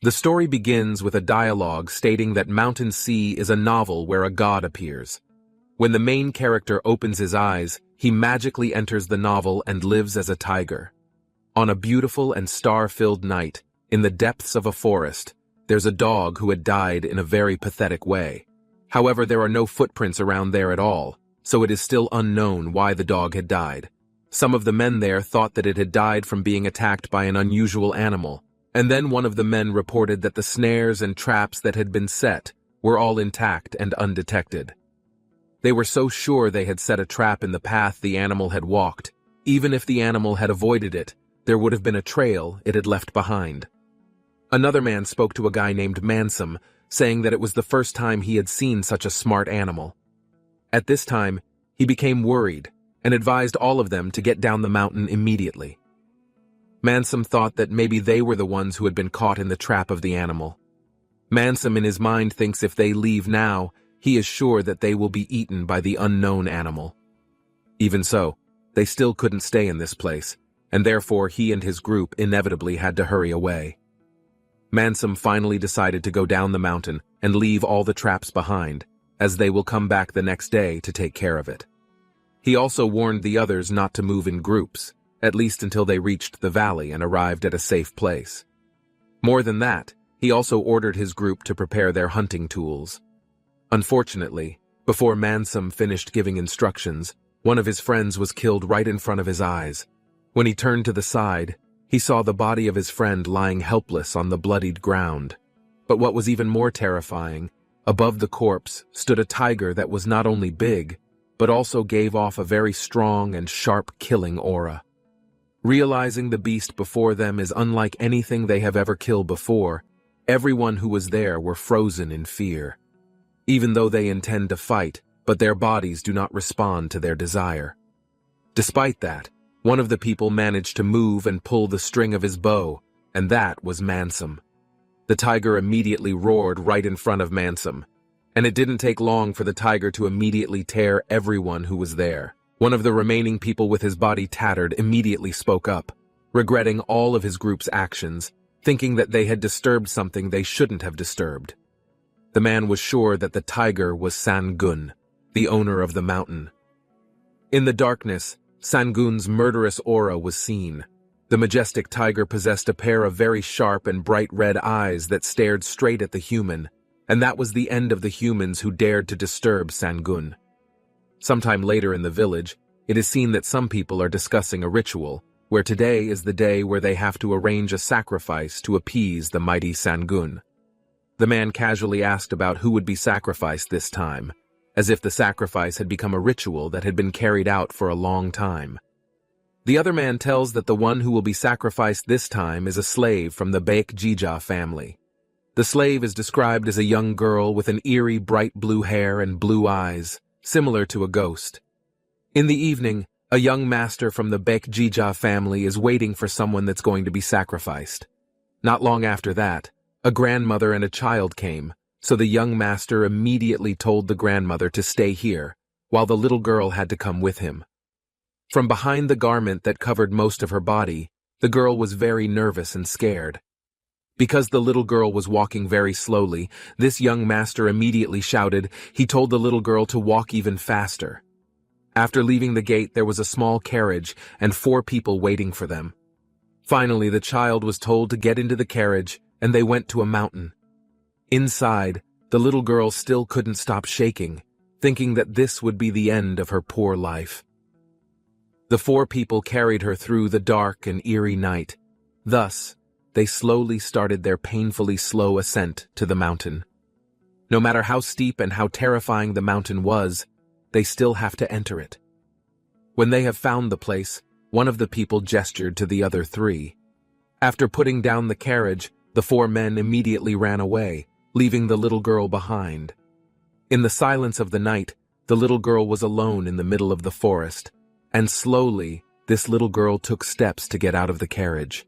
The story begins with a dialogue stating that Mountain Sea is a novel where a god appears. When the main character opens his eyes, he magically enters the novel and lives as a tiger. On a beautiful and star-filled night, in the depths of a forest, there's a dog who had died in a very pathetic way. However, there are no footprints around there at all, so it is still unknown why the dog had died. Some of the men there thought that it had died from being attacked by an unusual animal, and then one of the men reported that the snares and traps that had been set were all intact and undetected. They were so sure they had set a trap in the path the animal had walked. Even if the animal had avoided it, there would have been a trail it had left behind. Another man spoke to a guy named Mansom, saying that it was the first time he had seen such a smart animal. At this time, he became worried and advised all of them to get down the mountain immediately. Mansom thought that maybe they were the ones who had been caught in the trap of the animal. Mansom in his mind thinks if they leave now, he is sure that they will be eaten by the unknown animal. Even so, they still couldn't stay in this place, and therefore he and his group inevitably had to hurry away. Mansom finally decided to go down the mountain and leave all the traps behind, as they will come back the next day to take care of it. He also warned the others not to move in groups, at least until they reached the valley and arrived at a safe place. More than that, he also ordered his group to prepare their hunting tools. Unfortunately, before Mansom finished giving instructions, one of his friends was killed right in front of his eyes. When he turned to the side, he saw the body of his friend lying helpless on the bloodied ground. But what was even more terrifying, above the corpse stood a tiger that was not only big, but also gave off a very strong and sharp killing aura. Realizing the beast before them is unlike anything they have ever killed before, everyone who was there were frozen in fear. Even though they intend to fight, but their bodies do not respond to their desire. Despite that, one of the people managed to move and pull the string of his bow, and that was Mansom. The tiger immediately roared right in front of Mansom, and it didn't take long for the tiger to immediately tear everyone who was there. One of the remaining people with his body tattered immediately spoke up, regretting all of his group's actions, thinking that they had disturbed something they shouldn't have disturbed. The man was sure that the tiger was Sangun, the owner of the mountain. In the darkness, Sangun's murderous aura was seen. The majestic tiger possessed a pair of very sharp and bright red eyes that stared straight at the human, and that was the end of the humans who dared to disturb Sangun. Sometime later in the village, it is seen that some people are discussing a ritual, where today is the day where they have to arrange a sacrifice to appease the mighty Sangun. The man casually asked about who would be sacrificed this time, as if the sacrifice had become a ritual that had been carried out for a long time. The other man tells that the one who will be sacrificed this time is a slave from the Baekjija family. The slave is described as a young girl with an eerie bright blue hair and blue eyes, similar to a ghost. In the evening, a young master from the Baekjija family is waiting for someone that's going to be sacrificed. Not long after that, a grandmother and a child came, so the young master immediately told the grandmother to stay here, while the little girl had to come with him. From behind the garment that covered most of her body, the girl was very nervous and scared. Because the little girl was walking very slowly, this young master immediately shouted. He told the little girl to walk even faster. After leaving the gate, there was a small carriage and 4 people waiting for them. Finally, the child was told to get into the carriage, and they went to a mountain. Inside, the little girl still couldn't stop shaking, thinking that this would be the end of her poor life. The 4 people carried her through the dark and eerie night. Thus, they slowly started their painfully slow ascent to the mountain. No matter how steep and how terrifying the mountain was, they still have to enter it. When they have found the place, one of the people gestured to the other 3. After putting down the carriage, the 4 men immediately ran away, leaving the little girl behind. In the silence of the night, the little girl was alone in the middle of the forest, and slowly, this little girl took steps to get out of the carriage.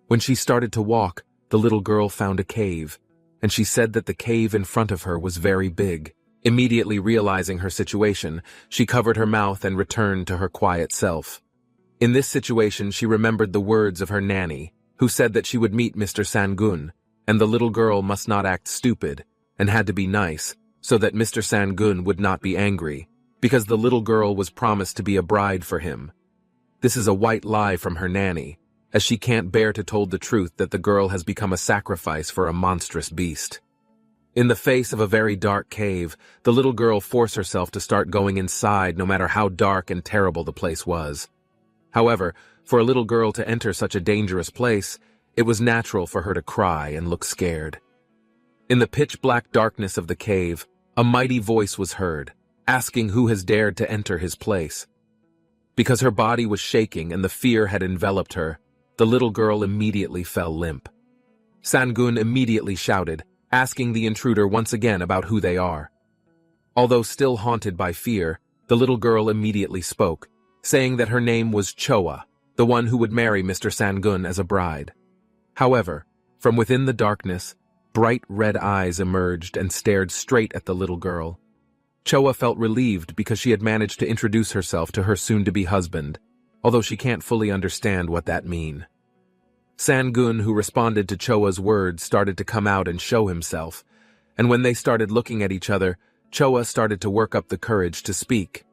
When she started to walk, the little girl found a cave, and she said that the cave in front of her was very big. Immediately realizing her situation, she covered her mouth and returned to her quiet self. In this situation, she remembered the words of her nanny, who said that she would meet Mr. Sangun, and the little girl must not act stupid and had to be nice so that Mr. Sangun would not be angry, because the little girl was promised to be a bride for him. This is a white lie from her nanny, as she can't bear to told the truth that the girl has become a sacrifice for a monstrous beast. In the face of a very dark cave, the little girl forced herself to start going inside no matter how dark and terrible the place was. However, for a little girl to enter such a dangerous place, it was natural for her to cry and look scared. In the pitch-black darkness of the cave, a mighty voice was heard, asking who has dared to enter his place. Because her body was shaking and the fear had enveloped her, the little girl immediately fell limp. Sangun immediately shouted, asking the intruder once again about who they are. Although still haunted by fear, the little girl immediately spoke, saying that her name was Choa, the one who would marry Mr. Sangun as a bride. However, from within the darkness, bright red eyes emerged and stared straight at the little girl. Choa felt relieved because she had managed to introduce herself to her soon-to-be husband, although she can't fully understand what that mean. Sangun, who responded to Choa's words, started to come out and show himself, and when they started looking at each other, Choa started to work up the courage to speak.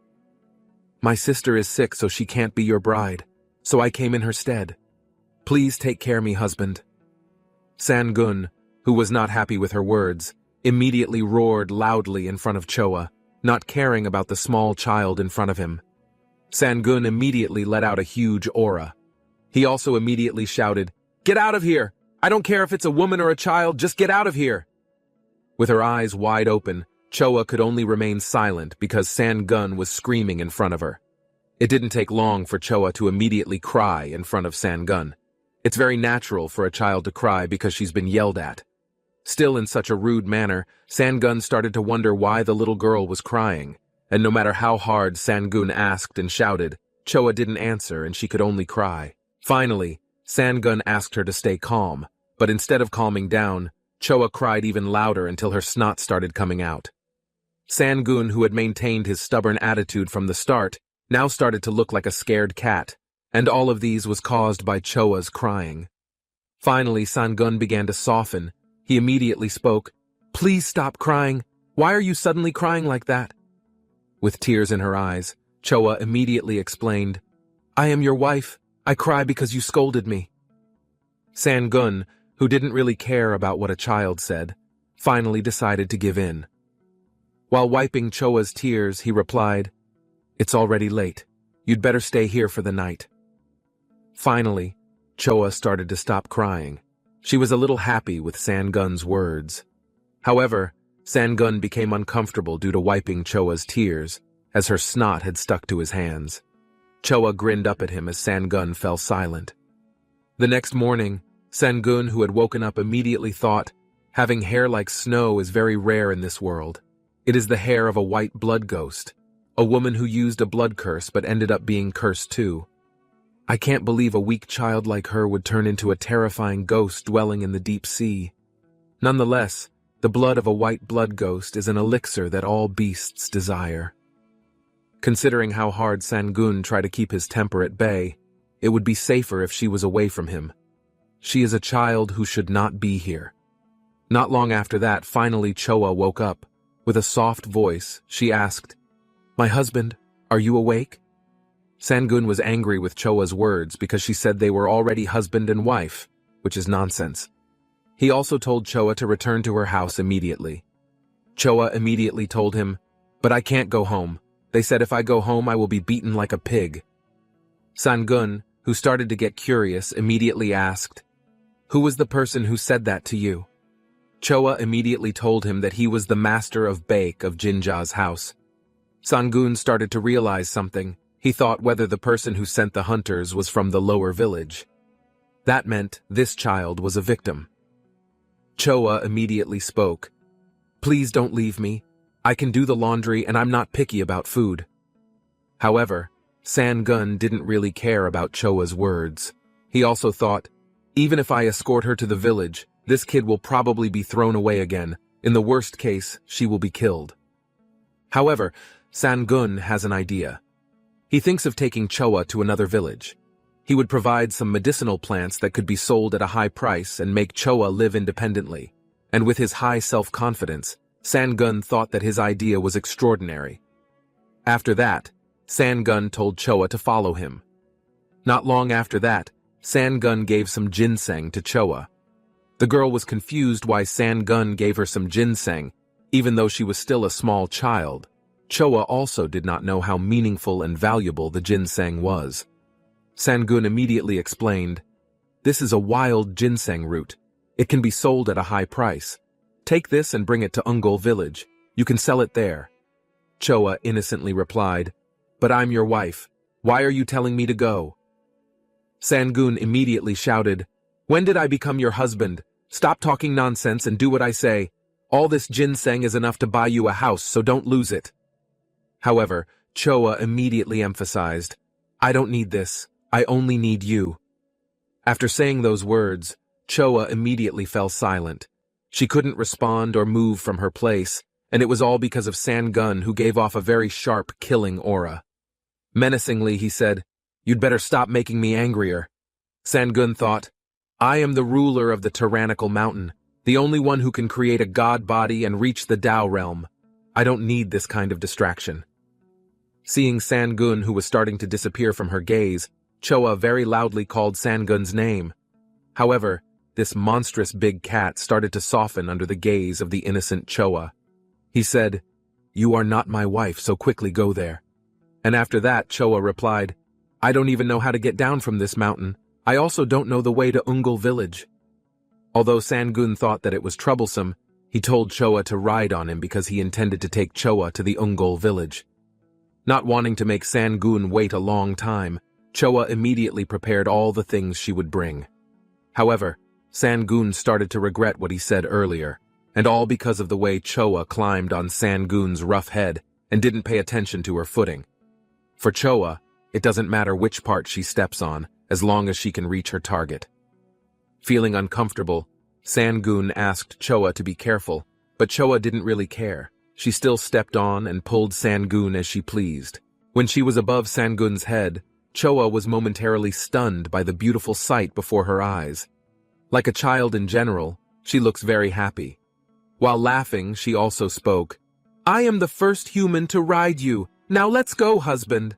"My sister is sick, so she can't be your bride, so I came in her stead. Please take care me, husband." Sangun, who was not happy with her words, immediately roared loudly in front of Choa, not caring about the small child in front of him. Sangun immediately let out a huge aura. He also immediately shouted, "Get out of here! I don't care if it's a woman or a child, just get out of here!" With her eyes wide open, Choa could only remain silent because Sangun was screaming in front of her. It didn't take long for Choa to immediately cry in front of Sangun. It's very natural for a child to cry because she's been yelled at. Still in such a rude manner, Sangun started to wonder why the little girl was crying, and no matter how hard Sangun asked and shouted, Choa didn't answer and she could only cry. Finally, Sangun asked her to stay calm, but instead of calming down, Choa cried even louder until her snot started coming out. Sangun, who had maintained his stubborn attitude from the start, now started to look like a scared cat, and all of these was caused by Choa's crying. Finally, Sangun began to soften. He immediately spoke, "Please stop crying. Why are you suddenly crying like that?" With tears in her eyes, Choa immediately explained, "I am your wife. I cry because you scolded me." Sangun, who didn't really care about what a child said, finally decided to give in. While wiping Choa's tears, he replied, "It's already late. You'd better stay here for the night." Finally, Choa started to stop crying. She was a little happy with Sangun's words. However, Sangun became uncomfortable due to wiping Choa's tears, as her snot had stuck to his hands. Choa grinned up at him as Sangun fell silent. The next morning, Sangun, who had woken up, immediately thought, "Having hair like snow is very rare in this world. It is the hair of a white blood ghost, a woman who used a blood curse but ended up being cursed too. I can't believe a weak child like her would turn into a terrifying ghost dwelling in the deep sea. Nonetheless, the blood of a white blood ghost is an elixir that all beasts desire." Considering how hard Sangun tried to keep his temper at bay, it would be safer if she was away from him. She is a child who should not be here. Not long after that, finally Choa woke up. With a soft voice, she asked, "My husband, are you awake?" Sangun was angry with Choa's words because she said they were already husband and wife, which is nonsense. He also told Choa to return to her house immediately. Choa immediately told him, "But I can't go home. They said if I go home I will be beaten like a pig." Sangun, who started to get curious, immediately asked, "Who was the person who said that to you?" Choa immediately told him that he was the master of Bake of Jinja's house. Sangun started to realize something. He thought whether the person who sent the hunters was from the lower village. That meant this child was a victim. Choa immediately spoke, "Please don't leave me. I can do the laundry and I'm not picky about food." However, Sangun didn't really care about Choa's words. He also thought, even if I escort her to the village, this kid will probably be thrown away again. In the worst case, she will be killed. However, Sangun has an idea. He thinks of taking Choa to another village. He would provide some medicinal plants that could be sold at a high price and make Choa live independently. And with his high self-confidence, Sangun thought that his idea was extraordinary. After that, Sangun told Choa to follow him. Not long after that, Sangun gave some ginseng to Choa. The girl was confused why Sangun gave her some ginseng, even though she was still a small child. Choa also did not know how meaningful and valuable the ginseng was. Sangun immediately explained, "This is a wild ginseng root. It can be sold at a high price. Take this and bring it to Ungol village. You can sell it there." Choa innocently replied, "But I'm your wife. Why are you telling me to go?" Sangun immediately shouted, "When did I become your husband? Stop talking nonsense and do what I say. All this ginseng is enough to buy you a house, so don't lose it." However, Choa immediately emphasized, "I don't need this. I only need you." After saying those words, Choa immediately fell silent. She couldn't respond or move from her place, and it was all because of Sangun, who gave off a very sharp, killing aura. Menacingly, he said, "You'd better stop making me angrier." Sangun thought, "I am the ruler of the tyrannical mountain, the only one who can create a god body and reach the Tao realm. I don't need this kind of distraction." Seeing Sangun, who was starting to disappear from her gaze, Choa very loudly called Sangun's name. However, this monstrous big cat started to soften under the gaze of the innocent Choa. He said, "You are not my wife, so quickly go there." And after that, Choa replied, "I don't even know how to get down from this mountain. I also don't know the way to Ungol village." Although Sangun thought that it was troublesome, he told Choa to ride on him because he intended to take Choa to the Ungol village. Not wanting to make Sangun wait a long time, Choa immediately prepared all the things she would bring. However, Sangun started to regret what he said earlier, and all because of the way Choa climbed on Sangun's rough head and didn't pay attention to her footing. For Choa, it doesn't matter which part she steps on, as long as she can reach her target. Feeling uncomfortable, Sangun asked Choa to be careful, but Choa didn't really care. She still stepped on and pulled Sangun as she pleased. When she was above Sangun's head, Choa was momentarily stunned by the beautiful sight before her eyes. Like a child in general, she looks very happy. While laughing, she also spoke, "I am the first human to ride you. Now let's go, husband."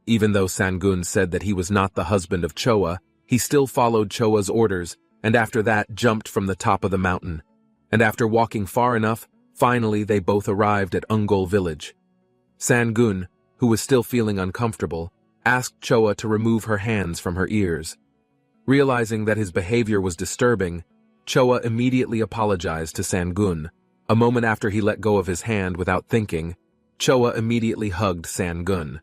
Even though Sangun said that he was not the husband of Choa, he still followed Choa's orders, and after that jumped from the top of the mountain. And after walking far enough, finally they both arrived at Ungol village. Sangun, who was still feeling uncomfortable, asked Choa to remove her hands from her ears. Realizing that his behavior was disturbing, Choa immediately apologized to Sangun. A moment after he let go of his hand without thinking, Choa immediately hugged Sangun.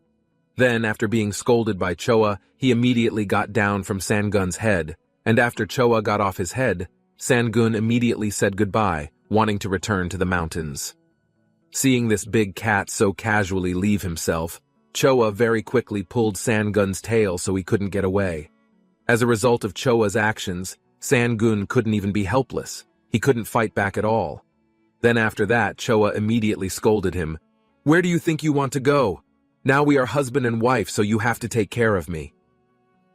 Then, after being scolded by Choa, he immediately got down from Sangun's head, and after Choa got off his head, Sangun immediately said goodbye, wanting to return to the mountains. Seeing this big cat so casually leave himself, Choa very quickly pulled Sangun's tail so he couldn't get away. As a result of Choa's actions, Sangun couldn't even be helpless. He couldn't fight back at all. Then after that, Choa immediately scolded him. "Where do you think you want to go? Now we are husband and wife, so you have to take care of me."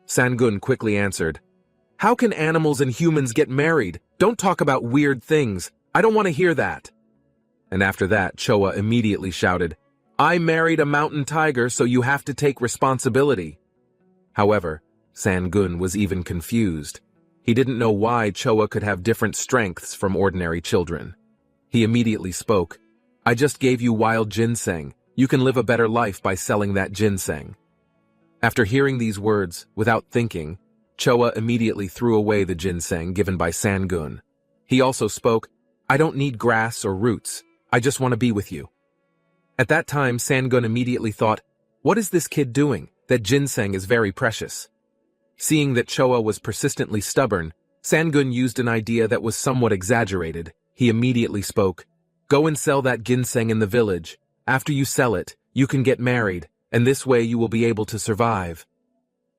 Sangun quickly answered, "How can animals and humans get married? Don't talk about weird things. I don't want to hear that." And after that, Choa immediately shouted, "I married a mountain tiger, so you have to take responsibility." However, Sangun was even confused. He didn't know why Choa could have different strengths from ordinary children. He immediately spoke, "I just gave you wild ginseng. You can live a better life by selling that ginseng." After hearing these words, without thinking, Choa immediately threw away the ginseng given by Sangun. He also spoke, "I don't need grass or roots. I just want to be with you." At that time, Sangun immediately thought, "What is this kid doing? That ginseng is very precious." Seeing that Choa was persistently stubborn, Sangun used an idea that was somewhat exaggerated. He immediately spoke, "Go and sell that ginseng in the village. After you sell it, you can get married, and this way you will be able to survive."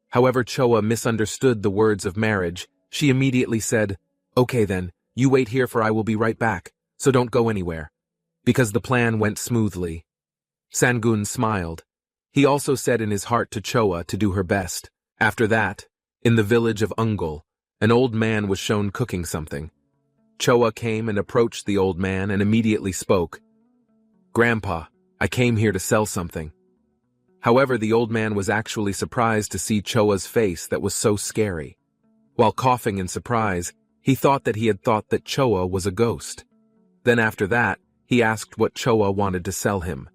However, Choa misunderstood the words of marriage. She immediately said, "Okay then, you wait here for I will be right back, so don't go anywhere." Because the plan went smoothly. Sangun smiled. He also said in his heart to Choa to do her best. After that, in the village of Ungol, an old man was shown cooking something. Choa came and approached the old man and immediately spoke. "Grandpa, I came here to sell something." However, the old man was actually surprised to see Choa's face that was so scary. While coughing in surprise, he thought that Choa was a ghost. Then after that, he asked what Choa wanted to sell him.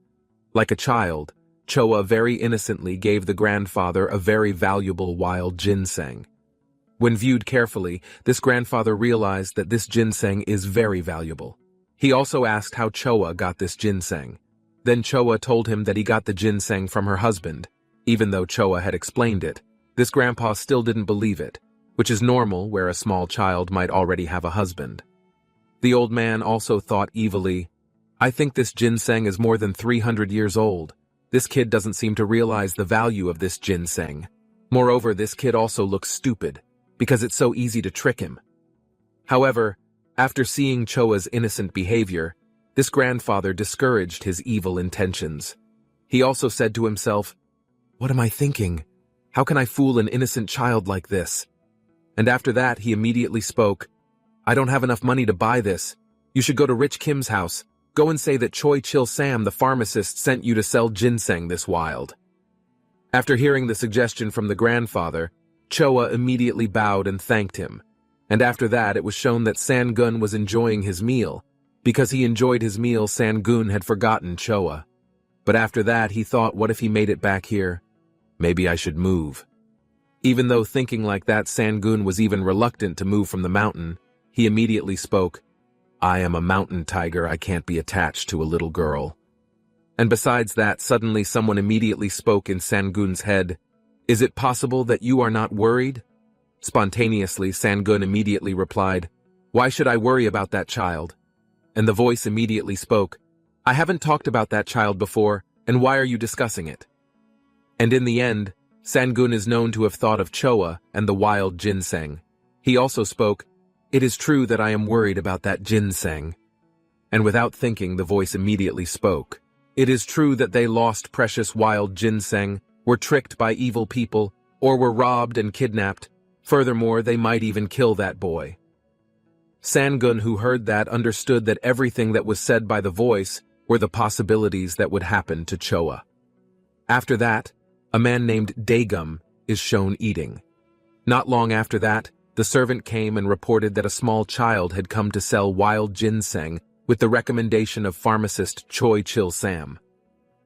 Like a child, Choa very innocently gave the grandfather a very valuable wild ginseng. When viewed carefully, this grandfather realized that this ginseng is very valuable. He also asked how Choa got this ginseng. Then Choa told him that he got the ginseng from her husband. Even though Choa had explained it, this grandpa still didn't believe it, which is normal where a small child might already have a husband. The old man also thought evilly, "I think this ginseng is more than 300 years old. This kid doesn't seem to realize the value of this ginseng. Moreover, this kid also looks stupid, because it's so easy to trick him." However, after seeing Choa's innocent behavior, this grandfather discouraged his evil intentions. He also said to himself, "What am I thinking? How can I fool an innocent child like this?" And after that, he immediately spoke, "I don't have enough money to buy this. You should go to Rich Kim's house. Go and say that Choi Chil Sam, the pharmacist, sent you to sell ginseng this wild." After hearing the suggestion from the grandfather, Choa immediately bowed and thanked him. And after that, it was shown that Sangun was enjoying his meal. Because he enjoyed his meal, Sangun had forgotten Choa. But after that, he thought, what if he made it back here? Maybe I should move. Even though thinking like that, Sangun was even reluctant to move from the mountain, he immediately spoke, "I am a mountain tiger, I can't be attached to a little girl." And besides that, suddenly someone immediately spoke in Sangun's head, "Is it possible that you are not worried?" Spontaneously, Sangun immediately replied, "Why should I worry about that child?" And the voice immediately spoke, "I haven't talked about that child before, and why are you discussing it?" And in the end, Sangun is known to have thought of Choa and the wild ginseng. He also spoke, "It is true that I am worried about that ginseng." And without thinking, the voice immediately spoke, "It is true that they lost precious wild ginseng, were tricked by evil people, or were robbed and kidnapped. Furthermore, they might even kill that boy." Sangun, who heard that, understood that everything that was said by the voice were the possibilities that would happen to Choa. After that, a man named Dagum is shown eating. Not long after that, the servant came and reported that a small child had come to sell wild ginseng with the recommendation of pharmacist Choi Chil Sam.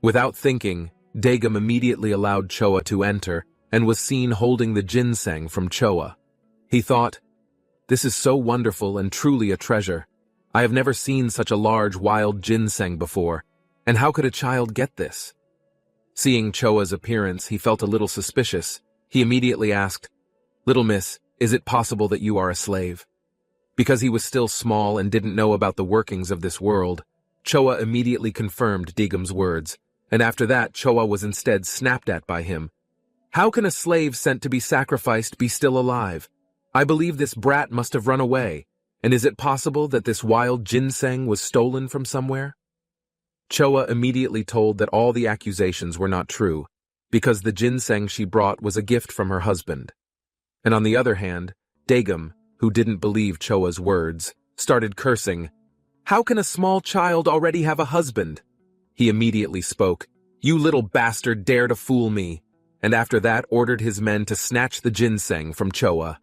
Without thinking, Dagum immediately allowed Choa to enter and was seen holding the ginseng from Choa. He thought, "This is so wonderful and truly a treasure. I have never seen such a large wild ginseng before, and how could a child get this?" Seeing Choa's appearance, he felt a little suspicious. He immediately asked, "Little miss, is it possible that you are a slave?" Because he was still small and didn't know about the workings of this world, Choa immediately confirmed Dagum's words, and after that Choa was instead snapped at by him. "How can a slave sent to be sacrificed be still alive? I believe this brat must have run away, and is it possible that this wild ginseng was stolen from somewhere?" Choa immediately told that all the accusations were not true, because the ginseng she brought was a gift from her husband. And on the other hand, Dagum, who didn't believe Choa's words, started cursing. "How can a small child already have a husband?" He immediately spoke, "You little bastard dare to fool me," and after that ordered his men to snatch the ginseng from Choa.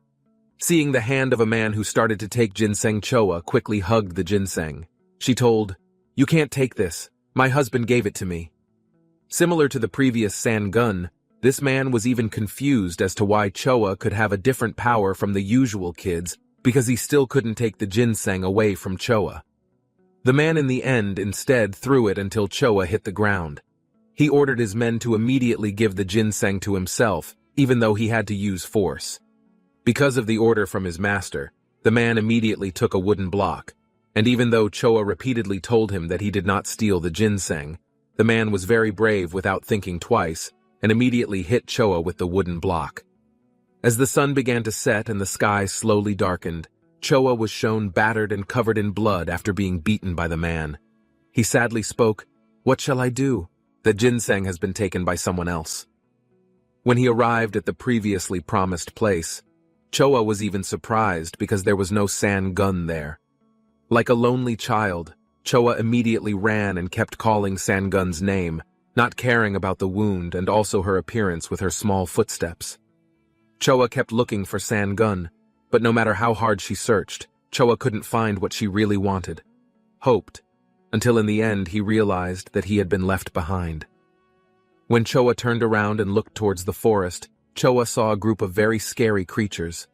Seeing the hand of a man who started to take ginseng, Choa quickly hugged the ginseng. She told, "You can't take this. My husband gave it to me." Similar to the previous Sangun, this man was even confused as to why Choa could have a different power from the usual kids because he still couldn't take the ginseng away from Choa. The man in the end instead threw it until Choa hit the ground. He ordered his men to immediately give the ginseng to himself, even though he had to use force. Because of the order from his master, the man immediately took a wooden block, and even though Choa repeatedly told him that he did not steal the ginseng, the man was very brave without thinking twice, and immediately hit Choa with the wooden block. As the sun began to set and the sky slowly darkened, Choa was shown battered and covered in blood after being beaten by the man. He sadly spoke, "What shall I do? The ginseng has been taken by someone else." When he arrived at the previously promised place, Choa was even surprised because there was no San-gun there. Like a lonely child, Choa immediately ran and kept calling San-gun's name, not caring about the wound and also her appearance with her small footsteps. Choa kept looking for San-gun, but no matter how hard she searched, Choa couldn't find what she really wanted. Hoped, until in the end he realized that he had been left behind. When Choa turned around and looked towards the forest, Choa saw a group of very scary creatures.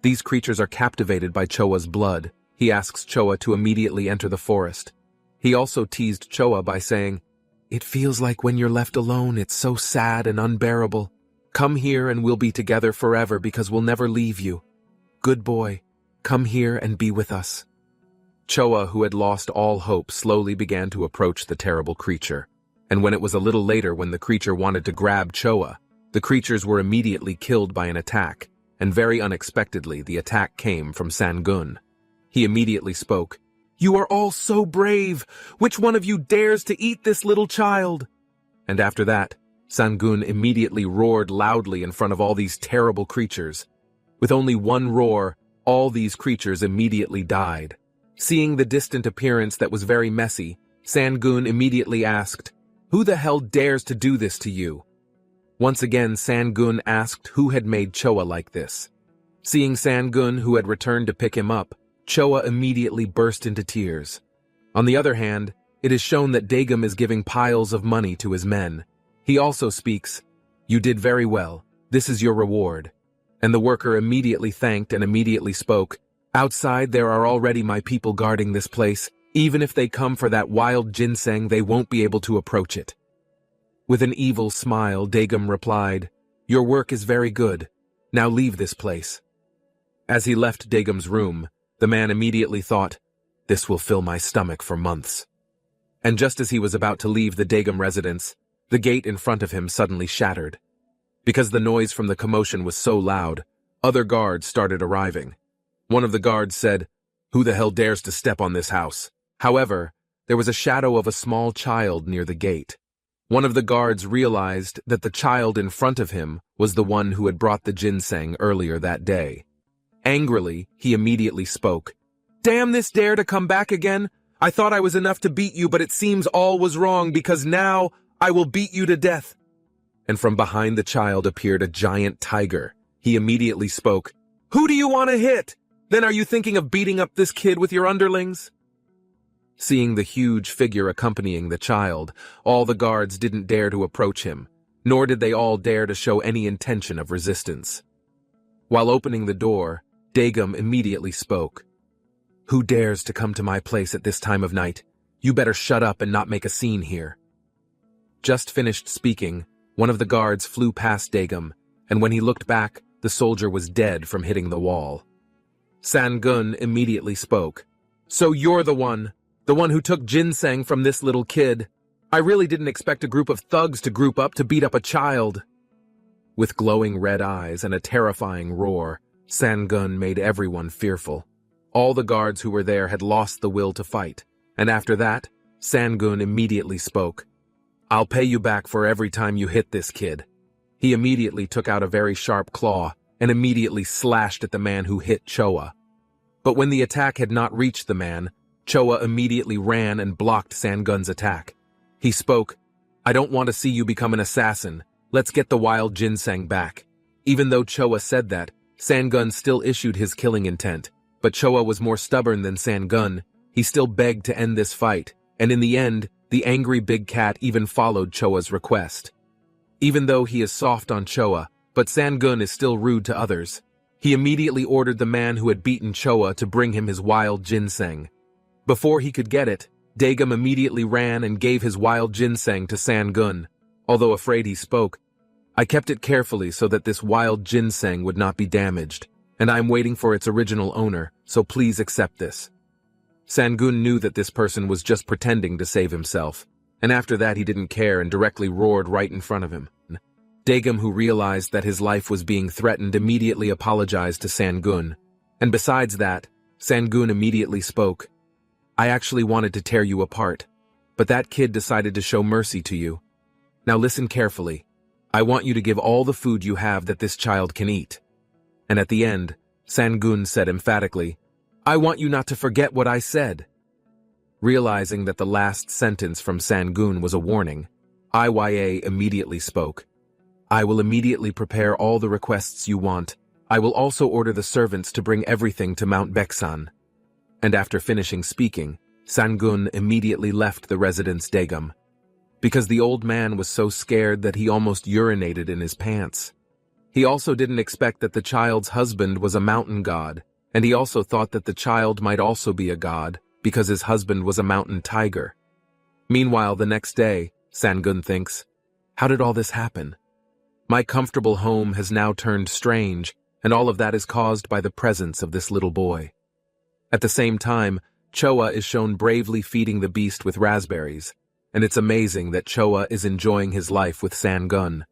These creatures are captivated by Choa's blood. He asks Choa to immediately enter the forest. He also teased Choa by saying, "It feels like when you're left alone, it's so sad and unbearable. Come here and we'll be together forever because we'll never leave you. Good boy, come here and be with us." Choa, who had lost all hope, slowly began to approach the terrible creature. And when it was a little later when the creature wanted to grab Choa, the creatures were immediately killed by an attack, and very unexpectedly the attack came from San-gun. He immediately spoke, "You are all so brave! Which one of you dares to eat this little child?" And after that, San-gun immediately roared loudly in front of all these terrible creatures. With only one roar, all these creatures immediately died. Seeing the distant appearance that was very messy, San-gun immediately asked, "Who the hell dares to do this to you?" Once again, San-gun asked who had made Choa like this. Seeing San-gun, who had returned to pick him up, Choa immediately burst into tears. On the other hand, it is shown that Dagum is giving piles of money to his men. He also speaks, "You did very well. This is your reward." And the worker immediately thanked and immediately spoke, "Outside there are already my people guarding this place. Even if they come for that wild ginseng, they won't be able to approach it." With an evil smile, Dagum replied, "Your work is very good. Now leave this place." As he left Dagum's room, the man immediately thought, "This will fill my stomach for months." And just as he was about to leave the Dagum residence, the gate in front of him suddenly shattered. Because the noise from the commotion was so loud, other guards started arriving. One of the guards said, "Who the hell dares to step on this house?" However, there was a shadow of a small child near the gate. One of the guards realized that the child in front of him was the one who had brought the ginseng earlier that day. Angrily, he immediately spoke, "Damn this dare to come back again! I thought I was enough to beat you, but it seems all was wrong because now I will beat you to death." And from behind the child appeared a giant tiger. He immediately spoke, "Who do you want to hit? Then are you thinking of beating up this kid with your underlings?" Seeing the huge figure accompanying the child, all the guards didn't dare to approach him, nor did they all dare to show any intention of resistance. While opening the door, Dagum immediately spoke, "Who dares to come to my place at this time of night? You better shut up and not make a scene here." Just finished speaking, one of the guards flew past Dagum, and when he looked back, the soldier was dead from hitting the wall. San-gun immediately spoke, "So you're the one who took ginseng from this little kid. I really didn't expect a group of thugs to group up to beat up a child." With glowing red eyes and a terrifying roar, San-gun made everyone fearful. All the guards who were there had lost the will to fight, and after that, San-gun immediately spoke, "I'll pay you back for every time you hit this kid." He immediately took out a very sharp claw and immediately slashed at the man who hit Choa. But when the attack had not reached the man, Choa immediately ran and blocked San-gun's attack. He spoke, "I don't want to see you become an assassin. Let's get the wild ginseng back." Even though Choa said that, San-gun still issued his killing intent, but Choa was more stubborn than San-gun. He still begged to end this fight, and in the end, the angry big cat even followed Choa's request. Even though he is soft on Choa, but San-gun is still rude to others. He immediately ordered the man who had beaten Choa to bring him his wild ginseng. Before he could get it, Dagum immediately ran and gave his wild ginseng to San-gun. Although afraid, he spoke, "I kept it carefully so that this wild ginseng would not be damaged, and I am waiting for its original owner, so please accept this." San-gun knew that this person was just pretending to save himself, and after that he didn't care and directly roared right in front of him. Dagum, who realized that his life was being threatened, immediately apologized to San-gun, and besides that, San-gun immediately spoke, "I actually wanted to tear you apart, but that kid decided to show mercy to you. Now listen carefully. I want you to give all the food you have that this child can eat. And at the end, Sangun said emphatically, I want you not to forget what I said. Realizing that the last sentence from Sangun was a warning, Iya immediately spoke. I will immediately prepare all the requests you want. I will also order the servants to bring everything to Mount Beksan. And after finishing speaking, Sangun immediately left the residence Degum, because the old man was so scared that he almost urinated in his pants. He also didn't expect that the child's husband was a mountain god, and he also thought that the child might also be a god, because his husband was a mountain tiger. Meanwhile, the next day, Sangun thinks, how did all this happen? My comfortable home has now turned strange, and all of that is caused by the presence of this little boy. At the same time, Choa is shown bravely feeding the beast with raspberries, and it's amazing that Choa is enjoying his life with Sangun.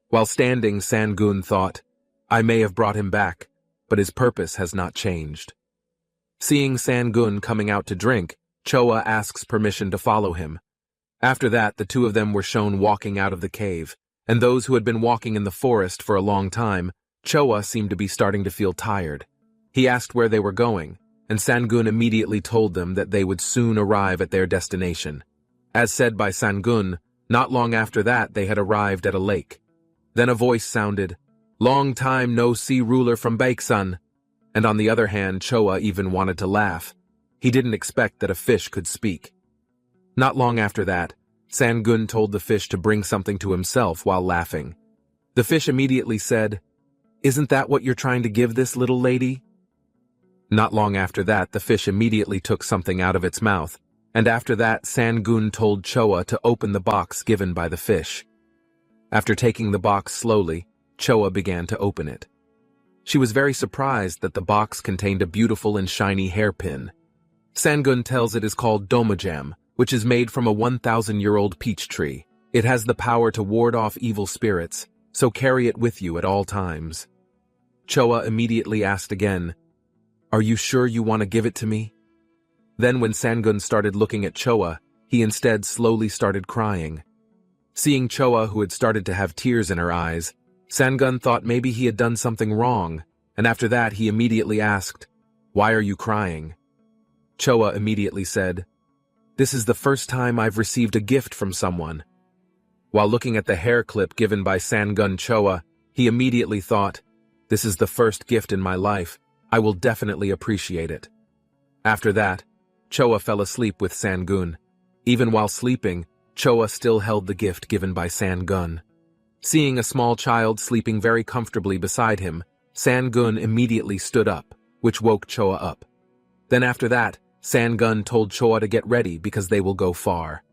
While standing, Sangun thought, I may have brought him back, but his purpose has not changed. Seeing Sangun coming out to drink, Choa asks permission to follow him. After that, the two of them were shown walking out of the cave, and those who had been walking in the forest for a long time, Choa seemed to be starting to feel tired. He asked where they were going, and Sangun immediately told them that they would soon arrive at their destination. As said by Sangun, not long after that they had arrived at a lake. Then a voice sounded, Long time no see ruler from Baeksan. And on the other hand, Choa even wanted to laugh. He didn't expect that a fish could speak. Not long after that, Sangun told the fish to bring something to himself while laughing. The fish immediately said, Isn't that what you're trying to give this little lady? Not long after that, the fish immediately took something out of its mouth, and after that, Sangun told Choa to open the box given by the fish. After taking the box slowly, Choa began to open it. She was very surprised that the box contained a beautiful and shiny hairpin. Sangun tells it is called Domajam, which is made from a 1,000-year-old peach tree. It has the power to ward off evil spirits, so carry it with you at all times. Choa immediately asked again, Are you sure you want to give it to me? Then when Sangun started looking at Choa, he instead slowly started crying. Seeing Choa, who had started to have tears in her eyes, Sangun thought maybe he had done something wrong, and after that he immediately asked, Why are you crying? Choa immediately said, This is the first time I've received a gift from someone. While looking at the hair clip given by Sangun Choa, he immediately thought, This is the first gift in my life. I will definitely appreciate it. After that, Choa fell asleep with Sangun. Even while sleeping, Choa still held the gift given by Sangun. Seeing a small child sleeping very comfortably beside him, Sangun immediately stood up, which woke Choa up. Then after that, Sangun told Choa to get ready because they will go far.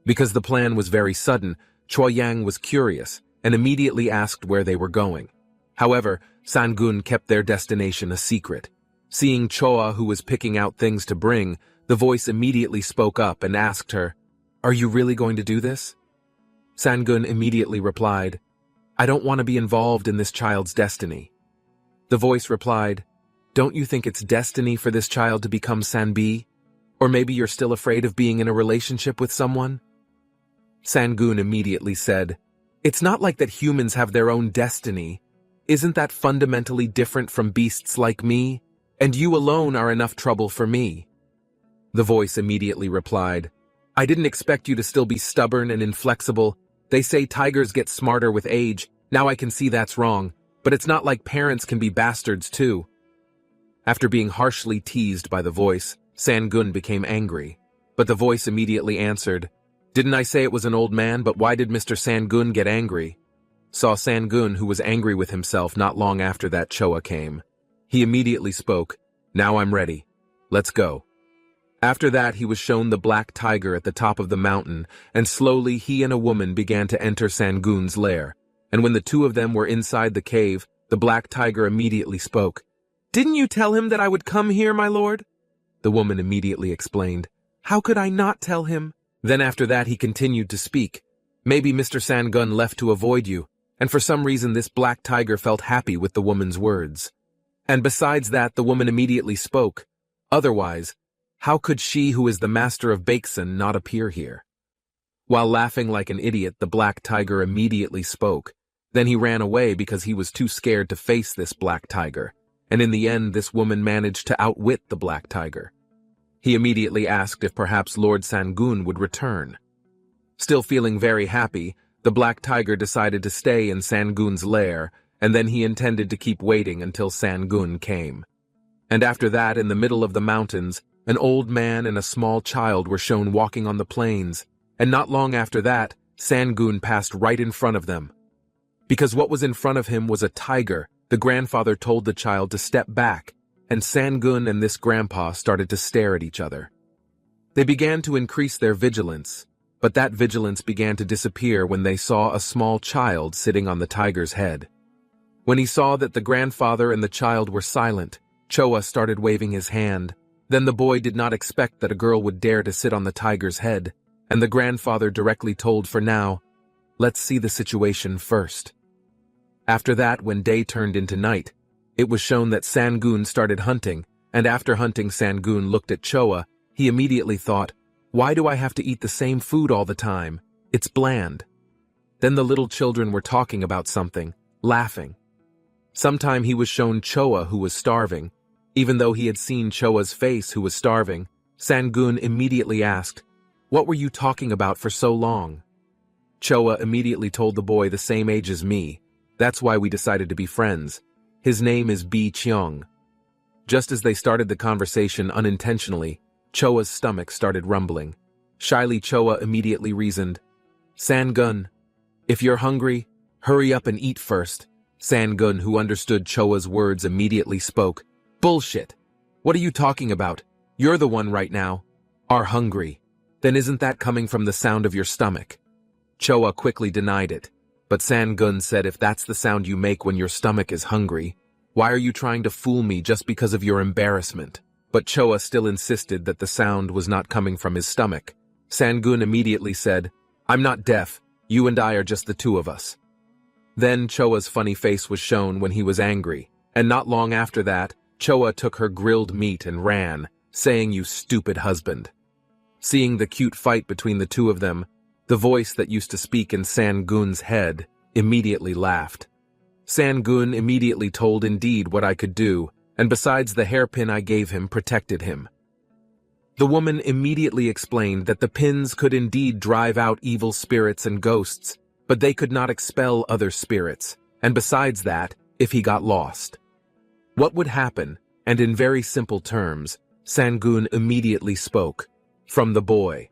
Because the plan was very sudden, Choi Yang was curious and immediately asked where they were going. However, Sangun kept their destination a secret. Seeing Choa, who was picking out things to bring, the voice immediately spoke up and asked her, Are you really going to do this? Sangun immediately replied, I don't want to be involved in this child's destiny. The voice replied, Don't you think it's destiny for this child to become Sanbi? Or maybe you're still afraid of being in a relationship with someone? Sangun immediately said, It's not like that humans have their own destiny. Isn't that fundamentally different from beasts like me? And you alone are enough trouble for me. The voice immediately replied, I didn't expect you to still be stubborn and inflexible. They say tigers get smarter with age. Now I can see that's wrong, but it's not like parents can be bastards too. After being harshly teased by the voice, Sangun became angry. But the voice immediately answered, Didn't I say it was an old man, but why did Mr. Sangun get angry? Saw Sangun, who was angry with himself not long after that Choa came. He immediately spoke, Now I'm ready. Let's go. After that, he was shown the black tiger at the top of the mountain, and slowly he and a woman began to enter Sangun's lair. And when the two of them were inside the cave, the black tiger immediately spoke. Didn't you tell him that I would come here, my lord? The woman immediately explained. How could I not tell him? Then after that he continued to speak. Maybe Mr. Sangun left to avoid you, and for some reason this black tiger felt happy with the woman's words. And besides that, the woman immediately spoke. Otherwise, how could she who is the master of Baeksan not appear here? While laughing like an idiot, the black tiger immediately spoke. Then he ran away because he was too scared to face this black tiger, and in the end this woman managed to outwit the black tiger. He immediately asked if perhaps Lord Sangun would return. Still feeling very happy, the black tiger decided to stay in Sangun's lair, and then he intended to keep waiting until Sangun came. And after that, in the middle of the mountains, an old man and a small child were shown walking on the plains, and not long after that, Sangun passed right in front of them. Because what was in front of him was a tiger, the grandfather told the child to step back, and Sangun and this grandpa started to stare at each other. They began to increase their vigilance, but that vigilance began to disappear when they saw a small child sitting on the tiger's head. When he saw that the grandfather and the child were silent, Choa started waving his hand. Then the boy did not expect that a girl would dare to sit on the tiger's head, and the grandfather directly told, "For now, let's see the situation first." After that, when day turned into night, it was shown that Sangun started hunting, and after hunting, Sangun looked at Choa. He immediately thought, "Why do I have to eat the same food all the time? It's bland." Then the little children were talking about something, laughing. Sometime he was shown Choa, who was starving. Even though he had seen Choa's face, who was starving, Sangun immediately asked, "What were you talking about for so long?" Choa immediately told the boy the same age as me. That's why we decided to be friends. His name is B. Cheong. Just as they started the conversation unintentionally, Choa's stomach started rumbling. Shyly, Choa immediately reasoned, "Sangun, if you're hungry, hurry up and eat first." Sangun, who understood Choa's words, immediately spoke, "Bullshit! What are you talking about? You're the one right now. Are hungry. Then isn't that coming from the sound of your stomach?" Choa quickly denied it, but Sangun said, "If that's the sound you make when your stomach is hungry, why are you trying to fool me just because of your embarrassment?" But Choa still insisted that the sound was not coming from his stomach. Sangun immediately said, "I'm not deaf. You and I are just the two of us." Then Choa's funny face was shown when he was angry, and not long after that, Choa took her grilled meat and ran, saying, "You stupid husband." Seeing the cute fight between the two of them, the voice that used to speak in Sangun's head immediately laughed. Sangun immediately told indeed what I could do, and besides the hairpin I gave him protected him. The woman immediately explained that the pins could indeed drive out evil spirits and ghosts, but they could not expel other spirits, and besides that, if he got lost. What would happen, and in very simple terms, Sangun immediately spoke, from the boy.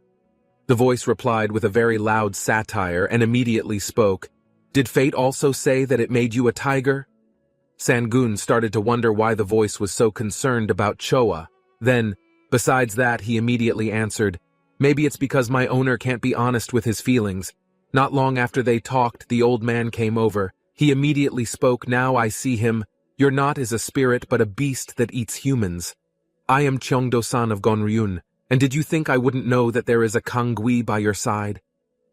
The voice replied with a very loud satire and immediately spoke, "Did fate also say that it made you a tiger?" Sangun started to wonder why the voice was so concerned about Choa. Then, besides that, he immediately answered, "Maybe it's because my owner can't be honest with his feelings." Not long after they talked, the old man came over. He immediately spoke, "Now I see him. You're not as a spirit but a beast that eats humans. I am Cheongdo-san of Gonryun, and did you think I wouldn't know that there is a Kangui by your side?"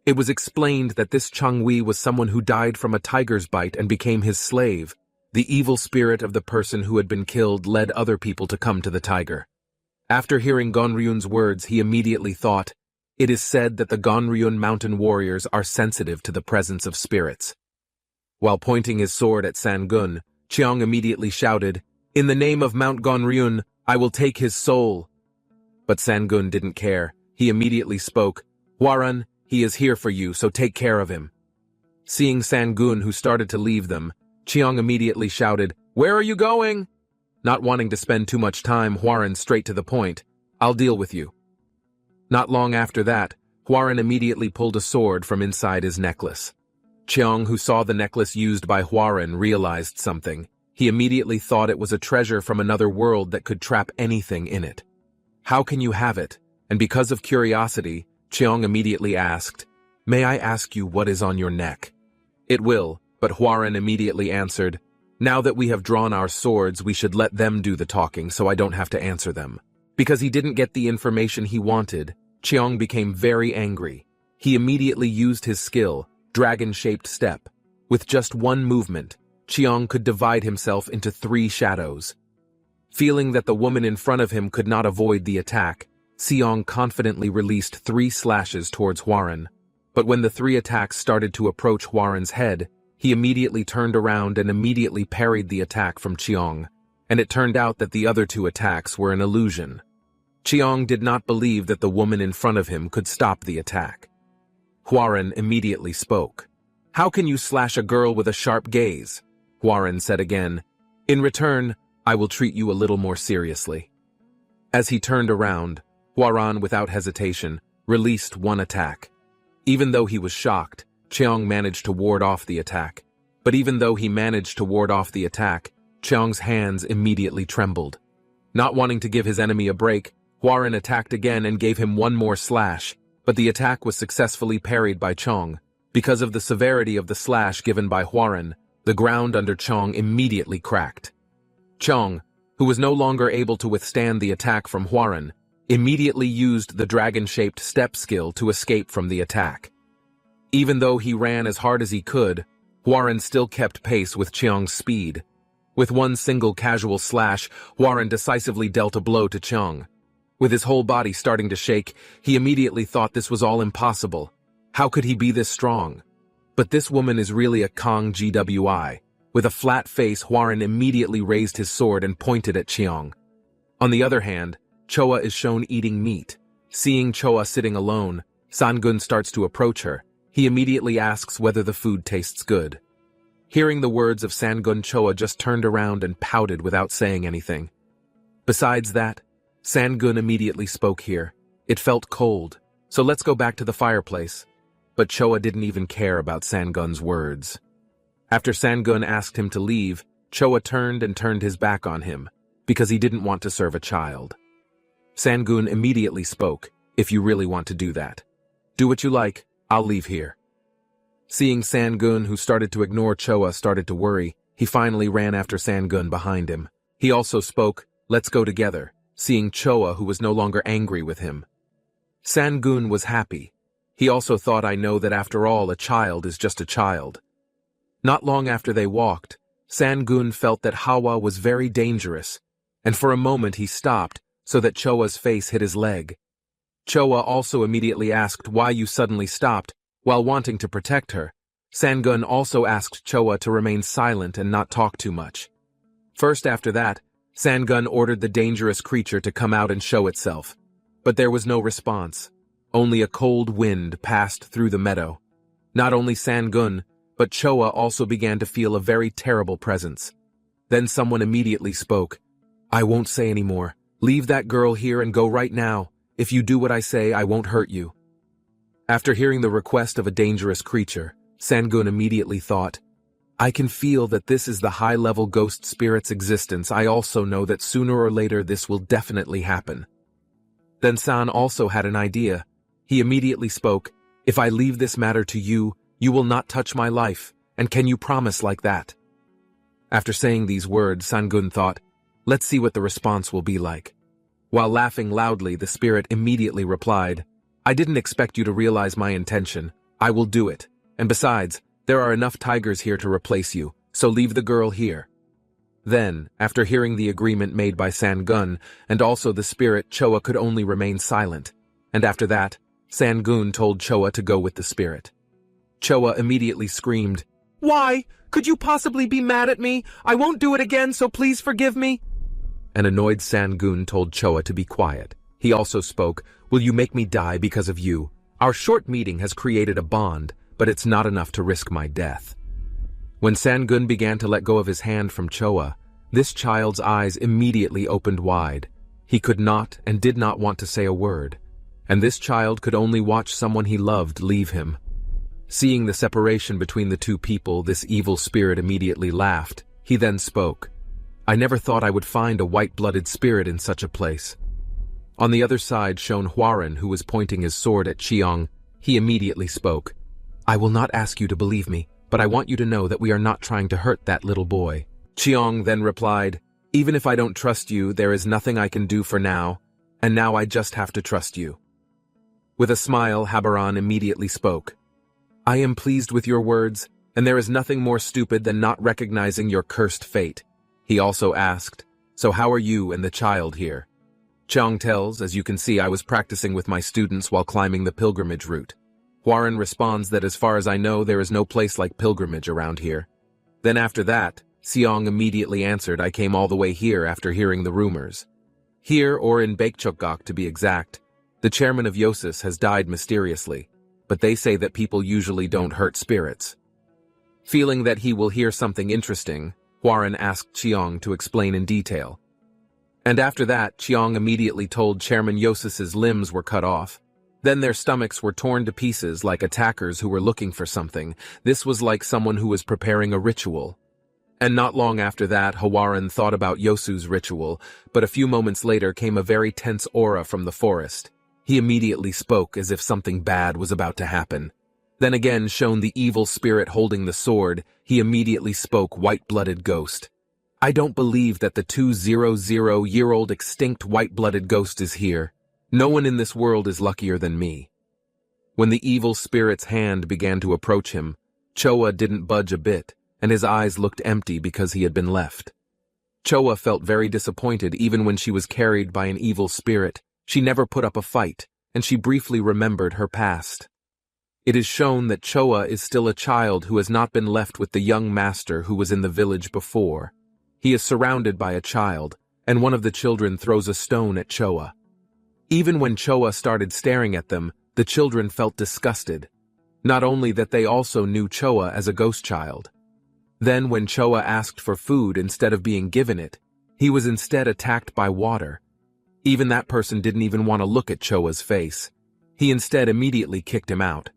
It was explained that this Changui was someone who died from a tiger's bite and became his slave. The evil spirit of the person who had been killed led other people to come to the tiger. After hearing Gonryun's words, he immediately thought, "It is said that the Gonryun mountain warriors are sensitive to the presence of spirits." While pointing his sword at Sangun, Cheong immediately shouted, "In the name of Mount Gonryun, I will take his soul." But Sangun didn't care. He immediately spoke, "Hwaran, he is here for you, so take care of him." Seeing Sangun, who started to leave them, Cheong immediately shouted, "Where are you going?" Not wanting to spend too much time, Hwaran straight to the point, "I'll deal with you." Not long after that, Hwaran immediately pulled a sword from inside his necklace. Cheong, who saw the necklace used by Hwaran, realized something. He immediately thought it was a treasure from another world that could trap anything in it. "How can you have it?" And because of curiosity, Cheong immediately asked, "May I ask you what is on your neck?" "It will," but Hwaran immediately answered, "Now that we have drawn our swords, we should let them do the talking so I don't have to answer them." Because he didn't get the information he wanted, Cheong became very angry. He immediately used his skill, dragon-shaped step. With just one movement, Cheong could divide himself into 3 shadows. Feeling that the woman in front of him could not avoid the attack, Cheong confidently released 3 slashes towards Hwaran. But when the three attacks started to approach Hwaran's head, he immediately turned around and immediately parried the attack from Cheong, and it turned out that the other two attacks were an illusion. Cheong did not believe that the woman in front of him could stop the attack. Hwaran immediately spoke. "How can you slash a girl with a sharp gaze?" Hwaran said again. "In return, I will treat you a little more seriously." As he turned around, Hwaran, without hesitation, released one attack. Even though he was shocked, Cheong managed to ward off the attack. But even though he managed to ward off the attack, Cheong's hands immediately trembled. Not wanting to give his enemy a break, Hwaran attacked again and gave him one more slash, but the attack was successfully parried by Cheong. Because of the severity of the slash given by Hwaran, the ground under Cheong immediately cracked. Cheong, who was no longer able to withstand the attack from Hwaran, immediately used the dragon-shaped step skill to escape from the attack. Even though he ran as hard as he could, Hwaran still kept pace with Cheong's speed. With one single casual slash, Hwaran decisively dealt a blow to Cheong. With his whole body starting to shake, he immediately thought this was all impossible. How could he be this strong? But this woman is really a Kong GWI. With a flat face, Hwaran immediately raised his sword and pointed at Cheong. On the other hand, Choa is shown eating meat. Seeing Choa sitting alone, Sangun starts to approach her. He immediately asks whether the food tastes good. Hearing the words of Sangun, Choa just turned around and pouted without saying anything. Besides that, Sangun immediately spoke here. "It felt cold, so let's go back to the fireplace." But Choa didn't even care about Sangun's words. After Sangun asked him to leave, Choa turned his back on him, because he didn't want to serve a child. Sangun immediately spoke, "If you really want to do that, do what you like, I'll leave here." Seeing Sangun, who started to ignore Choa, started to worry, he finally ran after Sangun behind him. He also spoke, "Let's go together," seeing Choa, who was no longer angry with him. Sangun was happy. He also thought, "I know that after all, a child is just a child." Not long after they walked, Sangun felt that Hawa was very dangerous, and for a moment he stopped so that Choa's face hit his leg. Choa also immediately asked why you suddenly stopped, while wanting to protect her. Sangun also asked Choa to remain silent and not talk too much. First after that, Sangun ordered the dangerous creature to come out and show itself. But there was no response. Only a cold wind passed through the meadow. Not only Sangun, but Choa also began to feel a very terrible presence. Then someone immediately spoke. "I won't say any more. Leave that girl here and go right now. If you do what I say, I won't hurt you." After hearing the request of a dangerous creature, Sangun immediately thought, "I can feel that this is the high-level ghost spirit's existence. I also know that sooner or later this will definitely happen." Then San also had an idea. He immediately spoke, "If I leave this matter to you, you will not touch my life, and can you promise like that?" After saying these words, Sangun thought, "Let's see what the response will be like." While laughing loudly, the spirit immediately replied, "I didn't expect you to realize my intention. I will do it. And besides, there are enough tigers here to replace you, so leave the girl here." Then, after hearing the agreement made by Sangun, and also the spirit, Choa could only remain silent. And after that, Sangun told Choa to go with the spirit. Choa immediately screamed, "Why? Could you possibly be mad at me? I won't do it again, so please forgive me." An annoyed Sangun told Choa to be quiet. He also spoke, "Will you make me die because of you? Our short meeting has created a bond, but it's not enough to risk my death." When Sangun began to let go of his hand from Choa, this child's eyes immediately opened wide. He could not and did not want to say a word, and this child could only watch someone he loved leave him. Seeing the separation between the two people, this evil spirit immediately laughed. He then spoke, "I never thought I would find a white-blooded spirit in such a place." On the other side shone Hwaran, who was pointing his sword at Cheong. He immediately spoke, "I will not ask you to believe me, but I want you to know that we are not trying to hurt that little boy." Cheong then replied, "Even if I don't trust you, there is nothing I can do for now, and now I just have to trust you." With a smile, Habaran immediately spoke, "I am pleased with your words, and there is nothing more stupid than not recognizing your cursed fate." He also asked, "So how are you and the child here?" Cheong tells, "As you can see, I was practicing with my students while climbing the pilgrimage route." Hwaran responds that as far as I know, there is no place like pilgrimage around here. Then after that, Seong immediately answered, I came all the way here after hearing the rumors. Here, or in Baekcheokgak to be exact, the chairman of Yosis has died mysteriously, but they say that people usually don't hurt spirits. Feeling that he will hear something interesting, Hwaran asked Cheong to explain in detail. And after that, Cheong immediately told Chairman Yosis's limbs were cut off. Then their stomachs were torn to pieces like attackers who were looking for something. This was like someone who was preparing a ritual. And not long after that, Hwaran thought about Yosu's ritual, but a few moments later came a very tense aura from the forest. He immediately spoke as if something bad was about to happen. Then again shown the evil spirit holding the sword, he immediately spoke, white-blooded ghost. I don't believe that the 200-year-old extinct white-blooded ghost is here. No one in this world is luckier than me. When the evil spirit's hand began to approach him, Choa didn't budge a bit, and his eyes looked empty because he had been left. Choa felt very disappointed even when she was carried by an evil spirit. She never put up a fight, and she briefly remembered her past. It is shown that Choa is still a child who has not been left with the young master who was in the village before. He is surrounded by a child, and one of the children throws a stone at Choa. Even when Choa started staring at them, the children felt disgusted. Not only that, they also knew Choa as a ghost child. Then when Choa asked for food instead of being given it, he was instead attacked by water. Even that person didn't even want to look at Choa's face. He instead immediately kicked him out.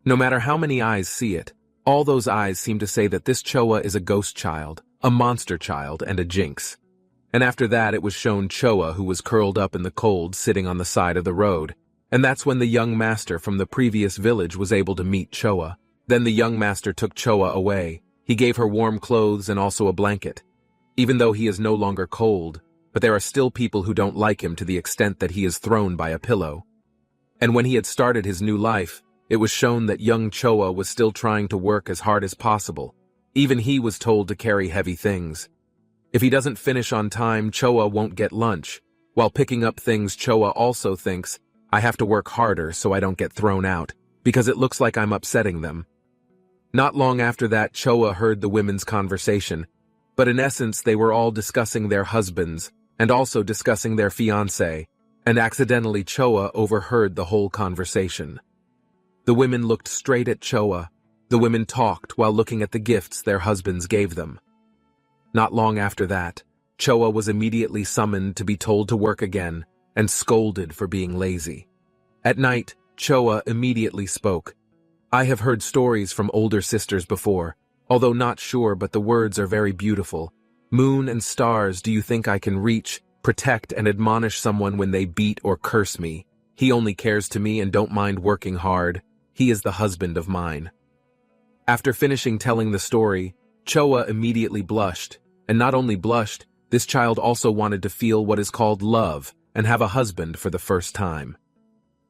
No matter how many eyes see it, all those eyes seem to say that this Choa is a ghost child, a monster child, and a jinx. And after that it was shown Choa who was curled up in the cold sitting on the side of the road. And that's when the young master from the previous village was able to meet Choa. Then the young master took Choa away. He gave her warm clothes and also a blanket. Even though he is no longer cold, but there are still people who don't like him to the extent that he is thrown by a pillow. And when he had started his new life, it was shown that young Choa was still trying to work as hard as possible. Even he was told to carry heavy things. If he doesn't finish on time, Choa won't get lunch. While picking up things, Choa also thinks, I have to work harder so I don't get thrown out, because it looks like I'm upsetting them. Not long after that, Choa heard the women's conversation, but in essence they were all discussing their husbands, and also discussing their fiancé, and accidentally Choa overheard the whole conversation. The women looked straight at Choa. The women talked while looking at the gifts their husbands gave them. Not long after that, Choa was immediately summoned to be told to work again, and scolded for being lazy. At night, Choa immediately spoke. I have heard stories from older sisters before, although not sure, but the words are very beautiful. Moon and stars, do you think I can reach, protect, and admonish someone when they beat or curse me? He only cares to me and don't mind working hard. He is the husband of mine. After finishing telling the story, Choa immediately blushed, and not only blushed, this child also wanted to feel what is called love and have a husband for the first time.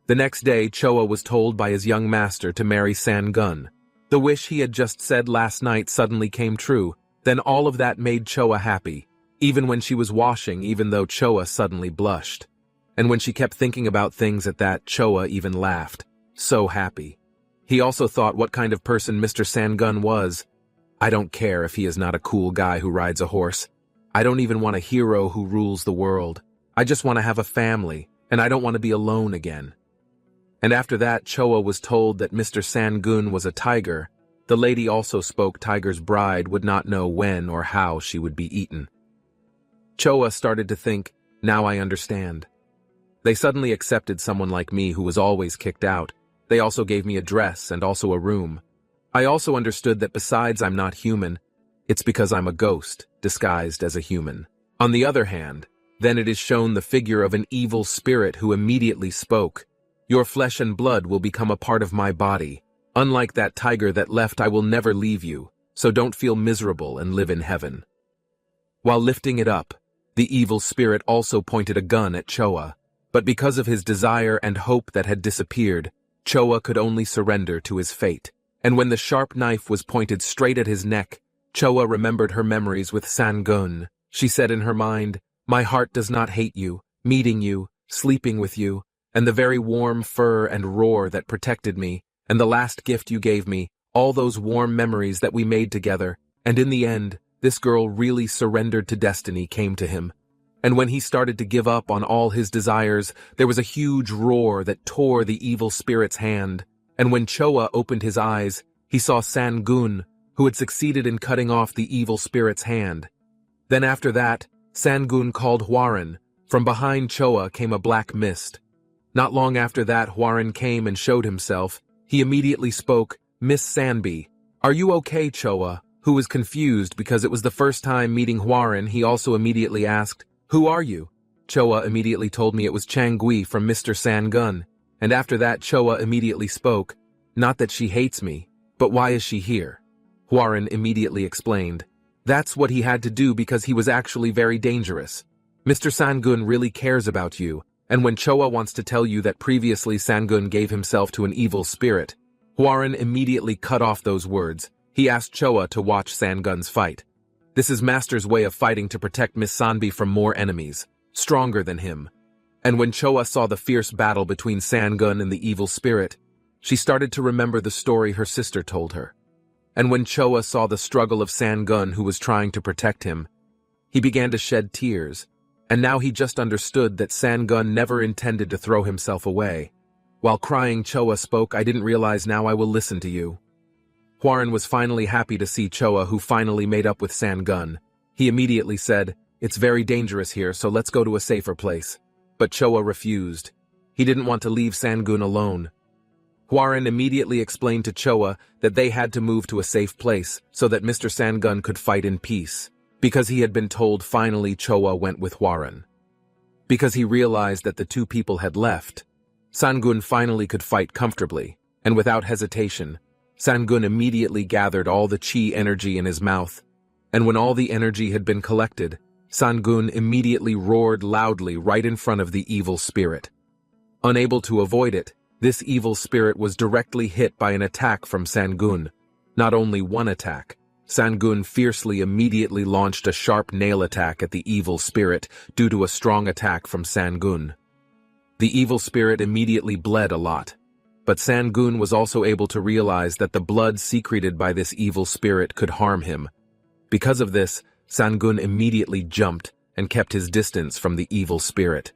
The next day, Choa was told by his young master to marry San-gun. The wish he had just said last night suddenly came true. Then all of that made Choa happy, even when she was washing, even though Choa suddenly blushed. And when she kept thinking about things at that, Choa even laughed. So happy. He also thought what kind of person Mr. San-gun was. I don't care if he is not a cool guy who rides a horse. I don't even want a hero who rules the world. I just want to have a family, and I don't want to be alone again. And after that, Choa was told that Mr. San-gun was a tiger. The lady also spoke Tiger's bride would not know when or how she would be eaten. Choa started to think, now I understand. They suddenly accepted someone like me who was always kicked out. They also gave me a dress and also a room. I also understood that besides I'm not human, it's because I'm a ghost disguised as a human. On the other hand, then it is shown the figure of an evil spirit who immediately spoke. Your flesh and blood will become a part of my body. Unlike that tiger that left, I will never leave you, so don't feel miserable and live in heaven. While lifting it up, the evil spirit also pointed a gun at Choa, but because of his desire and hope that had disappeared, Choa could only surrender to his fate. And when the sharp knife was pointed straight at his neck, Choa remembered her memories with San-gun. She said in her mind, my heart does not hate you, meeting you, sleeping with you, and the very warm fur and roar that protected me, and the last gift you gave me, all those warm memories that we made together, and in the end, this girl really surrendered to destiny came to him. And when he started to give up on all his desires, there was a huge roar that tore the evil spirit's hand, and when Choa opened his eyes, he saw Sangun, who had succeeded in cutting off the evil spirit's hand. Then after that, Sangun called Hwaran. From behind Choa came a black mist. Not long after that, Hwaran came and showed himself. He immediately spoke, "Miss Sanbi, are you okay, Choa?" Who was confused because it was the first time meeting Hwaran. He also immediately asked, "Who are you?" Choa immediately told me it was Changui from Mr. Sangun, and after that Choa immediately spoke, "Not that she hates me, but why is she here?" Hwaran immediately explained, "That's what he had to do because he was actually very dangerous. Mr. Sangun really cares about you, and when Choa wants to tell you that previously Sangun gave himself to an evil spirit." Hwaran immediately cut off those words. He asked Choa to watch Sangun's fight. This is Master's way of fighting to protect Miss Sanbi from more enemies, stronger than him. And when Choa saw the fierce battle between Sangun and the evil spirit, she started to remember the story her sister told her. And when Choa saw the struggle of Sangun who was trying to protect him, he began to shed tears, and now he just understood that Sangun never intended to throw himself away. While crying, Choa spoke, "I didn't realize, now I will listen to you." Hwaran was finally happy to see Choa, who finally made up with Sangun. He immediately said, "It's very dangerous here, so let's go to a safer place." But Choa refused. He didn't want to leave Sangun alone. Hwaran immediately explained to Choa that they had to move to a safe place so that Mr. Sangun could fight in peace. Because he had been told, finally Choa went with Hwaran. Because he realized that the two people had left, Sangun finally could fight comfortably, and without hesitation, Sangun immediately gathered all the chi energy in his mouth, and when all the energy had been collected, Sangun immediately roared loudly right in front of the evil spirit. Unable to avoid it, this evil spirit was directly hit by an attack from Sangun. Not only one attack, Sangun fiercely immediately launched a sharp nail attack at the evil spirit due to a strong attack from Sangun. The evil spirit immediately bled a lot. But Sangun was also able to realize that the blood secreted by this evil spirit could harm him. Because of this, Sangun immediately jumped and kept his distance from the evil spirit.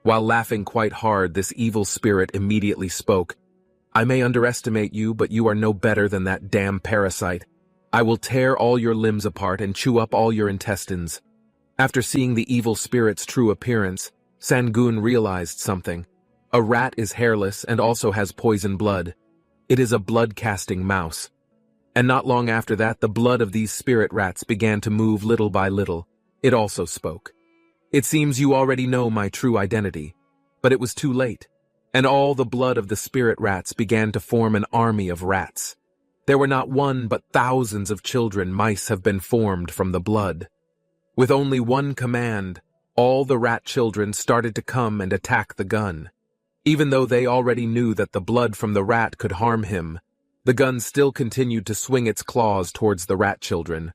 While laughing quite hard, this evil spirit immediately spoke, "I may underestimate you, but you are no better than that damn parasite. I will tear all your limbs apart and chew up all your intestines." After seeing the evil spirit's true appearance, Sangun realized something. A rat is hairless and also has poison blood. It is a blood-casting mouse. And not long after that, the blood of these spirit rats began to move little by little. It also spoke. "It seems you already know my true identity." But it was too late, and all the blood of the spirit rats began to form an army of rats. There were not one but thousands of children mice have been formed from the blood. With only one command, all the rat children started to come and attack the gun. Even though they already knew that the blood from the rat could harm him, the gun still continued to swing its claws towards the rat children.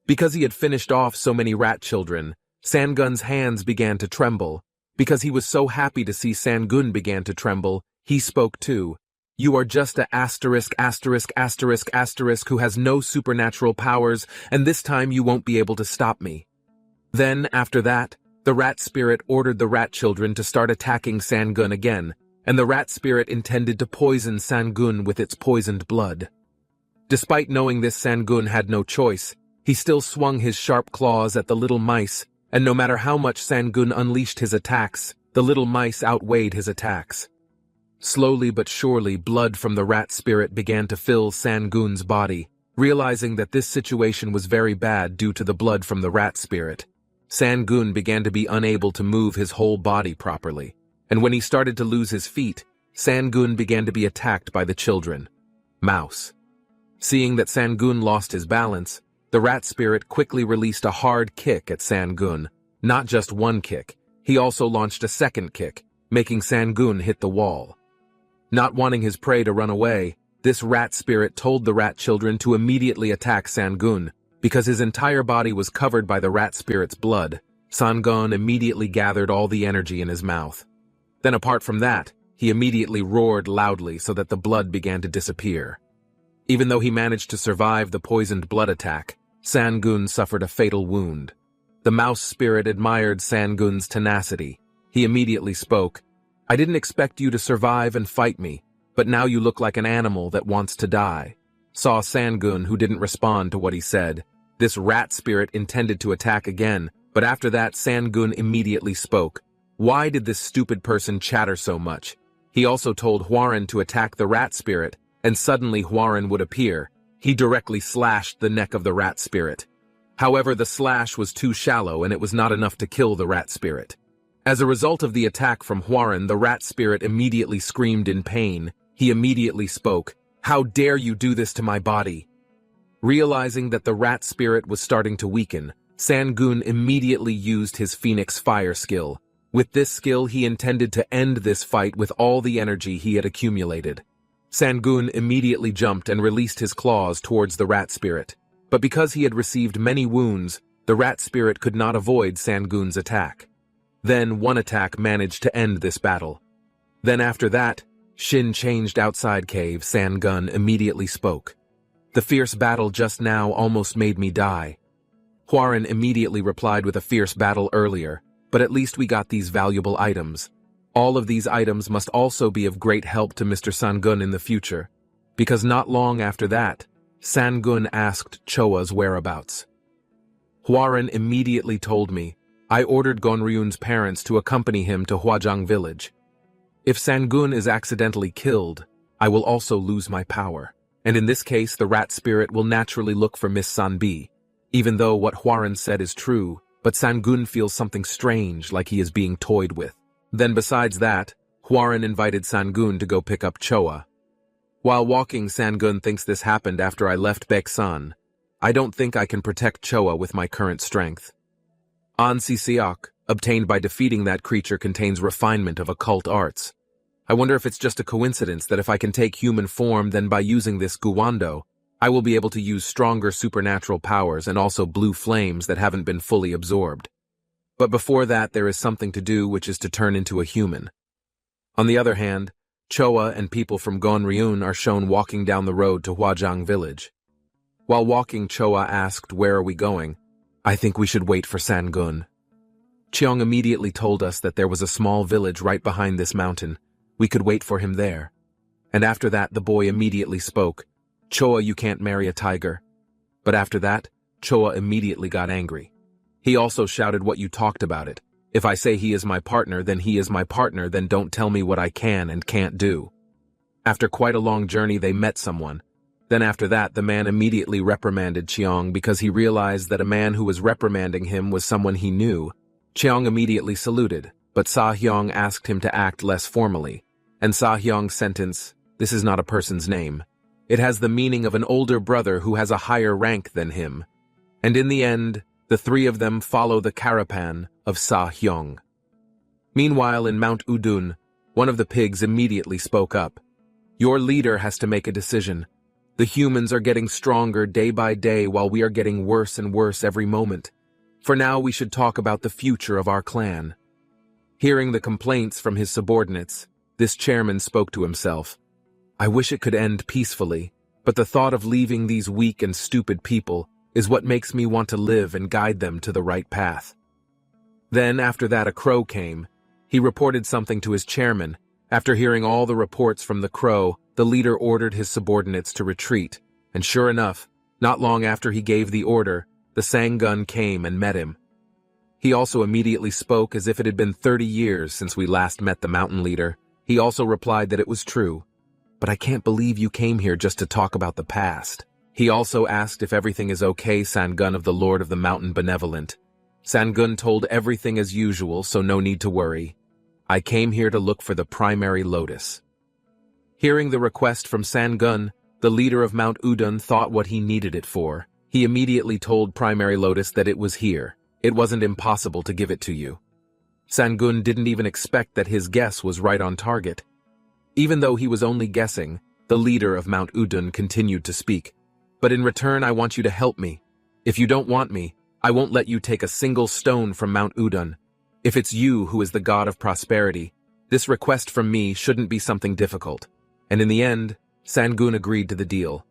Because he had finished off so many rat children, Sangun's hands began to tremble. Because he was so happy to see Sangun began to tremble, he spoke too. "You are just a asterisk who has no supernatural powers, and this time you won't be able to stop me." Then, after that, the rat spirit ordered the rat children to start attacking Sangun again, and the rat spirit intended to poison Sangun with its poisoned blood. Despite knowing this, Sangun had no choice. He still swung his sharp claws at the little mice, and no matter how much Sangun unleashed his attacks, the little mice outweighed his attacks. Slowly but surely, blood from the rat spirit began to fill Sangun's body. Realizing that this situation was very bad due to the blood from the rat spirit, Sangun began to be unable to move his whole body properly, and when he started to lose his feet, Sangun began to be attacked by the children. Mouse. Seeing that Sangun lost his balance, the rat spirit quickly released a hard kick at Sangun. Not just one kick, he also launched a second kick, making Sangun hit the wall. Not wanting his prey to run away, this rat spirit told the rat children to immediately attack Sangun. Because his entire body was covered by the rat spirit's blood, Sangun immediately gathered all the energy in his mouth. Then apart from that, he immediately roared loudly so that the blood began to disappear. Even though he managed to survive the poisoned blood attack, Sangun suffered a fatal wound. The mouse spirit admired Sangun's tenacity. He immediately spoke, "I didn't expect you to survive and fight me, but now you look like an animal that wants to die." Saw Sangun, who didn't respond to what he said. This rat spirit intended to attack again, but after that Sangun immediately spoke. Why did this stupid person chatter so much? He also told Hwaran to attack the rat spirit, and suddenly Hwaran would appear. He directly slashed the neck of the rat spirit. However, the slash was too shallow and it was not enough to kill the rat spirit. As a result of the attack from Hwaran, the rat spirit immediately screamed in pain. He immediately spoke, "How dare you do this to my body?" Realizing that the rat spirit was starting to weaken, Sangun immediately used his Phoenix Fire skill. With this skill, he intended to end this fight with all the energy he had accumulated. Sangun immediately jumped and released his claws towards the rat spirit. But because he had received many wounds, the rat spirit could not avoid Sangun's attack. Then one attack managed to end this battle. Then after that, Shin changed outside cave. Sangun immediately spoke. "The fierce battle just now almost made me die." Hwaran immediately replied with a fierce battle earlier, but at least we got these valuable items. All of these items must also be of great help to Mr. Sangun in the future, because not long after that, Sangun asked Choa's whereabouts. Hwaran immediately told me. I ordered Gonryun's parents to accompany him to Hwajang village. If Sangun is accidentally killed, I will also lose my power, and in this case the rat spirit will naturally look for Miss Sanbi. Even though what Hwaran said is true, but Sangun feels something strange, like he is being toyed with. Then besides that, Hwaran invited Sangun to go pick up Choa. While walking, Sangun thinks this happened after I left Baeksan. I don't think I can protect Choa with my current strength. Ansi Siak, obtained by defeating that creature, contains refinement of occult arts. I wonder if it's just a coincidence that if I can take human form, then by using this Guwando, I will be able to use stronger supernatural powers and also blue flames that haven't been fully absorbed. But before that, there is something to do, which is to turn into a human. On the other hand, Choa and people from Gonryun are shown walking down the road to Hwajang village. While walking, Choa asked, "Where are we going?" "I think we should wait for Sangun." Cheong immediately told us that there was a small village right behind this mountain. We could wait for him there. And after that, the boy immediately spoke, "Choa, you can't marry a tiger." But after that, Choa immediately got angry. He also shouted, "What you talked about it. If I say he is my partner, then he is my partner, then don't tell me what I can and can't do." After quite a long journey, they met someone. Then after that, the man immediately reprimanded Cheong because he realized that a man who was reprimanding him was someone he knew. Cheong immediately saluted, but Sa Hyong asked him to act less formally. And Sa Hyong's sentence, "This is not a person's name. It has the meaning of an older brother who has a higher rank than him." And in the end, the three of them follow the carapan of Sa Hyong. Meanwhile, in Mount Udun, one of the pigs immediately spoke up. "Your leader has to make a decision. The humans are getting stronger day by day while we are getting worse and worse every moment. For now, we should talk about the future of our clan." Hearing the complaints from his subordinates, this chairman spoke to himself. "I wish it could end peacefully, but the thought of leaving these weak and stupid people is what makes me want to live and guide them to the right path." Then, after that, a crow came. He reported something to his chairman. After hearing all the reports from the crow, the leader ordered his subordinates to retreat, and sure enough, not long after he gave the order, the Sangun came and met him. He also immediately spoke as if it had been 30 years since we last met the mountain leader. He also replied that it was true. "But I can't believe you came here just to talk about the past." He also asked if everything is okay, Sangun of the Lord of the Mountain Benevolent. Sangun told everything as usual, so no need to worry. "I came here to look for the primary lotus." Hearing the request from Sangun, the leader of Mount Udun thought what he needed it for. He immediately told Primary Lotus that it was here. It wasn't impossible to give it to you. Sangun didn't even expect that his guess was right on target. Even though he was only guessing, the leader of Mount Udun continued to speak. "But in return, I want you to help me. If you don't want me, I won't let you take a single stone from Mount Udun. If it's you who is the god of prosperity, This request from me shouldn't be something difficult. And in the end, Sangun agreed to the deal.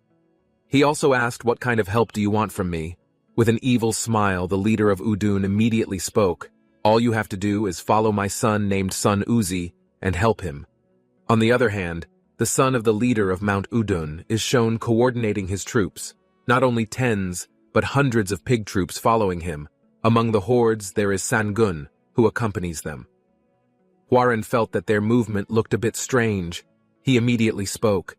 He also asked, what kind of help do you want from me? With an evil smile, the leader of Udun immediately spoke, all you have to do is follow my son named Sun Uzi and help him. On the other hand, the son of the leader of Mount Udun is shown coordinating his troops, not only tens, but hundreds of pig troops following him. Among the hordes there is Sangun, who accompanies them. Hwaran felt that their movement looked a bit strange. He immediately spoke.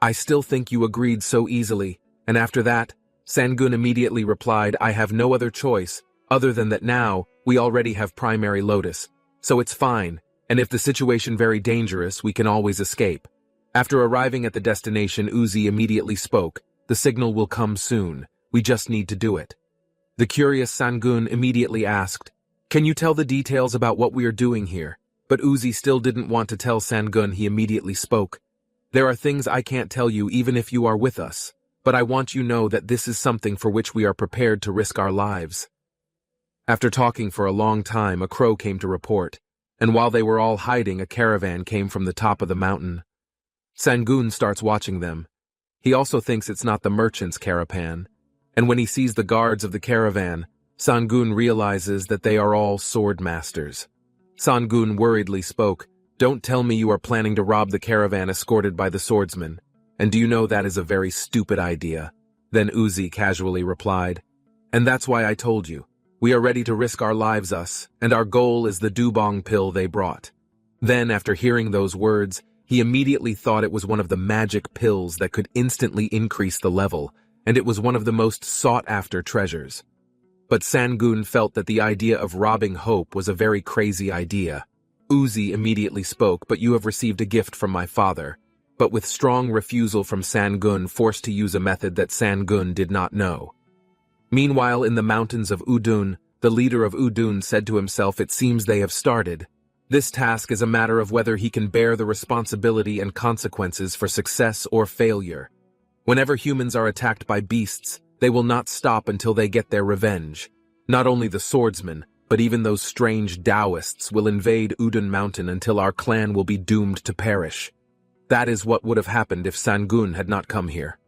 I still think you agreed so easily, and after that, Sangun immediately replied, I have no other choice, other than that now, we already have primary lotus, so it's fine, and if the situation very dangerous, we can always escape. After arriving at the destination, Uzi immediately spoke, the signal will come soon, we just need to do it. The curious Sangun immediately asked, can you tell the details about what we are doing here? But Uzi still didn't want to tell Sangun. He immediately spoke. There are things I can't tell you even if you are with us, but I want you to know that this is something for which we are prepared to risk our lives. After talking for a long time, a crow came to report, and while they were all hiding, a caravan came from the top of the mountain. Sangun starts watching them. He also thinks it's not the merchant's caravan, and when he sees the guards of the caravan, Sangun realizes that they are all sword masters. Sangun worriedly spoke, don't tell me you are planning to rob the caravan escorted by the swordsman, and do you know that is a very stupid idea? Then Uzi casually replied, and that's why I told you, we are ready to risk our lives and our goal is the dubong pill they brought. Then after hearing those words, he immediately thought it was one of the magic pills that could instantly increase the level, and it was one of the most sought-after treasures. But Sangun felt that the idea of robbing Hope was a very crazy idea. Uzi immediately spoke, but you have received a gift from my father. But with strong refusal from Sangun, forced to use a method that Sangun did not know. Meanwhile, in the mountains of Udun, the leader of Udun said to himself, it seems they have started. This task is a matter of whether he can bear the responsibility and consequences for success or failure. Whenever humans are attacked by beasts, they will not stop until they get their revenge. Not only the swordsmen, but even those strange Taoists will invade Udun Mountain until our clan will be doomed to perish. That is what would have happened if Sangun had not come here.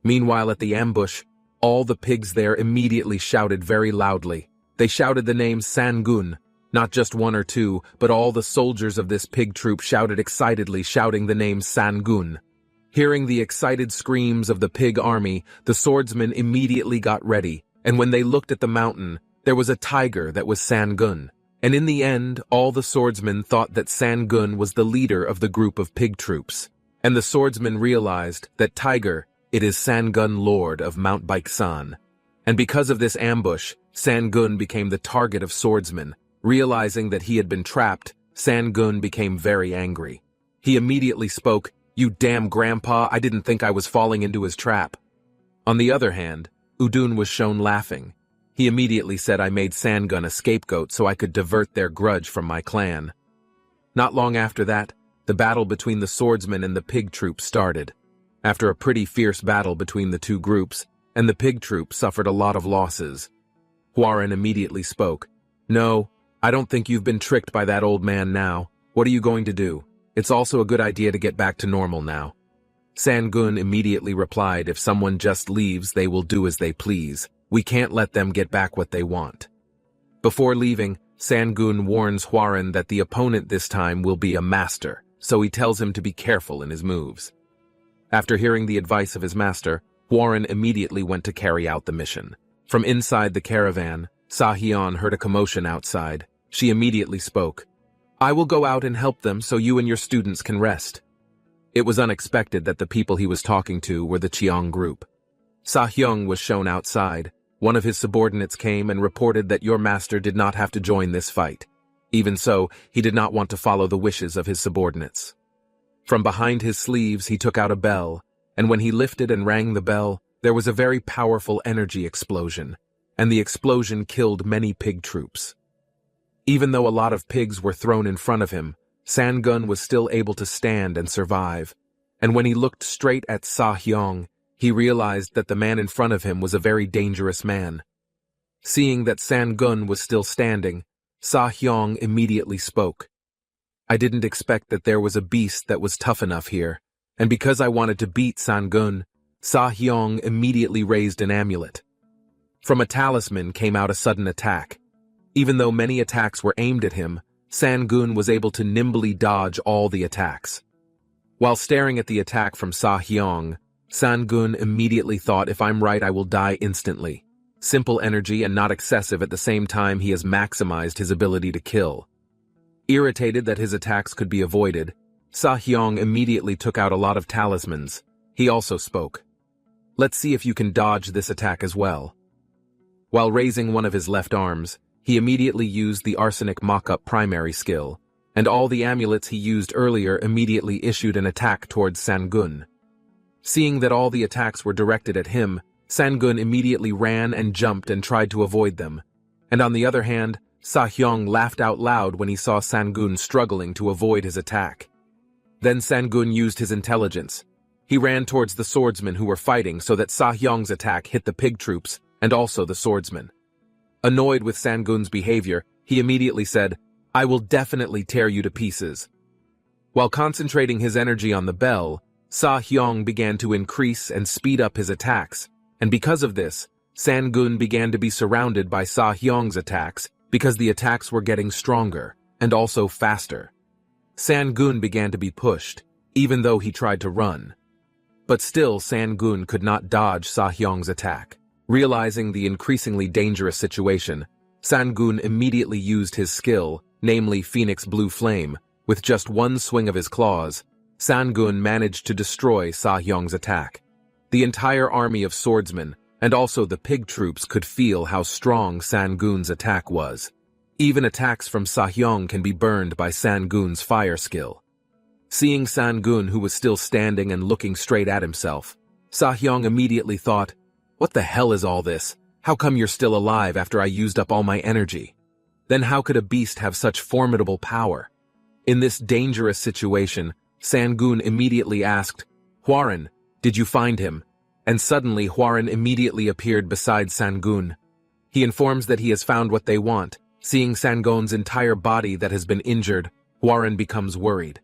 Meanwhile, at the ambush, all the pigs there immediately shouted very loudly. They shouted the name Sangun, not just one or two, but all the soldiers of this pig troop shouted excitedly, shouting the name Sangun. Hearing the excited screams of the pig army, the swordsmen immediately got ready, and when they looked at the mountain, there was a tiger that was Sangun. And in the end, all the swordsmen thought that Sangun was the leader of the group of pig troops. And the swordsmen realized that Tiger, it is Sangun, Lord of Mount Baeksan. And because of this ambush, Sangun became the target of swordsmen. Realizing that he had been trapped, Sangun became very angry. He immediately spoke, you damn grandpa, I didn't think I was falling into his trap. On the other hand, Udun was shown laughing. He immediately said, I made Sangun a scapegoat so I could divert their grudge from my clan. Not long after that, the battle between the swordsmen and the pig troop started. After a pretty fierce battle between the two groups, and the pig troop suffered a lot of losses. Hwaran immediately spoke, no, I don't think you've been tricked by that old man now. What are you going to do? It's also a good idea to get back to normal now. Sangun immediately replied, if someone just leaves, they will do as they please. We can't let them get back what they want. Before leaving, Sangun warns Hwaran that the opponent this time will be a master, so he tells him to be careful in his moves. After hearing the advice of his master, Hwaran immediately went to carry out the mission. From inside the caravan, Sahyun heard a commotion outside. She immediately spoke, I will go out and help them so you and your students can rest. It was unexpected that the people he was talking to were the Cheong group. Sahyun was shown outside. One of his subordinates came and reported that your master did not have to join this fight. Even so, he did not want to follow the wishes of his subordinates. From behind his sleeves, he took out a bell, and when he lifted and rang the bell, there was a very powerful energy explosion, and the explosion killed many pig troops. Even though a lot of pigs were thrown in front of him, Sangun was still able to stand and survive, and when he looked straight at Sahyun, he realized that the man in front of him was a very dangerous man. Seeing that Sangun was still standing, Sahyun immediately spoke. I didn't expect that there was a beast that was tough enough here, and because I wanted to beat San-gun, Sa-hyong immediately raised an amulet. From a talisman came out a sudden attack. Even though many attacks were aimed at him, San-gun was able to nimbly dodge all the attacks. While staring at the attack from Sa-hyong, San-gun immediately thought, if I'm right, I will die instantly. Simple energy and not excessive at the same time he has maximized his ability to kill. Irritated that his attacks could be avoided, Sa-hyong immediately took out a lot of talismans. He also spoke. Let's see if you can dodge this attack as well. While raising one of his left arms, he immediately used the arsenic mock-up primary skill, and all the amulets he used earlier immediately issued an attack towards San-gun. Seeing that all the attacks were directed at him, San-gun immediately ran and jumped and tried to avoid them, and on the other hand, Sa-hyong laughed out loud when he saw San-gun struggling to avoid his attack. Then San-gun used his intelligence. He ran towards the swordsmen who were fighting so that Sa-hyong's attack hit the pig troops and also the swordsmen. Annoyed with San-gun's behavior, he immediately said, "I will definitely tear you to pieces." While concentrating his energy on the bell, Sa-hyong began to increase and speed up his attacks, and because of this, San-gun began to be surrounded by Sa-hyong's attacks because the attacks were getting stronger and also faster. San-gun began to be pushed, even though he tried to run. But still, San-gun could not dodge Sa-hyong's attack. Realizing the increasingly dangerous situation, San-gun immediately used his skill, namely Phoenix Blue Flame. With just one swing of his claws, San-gun managed to destroy Sa-hyong's attack. The entire army of swordsmen, and also the pig troops, could feel how strong San-gun's attack was. Even attacks from Sa-hyong can be burned by San-gun's fire skill. Seeing San-gun, who was still standing and looking straight at himself, Sa-hyong immediately thought, "What the hell is all this? How come you're still alive after I used up all my energy? Then how could a beast have such formidable power?" In this dangerous situation, San-gun immediately asked, "Hwarin, did you find him?" And suddenly Hwarin immediately appeared beside San-gun. He informs that he has found what they want. Seeing San-gun's entire body that has been injured, Hwarin becomes worried.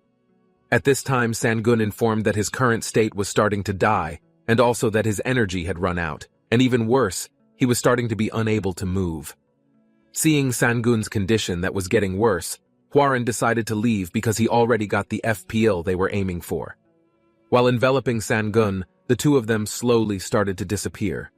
At this time, San-gun informed that his current state was starting to die, and also that his energy had run out, and even worse, he was starting to be unable to move. Seeing San-gun's condition that was getting worse, Hwarin decided to leave because he already got the FPL they were aiming for. While enveloping San-gun, the two of them slowly started to disappear.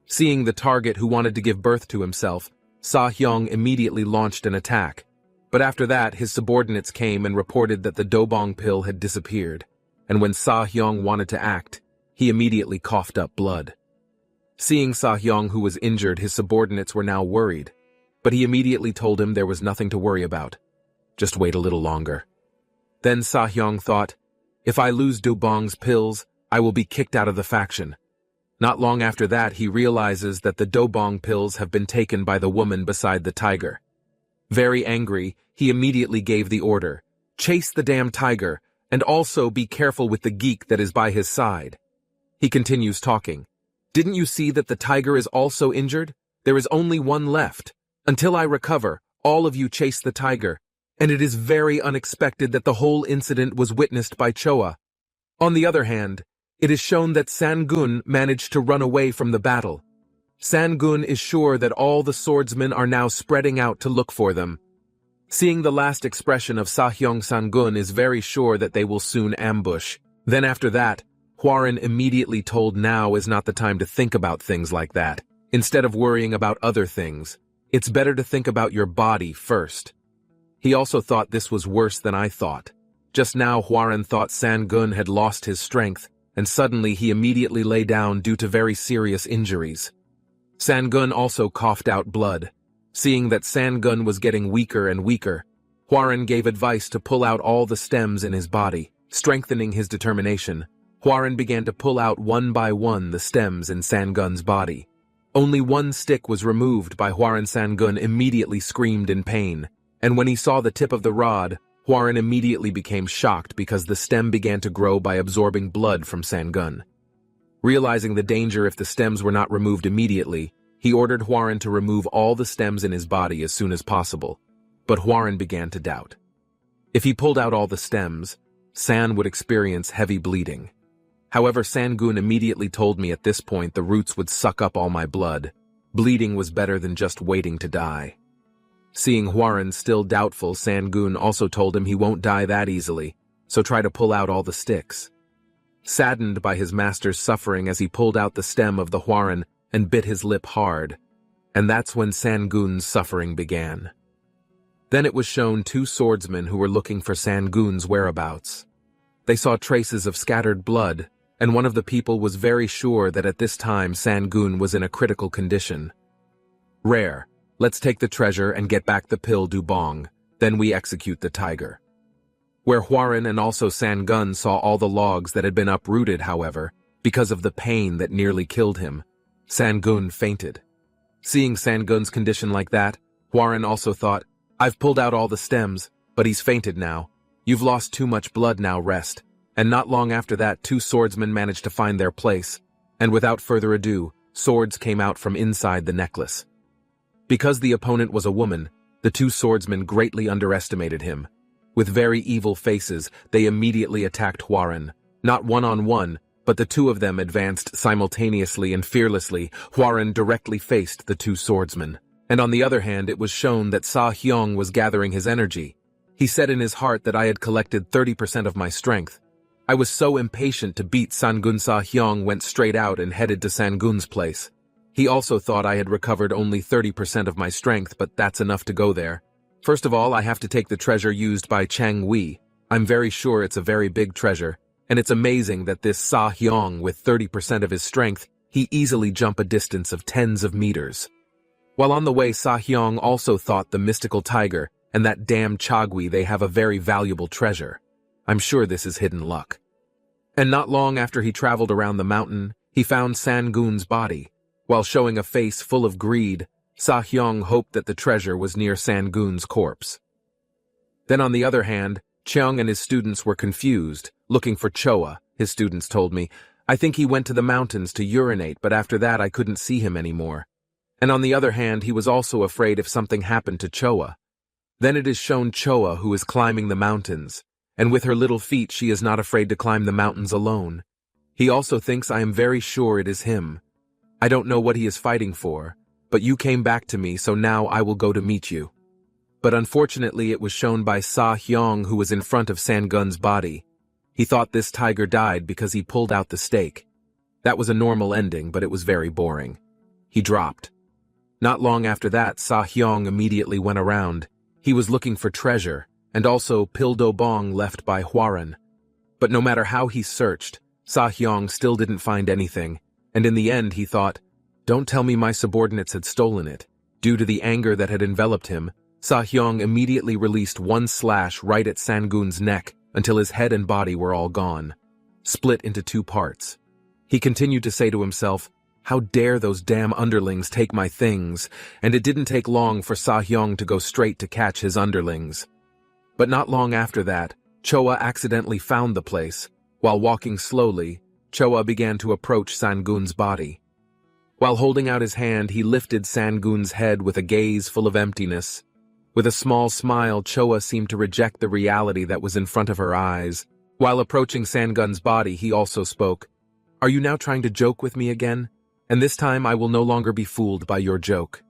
Seeing the target who wanted to give birth to himself, Sa-hyong immediately launched an attack. But after that, his subordinates came and reported that the dobong pill had disappeared, and when Sa-hyong wanted to act, he immediately coughed up blood. Seeing Sa-hyong, who was injured, his subordinates were now worried, but he immediately told him there was nothing to worry about. Just wait a little longer. Then Sa-hyong thought, "If I lose dobong's pills, I will be kicked out of the faction." Not long after that, he realizes that the dobong pills have been taken by the woman beside the tiger. Very angry, he immediately gave the order, "Chase the damn tiger, and also be careful with the geek that is by his side." He continues talking. "Didn't you see that the tiger is also injured? There is only one left. Until I recover, all of you chase the tiger, and it is very unexpected that the whole incident was witnessed by Choa. On the other hand, it is shown that San-gun managed to run away from the battle. San-gun is sure that all the swordsmen are now spreading out to look for them." Seeing the last expression of Sa-hyong, San-gun is very sure that they will soon ambush. Then after that, Hwarin immediately told now is not the time to think about things like that. Instead of worrying about other things, it's better to think about your body first. He also thought this was worse than I thought. Just now Hwarin thought San-gun had lost his strength, and suddenly he immediately lay down due to very serious injuries. San-gun also coughed out blood. Seeing that San-gun was getting weaker and weaker, Hwarin gave advice to pull out all the stems in his body. Strengthening his determination, Hwarin began to pull out one by one the stems in San-gun's body. Only one stick was removed by Hwarin. San-gun immediately screamed in pain, and when he saw the tip of the rod, Hwarin immediately became shocked because the stem began to grow by absorbing blood from San-gun. Realizing the danger if the stems were not removed immediately, he ordered Hwarin to remove all the stems in his body as soon as possible, but Hwarin began to doubt. If he pulled out all the stems, San would experience heavy bleeding. However, Sangun immediately told me at this point the roots would suck up all my blood. Bleeding was better than just waiting to die. Seeing Hwaran still doubtful, Sangun also told him he won't die that easily, so try to pull out all the sticks. Saddened by his master's suffering as he pulled out the stem of the Hwaran and bit his lip hard, and that's when Sangun's suffering began. Then it was shown two swordsmen who were looking for Sangun's whereabouts. They saw traces of scattered blood, and one of the people was very sure that at this time Sangun was in a critical condition. Rare, let's take the treasure and get back the pill Dubong, then we execute the tiger. Where Hwaran and also Sangun saw all the logs that had been uprooted, however, because of the pain that nearly killed him, Sangun fainted. Seeing Sangun's condition like that, Hwaran also thought, I've pulled out all the stems, but he's fainted now. You've lost too much blood, now rest. And not long after that, two swordsmen managed to find their place, and without further ado, swords came out from inside the necklace. Because the opponent was a woman, the two swordsmen greatly underestimated him. With very evil faces, they immediately attacked Hwaran. Not one-on-one, but the two of them advanced simultaneously and fearlessly. Hwaran directly faced the two swordsmen. And on the other hand, it was shown that Sa Hyong was gathering his energy. He said in his heart that I had collected 30% of my strength. I was so impatient to beat Sangun. Sa Hyong went straight out and headed to Sangun's place. He also thought I had recovered only 30% of my strength, but that's enough to go there. First of all, I have to take the treasure used by Chang Wei. I'm very sure it's a very big treasure, and it's amazing that this Sa Hyong, with 30% of his strength, he easily jump a distance of tens of meters. While on the way, Sa Hyong also thought the mystical tiger and that damn Chagui they have a very valuable treasure. I'm sure this is hidden luck. And not long after he traveled around the mountain, he found Sangun's body. While showing a face full of greed, Sa Hyong hoped that the treasure was near Sangun's corpse. Then on the other hand, Cheong and his students were confused, looking for Choa. His students told me, I think he went to the mountains to urinate, but after that I couldn't see him anymore. And on the other hand, he was also afraid if something happened to Choa. Then it is shown Choa who is climbing the mountains, and with her little feet she is not afraid to climb the mountains alone. He also thinks I am very sure it is him. I don't know what he is fighting for, but you came back to me, so now I will go to meet you. But unfortunately it was shown by Sa Hyong who was in front of Sangun's body. He thought this tiger died because he pulled out the stake. That was a normal ending, but it was very boring. He dropped. Not long after that, Sa Hyong immediately went around. He was looking for treasure, and also Pil Do Bong left by Hwaran. But no matter how he searched, Sa Hyong still didn't find anything, and in the end he thought, don't tell me my subordinates had stolen it. Due to the anger that had enveloped him, Sa Hyong immediately released one slash right at Sangun's neck until his head and body were all gone, split into two parts. He continued to say to himself, how dare those damn underlings take my things, and it didn't take long for Sa Hyong to go straight to catch his underlings. But not long after that, Choa accidentally found the place. While walking slowly, Choa began to approach Sangun's body. While holding out his hand, he lifted Sangun's head with a gaze full of emptiness. With a small smile, Choa seemed to reject the reality that was in front of her eyes. While approaching Sangun's body, he also spoke, are you now trying to joke with me again? And this time I will no longer be fooled by your joke.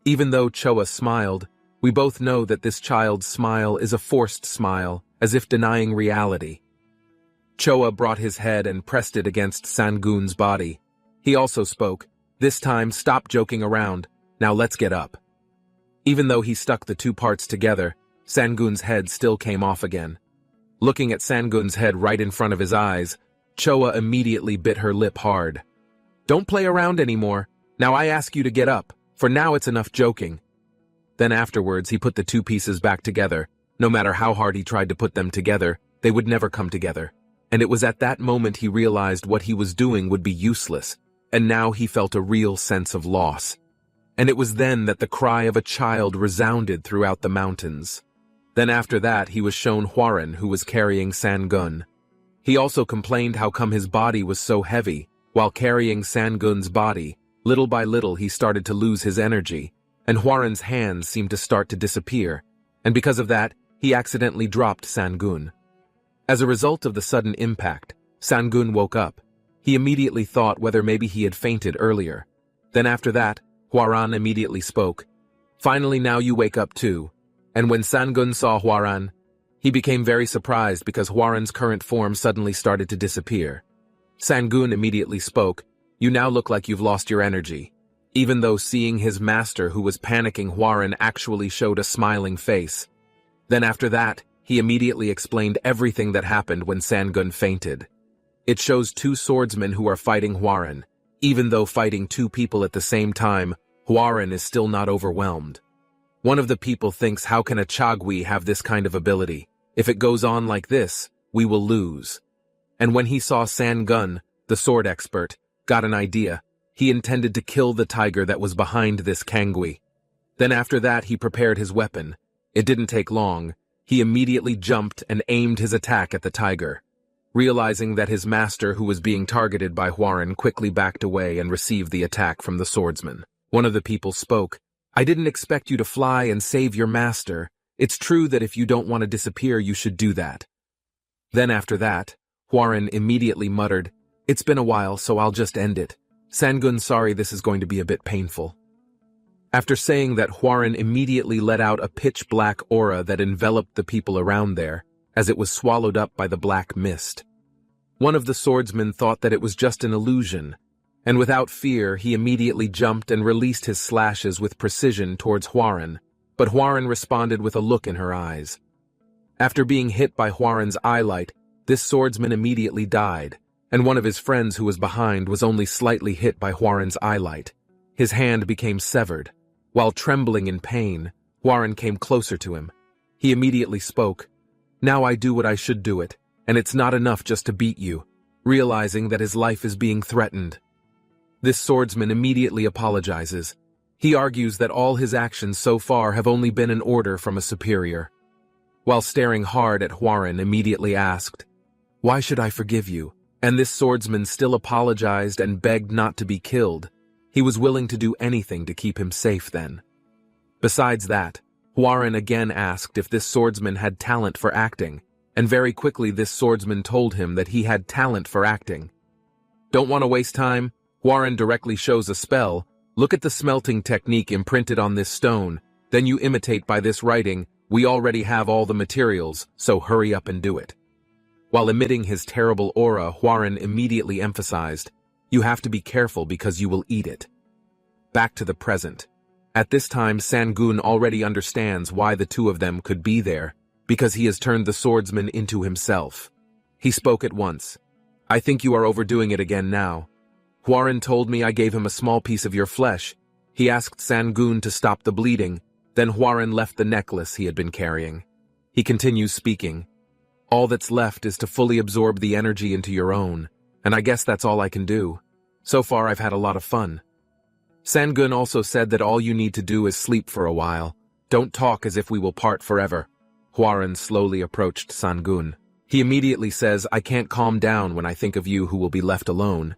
Even though Choa smiled, we both know that this child's smile is a forced smile, as if denying reality. Choa brought his head and pressed it against Sangun's body. He also spoke, this time stop joking around, now let's get up. Even though he stuck the two parts together, Sangun's head still came off again. Looking at Sangun's head right in front of his eyes, Choa immediately bit her lip hard. Don't play around anymore. Now I ask you to get up, for now it's enough joking. Then afterwards he put the two pieces back together. No matter how hard he tried to put them together, they would never come together. And it was at that moment he realized what he was doing would be useless, and now he felt a real sense of loss. And it was then that the cry of a child resounded throughout the mountains. Then after that he was shown Hwaran who was carrying Sangun. He also complained how come his body was so heavy. While carrying Sangun's body, little by little he started to lose his energy, and Hwaran's hands seemed to start to disappear, and because of that, he accidentally dropped Sangun. As a result of the sudden impact, Sangun woke up. He immediately thought whether maybe he had fainted earlier. Then after that, Hwaran immediately spoke. Finally now you wake up too. And when Sangun saw Hwaran, he became very surprised because Hwaran's current form suddenly started to disappear. Sangun immediately spoke, you now look like you've lost your energy. Even though seeing his master who was panicking Hwaran actually showed a smiling face. Then after that, he immediately explained everything that happened when Sangun fainted. It shows two swordsmen who are fighting Hwaran. Even though fighting two people at the same time, Hwaran is still not overwhelmed. One of the people thinks how can a Chagwi have this kind of ability? If it goes on like this, we will lose. And when he saw Sangun, the sword expert, got an idea. He intended to kill the tiger that was behind this Kangwi. Then after that he prepared his weapon. It didn't take long. He immediately jumped and aimed his attack at the tiger. Realizing that his master who was being targeted by Hwaran quickly backed away and received the attack from the swordsman. One of the people spoke, I didn't expect you to fly and save your master. It's true that if you don't want to disappear, you should do that. Then after that, Hwaran immediately muttered, it's been a while, so I'll just end it. Sangun, sorry, this is going to be a bit painful. After saying that, Hwaran immediately let out a pitch-black aura that enveloped the people around there, as it was swallowed up by the black mist. One of the swordsmen thought that it was just an illusion, and without fear he immediately jumped and released his slashes with precision towards Hwaran, but Hwaran responded with a look in her eyes. After being hit by Hwaran's eyelight, this swordsman immediately died, and one of his friends who was behind was only slightly hit by Hwaran's eyelight. His hand became severed. While trembling in pain, Hwaran came closer to him. He immediately spoke, now I do what I should do it, and it's not enough just to beat you, realizing that his life is being threatened. This swordsman immediately apologizes. He argues that all his actions so far have only been an order from a superior. While staring hard at Hwaran, immediately asked, why should I forgive you? And this swordsman still apologized and begged not to be killed. He was willing to do anything to keep him safe then. Besides that, Hwaran again asked if this swordsman had talent for acting, and very quickly this swordsman told him that he had talent for acting. Don't want to waste time? Hwaran directly shows a spell. Look at the smelting technique imprinted on this stone, then you imitate by this writing. We already have all the materials, so hurry up and do it. While emitting his terrible aura, Hwaran immediately emphasized, you have to be careful because you will eat it. Back to the present. At this time, Sangun already understands why the two of them could be there, because he has turned the swordsman into himself. He spoke at once. I think you are overdoing it again now. Hwaran told me I gave him a small piece of your flesh. He asked Sangun to stop the bleeding. Then Hwaran left the necklace he had been carrying. He continues speaking. All that's left is to fully absorb the energy into your own, and I guess that's all I can do. So far I've had a lot of fun. Sangun also said that all you need to do is sleep for a while. Don't talk as if we will part forever. Hwaran slowly approached Sangun. He immediately says, I can't calm down when I think of you who will be left alone.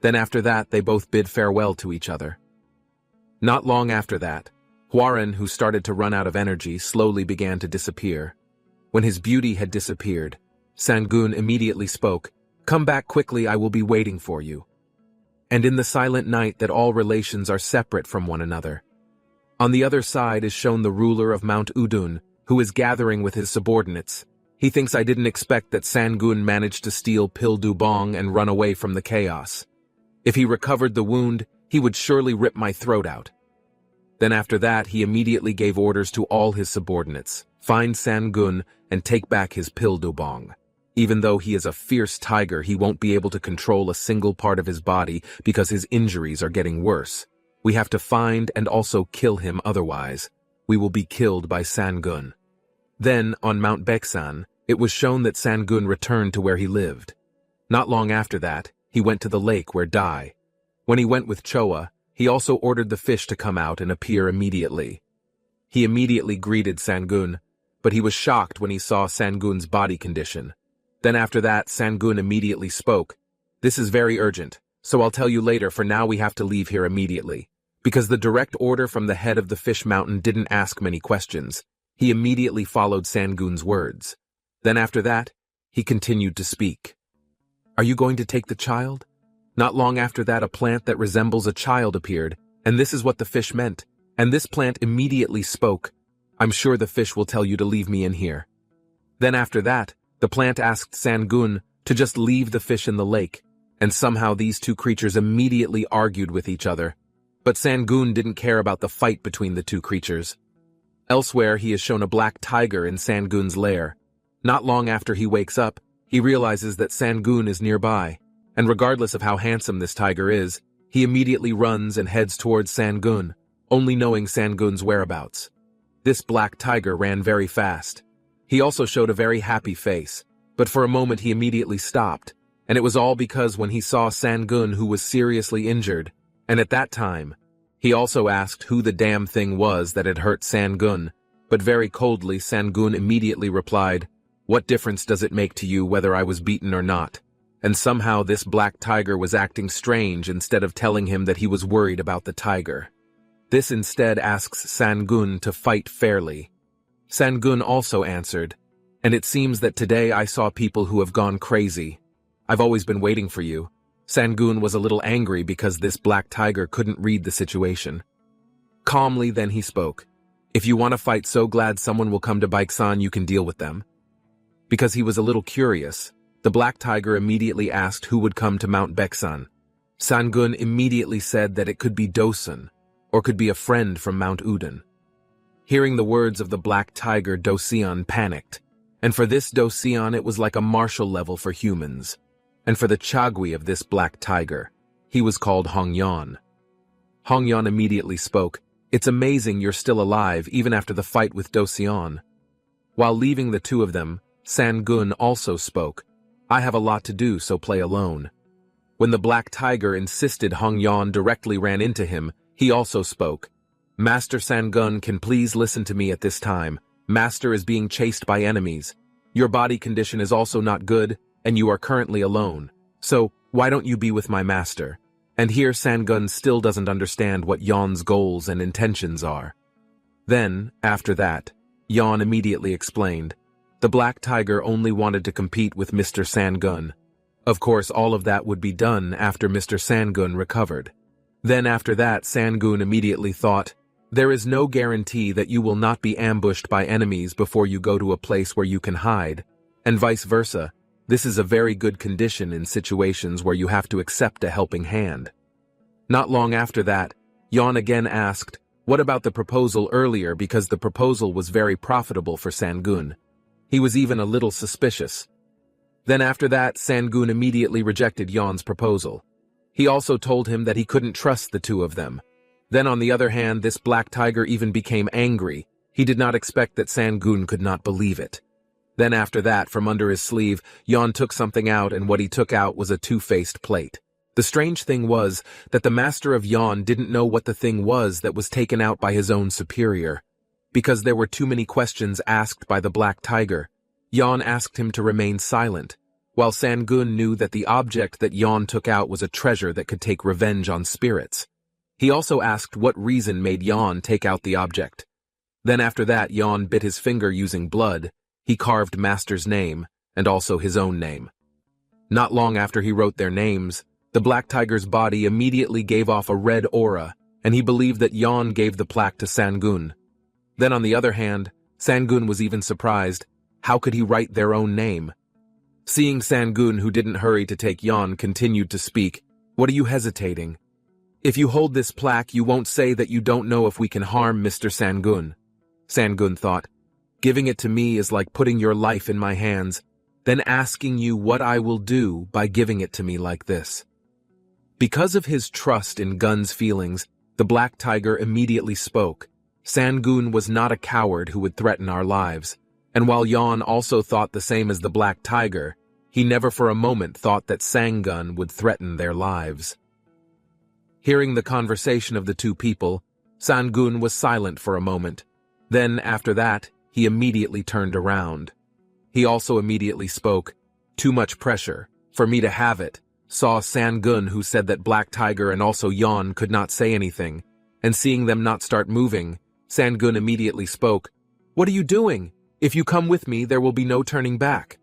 Then after that, they both bid farewell to each other. Not long after that, Hwaran, who started to run out of energy, slowly began to disappear. When his beauty had disappeared, Sangun immediately spoke, come back quickly, I will be waiting for you. And in the silent night that all relations are separate from one another. On the other side is shown the ruler of Mount Udun, who is gathering with his subordinates. He thinks I didn't expect that Sangun managed to steal Pil Dubong and run away from the chaos. If he recovered the wound, he would surely rip my throat out. Then after that, he immediately gave orders to all his subordinates, find Sangun and take back his Pil Dubong. Even though he is a fierce tiger, he won't be able to control a single part of his body because his injuries are getting worse. We have to find and also kill him, otherwise we will be killed by Sangun. Then, on Mount Baeksan, it was shown that Sangun returned to where he lived. Not long after that, he went to the lake where Dai. When he went with Choa, he also ordered the fish to come out and appear immediately. He immediately greeted Sangun, but he was shocked when he saw Sangun's body condition. Then after that, Sangun immediately spoke. This is very urgent, so I'll tell you later. For now we have to leave here immediately. Because the direct order from the head of the fish mountain didn't ask many questions. He immediately followed Sangun's words. Then after that, he continued to speak. Are you going to take the child? Not long after that, a plant that resembles a child appeared, and this is what the fish meant. And this plant immediately spoke. I'm sure the fish will tell you to leave me in here. Then after that, the plant asked Sangun to just leave the fish in the lake, and somehow these two creatures immediately argued with each other. But Sangun didn't care about the fight between the two creatures. Elsewhere, he is shown a black tiger in Sangun's lair. Not long after he wakes up, he realizes that Sangun is nearby, and regardless of how handsome this tiger is, he immediately runs and heads towards Sangun, only knowing Sangun's whereabouts. This black tiger ran very fast. He also showed a very happy face, but for a moment he immediately stopped, and it was all because when he saw Sangun, who was seriously injured, and at that time, he also asked who the damn thing was that had hurt Sangun, but very coldly Sangun immediately replied, "What difference does it make to you whether I was beaten or not?" And somehow this black tiger was acting strange instead of telling him that he was worried about the tiger. This instead asks Sangun to fight fairly. Sangun also answered, "And it seems that today I saw people who have gone crazy. I've always been waiting for you." Sangun was a little angry because this black tiger couldn't read the situation. Calmly then he spoke, "If you want to fight, so glad someone will come to Baeksan, you can deal with them." Because he was a little curious, the black tiger immediately asked who would come to Mount Baeksan. Sangun immediately said that it could be Dosun, or could be a friend from Mount Udon. Hearing the words of the black tiger, Dosun panicked, and for this Dosun it was like a martial level for humans. And for the Chagui of this black tiger, he was called Hongyan. Hongyan immediately spoke, "It's amazing you're still alive even after the fight with Dosun." While leaving the two of them, Sangun also spoke, "I have a lot to do, so play alone." When the black tiger insisted Hongyan directly ran into him, he also spoke, "Master Sangun, can please listen to me at this time. Master is being chased by enemies. Your body condition is also not good, and you are currently alone. So, why don't you be with my master?" And here Sangun still doesn't understand what Yon's goals and intentions are. Then, after that, Yon immediately explained, the black tiger only wanted to compete with Mr. Sangun. Of course, all of that would be done after Mr. Sangun recovered. Then after that, Sangun immediately thought, there is no guarantee that you will not be ambushed by enemies before you go to a place where you can hide, and vice versa. This is a very good condition in situations where you have to accept a helping hand. Not long after that, Yon again asked, what about the proposal earlier, because the proposal was very profitable for Sangun. He was even a little suspicious. Then after that, Sangun immediately rejected Yon's proposal. He also told him that he couldn't trust the two of them. Then on the other hand, this black tiger even became angry. He did not expect that Sangun could not believe it. Then after that, from under his sleeve, Yon took something out, and what he took out was a two-faced plate. The strange thing was that the master of Yon didn't know what the thing was that was taken out by his own superior. Because there were too many questions asked by the black tiger, Yon asked him to remain silent, while Sangun knew that the object that Yon took out was a treasure that could take revenge on spirits. He also asked what reason made Yon take out the object. Then after that, Yon bit his finger using blood. He carved Master's name, and also his own name. Not long after he wrote their names, the black tiger's body immediately gave off a red aura, and he believed that Yon gave the plaque to Sangun. Then on the other hand, Sangun was even surprised. How could he write their own name? Seeing Sangun, who didn't hurry to take Yon, continued to speak, what are you hesitating? If you hold this plaque, you won't say that you don't know if we can harm Mr. Sangun. Sangun thought, giving it to me is like putting your life in my hands, then asking you what I will do by giving it to me like this. Because of his trust in Gun's feelings, the black tiger immediately spoke. Sangun was not a coward who would threaten our lives, and while Yon also thought the same as the black tiger, he never for a moment thought that Sangun would threaten their lives. Hearing the conversation of the two people, Sangun was silent for a moment. Then, after that, he immediately turned around. He also immediately spoke, too much pressure, for me to have it, saw Sangun, who said that Black Tiger and also Yon could not say anything, and seeing them not start moving, Sangun immediately spoke, "What are you doing? If you come with me, there will be no turning back."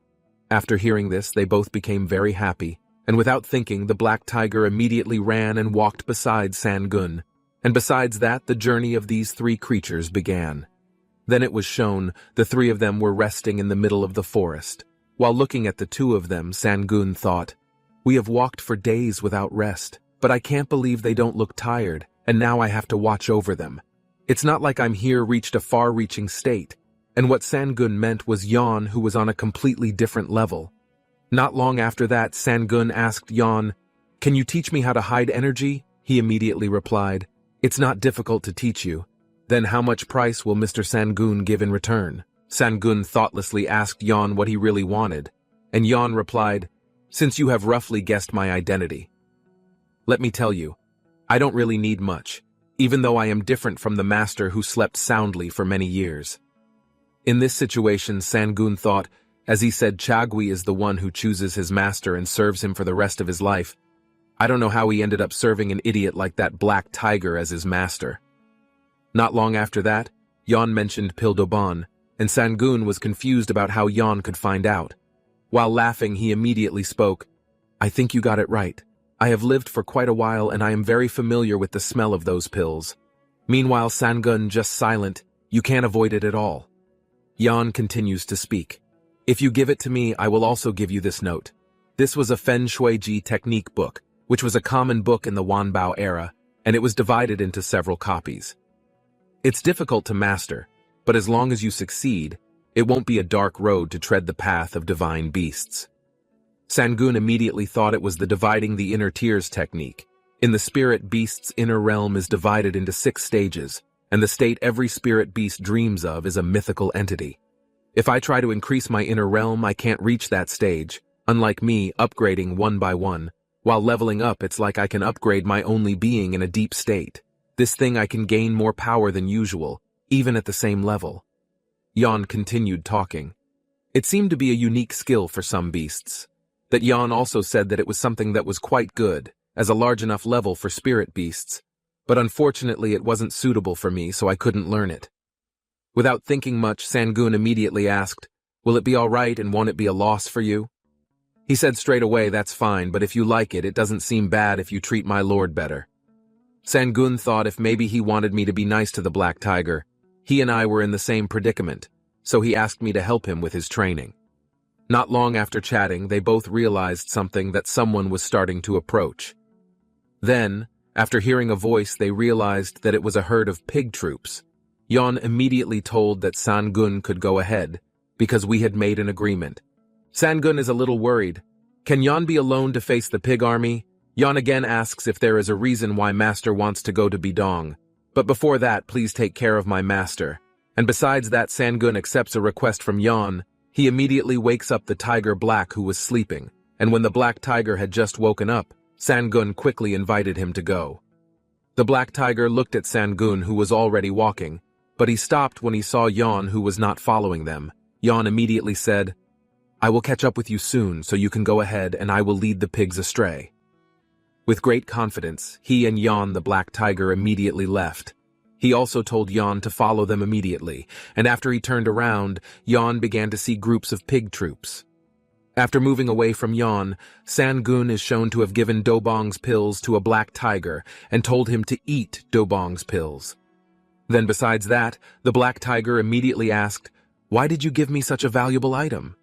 After hearing this, they both became very happy, and without thinking, the black tiger immediately ran and walked beside Sangun. And besides that, the journey of these three creatures began. Then it was shown the three of them were resting in the middle of the forest. While looking at the two of them, Sangun thought, "We have walked for days without rest, but I can't believe they don't look tired, and now I have to watch over them. It's not like I'm here reached a far-reaching state." And what Sangun meant was Yon, who was on a completely different level. Not long after that, Sangun asked Yon, "Can you teach me how to hide energy?" He immediately replied, "It's not difficult to teach you." "Then how much price will Mr. Sangun give in return?" Sangun thoughtlessly asked Yon what he really wanted, and Yon replied, "Since you have roughly guessed my identity, let me tell you, I don't really need much, even though I am different from the master who slept soundly for many years." In this situation, Sangun thought, as he said Chagui is the one who chooses his master and serves him for the rest of his life. I don't know how he ended up serving an idiot like that black tiger as his master. Not long after that, Yon mentioned Pildoban, and Sangun was confused about how Yon could find out. While laughing, he immediately spoke, "I think you got it right. I have lived for quite a while and I am very familiar with the smell of those pills." Meanwhile, Sangun just silent, "You can't avoid it at all." Yon continues to speak. "If you give it to me, I will also give you this note." This was a Feng Shuiji technique book, which was a common book in the Wanbao era, and it was divided into several copies. It's difficult to master, but as long as you succeed, it won't be a dark road to tread the path of divine beasts. Sangun immediately thought it was the dividing the inner tiers technique. In the spirit beast's inner realm is divided into 6 stages, and the state every spirit beast dreams of is a mythical entity. If I try to increase my inner realm, I can't reach that stage, unlike me upgrading one by one. While leveling up, it's like I can upgrade my only being in a deep state. This thing I can gain more power than usual, even at the same level. Yon continued talking. It seemed to be a unique skill for some beasts. That Yon also said that it was something that was quite good, as a large enough level for spirit beasts, but unfortunately it wasn't suitable for me, so I couldn't learn it. Without thinking much, Sangun immediately asked, "Will it be all right and won't it be a loss for you?" He said straight away, "That's fine, but if you like it, it doesn't seem bad if you treat my lord better." Sangun thought if maybe he wanted me to be nice to the black tiger. He and I were in the same predicament, so he asked me to help him with his training. Not long after chatting, they both realized something, that someone was starting to approach. Then, after hearing a voice, they realized that it was a herd of pig troops. Yon immediately told that Sangun could go ahead, because we had made an agreement. Sangun is a little worried. Can Yon be alone to face the pig army? Yon again asks if there is a reason why master wants to go to Bidong. But before that, please take care of my master. And besides that, Sangun accepts a request from Yon. He immediately wakes up the tiger black who was sleeping, and when the black tiger had just woken up, Sangun quickly invited him to go. The black tiger looked at Sangun, who was already walking, but he stopped when he saw Yon, who was not following them. Yon immediately said, "I will catch up with you soon, so you can go ahead and I will lead the pigs astray." With great confidence, he and Yon the black tiger immediately left. He also told Yon to follow them immediately, and after he turned around, Yon began to see groups of pig troops. After moving away from Yon, Sangun is shown to have given Dobong's pills to a black tiger and told him to eat Dobong's pills. Then besides that, the black tiger immediately asked, "Why did you give me such a valuable item?"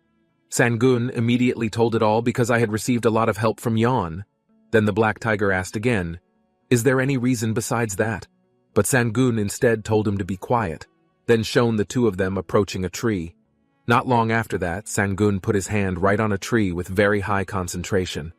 Sangun immediately told it all because I had received a lot of help from Yon. Then the black tiger asked again, "Is there any reason besides that?" But Sangun instead told him to be quiet, then shown the two of them approaching a tree. Not long after that, Sangun put his hand right on a tree with very high concentration.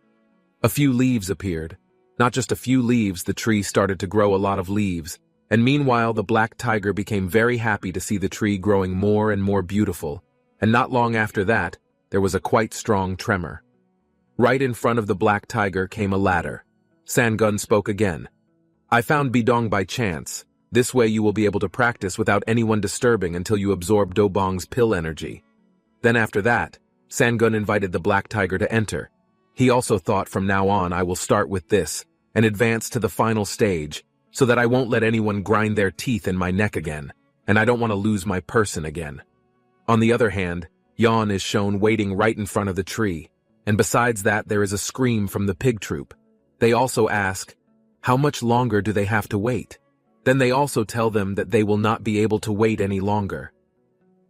A few leaves appeared. Not just a few leaves, the tree started to grow a lot of leaves, and meanwhile the black tiger became very happy to see the tree growing more and more beautiful, and not long after that, there was a quite strong tremor. Right in front of the black tiger came a ladder. Sangun spoke again. "I found Bidong by chance. This way you will be able to practice without anyone disturbing until you absorb Dobong's pill energy." Then after that, Sangun invited the black tiger to enter. He also thought, from now on I will start with this and advance to the final stage, so that I won't let anyone grind their teeth in my neck again. and I don't want to lose my person again. On the other hand, Yon is shown waiting right in front of the tree, and besides that there is a scream from the pig troop. They also ask, how much longer do they have to wait? Then they also tell them that they will not be able to wait any longer.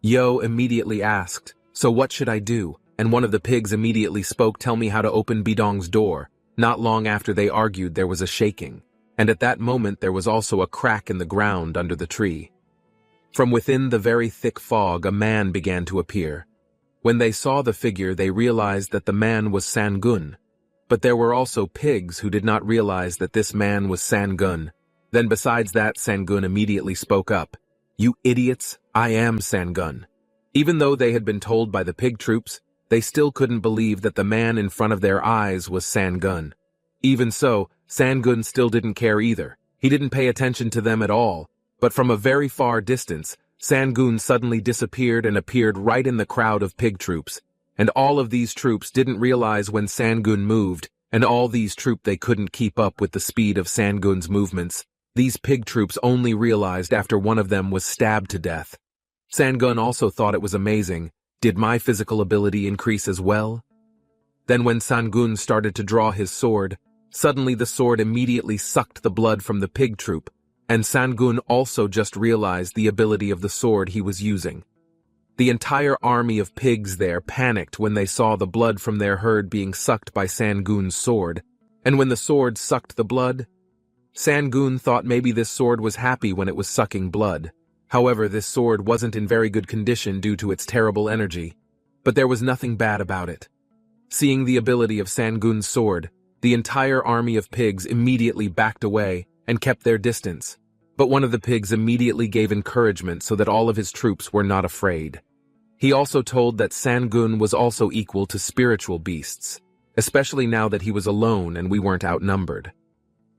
Yo immediately asked, so what should I do? And one of the pigs immediately spoke, tell me how to open Bidong's door. Not long after they argued there was a shaking, and at that moment there was also a crack in the ground under the tree. From within the very thick fog a man began to appear. When they saw the figure they realized that the man was Sangun, but there were also pigs who did not realize that this man was Sangun. Then besides that Sangun immediately spoke up, you idiots, I am Sangun. Even though they had been told by the pig troops, they still couldn't believe that the man in front of their eyes was Sangun. Even so, Sangun still didn't care either. He didn't pay attention to them at all, but from a very far distance, Sangun suddenly disappeared and appeared right in the crowd of pig troops. And all of these troops didn't realize when Sangun moved, and all these troops they couldn't keep up with the speed of Sangun's movements. These pig troops only realized after one of them was stabbed to death. Sangun also thought it was amazing. Did my physical ability increase as well? Then when Sangun started to draw his sword, suddenly the sword immediately sucked the blood from the pig troop, and Sangun also just realized the ability of the sword he was using. The entire army of pigs there panicked when they saw the blood from their herd being sucked by Sangun's sword, and when the sword sucked the blood, Sangun thought maybe this sword was happy when it was sucking blood. However, this sword wasn't in very good condition due to its terrible energy, but there was nothing bad about it. Seeing the ability of Sangun's sword, the entire army of pigs immediately backed away and kept their distance, but one of the pigs immediately gave encouragement so that all of his troops were not afraid. He also told that Sangun was also equal to spiritual beasts, especially now that he was alone and we weren't outnumbered.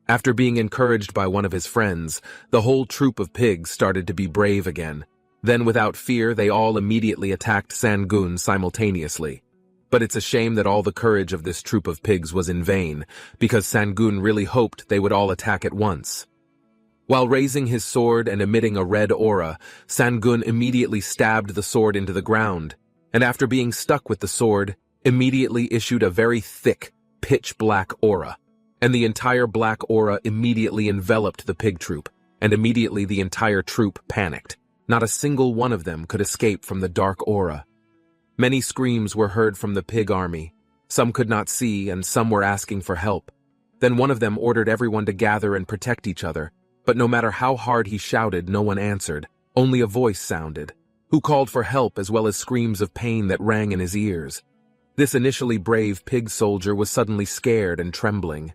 After being encouraged by one of his friends, the whole troop of pigs started to be brave again. Then without fear, they all immediately attacked Sangun simultaneously. But it's a shame that all the courage of this troop of pigs was in vain, because Sangun really hoped they would all attack at once. While raising his sword and emitting a red aura, Sangun immediately stabbed the sword into the ground, and after being stuck with the sword, immediately issued a very thick, pitch-black aura. And the entire black aura immediately enveloped the pig troop, and immediately the entire troop panicked. Not a single one of them could escape from the dark aura. Many screams were heard from the pig army. Some could not see, and some were asking for help. Then one of them ordered everyone to gather and protect each other, but no matter how hard he shouted, no one answered. Only a voice sounded, who called for help as well as screams of pain that rang in his ears. This initially brave pig soldier was suddenly scared and trembling.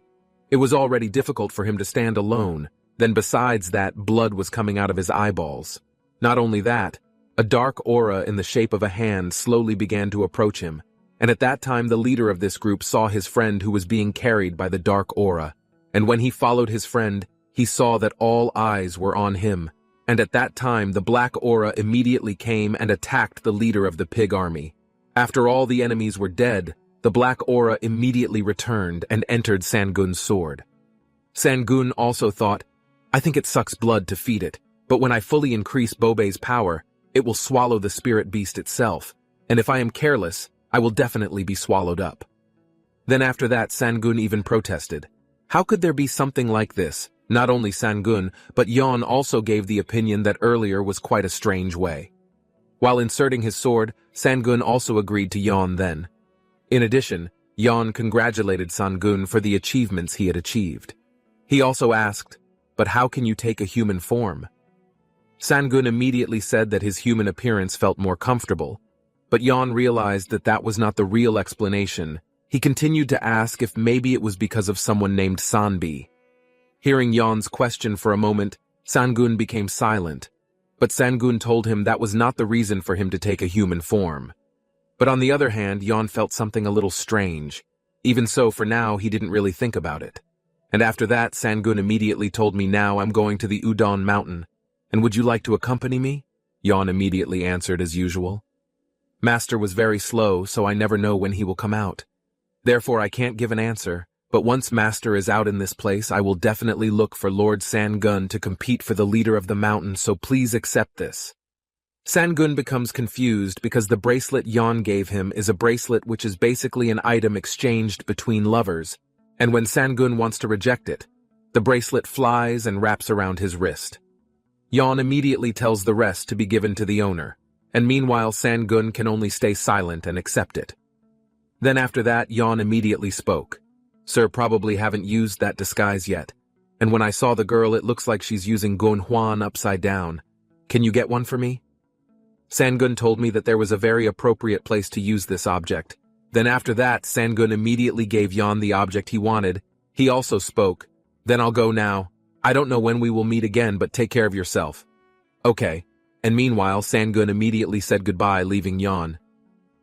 It was already difficult for him to stand alone, then besides that, blood was coming out of his eyeballs. Not only that, a dark aura in the shape of a hand slowly began to approach him, and at that time the leader of this group saw his friend who was being carried by the dark aura, and when he followed his friend, he saw that all eyes were on him, and at that time the black aura immediately came and attacked the leader of the pig army. After all the enemies were dead, the black aura immediately returned and entered Sangun's sword. Sangun also thought, I think it sucks blood to feed it, but when I fully increase Bobe's power, it will swallow the spirit beast itself, and if I am careless, I will definitely be swallowed up. Then after that, Sangun even protested. How could there be something like this? Not only Sangun, but Yon also gave the opinion that earlier was quite a strange way. While inserting his sword, Sangun also agreed to Yon then. In addition, Yon congratulated Sangun for the achievements he had achieved. He also asked, but how can you take a human form? Sangun immediately said that his human appearance felt more comfortable, but Yon realized that that was not the real explanation. He continued to ask if maybe it was because of someone named Sanbi. Hearing Yon's question for a moment, Sangun became silent, but Sangun told him that was not the reason for him to take a human form. But on the other hand, Yon felt something a little strange. Even so, for now, he didn't really think about it. And after that, Sangun immediately told me, now I'm going to the Udon mountain. And would you like to accompany me? Yon immediately answered as usual. Master was very slow, so I never know when he will come out. Therefore, I can't give an answer, but once Master is out in this place, I will definitely look for Lord Sangun to compete for the leader of the mountain, so please accept this. Sangun becomes confused because the bracelet Yon gave him is a bracelet which is basically an item exchanged between lovers, and when Sangun wants to reject it, the bracelet flies and wraps around his wrist. Yon immediately tells the rest to be given to the owner, and meanwhile Sangun can only stay silent and accept it. Then after that, Yon immediately spoke. Sir, probably haven't used that disguise yet, and when I saw the girl it looks like she's using Gonhuan upside down. Can you get one for me? Sangun told me that there was a very appropriate place to use this object. Then after that, Sangun immediately gave Yon the object he wanted. He also spoke. Then I'll go now. I don't know when we will meet again, but take care of yourself. Okay. And meanwhile, Sangun immediately said goodbye, leaving Yon.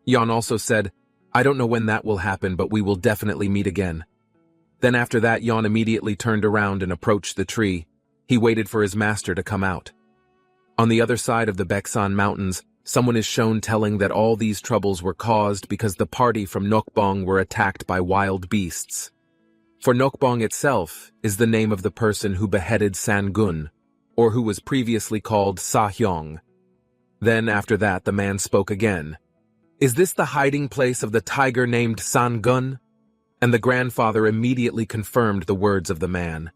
Yon also said, I don't know when that will happen, but we will definitely meet again. Then after that, Yon immediately turned around and approached the tree. He waited for his master to come out. On the other side of the Baeksan Mountains, someone is shown telling that all these troubles were caused because the party from Nokbong were attacked by wild beasts. For Nokbong itself is the name of the person who beheaded Sangun, or who was previously called Sahyong. Then after that, the man spoke again. Is this the hiding place of the tiger named Sangun? And the grandfather immediately confirmed the words of the man.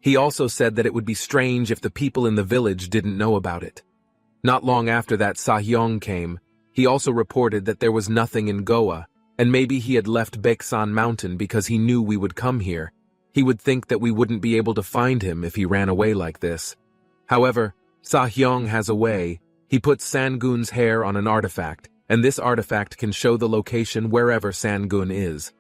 He also said that it would be strange if the people in the village didn't know about it. Not long after that, Sahyong came. He also reported that there was nothing in Goa, and maybe he had left Baeksan Mountain because he knew we would come here. He would think that we wouldn't be able to find him if he ran away like this. However, Sahyong has a way. He puts Sangun's hair on an artifact, and this artifact can show the location wherever Sangun is.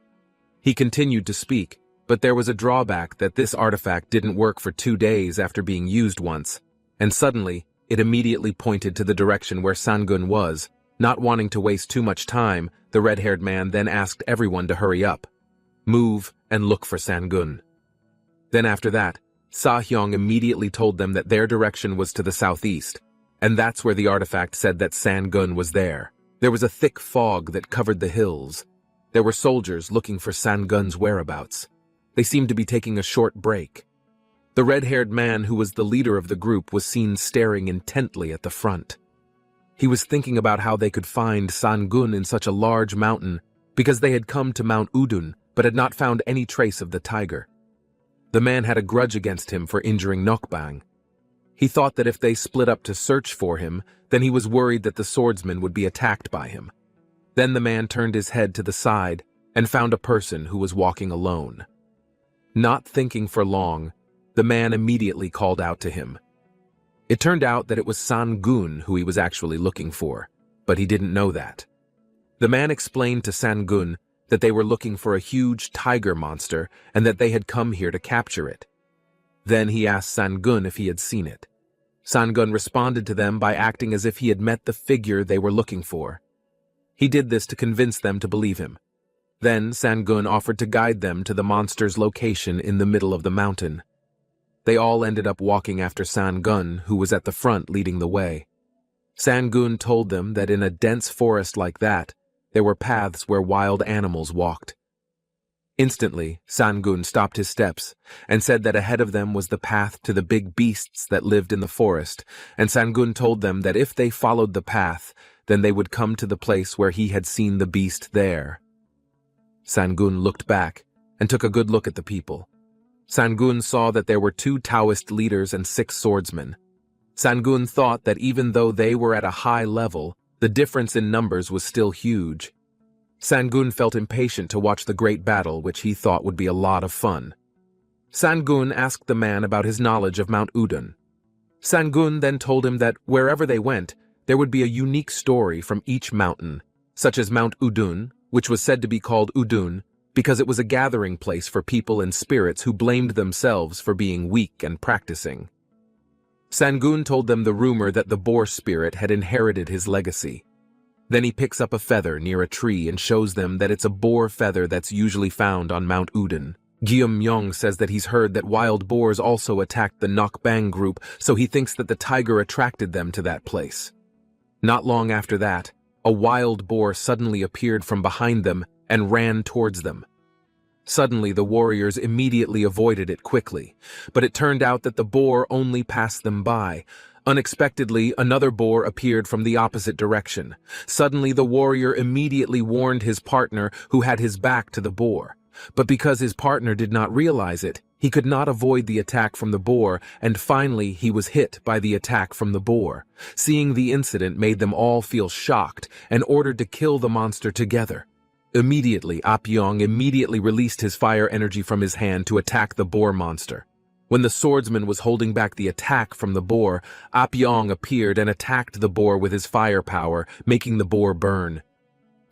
He continued to speak, but there was a drawback that this artifact didn't work for 2 days after being used once, and suddenly, it immediately pointed to the direction where Sangun was. Not wanting to waste too much time, the red-haired man then asked everyone to hurry up, move, and look for Sangun. Then after that, Sahyong immediately told them that their direction was to the southeast, and that's where the artifact said that Sangun was there. There was a thick fog that covered the hills. There were soldiers looking for Sangun's whereabouts. They seemed to be taking a short break. The red-haired man who was the leader of the group was seen staring intently at the front. He was thinking about how they could find Sangun in such a large mountain because they had come to Mount Udun but had not found any trace of the tiger. The man had a grudge against him for injuring Nokbang. He thought that if they split up to search for him, then he was worried that the swordsman would be attacked by him. Then the man turned his head to the side and found a person who was walking alone. Not thinking for long, the man immediately called out to him. It turned out that it was Sangun who he was actually looking for, but he didn't know that. The man explained to Sangun that they were looking for a huge tiger monster and that they had come here to capture it. Then he asked Sangun if he had seen it. Sangun responded to them by acting as if he had met the figure they were looking for. He did this to convince them to believe him. Then Sangun offered to guide them to the monster's location in the middle of the mountain. They all ended up walking after Sangun, who was at the front leading the way. Sangun told them that in a dense forest like that, there were paths where wild animals walked. Instantly, Sangun stopped his steps and said that ahead of them was the path to the big beasts that lived in the forest, and Sangun told them that if they followed the path, then they would come to the place where he had seen the beast there. Sangun looked back and took a good look at the people. Sangun saw that there were 2 Taoist leaders and 6 swordsmen. Sangun thought that even though they were at a high level, the difference in numbers was still huge. Sangun felt impatient to watch the great battle, which he thought would be a lot of fun. Sangun asked the man about his knowledge of Mount Udun. Sangun then told him that wherever they went, there would be a unique story from each mountain, such as Mount Udun, which was said to be called Udun because it was a gathering place for people and spirits who blamed themselves for being weak and practicing. Sangun told them the rumor that the boar spirit had inherited his legacy. Then he picks up a feather near a tree and shows them that it's a boar feather that's usually found on Mount Udun. Guillaume Myong says that he's heard that wild boars also attacked the Nokbang group, so he thinks that the tiger attracted them to that place. Not long after that, a wild boar suddenly appeared from behind them and ran towards them. Suddenly, the warriors immediately avoided it quickly, but it turned out that the boar only passed them by. Unexpectedly, another boar appeared from the opposite direction. Suddenly, the warrior immediately warned his partner, who had his back to the boar. But because his partner did not realize it, he could not avoid the attack from the boar, and finally he was hit by the attack from the boar. Seeing the incident made them all feel shocked and ordered to kill the monster together. Immediately, Apyong immediately released his fire energy from his hand to attack the boar monster. When the swordsman was holding back the attack from the boar, Apyong appeared and attacked the boar with his fire power, making the boar burn.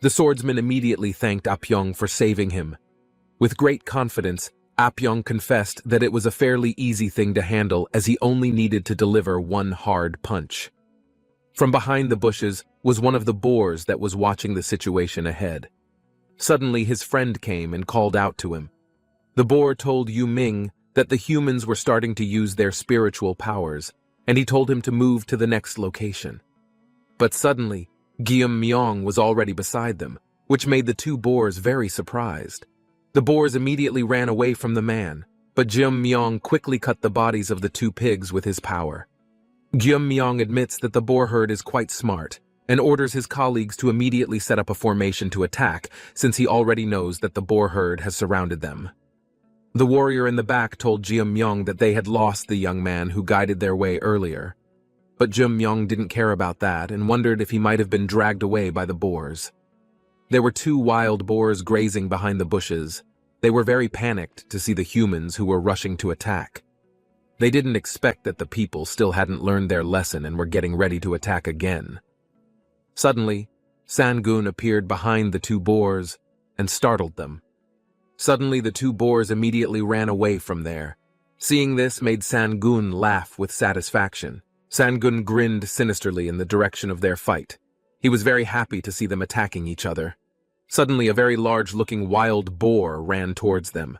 The swordsman immediately thanked Apyong for saving him. With great confidence, Apyong confessed that it was a fairly easy thing to handle, as he only needed to deliver one hard punch. From behind the bushes was one of the boars that was watching the situation ahead. Suddenly his friend came and called out to him. The boar told Yu Ming that the humans were starting to use their spiritual powers, and he told him to move to the next location. But suddenly, Guillaume Myong was already beside them, which made the two boars very surprised. The boars immediately ran away from the man, but Guillaume Myong quickly cut the bodies of the two pigs with his power. Guillaume Myong admits that the boar herd is quite smart, and orders his colleagues to immediately set up a formation to attack, since he already knows that the boar herd has surrounded them. The warrior in the back told Guillaume Myong that they had lost the young man who guided their way earlier. But Guillaume Myong didn't care about that and wondered if he might have been dragged away by the boars. There were two wild boars grazing behind the bushes. They were very panicked to see the humans who were rushing to attack. They didn't expect that the people still hadn't learned their lesson and were getting ready to attack again. Suddenly, Sangun appeared behind the two boars and startled them. Suddenly, the two boars immediately ran away from there. Seeing this made Sangun laugh with satisfaction. Sangun grinned sinisterly in the direction of their fight. He was very happy to see them attacking each other. Suddenly, a very large-looking wild boar ran towards them.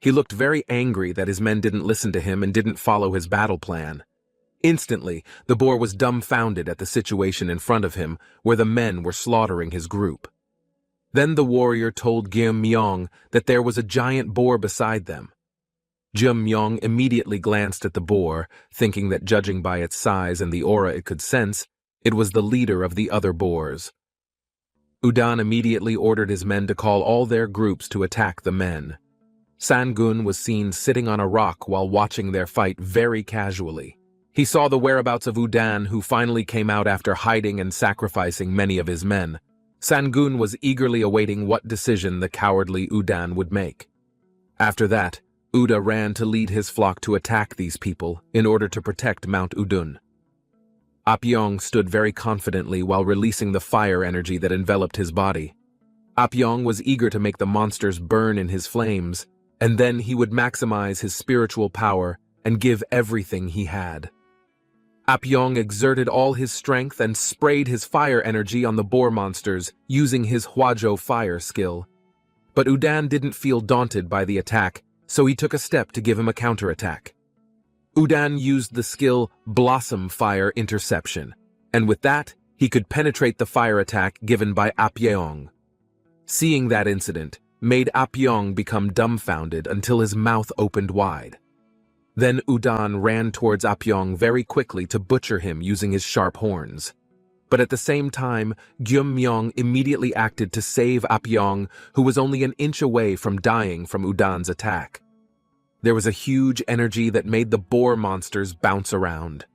He looked very angry that his men didn't listen to him and didn't follow his battle plan. Instantly, the boar was dumbfounded at the situation in front of him, where the men were slaughtering his group. Then the warrior told Guillaume Myong that there was a giant boar beside them. Guillaume Myong immediately glanced at the boar, thinking that judging by its size and the aura it could sense, it was the leader of the other boars. Udan immediately ordered his men to call all their groups to attack the men. Sangun was seen sitting on a rock while watching their fight very casually. He saw the whereabouts of Udan, who finally came out after hiding and sacrificing many of his men. Sangun was eagerly awaiting what decision the cowardly Udan would make. After that, Uda ran to lead his flock to attack these people in order to protect Mount Udun. Apyong stood very confidently while releasing the fire energy that enveloped his body. Apyong was eager to make the monsters burn in his flames, and then he would maximize his spiritual power and give everything he had. Apyong exerted all his strength and sprayed his fire energy on the boar monsters using his Hwajo fire skill. But Udan didn't feel daunted by the attack, so he took a step to give him a counterattack. Udan used the skill Blossom Fire Interception, and with that, he could penetrate the fire attack given by Apyong. Seeing that incident made Apyong become dumbfounded until his mouth opened wide. Then Udan ran towards Apyong very quickly to butcher him using his sharp horns. But at the same time, Guillaume Myong immediately acted to save Apyong, who was only an inch away from dying from Udan's attack. There was a huge energy that made the boar monsters bounce around.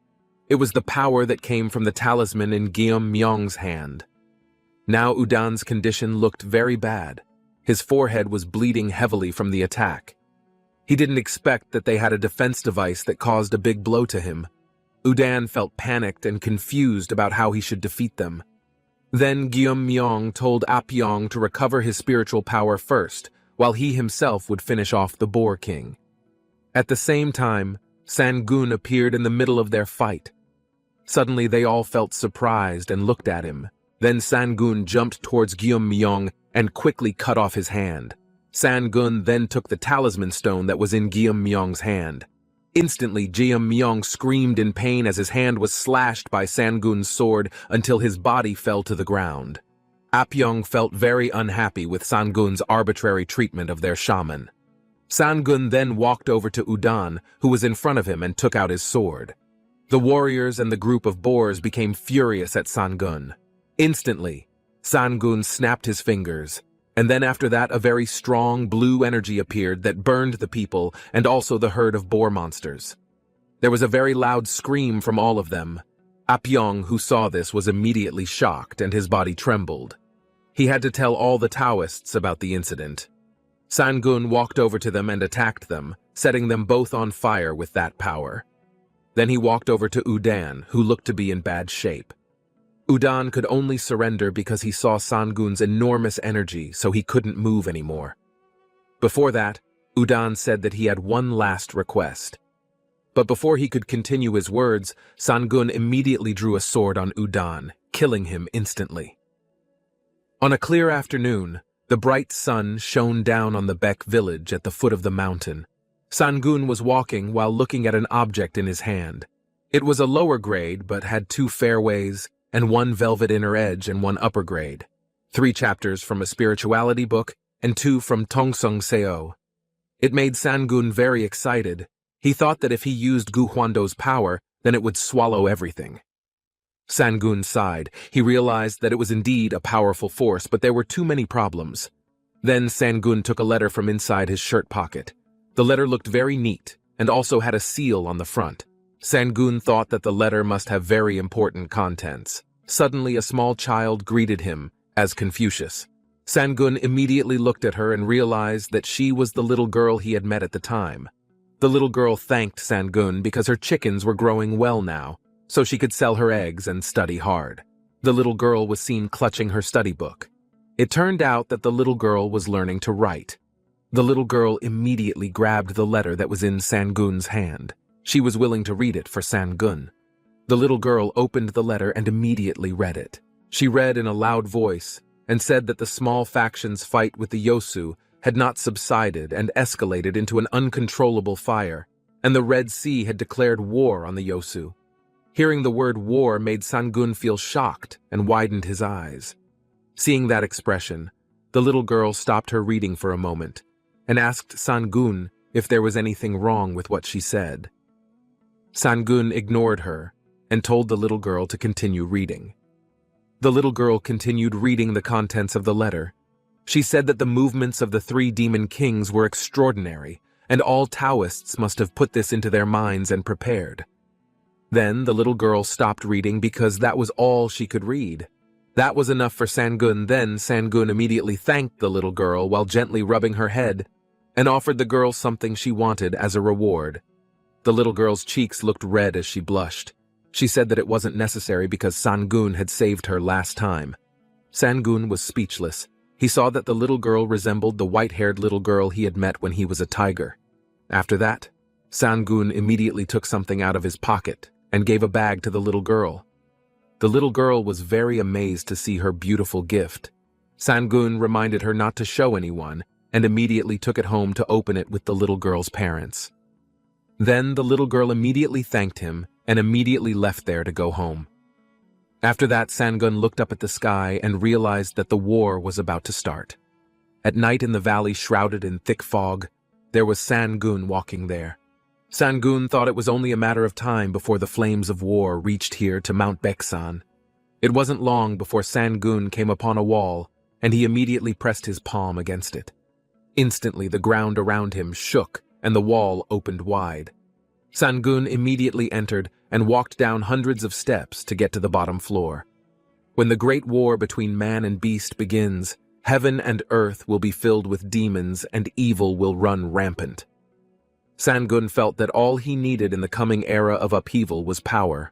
It was the power that came from the talisman in Guillaume Myong's hand. Now Udan's condition looked very bad. His forehead was bleeding heavily from the attack. He didn't expect that they had a defense device that caused a big blow to him. Udan felt panicked and confused about how he should defeat them. Then Guillaume Myong told Apyong to recover his spiritual power first, while he himself would finish off the Boar King. At the same time, Sangun appeared in the middle of their fight. Suddenly they all felt surprised and looked at him. Then Sangun jumped towards Guillaume Myong and quickly cut off his hand. Sangun then took the talisman stone that was in Guillaume Myong's hand. Instantly, Guillaume Myong screamed in pain as his hand was slashed by Sangun's sword until his body fell to the ground. Apyong felt very unhappy with Sangun's arbitrary treatment of their shaman. Sangun then walked over to Udan, who was in front of him, and took out his sword. The warriors and the group of boars became furious at Sangun. Instantly, Sangun snapped his fingers, and then after that a very strong blue energy appeared that burned the people and also the herd of boar monsters. There was a very loud scream from all of them. Apyong, who saw this, was immediately shocked and his body trembled. He had to tell all the Taoists about the incident. Sangun walked over to them and attacked them, setting them both on fire with that power. Then he walked over to Udan, who looked to be in bad shape. Udan could only surrender because he saw Sangun's enormous energy, so he couldn't move anymore. Before that, Udan said that he had one last request. But before he could continue his words, Sangun immediately drew a sword on Udan, killing him instantly. On a clear afternoon, the bright sun shone down on the Bek village at the foot of the mountain. Sangun was walking while looking at an object in his hand. It was a lower grade but had 2 fairways and 1 velvet inner edge and 1 upper grade, 3 chapters from a spirituality book and 2 from Tongsung Seo. It made Sangun very excited. He thought that if he used Gu Huando's power, then it would swallow everything. Sangun sighed. He realized that it was indeed a powerful force, but there were too many problems. Then Sangun took a letter from inside his shirt pocket. The letter looked very neat and also had a seal on the front. Sangun thought that the letter must have very important contents. Suddenly, a small child greeted him as Confucius. Sangun immediately looked at her and realized that she was the little girl he had met at the time. The little girl thanked Sangun because her chickens were growing well now, so she could sell her eggs and study hard. The little girl was seen clutching her study book. It turned out that the little girl was learning to write. The little girl immediately grabbed the letter that was in Sangun's hand. She was willing to read it for Sangun. The little girl opened the letter and immediately read it. She read in a loud voice and said that the small faction's fight with the Yosu had not subsided and escalated into an uncontrollable fire, and the Red Sea had declared war on the Yosu. Hearing the word war made Sangun feel shocked and widened his eyes. Seeing that expression, the little girl stopped her reading for a moment and asked Sangun if there was anything wrong with what she said. Sangun ignored her and told the little girl to continue reading. The little girl continued reading the contents of the letter. She said that the movements of the 3 demon kings were extraordinary, and all Taoists must have put this into their minds and prepared. Then the little girl stopped reading because that was all she could read. That was enough for Sangun. Then Sangun immediately thanked the little girl while gently rubbing her head and offered the girl something she wanted as a reward. The little girl's cheeks looked red as she blushed. She said that it wasn't necessary because Sangun had saved her last time. Sangun was speechless. He saw that the little girl resembled the white-haired little girl he had met when he was a tiger. After that, Sangun immediately took something out of his pocket and gave a bag to the little girl. The little girl was very amazed to see her beautiful gift. Sangun reminded her not to show anyone and immediately took it home to open it with the little girl's parents. Then the little girl immediately thanked him and immediately left there to go home. After that, Sangun looked up at the sky and realized that the war was about to start. At night in the valley shrouded in thick fog, there was Sangun walking there. Sangun thought it was only a matter of time before the flames of war reached here to Mount Baeksan. It wasn't long before Sangun came upon a wall, and he immediately pressed his palm against it. Instantly, the ground around him shook and the wall opened wide. Sangun immediately entered and walked down hundreds of steps to get to the bottom floor. When the great war between man and beast begins, heaven and earth will be filled with demons and evil will run rampant. Sangun felt that all he needed in the coming era of upheaval was power.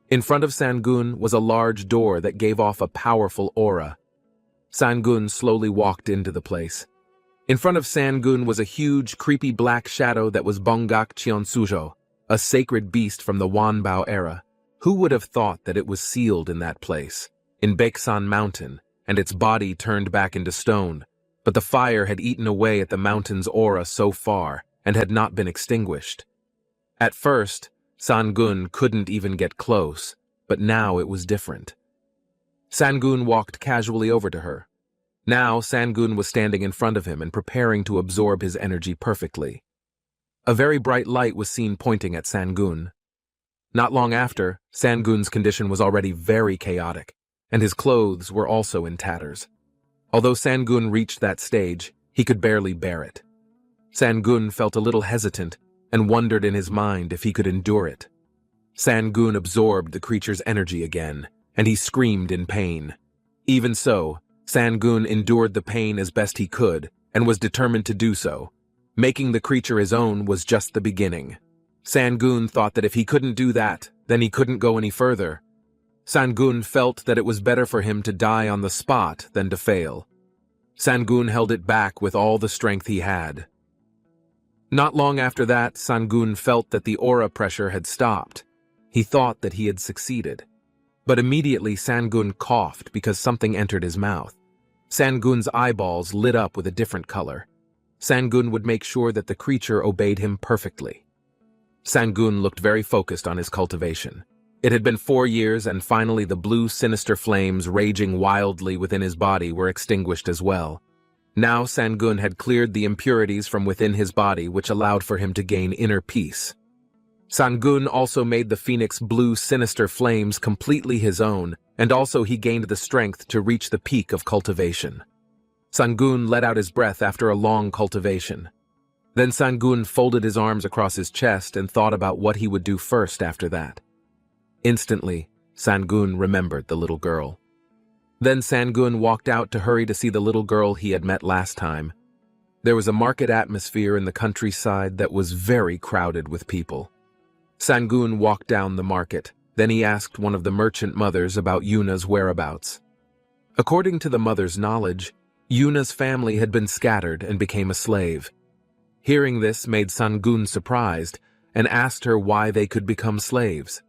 In front of Sangun was a large door that gave off a powerful aura. Sangun slowly walked into the place. In front of Sangun was a huge, creepy black shadow that was Bongak Cheonsujo, a sacred beast from the Wanbao era. Who would have thought that it was sealed in that place, in Baeksan Mountain, and its body turned back into stone, but the fire had eaten away at the mountain's aura so far and had not been extinguished. At first, Sangun couldn't even get close, but now it was different. Sangun walked casually over to her. Now, Sangun was standing in front of him and preparing to absorb his energy perfectly. A very bright light was seen pointing at Sangun. Not long after, Sangun's condition was already very chaotic, and his clothes were also in tatters. Although Sangun reached that stage, he could barely bear it. Sangun felt a little hesitant and wondered in his mind if he could endure it. Sangun absorbed the creature's energy again, and he screamed in pain. Even so, Sangun endured the pain as best he could and was determined to do so. Making the creature his own was just the beginning. Sangun thought that if he couldn't do that, then he couldn't go any further. Sangun felt that it was better for him to die on the spot than to fail. Sangun held it back with all the strength he had. Not long after that, Sangun felt that the aura pressure had stopped. He thought that he had succeeded. But immediately Sangun coughed because something entered his mouth. Sangun's eyeballs lit up with a different color. Sangun would make sure that the creature obeyed him perfectly. Sangun looked very focused on his cultivation. It had been 4 years, and finally the blue sinister flames raging wildly within his body were extinguished as well. Now Sangun had cleared the impurities from within his body, which allowed for him to gain inner peace. Sangun also made the phoenix blue sinister flames completely his own, and also he gained the strength to reach the peak of cultivation. Sangun let out his breath after a long cultivation. Then Sangun folded his arms across his chest and thought about what he would do first after that. Instantly, Sangun remembered the little girl. Then Sangun walked out to hurry to see the little girl he had met last time. There was a market atmosphere in the countryside that was very crowded with people. Sangun walked down the market. Then he asked one of the merchant mothers about Yuna's whereabouts. According to the mother's knowledge, Yuna's family had been scattered and became a slave. Hearing this made Sangun surprised and asked her why they could become slaves.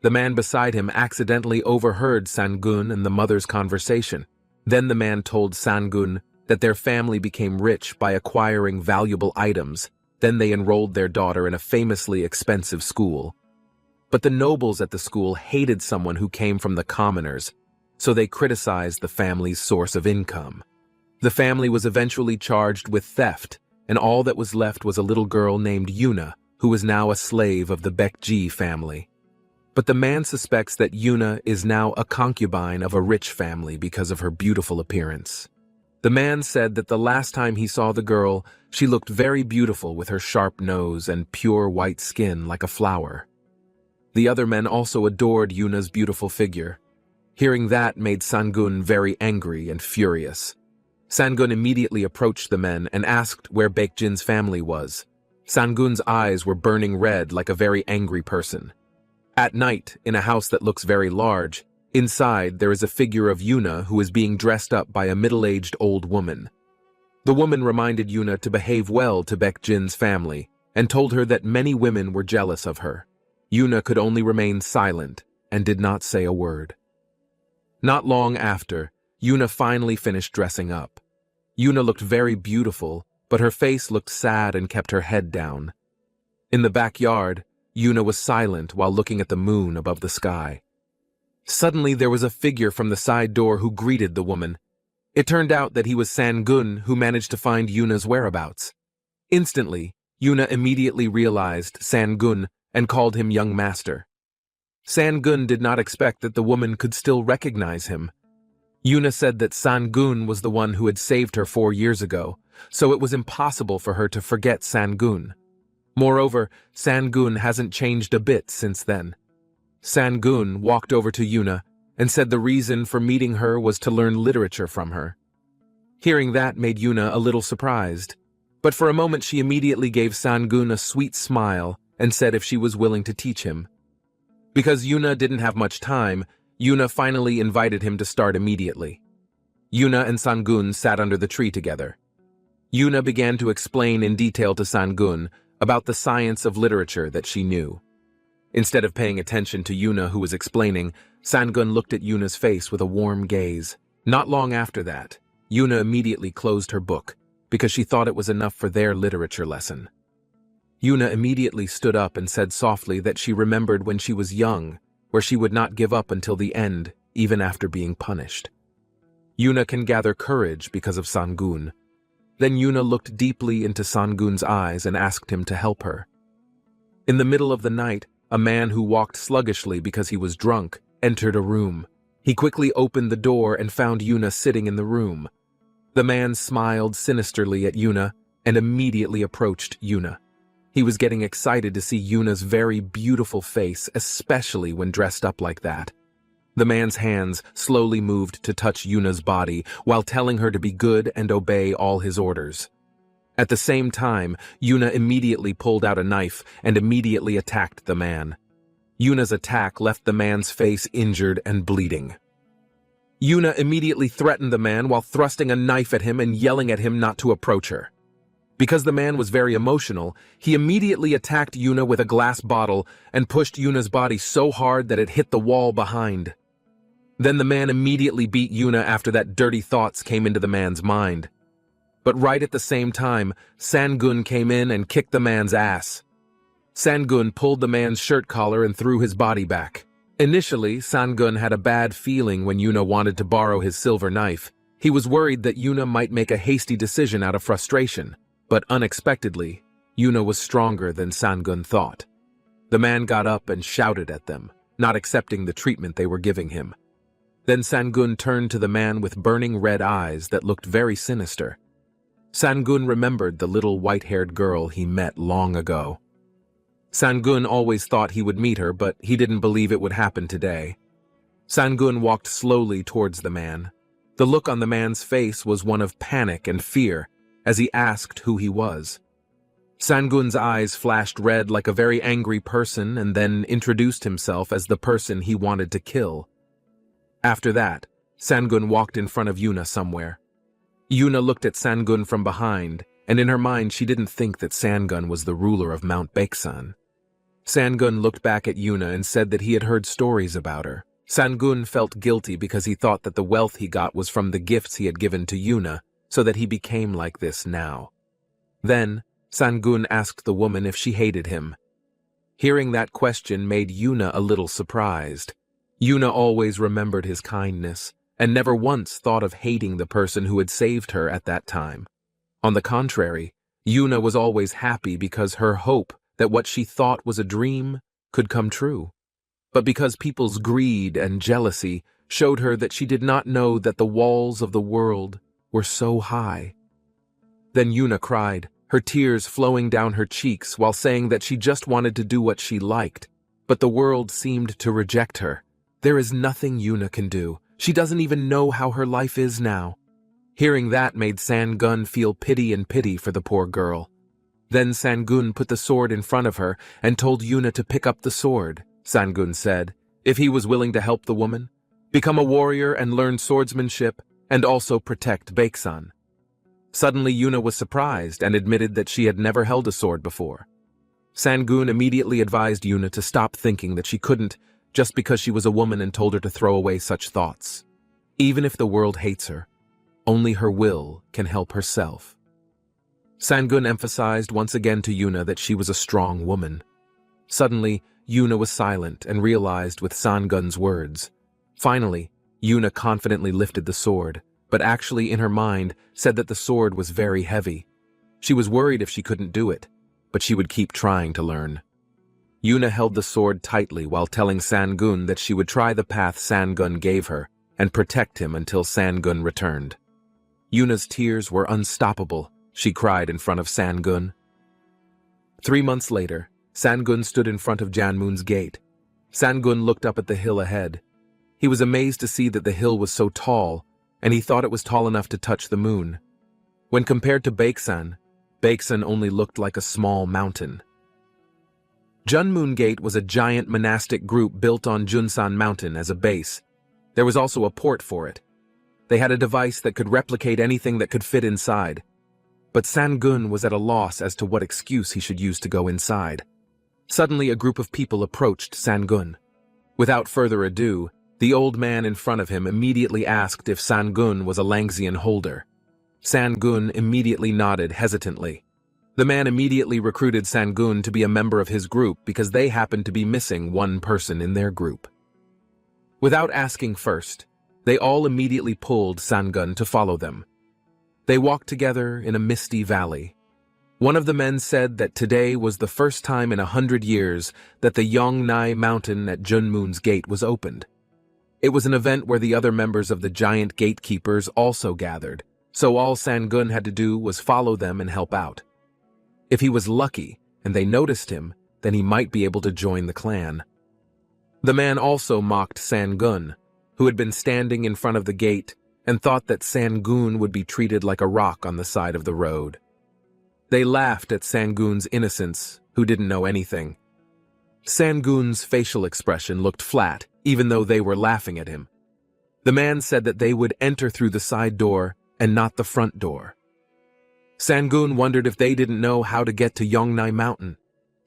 The man beside him accidentally overheard Sangun and the mother's conversation. Then the man told Sangun that their family became rich by acquiring valuable items. Then they enrolled their daughter in a famously expensive school. But the nobles at the school hated someone who came from the commoners, so they criticized the family's source of income. The family was eventually charged with theft, and all that was left was a little girl named Yuna, who is now a slave of the Baekji family. But the man suspects that Yuna is now a concubine of a rich family because of her beautiful appearance. The man said that the last time he saw the girl, she looked very beautiful with her sharp nose and pure white skin like a flower. The other men also adored Yuna's beautiful figure. Hearing that made Sangun very angry and furious. Sangun immediately approached the men and asked where Baekjin's family was. Sangun's eyes were burning red like a very angry person. At night, in a house that looks very large, inside there is a figure of Yuna who is being dressed up by a middle-aged old woman. The woman reminded Yuna to behave well to Baekjin's family and told her that many women were jealous of her. Yuna could only remain silent and did not say a word. Not long after, Yuna finally finished dressing up. Yuna looked very beautiful, but her face looked sad and kept her head down. In the backyard, Yuna was silent while looking at the moon above the sky. Suddenly there was a figure from the side door who greeted the woman. It turned out that he was Sangun, who managed to find Yuna's whereabouts. Instantly, Yuna immediately realized Sangun and called him young master. Sangun did not expect that the woman could still recognize him. Yuna said that Sangun was the one who had saved her 4 years ago, so it was impossible for her to forget Sangun. Moreover, Sangun hasn't changed a bit since then. Sangun walked over to Yuna and said the reason for meeting her was to learn literature from her. Hearing that made Yuna a little surprised, but for a moment she immediately gave Sangun a sweet smile and said if she was willing to teach him. Because Yuna didn't have much time, Yuna finally invited him to start immediately. Yuna and Sangun sat under the tree together. Yuna began to explain in detail to Sangun about the science of literature that she knew. Instead of paying attention to Yuna who was explaining, Sangun looked at Yuna's face with a warm gaze. Not long after that, Yuna immediately closed her book because she thought it was enough for their literature lesson. Yuna immediately stood up and said softly that she remembered when she was young, where she would not give up until the end, even after being punished. Yuna can gather courage because of Sangun. Then Yuna looked deeply into Sangun's eyes and asked him to help her. In the middle of the night, a man who walked sluggishly because he was drunk entered a room. He quickly opened the door and found Yuna sitting in the room. The man smiled sinisterly at Yuna and immediately approached Yuna. He was getting excited to see Yuna's very beautiful face, especially when dressed up like that. The man's hands slowly moved to touch Yuna's body while telling her to be good and obey all his orders. At the same time, Yuna immediately pulled out a knife and immediately attacked the man. Yuna's attack left the man's face injured and bleeding. Yuna immediately threatened the man while thrusting a knife at him and yelling at him not to approach her. Because the man was very emotional, he immediately attacked Yuna with a glass bottle and pushed Yuna's body so hard that it hit the wall behind. Then the man immediately beat Yuna after that dirty thoughts came into the man's mind. But right at the same time, Sangun came in and kicked the man's ass. Sangun pulled the man's shirt collar and threw his body back. Initially, Sangun had a bad feeling when Yuna wanted to borrow his silver knife. He was worried that Yuna might make a hasty decision out of frustration. But unexpectedly, Yuna was stronger than Sangun thought. The man got up and shouted at them, not accepting the treatment they were giving him. Then Sangun turned to the man with burning red eyes that looked very sinister. Sangun remembered the little white-haired girl he met long ago. Sangun always thought he would meet her, but he didn't believe it would happen today. Sangun walked slowly towards the man. The look on the man's face was one of panic and fear as he asked who he was. Sangun's eyes flashed red like a very angry person and then introduced himself as the person he wanted to kill. After that, Sangun walked in front of Yuna somewhere. Yuna looked at Sangun from behind, and in her mind she didn't think that Sangun was the ruler of Mount Baeksan. Sangun looked back at Yuna and said that he had heard stories about her. Sangun felt guilty because he thought that the wealth he got was from the gifts he had given to Yuna, so that he became like this now. Then, Sangun asked the woman if she hated him. Hearing that question made Yuna a little surprised. Yuna always remembered his kindness, and never once thought of hating the person who had saved her at that time. On the contrary, Yuna was always happy because her hope that what she thought was a dream could come true. But because people's greed and jealousy showed her that she did not know that the walls of the world were so high. Then Yuna cried, her tears flowing down her cheeks while saying that she just wanted to do what she liked, but the world seemed to reject her. There is nothing Yuna can do. She doesn't even know how her life is now. Hearing that made Sangun feel pity for the poor girl. Then Sangun put the sword in front of her and told Yuna to pick up the sword. Sangun said, if he was willing to help the woman, become a warrior and learn swordsmanship, and also protect Baeksan. Suddenly Yuna was surprised and admitted that she had never held a sword before. Sangun immediately advised Yuna to stop thinking that she couldn't just because she was a woman and told her to throw away such thoughts. Even if the world hates her, only her will can help herself. Sangun emphasized once again to Yuna that she was a strong woman. Suddenly, Yuna was silent and realized with Sangun's words. Finally, Yuna confidently lifted the sword, but actually in her mind said that the sword was very heavy. She was worried if she couldn't do it, but she would keep trying to learn. Yuna held the sword tightly while telling Sangun that she would try the path Sangun gave her and protect him until Sangun returned. Yuna's tears were unstoppable. She cried in front of Sangun. 3 months later, Sangun stood in front of Janmoon's gate. Sangun looked up at the hill ahead. He was amazed to see that the hill was so tall, and he thought it was tall enough to touch the moon. When compared to Baeksan, Baeksan only looked like a small mountain. Junmoon Gate was a giant monastic group built on Junsan Mountain as a base. There was also a port for it. They had a device that could replicate anything that could fit inside. But Sangun was at a loss as to what excuse he should use to go inside. Suddenly, a group of people approached Sangun. Without further ado, the old man in front of him immediately asked if Sangun was a Langxian holder. Sangun immediately nodded hesitantly. The man immediately recruited Sangun to be a member of his group because they happened to be missing one person in their group. Without asking first, they all immediately pulled Sangun to follow them. They walked together in a misty valley. One of the men said that today was the first time in 100 years that the Yongnai mountain at Junmoon's gate was opened. It was an event where the other members of the giant gatekeepers also gathered, so all Sangun had to do was follow them and help out. If he was lucky and they noticed him, then he might be able to join the clan. The man also mocked Sangun, who had been standing in front of the gate and thought that Sangun would be treated like a rock on the side of the road. They laughed at Sangun's innocence, who didn't know anything. Sangun's facial expression looked flat, even though they were laughing at him. The man said that they would enter through the side door and not the front door. Sangun wondered if they didn't know how to get to Yongnai Mountain.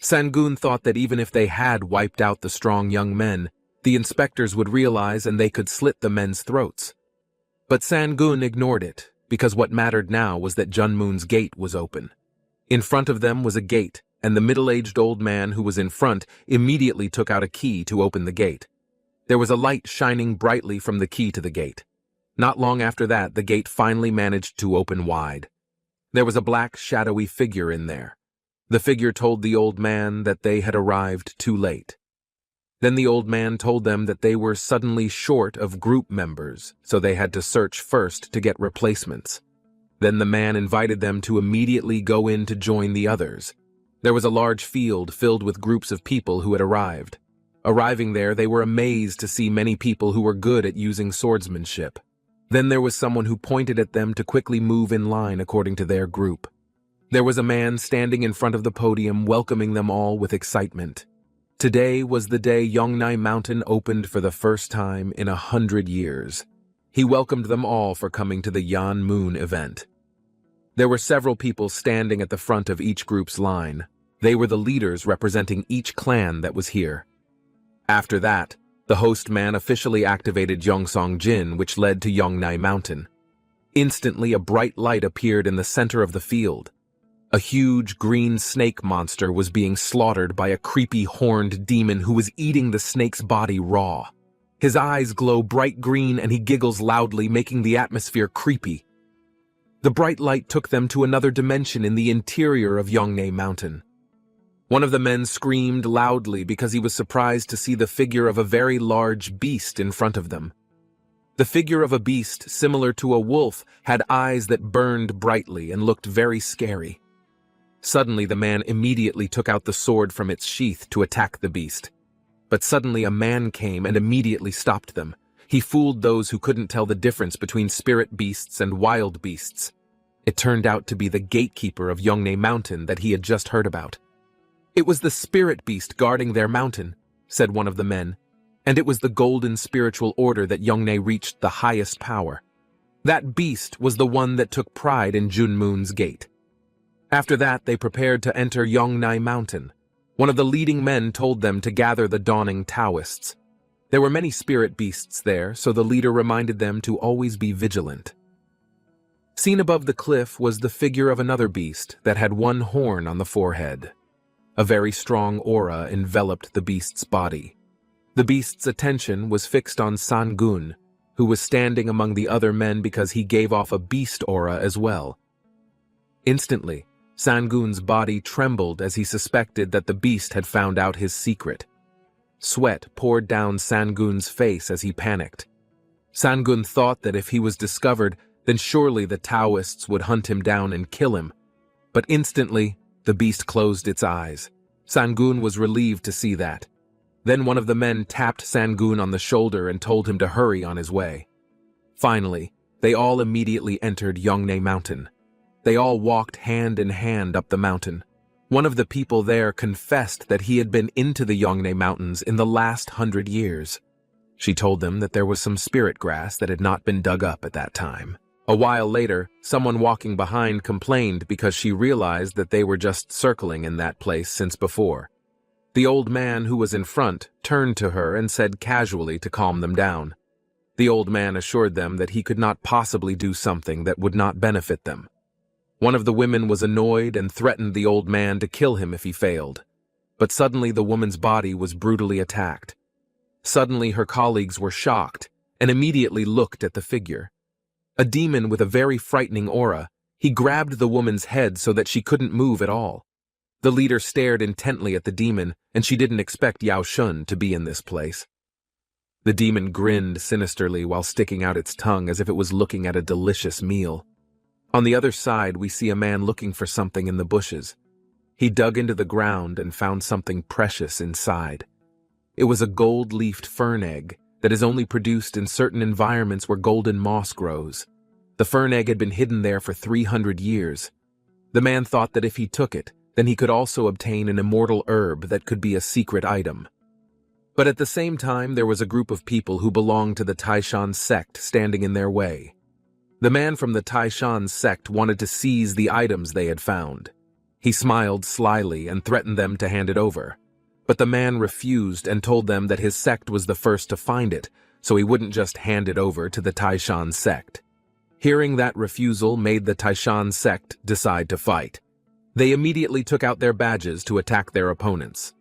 Sangun thought that even if they had wiped out the strong young men, the inspectors would realize and they could slit the men's throats. But Sangun ignored it, because what mattered now was that Junmoon's gate was open. In front of them was a gate, and the middle-aged old man who was in front immediately took out a key to open the gate. There was a light shining brightly from the key to the gate. Not long after that, the gate finally managed to open wide. There was a black, shadowy figure in there. The figure told the old man that they had arrived too late. Then the old man told them that they were suddenly short of group members, so they had to search first to get replacements. Then the man invited them to immediately go in to join the others. There was a large field filled with groups of people who had arrived. Arriving there, they were amazed to see many people who were good at using swordsmanship. Then there was someone who pointed at them to quickly move in line according to their group. There was a man standing in front of the podium welcoming them all with excitement. Today was the day Yongnai Mountain opened for the first time in 100 years. He welcomed them all for coming to the Yan Moon event. There were several people standing at the front of each group's line. They were the leaders representing each clan that was here. After that, the host man officially activated Yongseong Jin, which led to Yongnai Mountain. Instantly, a bright light appeared in the center of the field. A huge green snake monster was being slaughtered by a creepy horned demon who was eating the snake's body raw. His eyes glow bright green and he giggles loudly, making the atmosphere creepy. The bright light took them to another dimension in the interior of Yongnai Mountain. One of the men screamed loudly because he was surprised to see the figure of a very large beast in front of them. The figure of a beast, similar to a wolf, had eyes that burned brightly and looked very scary. Suddenly, the man immediately took out the sword from its sheath to attack the beast. But suddenly a man came and immediately stopped them. He fooled those who couldn't tell the difference between spirit beasts and wild beasts. It turned out to be the gatekeeper of Yongnai Mountain that he had just heard about. "It was the spirit beast guarding their mountain," said one of the men, "and it was the golden spiritual order that Yongnai reached the highest power. That beast was the one that took pride in Junmoon's gate." After that, they prepared to enter Yongnai Mountain. One of the leading men told them to gather the dawning Taoists. There were many spirit beasts there, so the leader reminded them to always be vigilant. Seen above the cliff was the figure of another beast that had one horn on the forehead. A very strong aura enveloped the beast's body. The beast's attention was fixed on Sangun, who was standing among the other men because he gave off a beast aura as well. Instantly, Sangun's body trembled as he suspected that the beast had found out his secret. Sweat poured down Sangun's face as he panicked. Sangun thought that if he was discovered, then surely the Taoists would hunt him down and kill him. But instantly, the beast closed its eyes. Sangun was relieved to see that. Then one of the men tapped Sangun on the shoulder and told him to hurry on his way. Finally, they all immediately entered Yongnai Mountain. They all walked hand in hand up the mountain. One of the people there confessed that he had been into the Yongnai Mountains in the last 100 years. She told them that there was some spirit grass that had not been dug up at that time. A while later, someone walking behind complained because she realized that they were just circling in that place since before. The old man who was in front turned to her and said casually to calm them down. The old man assured them that he could not possibly do something that would not benefit them. One of the women was annoyed and threatened the old man to kill him if he failed. But suddenly the woman's body was brutally attacked. Suddenly, her colleagues were shocked and immediately looked at the figure. A demon with a very frightening aura, he grabbed the woman's head so that she couldn't move at all. The leader stared intently at the demon, and she didn't expect Yao Shun to be in this place. The demon grinned sinisterly while sticking out its tongue as if it was looking at a delicious meal. On the other side, we see a man looking for something in the bushes. He dug into the ground and found something precious inside. It was a gold-leafed fern egg that is only produced in certain environments where golden moss grows. The fern egg had been hidden there for 300 years. The man thought that if he took it, then he could also obtain an immortal herb that could be a secret item. But at the same time, there was a group of people who belonged to the Taishan sect standing in their way. The man from the Taishan sect wanted to seize the items they had found. He smiled slyly and threatened them to hand it over. But the man refused and told them that his sect was the first to find it, so he wouldn't just hand it over to the Taishan sect. Hearing that refusal made the Taishan sect decide to fight. They immediately took out their badges to attack their opponents.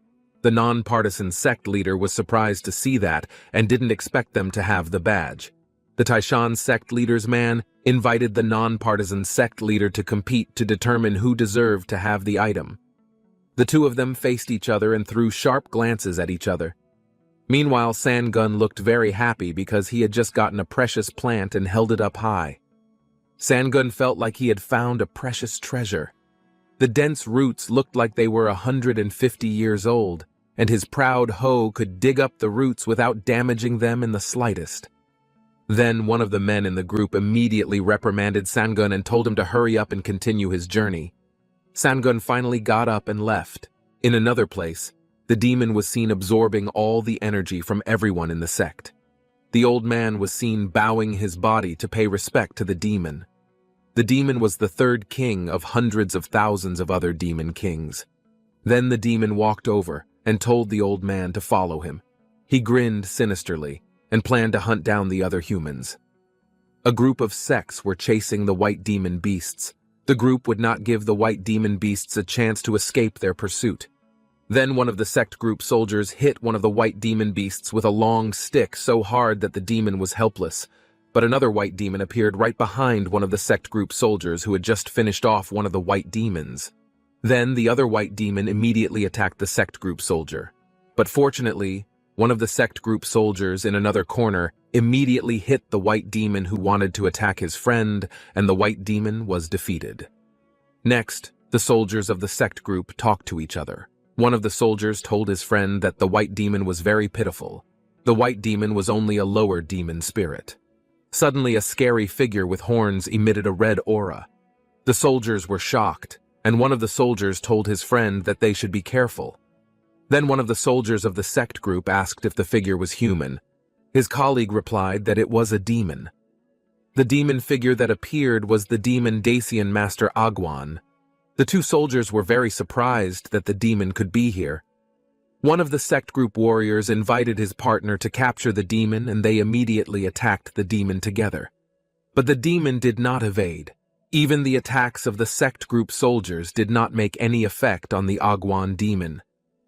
The non-partisan sect leader was surprised to see that and didn't expect them to have the badge. The Taishan sect leader's man invited the non-partisan sect leader to compete to determine who deserved to have the item. The two of them faced each other and threw sharp glances at each other. Meanwhile, Sangun looked very happy because he had just gotten a precious plant and held it up high. Sangun felt like he had found a precious treasure. The dense roots looked like they were 150 years old, and his proud hoe could dig up the roots without damaging them in the slightest. Then one of the men in the group immediately reprimanded Sangun and told him to hurry up and continue his journey. Sangun finally got up and left. In another place, the demon was seen absorbing all the energy from everyone in the sect. The old man was seen bowing his body to pay respect to the demon. The demon was the third king of hundreds of thousands of other demon kings. Then the demon walked over and told the old man to follow him. He grinned sinisterly and planned to hunt down the other humans. A group of sects were chasing the white demon beasts. The group would not give the white demon beasts a chance to escape their pursuit. Then one of the sect group soldiers hit one of the white demon beasts with a long stick so hard that the demon was helpless. But another white demon appeared right behind one of the sect group soldiers who had just finished off one of the white demons. Then the other white demon immediately attacked the sect group soldier. But fortunately, one of the sect group soldiers in another corner immediately hit the white demon who wanted to attack his friend, and the white demon was defeated. Next, the soldiers of the sect group talked to each other. One of the soldiers told his friend that the white demon was very pitiful. The white demon was only a lower demon spirit. Suddenly, a scary figure with horns emitted a red aura. The soldiers were shocked, and one of the soldiers told his friend that they should be careful. Then one of the soldiers of the sect group asked if the figure was human. His colleague replied that it was a demon. The demon figure that appeared was the demon Dacian master Agwan. The two soldiers were very surprised that the demon could be here. One of the sect group warriors invited his partner to capture the demon, and they immediately attacked the demon together. But the demon did not evade. Even the attacks of the sect group soldiers did not make any effect on the Agwan demon.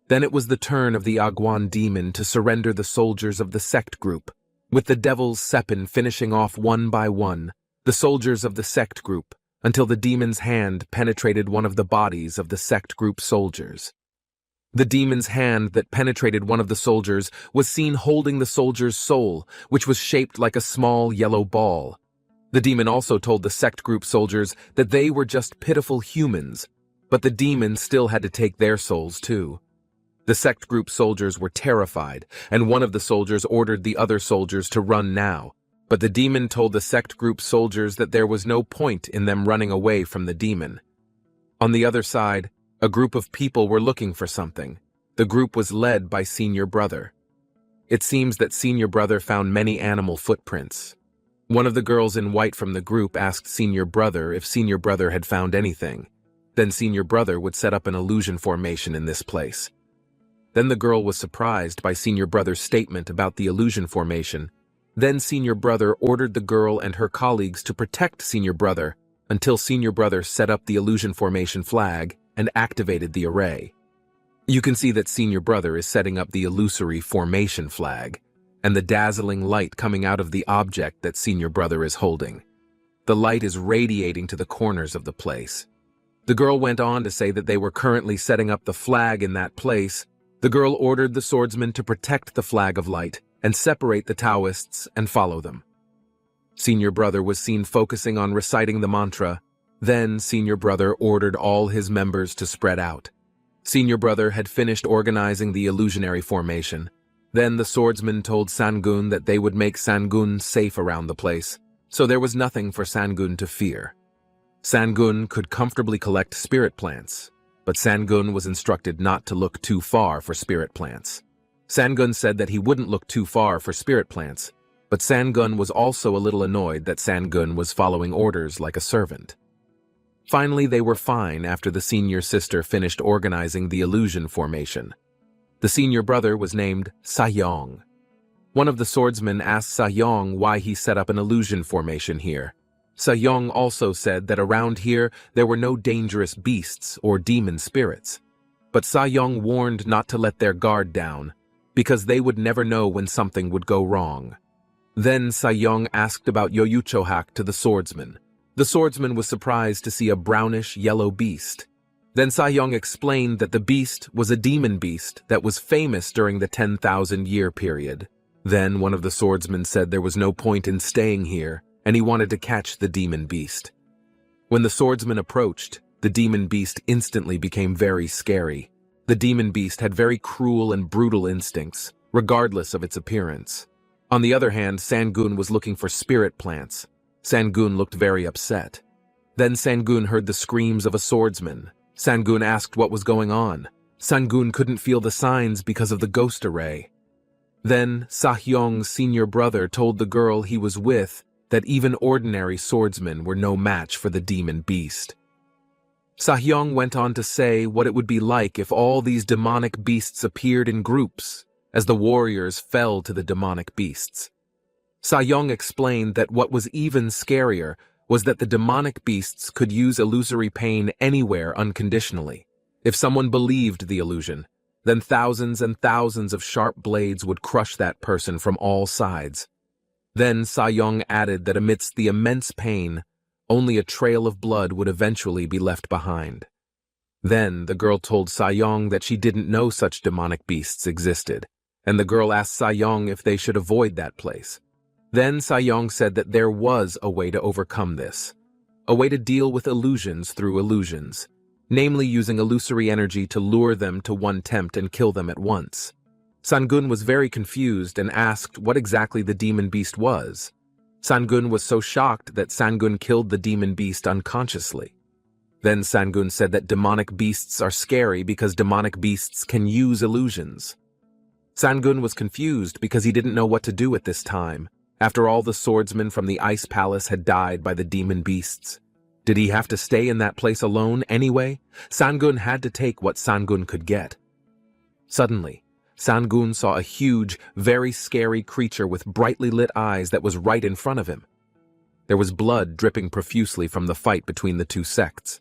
Then it was the turn of the Agwan demon to surrender the soldiers of the sect group. With the devil's Sepin finishing off one by one, the soldiers of the sect group, until the demon's hand penetrated one of the bodies of the sect group soldiers. The demon's hand that penetrated one of the soldiers was seen holding the soldier's soul, which was shaped like a small yellow ball. The demon also told the sect group soldiers that they were just pitiful humans, but the demon still had to take their souls too. The sect group soldiers were terrified, and one of the soldiers ordered the other soldiers to run now. But the demon told the sect group soldiers that there was no point in them running away from the demon. On the other side, a group of people were looking for something. The group was led by Senior Brother. It seems that Senior Brother found many animal footprints. One of the girls in white from the group asked Senior Brother if Senior Brother had found anything. Then Senior Brother would set up an illusion formation in this place. Then the girl was surprised by Senior Brother's statement about the illusion formation. Then Senior Brother ordered the girl and her colleagues to protect Senior Brother until Senior Brother set up the illusion formation flag and activated the array. You can see that Senior Brother is setting up the illusory formation flag. and the dazzling light coming out of the object that senior brother is holding. The light is radiating to the corners of the place. The girl went on to say that they were currently setting up the flag in that place. The girl ordered the swordsman to protect the flag of light and separate the Taoists and follow them. Senior brother was seen focusing on reciting the mantra. Then senior brother ordered all his members to spread out. Senior brother had finished organizing the illusionary formation. Then the swordsman told Sangun that they would make Sangun safe around the place, so there was nothing for Sangun to fear. Sangun could comfortably collect spirit plants, but Sangun was instructed not to look too far for spirit plants. Sangun said that he wouldn't look too far for spirit plants, but Sangun was also a little annoyed that Sangun was following orders like a servant. Finally, they were fine after the senior sister finished organizing the illusion formation. The senior brother was named Sayong. One of the swordsmen asked Sayong why he set up an illusion formation here. Sayong also said that around here there were no dangerous beasts or demon spirits. But Sayong warned not to let their guard down, because they would never know when something would go wrong. Then Sayong asked about Yoyuchohak to the swordsman. The swordsman was surprised to see a brownish-yellow beast. Then Sayong explained that the beast was a demon beast that was famous during the 10,000-year period. Then one of the swordsmen said there was no point in staying here, and he wanted to catch the demon beast. When the swordsman approached, the demon beast instantly became very scary. The demon beast had very cruel and brutal instincts, regardless of its appearance. On the other hand, Sangun was looking for spirit plants. Sangun looked very upset. Then Sangun heard the screams of a swordsman. Sangun asked what was going on. Sangun couldn't feel the signs because of the ghost array. Then Sahyong's senior brother told the girl he was with that even ordinary swordsmen were no match for the demon beast. Sahyong went on to say what it would be like if all these demonic beasts appeared in groups, as the warriors fell to the demonic beasts. Sahyong explained that what was even scarier was that the demonic beasts could use illusory pain anywhere unconditionally. If someone believed the illusion, then thousands and thousands of sharp blades would crush that person from all sides. Then Sahyong added that amidst the immense pain, only a trail of blood would eventually be left behind. Then the girl told Sahyong that she didn't know such demonic beasts existed, and the girl asked Sahyong if they should avoid that place. Then Sahyong said that there was a way to overcome this, a way to deal with illusions through illusions, namely using illusory energy to lure them to one tempt and kill them at once. Sangun was very confused and asked what exactly the demon beast was. Sangun was so shocked that Sangun killed the demon beast unconsciously. Then Sangun said that demonic beasts are scary because demonic beasts can use illusions. Sangun was confused because he didn't know what to do at this time. After all, the swordsmen from the Ice Palace had died by the demon beasts. Did he have to stay in that place alone anyway? Sangun had to take what Sangun could get. Suddenly, Sangun saw a huge, very scary creature with brightly lit eyes that was right in front of him. There was blood dripping profusely from the fight between the two sects.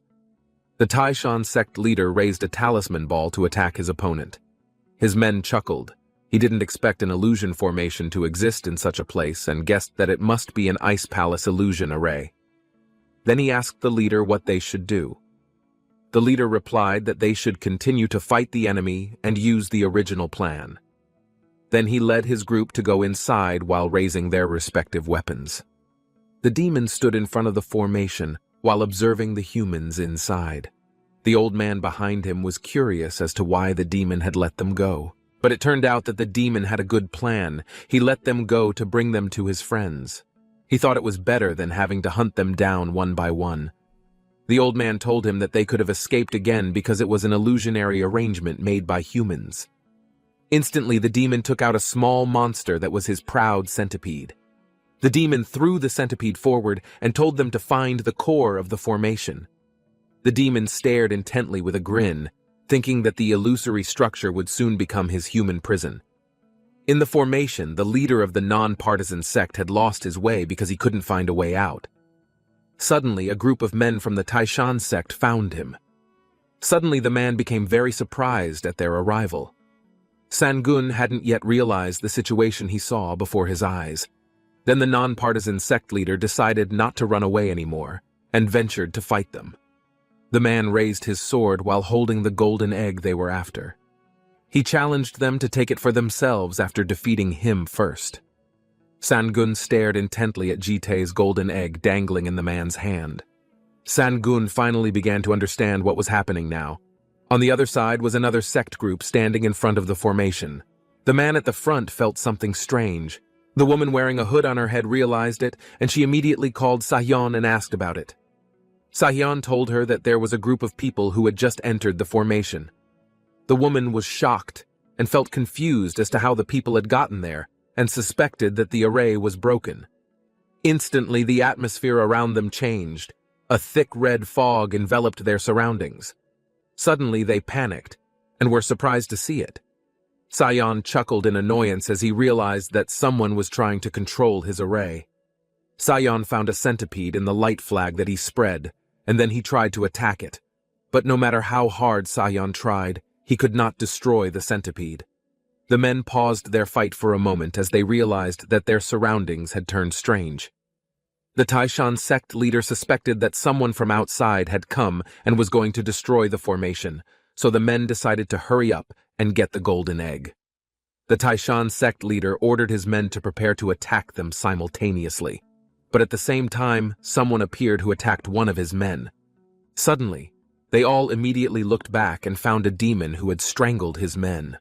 The Taishan sect leader raised a talisman ball to attack his opponent. His men chuckled. He didn't expect an illusion formation to exist in such a place and guessed that it must be an Ice Palace illusion array. Then he asked the leader what they should do. The leader replied that they should continue to fight the enemy and use the original plan. Then he led his group to go inside while raising their respective weapons. The demon stood in front of the formation while observing the humans inside. The old man behind him was curious as to why the demon had let them go. But it turned out that the demon had a good plan. He let them go to bring them to his friends. He thought it was better than having to hunt them down one by one. The old man told him that they could have escaped again because it was an illusionary arrangement made by humans. Instantly, the demon took out a small monster that was his proud centipede. The demon threw the centipede forward and told them to find the core of the formation. The demon stared intently with a grin, thinking that the illusory structure would soon become his human prison. In the formation, the leader of the non-partisan sect had lost his way because he couldn't find a way out. Suddenly, a group of men from the Taishan sect found him. Suddenly, the man became very surprised at their arrival. Sangun hadn't yet realized the situation he saw before his eyes. Then the non-partisan sect leader decided not to run away anymore and ventured to fight them. The man raised his sword while holding the golden egg they were after. He challenged them to take it for themselves after defeating him first. Sangun stared intently at Jitae's golden egg dangling in the man's hand. Sangun finally began to understand what was happening now. On the other side was another sect group standing in front of the formation. The man at the front felt something strange. The woman wearing a hood on her head realized it, and she immediately called Sahyeon and asked about it. Sahyeon told her that there was a group of people who had just entered the formation. The woman was shocked and felt confused as to how the people had gotten there and suspected that the array was broken. Instantly, the atmosphere around them changed. A thick red fog enveloped their surroundings. Suddenly, they panicked and were surprised to see it. Sahyeon chuckled in annoyance as he realized that someone was trying to control his array. Sahyeon found a centipede in the light flag that he spread, and then he tried to attack it. But no matter how hard Sahyeon tried, he could not destroy the centipede. The men paused their fight for a moment as they realized that their surroundings had turned strange. The Taishan sect leader suspected that someone from outside had come and was going to destroy the formation, so the men decided to hurry up and get the golden egg. The Taishan sect leader ordered his men to prepare to attack them simultaneously. But at the same time, someone appeared who attacked one of his men. Suddenly, they all immediately looked back and found a demon who had strangled his men.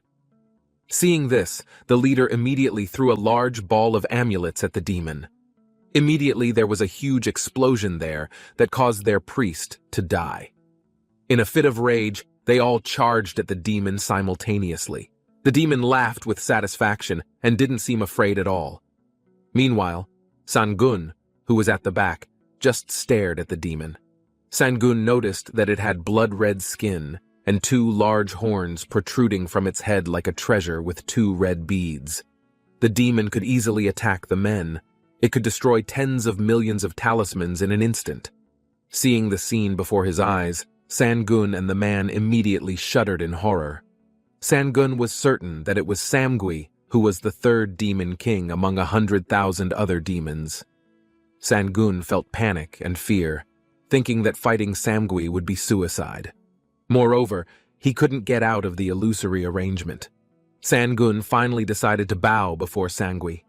Seeing this, the leader immediately threw a large ball of amulets at the demon. Immediately, there was a huge explosion there that caused their priest to die. In a fit of rage, they all charged at the demon simultaneously. The demon laughed with satisfaction and didn't seem afraid at all. Meanwhile, Sangun, who was at the back, just stared at the demon. Sangun noticed that it had blood-red skin and 2 large horns protruding from its head like a treasure with 2 red beads. The demon could easily attack the men. It could destroy tens of millions of talismans in an instant. Seeing the scene before his eyes, Sangun and the man immediately shuddered in horror. Sangun was certain that it was Samgui who was the 3rd demon king among 100,000 other demons. Sangun felt panic and fear, thinking that fighting Samgui would be suicide. Moreover, he couldn't get out of the illusory arrangement. Sangun finally decided to bow before Samgui.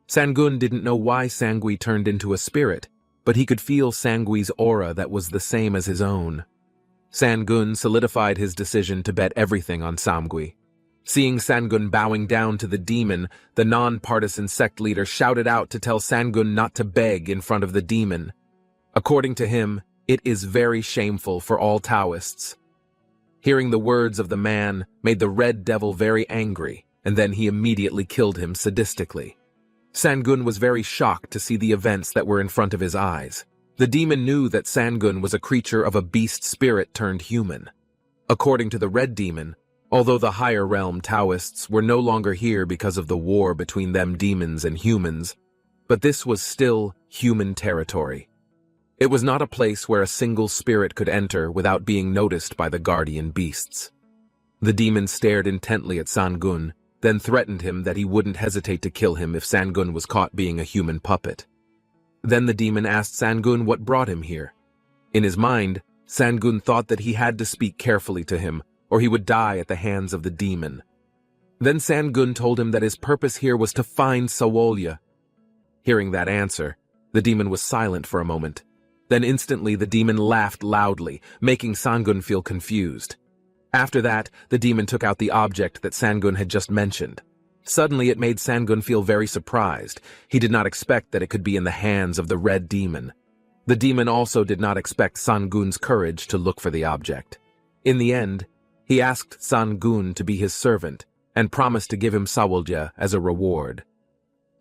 Sangun didn't know why Samgui turned into a spirit, but he could feel Samgui's aura that was the same as his own. Sangun solidified his decision to bet everything on Samgui. Seeing Sangun bowing down to the demon, the non-partisan sect leader shouted out to tell Sangun not to beg in front of the demon. According to him, it is very shameful for all Taoists. Hearing the words of the man made the Red Devil very angry, and then he immediately killed him sadistically. Sangun was very shocked to see the events that were in front of his eyes. The demon knew that Sangun was a creature of a beast spirit turned human. According to the Red Demon, although the higher realm Taoists were no longer here because of the war between them demons and humans, but this was still human territory. It was not a place where a single spirit could enter without being noticed by the guardian beasts. The demon stared intently at Sangun, then threatened him that he wouldn't hesitate to kill him if Sangun was caught being a human puppet. Then the demon asked Sangun what brought him here. In his mind, Sangun thought that he had to speak carefully to him, or he would die at the hands of the demon. Then Sangun told him that his purpose here was to find Sawolya. Hearing that answer, the demon was silent for a moment. Then instantly the demon laughed loudly, making Sangun feel confused. After that, the demon took out the object that Sangun had just mentioned. Suddenly it made Sangun feel very surprised. He did not expect that it could be in the hands of the Red Demon. The demon also did not expect Sangun's courage to look for the object. In the end, he asked Sangun to be his servant and promised to give him Sawolya as a reward.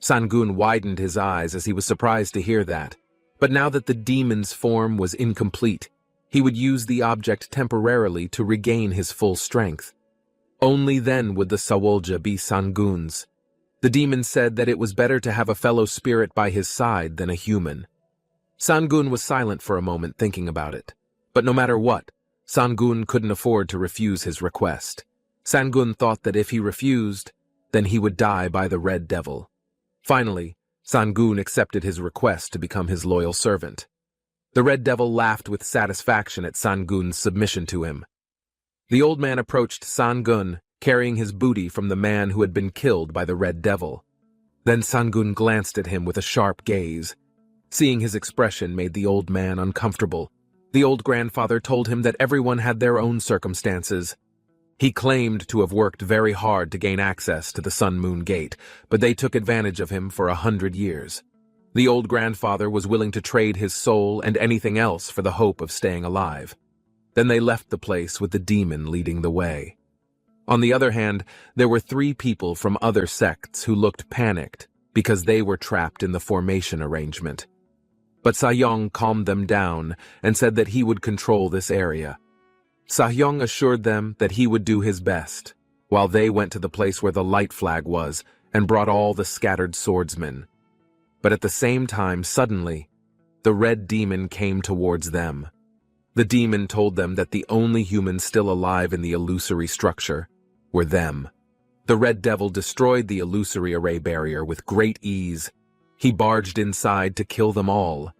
Sangun widened his eyes as he was surprised to hear that. But now that the demon's form was incomplete, he would use the object temporarily to regain his full strength. Only then would the Sawolya be Sangun's. The demon said that it was better to have a fellow spirit by his side than a human. Sangun was silent for a moment thinking about it. But no matter what, Sangun couldn't afford to refuse his request. Sangun thought that if he refused, then he would die by the Red Devil. Finally, Sangun accepted his request to become his loyal servant. The Red Devil laughed with satisfaction at Sangun's submission to him. The old man approached Sangun, carrying his booty from the man who had been killed by the Red Devil. Then Sangun glanced at him with a sharp gaze. Seeing his expression made the old man uncomfortable. The old grandfather told him that everyone had their own circumstances. He claimed to have worked very hard to gain access to the Sun-Moon Gate, but they took advantage of him for 100 years. The old grandfather was willing to trade his soul and anything else for the hope of staying alive. Then they left the place with the demon leading the way. On the other hand, there were 3 people from other sects who looked panicked because they were trapped in the formation arrangement. But Sahyong calmed them down and said that he would control this area. Sahyong assured them that he would do his best, while they went to the place where the light flag was and brought all the scattered swordsmen. But at the same time, suddenly, the red demon came towards them. The demon told them that the only humans still alive in the illusory structure were them. The Red Devil destroyed the illusory array barrier with great ease. He barged inside to kill them all.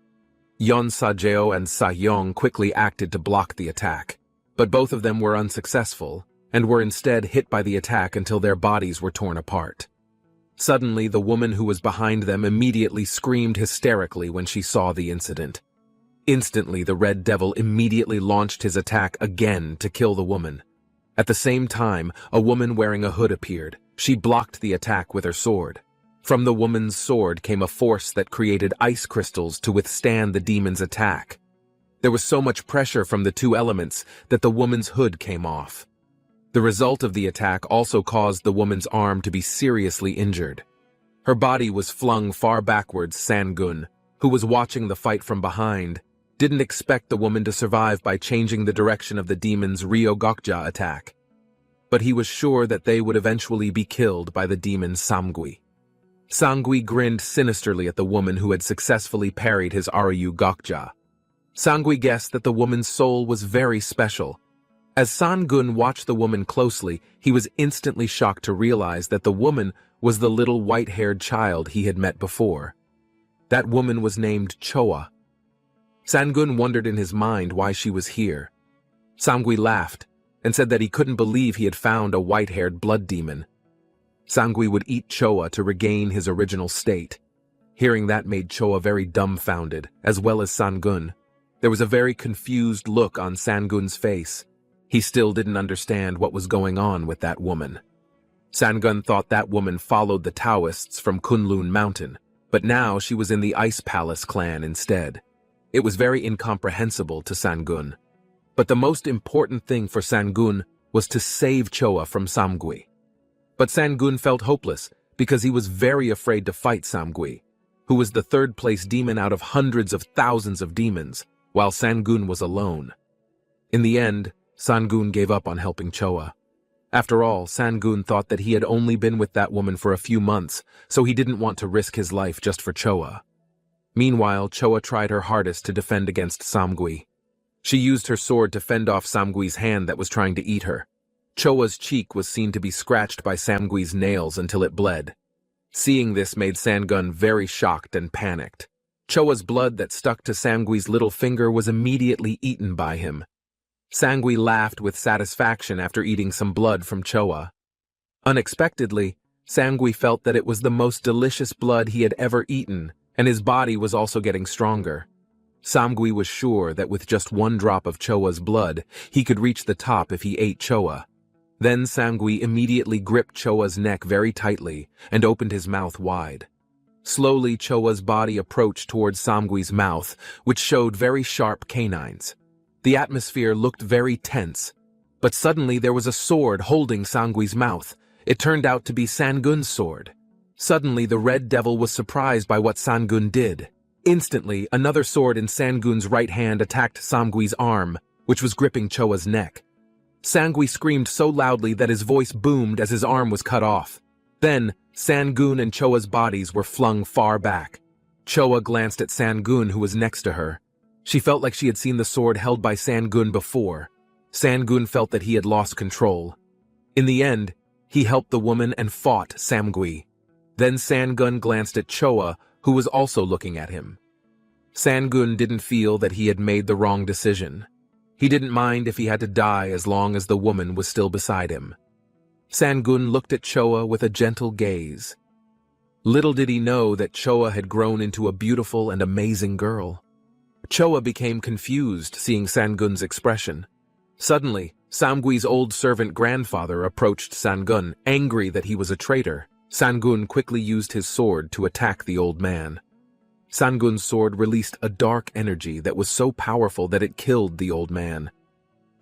Yon Sajeo and Sahyong quickly acted to block the attack, but both of them were unsuccessful and were instead hit by the attack until their bodies were torn apart. Suddenly, the woman who was behind them immediately screamed hysterically when she saw the incident. Instantly, the Red Devil immediately launched his attack again to kill the woman. At the same time, a woman wearing a hood appeared. She blocked the attack with her sword. From the woman's sword came a force that created ice crystals to withstand the demon's attack. There was so much pressure from the 2 elements that the woman's hood came off. The result of the attack also caused the woman's arm to be seriously injured. Her body was flung far backwards. Sangun, who was watching the fight from behind, didn't expect the woman to survive by changing the direction of the demon's Ryogokja attack. But he was sure that they would eventually be killed by the demon Samgui. Sangui grinned sinisterly at the woman who had successfully parried his Ryogokja. Sangui guessed that the woman's soul was very special. As Sangun watched the woman closely, he was instantly shocked to realize that the woman was the little white-haired child he had met before. That woman was named Choa. Sangun wondered in his mind why she was here. Sangui laughed and said that he couldn't believe he had found a white-haired blood demon. Sangui would eat Choa to regain his original state. Hearing that made Choa very dumbfounded, as well as Sangun. There was a very confused look on Sangun's face. He still didn't understand what was going on with that woman. Sangun thought that woman followed the Taoists from Kunlun Mountain, but now she was in the Ice Palace clan instead. It was very incomprehensible to Sangun. But the most important thing for Sangun was to save Choa from Samgui. But Sangun felt hopeless because he was very afraid to fight Samgui, who was the 3rd-place demon out of hundreds of thousands of demons, while Sangun was alone. In the end, Sangun gave up on helping Choa. After all, Sangun thought that he had only been with that woman for a few months, so he didn't want to risk his life just for Choa. Meanwhile, Choa tried her hardest to defend against Samgui. She used her sword to fend off Samgui's hand that was trying to eat her. Choa's cheek was seen to be scratched by Samgui's nails until it bled. Seeing this made Sangun very shocked and panicked. Choa's blood that stuck to Samgui's little finger was immediately eaten by him. Sangui laughed with satisfaction after eating some blood from Choa. Unexpectedly, Sangui felt that it was the most delicious blood he had ever eaten, and his body was also getting stronger. Samgui was sure that with just 1 drop of Choa's blood, he could reach the top if he ate Choa. Then Samgui immediately gripped Choa's neck very tightly and opened his mouth wide. Slowly, Choa's body approached towards Samgui's mouth, which showed very sharp canines. The atmosphere looked very tense, but suddenly there was a sword holding Sangui's mouth. It turned out to be Sangun's sword. Suddenly, the Red Devil was surprised by what Sangun did. Instantly, another sword in Sangun's right hand attacked Samgui's arm, which was gripping Choa's neck. Sangui screamed so loudly that his voice boomed as his arm was cut off. Then, Sangun and Choa's bodies were flung far back. Choa glanced at Sangun, who was next to her. She felt like she had seen the sword held by Sangun before. Sangun felt that he had lost control. In the end, he helped the woman and fought Samgui. Then Sangun glanced at Choa, who was also looking at him. Sangun didn't feel that he had made the wrong decision. He didn't mind if he had to die as long as the woman was still beside him. Sangun looked at Choa with a gentle gaze. Little did he know that Choa had grown into a beautiful and amazing girl. Choa became confused seeing Sangun's expression. Suddenly, Samgui's old servant grandfather approached Sangun, angry that he was a traitor. Sangun quickly used his sword to attack the old man. Sangun's sword released a dark energy that was so powerful that it killed the old man.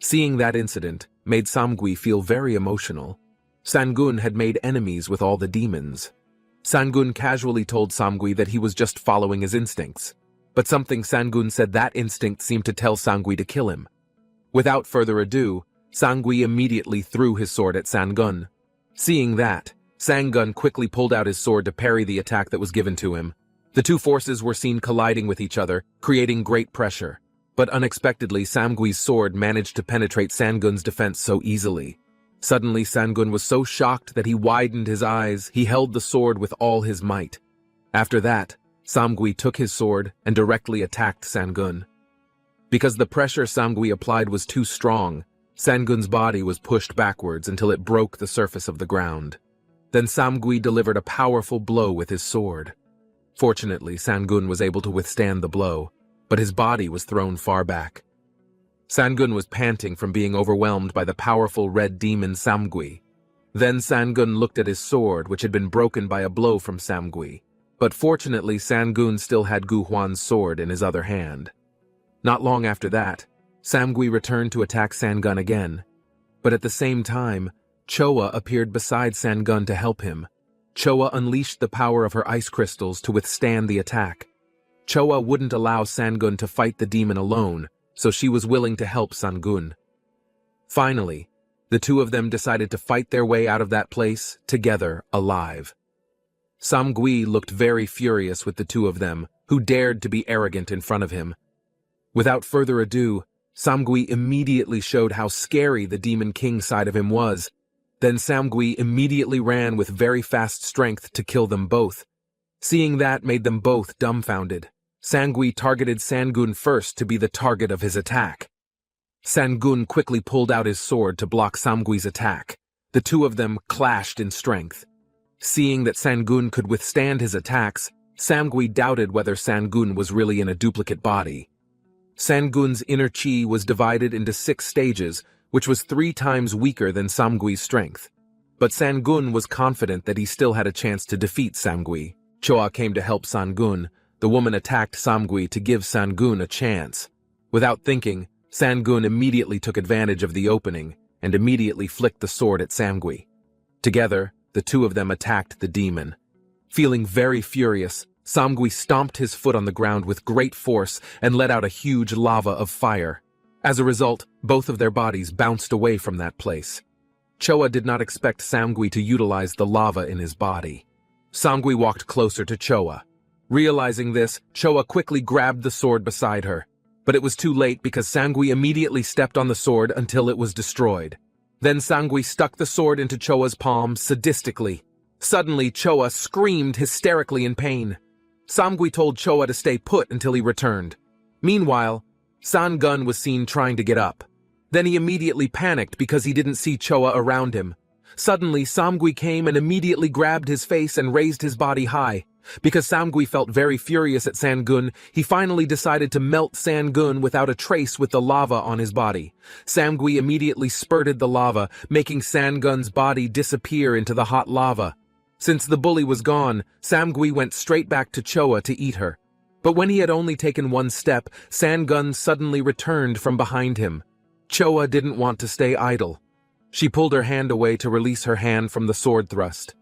Seeing that incident made Samgui feel very emotional. Sangun had made enemies with all the demons. Sangun casually told Samgui that he was just following his instincts, but something Sangun said that instinct seemed to tell Samgui to kill him. Without further ado, Samgui immediately threw his sword at Sangun. Seeing that, Sangun quickly pulled out his sword to parry the attack that was given to him. The two forces were seen colliding with each other, creating great pressure. But unexpectedly, Samgui's sword managed to penetrate Sangun's defense so easily. Suddenly, Sangun was so shocked that he widened his eyes. He held the sword with all his might. After that, Samgui took his sword and directly attacked Sangun. Because the pressure Samgui applied was too strong, Sangun's body was pushed backwards until it broke the surface of the ground. Then Samgui delivered a powerful blow with his sword. Fortunately, Sangun was able to withstand the blow, but his body was thrown far back. Sangun was panting from being overwhelmed by the powerful red demon Samgui. Then Sangun looked at his sword, which had been broken by a blow from Samgui. But fortunately, Sangun still had Gu Huan's sword in his other hand. Not long after that, Samgui returned to attack Sangun again. But at the same time, Choa appeared beside Sangun to help him. Choa unleashed the power of her ice crystals to withstand the attack. Choa wouldn't allow Sangun to fight the demon alone, so she was willing to help Sangun. Finally, the two of them decided to fight their way out of that place, together, alive. Samgui looked very furious with the two of them, who dared to be arrogant in front of him. Without further ado, Samgui immediately showed how scary the Demon King side of him was. Then Samgui immediately ran with very fast strength to kill them both. Seeing that made them both dumbfounded. Samgui targeted Sangun first to be the target of his attack. Sangun quickly pulled out his sword to block Samgui's attack. The two of them clashed in strength. Seeing that Sangun could withstand his attacks, Samgui doubted whether Sangun was really in a duplicate body. Sangun's inner chi was divided into 6 stages, which was 3 times weaker than Samgui's strength. But Sangun was confident that he still had a chance to defeat Samgui. Choa came to help Sangun. The woman attacked Samgui to give Sangun a chance. Without thinking, Sangun immediately took advantage of the opening and immediately flicked the sword at Samgui. Together, the two of them attacked the demon. Feeling very furious, Samgui stomped his foot on the ground with great force and let out a huge lava of fire. As a result, both of their bodies bounced away from that place. Choa did not expect Samgui to utilize the lava in his body. Samgui walked closer to Choa. Realizing this, Choa quickly grabbed the sword beside her. But it was too late because Samgui immediately stepped on the sword until it was destroyed. Then Samgui stuck the sword into Choa's palm sadistically. Suddenly, Choa screamed hysterically in pain. Samgui told Choa to stay put until he returned. Meanwhile, Sangun was seen trying to get up. Then he immediately panicked because he didn't see Choa around him. Suddenly, Samgui came and immediately grabbed his face and raised his body high. Because Samgui felt very furious at Sangun, he finally decided to melt Sangun without a trace with the lava on his body. Samgui immediately spurted the lava, making Sangun's body disappear into the hot lava. Since the bully was gone, Samgui went straight back to Choa to eat her. But when he had only taken 1 step, Sangun suddenly returned from behind him. Choa didn't want to stay idle. She pulled her hand away to release her hand from the sword thrust.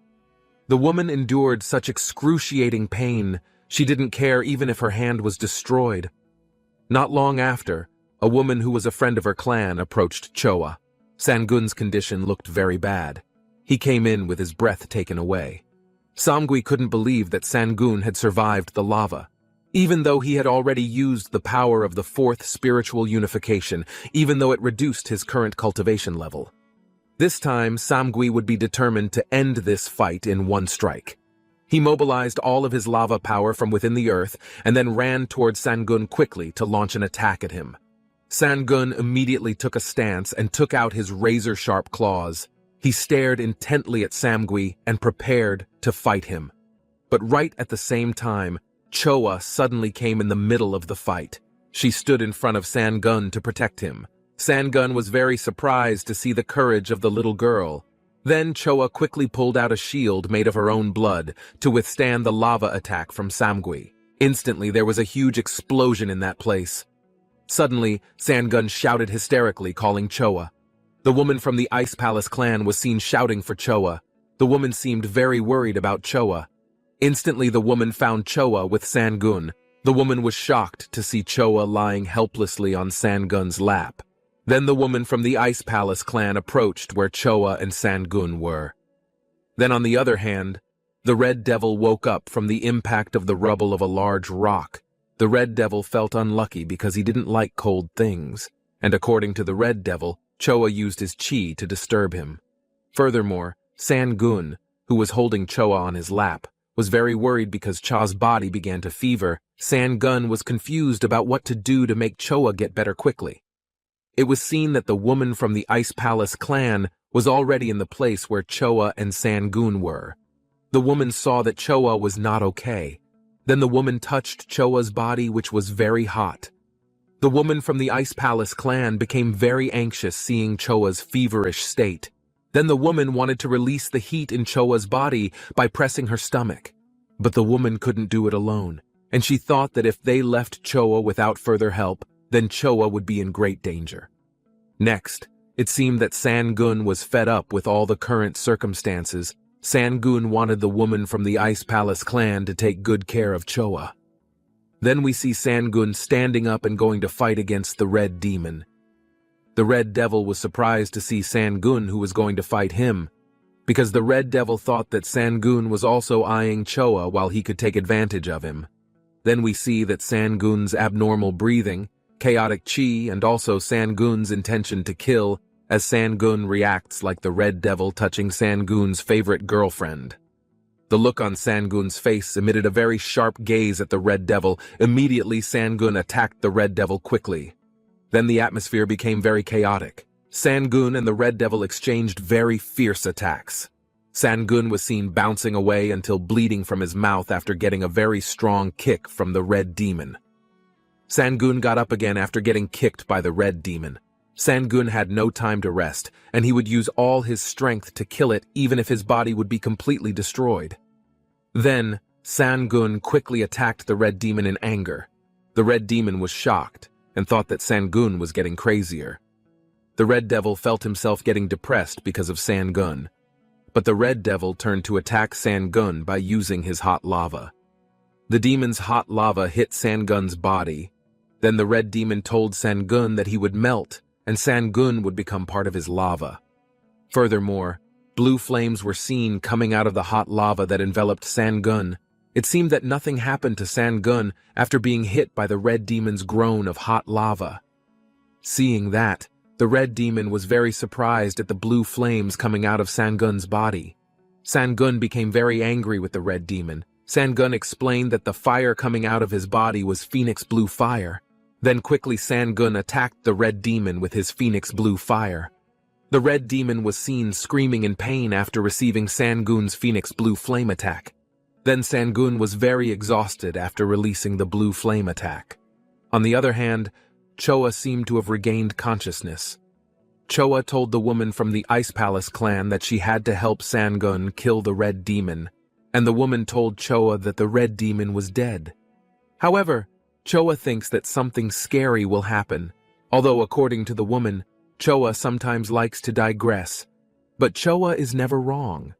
The woman endured such excruciating pain, she didn't care even if her hand was destroyed. Not long after, a woman who was a friend of her clan approached Choa. Sangun's condition looked very bad. He came in with his breath taken away. Samgui couldn't believe that Sangun had survived the lava. Even though he had already used the power of the 4th spiritual unification, even though it reduced his current cultivation level. This time, Samgui would be determined to end this fight in one strike. He mobilized all of his lava power from within the earth and then ran towards Sangun quickly to launch an attack at him. Sangun immediately took a stance and took out his razor-sharp claws. He stared intently at Samgui and prepared to fight him. But right at the same time, Choa suddenly came in the middle of the fight. She stood in front of Sangun to protect him. Sangun was very surprised to see the courage of the little girl. Then Choa quickly pulled out a shield made of her own blood to withstand the lava attack from Samgui. Instantly, there was a huge explosion in that place. Suddenly, Sangun shouted hysterically, calling Choa. The woman from the Ice Palace clan was seen shouting for Choa. The woman seemed very worried about Choa. Instantly, the woman found Choa with Sangun. The woman was shocked to see Choa lying helplessly on Sangun's lap. Then the woman from the Ice Palace clan approached where Choa and Sangun were. Then on the other hand, the Red Devil woke up from the impact of the rubble of a large rock. The Red Devil felt unlucky because he didn't like cold things, and according to the Red Devil, Choa used his chi to disturb him. Furthermore, Sangun, who was holding Choa on his lap, was very worried because Cha's body began to fever. Sangun was confused about what to do to make Choa get better quickly. It was seen that the woman from the Ice Palace clan was already in the place where Choa and Sangun were. The woman saw that Choa was not okay. Then the woman touched Choa's body, which was very hot. The woman from the Ice Palace clan became very anxious seeing Choa's feverish state. Then the woman wanted to release the heat in Choa's body by pressing her stomach. But the woman couldn't do it alone, and she thought that if they left Choa without further help, then Choa would be in great danger. Next, it seemed that Sangun was fed up with all the current circumstances. Sangun wanted the woman from the Ice Palace clan to take good care of Choa. Then we see Sangun standing up and going to fight against the Red Demon. The Red Devil was surprised to see Sangun, who was going to fight him, because the Red Devil thought that Sangun was also eyeing Choa while he could take advantage of him. Then we see that Sangun's abnormal breathing, chaotic chi, and also Sangun's intention to kill, as Sangun reacts like the Red Devil touching Sangun's favorite girlfriend. The look on Sangun's face emitted a very sharp gaze at the Red Devil. Immediately, Sangun attacked the Red Devil quickly. Then the atmosphere became very chaotic. Sangun and the Red Devil exchanged very fierce attacks. Sangun was seen bouncing away until bleeding from his mouth after getting a very strong kick from the Red Demon. Sangun got up again after getting kicked by the Red Demon. Sangun had no time to rest, and he would use all his strength to kill it even if his body would be completely destroyed. Then, Sangun quickly attacked the Red Demon in anger. The Red Demon was shocked and thought that Sangun was getting crazier. The Red Devil felt himself getting depressed because of Sangun. But the Red Devil turned to attack Sangun by using his hot lava. The demon's hot lava hit Sangun's body. Then the Red Demon told Sangun that he would melt, and Sangun would become part of his lava. Furthermore, blue flames were seen coming out of the hot lava that enveloped Sangun. It seemed that nothing happened to Sangun after being hit by the Red Demon's groan of hot lava. Seeing that, the Red Demon was very surprised at the blue flames coming out of Sangun's body. Sangun became very angry with the Red Demon. Sangun explained that the fire coming out of his body was Phoenix Blue Fire. Then quickly Sangun attacked the Red Demon with his Phoenix Blue Fire. The Red Demon was seen screaming in pain after receiving Sangun's Phoenix Blue Flame attack. Then Sangun was very exhausted after releasing the Blue Flame attack. On the other hand, Choa seemed to have regained consciousness. Choa told the woman from the Ice Palace clan that she had to help Sangun kill the Red Demon, and the woman told Choa that the Red Demon was dead. However, Choa thinks that something scary will happen, although according to the woman, Choa sometimes likes to digress. But Choa is never wrong.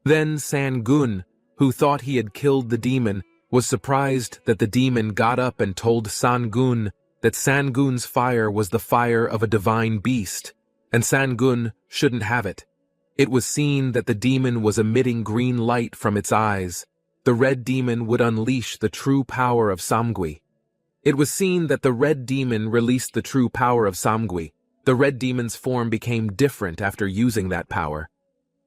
Then Sangun, who thought he had killed the demon, was surprised that the demon got up and told Sangun that Sangun's fire was the fire of a divine beast, and Sangun shouldn't have it. It was seen that the demon was emitting green light from its eyes. The Red Demon would unleash the true power of Samgui. It was seen that the Red Demon released the true power of Samgui, The red demon's form became different after using that power.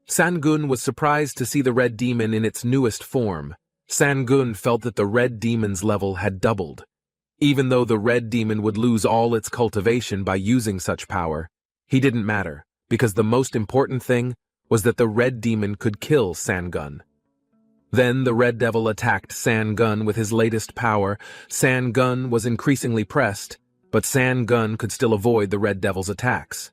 Sangun was surprised to see the red demon in its newest form. Sangun felt that the red demon's level had doubled. Even though the red demon would lose all its cultivation by using such power, he didn't matter, because the most important thing was that the red demon could kill Sangun. Then the red devil attacked Sangun with his latest power. Sangun was increasingly pressed, but Sangun could still avoid the red devil's attacks.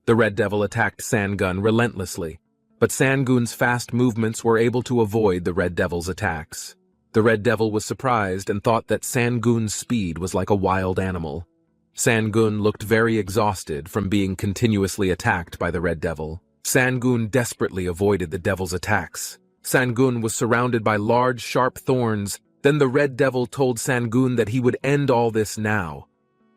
The red devil attacked Sangun relentlessly, but Sangun's fast movements were able to avoid the red devil's attacks. The red devil was surprised and thought that Sangun's speed was like a wild animal. Sangun looked very exhausted from being continuously attacked by the red devil. Sangun desperately avoided the devil's attacks. Sangun was surrounded by large, sharp thorns. Then the red devil told Sangun that he would end all this now.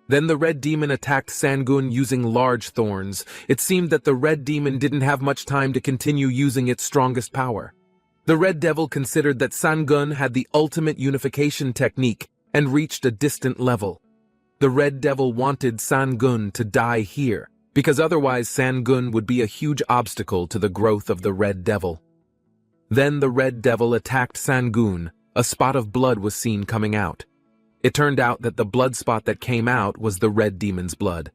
Then the red demon attacked Sangun using large thorns. It seemed that the red demon didn't have much time to continue using its strongest power. The red devil considered that Sangun had the ultimate unification technique and reached a distant level. The red devil wanted Sangun to die here, because otherwise Sangun would be a huge obstacle to the growth of the red devil. Then the red devil attacked Sangun. A spot of blood was seen coming out. It turned out that the blood spot that came out was the red demon's blood.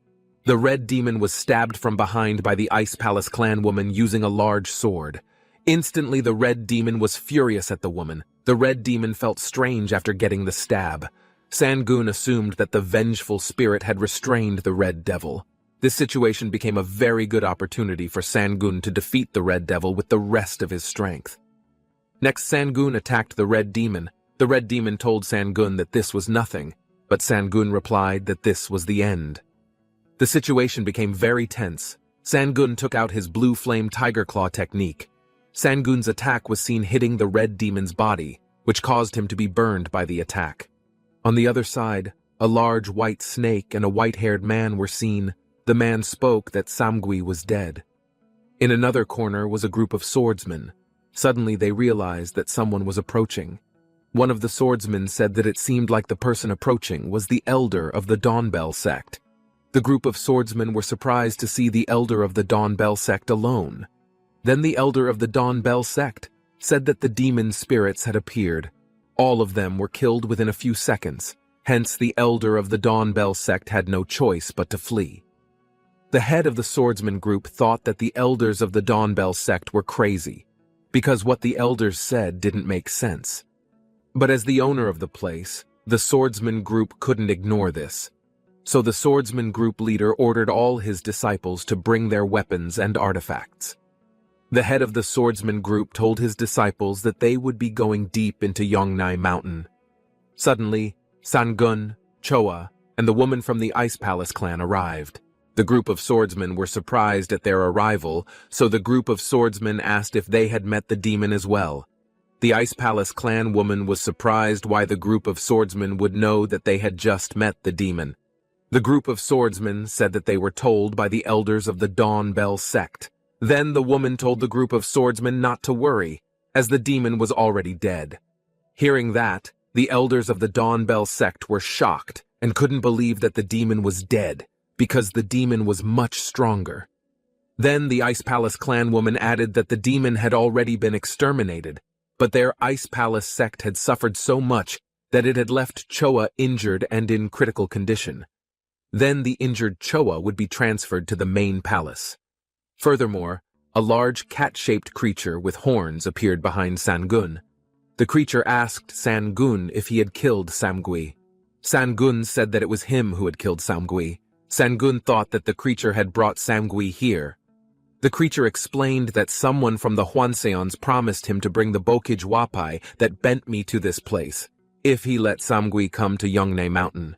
The red demon was stabbed from behind by the Ice Palace clan woman using a large sword. Instantly the red demon was furious at the woman. The red demon felt strange after getting the stab. Sangun assumed that the vengeful spirit had restrained the red devil. This situation became a very good opportunity for Sangun to defeat the red devil with the rest of his strength. Next, Sangun attacked the red demon. The red demon told Sangun that this was nothing, but Sangun replied that this was the end. The situation became very tense. Sangun took out his blue flame tiger claw technique. Sangun's attack was seen hitting the red demon's body, which caused him to be burned by the attack. On the other side, a large white snake and a white-haired man were seen. The man spoke that Samgui was dead. In another corner was a group of swordsmen. Suddenly they realized that someone was approaching. One of the swordsmen said that it seemed like the person approaching was the elder of the Dawnbell sect. The group of swordsmen were surprised to see the elder of the Dawnbell sect alone. Then the elder of the Dawnbell sect said that the demon spirits had appeared. All of them were killed within a few seconds, hence the elder of the Dawnbell sect had no choice but to flee. The head of the swordsman group thought that the elders of the Dawnbell sect were crazy, because what the elders said didn't make sense. But as the owner of the place, the swordsman group couldn't ignore this. So the swordsman group leader ordered all his disciples to bring their weapons and artifacts. The head of the swordsman group told his disciples that they would be going deep into Yongnai Mountain. Suddenly, Sangun, Choa, and the woman from the Ice Palace clan arrived. The group of swordsmen were surprised at their arrival, so the group of swordsmen asked if they had met the demon as well. The Ice Palace clan woman was surprised why the group of swordsmen would know that they had just met the demon. The group of swordsmen said that they were told by the elders of the Dawnbell sect. Then the woman told the group of swordsmen not to worry, as the demon was already dead. Hearing that, the elders of the Dawnbell sect were shocked and couldn't believe that the demon was dead, because the demon was much stronger. Then the Ice Palace clan woman added that the demon had already been exterminated, but their Ice Palace sect had suffered so much that it had left Choa injured and in critical condition. Then the injured Choa would be transferred to the main palace. Furthermore, a large cat-shaped creature with horns appeared behind Sangun. The creature asked Sangun if he had killed Samgui. Sangun said that it was him who had killed Samgui. Sangun thought that the creature had brought Samgui here. The creature explained that someone from the Hwanseons promised him to bring the Bokij Wapai that bent me to this place, if he let Samgui come to Yongnai Mountain.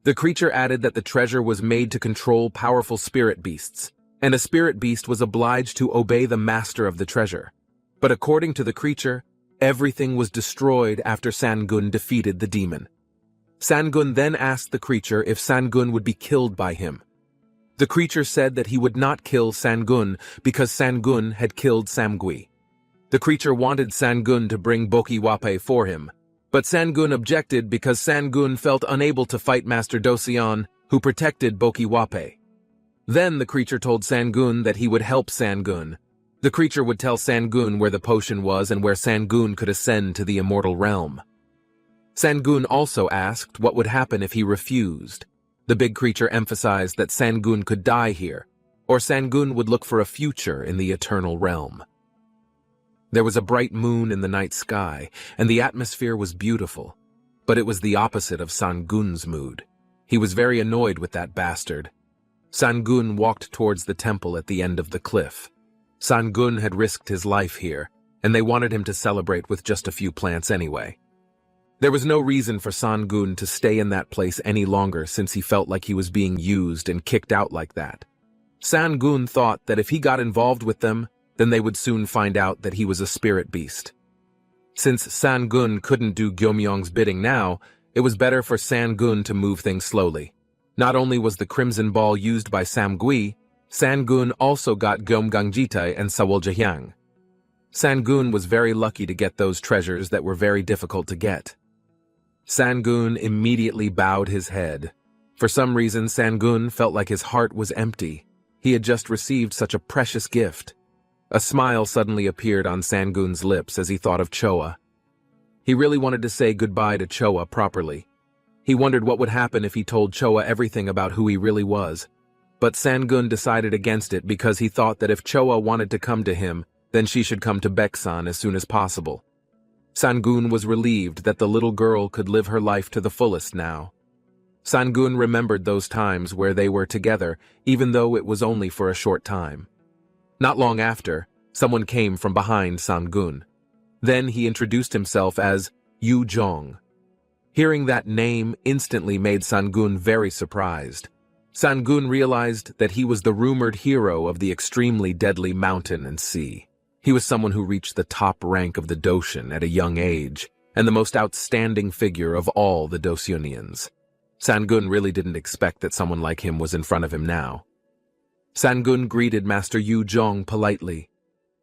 The creature added that the treasure was made to control powerful spirit beasts, and a spirit beast was obliged to obey the master of the treasure. But according to the creature, everything was destroyed after Sangun defeated the demon. Sangun then asked the creature if Sangun would be killed by him. The creature said that he would not kill Sangun because Sangun had killed Samgui. The creature wanted Sangun to bring Boki Wape for him, but Sangun objected because Sangun felt unable to fight Master Dosion, who protected Boki Wape. Then the creature told Sangun that he would help Sangun. The creature would tell Sangun where the potion was and where Sangun could ascend to the immortal realm. Sangun also asked what would happen if he refused. The big creature emphasized that Sangun could die here, or Sangun would look for a future in the eternal realm. There was a bright moon in the night sky, and the atmosphere was beautiful, but it was the opposite of Sangun's mood. He was very annoyed with that bastard. Sangun walked towards the temple at the end of the cliff. Sangun had risked his life here, and they wanted him to celebrate with just a few plants anyway. There was no reason for Sangun to stay in that place any longer since he felt like he was being used and kicked out like that. Sangun thought that if he got involved with them, then they would soon find out that he was a spirit beast. Since Sangun couldn't do Gyeomyong's bidding now, it was better for Sangun to move things slowly. Not only was the crimson ball used by Samgui, Sangun also got Gyeomgangjitae and Sawoljahyang. Sangun was very lucky to get those treasures that were very difficult to get. Sangun immediately bowed his head. For some reason, Sangun felt like his heart was empty. He had just received such a precious gift. A smile suddenly appeared on Sangun's lips as he thought of Choa. He really wanted to say goodbye to Choa properly. He wondered what would happen if he told Choa everything about who he really was. But Sangun decided against it because he thought that if Choa wanted to come to him, then she should come to Baeksan as soon as possible. Sangun was relieved that the little girl could live her life to the fullest now. Sangun remembered those times where they were together, even though it was only for a short time. Not long after, someone came from behind Sangun. Then he introduced himself as Yu Jong. Hearing that name instantly made Sangun very surprised. Sangun realized that he was the rumored hero of the extremely deadly mountain and sea. He was someone who reached the top rank of the Doshin at a young age, and the most outstanding figure of all the Dosyonians. Sangun really didn't expect that someone like him was in front of him now. Sangun greeted Master Yu Jong politely.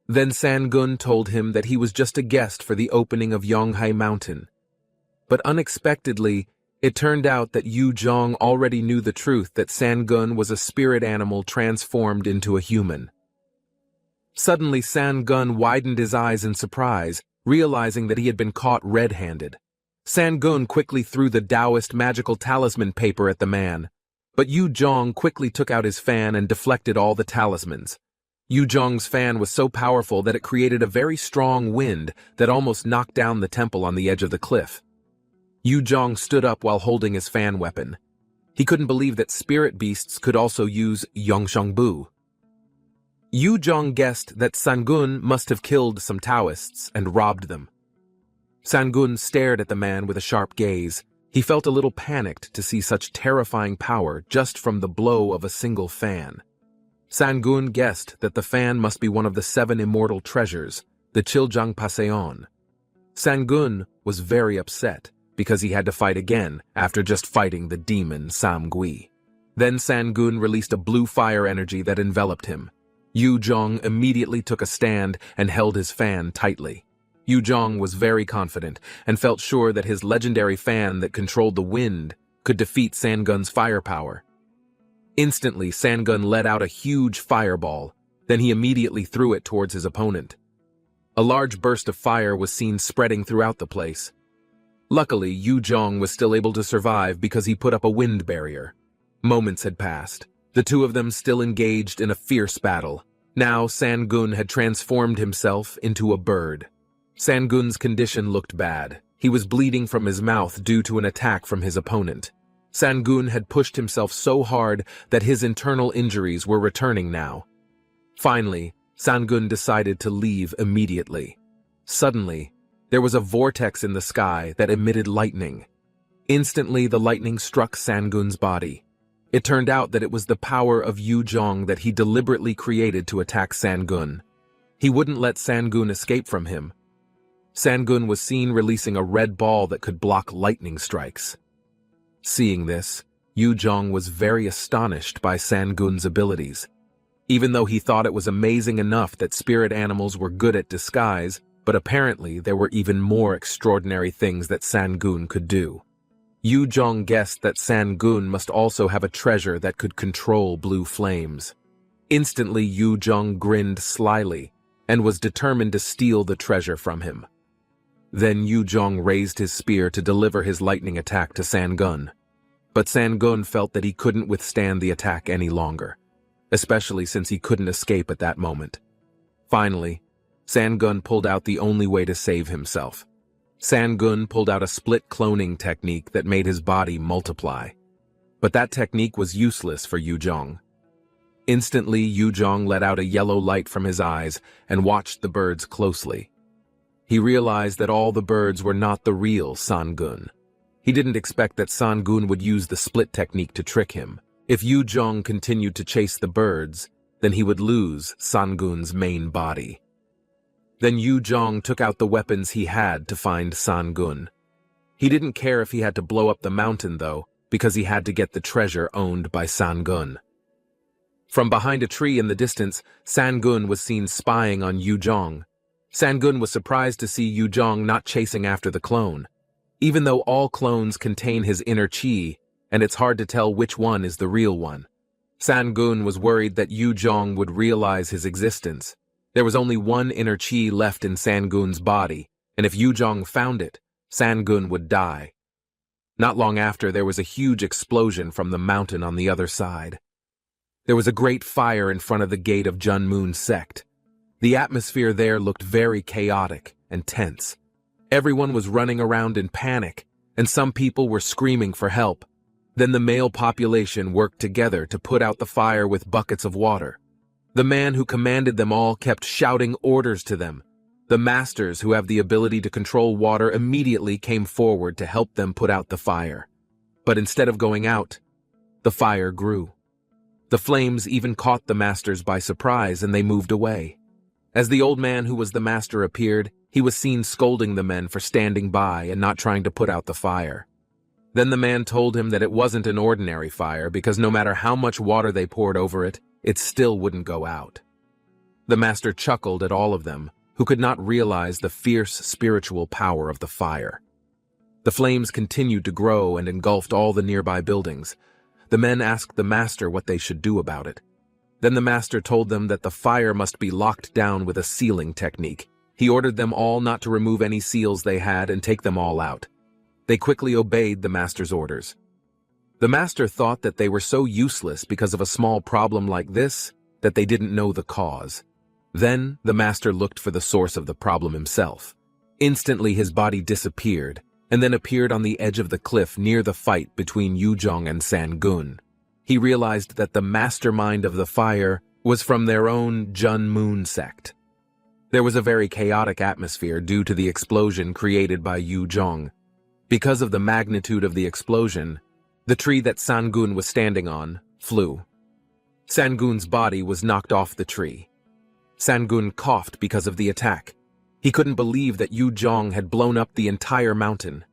Then Sangun told him that he was just a guest for the opening of Yonghai Mountain. But unexpectedly, it turned out that Yu Jong already knew the truth that Sangun was a spirit animal transformed into a human. Suddenly, Sangun widened his eyes in surprise, realizing that he had been caught red-handed. Sangun quickly threw the Taoist magical talisman paper at the man, but Yu Jong quickly took out his fan and deflected all the talismans. Yu Jong's fan was so powerful that it created a very strong wind that almost knocked down the temple on the edge of the cliff. Yu Jong stood up while holding his fan weapon. He couldn't believe that spirit beasts could also use Yongshangbu. Yu Jong guessed that Sangun must have killed some Taoists and robbed them. Sangun stared at the man with a sharp gaze. He felt a little panicked to see such terrifying power just from the blow of a single fan. Sangun guessed that the fan must be one of the 7 immortal treasures, the Chiljang Paseon. Sangun was very upset because he had to fight again after just fighting the demon Samgui. Then Sangun released a blue fire energy that enveloped him. Yu Jong immediately took a stand and held his fan tightly. Yu Jong was very confident and felt sure that his legendary fan that controlled the wind could defeat Sangun's firepower. Instantly, Sangun let out a huge fireball, then he immediately threw it towards his opponent. A large burst of fire was seen spreading throughout the place. Luckily, Yu Jong was still able to survive because he put up a wind barrier. Moments had passed, the two of them still engaged in a fierce battle. Now Sangun had transformed himself into a bird. Sangun's condition looked bad. He was bleeding from his mouth due to an attack from his opponent. Sangun had pushed himself so hard that his internal injuries were returning now. Finally, Sangun decided to leave immediately. Suddenly, there was a vortex in the sky that emitted lightning. Instantly, the lightning struck Sangun's body. It turned out that it was the power of Yu Jong that he deliberately created to attack Sangun. He wouldn't let Sangun escape from him. Sangun was seen releasing a red ball that could block lightning strikes. Seeing this, Yu Jong was very astonished by Sangun's abilities. Even though he thought it was amazing enough that spirit animals were good at disguise, but apparently there were even more extraordinary things that Sangun could do. Yu Zhong guessed that San-gun must also have a treasure that could control blue flames. Instantly, Yu Zhong grinned slyly and was determined to steal the treasure from him. Then Yu Zhong raised his spear to deliver his lightning attack to San-gun. But San-gun felt that he couldn't withstand the attack any longer, especially since he couldn't escape at that moment. Finally, San-gun pulled out the only way to save himself. San-gun pulled out a split cloning technique that made his body multiply. But that technique was useless for Yu Zhong. Instantly, Yu Zhong let out a yellow light from his eyes and watched the birds closely. He realized that all the birds were not the real San-gun. He didn't expect that San-gun would use the split technique to trick him. If Yu Zhong continued to chase the birds, then he would lose San-gun's main body. Then Yu Zhong took out the weapons he had to find San-gun. He didn't care if he had to blow up the mountain, though, because he had to get the treasure owned by San-gun. From behind a tree in the distance, San-gun was seen spying on Yu Zhong. San-gun was surprised to see Yu Zhong not chasing after the clone. Even though all clones contain his inner chi, and it's hard to tell which one is the real one. San-gun was worried that Yu Zhong would realize his existence. There was only one inner chi left in San-gun's body, and if Yu Zhong found it, San-gun would die. Not long after, there was a huge explosion from the mountain on the other side. There was a great fire in front of the gate of Junmoon's sect. The atmosphere there looked very chaotic and tense. Everyone was running around in panic, and some people were screaming for help. Then the male population worked together to put out the fire with buckets of water. The man who commanded them all kept shouting orders to them. The masters who have the ability to control water immediately came forward to help them put out the fire. But instead of going out, the fire grew. The flames even caught the masters by surprise, and they moved away. As the old man who was the master appeared, he was seen scolding the men for standing by and not trying to put out the fire. Then the man told him that it wasn't an ordinary fire because no matter how much water they poured over it, it still wouldn't go out. The master chuckled at all of them, who could not realize the fierce spiritual power of the fire. The flames continued to grow and engulfed all the nearby buildings. The men asked the master what they should do about it. Then the master told them that the fire must be locked down with a sealing technique. He ordered them all not to remove any seals they had and take them all out. They quickly obeyed the master's orders. The master thought that they were so useless because of a small problem like this that they didn't know the cause. Then the master looked for the source of the problem himself. Instantly his body disappeared and then appeared on the edge of the cliff near the fight between Yu Zhong and San-gun. He realized that the mastermind of the fire was from their own Junmoon sect. There was a very chaotic atmosphere due to the explosion created by Yu Zhong. Because of the magnitude of the explosion, the tree that San-gun was standing on flew. San-gun's body was knocked off the tree. San-gun coughed because of the attack. He couldn't believe that Yu Zhong had blown up the entire mountain.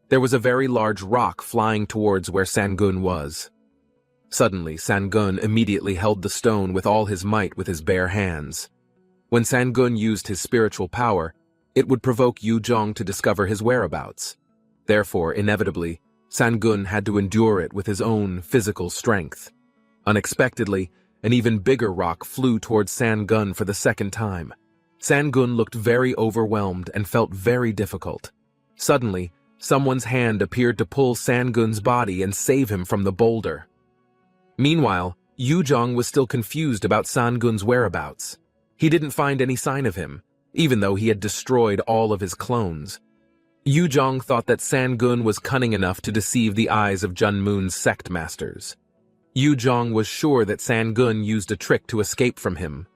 There was a very large rock flying towards where San-gun was. Suddenly, San-gun immediately held the stone with all his might with his bare hands. When San-gun used his spiritual power, it would provoke Yu Zhong to discover his whereabouts. Therefore, inevitably, San-gun had to endure it with his own physical strength. Unexpectedly, an even bigger rock flew towards San-gun for the second time. San-gun looked very overwhelmed and felt very difficult. Suddenly, someone's hand appeared to pull San-gun's body and save him from the boulder. Meanwhile, Yu Zhong was still confused about San-gun's whereabouts. He didn't find any sign of him, even though he had destroyed all of his clones. Yu Zhong thought that San-gun was cunning enough to deceive the eyes of Junmoon's sect masters. Yu Zhong was sure that San-gun used a trick to escape from him.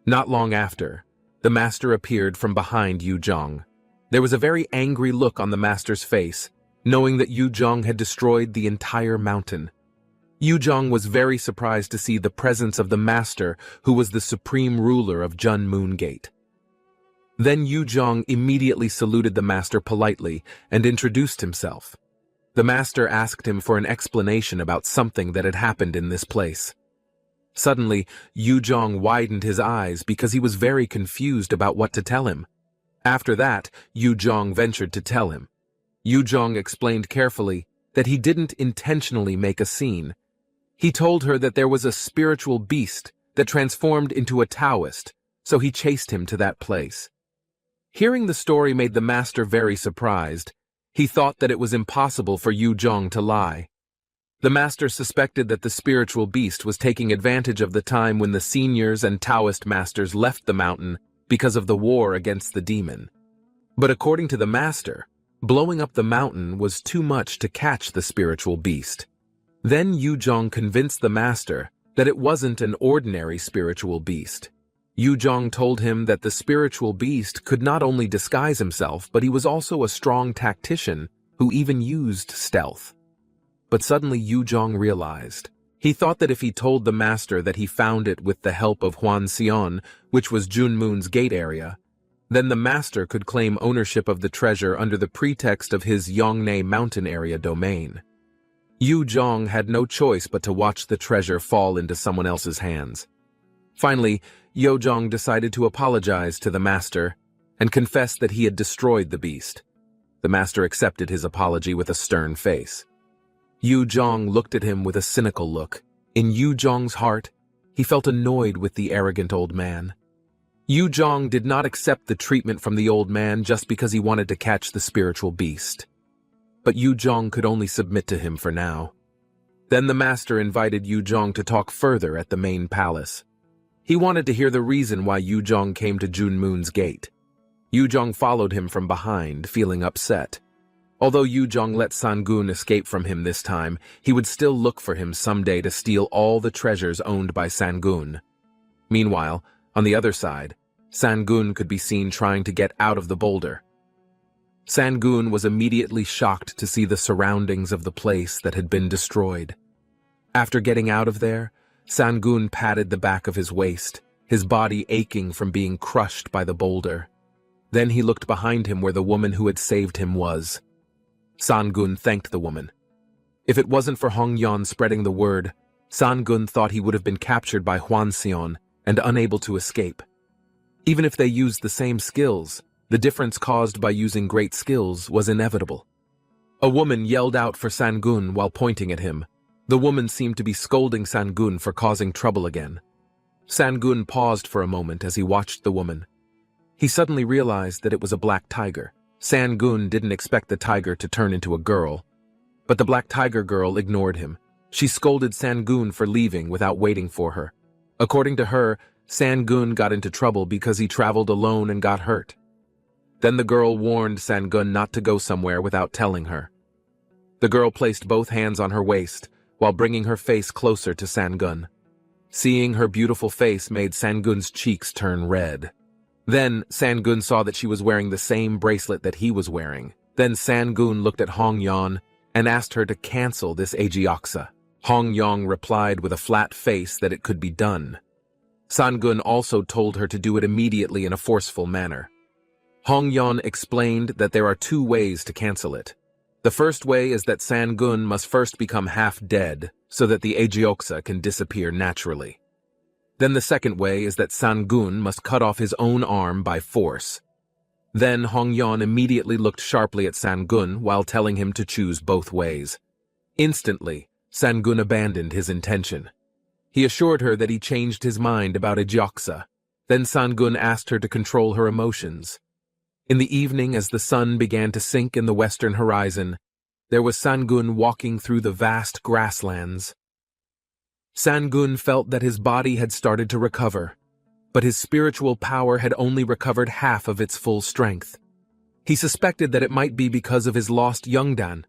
Not long after, the master appeared from behind Yu Zhong. There was a very angry look on the master's face, knowing that Yu Zhong had destroyed the entire mountain. Yu Zhong was very surprised to see the presence of the master who was the supreme ruler of Junmoon Gate. Then Yu Zhong immediately saluted the master politely and introduced himself. The master asked him for an explanation about something that had happened in this place. Suddenly, Yu Zhong widened his eyes because he was very confused about what to tell him. After that, Yu Zhong ventured to tell him. Yuzhong explained carefully that he didn't intentionally make a scene. He told her that there was a spiritual beast that transformed into a Taoist, so he chased him to that place. Hearing the story made the master very surprised. He thought that it was impossible for Yuzhong to lie. The master suspected that the spiritual beast was taking advantage of the time when the seniors and Taoist masters left the mountain because of the war against the demon. But according to the master, blowing up the mountain was too much to catch the spiritual beast. Then Yuzhong convinced the master that it wasn't an ordinary spiritual beast. Yuzhong told him that the spiritual beast could not only disguise himself, but he was also a strong tactician who even used stealth. But suddenly Yuzhong realized. He thought that if he told the master that he found it with the help of Huan Xian, which was Junmoon's gate area, then the master could claim ownership of the treasure under the pretext of his Yongne mountain area domain. Yuzhong had no choice but to watch the treasure fall into someone else's hands. Finally, Yuzhong decided to apologize to the master and confess that he had destroyed the beast. The master accepted his apology with a stern face. Yuzhong looked at him with a cynical look. In Yuzhong's heart, he felt annoyed with the arrogant old man. Yuzhong did not accept the treatment from the old man just because he wanted to catch the spiritual beast. But Yuzhong could only submit to him for now. Then the master invited Yuzhong to talk further at the main palace. He wanted to hear the reason why Yuzhong came to Junmoon's gate. Yuzhong followed him from behind, feeling upset. Although Yuzhong let Sangun escape from him this time, he would still look for him someday to steal all the treasures owned by Sangun. Meanwhile, on the other side, Sangun could be seen trying to get out of the boulder. Sangun was immediately shocked to see the surroundings of the place that had been destroyed. After getting out of there, Sangun patted the back of his waist, his body aching from being crushed by the boulder. Then he looked behind him where the woman who had saved him was. Sangun thanked the woman. If it wasn't for Hongyan spreading the word, Sangun thought he would have been captured by Huan Xian and unable to escape. Even if they used the same skills, the difference caused by using great skills was inevitable. A woman yelled out for Sangun while pointing at him. The woman seemed to be scolding Sangun for causing trouble again. Sangun paused for a moment as he watched the woman. He suddenly realized that it was a black tiger. Sangun didn't expect the tiger to turn into a girl. But the black tiger girl ignored him. She scolded Sangun for leaving without waiting for her. According to her, Sangun got into trouble because he traveled alone and got hurt. Then the girl warned Sangun not to go somewhere without telling her. The girl placed both hands on her waist while bringing her face closer to Sangun. Seeing her beautiful face made Sangun's cheeks turn red. Then Sangun saw that she was wearing the same bracelet that he was wearing. Then Sangun looked at Hongyan and asked her to cancel this Ajioksa. Hongyan replied with a flat face that it could be done. Sangun also told her to do it immediately in a forceful manner. Hongyan explained that there are two ways to cancel it. The first way is that Sangun must first become half dead so that the Ajioksa can disappear naturally. Then the second way is that Sangun must cut off his own arm by force. Then Hongyan immediately looked sharply at Sangun while telling him to choose both ways. Instantly, Sangun abandoned his intention. He assured her that he changed his mind about Ajioksa. Then Sangun asked her to control her emotions. In the evening, as the sun began to sink in the western horizon, there was Sangun walking through the vast grasslands. Sangun felt that his body had started to recover, but his spiritual power had only recovered half of its full strength. He suspected that it might be because of his lost Yongdan.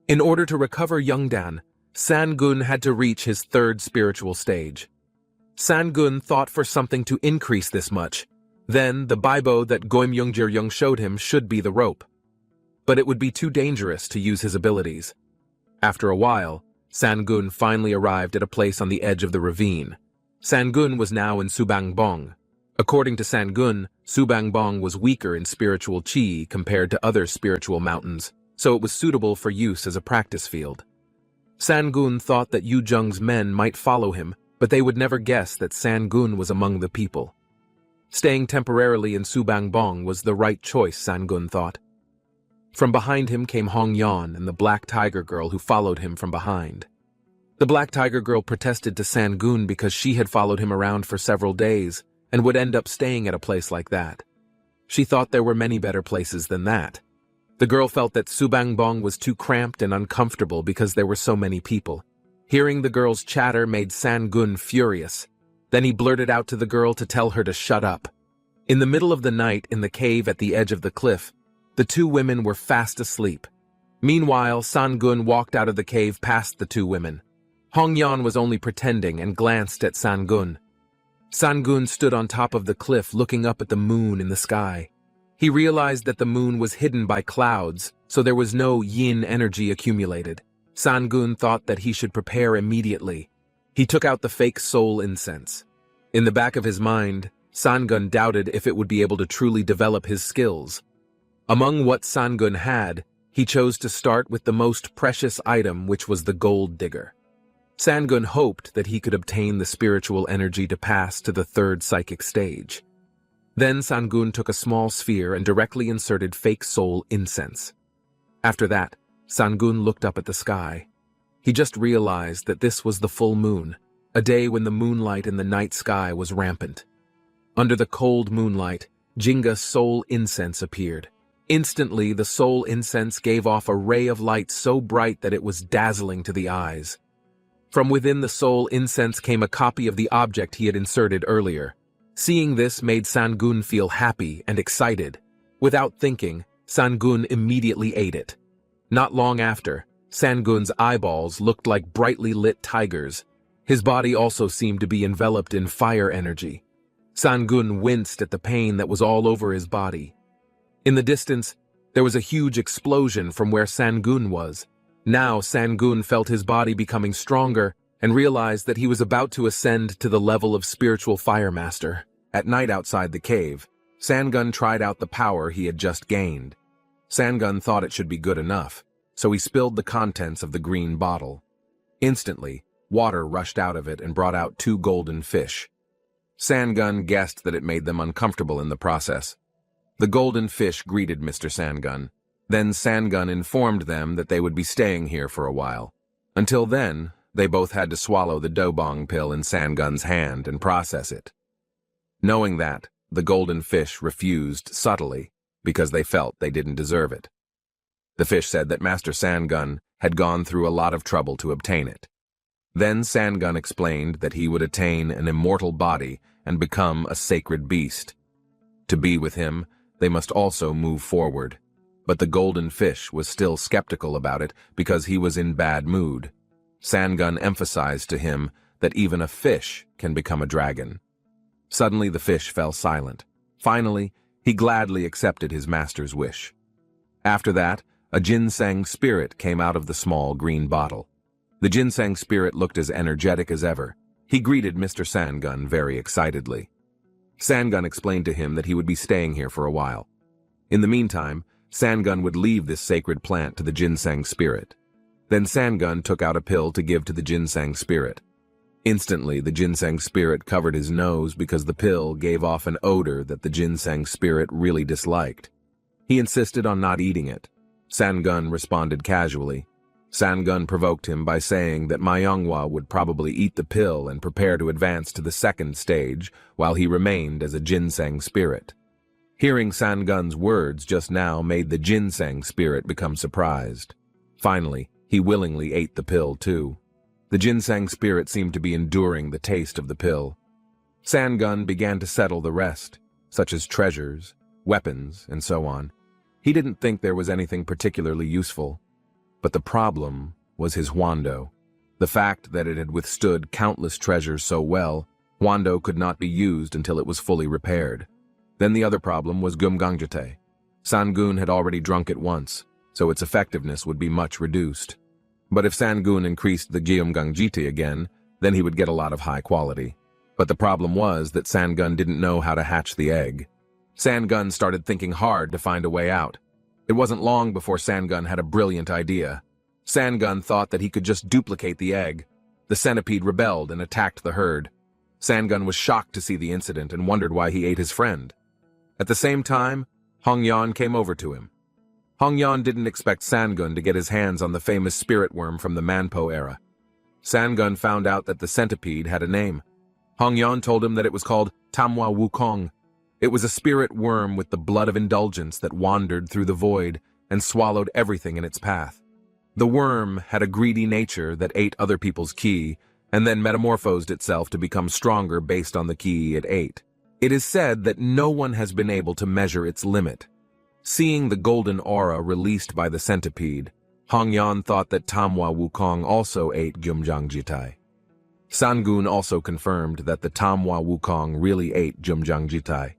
In order to recover Yongdan, Sangun had to reach his third spiritual stage. Sangun thought for something to increase this much. Then the Baibo that Goemyungjiryung showed him should be the rope. But it would be too dangerous to use his abilities. After a while, Sangun finally arrived at a place on the edge of the ravine. Sangun was now in Subangbong. According to Sangun, Subangbong was weaker in spiritual chi compared to other spiritual mountains, so it was suitable for use as a practice field. Sangun thought that Yuzhong's men might follow him, but they would never guess that Sangun was among the people. Staying temporarily in Subangbong was the right choice, Sangun thought. From behind him came Hong Yan and the black tiger girl who followed him from behind. The black tiger girl protested to Sangun because she had followed him around for several days and would end up staying at a place like that. She thought there were many better places than that. The girl felt that Subangbong was too cramped and uncomfortable because there were so many people. Hearing the girl's chatter made Sangun furious. Then he blurted out to the girl to tell her to shut up. In the middle of the night, in the cave at the edge of the cliff, the two women were fast asleep. Meanwhile, Sangun walked out of the cave past the two women. Hong Yan was only pretending and glanced at Sangun. Sangun stood on top of the cliff looking up at the moon in the sky. He realized that the moon was hidden by clouds, so there was no yin energy accumulated. Sangun thought that he should prepare immediately. He took out the fake soul incense. In the back of his mind, Sangun doubted if it would be able to truly develop his skills. Among what Sangun had, he chose to start with the most precious item, which was the gold digger. Sangun hoped that he could obtain the spiritual energy to pass to the third psychic stage. Then Sangun took a small sphere and directly inserted fake soul incense. After that, Sangun looked up at the sky. He just realized that this was the full moon, a day when the moonlight in the night sky was rampant. Under the cold moonlight, Jinga's soul incense appeared. Instantly, the soul incense gave off a ray of light so bright that it was dazzling to the eyes. From within the soul incense came a copy of the object he had inserted earlier. Seeing this made Sangun feel happy and excited. Without thinking, Sangun immediately ate it. Not long after, Sangun's eyeballs looked like brightly lit tigers. His body also seemed to be enveloped in fire energy. Sangun winced at the pain that was all over his body. In the distance, there was a huge explosion from where Sangun was. Now Sangun felt his body becoming stronger and realized that he was about to ascend to the level of spiritual fire master. At night outside the cave, Sangun tried out the power he had just gained. Sangun thought it should be good enough, so he spilled the contents of the green bottle. Instantly, water rushed out of it and brought out 2 golden fish. Sangun guessed that it made them uncomfortable in the process. The golden fish greeted Mr. Sangun. Then Sangun informed them that they would be staying here for a while. Until then, they both had to swallow the dobong pill in Sangun's hand and process it. Knowing that, the golden fish refused subtly because they felt they didn't deserve it. The fish said that Master Sangun had gone through a lot of trouble to obtain it. Then Sangun explained that he would attain an immortal body and become a sacred beast. To be with him, they must also move forward. But the golden fish was still skeptical about it because he was in bad mood. Sangun emphasized to him that even a fish can become a dragon. Suddenly the fish fell silent. Finally, he gladly accepted his master's wish. After that, a ginseng spirit came out of the small green bottle. The ginseng spirit looked as energetic as ever. He greeted Mr. Sangun very excitedly. Sangun explained to him that he would be staying here for a while. In the meantime, Sangun would leave this sacred plant to the ginseng spirit. Then Sangun took out a pill to give to the ginseng spirit. Instantly, the ginseng spirit covered his nose because the pill gave off an odor that the ginseng spirit really disliked. He insisted on not eating it. Sangun responded casually. Sangun provoked him by saying that Manhwa would probably eat the pill and prepare to advance to the second stage while he remained as a ginseng spirit. Hearing Sangun's words just now made the ginseng spirit become surprised. Finally, he willingly ate the pill too. The ginseng spirit seemed to be enduring the taste of the pill. Sangun began to settle the rest, such as treasures, weapons, and so on. He didn't think there was anything particularly useful. But the problem was his Huando. The fact that it had withstood countless treasures so well, Huando could not be used until it was fully repaired. Then the other problem was Gumgangjate. Sangun had already drunk it once, so its effectiveness would be much reduced. But if Sangun increased the Gyeomgangjiti again, then he would get a lot of high quality. But the problem was that Sangun didn't know how to hatch the egg. Sangun started thinking hard to find a way out. It wasn't long before Sangun had a brilliant idea. Sangun thought that he could just duplicate the egg. The centipede rebelled and attacked the herd. Sangun was shocked to see the incident and wondered why he ate his friend. At the same time, Hong Yan came over to him. Hongyan didn't expect Sangun to get his hands on the famous spirit worm from the Manpo era. Sangun found out that the centipede had a name. Hongyan told him that it was called Tamwa Wukong. It was a spirit worm with the blood of indulgence that wandered through the void and swallowed everything in its path. The worm had a greedy nature that ate other people's ki and then metamorphosed itself to become stronger based on the ki it ate. It is said that no one has been able to measure its limit. Seeing the golden aura released by the centipede, Hongyan thought that Tamwa Wukong also ate Gyumjangjitai. Sangun also confirmed that the Tamwa Wukong really ate Gyumjangjitai.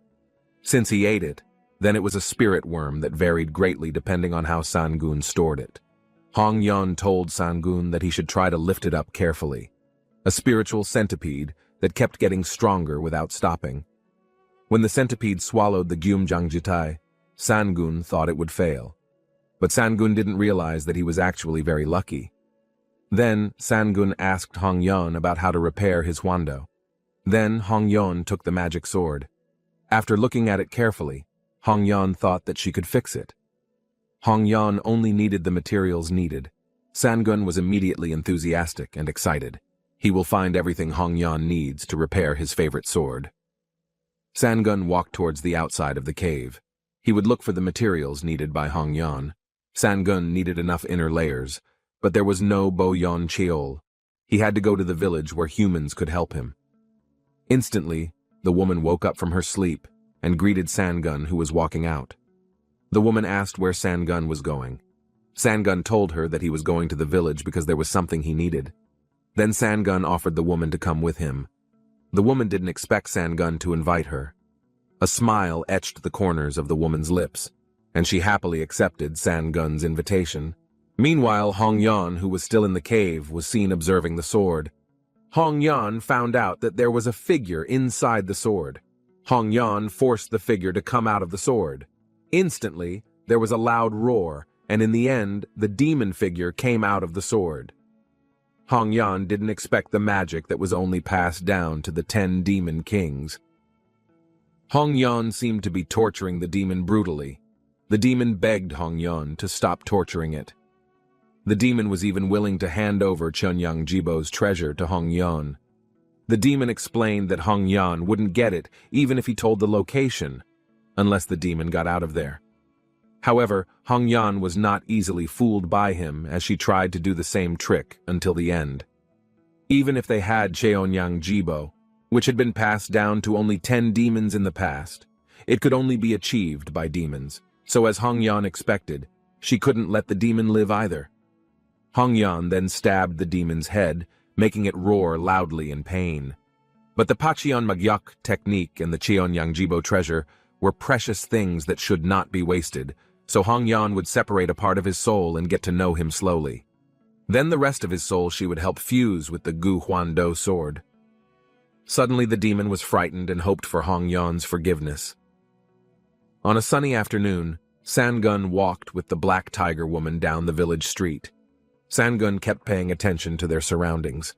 Since he ate it, then it was a spirit worm that varied greatly depending on how Sangun stored it. Hongyan told Sangun that he should try to lift it up carefully. A spiritual centipede that kept getting stronger without stopping. When the centipede swallowed the Gyumjangjitai, Sangun thought it would fail. But Sangun didn't realize that he was actually very lucky. Then Sangun asked Hongyan about how to repair his huando. Then Hongyan took the magic sword. After looking at it carefully, Hongyan thought that she could fix it. Hongyan only needed the materials needed. Sangun was immediately enthusiastic and excited. He will find everything Hongyan needs to repair his favorite sword. Sangun walked towards the outside of the cave. He would look for the materials needed by Hongyan. Sangun needed enough inner layers, but there was no Boyon Cheol. He had to go to the village where humans could help him. Instantly, the woman woke up from her sleep and greeted Sangun, who was walking out. The woman asked where Sangun was going. Sangun told her that he was going to the village because there was something he needed. Then Sangun offered the woman to come with him. The woman didn't expect Sangun to invite her. A smile etched the corners of the woman's lips, and she happily accepted Sangun's invitation. Meanwhile, Hongyan, who was still in the cave, was seen observing the sword. Hongyan found out that there was a figure inside the sword. Hongyan forced the figure to come out of the sword. Instantly, there was a loud roar, and in the end, the demon figure came out of the sword. Hongyan didn't expect the magic that was only passed down to the 10 demon kings. Hongyan seemed to be torturing the demon brutally. The demon begged Hongyan to stop torturing it. The demon was even willing to hand over Chunyang Jibo's treasure to Hongyan. The demon explained that Hongyan wouldn't get it even if he told the location, unless the demon got out of there. However, Hongyan was not easily fooled by him as she tried to do the same trick until the end. Even if they had Cheonyang Jibo, which had been passed down to only 10 demons in the past, it could only be achieved by demons, so as Hongyan expected, she couldn't let the demon live either. Hongyan then stabbed the demon's head, making it roar loudly in pain. But the Pacheon Magyok technique and the Cheonyang Jibo treasure were precious things that should not be wasted, so Hongyan would separate a part of his soul and get to know him slowly. Then the rest of his soul she would help fuse with the Gu Huando sword. Suddenly the demon was frightened and hoped for Hongyan's forgiveness. On a sunny afternoon, Sangun walked with the black tiger woman down the village street. Sangun kept paying attention to their surroundings.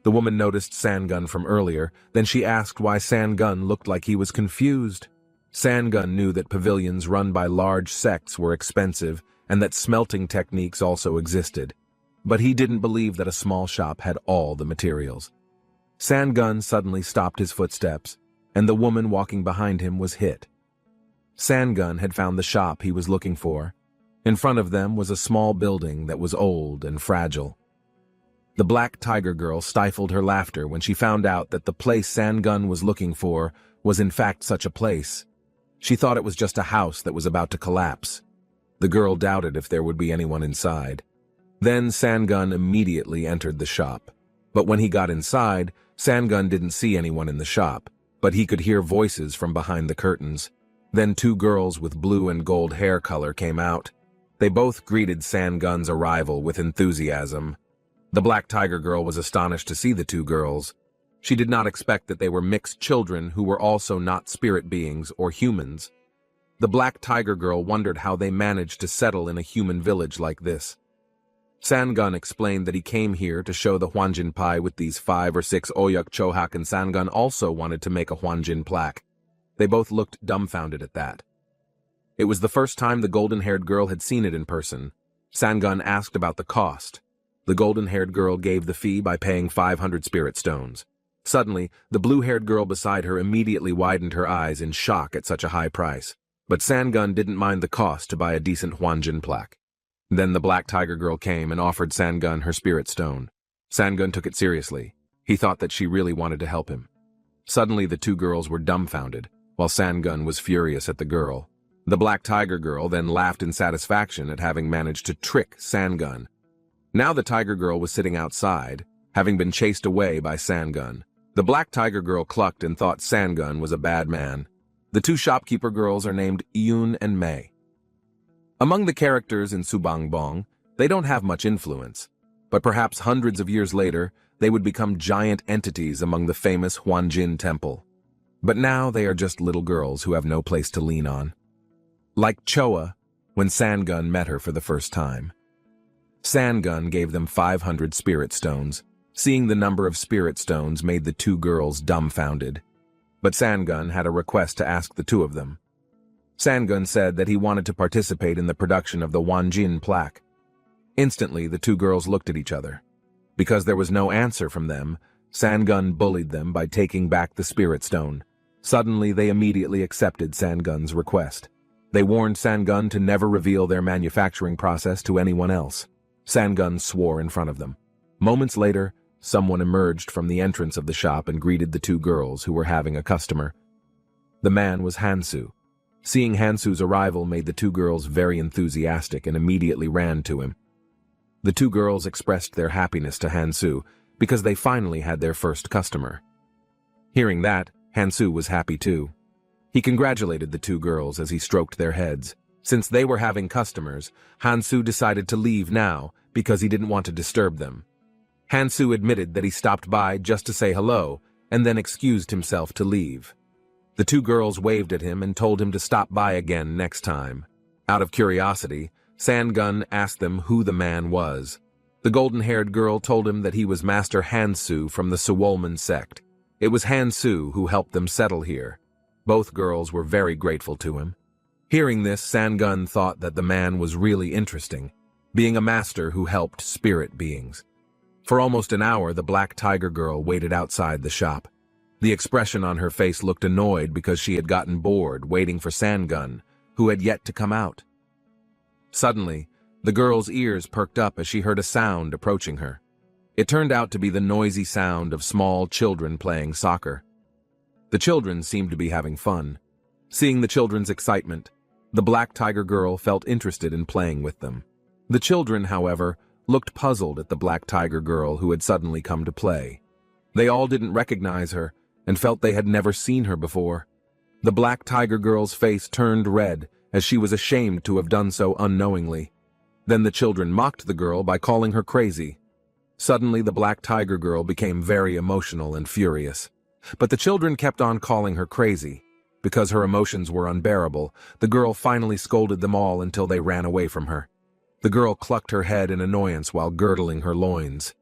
The woman noticed Sangun from earlier, then she asked why Sangun looked like he was confused. Sangun knew that pavilions run by large sects were expensive and that smelting techniques also existed, but he didn't believe that a small shop had all the materials. Sangun suddenly stopped his footsteps, and the woman walking behind him was hit. Sangun had found the shop he was looking for. In front of them was a small building that was old and fragile. The black tiger girl stifled her laughter when she found out that the place Sangun was looking for was in fact such a place. She thought it was just a house that was about to collapse. The girl doubted if there would be anyone inside. Then Sangun immediately entered the shop. But when he got inside, Sangun didn't see anyone in the shop, but he could hear voices from behind the curtains. Then 2 girls with blue and gold hair color came out. They both greeted Sangun's arrival with enthusiasm. The black tiger girl was astonished to see the 2 girls. She did not expect that they were mixed children who were also not spirit beings or humans. The black tiger girl wondered how they managed to settle in a human village like this. Sangun explained that he came here to show the Huanjin Pai with these 5 or 6 Oyuk Chohak, and Sangun also wanted to make a Huanjin plaque. They both looked dumbfounded at that. It was the first time the golden-haired girl had seen it in person. Sangun asked about the cost. The golden-haired girl gave the fee by paying 500 spirit stones. Suddenly, the blue-haired girl beside her immediately widened her eyes in shock at such a high price. But Sangun didn't mind the cost to buy a decent Huanjin plaque. Then the black tiger girl came and offered Sangun her spirit stone. Sangun took it seriously. He thought that she really wanted to help him. Suddenly, the two girls were dumbfounded, while Sangun was furious at the girl. The black tiger girl then laughed in satisfaction at having managed to trick Sangun. Now the tiger girl was sitting outside, having been chased away by Sangun. The black tiger girl clucked and thought Sangun was a bad man. The two shopkeeper girls are named Yoon and Mei. Among the characters in Subangbong, they don't have much influence, but perhaps hundreds of years later, they would become giant entities among the famous Huanjin temple. But now they are just little girls who have no place to lean on. Like Choa, when Sangun met her for the first time. Sangun gave them 500 spirit stones. Seeing the number of spirit stones made the two girls dumbfounded. But Sangun had a request to ask the two of them. Sangun said that he wanted to participate in the production of the Huanjin plaque. Instantly, the two girls looked at each other. Because there was no answer from them, Sangun bullied them by taking back the spirit stone. Suddenly, they immediately accepted Sangun's request. They warned Sangun to never reveal their manufacturing process to anyone else. Sangun swore in front of them. Moments later, someone emerged from the entrance of the shop and greeted the two girls who were having a customer. The man was Hansu. Seeing Hansu's arrival made the two girls very enthusiastic and immediately ran to him. The two girls expressed their happiness to Hansu because they finally had their first customer. Hearing that, Hansu was happy too. He congratulated the two girls as he stroked their heads. Since they were having customers, Hansu decided to leave now because he didn't want to disturb them. Hansu admitted that he stopped by just to say hello and then excused himself to leave. The two girls waved at him and told him to stop by again next time. Out of curiosity, Sangun asked them who the man was. The golden-haired girl told him that he was Master Hansu from the Suwolman sect. It was Hansu who helped them settle here. Both girls were very grateful to him. Hearing this, Sangun thought that the man was really interesting, being a master who helped spirit beings. For almost an hour, the black tiger girl waited outside the shop. The expression on her face looked annoyed because she had gotten bored waiting for Sangun, who had yet to come out. Suddenly, the girl's ears perked up as she heard a sound approaching her. It turned out to be the noisy sound of small children playing soccer. The children seemed to be having fun. Seeing the children's excitement, the black tiger girl felt interested in playing with them. The children, however, looked puzzled at the black tiger girl who had suddenly come to play. They all didn't recognize her and felt they had never seen her before. The black tiger girl's face turned red as she was ashamed to have done so unknowingly. Then the children mocked the girl by calling her crazy. Suddenly, the black tiger girl became very emotional and furious. But the children kept on calling her crazy. Because her emotions were unbearable, the girl finally scolded them all until they ran away from her. The girl clucked her head in annoyance while girdling her loins.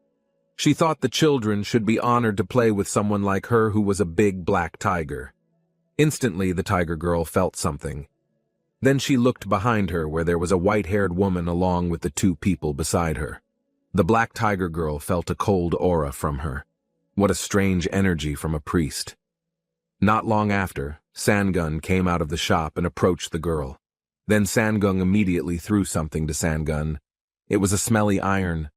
She thought the children should be honored to play with someone like her who was a big black tiger. Instantly, the tiger girl felt something. Then she looked behind her where there was a white-haired woman along with the two people beside her. The black tiger girl felt a cold aura from her. What a strange energy from a priest. Not long after, Sangun came out of the shop and approached the girl. Then Sangun immediately threw something to Sangun. It was a smelly iron.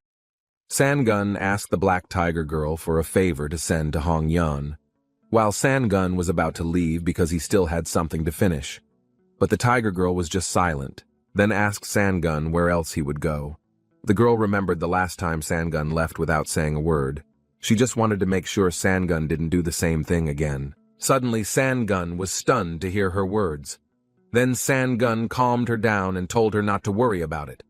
Sangun asked the black tiger girl for a favor to send to Hongyan, while Sangun was about to leave because he still had something to finish. But the tiger girl was just silent, then asked Sangun where else he would go. The girl remembered the last time Sangun left without saying a word. She just wanted to make sure Sangun didn't do the same thing again. Suddenly, Sangun was stunned to hear her words. Then Sangun calmed her down and told her not to worry about it.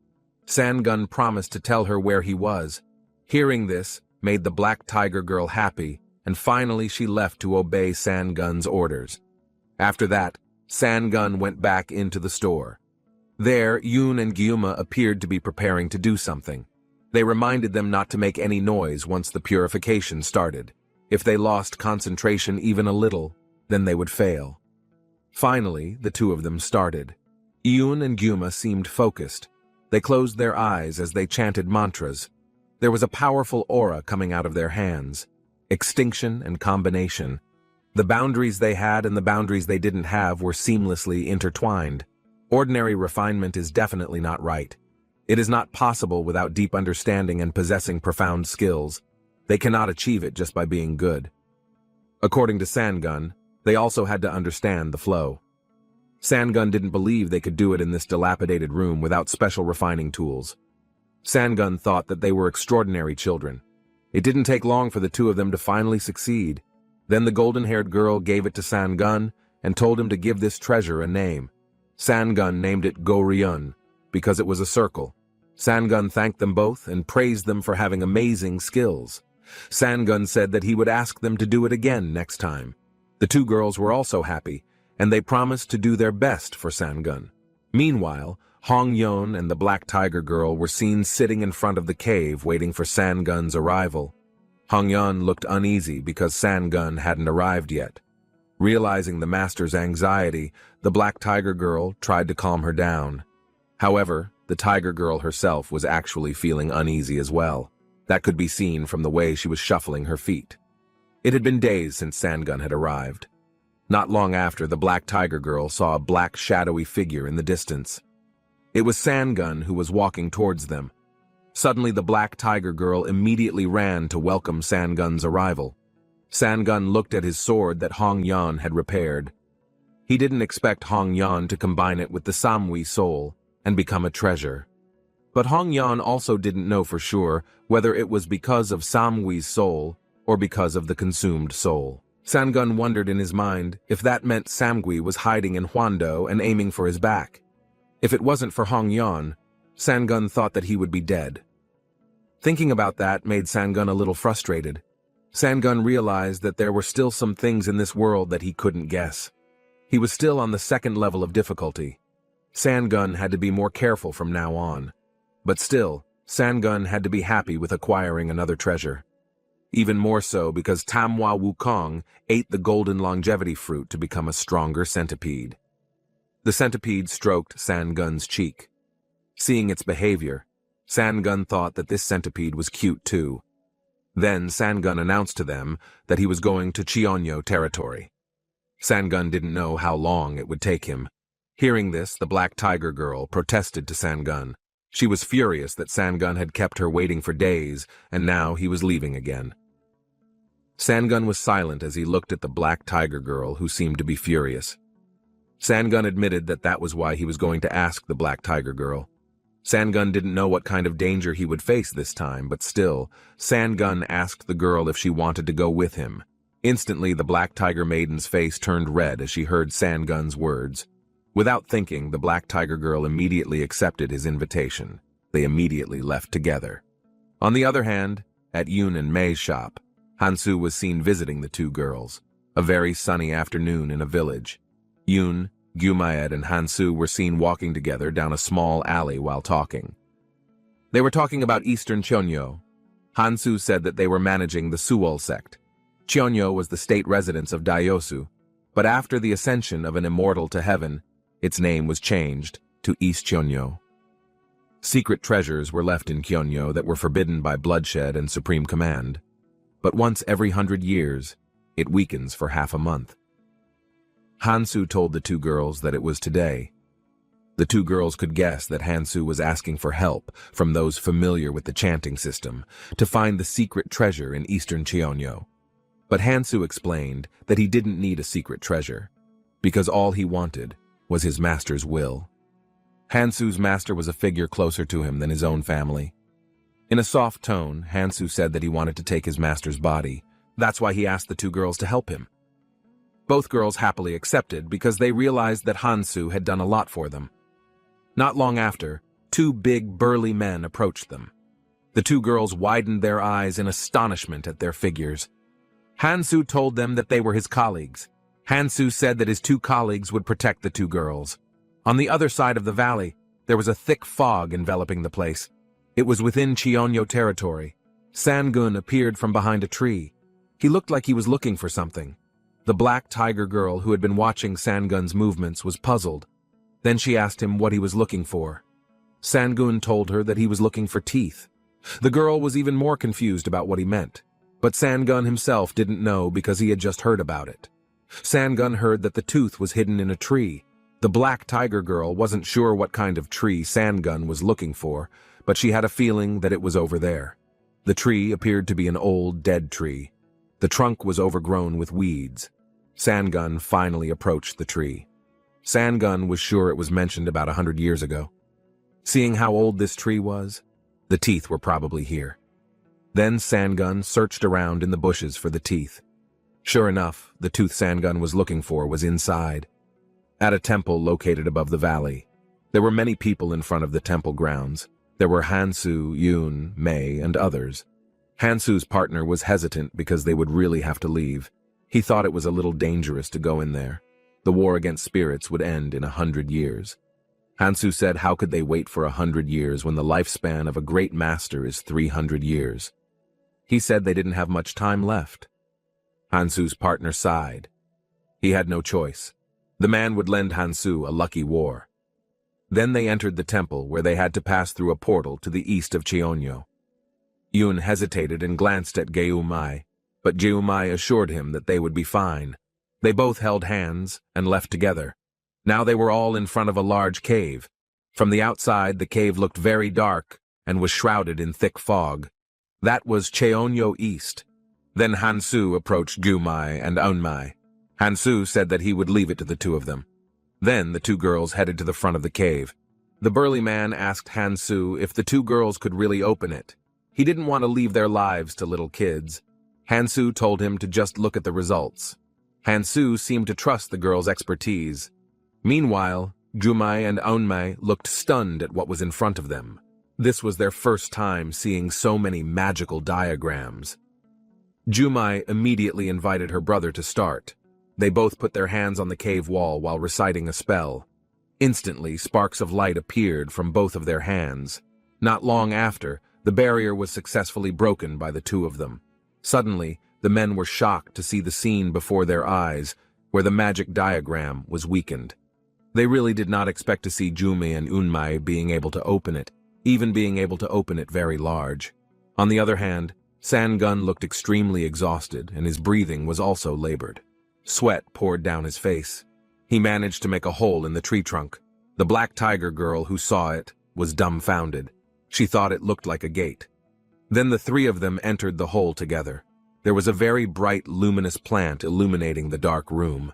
Sangun promised to tell her where he was. Hearing this made the black tiger girl happy, and finally she left to obey Sangun's orders. After that, Sangun went back into the store. There, Yoon and Gyuma appeared to be preparing to do something. They reminded them not to make any noise once the purification started. If they lost concentration even a little, then they would fail. Finally, the two of them started. Iyun and Gyuma seemed focused. They closed their eyes as they chanted mantras. There was a powerful aura coming out of their hands. Extinction and combination. The boundaries they had and the boundaries they didn't have were seamlessly intertwined. Ordinary refinement is definitely not right. It is not possible without deep understanding and possessing profound skills. They cannot achieve it just by being good. According to Sangun, they also had to understand the flow. Sangun didn't believe they could do it in this dilapidated room without special refining tools. Sangun thought that they were extraordinary children. It didn't take long for the two of them to finally succeed. Then the golden-haired girl gave it to Sangun and told him to give this treasure a name. Sangun named it Goryun because it was a circle. Sangun thanked them both and praised them for having amazing skills. Sangun said that he would ask them to do it again next time. The two girls were also happy, and they promised to do their best for Sangun. Meanwhile, Hong-yeon and the Black Tiger Girl were seen sitting in front of the cave waiting for Sangun's arrival. Hong-yeon looked uneasy because Sangun hadn't arrived yet. Realizing the master's anxiety, the Black Tiger Girl tried to calm her down. However, the Tiger Girl herself was actually feeling uneasy as well. That could be seen from the way she was shuffling her feet. It had been days since Sangun had arrived. Not long after, the Black Tiger Girl saw a black shadowy figure in the distance. It was Sangun who was walking towards them. Suddenly, the Black Tiger Girl immediately ran to welcome Sangun's arrival. Sangun looked at his sword that Hong-yeon had repaired. He didn't expect Hong-yeon to combine it with the Samui soul and become a treasure. But Hong-yeon also didn't know for sure whether it was because of Samui's soul or because of the consumed soul. Sangun wondered in his mind if that meant Samui was hiding in Hwando and aiming for his back. If it wasn't for Hong-yeon, Sangun thought that he would be dead. Thinking about that made Sangun a little frustrated. Sangun realized that there were still some things in this world that he couldn't guess. He was still on the second level of difficulty. Sangun had to be more careful from now on. But still, Sangun had to be happy with acquiring another treasure. Even more so because Tamhwa Wukong ate the golden longevity fruit to become a stronger centipede. The centipede stroked Sangun's cheek. Seeing its behavior, Sangun thought that this centipede was cute too. Then Sangun announced to them that he was going to Cheonyo territory. Sangun didn't know how long it would take him. Hearing this, the Black Tiger Girl protested to Sangun. She was furious that Sangun had kept her waiting for days, and now he was leaving again. Sangun was silent as he looked at the Black Tiger Girl, who seemed to be furious. Sangun admitted that that was why he was going to ask the Black Tiger Girl. Sangun didn't know what kind of danger he would face this time, but still, Sangun asked the girl if she wanted to go with him. Instantly, the Black Tiger Maiden's face turned red as she heard Sangun's words. Without thinking, the Black Tiger Girl immediately accepted his invitation. They immediately left together. On the other hand, at Yoon and Mei's shop, Hansu was seen visiting the two girls. A very sunny afternoon in a village. Yoon, Gyumaed, and Hansu were seen walking together down a small alley while talking. They were talking about Eastern Cheonyo. Hansu said that they were managing the Suol sect. Cheonyo was the state residence of Daiosu, but after the ascension of an immortal to heaven, its name was changed to East Cheonyo. Secret treasures were left in Cheonyo that were forbidden by bloodshed and supreme command. But once every 100 years, it weakens for half a month. Hansu told the two girls that it was today. The two girls could guess that Hansu was asking for help from those familiar with the chanting system to find the secret treasure in Eastern Cheonyo. But Hansu explained that he didn't need a secret treasure, because all he wanted was his master's will. Hansu's master was a figure closer to him than his own family. In a soft tone, Hansu said that he wanted to take his master's body. That's why he asked the two girls to help him. Both girls happily accepted because they realized that Hansu had done a lot for them. Not long after, two big, burly men approached them. The two girls widened their eyes in astonishment at their figures. Hansu told them that they were his colleagues. Hansu said that his two colleagues would protect the two girls. On the other side of the valley, there was a thick fog enveloping the place. It was within Cheonyo territory. Sangun appeared from behind a tree. He looked like he was looking for something. The Black Tiger Girl, who had been watching Sangun's movements, was puzzled. Then she asked him what he was looking for. Sangun told her that he was looking for teeth. The girl was even more confused about what he meant, but Sangun himself didn't know because he had just heard about it. Sangun heard that the tooth was hidden in a tree. The black tiger girl wasn't sure what kind of tree Sangun was looking for, but she had a feeling that it was over there. The tree appeared to be an old, dead tree. The trunk was overgrown with weeds. Sangun finally approached the tree. Sangun was sure it was mentioned about 100 years ago. Seeing how old this tree was, the teeth were probably here. Then Sangun searched around in the bushes for the teeth. Sure enough, the tooth Sangun was looking for was inside, at a temple located above the valley. There were many people in front of the temple grounds. There were Hansu, Yoon, Mei, and others. Hansu's partner was hesitant because they would really have to leave. He thought it was a little dangerous to go in there. The war against spirits would end in 100 years. Hansu said how could they wait for 100 years when the lifespan of a great master is 300 years? He said they didn't have much time left. Hansu's partner sighed. He had no choice. The man would lend Hansu a lucky war. Then they entered the temple where they had to pass through a portal to the east of Cheonyo. Yoon hesitated and glanced at Geumai, but Geumai assured him that they would be fine. They both held hands and left together. Now they were all in front of a large cave. From the outside, the cave looked very dark and was shrouded in thick fog. That was Cheonyo East. Then Hansu approached Geumai and Eunmai. Hansu said that he would leave it to the two of them. Then the two girls headed to the front of the cave. The burly man asked Hansu if the two girls could really open it. He didn't want to leave their lives to little kids. Hansu told him to just look at the results. Hansu seemed to trust the girls' expertise. Meanwhile, Geumai and Eunmai looked stunned at what was in front of them. This was their first time seeing so many magical diagrams. Geumai immediately invited her brother to start. They both put their hands on the cave wall while reciting a spell. Instantly, sparks of light appeared from both of their hands. Not long after, the barrier was successfully broken by the two of them. Suddenly, the men were shocked to see the scene before their eyes, where the magic diagram was weakened. They really did not expect to see Geumai and Eunmai being able to open it, even being able to open it very large. On the other hand, Sangun looked extremely exhausted, and his breathing was also labored. Sweat poured down his face. He managed to make a hole in the tree trunk. The black tiger girl who saw it was dumbfounded. She thought it looked like a gate. Then the three of them entered the hole together. There was a very bright, luminous plant illuminating the dark room.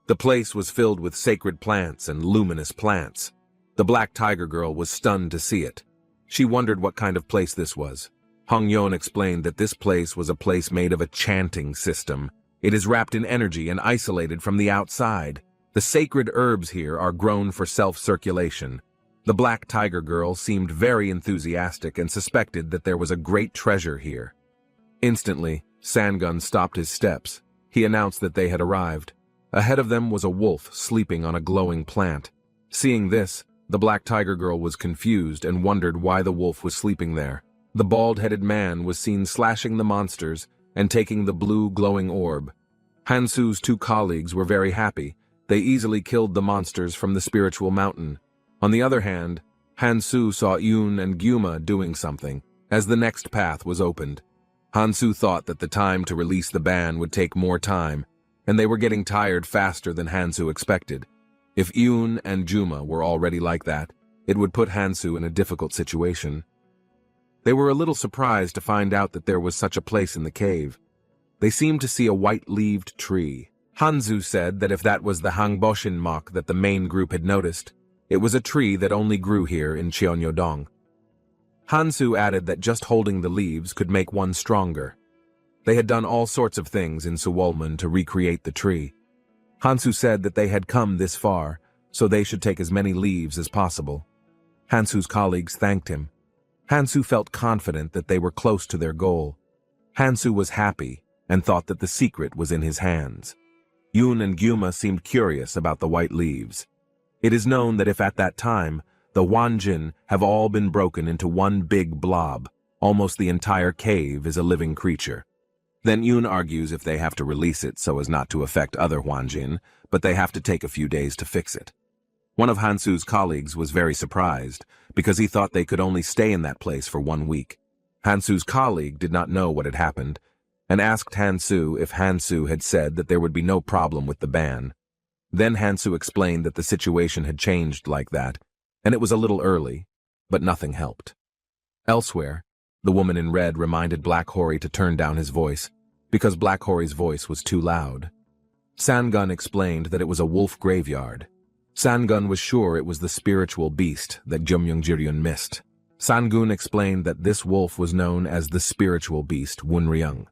The place was filled with sacred plants and luminous plants. The black tiger girl was stunned to see it. She wondered what kind of place this was. Hongyeon explained that this place was a place made of a chanting system. It is wrapped in energy and isolated from the outside. The sacred herbs here are grown for self-circulation. The black tiger girl seemed very enthusiastic and suspected that there was a great treasure here. Instantly, Sangun stopped his steps. He announced that they had arrived. Ahead of them was a wolf sleeping on a glowing plant. Seeing this, the black tiger girl was confused and wondered why the wolf was sleeping there. The bald-headed man was seen slashing the monsters and taking the blue glowing orb. Hansu's two colleagues were very happy. They easily killed the monsters from the spiritual mountain. On the other hand, Hansu saw Yoon and Gyuma doing something, as the next path was opened. Hansu thought that the time to release the ban would take more time, and they were getting tired faster than Hansu expected. If Yoon and Gyuma were already like that, it would put Hansu in a difficult situation. They were a little surprised to find out that there was such a place in the cave. They seemed to see a white-leaved tree. Hansu said that if that was the Hangboshin mock that the main group had noticed, it was a tree that only grew here in Cheonyo-dong. Hansu added that just holding the leaves could make one stronger. They had done all sorts of things in Suwolmun to recreate the tree. Hansu said that they had come this far, so they should take as many leaves as possible. Hansu's colleagues thanked him. Hansu felt confident that they were close to their goal. Hansu was happy and thought that the secret was in his hands. Yoon and Gyuma seemed curious about the white leaves. It is known that if at that time, the Wanjin have all been broken into one big blob, almost the entire cave is a living creature. Then Yoon argues if they have to release it so as not to affect other Wanjin, but they have to take a few days to fix it. One of Hansu's colleagues was very surprised, because he thought they could only stay in that place for 1 week. Hansu's colleague did not know what had happened, and asked Hansu if Hansu had said that there would be no problem with the ban. Then Hansu explained that the situation had changed like that, and it was a little early, but nothing helped. Elsewhere, the woman in red reminded Black Hori to turn down his voice, because Black Hori's voice was too loud. Sangun explained that it was a wolf graveyard. Sangun was sure it was the spiritual beast that Gyumyung missed. Sangun explained that this wolf was known as the spiritual beast Wunryung,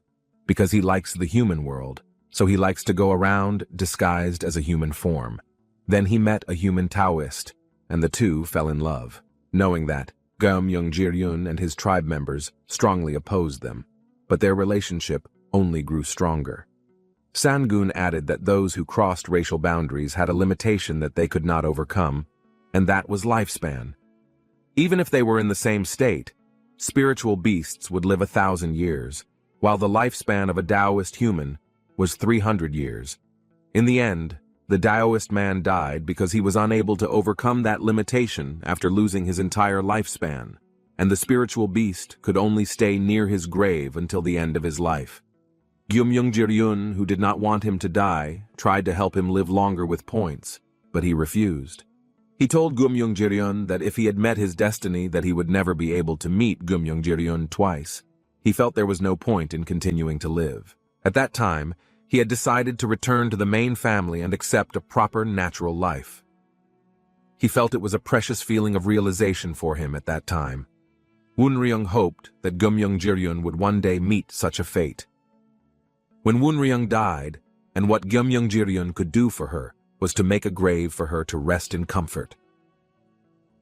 because he likes the human world, so he likes to go around disguised as a human form. Then he met a human Taoist, and the two fell in love, knowing that Gyumyung and his tribe members strongly opposed them, but their relationship only grew stronger. Sangun added that those who crossed racial boundaries had a limitation that they could not overcome, and that was lifespan. Even if they were in the same state, spiritual beasts would live 1,000 years, while the lifespan of a Taoist human was 300 years. In the end, the Taoist man died because he was unable to overcome that limitation after losing his entire lifespan, and the spiritual beast could only stay near his grave until the end of his life. Gyumyung, who did not want him to die, tried to help him live longer with points, but he refused. He told Gyumyung that if he had met his destiny that he would never be able to meet Gyumyung twice. He felt there was no point in continuing to live. At that time, he had decided to return to the main family and accept a proper natural life. He felt it was a precious feeling of realization for him at that time. Wunryung hoped that Gyumyung would one day meet such a fate. When Wunryung died, and what Gyumyung could do for her was to make a grave for her to rest in comfort.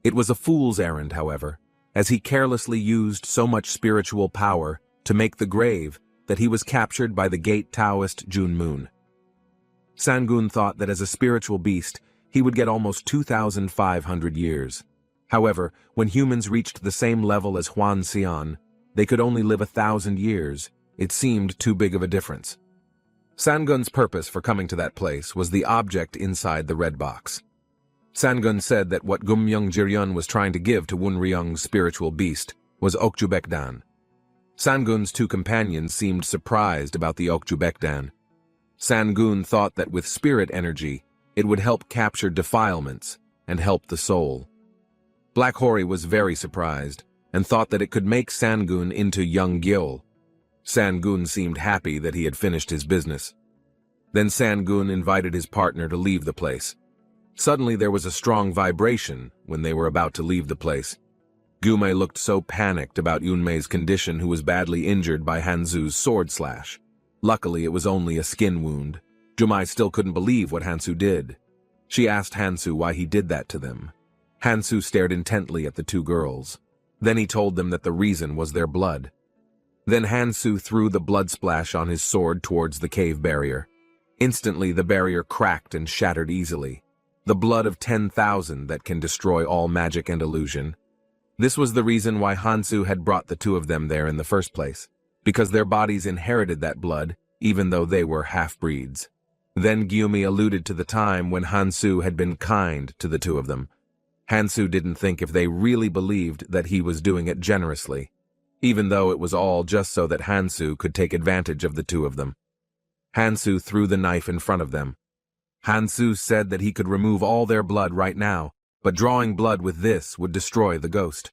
It was a fool's errand, however, as he carelessly used so much spiritual power to make the grave that he was captured by the Gate Taoist Jun Moon. Sangun thought that as a spiritual beast, he would get almost 2,500 years. However, when humans reached the same level as Huan Xian, they could only live 1,000 years. It seemed too big of a difference. Sangun's purpose for coming to that place was the object inside the red box. Sangun said that what Gyumyung was trying to give to Wunryung's spiritual beast was Okjubekdan. Sangun's two companions seemed surprised about the Okjubekdan. Sangun thought that with spirit energy, it would help capture defilements and help the soul. Black Hori was very surprised and thought that it could make Sangun into young Gyul. Sangun seemed happy that he had finished his business. Then Sangun invited his partner to leave the place. Suddenly there was a strong vibration when they were about to leave the place. Gume looked so panicked about Yunmei's condition, who was badly injured by Hansu's sword slash. Luckily, it was only a skin wound. Jumai still couldn't believe what Hansu did. She asked Hansu why he did that to them. Hansu stared intently at the two girls. Then he told them that the reason was their blood. Then Hansu threw the blood splash on his sword towards the cave barrier. Instantly, the barrier cracked and shattered easily. The blood of 10,000 that can destroy all magic and illusion. This was the reason why Hansu had brought the two of them there in the first place, because their bodies inherited that blood, even though they were half-breeds. Then Gyumi alluded to the time when Hansu had been kind to the two of them. Hansu didn't think if they really believed that he was doing it generously, even though it was all just so that Hansu could take advantage of the two of them. Hansu threw the knife in front of them. Hansu said that he could remove all their blood right now, but drawing blood with this would destroy the ghost.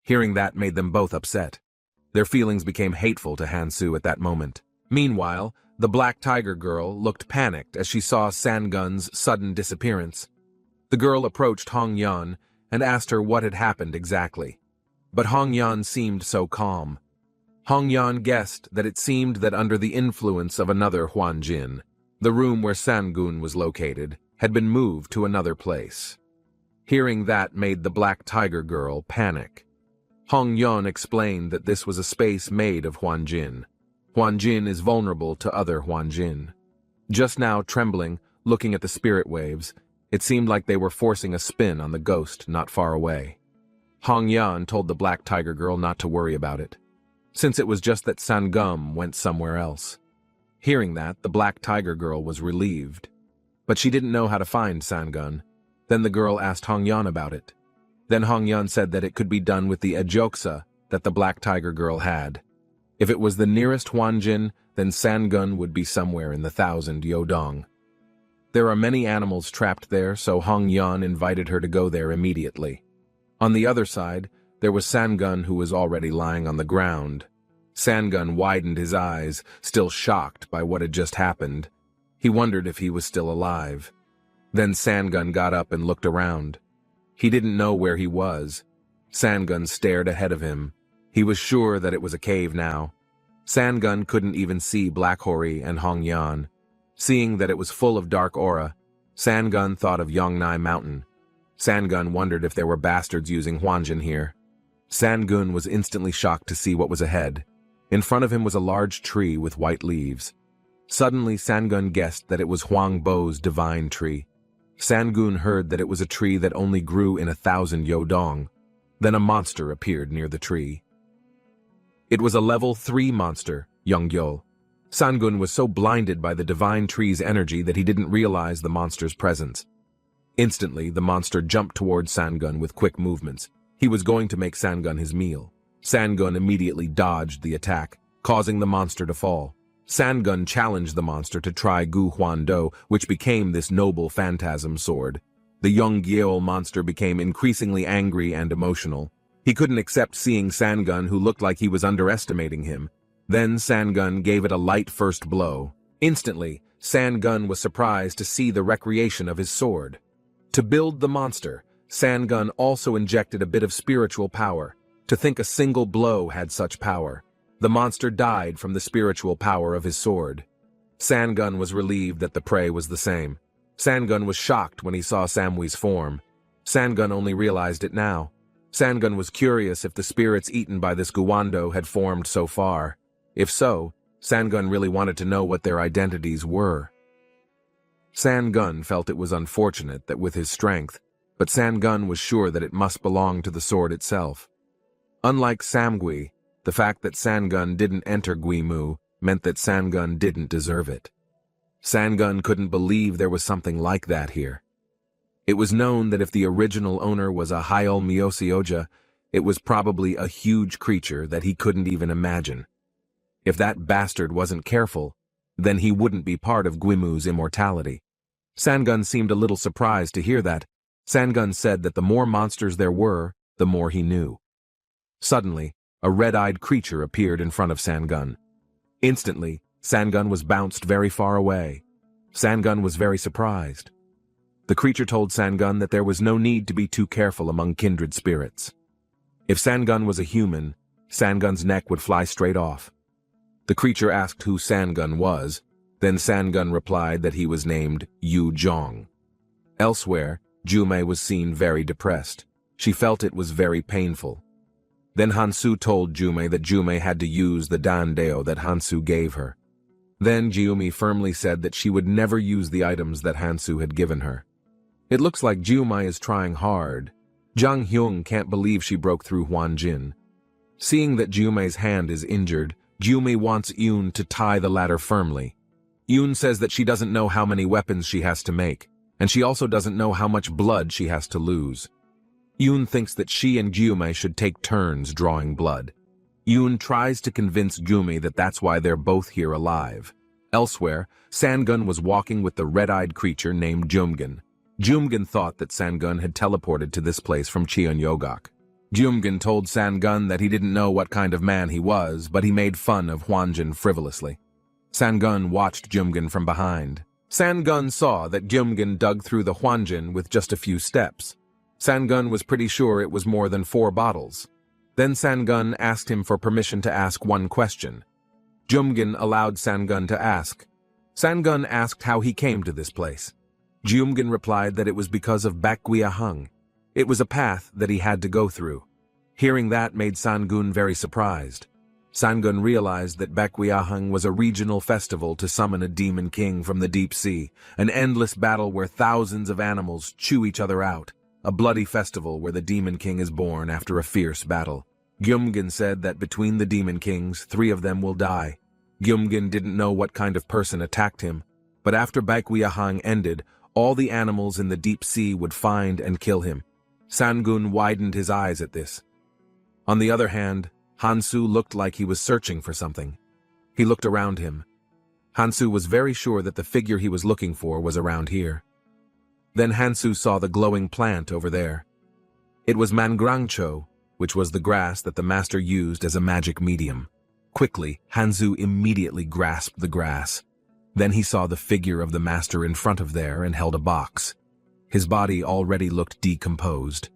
Hearing that made them both upset. Their feelings became hateful to Hansu at that moment. Meanwhile, the Black Tiger girl looked panicked as she saw Sangun's sudden disappearance. The girl approached Hong Yan and asked her what had happened exactly. But Hong Yan seemed so calm. Hong Yan guessed that it seemed that under the influence of another Huan Jin, the room where Sangun was located had been moved to another place. Hearing that made the Black Tiger girl panic. Hong Yan explained that this was a space made of Huan Jin. Huan Jin is vulnerable to other Huan Jin. Just now, trembling, looking at the spirit waves, it seemed like they were forcing a spin on the ghost not far away. Hong Yan told the Black Tiger girl not to worry about it, since it was just that Sangum went somewhere else. Hearing that, the Black Tiger girl was relieved. But she didn't know how to find Sangun. Then the girl asked Hongyan about it. Then Hongyan said that it could be done with the ejoksa that the black tiger girl had. If it was the nearest Huanjin, then Sangun would be somewhere in the 1,000 Yodong. There are many animals trapped there, so Hongyan invited her to go there immediately. On the other side, there was Sangun, who was already lying on the ground. Sangun widened his eyes, still shocked by what had just happened. He wondered if he was still alive. Then Sangun got up and looked around. He didn't know where he was. Sangun stared ahead of him. He was sure that it was a cave now. Sangun couldn't even see Black Hori and Hongyan. Seeing that it was full of dark aura, Sangun thought of Yongnai Mountain. Sangun wondered if there were bastards using Huanjin here. Sangun was instantly shocked to see what was ahead. In front of him was a large tree with white leaves. Suddenly Sangun guessed that it was Huang Bo's divine tree. Sangun heard that it was a tree that only grew in 1,000 Yodong. Then a monster appeared near the tree. It was a level 3 monster, Yongyol. Sangun was so blinded by the divine tree's energy that he didn't realize the monster's presence. Instantly, the monster jumped toward Sangun with quick movements. He was going to make Sangun his meal. Sangun immediately dodged the attack, causing the monster to fall. Sangun challenged the monster to try Gu Huan Do, which became this noble phantasm sword. The Yongyol monster became increasingly angry and emotional. He couldn't accept seeing Sangun, who looked like he was underestimating him. Then Sangun gave it a light first blow. Instantly, Sangun was surprised to see the recreation of his sword. To build the monster, Sangun also injected a bit of spiritual power. To think a single blow had such power. The monster died from the spiritual power of his sword. Sangun was relieved that the prey was the same. Sangun was shocked when he saw Samwi's form. Sangun only realized it now. Sangun was curious if the spirits eaten by this Guwando had formed so far. If so, Sangun really wanted to know what their identities were. Sangun felt it was unfortunate that with his strength, but Sangun was sure that it must belong to the sword itself. Unlike Samgui, the fact that Sangun didn't enter Guimu meant that Sangun didn't deserve it. Sangun couldn't believe there was something like that here. It was known that if the original owner was a Hyol Myosioja, it was probably a huge creature that he couldn't even imagine. If that bastard wasn't careful, then he wouldn't be part of Guimu's immortality. Sangun seemed a little surprised to hear that. Sangun said that the more monsters there were, the more he knew. Suddenly, a red-eyed creature appeared in front of Sangun. Instantly, Sangun was bounced very far away. Sangun was very surprised. The creature told Sangun that there was no need to be too careful among kindred spirits. If Sangun was a human, Sangun's neck would fly straight off. The creature asked who Sangun was, then Sangun replied that he was named Yu Zhong. Elsewhere, Jume was seen very depressed. She felt it was very painful. Then Hansu told Jume that Jume had to use the Dandeo that Hansu gave her. Then Jiumi firmly said that she would never use the items that Hansu had given her. It looks like Jiumai is trying hard. Zhang Hyung can't believe she broke through Huanjin. Seeing that Jiumei's hand is injured, Jiumi wants Yoon to tie the ladder firmly. Yoon says that she doesn't know how many weapons she has to make, and she also doesn't know how much blood she has to lose. Yoon thinks that she and Jiumei should take turns drawing blood. Yoon tries to convince Jiumi that that's why they're both here alive. Elsewhere, Sangun was walking with the red-eyed creature named Jumgun. Jumgun thought that Sangun had teleported to this place from Cheonyogak. Jumgun told Sangun that he didn't know what kind of man he was, but he made fun of Huanjin frivolously. Sangun watched Jumgun from behind. Sangun saw that Jumgun dug through the Huanjin with just a few steps. Sangun was pretty sure it was more than 4 bottles. Then Sangun asked him for permission to ask one question. Jumgun allowed Sangun to ask. Sangun asked how he came to this place. Jumgun replied that it was because of Baekgui-ahung. It was a path that he had to go through. Hearing that made Sangun very surprised. Sangun realized that Baekgui-ahung was a regional festival to summon a demon king from the deep sea, an endless battle where thousands of animals chew each other out, a bloody festival where the demon king is born after a fierce battle. Gyumgun said that between the demon kings, 3 of them will die. Gyumgun didn't know what kind of person attacked him, but after Baekgui-ahung ended, All the animals in the deep sea would find and kill him. Sangun widened his eyes at this. On the other hand, Hansu looked like he was searching for something. He looked around him. Hansu was very sure that the figure he was looking for was around here. Then Hansu saw the glowing plant over there. It was mangrangcho, which was the grass that the master used as a magic medium. Quickly, Hansu immediately grasped the grass. Then he saw the figure of the master in front of there and held a box. His body already looked decomposed.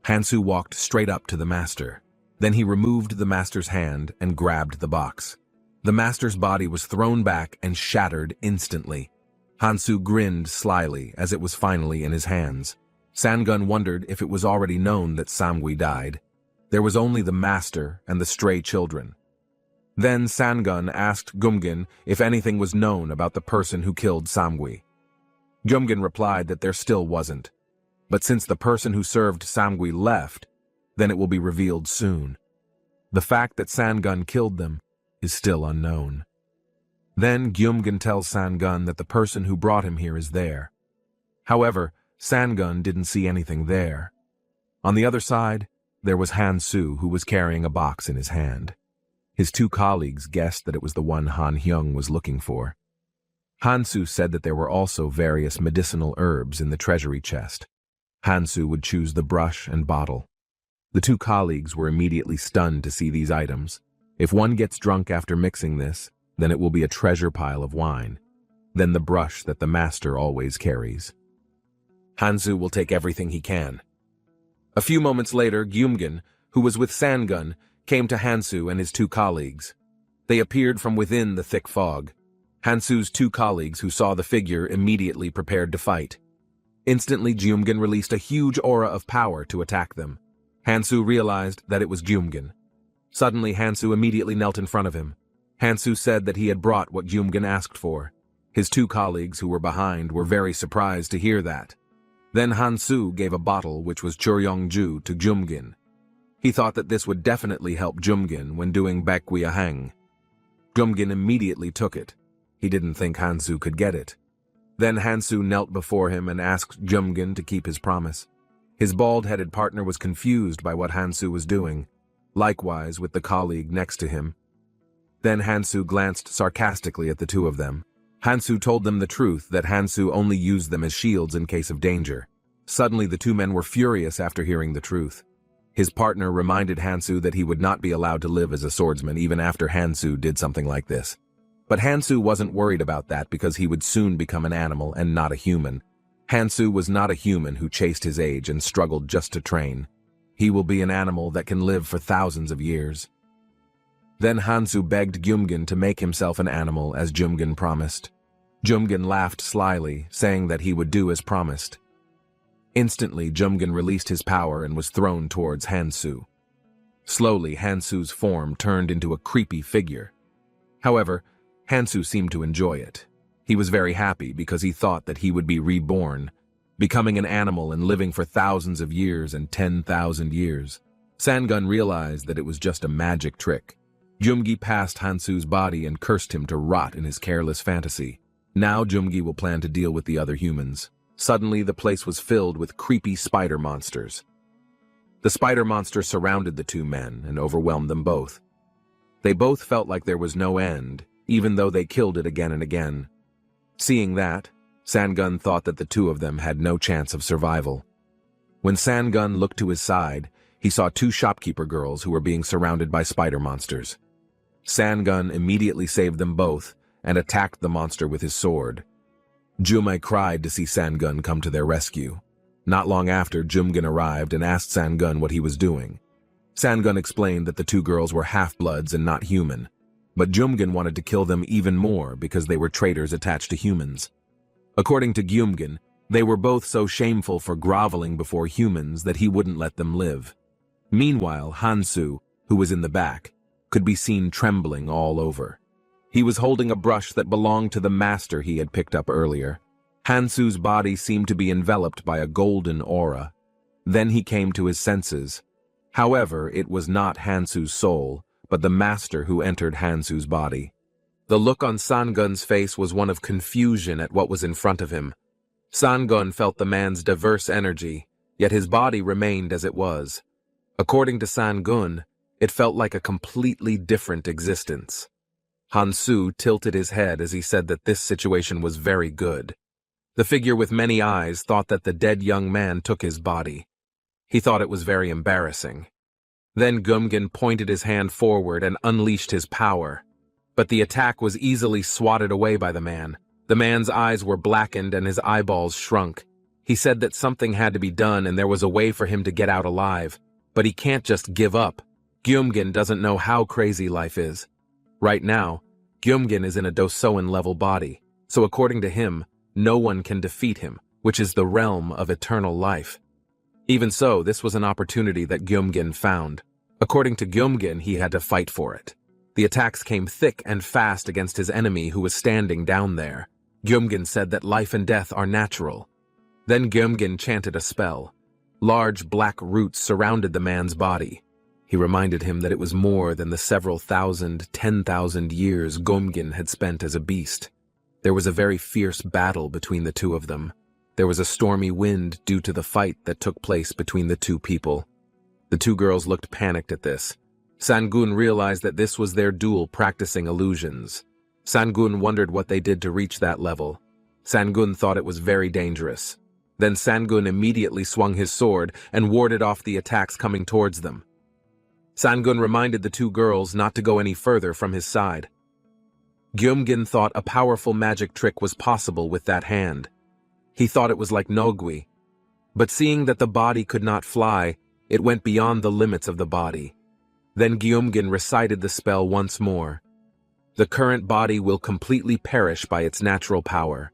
Hansu walked straight up to the master. Then he removed the master's hand and grabbed the box. The master's body was thrown back and shattered instantly. Hansu grinned slyly as it was finally in his hands. Sangun wondered if it was already known that Samgui died. There was only the master and the stray children. Then Sangun asked Gumgin if anything was known about the person who killed Samgui. Gumgin replied that there still wasn't. But since the person who served Samgui left, then it will be revealed soon. The fact that Sangun killed them is still unknown. Then Gyumgun tells Sangun that the person who brought him here is there. However, Sangun didn't see anything there. On the other side, there was Hansu, who was carrying a box in his hand. His two colleagues guessed that it was the one Han Hyung was looking for. Hansu said that there were also various medicinal herbs in the treasury chest. Hansu would choose the brush and bottle. The two colleagues were immediately stunned to see these items. If one gets drunk after mixing this, then it will be a treasure pile of wine. Then the brush that the master always carries. Hansu will take everything he can. A few moments later, Gyumgin, who was with Sangun, came to Hansu and his two colleagues. They appeared from within the thick fog. Hansu's two colleagues who saw the figure immediately prepared to fight. Instantly, Gyumgin released a huge aura of power to attack them. Hansu realized that it was Gyumgin. Suddenly, Hansu immediately knelt in front of him. Hansu said that he had brought what Gyumgin asked for. His two colleagues who were behind were very surprised to hear that. Then Hansu gave a bottle which was Churyongju to Gyumgin. He thought that this would definitely help Gyumgin when doing Baekguyahang. Gyumgin immediately took it. He didn't think Hansu could get it. Then Hansu knelt before him and asked Gyumgin to keep his promise. His bald-headed partner was confused by what Hansu was doing, likewise with the colleague next to him. Then Hansu glanced sarcastically at the two of them. Hansu told them the truth, that Hansu only used them as shields in case of danger. Suddenly the two men were furious after hearing the truth. His partner reminded Hansu that he would not be allowed to live as a swordsman even after Hansu did something like this. But Hansu wasn't worried about that because he would soon become an animal and not a human. Hansu was not a human who chased his age and struggled just to train. He will be an animal that can live for thousands of years. Then Hansu begged Gyumgin to make himself an animal as Gyumgin promised. Gyumgin laughed slyly, saying that he would do as promised. Instantly, Gyumgin released his power and was thrown towards Hansu. Slowly, Hansu's form turned into a creepy figure. However, Hansu seemed to enjoy it. He was very happy because he thought that he would be reborn, becoming an animal and living for thousands of years and 10,000 years. Sangun realized that it was just a magic trick. Jumgi passed Hansu's body and cursed him to rot in his careless fantasy. Now Jumgi will plan to deal with the other humans. Suddenly, the place was filled with creepy spider monsters. The spider monster surrounded the two men and overwhelmed them both. They both felt like there was no end, even though they killed it again and again. Seeing that, Sangun thought that the two of them had no chance of survival. When Sangun looked to his side, he saw two shopkeeper girls who were being surrounded by spider monsters. Sangun immediately saved them both and attacked the monster with his sword. Jumai cried to see Sangun come to their rescue. Not long after, Jumgun arrived and asked Sangun what he was doing. Sangun explained that the two girls were half-bloods and not human, but Jumgun wanted to kill them even more because they were traitors attached to humans. According to Gyumgin, they were both so shameful for groveling before humans that he wouldn't let them live. Meanwhile, Hansu, who was in the back, could be seen trembling all over. He was holding a brush that belonged to the master he had picked up earlier. Hansu's body seemed to be enveloped by a golden aura. Then he came to his senses. However, it was not Hansu's soul, but the master who entered Hansu's body. The look on Sangun's face was one of confusion at what was in front of him. Sangun felt the man's diverse energy, yet his body remained as it was. According to Sangun, it felt like a completely different existence. Hansu tilted his head as he said that this situation was very good. The figure with many eyes thought that the dead young man took his body. He thought it was very embarrassing. Then Gumgin pointed his hand forward and unleashed his power. But the attack was easily swatted away by the man. The man's eyes were blackened and his eyeballs shrunk. He said that something had to be done and there was a way for him to get out alive. But he can't just give up. Gyumgin doesn't know how crazy life is. Right now, Gyumgin is in a Dosoan-level body, so according to him, no one can defeat him, which is the realm of eternal life. Even so, this was an opportunity that Gyumgin found. According to Gyumgin, he had to fight for it. The attacks came thick and fast against his enemy who was standing down there. Gyumgin said that life and death are natural. Then Gyumgin chanted a spell. Large black roots surrounded the man's body. He reminded him that it was more than the several thousand, 10,000 years Gyumgin had spent as a beast. There was a very fierce battle between the two of them. There was a stormy wind due to the fight that took place between the two people. The two girls looked panicked at this. Sangun realized that this was their duel practicing illusions. Sangun wondered what they did to reach that level. Sangun thought it was very dangerous. Then Sangun immediately swung his sword and warded off the attacks coming towards them. Sangun reminded the two girls not to go any further from his side. Gyumgin thought a powerful magic trick was possible with that hand. He thought it was like Nogui. But seeing that the body could not fly, it went beyond the limits of the body. Then Gyumgin recited the spell once more. The current body will completely perish by its natural power.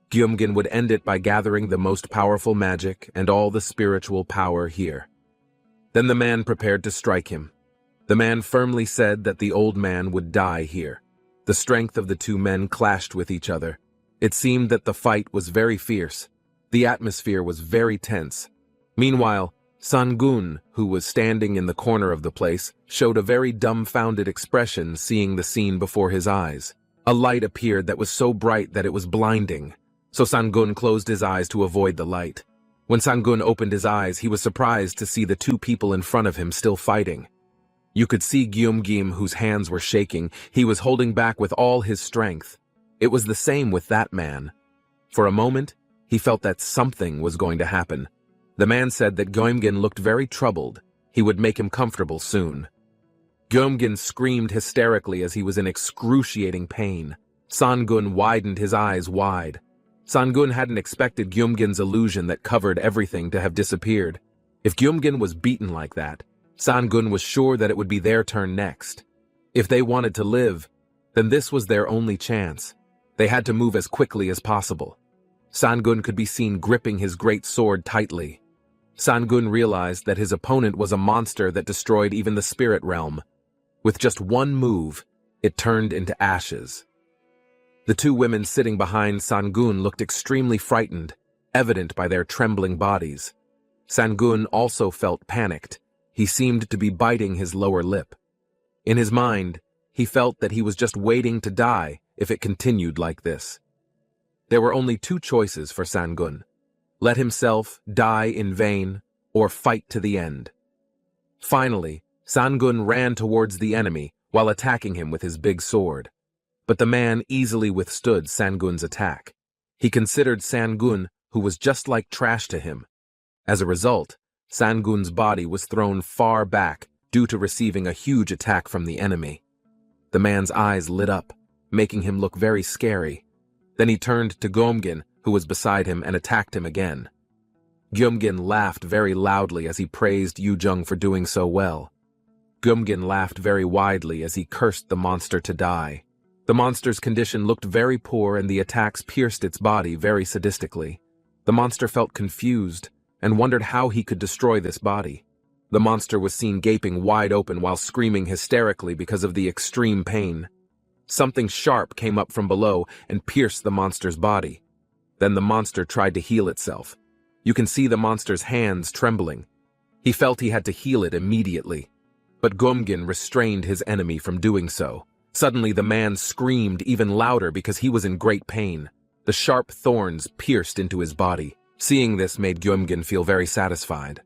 Gyumgin would end it by gathering the most powerful magic and all the spiritual power here. Then the man prepared to strike him. The man firmly said that the old man would die here. The strength of the two men clashed with each other. It seemed that the fight was very fierce. The atmosphere was very tense. Meanwhile, Sangun, who was standing in the corner of the place, showed a very dumbfounded expression seeing the scene before his eyes. A light appeared that was so bright that it was blinding. So Sangun closed his eyes to avoid the light. When Sangun opened his eyes, he was surprised to see the two people in front of him still fighting. You could see Gyumgim, whose hands were shaking. He was holding back with all his strength. It was the same with that man. For a moment, he felt that something was going to happen. The man said that Gyumgin looked very troubled. He would make him comfortable soon. Gyumgin screamed hysterically as he was in excruciating pain. Sangun widened his eyes wide. Sangun hadn't expected Gyumgin's illusion that covered everything to have disappeared. If Gyumgin was beaten like that, Sangun was sure that it would be their turn next. If they wanted to live, then this was their only chance. They had to move as quickly as possible. Sangun could be seen gripping his great sword tightly. Sangun realized that his opponent was a monster that destroyed even the spirit realm. With just one move, it turned into ashes. The two women sitting behind Sangun looked extremely frightened, evident by their trembling bodies. Sangun also felt panicked. He seemed to be biting his lower lip. In his mind, he felt that he was just waiting to die if it continued like this. There were only two choices for Sangun: let himself die in vain or fight to the end. Finally, Sangun ran towards the enemy while attacking him with his big sword. But the man easily withstood Sangun's attack. He considered Sangun, who was just like trash to him. As a result, Sangun's body was thrown far back due to receiving a huge attack from the enemy. The man's eyes lit up, making him look very scary. Then he turned to Gyumgin, who was beside him, and attacked him again. Gyumgin laughed very loudly as he praised Yujung for doing so well. Gyumgin laughed very widely as he cursed the monster to die. The monster's condition looked very poor and the attacks pierced its body very sadistically. The monster felt confused and wondered how he could destroy this body. The monster was seen gaping wide open while screaming hysterically because of the extreme pain. Something sharp came up from below and pierced the monster's body. Then the monster tried to heal itself. You can see the monster's hands trembling. He felt he had to heal it immediately. But Gyumgin restrained his enemy from doing so. Suddenly the man screamed even louder because he was in great pain. The sharp thorns pierced into his body. Seeing this made Gyumgin feel very satisfied.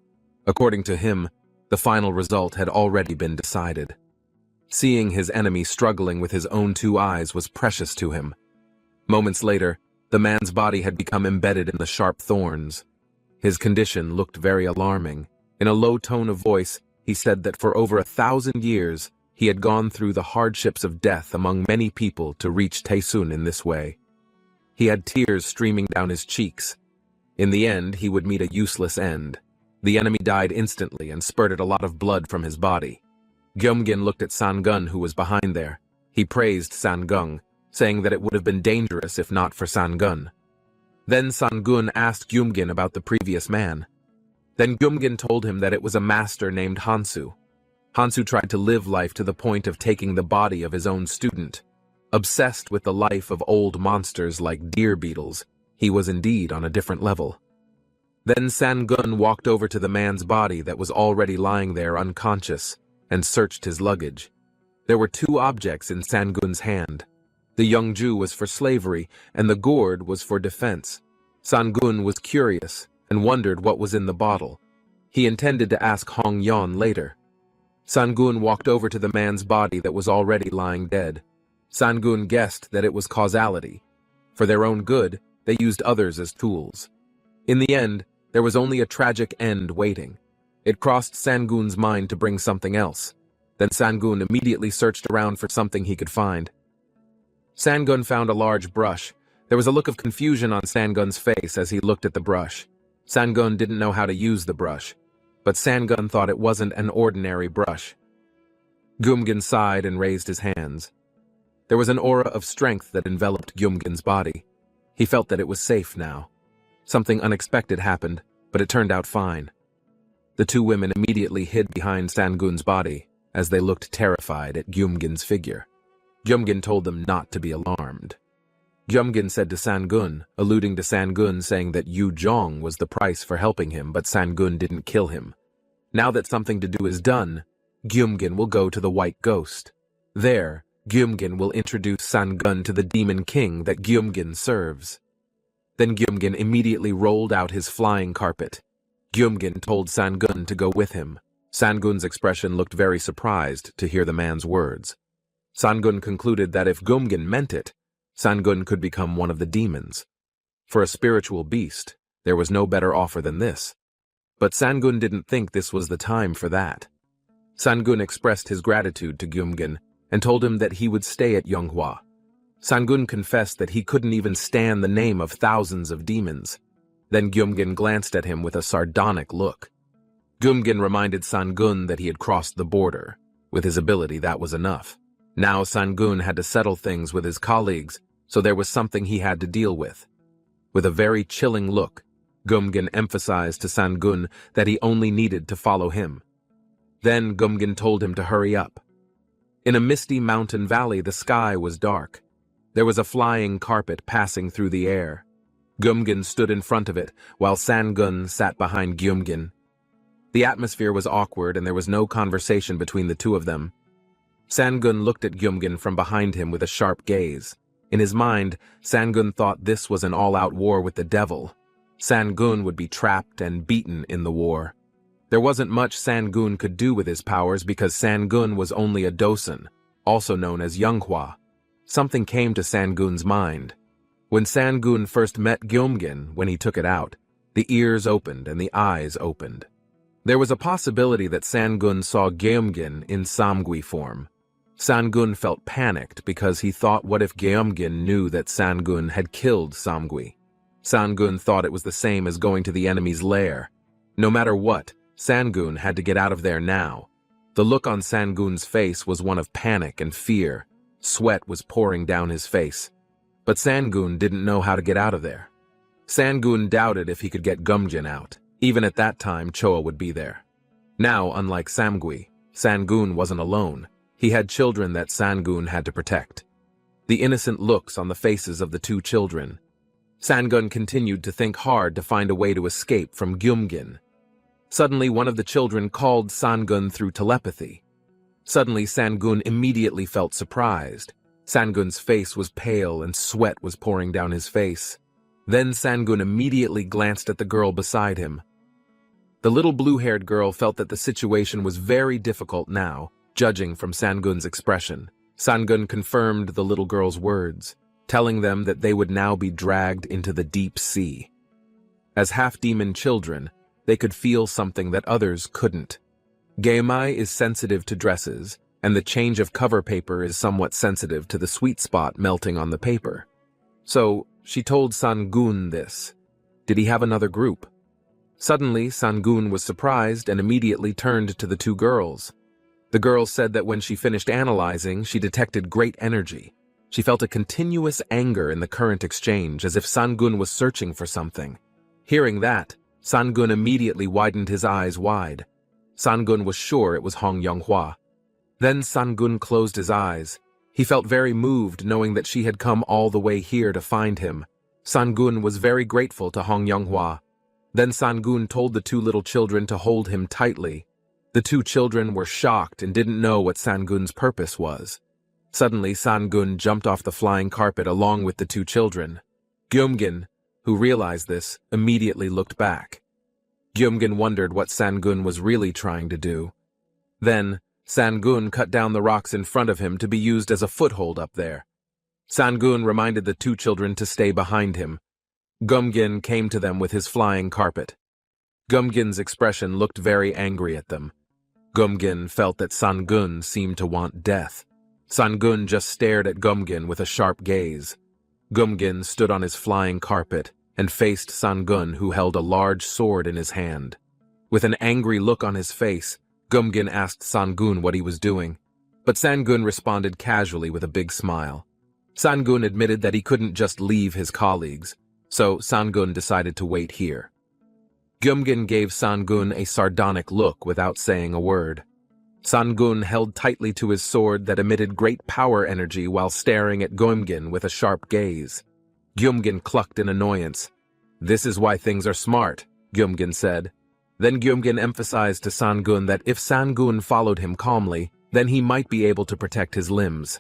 According to him, the final result had already been decided. Seeing his enemy struggling with his own two eyes was precious to him. Moments later, the man's body had become embedded in the sharp thorns. His condition looked very alarming. In a low tone of voice, he said that for over 1,000 years, he had gone through the hardships of death among many people to reach Taesun in this way. He had tears streaming down his cheeks. In the end, he would meet a useless end. The enemy died instantly and spurted a lot of blood from his body. Gyumgin looked at Sangun, who was behind there. He praised Sangung, saying that it would have been dangerous if not for Sangun. Then Sangun asked Gyumgin about the previous man. Then Gyumgin told him that it was a master named Hansu. Hansu tried to live life to the point of taking the body of his own student. Obsessed with the life of old monsters like deer beetles, he was indeed on a different level. Then Sangun walked over to the man's body that was already lying there unconscious and searched his luggage. There were two objects in Sangun's hand. The young Jew was for slavery and the gourd was for defense. Sangun was curious and wondered what was in the bottle. He intended to ask Hong Yon later. Sangun walked over to the man's body that was already lying dead. Sangun guessed that it was causality. For their own good, they used others as tools. In the end, there was only a tragic end waiting. It crossed Sangun's mind to bring something else. Then Sangun immediately searched around for something he could find. Sangun found a large brush. There was a look of confusion on Sangun's face as he looked at the brush. Sangun didn't know how to use the brush, but Sangun thought it wasn't an ordinary brush. Gyumgin sighed and raised his hands. There was an aura of strength that enveloped Gyumgin's body. He felt that it was safe now. Something unexpected happened, but it turned out fine. The two women immediately hid behind Sangun's body as they looked terrified at Gyumgin's figure. Gyumgin told them not to be alarmed. Gyumgin said to Sangun, alluding to Sangun saying that Yu Zhong was the price for helping him, but Sangun didn't kill him. Now that something to do is done, Gyumgin will go to the White Ghost. There, Gyumgin will introduce Sangun to the Demon King that Gyumgin serves. Then Gyumgin immediately rolled out his flying carpet. Gyumgin told Sangun to go with him. Sangun's expression looked very surprised to hear the man's words. Sangun concluded that if Gyumgin meant it, Sangun could become one of the demons. For a spiritual beast, there was no better offer than this. But Sangun didn't think this was the time for that. Sangun expressed his gratitude to Gyumgin and told him that he would stay at Yonghua. Sangun confessed that he couldn't even stand the name of thousands of demons. Then Gyumgin glanced at him with a sardonic look. Gyumgin reminded Sangun that he had crossed the border. With his ability, that was enough. Now Sangun had to settle things with his colleagues, so there was something he had to deal with. With a very chilling look, Gyumgin emphasized to Sangun that he only needed to follow him. Then Gyumgin told him to hurry up. In a misty mountain valley, the sky was dark. There was a flying carpet passing through the air. Gyumgin stood in front of it, while Sangun sat behind Gyumgin. The atmosphere was awkward and there was no conversation between the two of them. Sangun looked at Gyumgin from behind him with a sharp gaze. In his mind, Sangun thought this was an all-out war with the devil. Sangun would be trapped and beaten in the war. There wasn't much Sangun could do with his powers because Sangun was only a dosen, also known as Yonghua. Something came to Sangun's mind. When Sangun first met Gyumgin, when he took it out, the ears opened and the eyes opened. There was a possibility that Sangun saw Gyumgin in Samgui form. Sangun felt panicked because he thought, what if Gyumgin knew that Sangun had killed Samgui? Sangun thought it was the same as going to the enemy's lair. No matter what, Sangun had to get out of there now. The look on Sangun's face was one of panic and fear. Sweat was pouring down his face. But Sangun didn't know how to get out of there. Sangun doubted if he could get Gyumgin out. Even at that time, Choa would be there. Now, unlike Samgui, Sangun wasn't alone. He had children that Sangun had to protect. The innocent looks on the faces of the two children. Sangun continued to think hard to find a way to escape from Gyumgin. Suddenly, one of the children called Sangun through telepathy. Suddenly, Sangun immediately felt surprised. Sangun's face was pale and sweat was pouring down his face. Then Sangun immediately glanced at the girl beside him. The little blue-haired girl felt that the situation was very difficult now, judging from Sangun's expression. Sangun confirmed the little girl's words, telling them that they would now be dragged into the deep sea. As half-demon children, they could feel something that others couldn't. Geimai is sensitive to dresses, and the change of cover paper is somewhat sensitive to the sweet spot melting on the paper. So, she told Sangun this. Did he have another group? Suddenly, Sangun was surprised and immediately turned to the two girls. The girl said that when she finished analyzing, she detected great energy. She felt a continuous anger in the current exchange, as if Sangun was searching for something. Hearing that, Sangun immediately widened his eyes wide. Sangun was sure it was Hong Yonghua. Then Sangun closed his eyes. He felt very moved knowing that she had come all the way here to find him. Sangun was very grateful to Hong Yonghua. Then Sangun told the two little children to hold him tightly. The two children were shocked and didn't know what Sangun's purpose was. Suddenly, Sangun jumped off the flying carpet along with the two children. Gyumgin, who realized this, immediately looked back. Gyumgin wondered what Sangun was really trying to do. Then, Sangun cut down the rocks in front of him to be used as a foothold up there. Sangun reminded the two children to stay behind him. Gyumgin came to them with his flying carpet. Gyumgin's expression looked very angry at them. Gyumgin felt that Sangun seemed to want death. Sangun just stared at Gyumgin with a sharp gaze. Gyumgin stood on his flying carpet and faced Sangun, who held a large sword in his hand. With an angry look on his face, Gyumgin asked Sangun what he was doing, but Sangun responded casually with a big smile. Sangun admitted that he couldn't just leave his colleagues, so Sangun decided to wait here. Gyumgin gave Sangun a sardonic look without saying a word. Sangun held tightly to his sword that emitted great power energy while staring at Gyumgin with a sharp gaze. Gyumgin clucked in annoyance. "This is why things are smart," Gyumgin said. Then Gyumgin emphasized to Sangun that if Sangun followed him calmly, then he might be able to protect his limbs.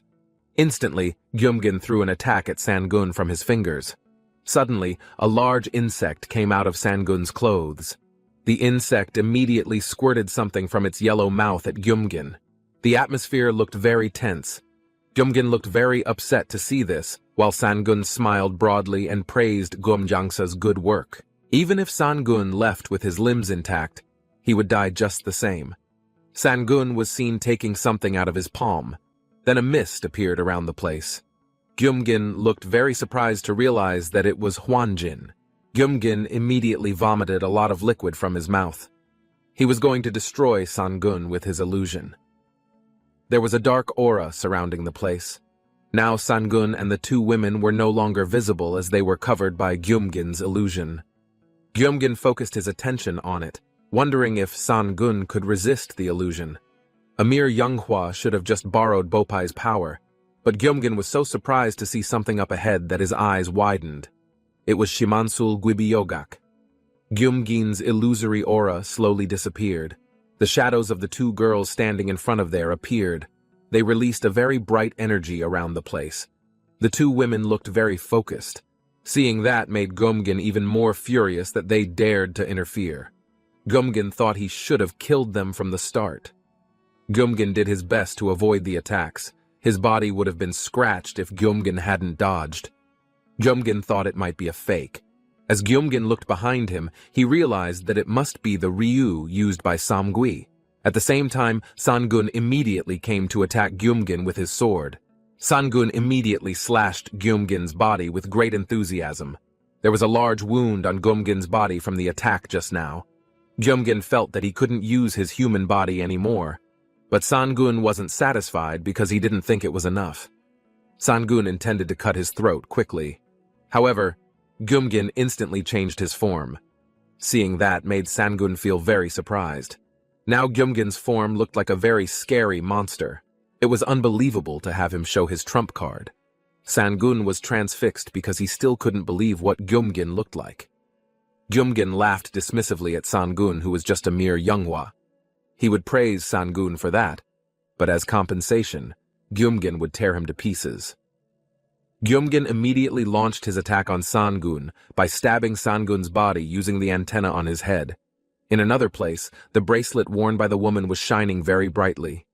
Instantly, Gyumgin threw an attack at Sangun from his fingers. Suddenly, a large insect came out of Sangun's clothes. The insect immediately squirted something from its yellow mouth at Gyumgin. The atmosphere looked very tense. Gyumgin looked very upset to see this, while Sangun smiled broadly and praised Gyumjangsa's good work. Even if Sangun left with his limbs intact, he would die just the same. Sangun was seen taking something out of his palm. Then a mist appeared around the place. Gyumgin looked very surprised to realize that it was Hwanjin. Gyumgin immediately vomited a lot of liquid from his mouth. He was going to destroy Sangun with his illusion. There was a dark aura surrounding the place. Now Sangun and the two women were no longer visible as they were covered by Gyumgin's illusion. Gyumgin focused his attention on it, wondering if Sangun could resist the illusion. A mere Yonghua should have just borrowed Bopai's power, but Gyumgin was so surprised to see something up ahead that his eyes widened. It was Shimansul Gwibiyogak. Gyumgin's illusory aura slowly disappeared. The shadows of the two girls standing in front of there appeared. They released a very bright energy around the place. The two women looked very focused. Seeing that made Gyumgin even more furious that they dared to interfere. Gyumgin thought he should have killed them from the start. Gyumgin did his best to avoid the attacks. His body would have been scratched if Gyumgin hadn't dodged. Gyumgin thought it might be a fake. As Gyumgin looked behind him, he realized that it must be the Ryu used by Samgui. At the same time, Sangun immediately came to attack Gyumgin with his sword. Sangun immediately slashed Gyumgin's body with great enthusiasm. There was a large wound on Gyumgin's body from the attack just now. Gyumgin felt that he couldn't use his human body anymore. But Sangun wasn't satisfied because he didn't think it was enough. Sangun intended to cut his throat quickly. However, Gyumgin instantly changed his form. Seeing that made Sangun feel very surprised. Now Gyumgin's form looked like a very scary monster. It was unbelievable to have him show his trump card. Sangun was transfixed because he still couldn't believe what Gyumgin looked like. Gyumgin laughed dismissively at Sangun, who was just a mere Yonghua. He would praise Sangun for that, but as compensation, Gyumgin would tear him to pieces. Gyumgin immediately launched his attack on Sangun by stabbing Sangun's body using the antenna on his head. In another place, the bracelet worn by the woman was shining very brightly.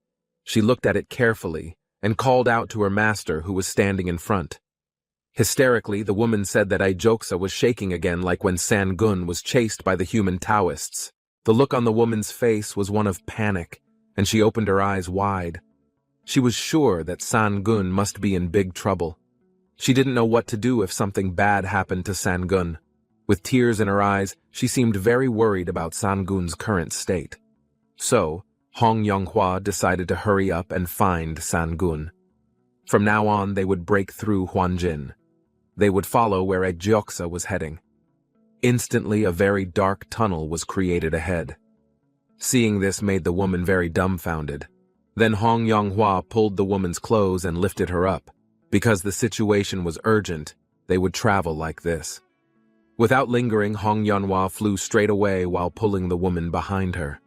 She looked at it carefully and called out to her master, who was standing in front. Hysterically, the woman said that Ijoksa was shaking again like when Sangun was chased by the human Taoists. The look on the woman's face was one of panic, and she opened her eyes wide. She was sure that Sangun must be in big trouble. She didn't know what to do if something bad happened to Sangun. With tears in her eyes, she seemed very worried about Sangun's current state. So, Hong Yonghua decided to hurry up and find Sangun. From now on, they would break through Huanjin. They would follow where Ijoksa was heading. Instantly, a very dark tunnel was created ahead. Seeing this made the woman very dumbfounded. Then Hong Yonghua pulled the woman's clothes and lifted her up. Because the situation was urgent, they would travel like this. Without lingering, Hong Yonghua flew straight away while pulling the woman behind her.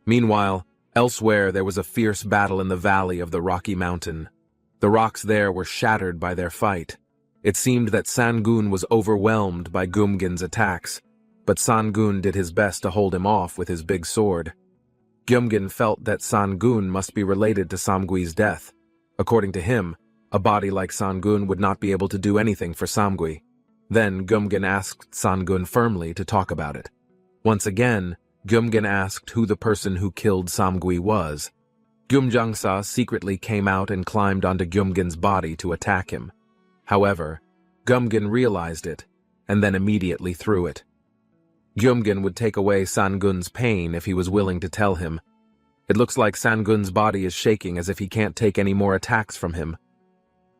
Meanwhile, elsewhere there was a fierce battle in the valley of the Rocky Mountain. The rocks there were shattered by their fight. It seemed that Sangun was overwhelmed by Gyumgin's attacks, but Sangun did his best to hold him off with his big sword. Gyumgin felt that Sangun must be related to Samgui's death. According to him, a body like Sangun would not be able to do anything for Samgui. Then Gyumgin asked Sangun firmly to talk about it. Once again, Gyumgin asked who the person who killed Samgui was. Gyumjangsa secretly came out and climbed onto Gyumgin's body to attack him. However, Gyumgin realized it, and then immediately threw it. Gyumgin would take away Sangun's pain if he was willing to tell him. It looks like Sangun's body is shaking as if he can't take any more attacks from him.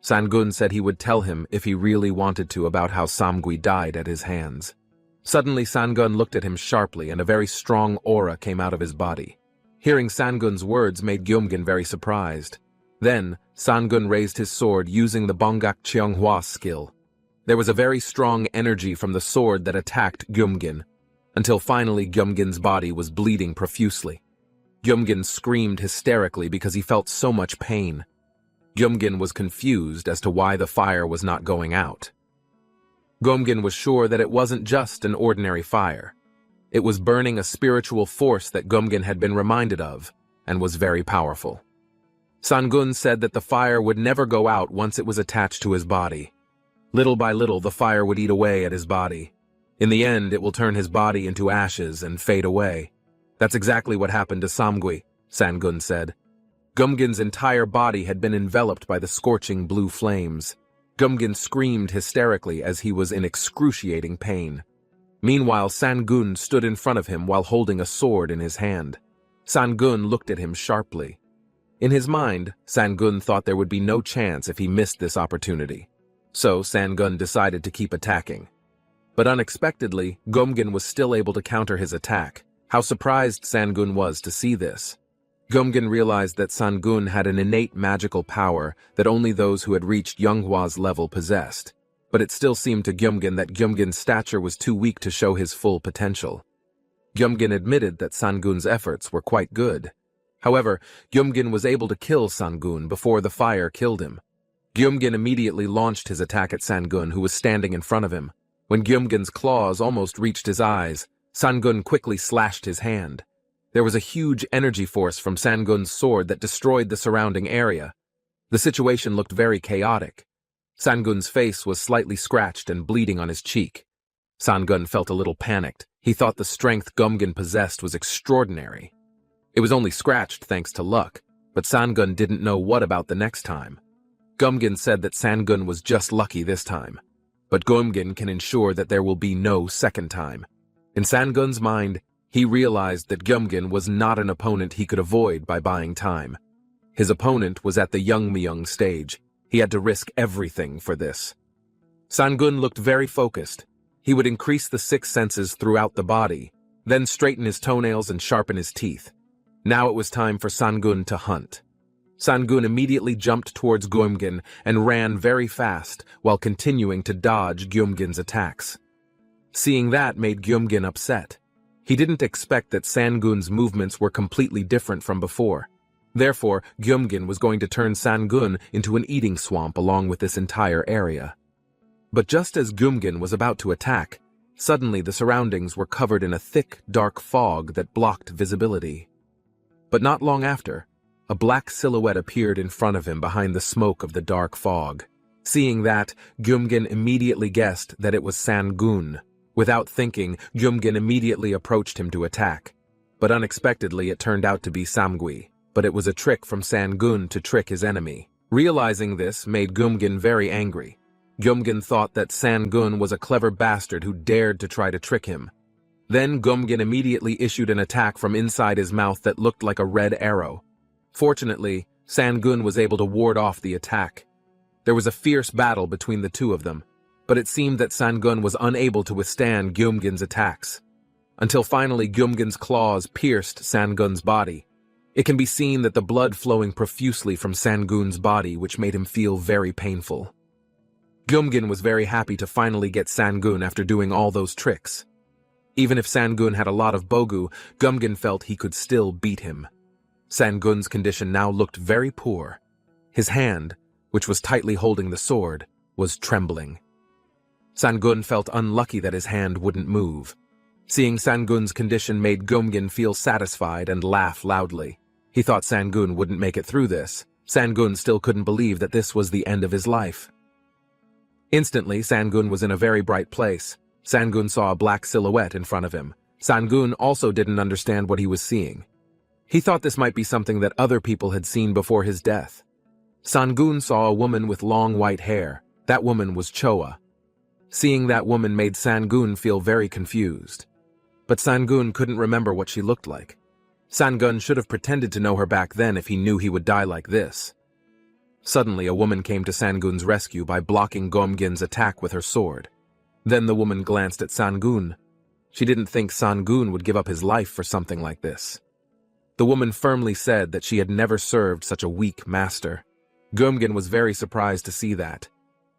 Sangun said he would tell him if he really wanted to about how Samgui died at his hands. Suddenly Sangun looked at him sharply and a very strong aura came out of his body. Hearing Sangun's words made Gyumgin very surprised. Then, Sangun raised his sword using the Bongak Cheonghua skill. There was a very strong energy from the sword that attacked Gyumgin, until finally Gyumgin's body was bleeding profusely. Gyumgin screamed hysterically because he felt so much pain. Gyumgin was confused as to why the fire was not going out. Gyumgin was sure that it wasn't just an ordinary fire. It was burning a spiritual force that Gyumgin had been reminded of, and was very powerful. Sangun said that the fire would never go out once it was attached to his body. Little by little, the fire would eat away at his body. In the end, it will turn his body into ashes and fade away. That's exactly what happened to Samgui, Sangun said. Gyumgin's entire body had been enveloped by the scorching blue flames. Gyumgin screamed hysterically as he was in excruciating pain. Meanwhile, Sangun stood in front of him while holding a sword in his hand. Sangun looked at him sharply. In his mind, Sangun thought there would be no chance if he missed this opportunity. So Sangun decided to keep attacking. But unexpectedly, Gyumgin was still able to counter his attack. How surprised Sangun was to see this. Gyumgin realized that Sangun had an innate magical power that only those who had reached Yonghua's level possessed, but it still seemed to Gyumgin that Gyumgin's stature was too weak to show his full potential. Gyumgin admitted that Sangun's efforts were quite good. However, Gyumgin was able to kill Sangun before the fire killed him. Gyumgin immediately launched his attack at Sangun, who was standing in front of him. When Gyumgin's claws almost reached his eyes, Sangun quickly slashed his hand. There was a huge energy force from Sangun's sword that destroyed the surrounding area. The situation looked very chaotic. Sangun's face was slightly scratched and bleeding on his cheek. Sangun felt a little panicked. He thought the strength Gyumgin possessed was extraordinary. It was only scratched thanks to luck, but Sangun didn't know what about the next time. Gyumgin said that Sangun was just lucky this time, but Gyumgin can ensure that there will be no second time. In Sangun's mind, he realized that Gyumgin was not an opponent he could avoid by buying time. His opponent was at the Yeongmyeong stage. He had to risk everything for this. Sangun looked very focused. He would increase the 6 senses throughout the body, then straighten his toenails and sharpen his teeth. Now it was time for Sangun to hunt. Sangun immediately jumped towards Gyumgin and ran very fast while continuing to dodge Gyumgin's attacks. Seeing that made Gyumgin upset. He didn't expect that Sangun's movements were completely different from before. Therefore, Gyumgin was going to turn Sangun into an eating swamp along with this entire area. But just as Gyumgin was about to attack, suddenly the surroundings were covered in a thick, dark fog that blocked visibility. But not long after, a black silhouette appeared in front of him behind the smoke of the dark fog. Seeing that, Gyumgin immediately guessed that it was Sangun. Without thinking, Gyumgin immediately approached him to attack. But unexpectedly it turned out to be Samgui. But it was a trick from Sangun to trick his enemy. Realizing this made Gyumgin very angry. Gyumgin thought that Sangun was a clever bastard who dared to try to trick him. Then Gyumgin immediately issued an attack from inside his mouth that looked like a red arrow. Fortunately, Sangun was able to ward off the attack. There was a fierce battle between the two of them, but it seemed that Sangun was unable to withstand Gyumgin's attacks. Until finally Gyumgin's claws pierced Sangun's body. It can be seen that the blood flowing profusely from Sangun's body, which made him feel very painful. Gyumgin was very happy to finally get Sangun after doing all those tricks. Even if Sangun had a lot of bogu, Gyumgin felt he could still beat him. Sangun's condition now looked very poor. His hand, which was tightly holding the sword, was trembling. Sangun felt unlucky that his hand wouldn't move. Seeing Sangun's condition made Gyumgin feel satisfied and laugh loudly. He thought Sangun wouldn't make it through this. Sangun still couldn't believe that this was the end of his life. Instantly, Sangun was in a very bright place. Sangun saw a black silhouette in front of him. Sangun also didn't understand what he was seeing. He thought this might be something that other people had seen before his death. Sangun saw a woman with long white hair. That woman was Choa. Seeing that woman made Sangun feel very confused. But Sangun couldn't remember what she looked like. Sangun should have pretended to know her back then if he knew he would die like this. Suddenly, a woman came to Sangun's rescue by blocking Gyumgin's attack with her sword. Then the woman glanced at Sangun. She didn't think Sangun would give up his life for something like this. The woman firmly said that she had never served such a weak master. Gyumgin was very surprised to see that.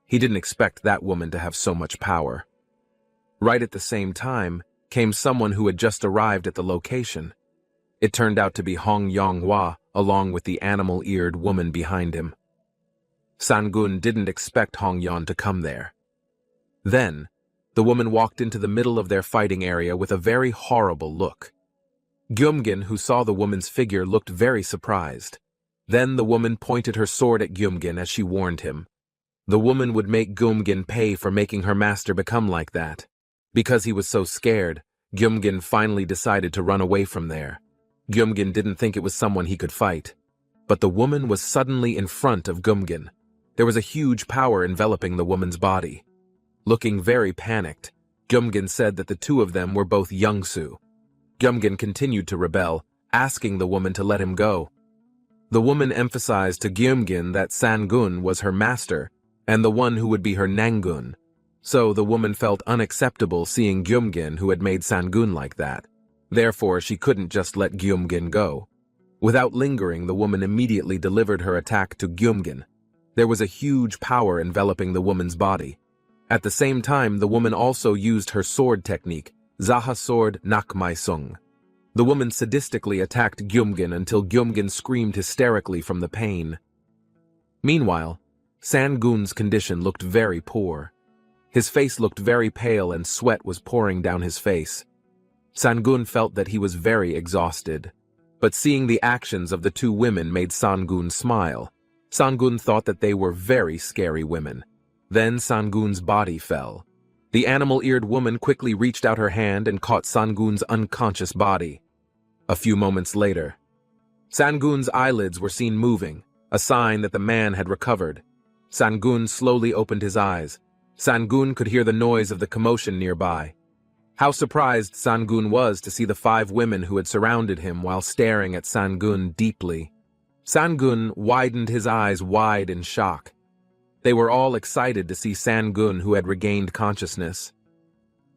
He didn't expect that woman to have so much power. Right at the same time came someone who had just arrived at the location. It turned out to be Hong Yonghua, along with the animal-eared woman behind him. Sangun didn't expect Hong Yon to come there. Then, the woman walked into the middle of their fighting area with a very horrible look. Gyumgin, who saw the woman's figure, looked very surprised. Then the woman pointed her sword at Gyumgin as she warned him. The woman would make Gyumgin pay for making her master become like that. Because he was so scared, Gyumgin finally decided to run away from there. Gyumgin didn't think it was someone he could fight. But the woman was suddenly in front of Gyumgin. There was a huge power enveloping the woman's body. Looking very panicked, Gyumgin said that the two of them were both Youngsu. Gyumgin continued to rebel, asking the woman to let him go. The woman emphasized to Gyumgin that Sangun was her master, and the one who would be her Nangun. So the woman felt unacceptable seeing Gyumgin, who had made Sangun like that. Therefore, she couldn't just let Gyumgin go. Without lingering, the woman immediately delivered her attack to Gyumgin. There was a huge power enveloping the woman's body. At the same time, the woman also used her sword technique, Zaha sword Nakmai Sung. The woman sadistically attacked Gyumgin until Gyumgin screamed hysterically from the pain. Meanwhile, Sangun's condition looked very poor. His face looked very pale and sweat was pouring down his face. Sangun felt that he was very exhausted. But seeing the actions of the two women made Sangun smile. Sangun thought that they were very scary women. Then Sangun's body fell. The animal-eared woman quickly reached out her hand and caught Sangun's unconscious body. A few moments later, Sangun's eyelids were seen moving, a sign that the man had recovered. Sangun slowly opened his eyes. Sangun could hear the noise of the commotion nearby. How surprised Sangun was to see the 5 women who had surrounded him while staring at Sangun deeply. Sangun widened his eyes wide in shock. They were all excited to see Sangun, who had regained consciousness.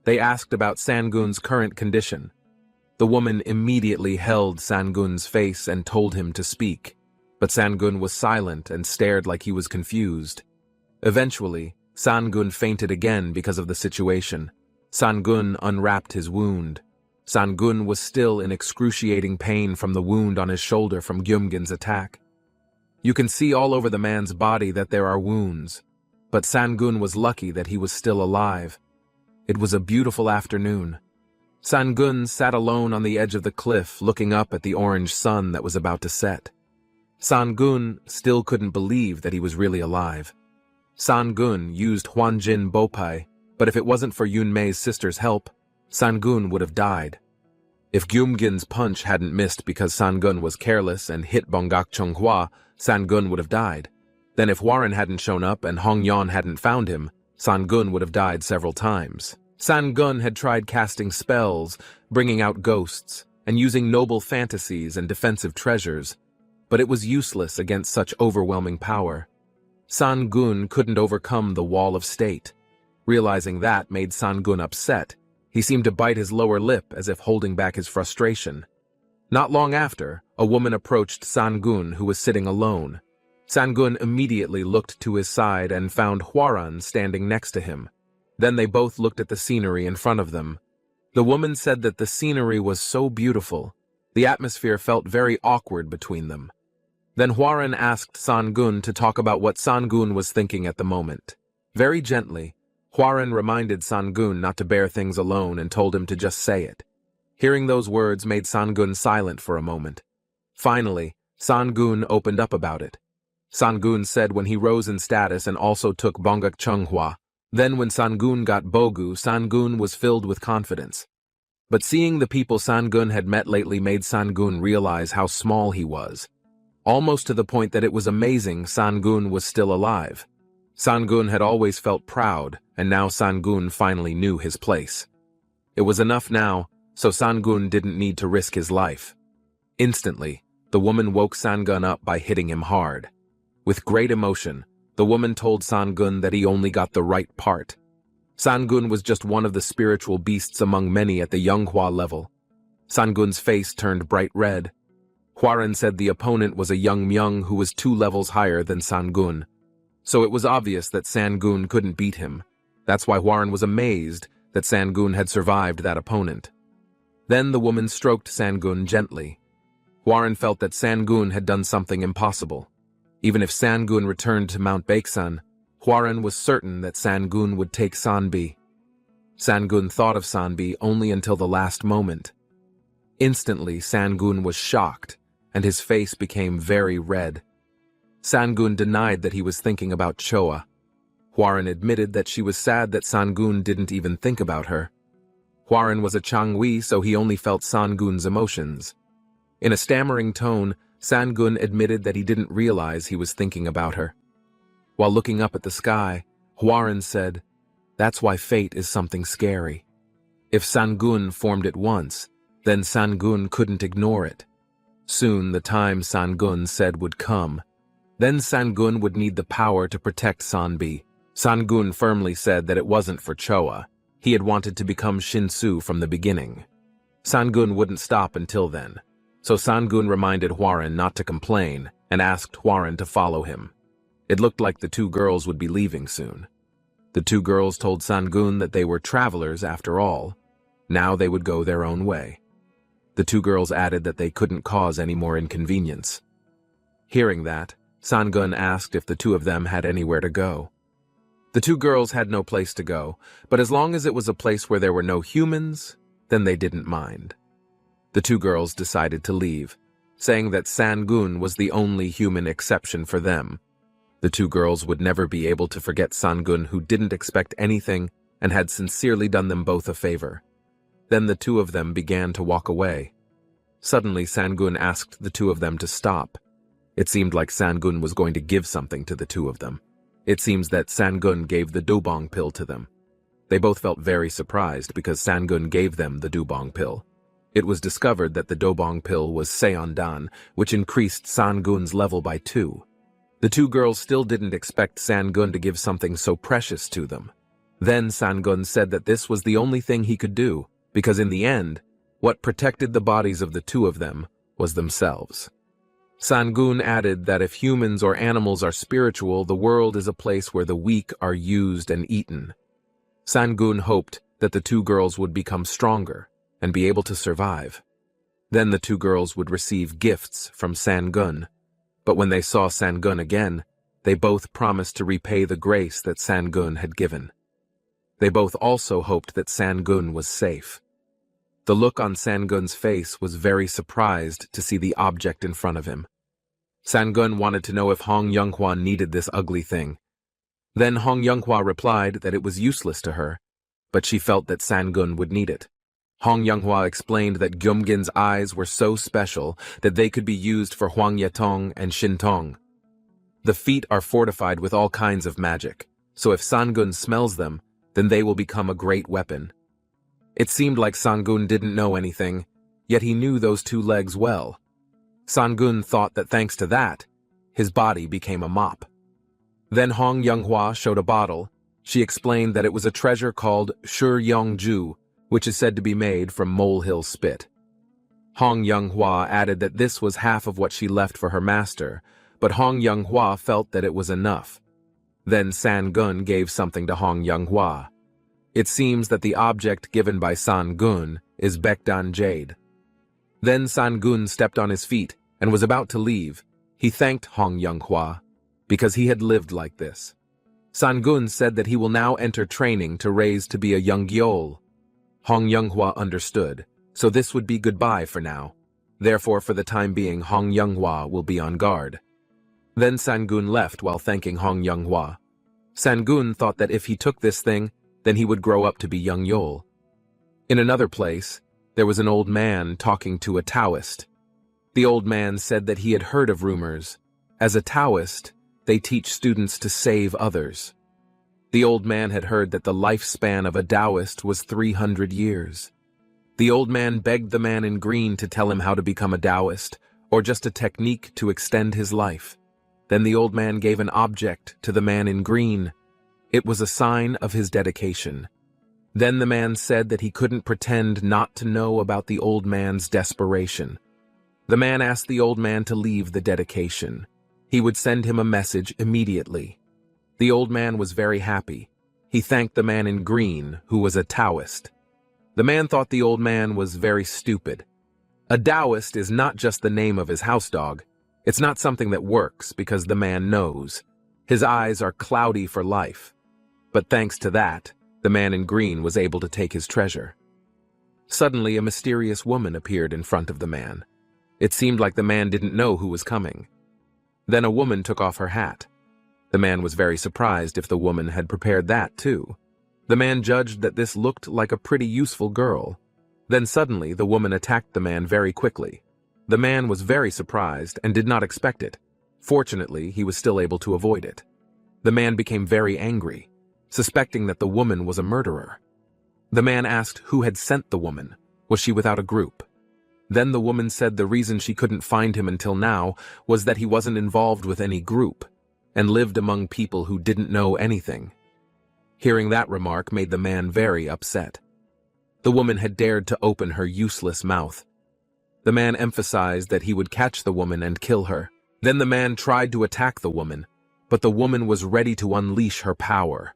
They asked about Sangun's current condition. The woman immediately held Sangun's face and told him to speak, but Sangun was silent and stared like he was confused. Eventually, Sangun fainted again because of the situation. Sangun unwrapped his wound. Sangun was still in excruciating pain from the wound on his shoulder from Gyumgin's attack. You can see all over the man's body that there are wounds, but Sangun was lucky that he was still alive. It was a beautiful afternoon. Sangun sat alone on the edge of the cliff looking up at the orange sun that was about to set. Sangun still couldn't believe that he was really alive. Sangun used Huanjin Bopai, but if it wasn't for Yunmei's sister's help, Sangun would have died. If Gyumgin's punch hadn't missed because Sangun was careless and hit Bongak Chonghua, Sangun would have died. Then if Hwaran hadn't shown up and Hongyan hadn't found him, Sangun would have died several times. Sangun had tried casting spells, bringing out ghosts, and using noble fantasies and defensive treasures, but it was useless against such overwhelming power. Sangun couldn't overcome the wall of state. Realizing that made Sangun upset. He seemed to bite his lower lip as if holding back his frustration. Not long after, a woman approached Sangun who was sitting alone. Sangun immediately looked to his side and found Hwaran standing next to him. Then they both looked at the scenery in front of them. The woman said that the scenery was so beautiful. The atmosphere felt very awkward between them. Then Hwaran asked Sangun to talk about what Sangun was thinking at the moment. Very gently, Hwaran reminded Sangun not to bear things alone and told him to just say it. Hearing those words made Sangun silent for a moment. Finally, Sangun opened up about it. Sangun said when he rose in status and also took Bongak Chonghua. Then when Sangun got Bogu, Sangun was filled with confidence. But seeing the people Sangun had met lately made Sangun realize how small he was. Almost to the point that it was amazing Sangun was still alive. Sangun had always felt proud, and now Sangun finally knew his place. It was enough now, so Sangun didn't need to risk his life. Instantly, the woman woke Sangun up by hitting him hard. With great emotion, the woman told Sangun that he only got the right part. Sangun was just one of the spiritual beasts among many at the Yonghua level. Sangun's face turned bright red. Hwaran said the opponent was a young Myung who was 2 levels higher than Sangun. So it was obvious that Sangun couldn't beat him. That's why Hwaran was amazed that Sangun had survived that opponent. Then the woman stroked Sangun gently. Hwaran felt that Sangun had done something impossible. Even if Sangun returned to Mount Baeksan, Hwaran was certain that Sangun would take Sanbi. Sangun thought of Sanbi only until the last moment. Instantly, Sangun was shocked, and his face became very red. Sangun denied that he was thinking about Choa. Hwaran admitted that she was sad that Sangun didn't even think about her. Hwaran was a Changui, so he only felt Sangun's emotions. In a stammering tone, Sangun admitted that he didn't realize he was thinking about her. While looking up at the sky, Hwaran said, "That's why fate is something scary. If Sangun formed it once, then Sangun couldn't ignore it. Soon the time Sangun said would come. Then Sangun would need the power to protect Sanbi." Sangun firmly said that it wasn't for Choa. He had wanted to become Shinsu from the beginning. Sangun wouldn't stop until then. So Sangun reminded Hwaran not to complain and asked Hwaran to follow him. It looked like the 2 girls would be leaving soon. The 2 girls told Sangun that they were travelers after all. Now they would go their own way. The 2 girls added that they couldn't cause any more inconvenience. Hearing that, Sangun asked if the 2 of them had anywhere to go. The 2 girls had no place to go, but as long as it was a place where there were no humans, then they didn't mind. The 2 girls decided to leave, saying that Sangun was the only human exception for them. The 2 girls would never be able to forget Sangun, who didn't expect anything and had sincerely done them both a favor. Then the 2 of them began to walk away. Suddenly Sangun asked the 2 of them to stop. It seemed like Sangun was going to give something to the 2 of them. It seems that Sangun gave the Dubong pill to them. They both felt very surprised because Sangun gave them the Dubong pill. It was discovered that the Dobong pill was Seondan, which increased Sangun's level by 2. The 2 girls still didn't expect Sangun to give something so precious to them. Then Sangun said that this was the only thing he could do, because in the end, what protected the bodies of the 2 of them was themselves. Sangun added that if humans or animals are spiritual, the world is a place where the weak are used and eaten. Sangun hoped that the 2 girls would become stronger. and be able to survive. Then the two girls would receive gifts from Sangun, but when they saw Sangun again, they both promised to repay the grace that Sangun had given. They both also hoped that Sangun was safe. The look on Sangun's face was very surprised to see the object in front of him. Sangun wanted to know if Hong Yonghua needed this ugly thing. Then Hong Yonghua replied that it was useless to her, but she felt that Sangun would need it. Hong Yonghua explained that Gyumgin's eyes were so special that they could be used for Huang Yetong and Shintong. The feet are fortified with all kinds of magic, so if Sangun smells them, then they will become a great weapon. It seemed like Sangun didn't know anything, yet he knew those two legs well. Sangun thought that thanks to that, his body became a mop. Then Hong Yonghua showed a bottle. She explained that it was a treasure called Shur Yongju, which is said to be made from molehill spit. Hong Yonghua added that this was half of what she left for her master, but Hong Yonghua felt that it was enough. Then Sangun gave something to Hong Yonghua. It seems that the object given by Sangun is Baekdan Jade. Then Sangun stepped on his feet and was about to leave. He thanked Hong Yonghua because he had lived like this. Sangun said that he will now enter training to raise to be a young gyol. Hong Yonghua understood, so this would be goodbye for now. Therefore, for the time being, Hong Yonghua will be on guard. Then Sangun left while thanking Hong Yonghua. Sangun thought that if he took this thing, then he would grow up to be young Yol. In another place, there was an old man talking to a Taoist. The old man said that he had heard of rumors. As a Taoist, they teach students to save others. The old man had heard that the lifespan of a Taoist was 300 years. The old man begged the man in green to tell him how to become a Taoist, or just a technique to extend his life. Then the old man gave an object to the man in green. It was a sign of his dedication. Then the man said that he couldn't pretend not to know about the old man's desperation. The man asked the old man to leave the dedication. He would send him a message immediately. The old man was very happy. He thanked the man in green, who was a Taoist. The man thought the old man was very stupid. A Taoist is not just the name of his house dog. It's not something that works because the man knows. His eyes are cloudy for life. But thanks to that, the man in green was able to take his treasure. Suddenly, a mysterious woman appeared in front of the man. It seemed like the man didn't know who was coming. Then a woman took off her hat. The man was very surprised if the woman had prepared that too. The man judged that this looked like a pretty useful girl. Then suddenly, the woman attacked the man very quickly. The man was very surprised and did not expect it. Fortunately, he was still able to avoid it. The man became very angry, suspecting that the woman was a murderer. The man asked who had sent the woman. Was she without a group? Then the woman said the reason she couldn't find him until now was that he wasn't involved with any group and lived among people who didn't know anything. Hearing that remark made the man very upset. The woman had dared to open her useless mouth. The man emphasized that he would catch the woman and kill her. Then the man tried to attack the woman, but the woman was ready to unleash her power.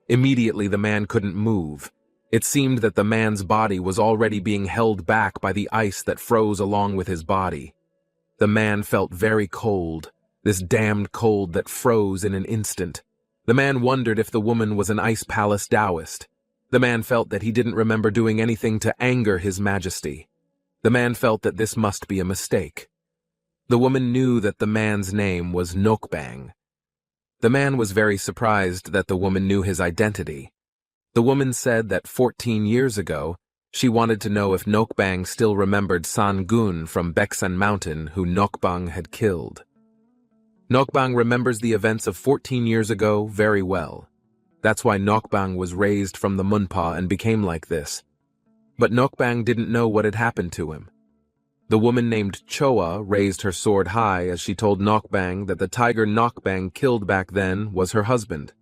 Immediately, the man couldn't move. It seemed that the man's body was already being held back by the ice that froze along with his body. The man felt very cold, this damned cold that froze in an instant. The man wondered if the woman was an Ice Palace Taoist. The man felt that he didn't remember doing anything to anger His Majesty. The man felt that this must be a mistake. The woman knew that the man's name was Nokbang. The man was very surprised that the woman knew his identity. The woman said that 14 years ago, she wanted to know if Nokbang still remembered Sangun from Baeksan Mountain who Nokbang had killed. Nokbang remembers the events of 14 years ago very well. That's why Nokbang was raised from the Munpa and became like this. But Nokbang didn't know what had happened to him. The woman named Choa raised her sword high as she told Nokbang that the tiger Nokbang killed back then was her husband.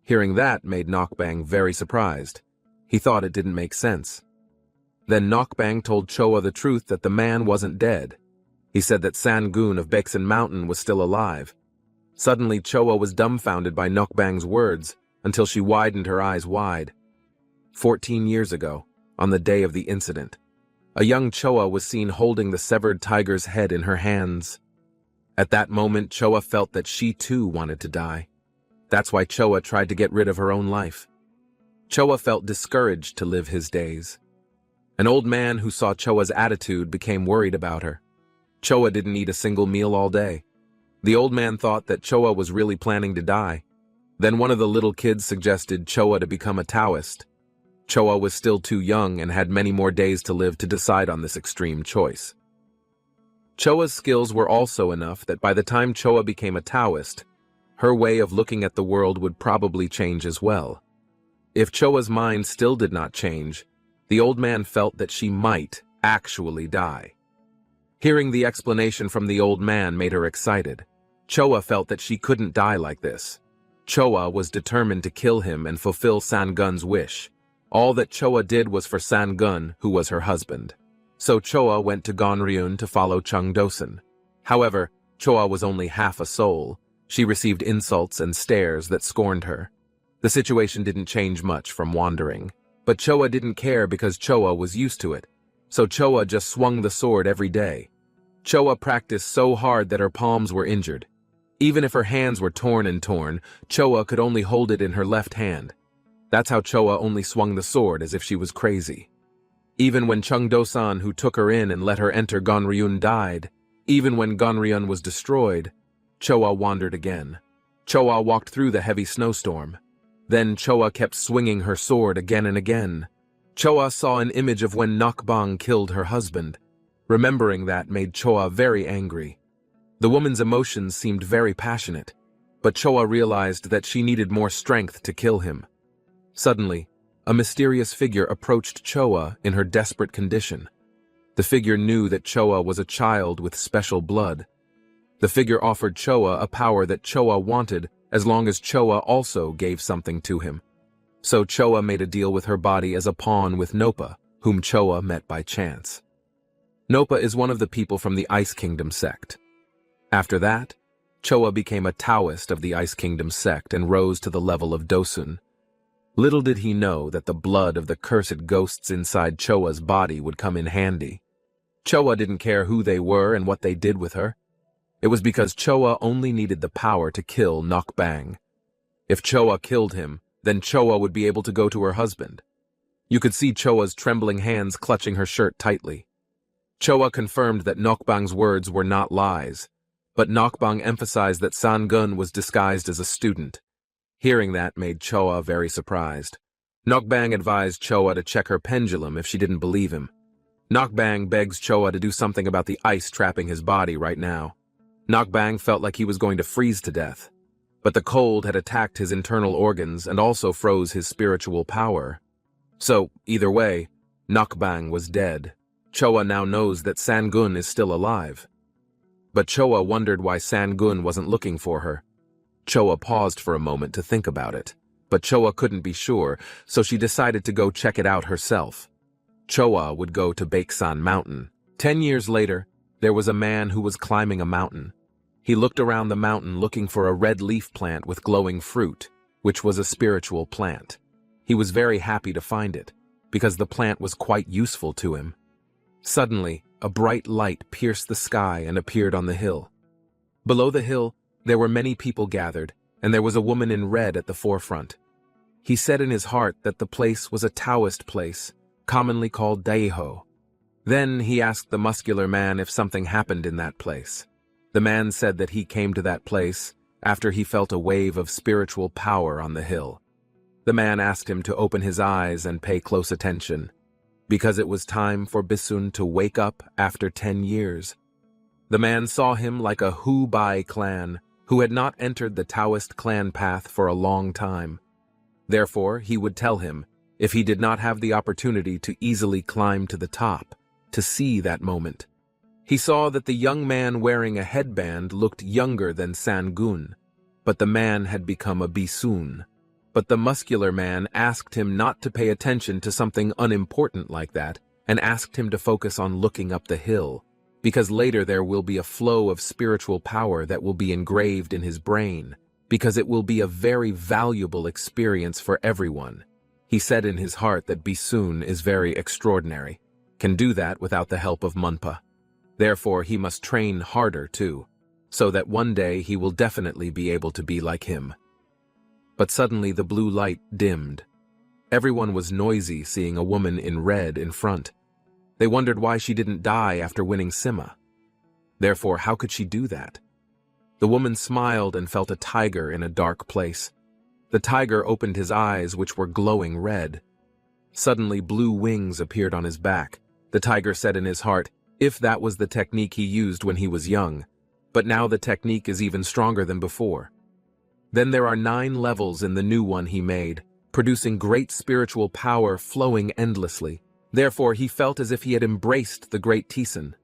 Hearing that made Nokbang very surprised. He thought it didn't make sense. Then Nokbang told Choa the truth that the man wasn't dead. He said that Sangun of Baeksan Mountain was still alive. Suddenly Choa was dumbfounded by Nokbang's words until she widened her eyes wide. 14 years ago, on the day of the incident, A young Choa was seen holding the severed tiger's head in her hands. At that moment, Choa felt that she too wanted to die. That's why Choa tried to get rid of her own life. Choa felt discouraged to live his days. An old man who saw Choa's attitude became worried about her. Choa didn't eat a single meal all day. The old man thought that Choa was really planning to die. Then one of the little kids suggested Choa to become a Taoist. Choa was still too young and had many more days to live to decide on this extreme choice. Choa's skills were also enough that by the time Choa became a Taoist, her way of looking at the world would probably change as well. If Choa's mind still did not change, the old man felt that she might actually die. Hearing the explanation from the old man made her excited. Choa felt that she couldn't die like this. Choa was determined to kill him and fulfill Sangun's wish. All that Choa did was for Sangun, who was her husband. So Choa went to Gonryun to follow Chung Dosun. However, Choa was only half a soul. She received insults and stares that scorned her. The situation didn't change much from wandering. But Choa didn't care because Choa was used to it. So Choa just swung the sword every day. Choa practiced so hard that her palms were injured. Even if her hands were torn, Choa could only hold it in her left hand. That's how Choa only swung the sword, as if she was crazy. Even when Chung Dosan, who took her in and let her enter Gonryun, died, even when Gonryun was destroyed, Choa wandered again. Choa walked through the heavy snowstorm. Then Choa kept swinging her sword again and again. Choa saw an image of when Nakbang killed her husband. Remembering that made Choa very angry. The woman's emotions seemed very passionate, but Choa realized that she needed more strength to kill him. Suddenly, a mysterious figure approached Choa in her desperate condition. The figure knew that Choa was a child with special blood. The figure offered Choa a power that Choa wanted as long as Choa also gave something to him. So Choa made a deal with her body as a pawn with Nopa, whom Choa met by chance. Nopa is one of the people from the Ice Kingdom sect. After that, Choa became a Taoist of the Ice Kingdom sect and rose to the level of Dosun. Little did he know that the blood of the cursed ghosts inside Choa's body would come in handy. Choa didn't care who they were and what they did with her. It was because Choa only needed the power to kill Nakbang. If Choa killed him, then Choa would be able to go to her husband. You could see Choa's trembling hands clutching her shirt tightly. Choa confirmed that Nakbang's words were not lies, but Nakbang emphasized that Sangun was disguised as a student. Hearing that made Choa very surprised. Nakbang advised Choa to check her pendulum if she didn't believe him. Nakbang begs Choa to do something about the ice trapping his body right now. Nakbang felt like he was going to freeze to death, but the cold had attacked his internal organs and also froze his spiritual power. So, either way, Nakbang was dead. Choa now knows that Sangun is still alive. But Choa wondered why Sangun wasn't looking for her. Choa paused for a moment to think about it, but Choa couldn't be sure, so she decided to go check it out herself. Choa would go to Baeksan Mountain. 10 years later, there was a man who was climbing a mountain. He looked around the mountain looking for a red leaf plant with glowing fruit, which was a spiritual plant. He was very happy to find it, because the plant was quite useful to him. Suddenly, a bright light pierced the sky and appeared on the hill. Below the hill, there were many people gathered, and there was a woman in red at the forefront. He said in his heart that the place was a Taoist place, commonly called Daiho. Then he asked the muscular man if something happened in that place. The man said that he came to that place after he felt a wave of spiritual power on the hill. The man asked him to open his eyes and pay close attention, because it was time for Bisun to wake up after 10 years. The man saw him like a Hu-Bai clan who had not entered the Taoist clan path for a long time. Therefore, he would tell him, if he did not have the opportunity to easily climb to the top, to see that moment. He saw that the young man wearing a headband looked younger than Sangun, but the man had become a Bisun. But the muscular man asked him not to pay attention to something unimportant like that, and asked him to focus on looking up the hill, because later there will be a flow of spiritual power that will be engraved in his brain, because it will be a very valuable experience for everyone. He said in his heart that Bisun is very extraordinary. can do that without the help of Manhwa. Therefore, he must train harder too, so that one day he will definitely be able to be like him. But suddenly the blue light dimmed. Everyone was noisy seeing a woman in red in front. They wondered why she didn't die after winning Sima. Therefore, how could she do that? The woman smiled and felt a tiger in a dark place. The tiger opened his eyes, which were glowing red. Suddenly, blue wings appeared on his back. The tiger said in his heart, if that was the technique he used when he was young, but now the technique is even stronger than before. Then there are 9 levels in the new one he made, producing great spiritual power flowing endlessly. Therefore, he felt as if he had embraced the great Tisan.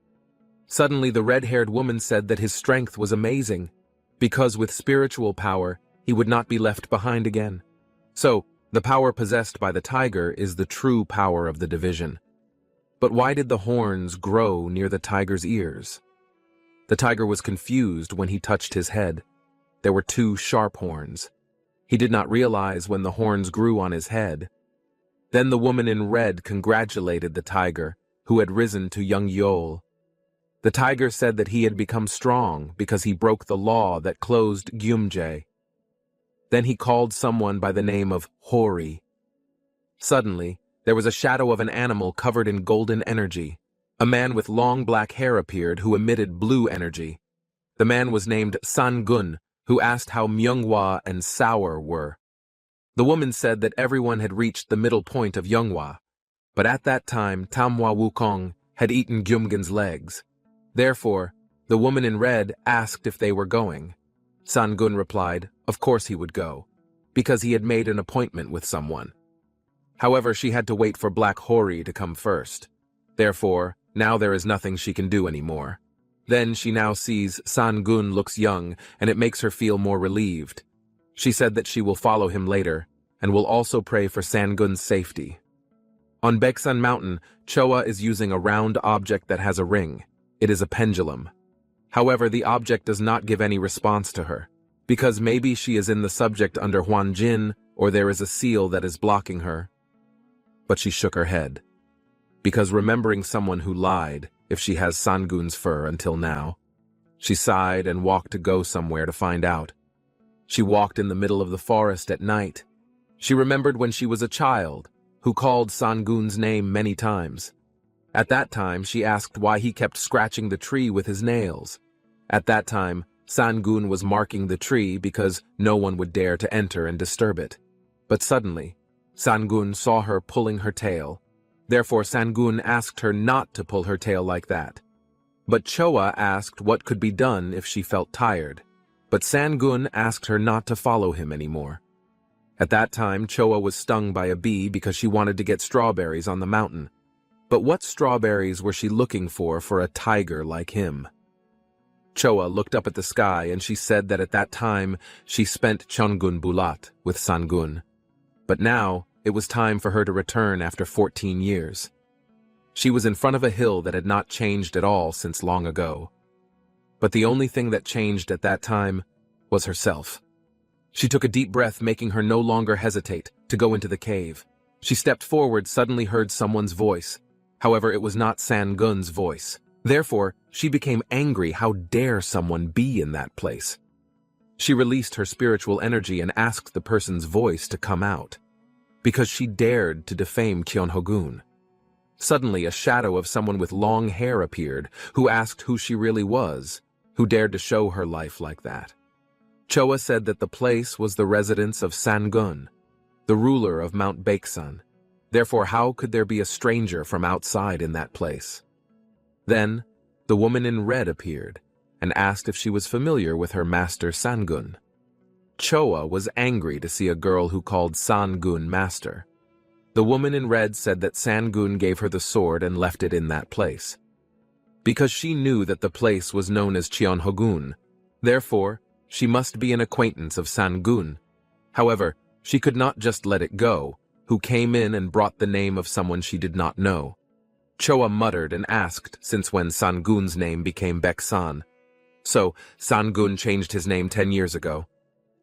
Suddenly, the red-haired woman said that his strength was amazing, because with spiritual power, he would not be left behind again. So, the power possessed by the tiger is the true power of the division. But why did the horns grow near the tiger's ears? The tiger was confused when he touched his head. There were 2 sharp horns. He did not realize when the horns grew on his head. Then the woman in red congratulated the tiger, who had risen to young Yol. The tiger said that he had become strong because he broke the law that closed Gyumje. Then he called someone by the name of Hori. Suddenly, there was a shadow of an animal covered in golden energy. A man with long black hair appeared who emitted blue energy. The man was named Sangun, who asked how Myunghwa and Sour were. The woman said that everyone had reached the middle point of Myunghwa, but at that time Tamhwa Wukong had eaten Gyumgen's legs. Therefore, the woman in red asked if they were going. Sangun replied, of course he would go, because he had made an appointment with someone. However, she had to wait for Black Hori to come first. Therefore, now there is nothing she can do anymore. Then she now sees Sangun looks young, and it makes her feel more relieved. She said that she will follow him later, and will also pray for Sangun's safety. On Baeksan Mountain, Choa is using a round object that has a ring. It is a pendulum. However, the object does not give any response to her, because maybe she is in the subject under Huanjin, or there is a seal that is blocking her. But she shook her head, because remembering someone who lied, if she has Sangun's fur until now. She sighed and walked to go somewhere to find out. She walked in the middle of the forest at night. She remembered when she was a child, who called Sangun's name many times. At that time, she asked why he kept scratching the tree with his nails. At that time, Sangun was marking the tree because no one would dare to enter and disturb it. But suddenly, Sangun saw her pulling her tail. Therefore, Sangun asked her not to pull her tail like that. But Choa asked what could be done if she felt tired. But Sangun asked her not to follow him anymore. At that time, Choa was stung by a bee because she wanted to get strawberries on the mountain. But what strawberries was she looking for a tiger like him? Choa looked up at the sky and she said that at that time she spent Chongun Bulat with Sangun. But now, it was time for her to return after 14 years. She was in front of a hill that had not changed at all since long ago. But the only thing that changed at that time was herself. She took a deep breath, making her no longer hesitate to go into the cave. She stepped forward, suddenly heard someone's voice. However, it was not Sangun's voice. Therefore, she became angry. How dare someone be in that place? She released her spiritual energy and asked the person's voice to come out, because she dared to defame Kyeonhogun. Suddenly, a shadow of someone with long hair appeared, who asked who she really was, who dared to show her life like that. Choa said that the place was the residence of Sangun, the ruler of Mount Baeksan. Therefore, how could there be a stranger from outside in that place? Then, the woman in red appeared and asked if she was familiar with her master Sangun. Choa was angry to see a girl who called Sangun master. The woman in red said that Sangun gave her the sword and left it in that place, because she knew that the place was known as Cheonhogun. Therefore, she must be an acquaintance of Sangun. However, she could not just let it go, who came in and brought the name of someone she did not know. Choa muttered and asked since when Sangun's name became Baeksan. So, Sangun changed his name 10 years ago.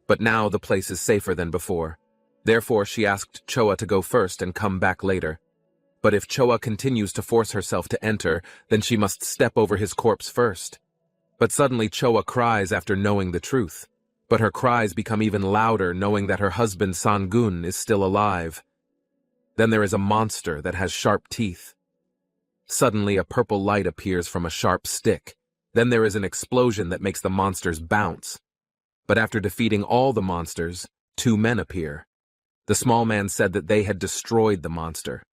But now the place is safer than before. Therefore, she asked Choa to go first and come back later. But if Choa continues to force herself to enter, then she must step over his corpse first. But suddenly Choa cries after knowing the truth. But her cries become even louder knowing that her husband Sangun is still alive. Then there is a monster that has sharp teeth. Suddenly a purple light appears from a sharp stick. Then there is an explosion that makes the monsters bounce. But after defeating all the monsters, 2 men appear. The small man said that they had destroyed the monster.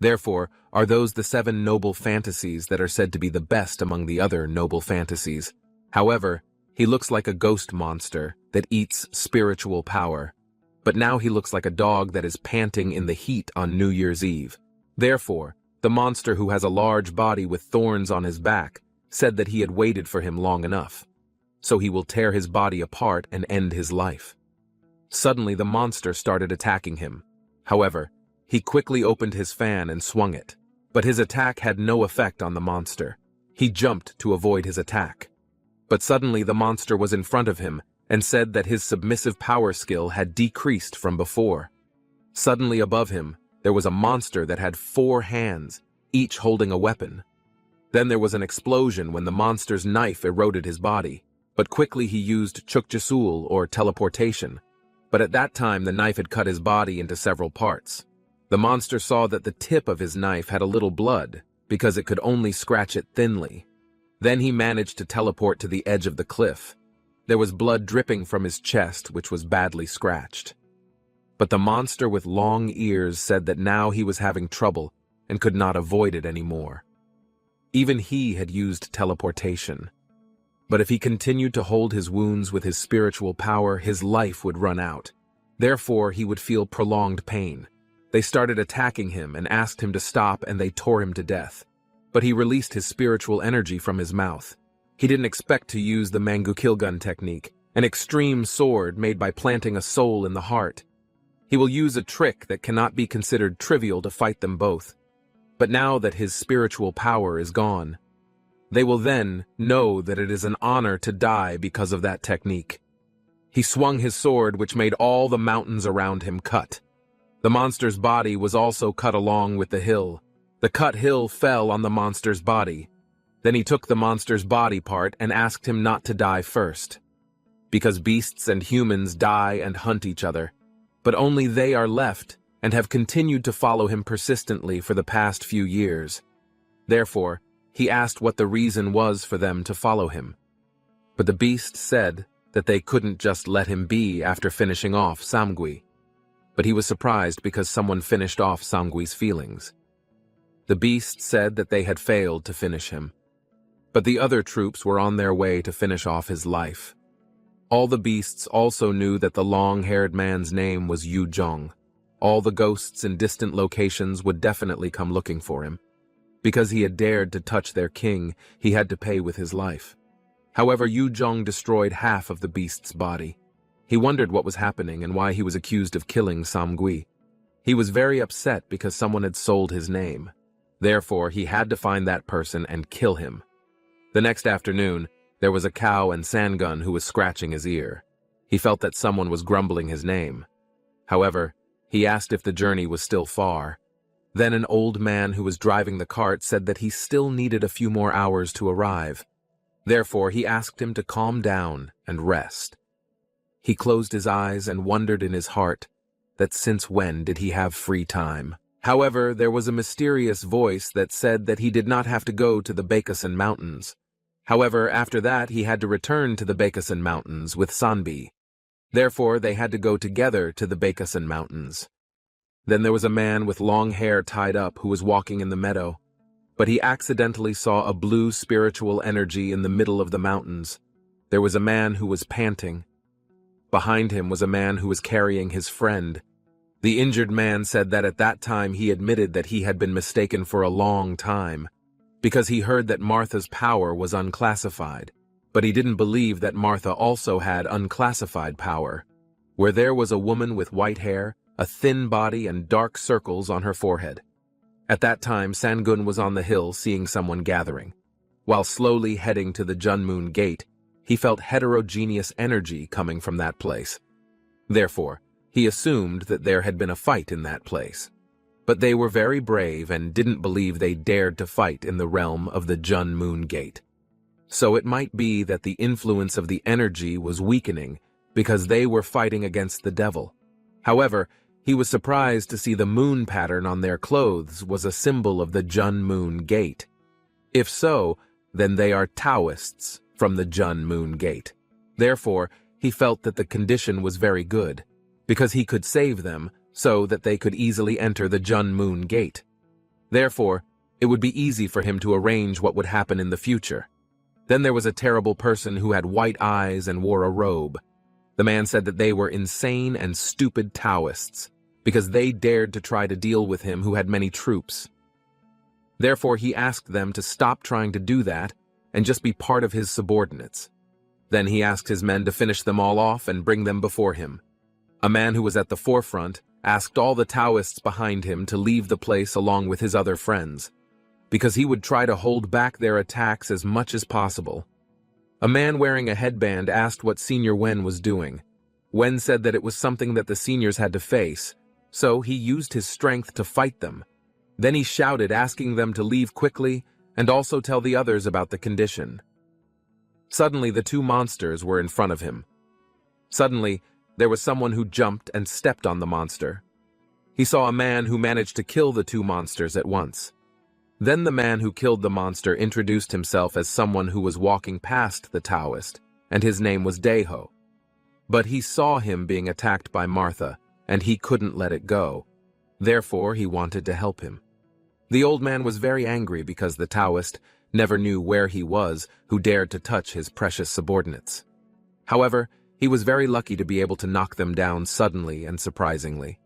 Therefore, are those the 7 noble fantasies that are said to be the best among the other noble fantasies. However, he looks like a ghost monster that eats spiritual power. But now he looks like a dog that is panting in the heat on New Year's Eve. Therefore, the monster who has a large body with thorns on his back said that he had waited for him long enough. So he will tear his body apart and end his life. Suddenly the monster started attacking him. However, he quickly opened his fan and swung it. But his attack had no effect on the monster. He jumped to avoid his attack. But suddenly the monster was in front of him and said that his submissive power skill had decreased from before. Suddenly above him, there was a monster that had 4 hands, each holding a weapon. Then there was an explosion when the monster's knife eroded his body, but quickly he used chukjasul or teleportation. But at that time the knife had cut his body into several parts. The monster saw that the tip of his knife had a little blood, because it could only scratch it thinly. Then he managed to teleport to the edge of the cliff. There was blood dripping from his chest, which was badly scratched. But the monster with long ears said that now he was having trouble and could not avoid it anymore. Even he had used teleportation. But if he continued to hold his wounds with his spiritual power, his life would run out. Therefore, he would feel prolonged pain. They started attacking him and asked him to stop, and they tore him to death. But he released his spiritual energy from his mouth. He didn't expect to use the Mangukilgun technique, an extreme sword made by planting a soul in the heart. He will use a trick that cannot be considered trivial to fight them both. But now that his spiritual power is gone, they will then know that it is an honor to die because of that technique. He swung his sword, which made all the mountains around him cut. The monster's body was also cut along with the hill. The cut hill fell on the monster's body. Then he took the monster's body part and asked him not to die first. Because beasts and humans die and hunt each other, but only they are left and have continued to follow him persistently for the past few years. Therefore, he asked what the reason was for them to follow him. But the beast said that they couldn't just let him be after finishing off Samgui. But he was surprised because someone finished off Samgui's feelings. The beast said that they had failed to finish him. But the other troops were on their way to finish off his life. All the beasts also knew that the long-haired man's name was Yu Zhong. All the ghosts in distant locations would definitely come looking for him. Because he had dared to touch their king, he had to pay with his life. However, Yu Zhong destroyed half of the beast's body. He wondered what was happening and why he was accused of killing Samgui. He was very upset because someone had sold his name. Therefore, he had to find that person and kill him. The next afternoon, there was a cow and Sangun who was scratching his ear. He felt that someone was grumbling his name. However, he asked if the journey was still far. Then an old man who was driving the cart said that he still needed a few more hours to arrive. Therefore, he asked him to calm down and rest. He closed his eyes and wondered in his heart that since when did he have free time. However, there was a mysterious voice that said that he did not have to go to the Bakusan Mountains. However, after that, he had to return to the Bakusan Mountains with Sanbi. Therefore, they had to go together to the Bakusan Mountains. Then there was a man with long hair tied up who was walking in the meadow, but he accidentally saw a blue spiritual energy in the middle of the mountains. There was a man who was panting. Behind him was a man who was carrying his friend. The injured man said that at that time he admitted that he had been mistaken for a long time, because he heard that Martha's power was unclassified, but he didn't believe that Martha also had unclassified power, where there was a woman with white hair, a thin body, and dark circles on her forehead. At that time, Sangun was on the hill seeing someone gathering. While slowly heading to the Junmoon Gate, he felt heterogeneous energy coming from that place. Therefore, he assumed that there had been a fight in that place. But they were very brave and didn't believe they dared to fight in the realm of the Jun Moon Gate. So it might be that the influence of the energy was weakening because they were fighting against the devil. However, he was surprised to see the moon pattern on their clothes was a symbol of the Jun Moon Gate. If so, then they are Taoists from the Jun Moon Gate. Therefore, he felt that the condition was very good, because he could save them so that they could easily enter the Jun Moon Gate. Therefore, it would be easy for him to arrange what would happen in the future. Then there was a terrible person who had white eyes and wore a robe. The man said that they were insane and stupid Taoists, because they dared to try to deal with him who had many troops. Therefore, he asked them to stop trying to do that and just be part of his subordinates. Then he asked his men to finish them all off and bring them before him. A man who was at the forefront asked all the Taoists behind him to leave the place along with his other friends, because he would try to hold back their attacks as much as possible. A man wearing a headband asked what Senior Wen was doing. Wen said that it was something that the seniors had to face, so he used his strength to fight them. Then he shouted, asking them to leave quickly and also tell the others about the condition. Suddenly, the two monsters were in front of him. Suddenly, there was someone who jumped and stepped on the monster. He saw a man who managed to kill the two monsters at once. Then the man who killed the monster introduced himself as someone who was walking past the Taoist, and his name was Daeho. But he saw him being attacked by Martha, and he couldn't let it go. Therefore, he wanted to help him. The old man was very angry because the Taoist never knew where he was who dared to touch his precious subordinates. However, he was very lucky to be able to knock them down suddenly and surprisingly.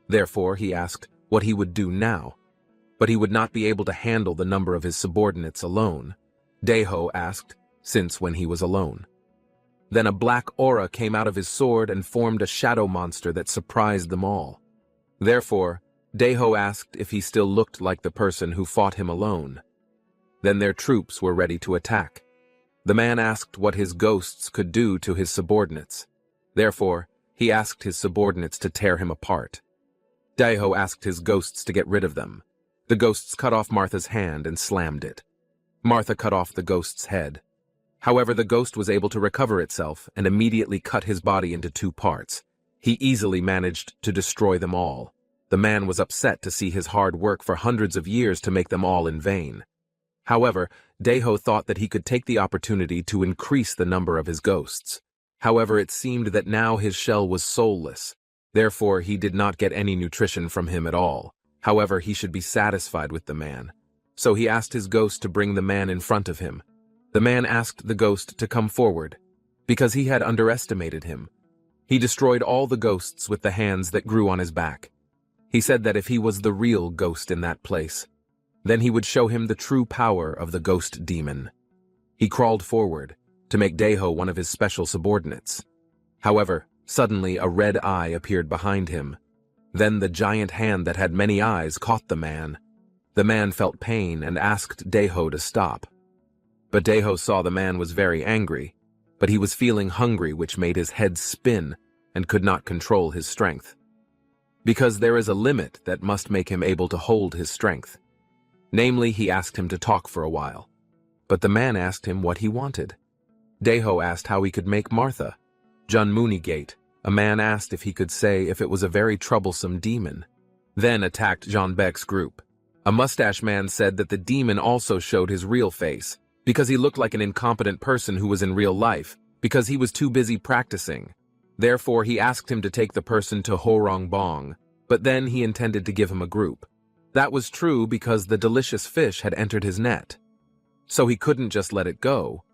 Therefore, he asked what he would do now. But he would not be able to handle the number of his subordinates alone. Daeho asked, since when he was alone. Then a black aura came out of his sword and formed a shadow monster that surprised them all. Therefore, Daeho asked if he still looked like the person who fought him alone. Then their troops were ready to attack. The man asked what his ghosts could do to his subordinates. Therefore, he asked his subordinates to tear him apart. Daeho asked his ghosts to get rid of them. The ghosts cut off Martha's hand and slammed it. Martha cut off the ghost's head. However, the ghost was able to recover itself and immediately cut his body into two parts. He easily managed to destroy them all. The man was upset to see his hard work for hundreds of years to make them all in vain. However, Daeho thought that he could take the opportunity to increase the number of his ghosts. However, it seemed that now his shell was soulless. Therefore, he did not get any nutrition from him at all. However, he should be satisfied with the man. So he asked his ghost to bring the man in front of him. The man asked the ghost to come forward, because he had underestimated him. He destroyed all the ghosts with the hands that grew on his back. He said that if he was the real ghost in that place, then he would show him the true power of the ghost demon. He crawled forward to make Daeho one of his special subordinates. However, suddenly a red eye appeared behind him. Then the giant hand that had many eyes caught the man. The man felt pain and asked Daeho to stop. But Daeho saw the man was very angry, but he was feeling hungry, which made his head spin and could not control his strength. Because there is a limit that must make him able to hold his strength. Namely, he asked him to talk for a while. But the man asked him what he wanted. Daeho asked how he could make Martha. Jun Moon Gate, a man asked if he could say if it was a very troublesome demon. Then attacked Jean Beck's group. A mustache man said that the demon also showed his real face, because he looked like an incompetent person who was in real life, because he was too busy practicing. Therefore, he asked him to take the person to Horong Bong, but then he intended to give him a group. That was true because the delicious fish had entered his net. So he couldn't just let it go,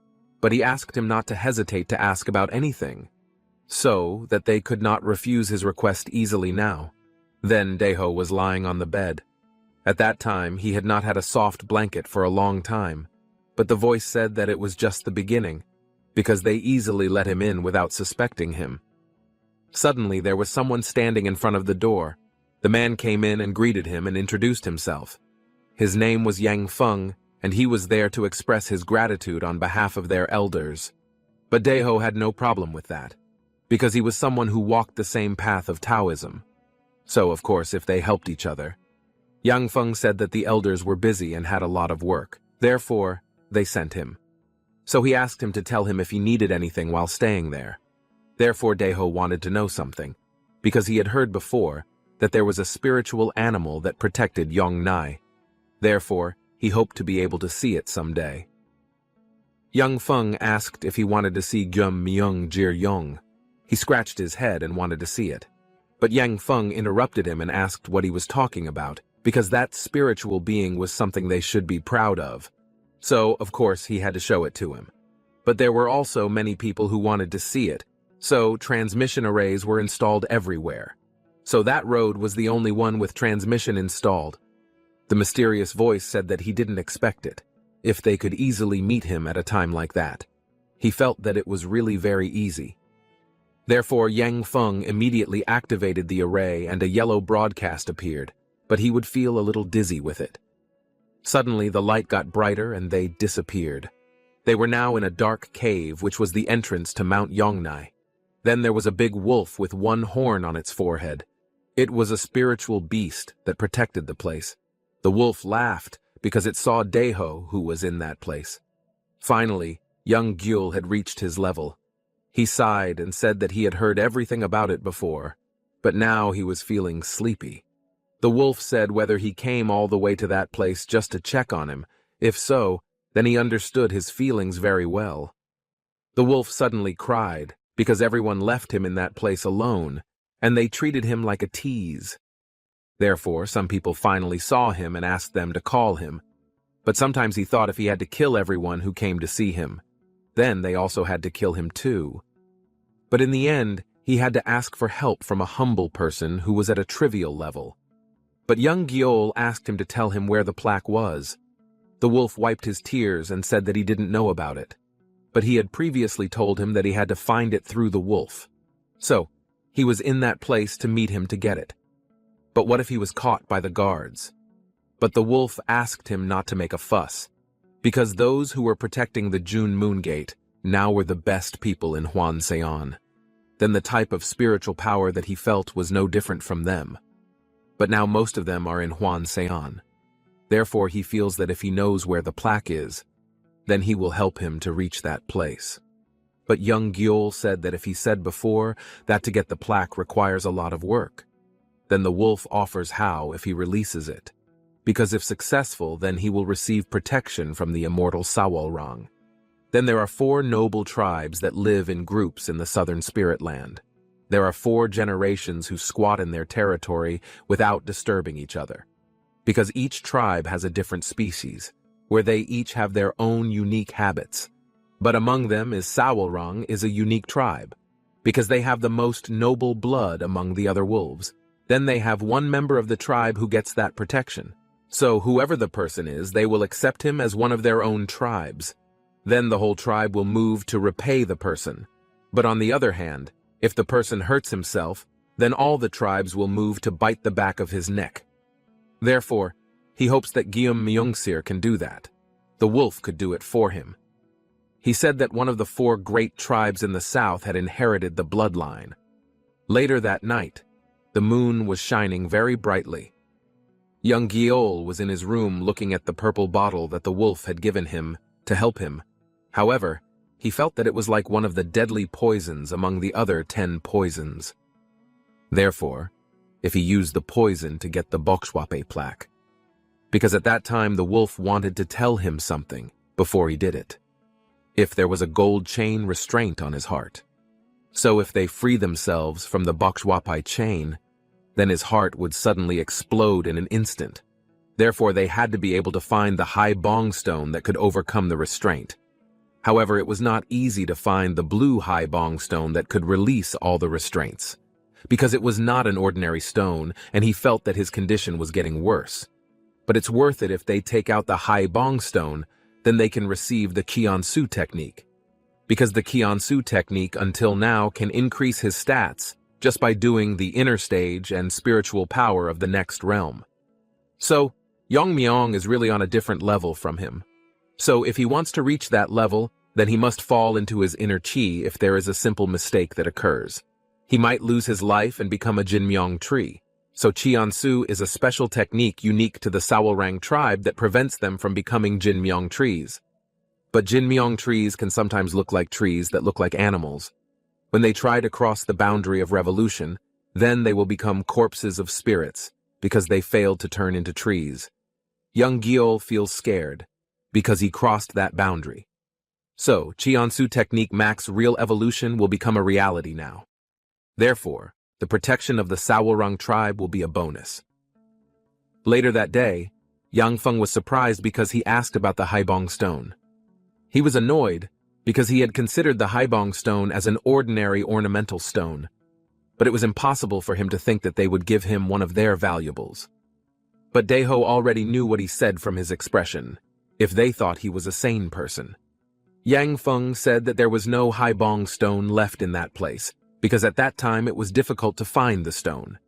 but he asked him not to hesitate to ask about anything, so that they could not refuse his request easily now. Then Daeho was lying on the bed. At that time, he had not had a soft blanket for a long time, but the voice said that it was just the beginning, because they easily let him in without suspecting him. Suddenly, there was someone standing in front of the door. The man came in and greeted him and introduced himself. His name was Yang Feng, and he was there to express his gratitude on behalf of their elders. But Daeho had no problem with that, because he was someone who walked the same path of Taoism. So, of course, if they helped each other, Yang Feng said that the elders were busy and had a lot of work. Therefore, they sent him. So he asked him to tell him if he needed anything while staying there. Therefore, Daeho wanted to know something, because he had heard before that there was a spiritual animal that protected Yongnai. Therefore, he hoped to be able to see it someday. Yang Feng asked if he wanted to see Gyum Myung Jir Yong. He scratched his head and wanted to see it. But Yang Feng interrupted him and asked what he was talking about, because that spiritual being was something they should be proud of. So, of course, he had to show it to him. But there were also many people who wanted to see it, so transmission arrays were installed everywhere. So that road was the only one with transmission installed. The mysterious voice said that he didn't expect it, if they could easily meet him at a time like that. He felt that it was really very easy. Therefore, Yang Feng immediately activated the array and a yellow broadcast appeared, but he would feel a little dizzy with it. Suddenly, the light got brighter and they disappeared. They were now in a dark cave, which was the entrance to Mount Yongnai. Then there was a big wolf with one horn on its forehead. It was a spiritual beast that protected the place. The wolf laughed because it saw Daeho, who was in that place. Finally, young Gyul had reached his level. He sighed and said that he had heard everything about it before, but now he was feeling sleepy. The wolf said whether he came all the way to that place just to check on him. If so, then he understood his feelings very well. The wolf suddenly cried because everyone left him in that place alone, and they treated him like a tease. Therefore, some people finally saw him and asked them to call him, but sometimes he thought if he had to kill everyone who came to see him, then they also had to kill him too. But in the end, he had to ask for help from a humble person who was at a trivial level. But young Gyul asked him to tell him where the plaque was. The wolf wiped his tears and said that he didn't know about it, but he had previously told him that he had to find it through the wolf. So, he was in that place to meet him to get it. But what if he was caught by the guards? But the wolf asked him not to make a fuss, because those who were protecting the June Moon Gate now were the best people in Hwanseon. Then the type of spiritual power that he felt was no different from them. But now most of them are in Hwanseon. Therefore, he feels that if he knows where the plaque is, then he will help him to reach that place. But young Gyul said that if he said before that to get the plaque requires a lot of work, then the wolf offers how if he releases it, because if successful, then he will receive protection from the immortal Sawalrang. Then there are 4 noble tribes that live in groups in the southern spirit land. There are 4 generations who squat in their territory without disturbing each other, because each tribe has a different species, where they each have their own unique habits. But among them is Sawalrang is a unique tribe, because they have the most noble blood among the other wolves. Then they have one member of the tribe who gets that protection. So whoever the person is, they will accept him as one of their own tribes. Then the whole tribe will move to repay the person. But on the other hand, if the person hurts himself, then all the tribes will move to bite the back of his neck. Therefore, he hopes that Gyum Myungsir can do that. The wolf could do it for him. He said that one of the 4 great tribes in the south had inherited the bloodline. Later that night, the moon was shining very brightly. Young Gyul was in his room looking at the purple bottle that the wolf had given him to help him. However, he felt that it was like one of the deadly poisons among the other 10 poisons. Therefore, if he used the poison to get the Bokshwape plaque, because at that time the wolf wanted to tell him something before he did it. If there was a gold chain restraint on his heart. So if they free themselves from the Bokshwape chain, then his heart would suddenly explode in an instant. Therefore, they had to be able to find the high bong stone that could overcome the restraint. However, it was not easy to find the blue high bong stone that could release all the restraints, because it was not an ordinary stone, and he felt that his condition was getting worse. But it's worth it if they take out the high bong stone, then they can receive the Kiansu technique. Because the Kiansu technique until now can increase his stats just by doing the inner stage and spiritual power of the next realm. So, Yongmyong is really on a different level from him. So if he wants to reach that level, then he must fall into his inner chi if there is a simple mistake that occurs. He might lose his life and become a Jinmyong tree. So Qiansu is a special technique unique to the Sawarang tribe that prevents them from becoming Jinmyong trees. But Jinmyong trees can sometimes look like trees that look like animals. When they try to cross the boundary of revolution, then they will become corpses of spirits because they failed to turn into trees. Young Gyeol feels scared because he crossed that boundary. So, Qiansu technique max real evolution will become a reality now. Therefore, the protection of the Sawarang tribe will be a bonus. Later that day, Yang Feng was surprised because he asked about the Haibong stone. He was annoyed because he had considered the Haibong stone as an ordinary ornamental stone, but it was impossible for him to think that they would give him one of their valuables. But Daeho already knew what he said from his expression, if they thought he was a sane person. Yang Feng said that there was no Haibong stone left in that place, because at that time it was difficult to find the stone.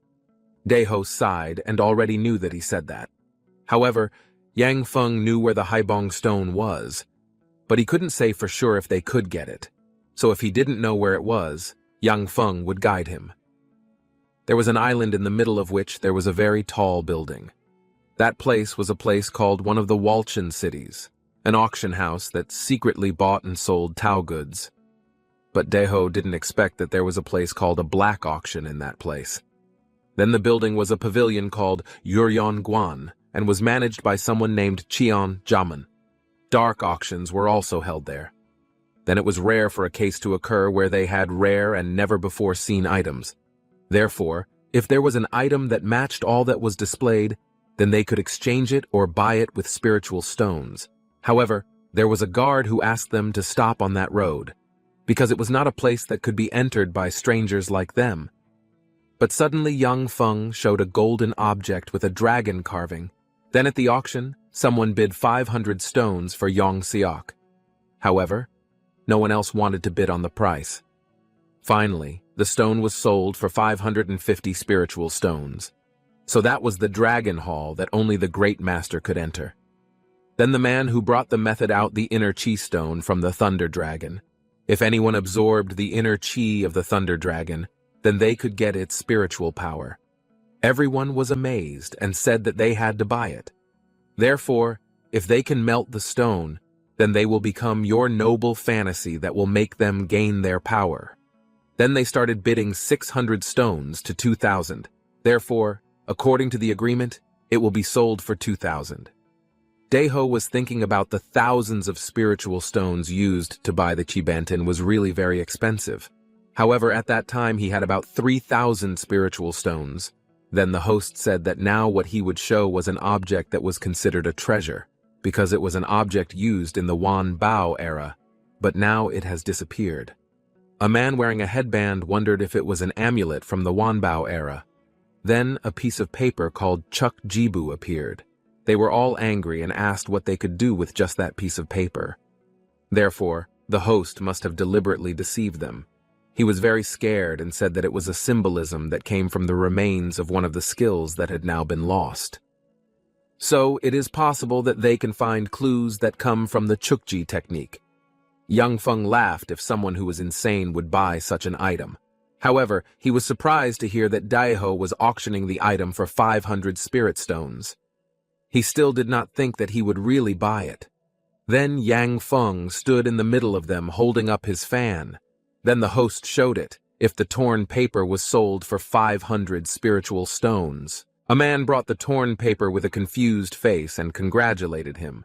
Daeho sighed and already knew that he said that. However, Yang Feng knew where the Haibong stone was, but he couldn't say for sure if they could get it, so if he didn't know where it was, Yang Feng would guide him. There was an island in the middle of which there was a very tall building. That place was a place called one of the Walchen cities, an auction house that secretly bought and sold Tao goods. But Daeho didn't expect that there was a place called a black auction in that place. Then the building was a pavilion called Yuryeon Guan and was managed by someone named Cheon Jaman. Dark auctions were also held there. Then it was rare for a case to occur where they had rare and never-before-seen items. Therefore, if there was an item that matched all that was displayed, then they could exchange it or buy it with spiritual stones. However, there was a guard who asked them to stop on that road, because it was not a place that could be entered by strangers like them. But suddenly Yang Feng showed a golden object with a dragon carving. Then at the auction, someone bid 500 stones for Yong Seok. However, no one else wanted to bid on the price. Finally, the stone was sold for 550 spiritual stones. So that was the dragon hall that only the great master could enter. Then the man who brought the method out the inner chi stone from the thunder dragon. If anyone absorbed the inner chi of the thunder dragon, then they could get its spiritual power. Everyone was amazed and said that they had to buy it. Therefore, if they can melt the stone, then they will become your noble fantasy that will make them gain their power. Then they started bidding 600 stones to 2,000. Therefore, according to the agreement, it will be sold for 2,000. Daeho was thinking about the thousands of spiritual stones used to buy the Chibanten was really very expensive. However, at that time he had about 3,000 spiritual stones. Then the host said that now what he would show was an object that was considered a treasure, because it was an object used in the Wan Bao era, but now it has disappeared. A man wearing a headband wondered if it was an amulet from the Wan Bao era. Then a piece of paper called Chuk Jibu appeared. They were all angry and asked what they could do with just that piece of paper. Therefore, the host must have deliberately deceived them. He was very scared and said that it was a symbolism that came from the remains of one of the skills that had now been lost. So, it is possible that they can find clues that come from the Chukji technique. Yang Feng laughed if someone who was insane would buy such an item. However, he was surprised to hear that Daeho was auctioning the item for 500 spirit stones. He still did not think that he would really buy it. Then Yang Feng stood in the middle of them holding up his fan. Then the host showed it, if the torn paper was sold for 500 spiritual stones. A man brought the torn paper with a confused face and congratulated him.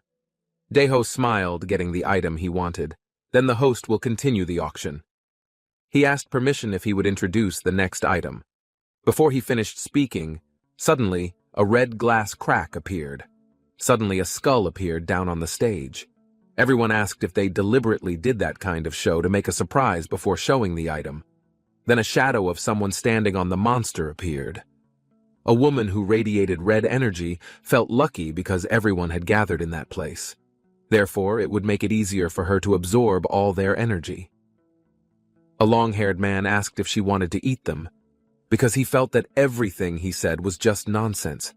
Daeho smiled, getting the item he wanted. Then the host will continue the auction. He asked permission if he would introduce the next item. Before he finished speaking, suddenly, a red glass crack appeared. Suddenly a skull appeared down on the stage. Everyone asked if they deliberately did that kind of show to make a surprise before showing the item. Then a shadow of someone standing on the monster appeared. A woman who radiated red energy felt lucky because everyone had gathered in that place. Therefore, it would make it easier for her to absorb all their energy. A long-haired man asked if she wanted to eat them, because he felt that everything he said was just nonsense.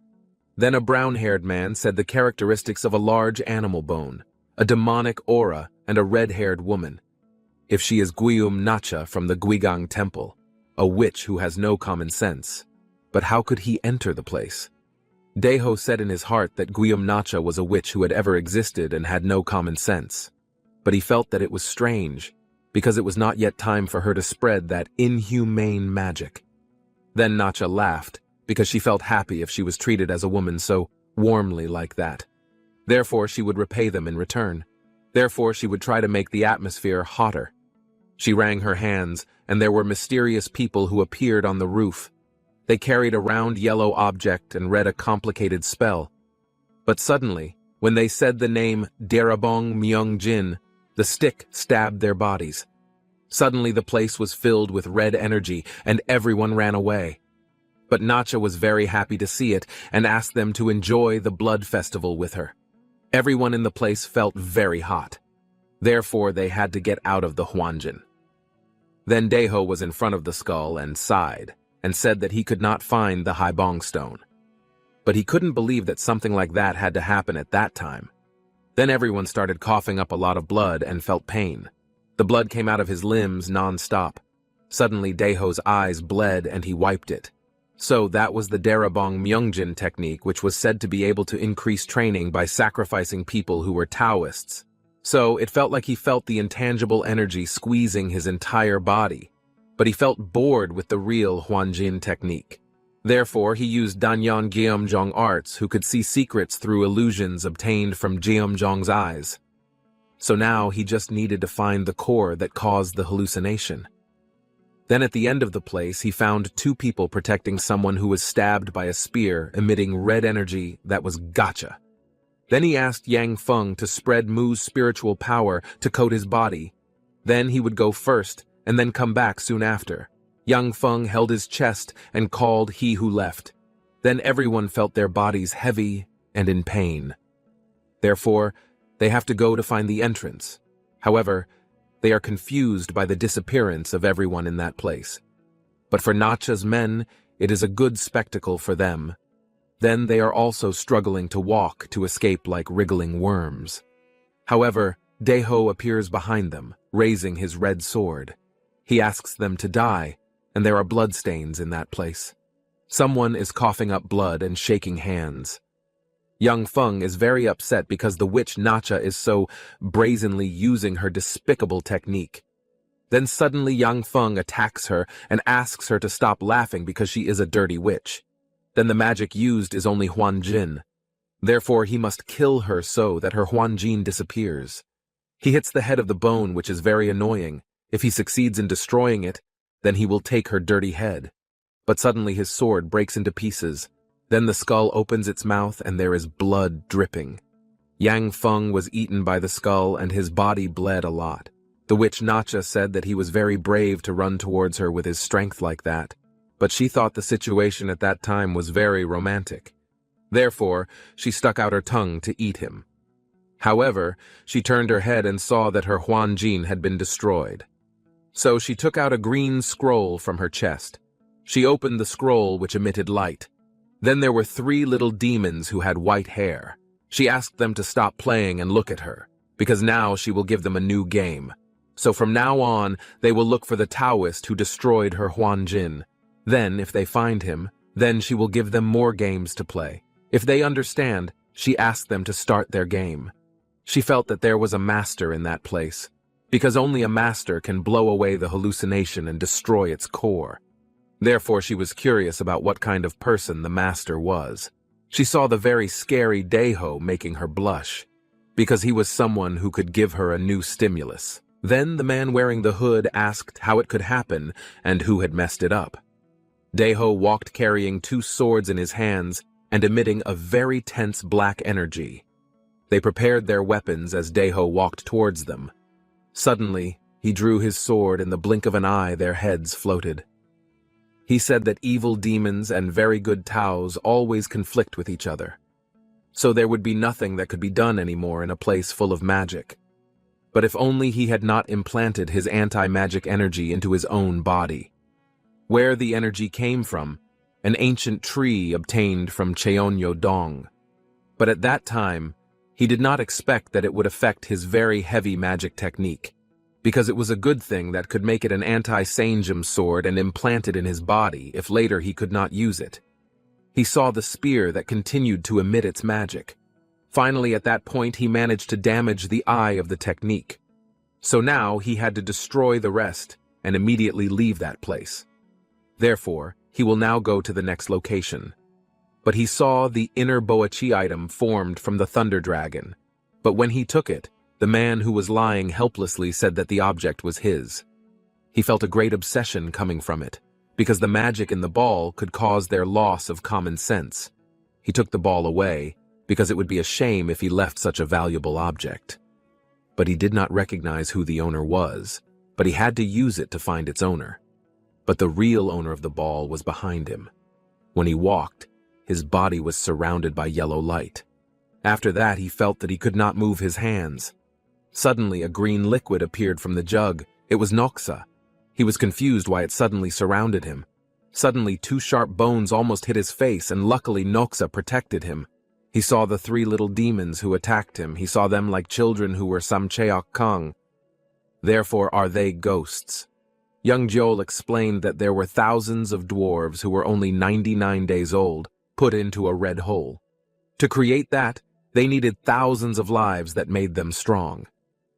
Then a brown-haired man said the characteristics of a large animal bone, a demonic aura, and a red-haired woman. If she is Guium Nacha from the Guigang Temple, a witch who has no common sense. But how could he enter the place? Daeho said in his heart that Guillaume Nacha was a witch who had ever existed and had no common sense. But he felt that it was strange, because it was not yet time for her to spread that inhumane magic. Then Nacha laughed, because she felt happy if she was treated as a woman so warmly like that. Therefore, she would repay them in return. Therefore, she would try to make the atmosphere hotter. She wrung her hands, and there were mysterious people who appeared on the roof. They carried a round yellow object and read a complicated spell. But suddenly, when they said the name Darabong Myungjin, the stick stabbed their bodies. Suddenly the place was filled with red energy, and everyone ran away. But Nacha was very happy to see it and asked them to enjoy the blood festival with her. Everyone in the place felt very hot. Therefore, they had to get out of the Huanjin. Then Daeho was in front of the skull and sighed, and said that he could not find the Haibong stone. But he couldn't believe that something like that had to happen at that time. Then everyone started coughing up a lot of blood and felt pain. The blood came out of his limbs non-stop. Suddenly Daeho's eyes bled and he wiped it. So that was the Darabong Myungjin technique, which was said to be able to increase training by sacrificing people who were Taoists. So it felt like he felt the intangible energy squeezing his entire body. But he felt bored with the real Huanjin technique. Therefore, he used Danyan Gyeomjong arts, who could see secrets through illusions obtained from Gyeomjong's eyes. So now he just needed to find the core that caused the hallucination. Then at the end of the place, he found two people protecting someone who was stabbed by a spear emitting red energy that was gotcha. Then he asked Yang Feng to spread Mu's spiritual power to coat his body. Then he would go first and then come back soon after. Yang Feng held his chest and called he who left. Then everyone felt their bodies heavy and in pain. Therefore, they have to go to find the entrance. However, they are confused by the disappearance of everyone in that place. But for Nacha's men, it is a good spectacle for them. Then they are also struggling to walk to escape like wriggling worms. However, Daeho appears behind them, raising his red sword. He asks them to die, and there are bloodstains in that place. Someone is coughing up blood and shaking hands. Yang Feng is very upset because the witch Nacha is so brazenly using her despicable technique. Then suddenly Yang Feng attacks her and asks her to stop laughing because she is a dirty witch. Then the magic used is only Huanjin. Therefore he must kill her so that her Huanjin disappears. He hits the head of the bone, which is very annoying. If he succeeds in destroying it, then he will take her dirty head. But suddenly his sword breaks into pieces. Then the skull opens its mouth and there is blood dripping. Yang Feng was eaten by the skull and his body bled a lot. The witch Nacha said that he was very brave to run towards her with his strength like that, but she thought the situation at that time was very romantic. Therefore, she stuck out her tongue to eat him. However, she turned her head and saw that her Huanjin had been destroyed. So she took out a green scroll from her chest. She opened the scroll, which emitted light. Then there were 3 little demons who had white hair. She asked them to stop playing and look at her, because now she will give them a new game. So from now on, they will look for the Taoist who destroyed her Huanjin. Then, if they find him, then she will give them more games to play. If they understand, she asked them to start their game. She felt that there was a master in that place, because only a master can blow away the hallucination and destroy its core. Therefore, she was curious about what kind of person the master was. She saw the very scary Daeho making her blush, because he was someone who could give her a new stimulus. Then the man wearing the hood asked how it could happen and who had messed it up. Daeho walked carrying 2 swords in his hands and emitting a very tense black energy. They prepared their weapons as Daeho walked towards them. Suddenly, he drew his sword. In the blink of an eye, their heads floated. He said that evil demons and very good Taos always conflict with each other. So there would be nothing that could be done anymore in a place full of magic. But if only he had not implanted his anti-magic energy into his own body. Where the energy came from, an ancient tree obtained from Cheonyo Dong. But at that time, he did not expect that it would affect his very heavy magic technique. because it was a good thing that could make it an anti-Sanjum sword and implant it in his body if later he could not use it. He saw the spear that continued to emit its magic. Finally, at that point, he managed to damage the eye of the technique. So now he had to destroy the rest and immediately leave that place. Therefore, he will now go to the next location. But he saw the inner Boachi item formed from the Thunder Dragon. But when he took it, the man who was lying helplessly said that the object was his. He felt a great obsession coming from it, because the magic in the ball could cause their loss of common sense. He took the ball away, because it would be a shame if he left such a valuable object. But he did not recognize who the owner was, but he had to use it to find its owner. But the real owner of the ball was behind him. When he walked, his body was surrounded by yellow light. After that, he felt that he could not move his hands. Suddenly, a green liquid appeared from the jug. It was Noxa. He was confused why it suddenly surrounded him. Suddenly, two sharp bones almost hit his face, and luckily Noxa protected him. He saw the three little demons who attacked him. He saw them like children who were Samcheok Kong. Therefore are they ghosts. Young Joel explained that there were thousands of dwarves who were only 99 days old, put into a red hole. To create that, they needed thousands of lives that made them strong.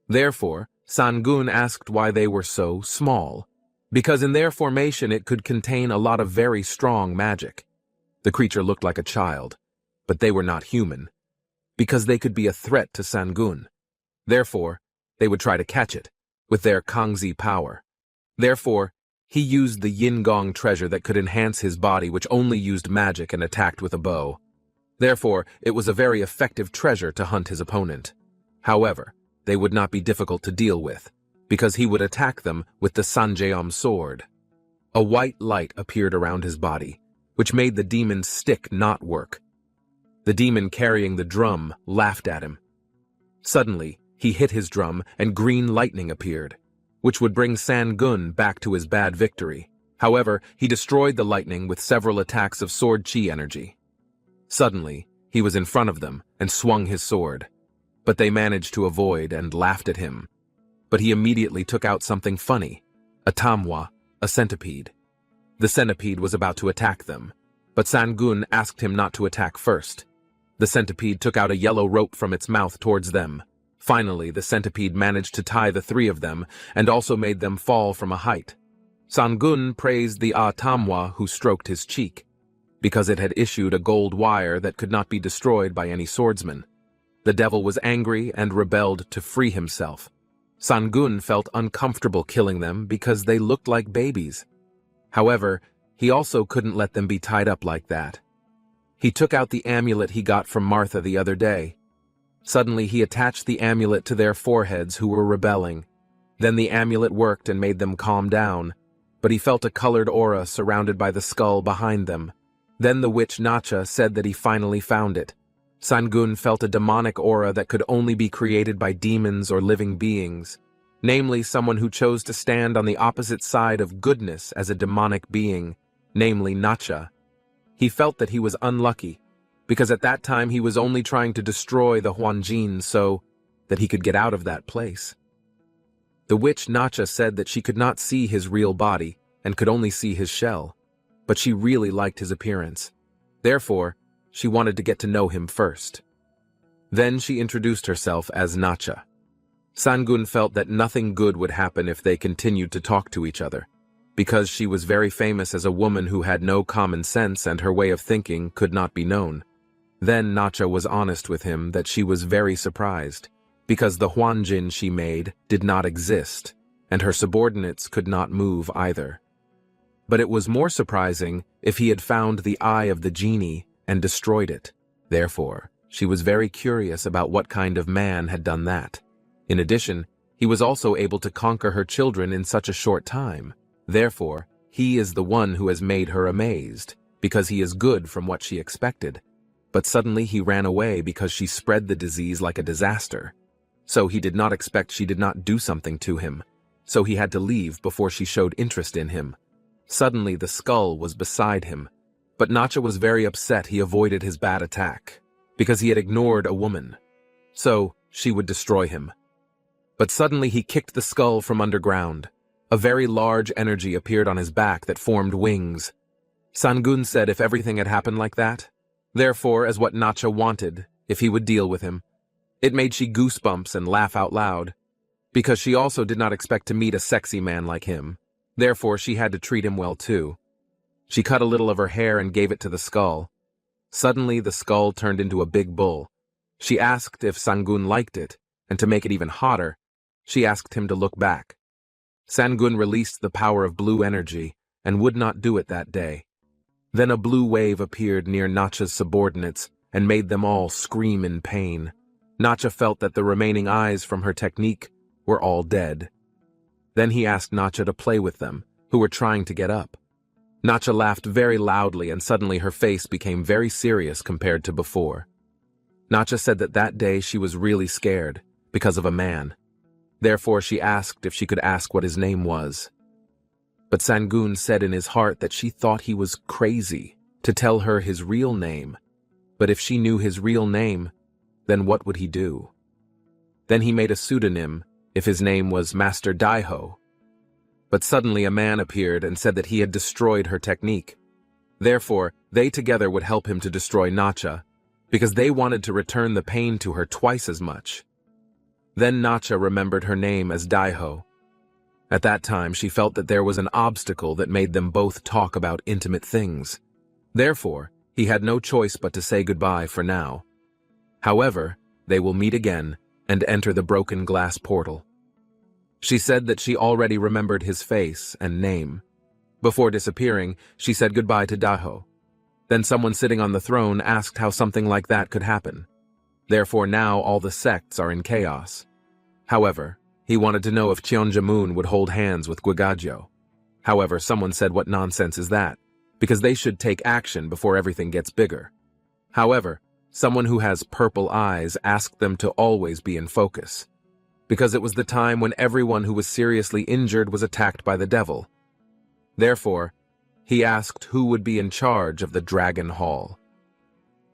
Therefore, Sangun asked why they were so small, because in their formation it could contain a lot of very strong magic. The creature looked like a child, but they were not human, because they could be a threat to Sangun. Therefore, they would try to catch it, with their Kangzi power. Therefore, he used the Yin Gong treasure that could enhance his body, which only used magic and attacked with a bow. Therefore, it was a very effective treasure to hunt his opponent. However, they would not be difficult to deal with, because he would attack them with the Sanjeom sword. A white light appeared around his body, which made the demon's stick not work. The demon carrying the drum laughed at him. Suddenly, he hit his drum and green lightning appeared, which would bring Sangun back to his bad victory. However, he destroyed the lightning with several attacks of sword chi energy. Suddenly, he was in front of them and swung his sword, but they managed to avoid and laughed at him. But he immediately took out something funny, a tamhwa, a centipede. The centipede was about to attack them, but Sangun asked him not to attack first. The centipede took out a yellow rope from its mouth towards them. Finally, the centipede managed to tie the three of them and also made them fall from a height. Sangun praised the tamhwa who stroked his cheek, because it had issued a gold wire that could not be destroyed by any swordsman. The devil was angry and rebelled to free himself. Sangun felt uncomfortable killing them because they looked like babies. However, he also couldn't let them be tied up like that. He took out the amulet he got from Martha the other day. Suddenly, he attached the amulet to their foreheads who were rebelling. Then the amulet worked and made them calm down, but he felt a colored aura surrounded by the skull behind them. Then the witch Nacha said that he finally found it. Sangun felt a demonic aura that could only be created by demons or living beings, namely someone who chose to stand on the opposite side of goodness as a demonic being, namely Nacha. He felt that he was unlucky, because at that time he was only trying to destroy the Huanjin so that he could get out of that place. The witch Nacha said that she could not see his real body and could only see his shell, but she really liked his appearance. Therefore, she wanted to get to know him first. Then she introduced herself as Nacha. Sangun felt that nothing good would happen if they continued to talk to each other, because she was very famous as a woman who had no common sense and her way of thinking could not be known. Then Nacha was honest with him that she was very surprised, because the Huanjin she made did not exist, and her subordinates could not move either. But it was more surprising if he had found the eye of the genie and destroyed it. Therefore, she was very curious about what kind of man had done that. In addition, he was also able to conquer her children in such a short time. Therefore, he is the one who has made her amazed, because he is good from what she expected. But suddenly he ran away because she spread the disease like a disaster. So he did not expect she did not do something to him. So he had to leave before she showed interest in him. Suddenly the skull was beside him, but Nacha was very upset he avoided his bad attack, because he had ignored a woman. So she would destroy him. But suddenly he kicked the skull from underground. A very large energy appeared on his back that formed wings. Sangun said if everything had happened like that, therefore as what Nacha wanted, if he would deal with him. It made she goosebumps and laugh out loud, because she also did not expect to meet a sexy man like him. Therefore she had to treat him well too. She cut a little of her hair and gave it to the skull. Suddenly the skull turned into a big bull. She asked if Sangun liked it, and to make it even hotter, she asked him to look back. Sangun released the power of blue energy and would not do it that day. Then a blue wave appeared near Nacha's subordinates and made them all scream in pain. Nacha felt that the remaining eyes from her technique were all dead. Then he asked Nacha to play with them, who were trying to get up. Nacha laughed very loudly and suddenly her face became very serious compared to before. Nacha said that that day she was really scared because of a man. Therefore she asked if she could ask what his name was. But Sangun said in his heart that she thought he was crazy to tell her his real name. But if she knew his real name, then what would he do? Then he made a pseudonym if his name was Master Daiho. But suddenly a man appeared and said that he had destroyed her technique. Therefore, they together would help him to destroy Nacha, because they wanted to return the pain to her twice as much. Then Nacha remembered her name as Daiho. At that time, she felt that there was an obstacle that made them both talk about intimate things. Therefore, he had no choice but to say goodbye for now. However, they will meet again and enter the broken glass portal. She said that she already remembered his face and name. Before disappearing, she said goodbye to Daiho. Then someone sitting on the throne asked how something like that could happen. Therefore now all the sects are in chaos. However, he wanted to know if Cheonjamun would hold hands with Guigagyo. However, someone said what nonsense is that, because they should take action before everything gets bigger. However, someone who has purple eyes asked them to always be in focus, because it was the time when everyone who was seriously injured was attacked by the devil. Therefore, he asked who would be in charge of the Dragon Hall.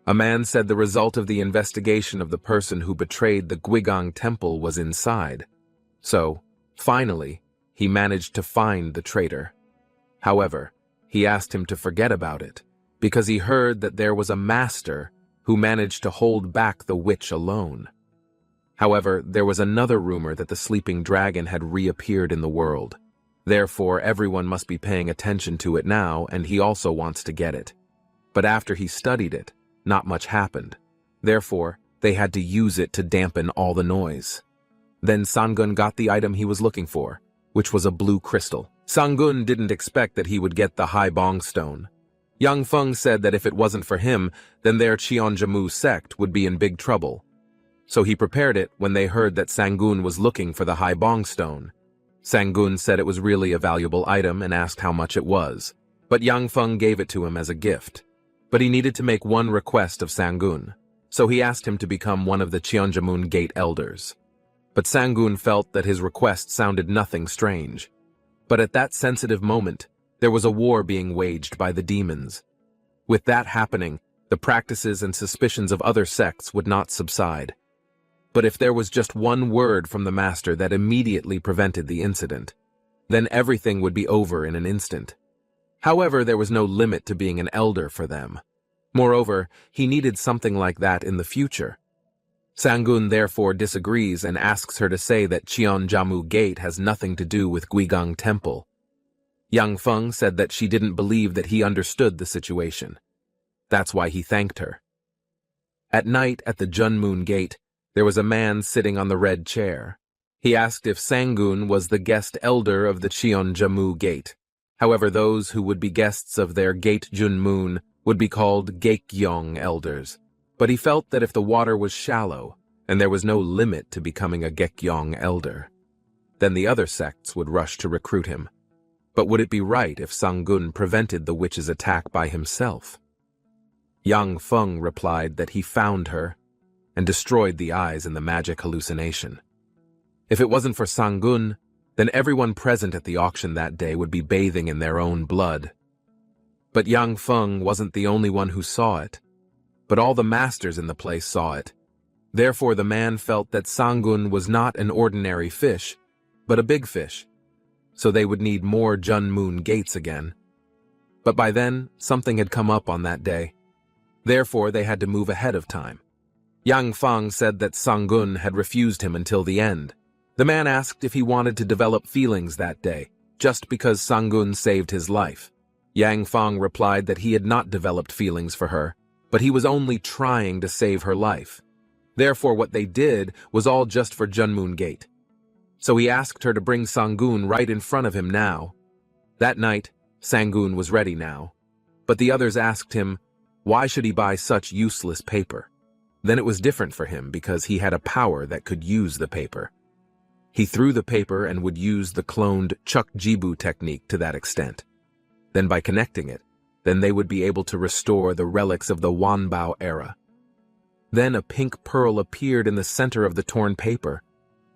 A man said the result of the investigation of the person who betrayed the Guigang Temple was inside. So, finally, he managed to find the traitor. However, he asked him to forget about it, because he heard that there was a master who managed to hold back the witch alone. However, there was another rumor that the sleeping dragon had reappeared in the world. Therefore, everyone must be paying attention to it now, and he also wants to get it. But after he studied it, not much happened. Therefore, they had to use it to dampen all the noise. Then Sangun got the item he was looking for, which was a blue crystal. Sangun didn't expect that he would get the Hai Bong stone. Yang Feng said that if it wasn't for him, then their Cheonjamu sect would be in big trouble. So he prepared it when they heard that Sangun was looking for the Hai Bong stone. Sangun said it was really a valuable item and asked how much it was, but Yang Feng gave it to him as a gift. But he needed to make one request of Sangun, so he asked him to become one of the Cheonjamun Gate elders. But Sangun felt that his request sounded nothing strange. But at that sensitive moment, there was a war being waged by the demons. With that happening, the practices and suspicions of other sects would not subside. But if there was just one word from the master that immediately prevented the incident, then everything would be over in an instant. However, there was no limit to being an elder for them. Moreover, he needed something like that in the future. Sangun therefore disagrees and asks her to say that Cheonjamu Gate has nothing to do with Guigang Temple. Yang Feng said that she didn't believe that he understood the situation. That's why he thanked her. At night at the Junmoon Gate, there was a man sitting on the red chair. He asked if Sangun was the guest elder of the Cheonjamu Gate. However, those who would be guests of their Gate Junmoon would be called Gaekyeong elders. But he felt that if the water was shallow, and there was no limit to becoming a Gaekyeong elder, then the other sects would rush to recruit him. But would it be right if Sangun prevented the witch's attack by himself? Yang Feng replied that he found her and destroyed the eyes in the magic hallucination. If it wasn't for Sangun, then everyone present at the auction that day would be bathing in their own blood. But Yang Feng wasn't the only one who saw it, but all the masters in the place saw it. Therefore the man felt that Sangun was not an ordinary fish, but a big fish, so they would need more Jun Moon gates again. But by then, something had come up on that day. Therefore they had to move ahead of time. Yang Feng said that Sangun had refused him until the end. The man asked if he wanted to develop feelings that day, just because Sangun saved his life. Yang Feng replied that he had not developed feelings for her, but he was only trying to save her life. Therefore what they did was all just for Junmoon Gate. So he asked her to bring Sangun right in front of him now. That night, Sangun was ready now. But the others asked him, why should he buy such useless paper? Then it was different for him because he had a power that could use the paper. He threw the paper and would use the cloned Chukjibu technique to that extent. Then by connecting it, then they would be able to restore the relics of the Wanbao era. Then a pink pearl appeared in the center of the torn paper.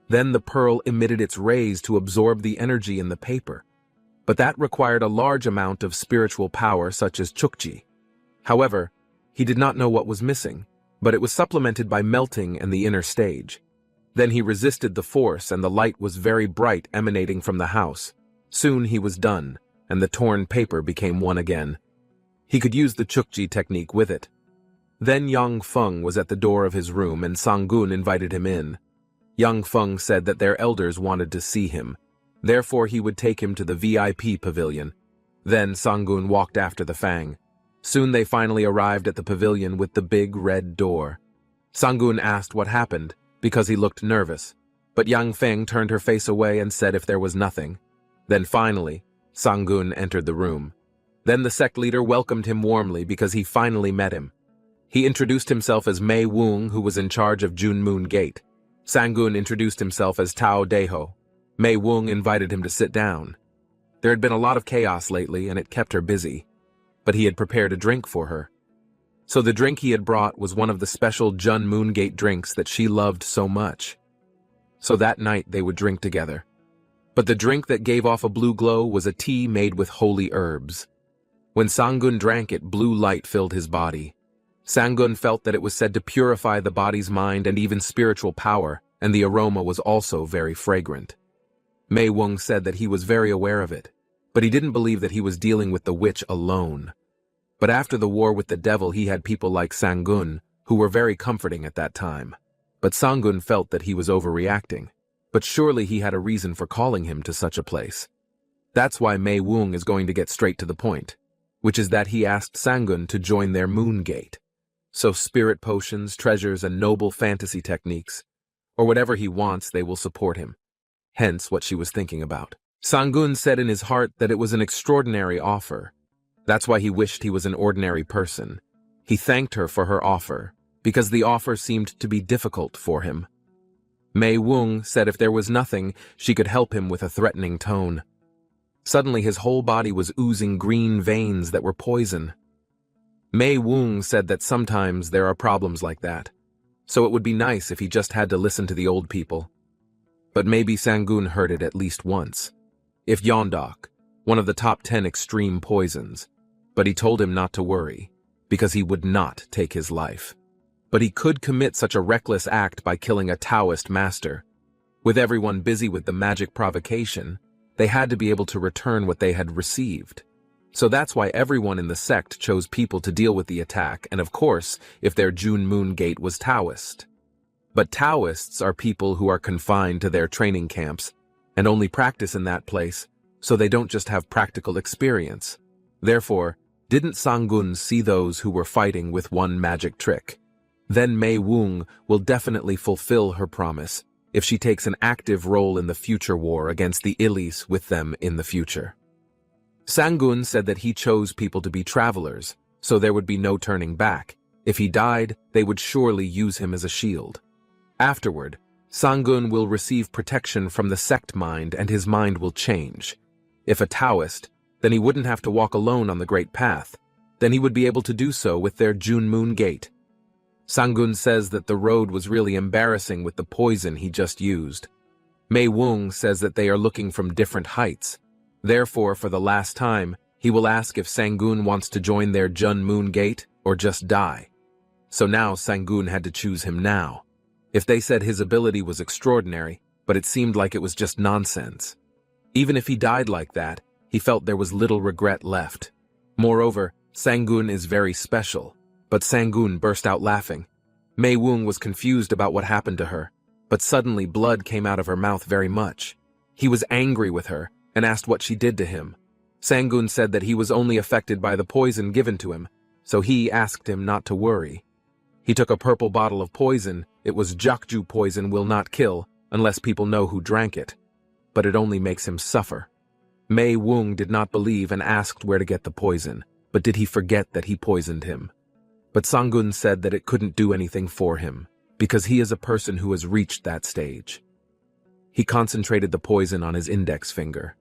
Then the pearl emitted its rays to absorb the energy in the paper. But that required a large amount of spiritual power such as Chukji. However, he did not know what was missing, but it was supplemented by melting in the inner stage. Then he resisted the force and the light was very bright emanating from the house. Soon he was done, and the torn paper became one again. He could use the Chukji technique with it. Then Yang Feng was at the door of his room and Sangun invited him in. Yang Feng said that their elders wanted to see him. Therefore he would take him to the VIP pavilion. Then Sangun walked after the Fang. Soon they finally arrived at the pavilion with the big red door. Sangun asked what happened, because he looked nervous. But Yang Feng turned her face away and said if there was nothing. Then finally, Sangun entered the room. Then the sect leader welcomed him warmly because he finally met him. He introduced himself as Mei Wung, who was in charge of Junmoon Gate. Sangun introduced himself as Tao Deho. Mei Wung invited him to sit down. There had been a lot of chaos lately, and it kept her busy. But he had prepared a drink for her. So the drink he had brought was one of the special Junmoon Gate drinks that she loved so much. So that night they would drink together. But the drink that gave off a blue glow was a tea made with holy herbs. When Sangun drank it, blue light filled his body. Sangun felt that it was said to purify the body's mind and even spiritual power, and the aroma was also very fragrant. Mei Wung said that he was very aware of it, but he didn't believe that he was dealing with the witch alone. But after the war with the devil, he had people like Sangun, who were very comforting at that time. But Sangun felt that he was overreacting. But surely he had a reason for calling him to such a place. That's why Mei Wung is going to get straight to the point, which is that he asked Sangun to join their Moon Gate. So spirit potions, treasures, and noble fantasy techniques, or whatever he wants, they will support him. Hence what she was thinking about. Sangun said in his heart that it was an extraordinary offer. That's why he wished he was an ordinary person. He thanked her for her offer, because the offer seemed to be difficult for him. Mei Wung said if there was nothing, she could help him with a threatening tone. Suddenly his whole body was oozing green veins that were poison. Mei Wung said that sometimes there are problems like that, so it would be nice if he just had to listen to the old people. But maybe Sangun heard it at least once. If Yondok, one of the top 10 extreme poisons, but he told him not to worry, because he would not take his life. But he could commit such a reckless act by killing a Taoist master. With everyone busy with the magic provocation, they had to be able to return what they had received. So that's why everyone in the sect chose people to deal with the attack, and of course, if their Junmoon Gate was Taoist. But Taoists are people who are confined to their training camps, and only practice in that place, so they don't just have practical experience. Therefore, didn't Sangun see those who were fighting with one magic trick? Then Mei Wung will definitely fulfill her promise if she takes an active role in the future war against the Illis with them in the future. Sangun said that he chose people to be travelers, so there would be no turning back. If he died, they would surely use him as a shield. Afterward, Sangun will receive protection from the sect mind and his mind will change. If a Taoist, then he wouldn't have to walk alone on the Great Path. Then he would be able to do so with their Junmoon Gate. Sangun says that the road was really embarrassing with the poison he just used. Mei Wung says that they are looking from different heights. Therefore, for the last time, he will ask if Sangun wants to join their Junmoon Gate or just die. So now Sangun had to choose him now. If they said his ability was extraordinary, but it seemed like it was just nonsense. Even if he died like that, he felt there was little regret left. Moreover, Sang-gun is very special. But Sang-gun burst out laughing. Mei Wung was confused about what happened to her, but suddenly blood came out of her mouth very much. He was angry with her and asked what she did to him. Sang-gun said that he was only affected by the poison given to him, so he asked him not to worry. He took a purple bottle of poison. It was Jokju poison, will not kill unless people know who drank it, but it only makes him suffer. Mei Wung did not believe and asked where to get the poison, but did he forget that he poisoned him? But Sang-gun said that it couldn't do anything for him, because he is a person who has reached that stage. He concentrated the poison on his index finger.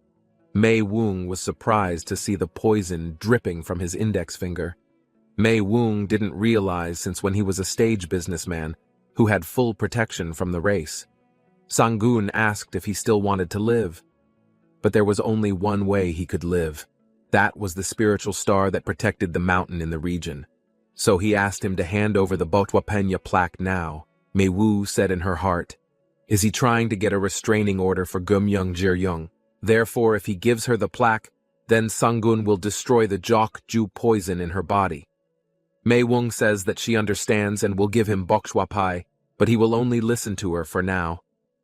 Mei Wung was surprised to see the poison dripping from his index finger. Mei Wung didn't realize since when he was a stage businessman who had full protection from the race. Sang-gun asked if he still wanted to live. But there was only one way he could live. That was the spiritual star that protected the mountain in the region. So he asked him to hand over the Botwapenya plaque now. Mei Wu said in her heart, "Is he trying to get a restraining order for Gumyoung Jiryung? Therefore, if he gives her the plaque, then Sang-gun will destroy the Jokju poison in her body." Mei Wung says that she understands and will give him Bokshwapai, but he will only listen to her for now.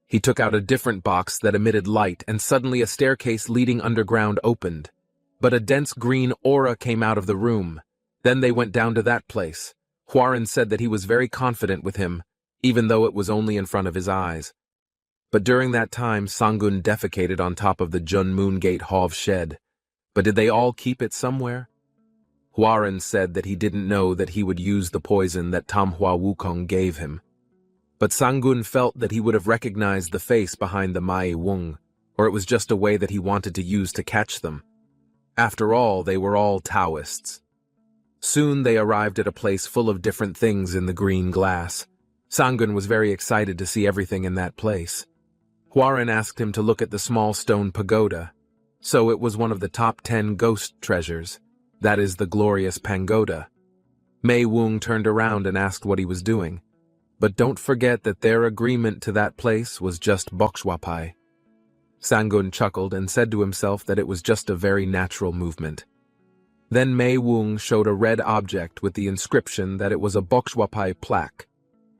He took out a different box that emitted light, and suddenly a staircase leading underground opened. But a dense green aura came out of the room. Then they went down to that place. Hwaran said that he was very confident with him, even though it was only in front of his eyes. But during that time, Sang-gun defecated on top of the Jun Moon Gate Hov shed. But did they all keep it somewhere? Hwaran said that he didn't know that he would use the poison that Tamhua Wukong gave him. But Sang-gun felt that he would have recognized the face behind the Mei Wung, or it was just a way that he wanted to use to catch them. After all, they were all Taoists. Soon they arrived at a place full of different things in the green glass. Sang-gun was very excited to see everything in that place. Hwaran asked him to look at the small stone pagoda. So it was one of the top 10 ghost treasures. That is the glorious pagoda. Mei Wung turned around and asked what he was doing. But don't forget that their agreement to that place was just Bokshwapai. Sang-gun chuckled and said to himself that it was just a very natural movement. Then Mei Wung showed a red object with the inscription that it was a Bokshwapai plaque.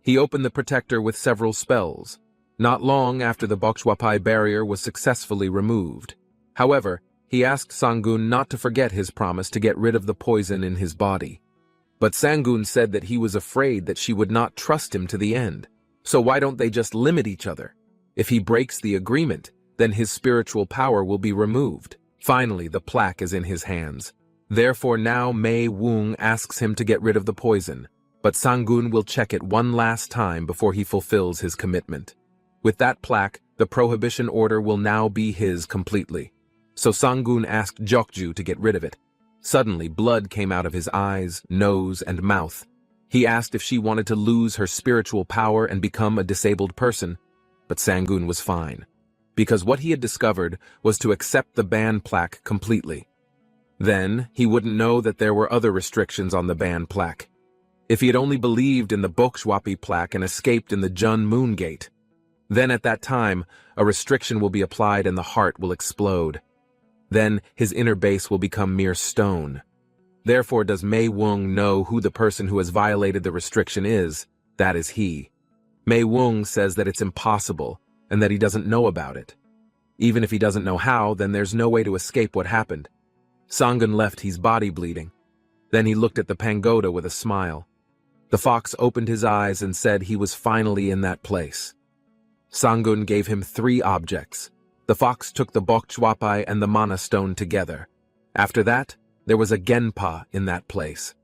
He opened the protector with several spells. Not long after the Bokshwapai barrier was successfully removed. However, he asked Sang-gun not to forget his promise to get rid of the poison in his body. But Sang-gun said that he was afraid that she would not trust him to the end. So why don't they just limit each other? If he breaks the agreement, then his spiritual power will be removed. Finally, the plaque is in his hands. Therefore now Mei Wung asks him to get rid of the poison, but Sang-gun will check it one last time before he fulfills his commitment. With that plaque, the prohibition order will now be his completely. So Sang-gun asked Jokju to get rid of it. Suddenly, blood came out of his eyes, nose, and mouth. He asked if she wanted to lose her spiritual power and become a disabled person, but Sang-gun was fine, because what he had discovered was to accept the ban plaque completely. Then, he wouldn't know that there were other restrictions on the ban plaque. If he had only believed in the Bokshwapi plaque and escaped in the Jun Moon Gate, then at that time, a restriction will be applied and the heart will explode. Then, his inner base will become mere stone. Therefore does Mei Wung know who the person who has violated the restriction is. That is he. Mei Wung says that it's impossible and that he doesn't know about it. Even if he doesn't know how, then there's no way to escape what happened. Sang-gun left his body bleeding. Then he looked at the pagoda with a smile. The fox opened his eyes and said he was finally in that place. Sang-gun gave him 3 objects. The fox took the Bokchwapai and the mana stone together. After that, there was a Genpa in that place.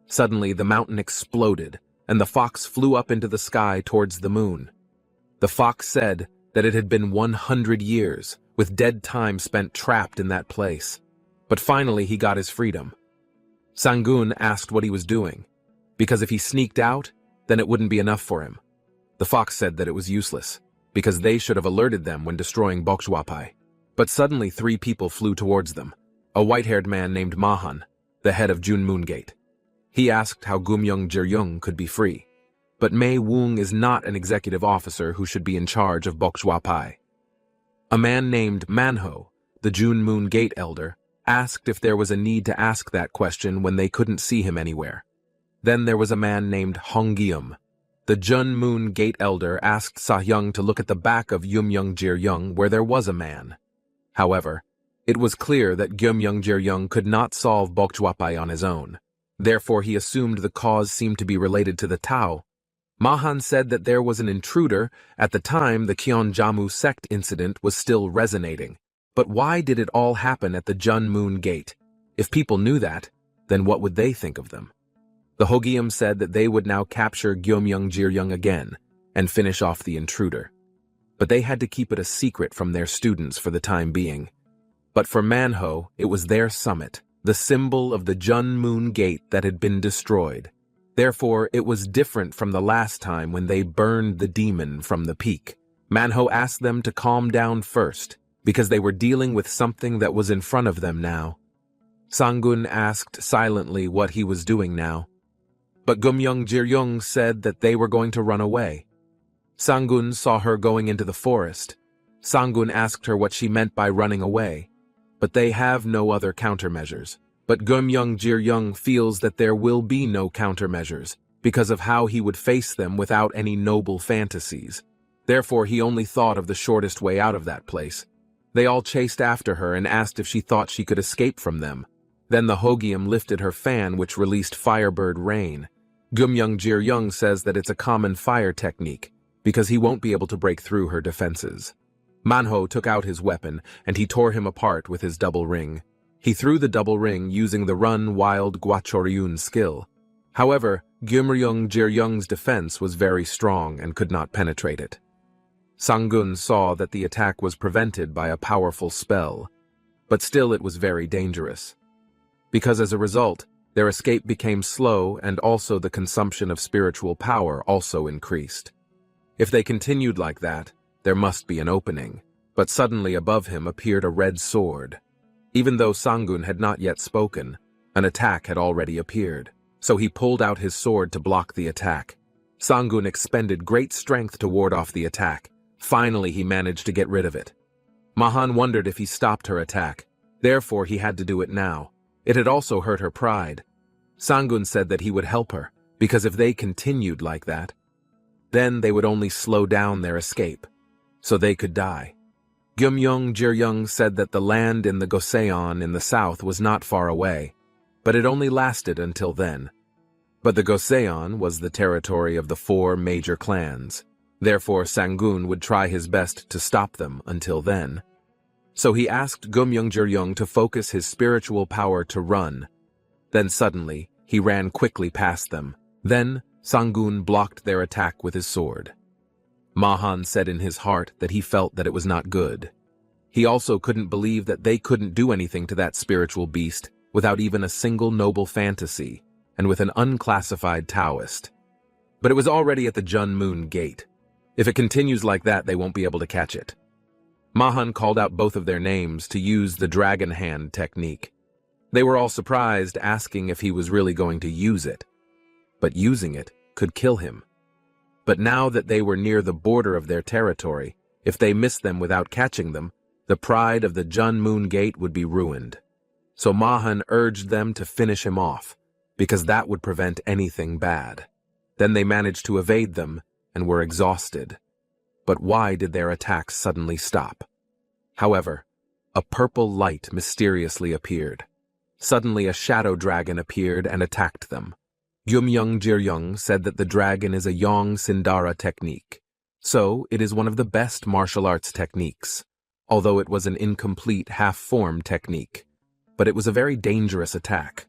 Suddenly, the mountain exploded, and the fox flew up into the sky towards the moon. The fox said that it had been 100 years, with dead time spent trapped in that place. But finally, he got his freedom. Sang-gun asked what he was doing, because if he sneaked out, then it wouldn't be enough for him. The fox said that it was useless, because they should have alerted them when destroying Bokshwapai. But suddenly 3 people flew towards them. A white-haired man named Mahan, the head of Jun Moon Gate. He asked how Gumyoung Jiryung could be free. but Mei Wung is not an executive officer who should be in charge of Bokjwapai. A man named Manho, the Jun Moon Gate Elder, asked if there was a need to ask that question when they couldn't see him anywhere. Then there was a man named Hongyeom. The Jun Moon Gate Elder asked Sahyung to look at the back of Gyumyoung where there was a man. However, it was clear that Gyumyoung could not solve Bokjwapai on his own. Therefore, he assumed the cause seemed to be related to the Tao. Mahan said that there was an intruder. At the time, the Kyeonjamu sect incident was still resonating. But why did it all happen at the Jun Moon Gate? If people knew that, then what would they think of them? The Hogyeom said that they would now capture Gyumyoung again and finish off the intruder. But they had to keep it a secret from their students for the time being. But for Manho, it was their summit, the symbol of the Jun Moon Gate that had been destroyed. Therefore, it was different from the last time when they burned the demon from the peak. Manho asked them to calm down first, because they were dealing with something that was in front of them now. Sangun asked silently what he was doing now. But Gyumyoung said that they were going to run away. Sangun saw her going into the forest. Sangun asked her what she meant by running away. But they have no other countermeasures. But Gyumyoung feels that there will be no countermeasures because of how he would face them without any noble fantasies. Therefore, he only thought of the shortest way out of that place. They all chased after her and asked if she thought she could escape from them. Then the Hogyeom lifted her fan, which released firebird rain. Gyumyoung says that it's a common fire technique, because he won't be able to break through her defenses. Manho took out his weapon, and he tore him apart with his double ring. He threw the double ring using the Run Wild Gwachoryun skill. However, Gyumyoung's defense was very strong and could not penetrate it. Sangun saw that the attack was prevented by a powerful spell, but still it was very dangerous. Because as a result, their escape became slow and also the consumption of spiritual power also increased. If they continued like that, there must be an opening, but suddenly above him appeared a red sword. Even though Sangun had not yet spoken, an attack had already appeared, so he pulled out his sword to block the attack. Sangun expended great strength to ward off the attack. Finally, he managed to get rid of it. Mahan wondered if he stopped her attack. Therefore, he had to do it now. It had also hurt her pride. Sangun said that he would help her, because if they continued like that, then they would only slow down their escape, so they could die. Gyumyoung said that the land in the Goseon in the south was not far away, but it only lasted until then. But the Goseon was the territory of the 4 major clans. Therefore, Sangun would try his best to stop them until then. So he asked Gyumyoung to focus his spiritual power to run. Then suddenly, he ran quickly past them. Then, Sangun blocked their attack with his sword. Mahan said in his heart that he felt that it was not good. He also couldn't believe that they couldn't do anything to that spiritual beast without even a single noble fantasy, and with an unclassified Taoist. But it was already at the Jun Moon Gate. If it continues like that, they won't be able to catch it. Mahan called out both of their names to use the dragon hand technique. They were all surprised, asking if he was really going to use it. But using it could kill him. But now that they were near the border of their territory, if they missed them without catching them, the pride of the Jun Moon Gate would be ruined. So Mahan urged them to finish him off, because that would prevent anything bad. Then they managed to evade them and were exhausted. But why did their attacks suddenly stop? However, a purple light mysteriously appeared. Suddenly a shadow dragon appeared and attacked them. Gyumyoung said that the dragon is a Yong Sindara technique. So, it is one of the best martial arts techniques, although it was an incomplete half-form technique. But it was a very dangerous attack.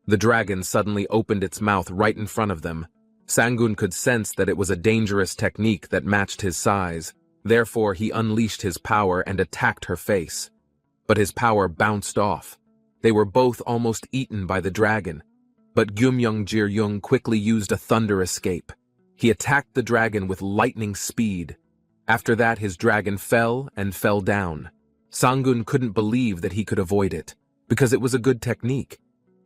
The dragon suddenly opened its mouth right in front of them. Sangun could sense that it was a dangerous technique that matched his size. Therefore, he unleashed his power and attacked her face. But his power bounced off. They were both almost eaten by the dragon. But Gyumyoung quickly used a thunder escape. He attacked the dragon with lightning speed. After that, his dragon fell and fell down. Sangun couldn't believe that he could avoid it, because it was a good technique.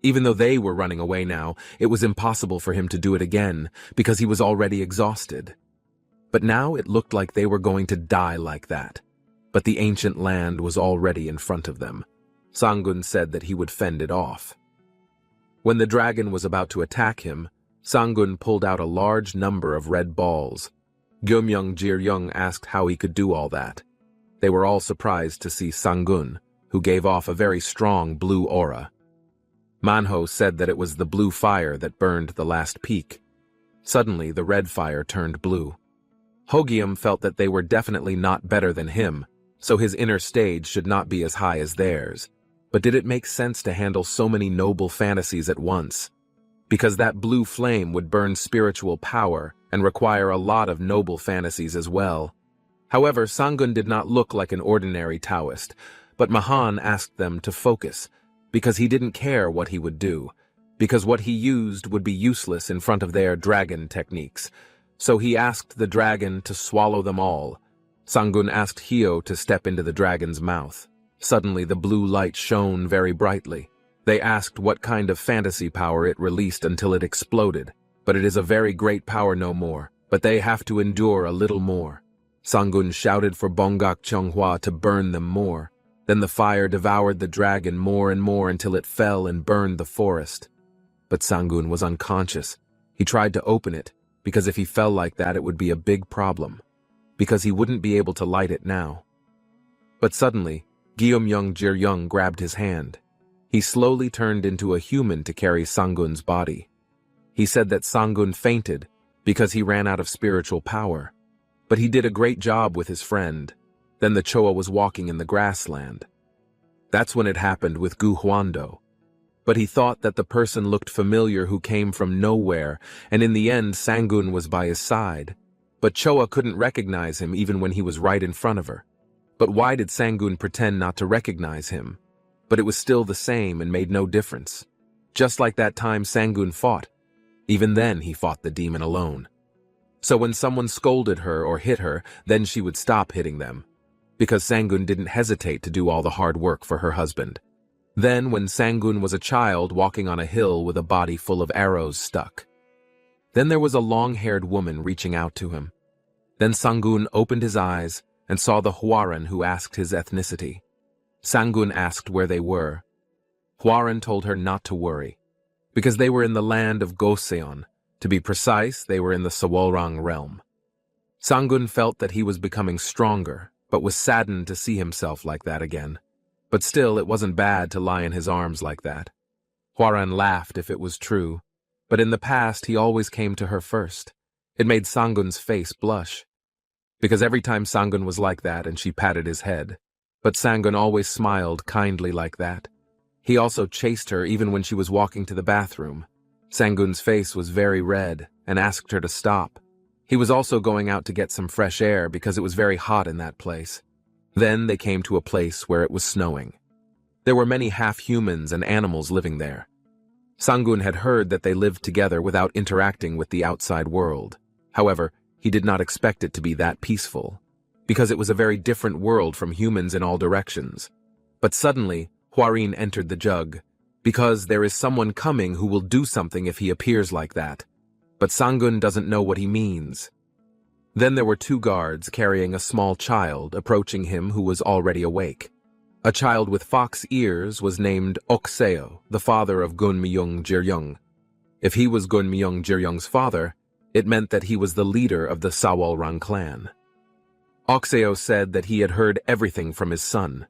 Even though they were running away now, it was impossible for him to do it again, because he was already exhausted. But now it looked like they were going to die like that. But the ancient land was already in front of them. Sangun said that he would fend it off. When the dragon was about to attack him, Sangun pulled out a large number of red balls. Gyumyoung Jiryung asked how he could do all that. They were all surprised to see Sangun, who gave off a very strong blue aura. Manho said that it was the blue fire that burned the last peak. Suddenly, the red fire turned blue. Hogyum felt that they were definitely not better than him, so his inner stage should not be as high as theirs. But did it make sense to handle so many noble fantasies at once? Because that blue flame would burn spiritual power and require a lot of noble fantasies as well. However, Sangun did not look like an ordinary Taoist, but Mahan asked them to focus, because he didn't care what he would do, because what he used would be useless in front of their dragon techniques. So he asked the dragon to swallow them all. Sangun asked Hyo to step into the dragon's mouth. Suddenly the blue light shone very brightly. They asked what kind of fantasy power it released until it exploded, but it is a very great power no more, but they have to endure a little more. Sangun shouted for Bongak Chonghua to burn them more. Then the fire devoured the dragon more and more until it fell and burned the forest. But Sangun was unconscious. He tried to open it, because if he fell like that it would be a big problem, because he wouldn't be able to light it now. But suddenly, Gyumyoung Jiryung grabbed his hand. He slowly turned into a human to carry Sangun's body. He said that Sangun fainted because he ran out of spiritual power. But he did a great job with his friend. Then the Choa was walking in the grassland. That's when it happened with Gu Huando. But he thought that the person looked familiar who came from nowhere, and in the end Sangun was by his side. But Choa couldn't recognize him even when he was right in front of her. But why did Sangun pretend not to recognize him? But it was still the same and made no difference. Just like that time Sangun fought. Even then he fought the demon alone. So when someone scolded her or hit her, then she would stop hitting them. Because Sangun didn't hesitate to do all the hard work for her husband. Then when Sangun was a child walking on a hill with a body full of arrows stuck. Then there was a long-haired woman reaching out to him. Then Sangun opened his eyes and saw the Huaran who asked his ethnicity. Sangun asked where they were. Huaran told her not to worry, because they were in the land of Goseon. To be precise, they were in the Sawolrang realm. Sangun felt that he was becoming stronger, but was saddened to see himself like that again. But still, it wasn't bad to lie in his arms like that. Huaran laughed if it was true, but in the past he always came to her first. It made Sangun's face blush, because every time Sangun was like that and she patted his head. But Sangun always smiled kindly like that. He also chased her even when she was walking to the bathroom. Sangun's face was very red and asked her to stop. He was also going out to get some fresh air because it was very hot in that place. Then they came to a place where it was snowing. There were many half-humans and animals living there. Sangun had heard that they lived together without interacting with the outside world. However, he did not expect it to be that peaceful, because it was a very different world from humans in all directions. But suddenly, Huarin entered the jug, because there is someone coming who will do something if he appears like that. But Sangun doesn't know what he means. Then there were two guards carrying a small child approaching him who was already awake. A child with fox ears was named Okseo, the father of Gunmyung Jiryung. If he was Gunmyung Jiryung's father, it meant that he was the leader of the Sawolrang clan. Okseo said that he had heard everything from his son.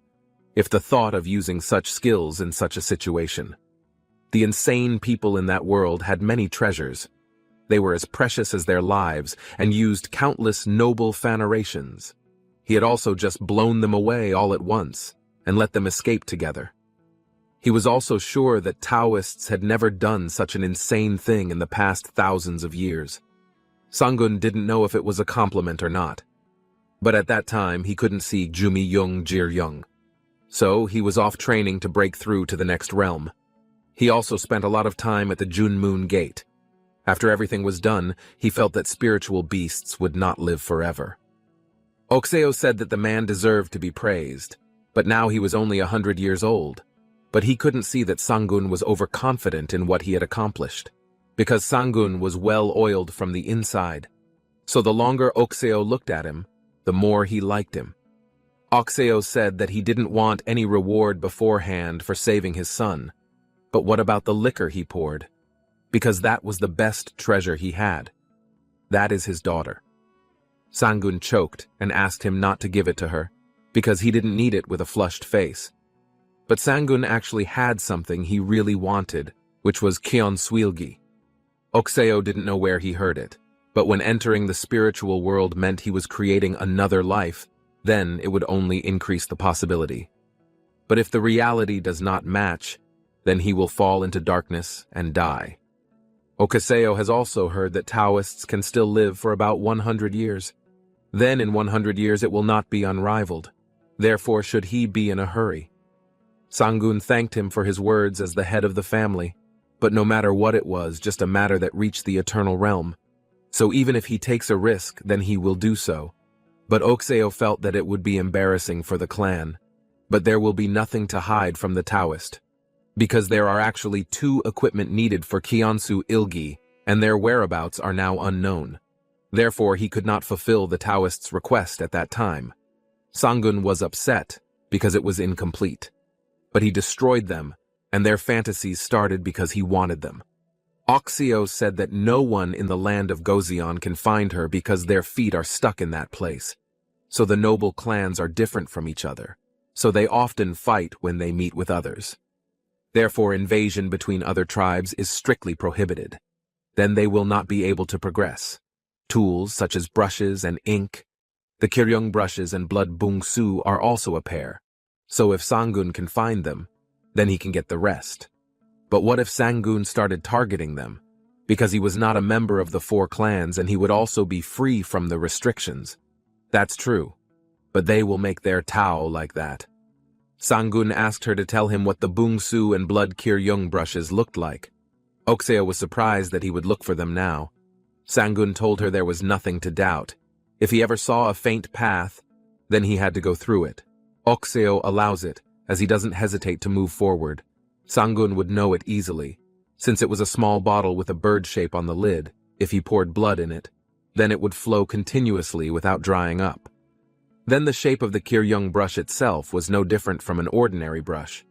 If the thought of using such skills in such a situation. The insane people in that world had many treasures. They were as precious as their lives and used countless noble fanarations. He had also just blown them away all at once and let them escape together. He was also sure that Taoists had never done such an insane thing in the past thousands of years. Sangun didn't know if it was a compliment or not. But at that time, he couldn't see Jumiyung Jiryung. So he was off training to break through to the next realm. He also spent a lot of time at the Jun Moon Gate. After everything was done, he felt that spiritual beasts would not live forever. Okseo said that the man deserved to be praised, but now he was only 100 years old. But he couldn't see that Sangun was overconfident in what he had accomplished, because Sangun was well oiled from the inside. So the longer Okseo looked at him, the more he liked him. Okseo said that he didn't want any reward beforehand for saving his son. But what about the liquor he poured? Because that was the best treasure he had. That is his daughter. Sangun choked and asked him not to give it to her, because he didn't need it with a flushed face. But Sangun actually had something he really wanted, which was Kionsuilgi. Okseo didn't know where he heard it, but when entering the spiritual world meant he was creating another life, then it would only increase the possibility. But if the reality does not match, then he will fall into darkness and die. Okseo has also heard that Taoists can still live for about 100 years. Then in 100 years it will not be unrivaled. Therefore should he be in a hurry. Sangun thanked him for his words as the head of the family, but no matter what it was, just a matter that reached the eternal realm. So even if he takes a risk, then he will do so. But Okseo felt that it would be embarrassing for the clan. But there will be nothing to hide from the Taoist, because there are actually 2 equipment needed for Kionsuilgi, and their whereabouts are now unknown. Therefore he could not fulfill the Taoist's request at that time. Sangun was upset because it was incomplete. But he destroyed them, and their fantasies started because he wanted them. Okseo said that no one in the land of Gozion can find her because their feet are stuck in that place. So the noble clans are different from each other, so they often fight when they meet with others. Therefore invasion between other tribes is strictly prohibited. Then they will not be able to progress. Tools such as brushes and ink, the Kiryong brushes and blood bungsu are also a pair. So if Sangun can find them, then he can get the rest. But what if Sangun started targeting them? Because he was not a member of the 4 clans and he would also be free from the restrictions. That's true, but they will make their Tao like that. Sangun asked her to tell him what the bungsu and blood Kiryong brushes looked like. Okseo was surprised that he would look for them now. Sangun told her there was nothing to doubt. If he ever saw a faint path, then he had to go through it. Okseo allows it, as he doesn't hesitate to move forward. Sangun would know it easily, since it was a small bottle with a bird shape on the lid. If he poured blood in it, then it would flow continuously without drying up. Then the shape of the Kiryong brush itself was no different from an ordinary brush,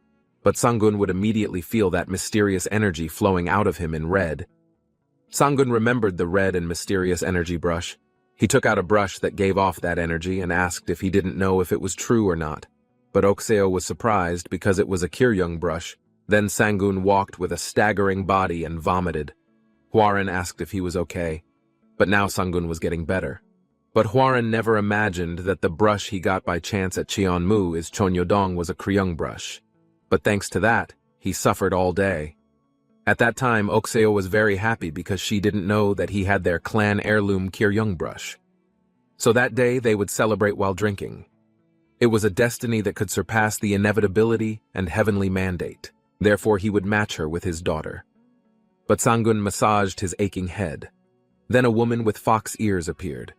but Sangun would immediately feel that mysterious energy flowing out of him in red. Sangun remembered the red and mysterious energy brush. He took out a brush that gave off that energy and asked if he didn't know if it was true or not. But Okseo was surprised because it was a Kiryong brush. Then Sangun walked with a staggering body and vomited. Hwaran asked if he was okay, but now Sangun was getting better. But Hwaran never imagined that the brush he got by chance at Cheonmu is Chonyodong was a Kiryong brush. But thanks to that, he suffered all day. At that time, Okseo was very happy because she didn't know that he had their clan heirloom Kiryong brush. So that day they would celebrate while drinking. It was a destiny that could surpass the inevitability and heavenly mandate. Therefore he would match her with his daughter. But Sangun massaged his aching head. Then a woman with fox ears appeared.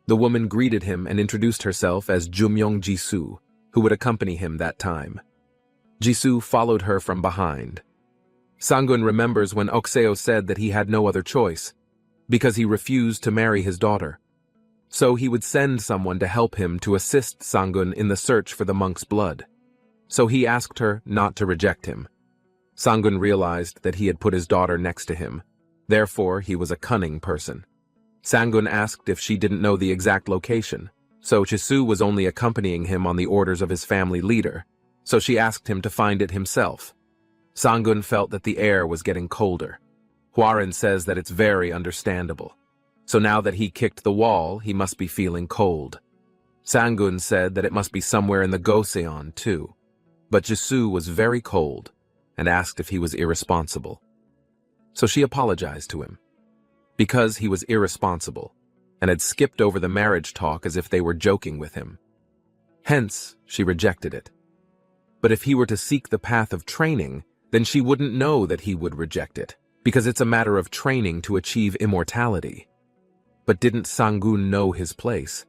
The woman greeted him and introduced herself as Jumyong Jisoo, who would accompany him that time. Jisoo followed her from behind. Sangun remembers when Okseo said that he had no other choice, because he refused to marry his daughter. So he would send someone to help him to assist Sangun in the search for the monk's blood. So he asked her not to reject him. Sangun realized that he had put his daughter next to him. Therefore, he was a cunning person. Sangun asked if she didn't know the exact location, so Jisoo was only accompanying him on the orders of his family leader, so she asked him to find it himself. Sangun felt that the air was getting colder. Hwaran says that it's very understandable. So now that he kicked the wall, he must be feeling cold. Sangun said that it must be somewhere in the Goseon too. But Jisoo was very cold and asked if he was irresponsible. So she apologized to him, because he was irresponsible and had skipped over the marriage talk as if they were joking with him. Hence, she rejected it. But if he were to seek the path of training, then she wouldn't know that he would reject it, because it's a matter of training to achieve immortality. But didn't Sangun know his place?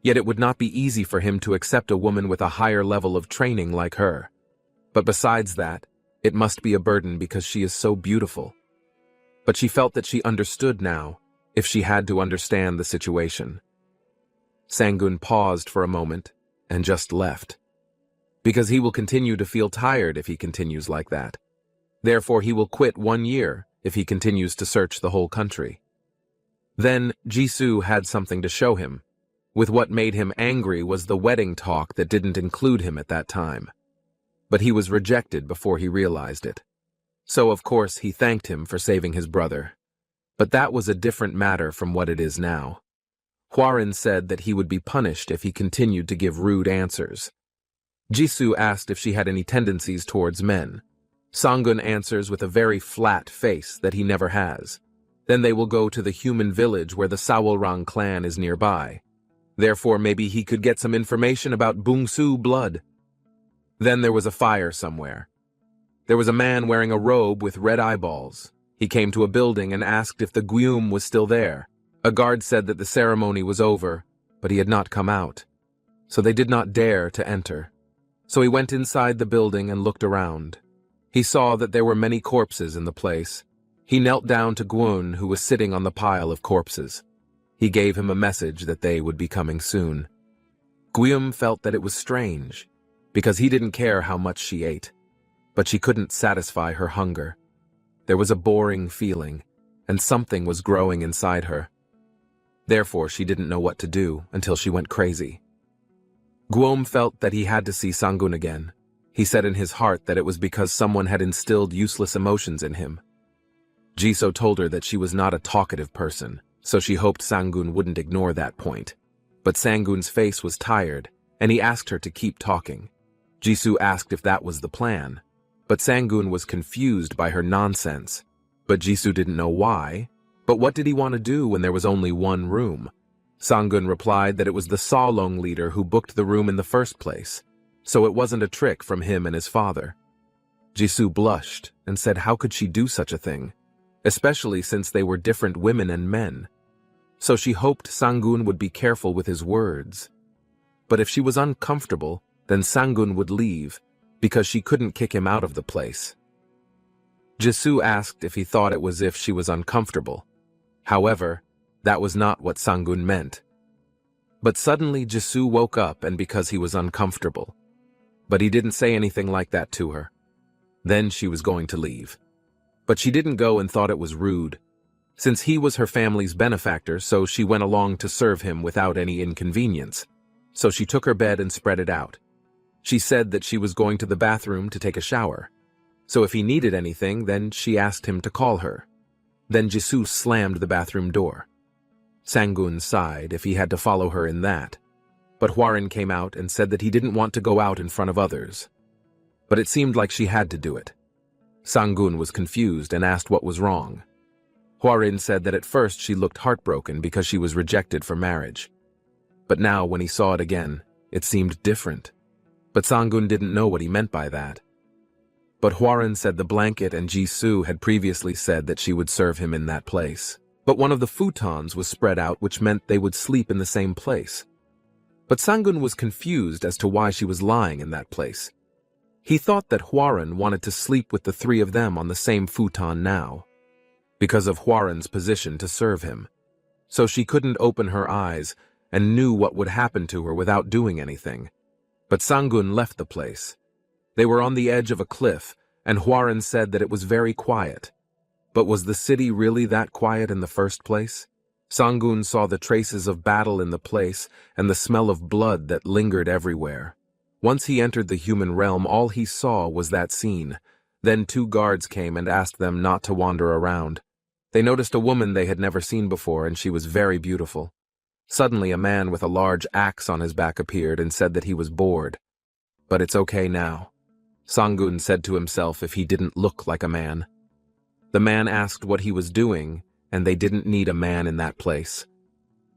Yet it would not be easy for him to accept a woman with a higher level of training like her. But besides that, it must be a burden because she is so beautiful. But she felt that she understood now, if she had to understand the situation. Sangun paused for a moment and just left. Because he will continue to feel tired if he continues like that. Therefore, he will quit 1 year if he continues to search the whole country. Then, Jisoo had something to show him. With what made him angry was the wedding talk that didn't include him at that time. But he was rejected before he realized it. So, of course, he thanked him for saving his brother. But that was a different matter from what it is now. Hwarin said that he would be punished if he continued to give rude answers. Jisoo asked if she had any tendencies towards men. Sangun answers with a very flat face that he never has. Then they will go to the human village where the Sawolrang clan is nearby. Therefore, maybe he could get some information about Bungsu blood. Then there was a fire somewhere. There was a man wearing a robe with red eyeballs. He came to a building and asked if the Gyum was still there. A guard said that the ceremony was over, but he had not come out. So they did not dare to enter. So he went inside the building and looked around. He saw that there were many corpses in the place. He knelt down to Gwun, who was sitting on the pile of corpses. He gave him a message that they would be coming soon. Gyum felt that it was strange, because he didn't care how much she ate, but she couldn't satisfy her hunger. There was a boring feeling, and something was growing inside her. Therefore, she didn't know what to do until she went crazy. Gwum felt that he had to see Sangun again. He said in his heart that it was because someone had instilled useless emotions in him. Jisoo told her that she was not a talkative person, so she hoped Sangun wouldn't ignore that point. But Sangun's face was tired, and he asked her to keep talking. Jisoo asked if that was the plan, but Sangun was confused by her nonsense. But Jisoo didn't know why. But what did he want to do when there was only one room? Sangun replied that it was the Salong leader who booked the room in the first place, so it wasn't a trick from him and his father. Jisoo blushed and said how could she do such a thing, especially since they were different women and men. So she hoped Sangun would be careful with his words. But if she was uncomfortable, then Sangun would leave, because she couldn't kick him out of the place. Jisoo asked if he thought it was if she was uncomfortable. However, that was not what Sangun meant. But suddenly Jisoo woke up and because he was uncomfortable. But he didn't say anything like that to her. Then she was going to leave. But she didn't go and thought it was rude. Since he was her family's benefactor, so she went along to serve him without any inconvenience. So she took her bed and spread it out. She said that she was going to the bathroom to take a shower. So if he needed anything, then she asked him to call her. Then Jisoo slammed the bathroom door. Sangun sighed if he had to follow her in that. But Hwarin came out and said that he didn't want to go out in front of others. But it seemed like she had to do it. Sangun was confused and asked what was wrong. Hwarin said that at first she looked heartbroken because she was rejected for marriage. But now when he saw it again, it seemed different. But Sangun didn't know what he meant by that. But Hwarin said the blanket and Jisoo had previously said that she would serve him in that place. But one of the futons was spread out, which meant they would sleep in the same place. But Sangun was confused as to why she was lying in that place. He thought that Hwarin wanted to sleep with the three of them on the same futon now, because of Hwarin's position to serve him. So she couldn't open her eyes and knew what would happen to her without doing anything. But Sangun left the place. They were on the edge of a cliff, and Hwarin said that it was very quiet. But was the city really that quiet in the first place? Sangun saw the traces of battle in the place and the smell of blood that lingered everywhere. Once he entered the human realm, all he saw was that scene. Then 2 guards came and asked them not to wander around. They noticed a woman they had never seen before, and she was very beautiful. Suddenly, a man with a large axe on his back appeared and said that he was bored. But it's okay now. Sangun said to himself if he didn't look like a man. The man asked what he was doing, and they didn't need a man in that place.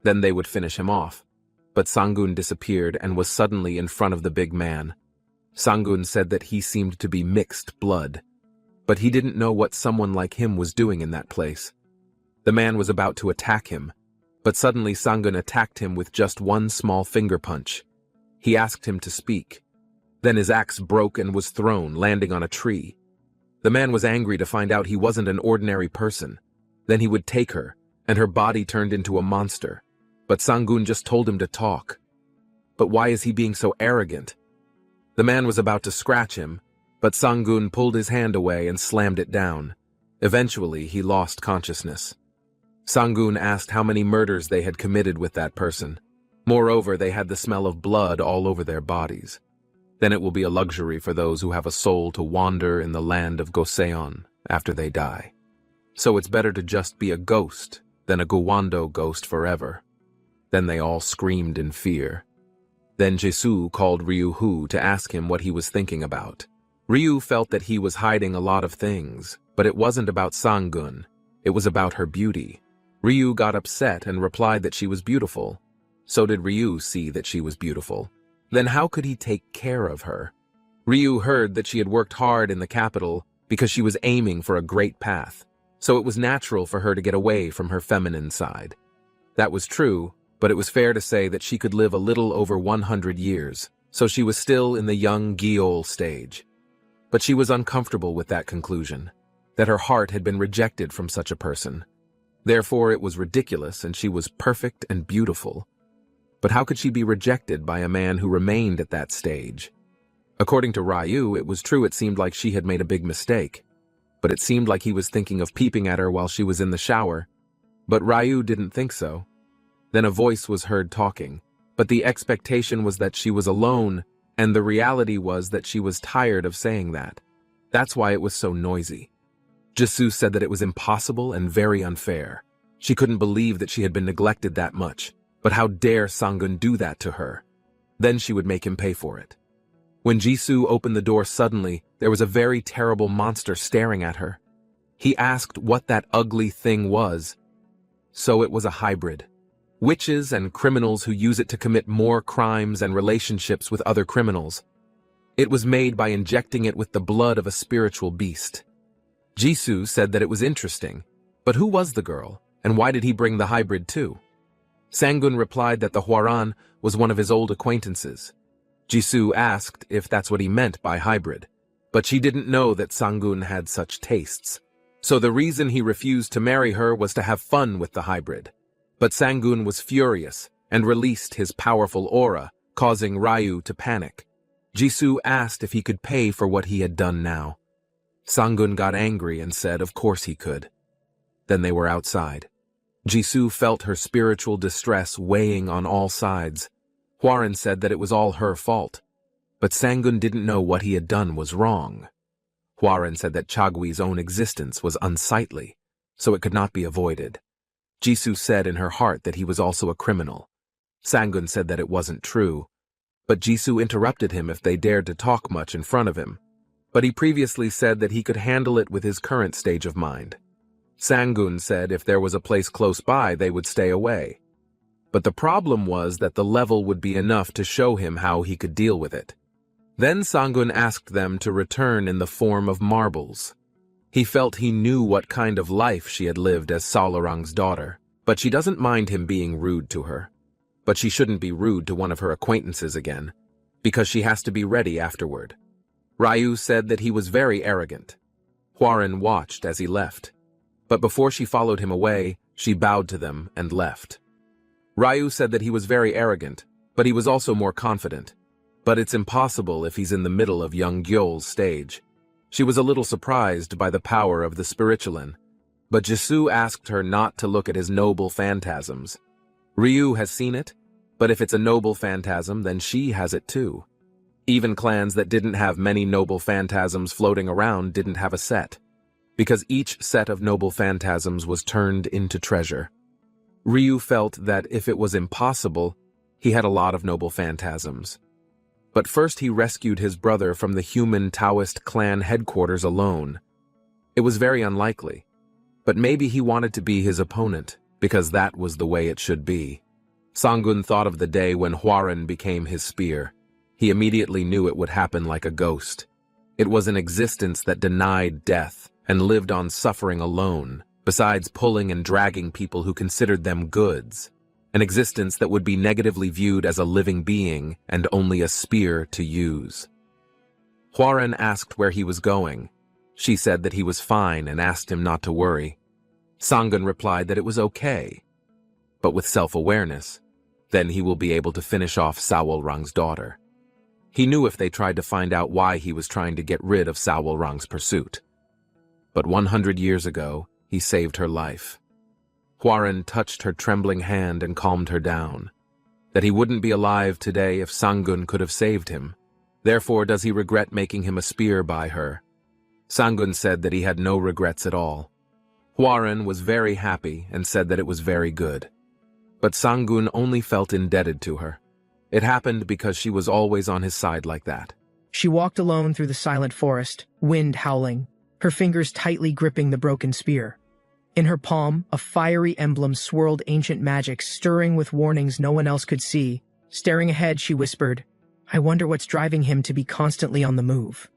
Then they would finish him off. But Sangun disappeared and was suddenly in front of the big man. Sangun said that he seemed to be mixed blood, but he didn't know what someone like him was doing in that place. The man was about to attack him, but suddenly Sangun attacked him with just one small finger punch. He asked him to speak. Then his axe broke and was thrown, landing on a tree. The man was angry to find out he wasn't an ordinary person. Then he would take her, and her body turned into a monster. But Sang-gun just told him to talk. But why is he being so arrogant? The man was about to scratch him, but Sang-gun pulled his hand away and slammed it down. Eventually, he lost consciousness. Sang-gun asked how many murders they had committed with that person. Moreover, they had the smell of blood all over their bodies. Then it will be a luxury for those who have a soul to wander in the land of Goseon after they die. So it's better to just be a ghost than a Gowando ghost forever. Then they all screamed in fear. Then Jisoo called Ryu-hoo to ask him what he was thinking about. Ryu felt that he was hiding a lot of things, but it wasn't about Sang-gun. It was about her beauty. Ryu got upset and replied that she was beautiful. So did Ryu see that she was beautiful. Then how could he take care of her? Ryu heard that she had worked hard in the capital because she was aiming for a great path, so it was natural for her to get away from her feminine side. That was true, but it was fair to say that she could live a little over 100 years, so she was still in the young Gyeol stage. But she was uncomfortable with that conclusion, that her heart had been rejected from such a person. Therefore, it was ridiculous and she was perfect and beautiful. But how could she be rejected by a man who remained at that stage? According to Ryu, it was true it seemed like she had made a big mistake. But it seemed like he was thinking of peeping at her while she was in the shower. But Ryu didn't think so. Then a voice was heard talking, but the expectation was that she was alone, and the reality was that she was tired of saying that. That's why it was so noisy. Jisoo said that it was impossible and very unfair. She couldn't believe that she had been neglected that much. But how dare Sang-gun do that to her? Then she would make him pay for it. When Jisoo opened the door suddenly, there was a very terrible monster staring at her. He asked what that ugly thing was. So it was a hybrid. Witches and criminals who use it to commit more crimes and relationships with other criminals. It was made by injecting it with the blood of a spiritual beast. Jisoo said that it was interesting, but who was the girl, and why did he bring the hybrid too? Sang-gun replied that the Hwaran was one of his old acquaintances. Jisoo asked if that's what he meant by hybrid, but she didn't know that Sang-gun had such tastes. So the reason he refused to marry her was to have fun with the hybrid. But Sang-gun was furious and released his powerful aura, causing Ryu to panic. Jisoo asked if he could pay for what he had done now. Sang-gun got angry and said of course he could. Then they were outside. Jisoo felt her spiritual distress weighing on all sides. Hwaran said that it was all her fault. But Sang-gun didn't know what he had done was wrong. Hwaran said that Chagwi's own existence was unsightly, so it could not be avoided. Jisoo said in her heart that he was also a criminal. Sang-gun said that it wasn't true, but Jisoo interrupted him if they dared to talk much in front of him. But he previously said that he could handle it with his current stage of mind. Sang-gun said if there was a place close by, they would stay away. But the problem was that the level would be enough to show him how he could deal with it. Then Sang-gun asked them to return in the form of marbles. He felt he knew what kind of life she had lived as Salarang's daughter, but she doesn't mind him being rude to her. But she shouldn't be rude to one of her acquaintances again, because she has to be ready afterward. Ryu said that he was very arrogant. Hwaran watched as he left. But before she followed him away, she bowed to them and left. Ryu said that he was very arrogant, but he was also more confident. But it's impossible if he's in the middle of young Gyeol's stage. She was a little surprised by the power of the spiritualin, but Jisoo asked her not to look at his noble phantasms. Ryu has seen it, but if it's a noble phantasm, then she has it too. Even clans that didn't have many noble phantasms floating around didn't have a set, because each set of noble phantasms was turned into treasure. Ryu felt that if it was impossible, he had a lot of noble phantasms. But first he rescued his brother from the human Taoist clan headquarters alone. It was very unlikely, but maybe he wanted to be his opponent, because that was the way it should be. Sang-gun thought of the day when Hwaran became his spear. He immediately knew it would happen like a ghost. It was an existence that denied death and lived on suffering alone, besides pulling and dragging people who considered them goods. An existence that would be negatively viewed as a living being and only a spear to use. Huaren asked where he was going. She said that he was fine and asked him not to worry. Sangun replied that it was okay, but with self-awareness. Then he will be able to finish off Sawolrang's daughter. He knew if they tried to find out why he was trying to get rid of Sawolrang's pursuit. But 100 years ago, he saved her life. Huaren touched her trembling hand and calmed her down. That he wouldn't be alive today if Sangun could have saved him. Therefore does he regret making him a spear by her. Sangun said that he had no regrets at all. Huaren was very happy and said that it was very good. But Sangun only felt indebted to her. It happened because she was always on his side like that. She walked alone through the silent forest, wind howling, her fingers tightly gripping the broken spear. In her palm, a fiery emblem swirled ancient magic, stirring with warnings no one else could see. Staring ahead, she whispered, "I wonder what's driving him to be constantly on the move."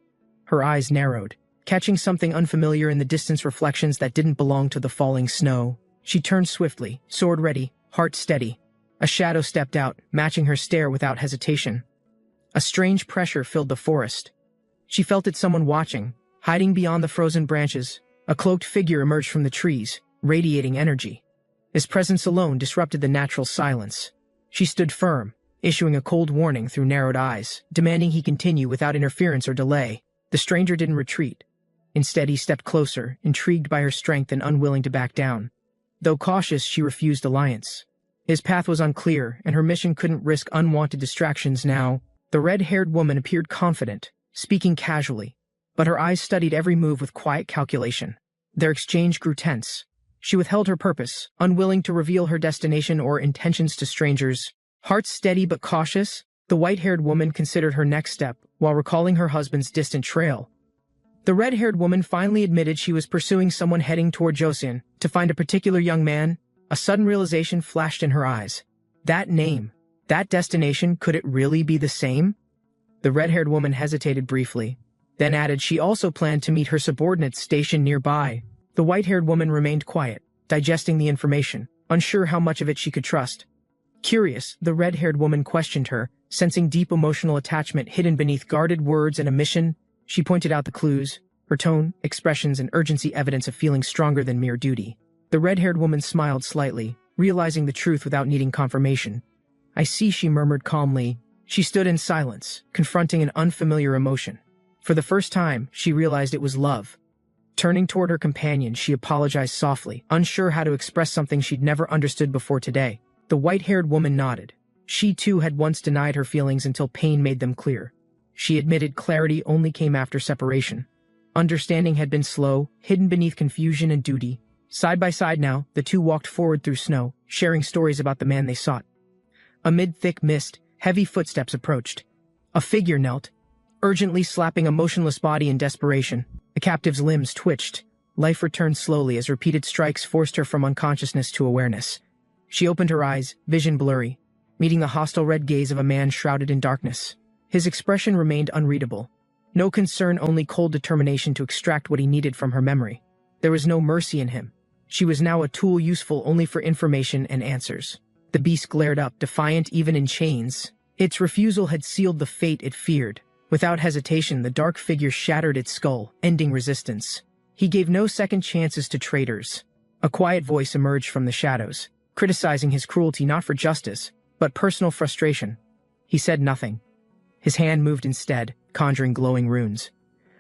Her eyes narrowed, catching something unfamiliar in the distance reflections that didn't belong to the falling snow. She turned swiftly, sword ready, heart steady. A shadow stepped out, matching her stare without hesitation. A strange pressure filled the forest. She felt it someone watching, hiding beyond the frozen branches. A cloaked figure emerged from the trees, radiating energy. His presence alone disrupted the natural silence. She stood firm, issuing a cold warning through narrowed eyes, demanding he continue without interference or delay. The stranger didn't retreat. Instead, he stepped closer, intrigued by her strength and unwilling to back down. Though cautious, she refused alliance. His path was unclear, and her mission couldn't risk unwanted distractions now. The red-haired woman appeared confident, speaking casually, but her eyes studied every move with quiet calculation. Their exchange grew tense. She withheld her purpose, unwilling to reveal her destination or intentions to strangers. Heart steady but cautious, the white-haired woman considered her next step while recalling her husband's distant trail. The red-haired woman finally admitted she was pursuing someone heading toward Joseon to find a particular young man. A sudden realization flashed in her eyes. That name, that destination, could it really be the same? The red-haired woman hesitated briefly, then added she also planned to meet her subordinates stationed nearby. The white-haired woman remained quiet, digesting the information, unsure how much of it she could trust. Curious, the red-haired woman questioned her, sensing deep emotional attachment hidden beneath guarded words and a mission. She pointed out the clues, her tone, expressions, and urgency evidence of feeling stronger than mere duty. The red-haired woman smiled slightly, realizing the truth without needing confirmation. "I see," she murmured calmly. She stood in silence, confronting an unfamiliar emotion. For the first time, she realized it was love. Turning toward her companion, she apologized softly, unsure how to express something she'd never understood before today. The white-haired woman nodded. She too had once denied her feelings until pain made them clear. She admitted clarity only came after separation. Understanding had been slow, hidden beneath confusion and duty. Side by side now, the two walked forward through snow, sharing stories about the man they sought. Amid thick mist, heavy footsteps approached. A figure knelt, urgently slapping a motionless body in desperation. The captive's limbs twitched. Life returned slowly as repeated strikes forced her from unconsciousness to awareness. She opened her eyes, vision blurry, meeting the hostile red gaze of a man shrouded in darkness. His expression remained unreadable. No concern, only cold determination to extract what he needed from her memory. There was no mercy in him. She was now a tool useful only for information and answers. The beast glared up, defiant even in chains. Its refusal had sealed the fate it feared. Without hesitation, the dark figure shattered its skull, ending resistance. He gave no second chances to traitors. A quiet voice emerged from the shadows, criticizing his cruelty not for justice, but personal frustration. He said nothing. His hand moved instead, conjuring glowing runes.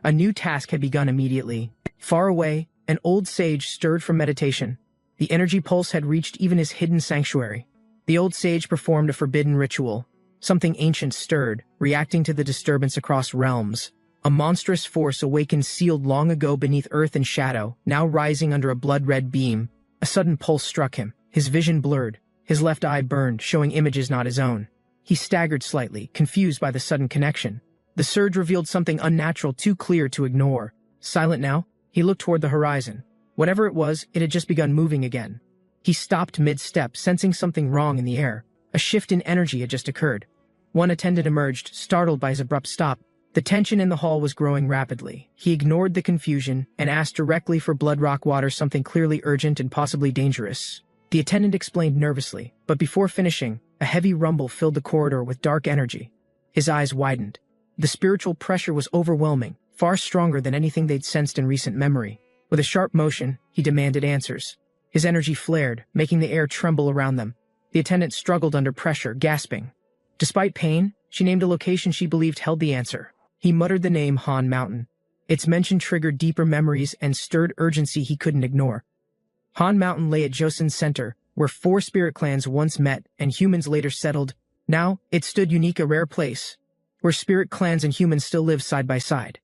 A new task had begun immediately. Far away, an old sage stirred from meditation. The energy pulse had reached even his hidden sanctuary. The old sage performed a forbidden ritual. Something ancient stirred, reacting to the disturbance across realms. A monstrous force awakened sealed long ago beneath earth and shadow, now rising under a blood-red beam. A sudden pulse struck him. His vision blurred. His left eye burned, showing images not his own. He staggered slightly, confused by the sudden connection. The surge revealed something unnatural, too clear to ignore. Silent now, he looked toward the horizon. Whatever it was, it had just begun moving again. He stopped mid-step, sensing something wrong in the air. A shift in energy had just occurred. One attendant emerged, startled by his abrupt stop. The tension in the hall was growing rapidly. He ignored the confusion and asked directly for blood rock water, something clearly urgent and possibly dangerous. The attendant explained nervously, but before finishing, a heavy rumble filled the corridor with dark energy. His eyes widened. The spiritual pressure was overwhelming, far stronger than anything they'd sensed in recent memory. With a sharp motion, he demanded answers. His energy flared, making the air tremble around them. The attendant struggled under pressure, gasping. Despite pain, she named a location she believed held the answer. He muttered the name Han Mountain. Its mention triggered deeper memories and stirred urgency he couldn't ignore. Han Mountain lay at Joseon's center, where 4 spirit clans once met and humans later settled. Now, it stood unique, a rare place, where spirit clans and humans still live side by side.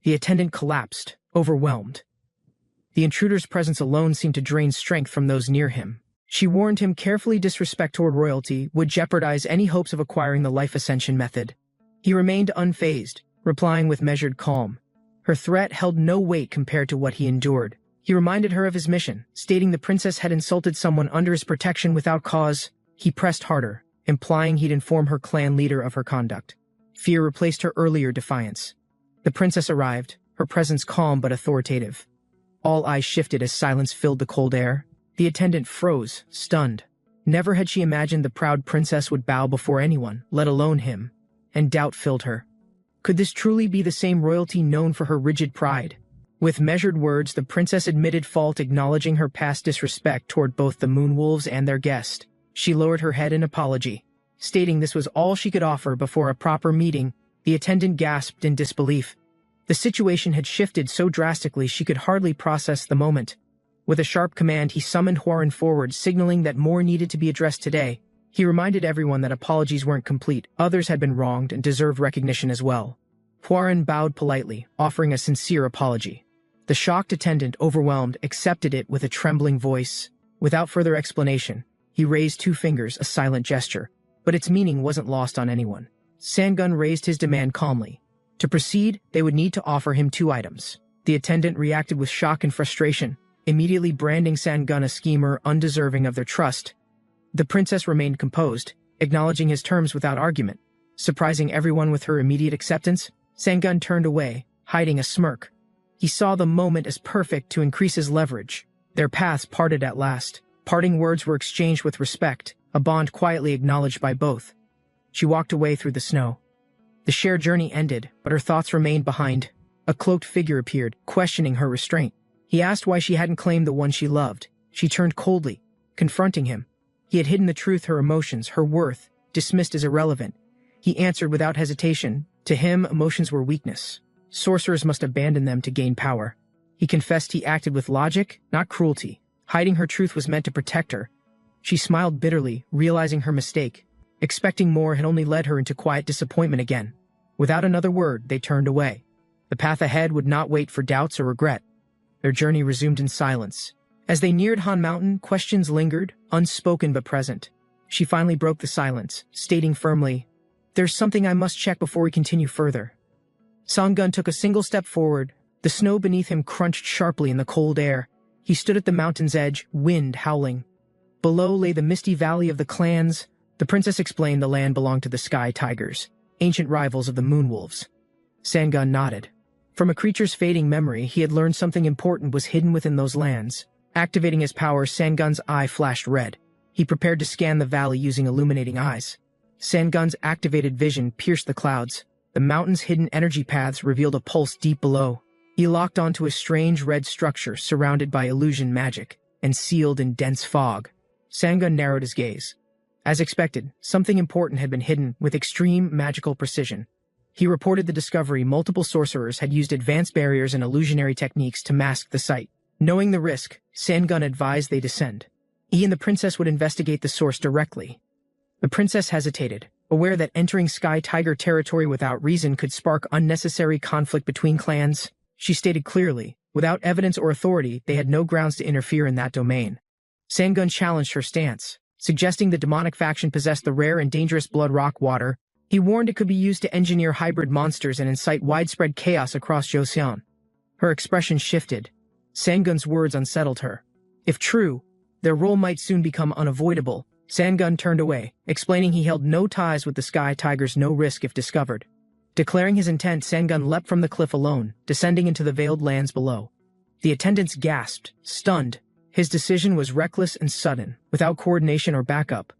The attendant collapsed, overwhelmed. The intruder's presence alone seemed to drain strength from those near him. She warned him carefully disrespect toward royalty would jeopardize any hopes of acquiring the life ascension method. He remained unfazed, replying with measured calm. Her threat held no weight compared to what he endured. He reminded her of his mission, stating the princess had insulted someone under his protection without cause. He pressed harder, implying he'd inform her clan leader of her conduct. Fear replaced her earlier defiance. The princess arrived, her presence calm but authoritative. All eyes shifted as silence filled the cold air. The attendant froze, stunned. Never had she imagined the proud princess would bow before anyone, let alone him. And doubt filled her. Could this truly be the same royalty known for her rigid pride? With measured words, the princess admitted fault, acknowledging her past disrespect toward both the Moonwolves and their guest. She lowered her head in apology, stating this was all she could offer before a proper meeting. The attendant gasped in disbelief. The situation had shifted so drastically she could hardly process the moment. With a sharp command, he summoned Hwaran forward, signaling that more needed to be addressed today. He reminded everyone that apologies weren't complete. Others had been wronged and deserved recognition as well. Hwaran bowed politely, offering a sincere apology. The shocked attendant, overwhelmed, accepted it with a trembling voice. Without further explanation, he raised 2 fingers, a silent gesture, but its meaning wasn't lost on anyone. Sangun raised his demand calmly. To proceed, they would need to offer him 2 items. The attendant reacted with shock and frustration, immediately branding Sangun a schemer undeserving of their trust. The princess remained composed, acknowledging his terms without argument. Surprising everyone with her immediate acceptance, Sangun turned away, hiding a smirk. He saw the moment as perfect to increase his leverage. Their paths parted at last. Parting words were exchanged with respect, a bond quietly acknowledged by both. She walked away through the snow. The shared journey ended, but her thoughts remained behind. A cloaked figure appeared, questioning her restraint. He asked why she hadn't claimed the one she loved. She turned coldly, confronting him. He had hidden the truth, her emotions, her worth, dismissed as irrelevant. He answered without hesitation. To him, emotions were weakness. Sorcerers must abandon them to gain power. He confessed he acted with logic, not cruelty. Hiding her truth was meant to protect her. She smiled bitterly, realizing her mistake. Expecting more had only led her into quiet disappointment again. Without another word, they turned away. The path ahead would not wait for doubts or regret. Their journey resumed in silence. As they neared Han Mountain, questions lingered, unspoken but present. She finally broke the silence, stating firmly, "There's something I must check before we continue further." Sangun took a single step forward. The snow beneath him crunched sharply in the cold air. He stood at the mountain's edge, wind howling. Below lay the misty valley of the clans. The princess explained the land belonged to the Sky Tigers, ancient rivals of the Moonwolves. Sangun nodded. From a creature's fading memory, he had learned something important was hidden within those lands. Activating his power, Sangun's eye flashed red. He prepared to scan the valley using illuminating eyes. Sangun's activated vision pierced the clouds. The mountain's hidden energy paths revealed a pulse deep below. He locked onto a strange red structure surrounded by illusion magic and sealed in dense fog. Sangun narrowed his gaze. As expected, something important had been hidden with extreme magical precision. He reported the discovery. Multiple sorcerers had used advanced barriers and illusionary techniques to mask the site. Knowing the risk, Sangun advised they descend. He and the princess would investigate the source directly. The princess hesitated, aware that entering Sky Tiger territory without reason could spark unnecessary conflict between clans. She stated clearly, without evidence or authority, they had no grounds to interfere in that domain. Sangun challenged her stance, suggesting the demonic faction possessed the rare and dangerous blood rock water. He warned it could be used to engineer hybrid monsters and incite widespread chaos across Joseon. Her expression shifted. Sangun's words unsettled her. If true, their role might soon become unavoidable. Sangun turned away, explaining he held no ties with the Sky Tigers, no risk if discovered. Declaring his intent, Sangun leapt from the cliff alone, descending into the veiled lands below. The attendants gasped, stunned. His decision was reckless and sudden, without coordination or backup.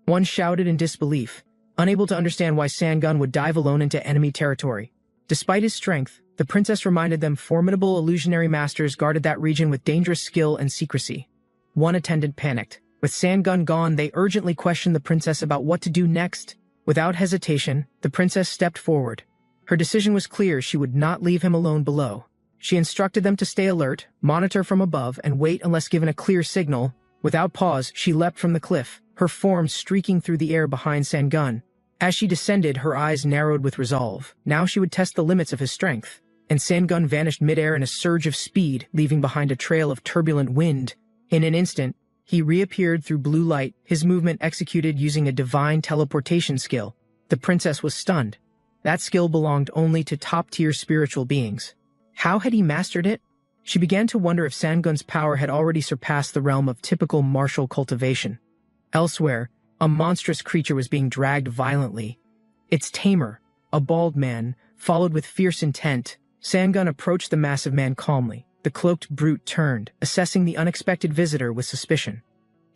One shouted in disbelief. unable to understand why Sangun would dive alone into enemy territory. Despite his strength, the princess reminded them formidable illusionary masters guarded that region with dangerous skill and secrecy. One attendant panicked. With Sangun gone, they urgently questioned the princess about what to do next. Without hesitation, the princess stepped forward. Her decision was clear: she would not leave him alone below. She instructed them to stay alert, monitor from above, and wait unless given a clear signal. Without pause, she leapt from the cliff, her form streaking through the air behind Sangun. As she descended, her eyes narrowed with resolve. Now she would test the limits of his strength. And Sangun vanished midair in a surge of speed, leaving behind a trail of turbulent wind. In an instant, he reappeared through blue light, his movement executed using a divine teleportation skill. The princess was stunned. That skill belonged only to top-tier spiritual beings. How had he mastered it? She began to wonder if Sangun's power had already surpassed the realm of typical martial cultivation. Elsewhere, a monstrous creature was being dragged violently. Its tamer, a bald man, followed with fierce intent. Sangun approached the massive man calmly. The cloaked brute turned, assessing the unexpected visitor with suspicion.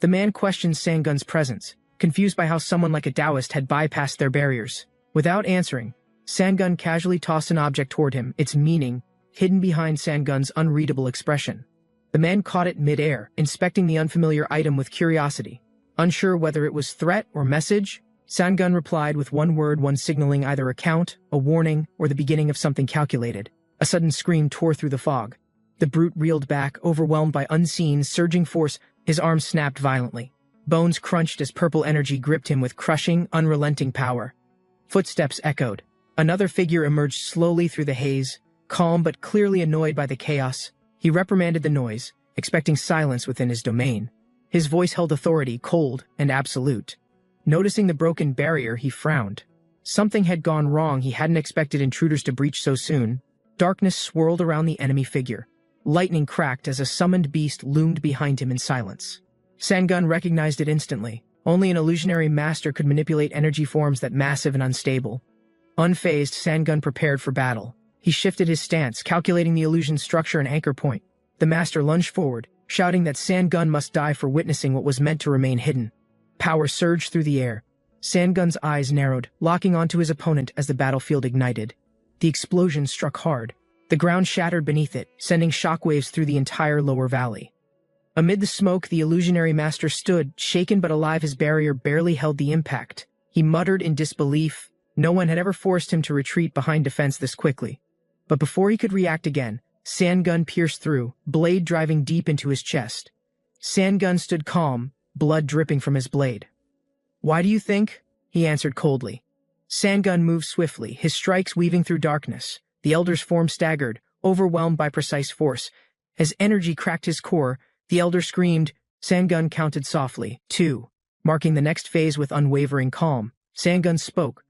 The man questioned Sangun's presence, confused by how someone like a Taoist had bypassed their barriers. Without answering, Sangun casually tossed an object toward him, its meaning hidden behind Sangun's unreadable expression. The man caught it mid-air, inspecting the unfamiliar item with curiosity. Unsure whether it was threat or message, Sangun replied with one word, one signaling either a count, a warning, or the beginning of something calculated. A sudden scream tore through the fog. The brute reeled back, overwhelmed by unseen, surging force. His arms snapped violently. Bones crunched as purple energy gripped him with crushing, unrelenting power. Footsteps echoed. Another figure emerged slowly through the haze, calm but clearly annoyed by the chaos. He reprimanded the noise, expecting silence within his domain. His voice held authority, cold and absolute. Noticing the broken barrier, he frowned. Something had gone wrong. He hadn't expected intruders to breach so soon. Darkness swirled around the enemy figure. Lightning cracked as a summoned beast loomed behind him in silence. Sangun recognized it instantly. Only an illusionary master could manipulate energy forms that massive and unstable. Unfazed, Sangun prepared for battle. He shifted his stance, calculating the illusion's structure and anchor point. The master lunged forward, shouting that Sangun must die for witnessing what was meant to remain hidden. Power surged through the air. Sangun's eyes narrowed, locking onto his opponent as the battlefield ignited. The explosion struck hard. The ground shattered beneath it, sending shockwaves through the entire lower valley. Amid the smoke, the illusionary master stood, shaken but alive. His barrier barely held the impact. He muttered in disbelief. No one had ever forced him to retreat behind defense this quickly. But before he could react again, Sangun pierced through, blade driving deep into his chest. Sangun stood calm, blood dripping from his blade. "Why do you think?" he answered coldly. Sangun moved swiftly, his strikes weaving through darkness. The elder's form staggered, overwhelmed by precise force. As energy cracked his core, the elder screamed. Sangun counted softly, 2, marking the next phase with unwavering calm. Sangun spoke.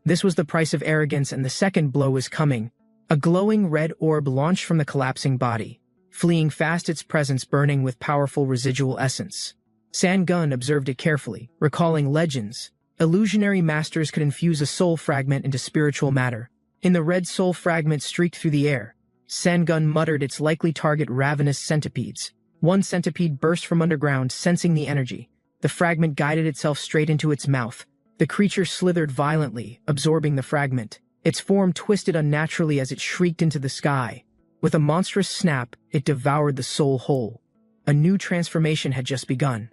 This was the price of arrogance, and the second blow was coming. A glowing red orb launched from the collapsing body, fleeing fast, its presence burning with powerful residual essence. Sangun observed it carefully, recalling legends. Illusionary masters could infuse a soul fragment into spiritual matter. In the red soul fragment streaked through the air. Sangun muttered its likely target: ravenous centipedes. One centipede burst from underground, sensing the energy. The fragment guided itself straight into its mouth. The creature slithered violently, absorbing the fragment. Its form twisted unnaturally as it shrieked into the sky. With a monstrous snap, it devoured the soul whole. A new transformation had just begun.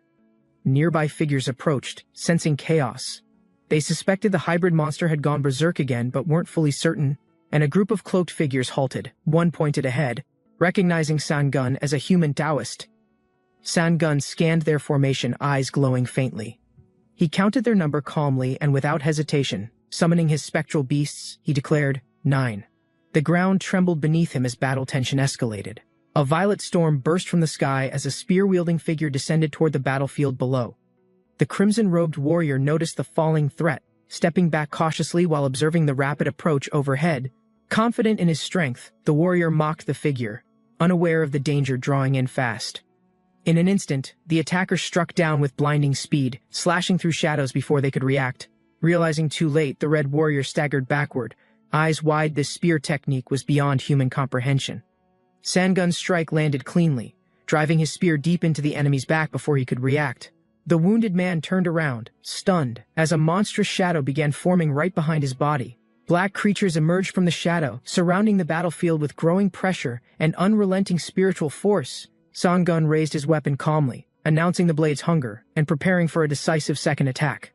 Nearby figures approached, sensing chaos. They suspected the hybrid monster had gone berserk again, but weren't fully certain, and a group of cloaked figures halted. One pointed ahead, recognizing Sangun as a human Taoist. Sangun scanned their formation, eyes glowing faintly. He counted their number calmly and without hesitation. Summoning his spectral beasts, he declared, 9. The ground trembled beneath him as battle tension escalated. A violet storm burst from the sky as a spear-wielding figure descended toward the battlefield below. The crimson-robed warrior noticed the falling threat, stepping back cautiously while observing the rapid approach overhead. Confident in his strength, the warrior mocked the figure, unaware of the danger drawing in fast. In an instant, the attacker struck down with blinding speed, slashing through shadows before they could react. Realizing too late, the red warrior staggered backward, eyes wide. This spear technique was beyond human comprehension. Sangun's strike landed cleanly, driving his spear deep into the enemy's back before he could react. The wounded man turned around, stunned, as a monstrous shadow began forming right behind his body. Black creatures emerged from the shadow, surrounding the battlefield with growing pressure and unrelenting spiritual force. Sangun raised his weapon calmly, announcing the blade's hunger and preparing for a decisive second attack.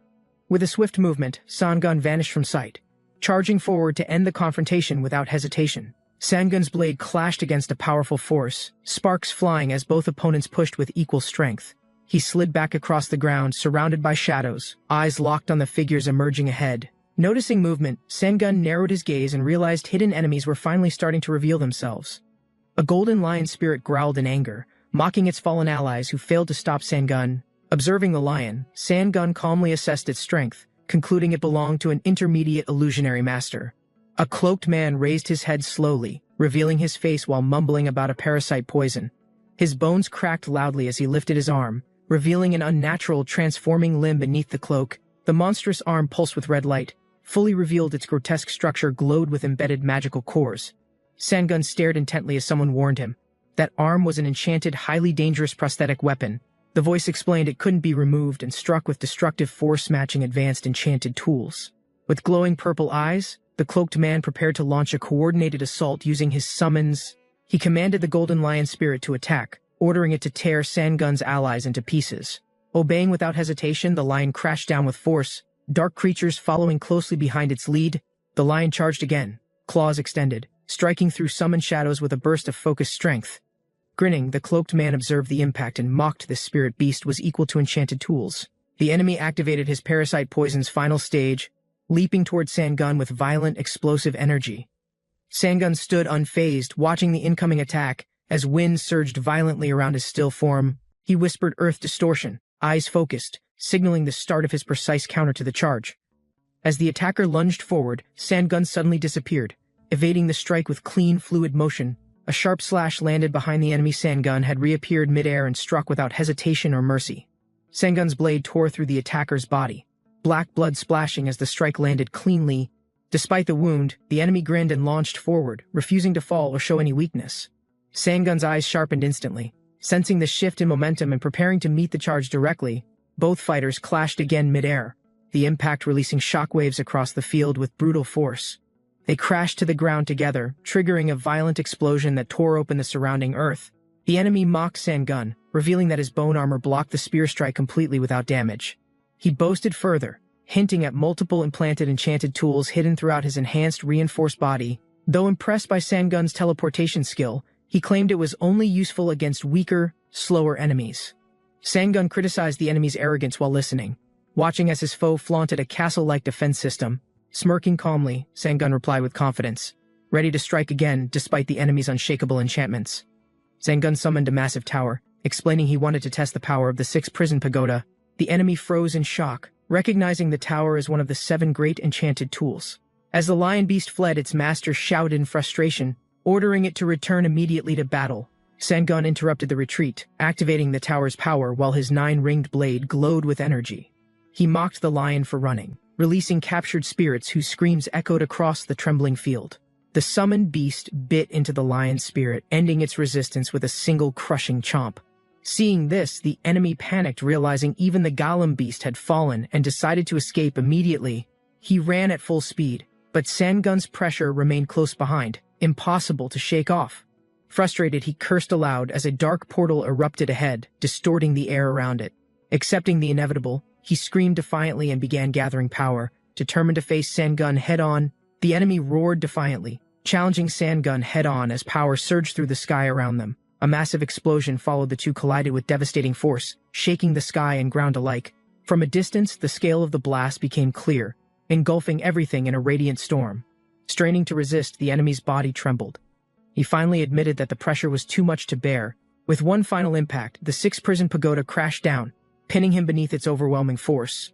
With a swift movement, Sangun vanished from sight, charging forward to end the confrontation without hesitation. Sangun's blade clashed against a powerful force, sparks flying as both opponents pushed with equal strength. He slid back across the ground, surrounded by shadows, eyes locked on the figures emerging ahead. Noticing movement, Sangun narrowed his gaze and realized hidden enemies were finally starting to reveal themselves. A golden lion spirit growled in anger, mocking its fallen allies who failed to stop Sangun. Observing the lion, Sangun calmly assessed its strength, concluding it belonged to an intermediate illusionary master. A cloaked man raised his head slowly, revealing his face while mumbling about a parasite poison. His bones cracked loudly as he lifted his arm, revealing an unnatural transforming limb beneath the cloak. The monstrous arm pulsed with red light, fully revealed. Its grotesque structure glowed with embedded magical cores. Sangun stared intently as someone warned him. That arm was an enchanted, highly dangerous prosthetic weapon. The voice explained it couldn't be removed and struck with destructive force matching advanced enchanted tools. With glowing purple eyes, the cloaked man prepared to launch a coordinated assault using his summons. He commanded the golden lion spirit to attack, ordering it to tear Sangun's allies into pieces. Obeying without hesitation, the lion crashed down with force, dark creatures following closely behind its lead. The lion charged again, claws extended, striking through summoned shadows with a burst of focused strength. Grinning, the cloaked man observed the impact and mocked this spirit beast was equal to enchanted tools. The enemy activated his parasite poison's final stage, leaping toward Sangun with violent, explosive energy. Sangun stood unfazed, watching the incoming attack. As wind surged violently around his still form, he whispered earth distortion, eyes focused, signaling the start of his precise counter to the charge. As the attacker lunged forward, Sangun suddenly disappeared, evading the strike with clean, fluid motion. A sharp slash landed behind the enemy. Sangun had reappeared midair and struck without hesitation or mercy. Sangun's blade tore through the attacker's body, black blood splashing as the strike landed cleanly. Despite the wound, the enemy grinned and launched forward, refusing to fall or show any weakness. Sangun's eyes sharpened instantly, sensing the shift in momentum and preparing to meet the charge directly. Both fighters clashed again midair, the impact releasing shockwaves across the field with brutal force. They crashed to the ground together, triggering a violent explosion that tore open the surrounding earth. The enemy mocked Sangun, revealing that his bone armor blocked the spear strike completely without damage. He boasted further, hinting at multiple implanted enchanted tools hidden throughout his enhanced, reinforced body. Though impressed by Sangun's teleportation skill, he claimed it was only useful against weaker, slower enemies. Sangun criticized the enemy's arrogance while listening, watching as his foe flaunted a castle-like defense system. Smirking calmly, Sangun replied with confidence, ready to strike again despite the enemy's unshakable enchantments. Sangun summoned a massive tower, explaining he wanted to test the power of the 6 prison pagoda. The enemy froze in shock, recognizing the tower as one of the 7 great enchanted tools. As the lion beast fled, its master shouted in frustration, ordering it to return immediately to battle. Sangun interrupted the retreat, activating the tower's power while his 9-ringed blade glowed with energy. He mocked the lion for running, releasing captured spirits whose screams echoed across the trembling field. The summoned beast bit into the lion's spirit, ending its resistance with a single crushing chomp. Seeing this, the enemy panicked, realizing even the golem beast had fallen and decided to escape immediately. He ran at full speed, but Sangun's pressure remained close behind, impossible to shake off. Frustrated, he cursed aloud as a dark portal erupted ahead, distorting the air around it. Accepting the inevitable, he screamed defiantly and began gathering power, determined to face Sangun head-on. The enemy roared defiantly, challenging Sangun head-on as power surged through the sky around them. A massive explosion followed. The two collided with devastating force, shaking the sky and ground alike. From a distance, the scale of the blast became clear, engulfing everything in a radiant storm. Straining to resist, the enemy's body trembled. He finally admitted that the pressure was too much to bear. With one final impact, the 6 prison pagoda crashed down, pinning him beneath its overwhelming force.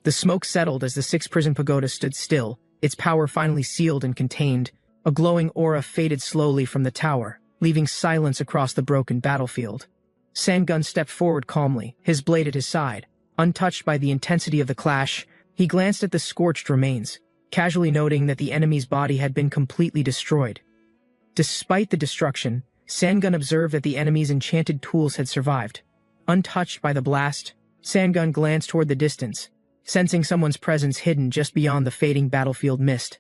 The smoke settled as the 6 prison pagoda stood still, its power finally sealed and contained. A glowing aura faded slowly from the tower, leaving silence across the broken battlefield. Sangun stepped forward calmly, his blade at his side. Untouched by the intensity of the clash, he glanced at the scorched remains, casually noting that the enemy's body had been completely destroyed. Despite the destruction, Sangun observed that the enemy's enchanted tools had survived. Untouched by the blast, Sanggun glanced toward the distance, sensing someone's presence hidden just beyond the fading battlefield mist.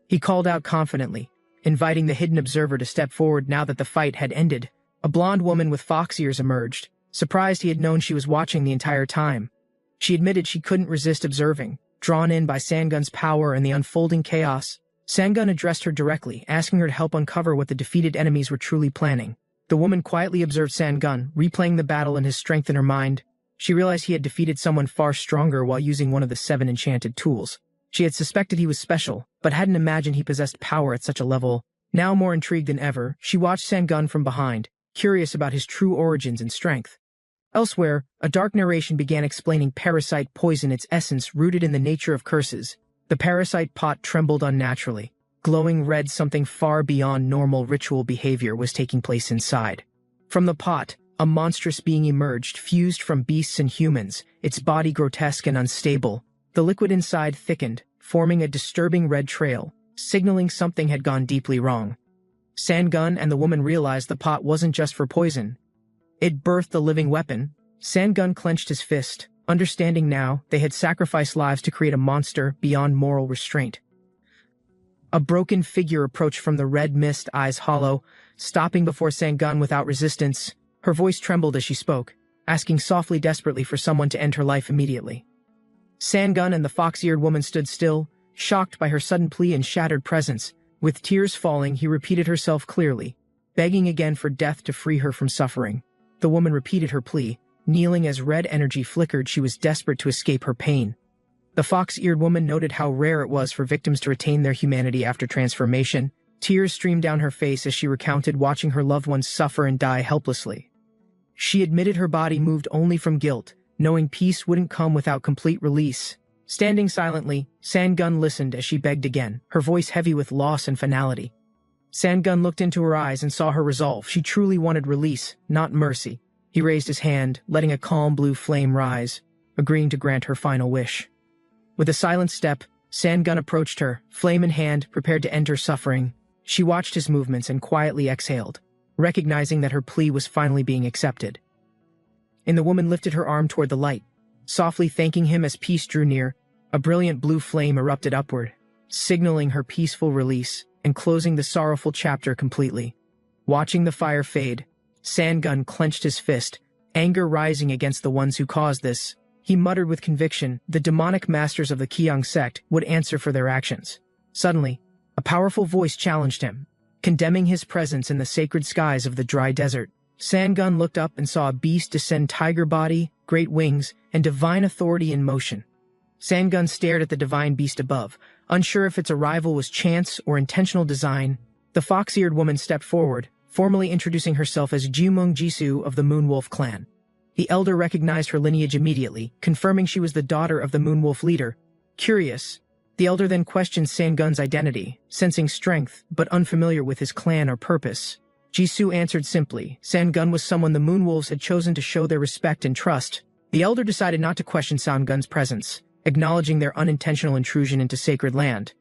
He called out confidently, inviting the hidden observer to step forward now that the fight had ended. A blonde woman with fox ears emerged, surprised he had known she was watching the entire time. She admitted she couldn't resist observing, drawn in by Sanggun's power and the unfolding chaos. Sanggun addressed her directly, asking her to help uncover what the defeated enemies were truly planning. The woman quietly observed Sanggun, replaying the battle and his strength in her mind. She realized he had defeated someone far stronger while using one of the 7 enchanted tools. She had suspected he was special, but hadn't imagined he possessed power at such a level. Now more intrigued than ever, she watched Sanggun from behind, curious about his true origins and strength. Elsewhere, a dark narration began explaining parasite poison, its essence rooted in the nature of curses. The parasite pot trembled unnaturally. Glowing red, something far beyond normal ritual behavior was taking place inside. From the pot, a monstrous being emerged, fused from beasts and humans, its body grotesque and unstable. The liquid inside thickened, forming a disturbing red trail, signaling something had gone deeply wrong. Sanggun and the woman realized the pot wasn't just for poison. It birthed a living weapon. Sanggun clenched his fist, understanding now they had sacrificed lives to create a monster beyond moral restraint. A broken figure approached from the red mist, eyes hollow, stopping before Sanggun without resistance. Her voice trembled as she spoke, asking softly, desperately for someone to end her life immediately. Sanggun and the fox-eared woman stood still, shocked by her sudden plea and shattered presence. With tears falling, he repeated herself clearly, begging again for death to free her from suffering. The woman repeated her plea, kneeling as red energy flickered. She was desperate to escape her pain. The fox-eared woman noted how rare it was for victims to retain their humanity after transformation. Tears streamed down her face as she recounted watching her loved ones suffer and die helplessly. She admitted her body moved only from guilt, knowing peace wouldn't come without complete release. Standing silently, Sanggun listened as she begged again, her voice heavy with loss and finality. Sanggun looked into her eyes and saw her resolve. She truly wanted release, not mercy. He raised his hand, letting a calm blue flame rise, agreeing to grant her final wish. With a silent step, Sanggun approached her, flame in hand, prepared to end her suffering. She watched his movements and quietly exhaled, recognizing that her plea was finally being accepted. And the woman lifted her arm toward the light, softly thanking him as peace drew near. A brilliant blue flame erupted upward, signaling her peaceful release and closing the sorrowful chapter completely. Watching the fire fade, Sanggun clenched his fist, anger rising against the ones who caused this. He muttered with conviction, the demonic masters of the Qiang sect would answer for their actions. Suddenly, a powerful voice challenged him, condemning his presence in the sacred skies of the dry desert. Sanggun looked up and saw a beast descend, tiger body, great wings, and divine authority in motion. Sanggun stared at the divine beast above, unsure if its arrival was chance or intentional design. The fox-eared woman stepped forward, formally introducing herself as Jimung Jisoo of the Moonwolf clan. The elder recognized her lineage immediately, confirming she was the daughter of the Moonwolf leader. Curious, the elder then questioned Sanggun's identity, sensing strength but unfamiliar with his clan or purpose. Jisoo answered simply, Sanggun was someone the Moonwolves had chosen to show their respect and trust. The elder decided not to question Sanggun's presence, acknowledging their unintentional intrusion into sacred land.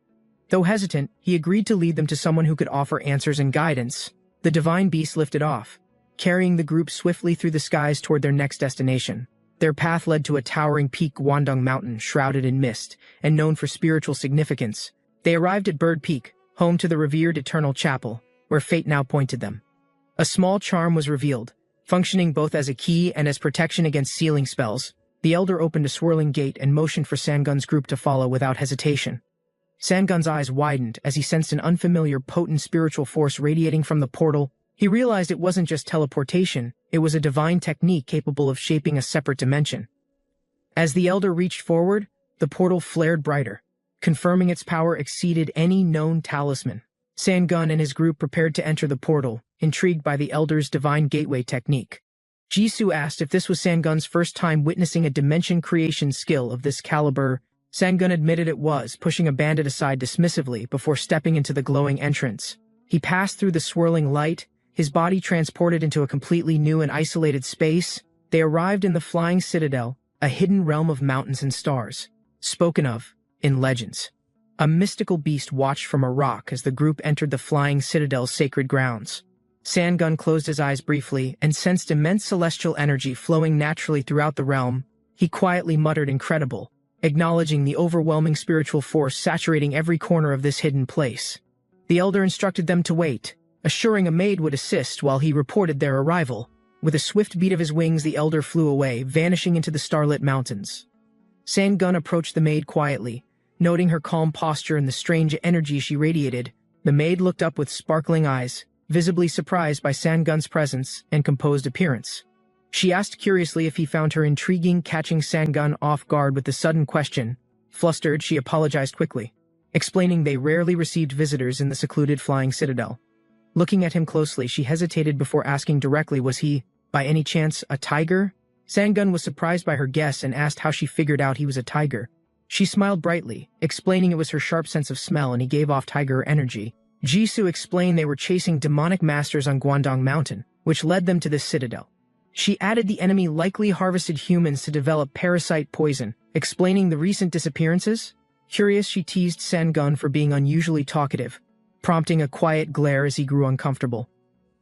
Though hesitant, he agreed to lead them to someone who could offer answers and guidance. The divine beast lifted off, carrying the group swiftly through the skies toward their next destination. Their path led to a towering peak, Guangdong Mountain, shrouded in mist, and known for spiritual significance. They arrived at Bird Peak, home to the revered Eternal Chapel, where fate now pointed them. A small charm was revealed, functioning both as a key and as protection against sealing spells. The elder opened a swirling gate and motioned for Sanggun's group to follow without hesitation. Sanggun's eyes widened as he sensed an unfamiliar, potent spiritual force radiating from the portal. He realized it wasn't just teleportation, it was a divine technique capable of shaping a separate dimension. As the elder reached forward, the portal flared brighter, confirming its power exceeded any known talisman. Sanggun and his group prepared to enter the portal, intrigued by the elder's divine gateway technique. Jisoo asked if this was Sanggun's first time witnessing a dimension creation skill of this caliber. Sanggun admitted it was, pushing a bandit aside dismissively before stepping into the glowing entrance. He passed through the swirling light, his body transported into a completely new and isolated space. They arrived in the Flying Citadel, a hidden realm of mountains and stars, spoken of in legends. A mystical beast watched from a rock as the group entered the Flying Citadel's sacred grounds. Sanggun closed his eyes briefly and sensed immense celestial energy flowing naturally throughout the realm. He quietly muttered incredible, acknowledging the overwhelming spiritual force saturating every corner of this hidden place. The elder instructed them to wait, assuring a maid would assist while he reported their arrival. With a swift beat of his wings, the elder flew away, vanishing into the starlit mountains. Sangun approached the maid quietly, noting her calm posture and the strange energy she radiated. The maid looked up with sparkling eyes, visibly surprised by Sangun's presence and composed appearance. She asked curiously if he found her intriguing, catching Sangun off guard with the sudden question. Flustered, she apologized quickly, explaining they rarely received visitors in the secluded flying citadel. Looking at him closely, she hesitated before asking directly, was he, by any chance, a tiger? Sangun was surprised by her guess and asked how she figured out he was a tiger. She smiled brightly, explaining it was her sharp sense of smell and he gave off tiger energy. Jisoo explained they were chasing demonic masters on Guangdong Mountain, which led them to this citadel. She added the enemy likely harvested humans to develop parasite poison, explaining the recent disappearances. Curious, she teased Sangun for being unusually talkative, prompting a quiet glare as he grew uncomfortable.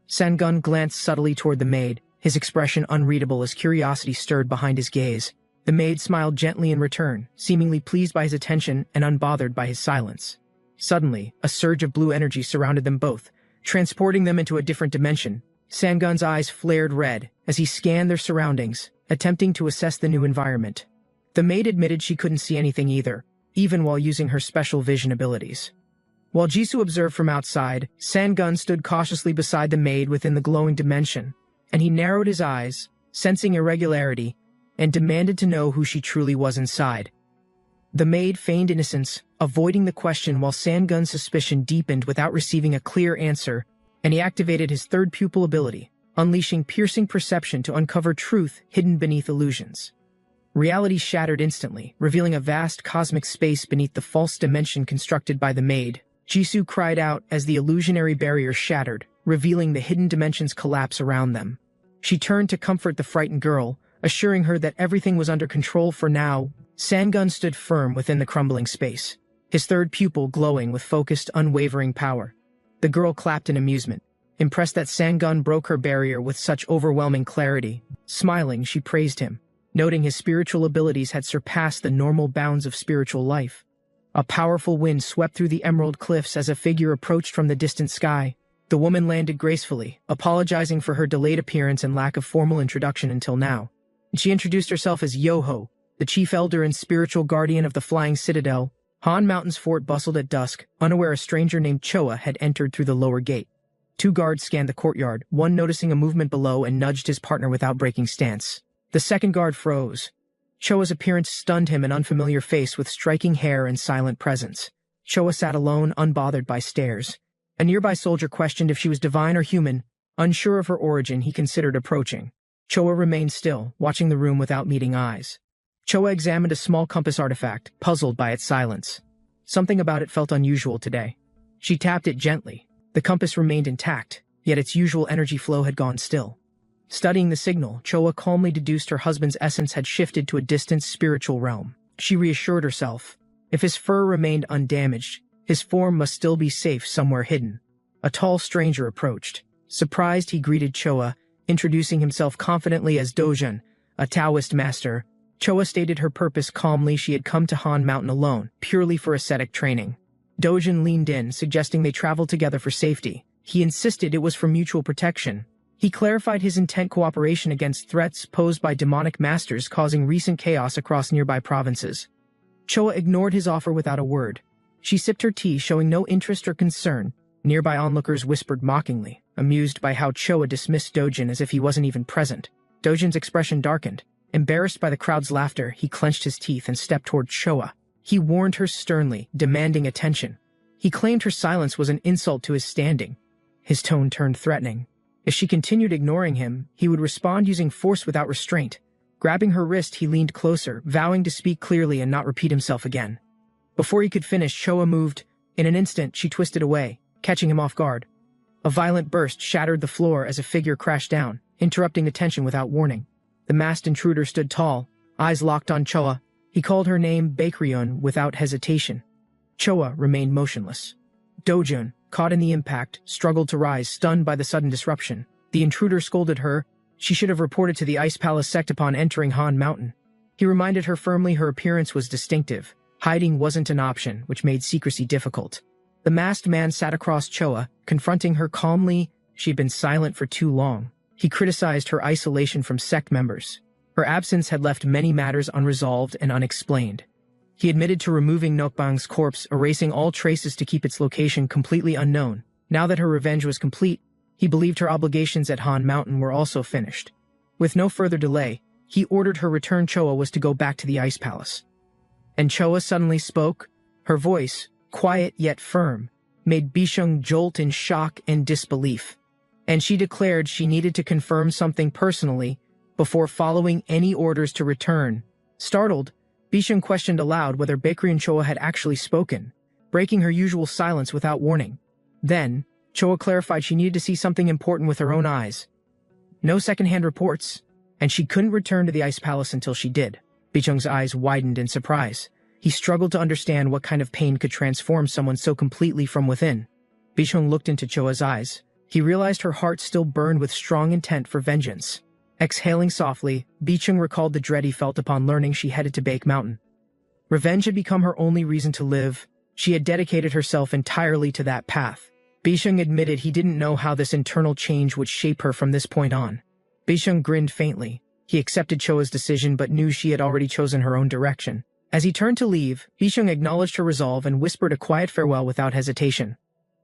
Sangun glanced subtly toward the maid, his expression unreadable as curiosity stirred behind his gaze. The maid smiled gently in return, seemingly pleased by his attention and unbothered by his silence. Suddenly, a surge of blue energy surrounded them both, transporting them into a different dimension. Sangun's eyes flared red as he scanned their surroundings, attempting to assess the new environment. The maid admitted she couldn't see anything either, even while using her special vision abilities. While Jisoo observed from outside, Sangun stood cautiously beside the maid within the glowing dimension, and he narrowed his eyes, sensing irregularity, and demanded to know who she truly was inside. The maid feigned innocence, avoiding the question while Sangun's suspicion deepened without receiving a clear answer, and he activated his third pupil ability, unleashing piercing perception to uncover truth hidden beneath illusions. Reality shattered instantly, revealing a vast cosmic space beneath the false dimension constructed by the maid. Jisoo cried out as the illusionary barrier shattered, revealing the hidden dimension's collapse around them. She turned to comfort the frightened girl, assuring her that everything was under control for now. Sangun stood firm within the crumbling space, his third pupil glowing with focused, unwavering power. The girl clapped in amusement, impressed that Sangun broke her barrier with such overwhelming clarity. Smiling, she praised him, noting his spiritual abilities had surpassed the normal bounds of spiritual life. A powerful wind swept through the emerald cliffs as a figure approached from the distant sky. The woman landed gracefully, apologizing for her delayed appearance and lack of formal introduction until now. She introduced herself as Yoho, the chief elder and spiritual guardian of the flying citadel. Han Mountain's fort bustled at dusk, unaware a stranger named Choa had entered through the lower gate. Two guards scanned the courtyard, one noticing a movement below and nudged his partner without breaking stance. The second guard froze. Choa's appearance stunned him, an unfamiliar face with striking hair and silent presence. Choa sat alone, unbothered by stares. A nearby soldier questioned if she was divine or human. Unsure of her origin, he considered approaching. Choa remained still, watching the room without meeting eyes. Choa examined a small compass artifact, puzzled by its silence. Something about it felt unusual today. She tapped it gently. The compass remained intact, yet its usual energy flow had gone still. Studying the signal, Choa calmly deduced her husband's essence had shifted to a distant spiritual realm. She reassured herself. If his fur remained undamaged, his form must still be safe somewhere hidden. A tall stranger approached. Surprised, he greeted Choa, introducing himself confidently as Dojun, a Taoist master. Choa stated her purpose calmly. She had come to Han Mountain alone, purely for ascetic training. Dojun leaned in, suggesting they travel together for safety. He insisted it was for mutual protection. He clarified his intent: cooperation against threats posed by demonic masters causing recent chaos across nearby provinces. Choa ignored his offer without a word. She sipped her tea, showing no interest or concern. Nearby onlookers whispered mockingly, amused by how Choa dismissed Dojun as if he wasn't even present. Dojun's expression darkened. Embarrassed by the crowd's laughter, he clenched his teeth and stepped toward Choa. He warned her sternly, demanding attention. He claimed her silence was an insult to his standing. His tone turned threatening. If she continued ignoring him, he would respond using force without restraint. Grabbing her wrist, he leaned closer, vowing to speak clearly and not repeat himself again. Before he could finish, Choa moved. In an instant, she twisted away, catching him off guard. A violent burst shattered the floor as a figure crashed down, interrupting attention without warning. The masked intruder stood tall, eyes locked on Choa. He called her name Baekryun without hesitation. Choa remained motionless. Dojun, caught in the impact, struggled to rise, stunned by the sudden disruption. The intruder scolded her. She should have reported to the Ice Palace sect upon entering Han Mountain. He reminded her firmly her appearance was distinctive. Hiding wasn't an option, which made secrecy difficult. The masked man sat across Choa, confronting her calmly. She'd been silent for too long. He criticized her isolation from sect members. Her absence had left many matters unresolved and unexplained. He admitted to removing Nokbang's corpse, erasing all traces to keep its location completely unknown. Now that her revenge was complete, he believed her obligations at Han Mountain were also finished. With no further delay, he ordered her return. Choa was to go back to the Ice Palace. And Choa suddenly spoke. Her voice, quiet yet firm, made Bishung jolt in shock and disbelief. And she declared she needed to confirm something personally before following any orders to return. Startled, Bishung questioned aloud whether Baekri and Choa had actually spoken, breaking her usual silence without warning. Then, Choa clarified she needed to see something important with her own eyes. No secondhand reports, and she couldn't return to the Ice Palace until she did. Bishung's eyes widened in surprise. He struggled to understand what kind of pain could transform someone so completely from within. Bishung looked into Choa's eyes. He realized her heart still burned with strong intent for vengeance. Exhaling softly, Bishung recalled the dread he felt upon learning she headed to Baek Mountain. Revenge had become her only reason to live. She had dedicated herself entirely to that path. Bishung admitted he didn't know how this internal change would shape her from this point on. Bishung grinned faintly. He accepted Choa's decision but knew she had already chosen her own direction. As he turned to leave, Bishung acknowledged her resolve and whispered a quiet farewell without hesitation.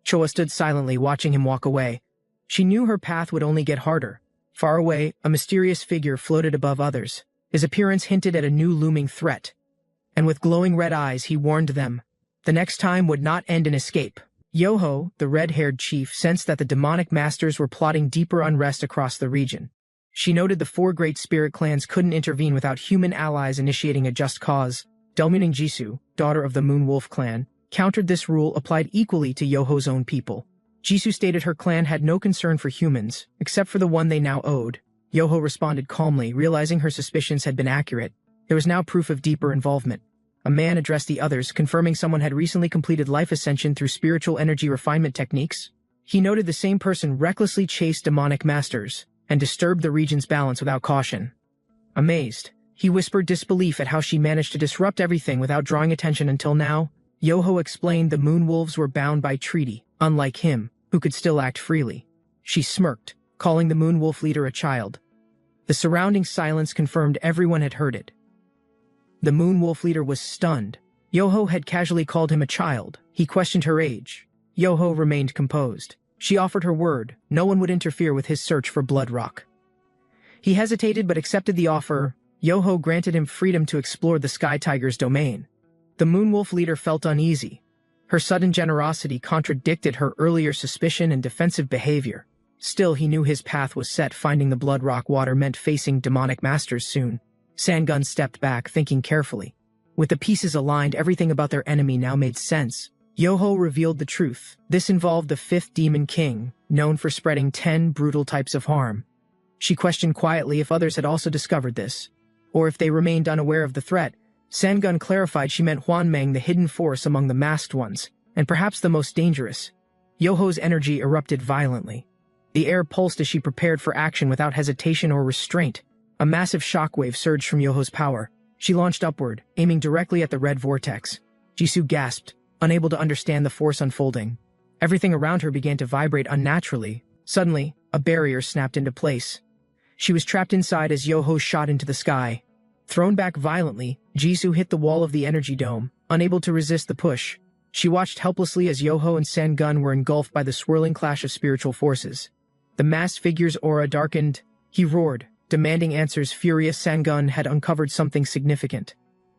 Choa stood silently, watching him walk away. She knew her path would only get harder. Far away, a mysterious figure floated above others. His appearance hinted at a new looming threat. And with glowing red eyes, he warned them. The next time would not end in escape. Yoho, the red-haired chief, sensed that the demonic masters were plotting deeper unrest across the region. She noted the four great spirit clans couldn't intervene without human allies initiating a just cause. Delmuning Jisoo, daughter of the Moon Wolf clan, countered this rule applied equally to Yoho's own people. Jisoo stated her clan had no concern for humans, except for the one they now owed. Yoho responded calmly, realizing her suspicions had been accurate. There was now proof of deeper involvement. A man addressed the others, confirming someone had recently completed life ascension through spiritual energy refinement techniques. He noted the same person recklessly chased demonic masters and disturbed the region's balance without caution. Amazed, he whispered disbelief at how she managed to disrupt everything without drawing attention until now. Yoho explained the Moon Wolves were bound by treaty, unlike him, who could still act freely. She smirked, calling the Moon Wolf leader a child. The surrounding silence confirmed everyone had heard it. The Moon Wolf leader was stunned. Yoho had casually called him a child. He questioned her age. Yoho remained composed. She offered her word. No one would interfere with his search for Blood Rock. He hesitated but accepted the offer. Yoho granted him freedom to explore the Sky Tiger's domain. The Moon Wolf leader felt uneasy. Her sudden generosity contradicted her earlier suspicion and defensive behavior. Still, he knew his path was set. Finding the Blood Rock water meant facing demonic masters soon. Sangun stepped back, thinking carefully. With the pieces aligned, everything about their enemy now made sense. Yoho revealed the truth. This involved the fifth Demon King, known for spreading 10 brutal types of harm. She questioned quietly if others had also discovered this, or if they remained unaware of the threat. Sangun clarified she meant Huanmeng, the hidden force among the masked ones, and perhaps the most dangerous. Yoho's energy erupted violently. The air pulsed as she prepared for action without hesitation or restraint. A massive shockwave surged from Yoho's power. She launched upward, aiming directly at the red vortex. Jisoo gasped, unable to understand the force unfolding. Everything around her began to vibrate unnaturally. Suddenly, a barrier snapped into place. She was trapped inside as Yoho shot into the sky. Thrown back violently, Jisoo hit the wall of the energy dome, unable to resist the push. She watched helplessly as Yoho and Sangun were engulfed by the swirling clash of spiritual forces. The masked figure's aura darkened. He roared, demanding answers. Furious, Sangun had uncovered something significant.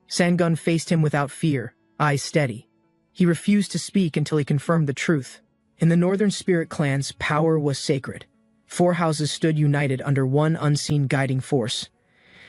Sangun faced him without fear, eyes steady. He refused to speak until he confirmed the truth. In the Northern Spirit clans, power was sacred. 4 houses stood united under one unseen guiding force.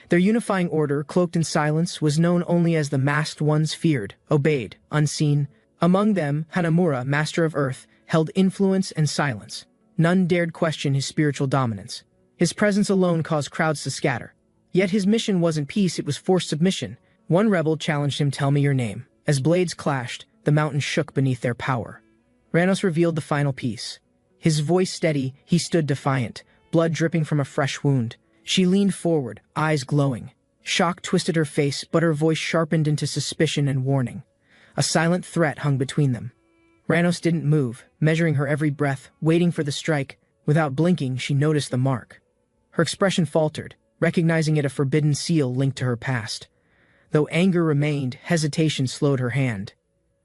Their unifying order, cloaked in silence, was known only as the Masked Ones, feared, obeyed, unseen. Among them, Hanamura, Master of Earth, held influence and silence. None dared question his spiritual dominance. His presence alone caused crowds to scatter. Yet his mission wasn't peace, it was forced submission. One rebel challenged him, "Tell me your name." As blades clashed, the mountain shook beneath their power. Ranos revealed the final piece. His voice steady, he stood defiant, blood dripping from a fresh wound. She leaned forward, eyes glowing. Shock twisted her face, but her voice sharpened into suspicion and warning. A silent threat hung between them. Ranos didn't move, measuring her every breath, waiting for the strike. Without blinking, she noticed the mark. Her expression faltered, recognizing it a forbidden seal linked to her past. Though anger remained, hesitation slowed her hand.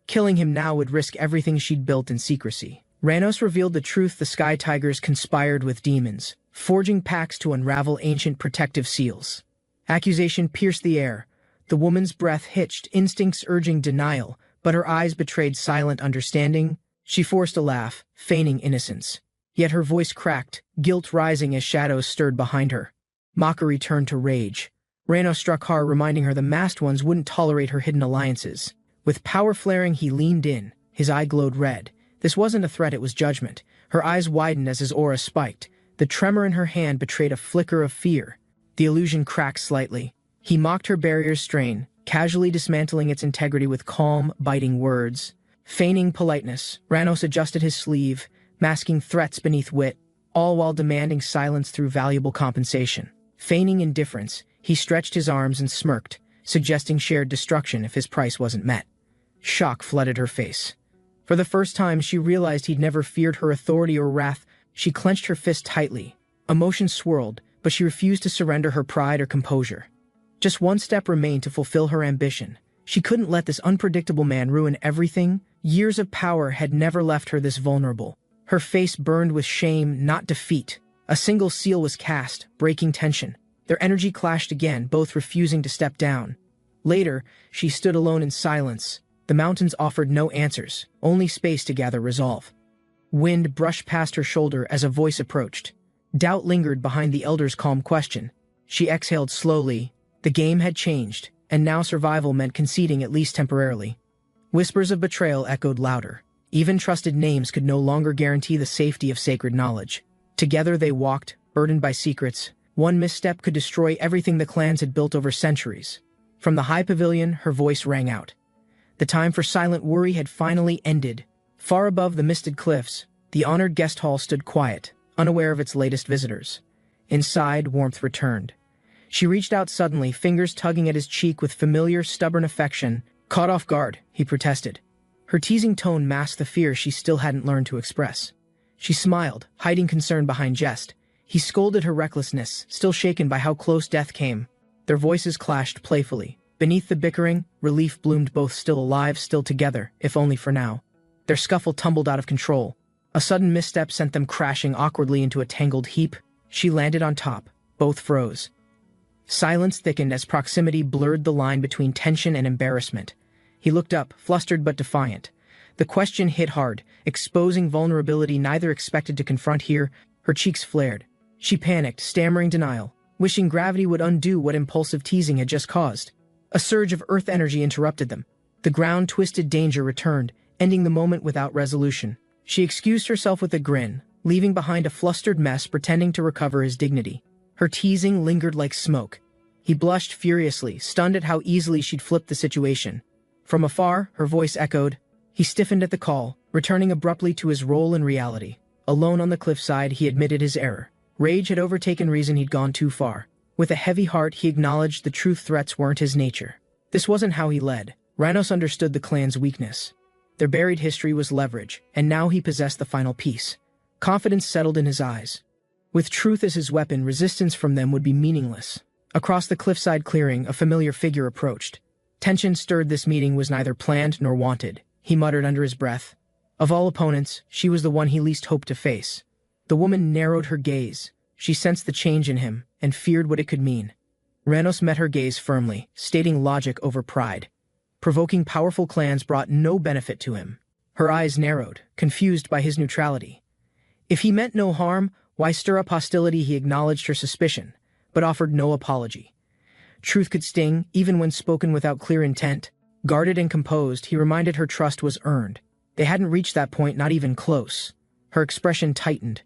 Killing him now would risk everything she'd built in secrecy. Ranos revealed the truth: the Sky Tigers conspired with demons, forging pacts to unravel ancient protective seals. Accusation pierced the air. The woman's breath hitched, instincts urging denial, but her eyes betrayed silent understanding. She forced a laugh, feigning innocence. Yet her voice cracked, guilt rising as shadows stirred behind her. Mockery turned to rage. Ranos struck hard, reminding her the masked ones wouldn't tolerate her hidden alliances. With power flaring, he leaned in. His eye glowed red. This wasn't a threat, it was judgment. Her eyes widened as his aura spiked. The tremor in her hand betrayed a flicker of fear. The illusion cracked slightly. He mocked her barrier's strain, casually dismantling its integrity with calm, biting words. Feigning politeness, Ranos adjusted his sleeve, masking threats beneath wit, all while demanding silence through valuable compensation. Feigning indifference, he stretched his arms and smirked, suggesting shared destruction if his price wasn't met. Shock flooded her face. For the first time, she realized he'd never feared her authority or wrath. She clenched her fist tightly. Emotions swirled, but she refused to surrender her pride or composure. Just one step remained to fulfill her ambition. She couldn't let this unpredictable man ruin everything. Years of power had never left her this vulnerable. Her face burned with shame, not defeat. A single seal was cast, breaking tension. Their energy clashed again, both refusing to step down. Later, she stood alone in silence. The mountains offered no answers, only space to gather resolve. Wind brushed past her shoulder as a voice approached. Doubt lingered behind the elder's calm question. She exhaled slowly. The game had changed, and now survival meant conceding, at least temporarily. Whispers of betrayal echoed louder. Even trusted names could no longer guarantee the safety of sacred knowledge. Together they walked, burdened by secrets. One misstep could destroy everything the clans had built over centuries. From the high pavilion, her voice rang out. The time for silent worry had finally ended. Far above the misted cliffs, the honored guest hall stood quiet, unaware of its latest visitors. Inside, warmth returned. She reached out suddenly, fingers tugging at his cheek with familiar, stubborn affection. Caught off guard, he protested. Her teasing tone masked the fear she still hadn't learned to express. She smiled, hiding concern behind jest. He scolded her recklessness, still shaken by how close death came. Their voices clashed playfully. Beneath the bickering, relief bloomed, both still alive, still together, if only for now. Their scuffle tumbled out of control. A sudden misstep sent them crashing awkwardly into a tangled heap. She landed on top. Both froze. Silence thickened as proximity blurred the line between tension and embarrassment. He looked up, flustered but defiant. The question hit hard, exposing vulnerability neither expected to confront here. Her cheeks flared. She panicked, stammering denial, wishing gravity would undo what impulsive teasing had just caused. A surge of earth energy interrupted them. The ground-twisted danger returned, ending the moment without resolution. She excused herself with a grin, leaving behind a flustered mess, pretending to recover his dignity. Her teasing lingered like smoke. He blushed furiously, stunned at how easily she'd flipped the situation. From afar, her voice echoed. He stiffened at the call, returning abruptly to his role in reality. Alone on the cliffside, he admitted his error. Rage had overtaken reason, he'd gone too far. With a heavy heart, he acknowledged the truth: threats weren't his nature. This wasn't how he led. Ranos understood the clan's weakness. Their buried history was leverage, and now he possessed the final piece. Confidence settled in his eyes. With truth as his weapon, resistance from them would be meaningless. Across the cliffside clearing, a familiar figure approached. Tension stirred. This meeting was neither planned nor wanted, he muttered under his breath. Of all opponents, she was the one he least hoped to face. The woman narrowed her gaze. She sensed the change in him, and feared what it could mean. Ranos met her gaze firmly, stating logic over pride. Provoking powerful clans brought no benefit to him. Her eyes narrowed, confused by his neutrality. If he meant no harm, why stir up hostility? He acknowledged her suspicion, but offered no apology. Truth could sting, even when spoken without clear intent. Guarded and composed, he reminded her trust was earned. They hadn't reached that point, not even close. Her expression tightened.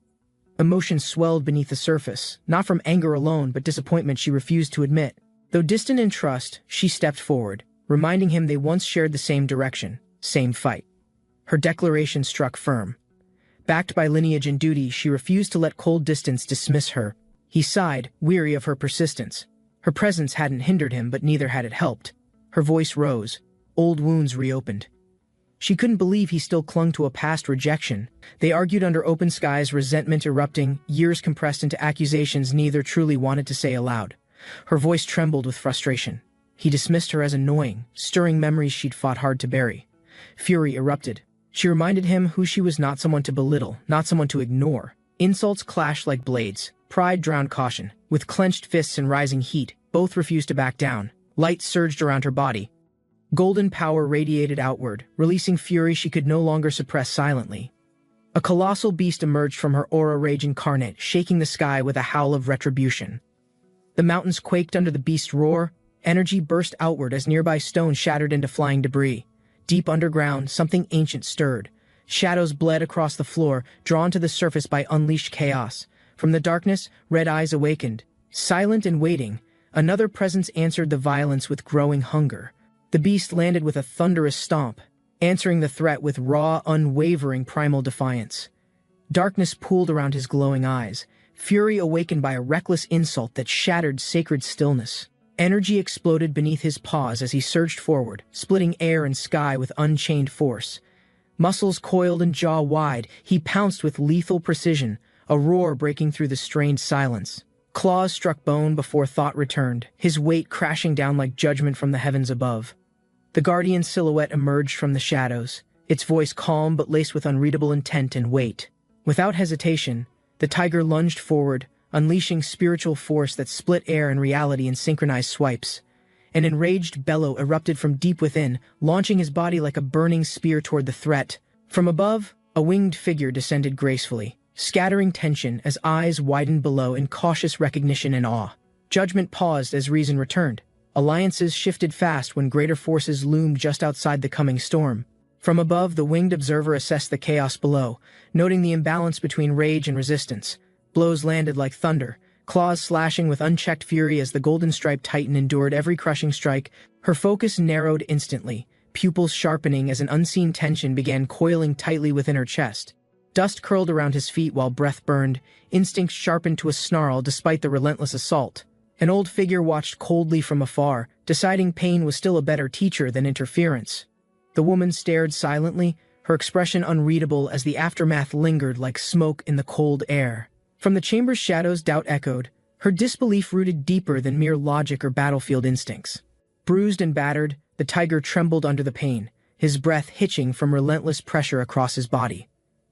Emotion swelled beneath the surface, not from anger alone, but disappointment she refused to admit. Though distant in trust, she stepped forward, reminding him they once shared the same direction, same fight. Her declaration struck firm. Backed by lineage and duty, she refused to let cold distance dismiss her. He sighed, weary of her persistence. Her presence hadn't hindered him, but neither had it helped. Her voice rose. Old wounds reopened. She couldn't believe he still clung to a past rejection. They argued under open skies, resentment erupting, years compressed into accusations neither truly wanted to say aloud. Her voice trembled with frustration. He dismissed her as annoying, stirring memories she'd fought hard to bury. Fury erupted. She reminded him who she was, not someone to belittle, not someone to ignore. Insults clashed like blades. Pride drowned caution. With clenched fists and rising heat, both refused to back down. Light surged around her body. Golden power radiated outward, releasing fury she could no longer suppress silently. A colossal beast emerged from her aura, rage incarnate, shaking the sky with a howl of retribution. The mountains quaked under the beast's roar. Energy burst outward as nearby stones shattered into flying debris. Deep underground, something ancient stirred. Shadows bled across the floor, drawn to the surface by unleashed chaos. From the darkness, red eyes awakened. Silent and waiting, another presence answered the violence with growing hunger. The beast landed with a thunderous stomp, answering the threat with raw, unwavering primal defiance. Darkness pooled around his glowing eyes, fury awakened by a reckless insult that shattered sacred stillness. Energy exploded beneath his paws as he surged forward, splitting air and sky with unchained force. Muscles coiled and jaw wide, he pounced with lethal precision, a roar breaking through the strained silence. Claws struck bone before thought returned, his weight crashing down like judgment from the heavens above. The guardian silhouette emerged from the shadows, its voice calm but laced with unreadable intent and weight. Without hesitation, the tiger lunged forward, unleashing spiritual force that split air and reality in synchronized swipes. An enraged bellow erupted from deep within, launching his body like a burning spear toward the threat. From above, a winged figure descended gracefully, scattering tension as eyes widened below in cautious recognition and awe. Judgment paused as reason returned. Alliances shifted fast when greater forces loomed just outside the coming storm. From above, the winged observer assessed the chaos below, noting the imbalance between rage and resistance. Blows landed like thunder, claws slashing with unchecked fury as the golden-striped titan endured every crushing strike. Her focus narrowed instantly, pupils sharpening as an unseen tension began coiling tightly within her chest. Dust curled around his feet while breath burned, instincts sharpened to a snarl despite the relentless assault. An old figure watched coldly from afar, deciding pain was still a better teacher than interference. The woman stared silently, her expression unreadable as the aftermath lingered like smoke in the cold air. From the chamber's shadows, doubt echoed, her disbelief rooted deeper than mere logic or battlefield instincts. Bruised and battered, the tiger trembled under the pain, his breath hitching from relentless pressure across his body.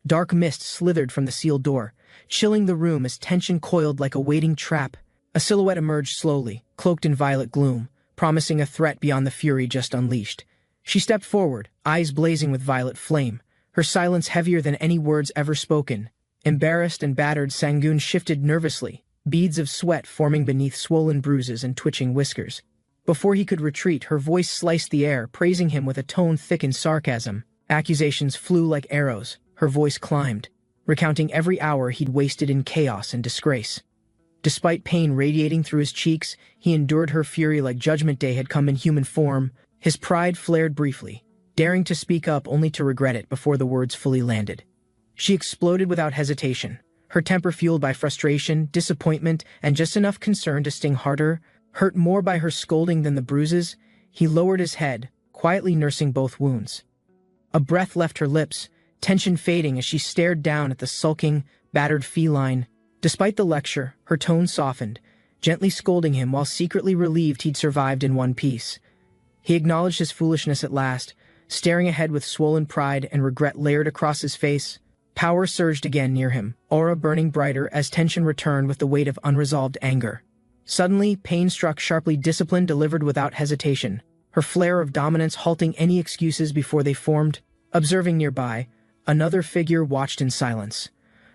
Dark mist slithered from the sealed door, chilling the room as tension coiled like a waiting trap. A silhouette emerged slowly, cloaked in violet gloom, promising a threat beyond the fury just unleashed. She stepped forward, eyes blazing with violet flame, her silence heavier than any words ever spoken. Embarrassed and battered, Sangoon shifted nervously, beads of sweat forming beneath swollen bruises and twitching whiskers. Before he could retreat, her voice sliced the air, praising him with a tone thick in sarcasm. Accusations flew like arrows, her voice climbed, recounting every hour he'd wasted in chaos and disgrace. Despite pain radiating through his cheeks, he endured her fury like Judgment Day had come in human form. His pride flared briefly, daring to speak up only to regret it before the words fully landed. She exploded without hesitation, her temper fueled by frustration, disappointment, and just enough concern to sting harder. Hurt more by her scolding than the bruises, he lowered his head, quietly nursing both wounds. A breath left her lips, tension fading as she stared down at the sulking, battered feline. Despite the lecture, her tone softened, gently scolding him while secretly relieved he'd survived in one piece. He acknowledged his foolishness at last, staring ahead with swollen pride and regret layered across his face. Power surged again near him, aura burning brighter as tension returned with the weight of unresolved anger. Suddenly, pain struck sharply. Discipline delivered without hesitation, her flare of dominance halting any excuses before they formed. Observing nearby, another figure watched in silence,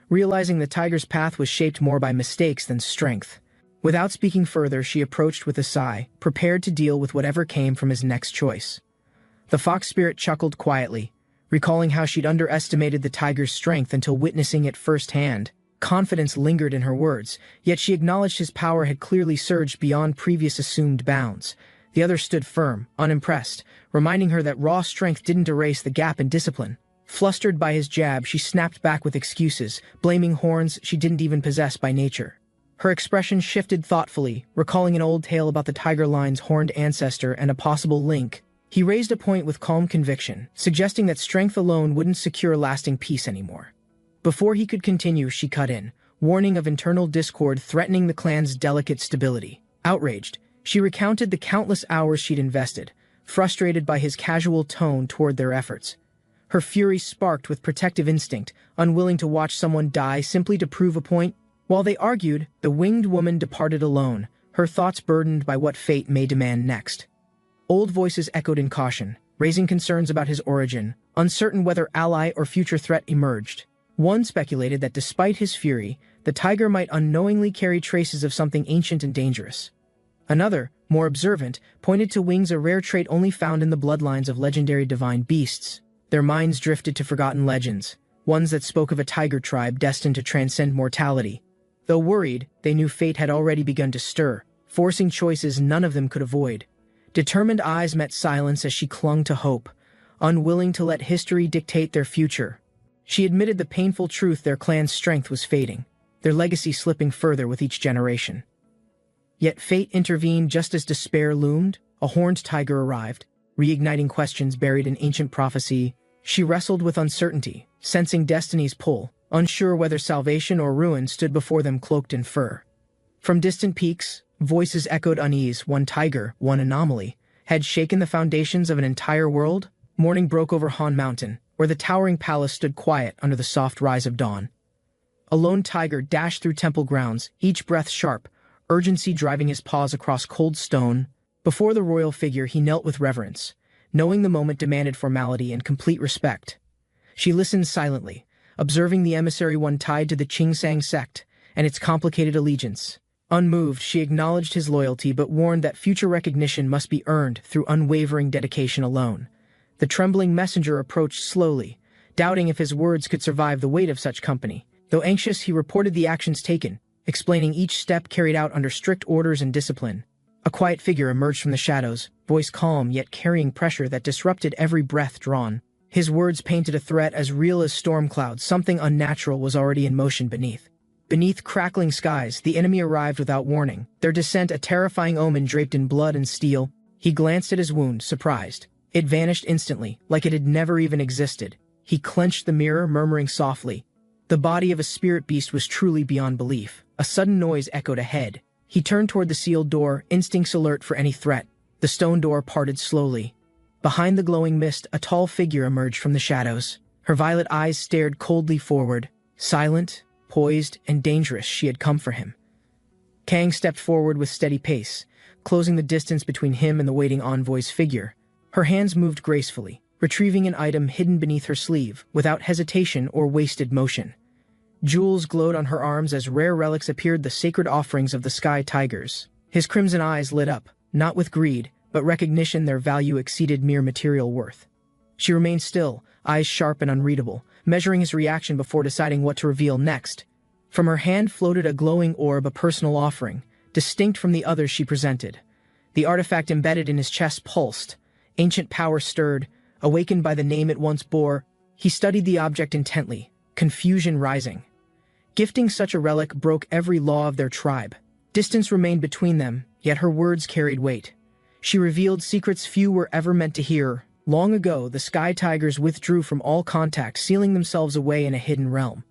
realizing the tiger's path was shaped more by mistakes than strength. Without speaking further, she approached with a sigh, prepared to deal with whatever came from his next choice. The fox spirit chuckled quietly, recalling how she'd underestimated the tiger's strength until witnessing it firsthand. Confidence lingered in her words, yet she acknowledged his power had clearly surged beyond previous assumed bounds. The other stood firm, unimpressed, reminding her that raw strength didn't erase the gap in discipline. Flustered by his jab, she snapped back with excuses, blaming horns she didn't even possess by nature. Her expression shifted thoughtfully, recalling an old tale about the tiger lion's horned ancestor and a possible link. He raised a point with calm conviction, suggesting that strength alone wouldn't secure lasting peace anymore. Before he could continue, she cut in, warning of internal discord threatening the clan's delicate stability. Outraged, she recounted the countless hours she'd invested, frustrated by his casual tone toward their efforts. Her fury sparked with protective instinct, unwilling to watch someone die simply to prove a point. While they argued, the winged woman departed alone, her thoughts burdened by what fate may demand next. Old voices echoed in caution, raising concerns about his origin, uncertain whether ally or future threat emerged. One speculated that despite his fury, the tiger might unknowingly carry traces of something ancient and dangerous. Another, more observant, pointed to wings, a rare trait only found in the bloodlines of legendary divine beasts. Their minds drifted to forgotten legends, ones that spoke of a tiger tribe destined to transcend mortality. Though worried, they knew fate had already begun to stir, forcing choices none of them could avoid. Determined eyes met silence as she clung to hope, unwilling to let history dictate their future. She admitted the painful truth: their clan's strength was fading, their legacy slipping further with each generation. Yet fate intervened just as despair loomed. A horned tiger arrived, reigniting questions buried in ancient prophecy. She wrestled with uncertainty, sensing destiny's pull, unsure whether salvation or ruin stood before them cloaked in fur. From distant peaks, voices echoed unease. One tiger, one anomaly, had shaken the foundations of an entire world. Morning broke over Han Mountain, where the towering palace stood quiet under the soft rise of dawn. A lone tiger dashed through temple grounds, each breath sharp, urgency driving his paws across cold stone. Before the royal figure, he knelt with reverence, knowing the moment demanded formality and complete respect. She listened silently, observing the emissary, one tied to the Qingsang sect and its complicated allegiance. Unmoved, she acknowledged his loyalty but warned that future recognition must be earned through unwavering dedication alone. The trembling messenger approached slowly, doubting if his words could survive the weight of such company. Though anxious, he reported the actions taken, explaining each step carried out under strict orders and discipline. A quiet figure emerged from the shadows, voice calm yet carrying pressure that disrupted every breath drawn. His words painted a threat as real as storm clouds. Something unnatural was already in motion beneath. Beneath crackling skies, the enemy arrived without warning, their descent a terrifying omen draped in blood and steel. He glanced at his wound, surprised. It vanished instantly, like it had never even existed. He clenched the mirror, murmuring softly. The body of a spirit beast was truly beyond belief. A sudden noise echoed ahead. He turned toward the sealed door, instincts alert for any threat. The stone door parted slowly. Behind the glowing mist, a tall figure emerged from the shadows. Her violet eyes stared coldly forward. Silent, poised, and dangerous, she had come for him. Kang stepped forward with steady pace, closing the distance between him and the waiting envoy's figure. Her hands moved gracefully, retrieving an item hidden beneath her sleeve, without hesitation or wasted motion. Jewels glowed on her arms as rare relics appeared, the sacred offerings of the sky tigers. His crimson eyes lit up, not with greed, but recognition their value exceeded mere material worth. She remained still, eyes sharp and unreadable, measuring his reaction before deciding what to reveal next. From her hand floated a glowing orb, a personal offering, distinct from the others she presented. The artifact embedded in his chest pulsed. Ancient power stirred, awakened by the name it once bore. He studied the object intently, confusion rising. Gifting such a relic broke every law of their tribe. Distance remained between them, yet her words carried weight. She revealed secrets few were ever meant to hear. Long ago, the Sky Tigers withdrew from all contact, sealing themselves away in a hidden realm.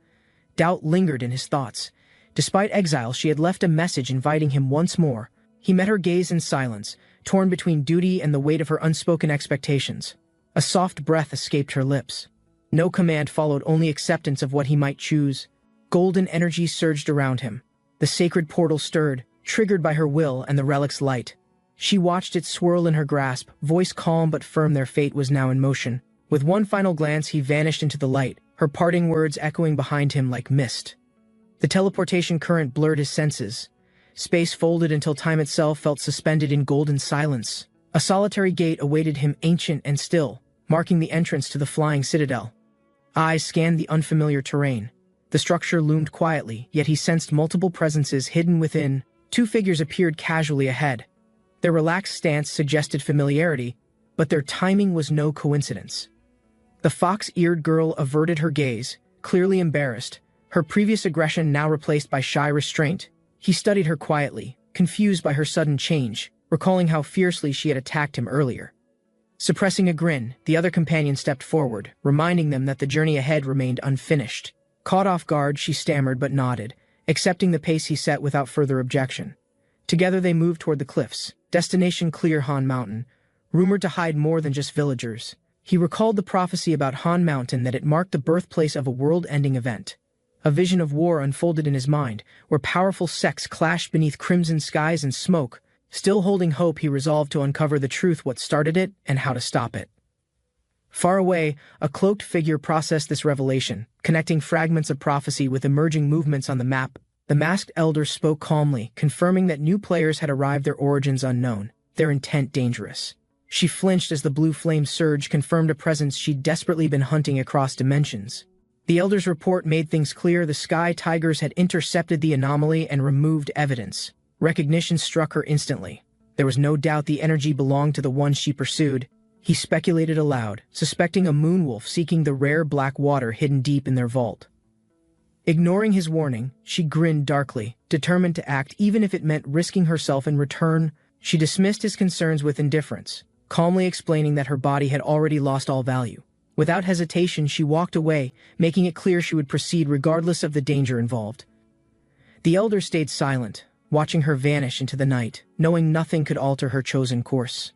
Doubt lingered in his thoughts. Despite exile, she had left a message inviting him once more. He met her gaze in silence, torn between duty and the weight of her unspoken expectations. A soft breath escaped her lips. No command followed, only acceptance of what he might choose. Golden energy surged around him. The sacred portal stirred, triggered by her will and the relic's light. She watched it swirl in her grasp, voice calm but firm. Their fate was now in motion. With one final glance, he vanished into the light, her parting words echoing behind him like mist. The teleportation current blurred his senses. Space folded until time itself felt suspended in golden silence. A solitary gate awaited him, ancient and still, marking the entrance to the flying citadel. Eyes scanned the unfamiliar terrain. The structure loomed quietly, yet he sensed multiple presences hidden within. Two figures appeared casually ahead. Their relaxed stance suggested familiarity, but their timing was no coincidence. The fox-eared girl averted her gaze, clearly embarrassed, her previous aggression now replaced by shy restraint. He studied her quietly, confused by her sudden change, recalling how fiercely she had attacked him earlier. Suppressing a grin, the other companion stepped forward, reminding them that the journey ahead remained unfinished. Caught off guard, she stammered but nodded, accepting the pace he set without further objection. Together they moved toward the cliffs, destination Clear Han Mountain, rumored to hide more than just villagers. He recalled the prophecy about Han Mountain, that it marked the birthplace of a world-ending event. A vision of war unfolded in his mind, where powerful sects clashed beneath crimson skies and smoke. Still holding hope, he resolved to uncover the truth, what started it, and how to stop it. Far away, a cloaked figure processed this revelation, connecting fragments of prophecy with emerging movements on the map. The masked elder spoke calmly, confirming that new players had arrived, their origins unknown, their intent dangerous. She flinched as the blue flame surge confirmed a presence she'd desperately been hunting across dimensions. The elder's report made things clear. The Sky Tigers had intercepted the anomaly and removed evidence. Recognition struck her instantly. There was no doubt the energy belonged to the one she pursued. He speculated aloud, suspecting a moonwolf seeking the rare black water hidden deep in their vault. Ignoring his warning, she grinned darkly, determined to act even if it meant risking herself in return. She dismissed his concerns with indifference, calmly explaining that her body had already lost all value. Without hesitation, she walked away, making it clear she would proceed regardless of the danger involved. The elder stayed silent, watching her vanish into the night, knowing nothing could alter her chosen course.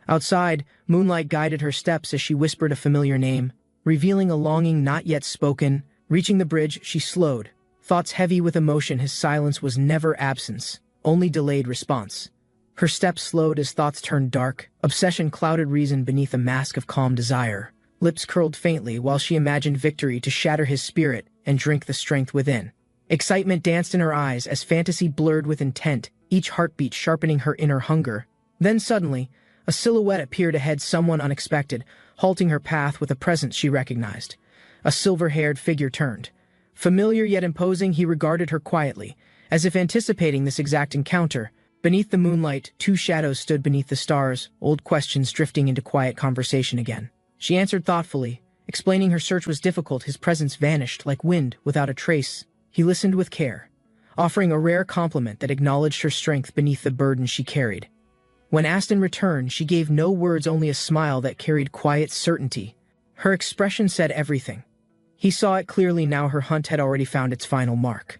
Outside, moonlight guided her steps as she whispered a familiar name, revealing a longing not yet spoken. Reaching the bridge, she slowed, thoughts heavy with emotion. His silence was never absence, only delayed response. Her steps slowed as thoughts turned dark, obsession clouded reason beneath a mask of calm desire. Lips curled faintly while she imagined victory to shatter his spirit and drink the strength within. Excitement danced in her eyes as fantasy blurred with intent, each heartbeat sharpening her inner hunger. Then suddenly, a silhouette appeared ahead, someone unexpected, halting her path with a presence she recognized. A silver-haired figure turned. Familiar yet imposing, he regarded her quietly, as if anticipating this exact encounter. Beneath the moonlight, two shadows stood beneath the stars, old questions drifting into quiet conversation again. She answered thoughtfully, explaining her search was difficult. His presence vanished like wind without a trace. He listened with care, offering a rare compliment that acknowledged her strength beneath the burden she carried. When asked in return, she gave no words, only a smile that carried quiet certainty. Her expression said everything. He saw it clearly now. Her hunt had already found its final mark.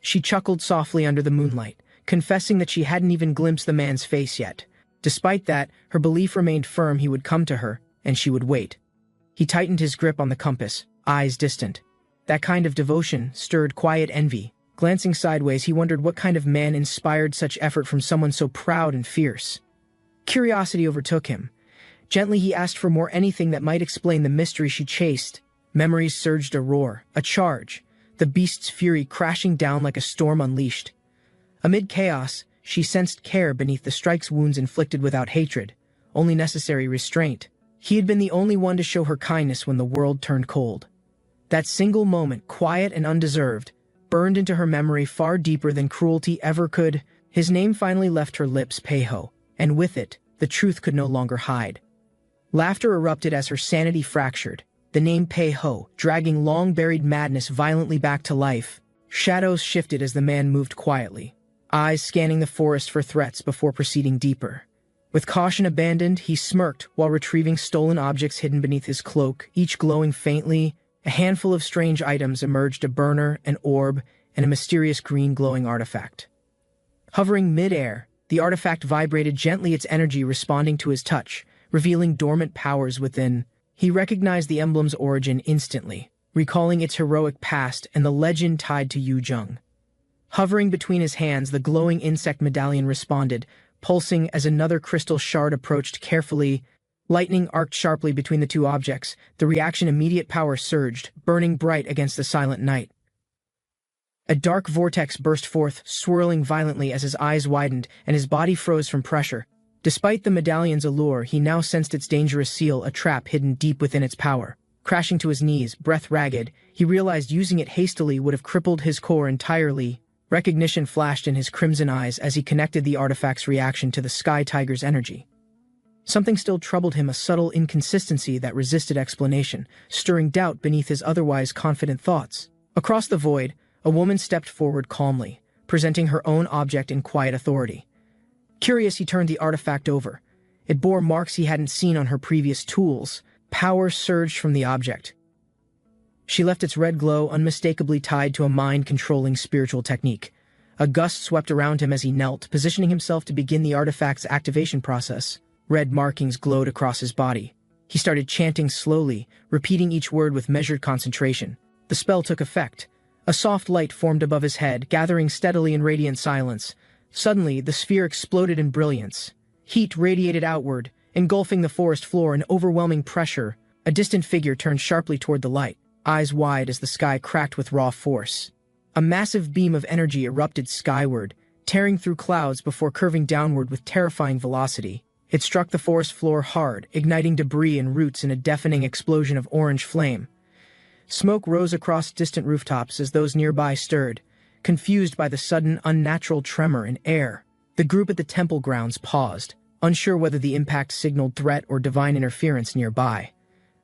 She chuckled softly under the moonlight, confessing that she hadn't even glimpsed the man's face yet. Despite that, her belief remained firm. He would come to her, and she would wait. He tightened his grip on the compass, eyes distant. That kind of devotion stirred quiet envy. Glancing sideways, he wondered what kind of man inspired such effort from someone so proud and fierce. Curiosity overtook him. Gently he asked for more, anything that might explain the mystery she chased. Memories surged, a roar, a charge, the beast's fury crashing down like a storm unleashed. Amid chaos, she sensed care beneath the strike's wounds, inflicted without hatred, only necessary restraint. He had been the only one to show her kindness when the world turned cold. That single moment, quiet and undeserved, burned into her memory far deeper than cruelty ever could. His name finally left her lips, Peiho, and with it, the truth could no longer hide. Laughter erupted as her sanity fractured, the name Peiho dragging long-buried madness violently back to life. Shadows shifted as the man moved quietly, eyes scanning the forest for threats before proceeding deeper. With caution abandoned, he smirked while retrieving stolen objects hidden beneath his cloak, each glowing faintly. A handful of strange items emerged, a burner, an orb, and a mysterious green glowing artifact. Hovering mid-air, the artifact vibrated gently, its energy responding to his touch, revealing dormant powers within. He recognized the emblem's origin instantly, recalling its heroic past and the legend tied to Yu Jung. Hovering between his hands, the glowing insect medallion responded, pulsing as another crystal shard approached carefully. Lightning arced sharply between the two objects. The reaction, immediate power surged, burning bright against the silent night. A dark vortex burst forth, swirling violently as his eyes widened and his body froze from pressure. Despite the medallion's allure, he now sensed its dangerous seal, a trap hidden deep within its power. Crashing to his knees, breath ragged, he realized using it hastily would have crippled his core entirely. Recognition flashed in his crimson eyes as he connected the artifact's reaction to the Sky Tiger's energy. Something still troubled him, a subtle inconsistency that resisted explanation, stirring doubt beneath his otherwise confident thoughts. Across the void, a woman stepped forward calmly, presenting her own object in quiet authority. Curious, he turned the artifact over. It bore marks he hadn't seen on her previous tools. Power surged from the object. She left its red glow unmistakably tied to a mind-controlling spiritual technique. A gust swept around him as he knelt, positioning himself to begin the artifact's activation process. Red markings glowed across his body. He started chanting slowly, repeating each word with measured concentration. The spell took effect. A soft light formed above his head, gathering steadily in radiant silence. Suddenly, the sphere exploded in brilliance. Heat radiated outward, engulfing the forest floor in overwhelming pressure. A distant figure turned sharply toward the light, eyes wide as the sky cracked with raw force. A massive beam of energy erupted skyward, tearing through clouds before curving downward with terrifying velocity. It struck the forest floor hard, igniting debris and roots in a deafening explosion of orange flame. Smoke rose across distant rooftops as those nearby stirred, confused by the sudden, unnatural tremor in air. The group at the temple grounds paused, unsure whether the impact signaled threat or divine interference nearby.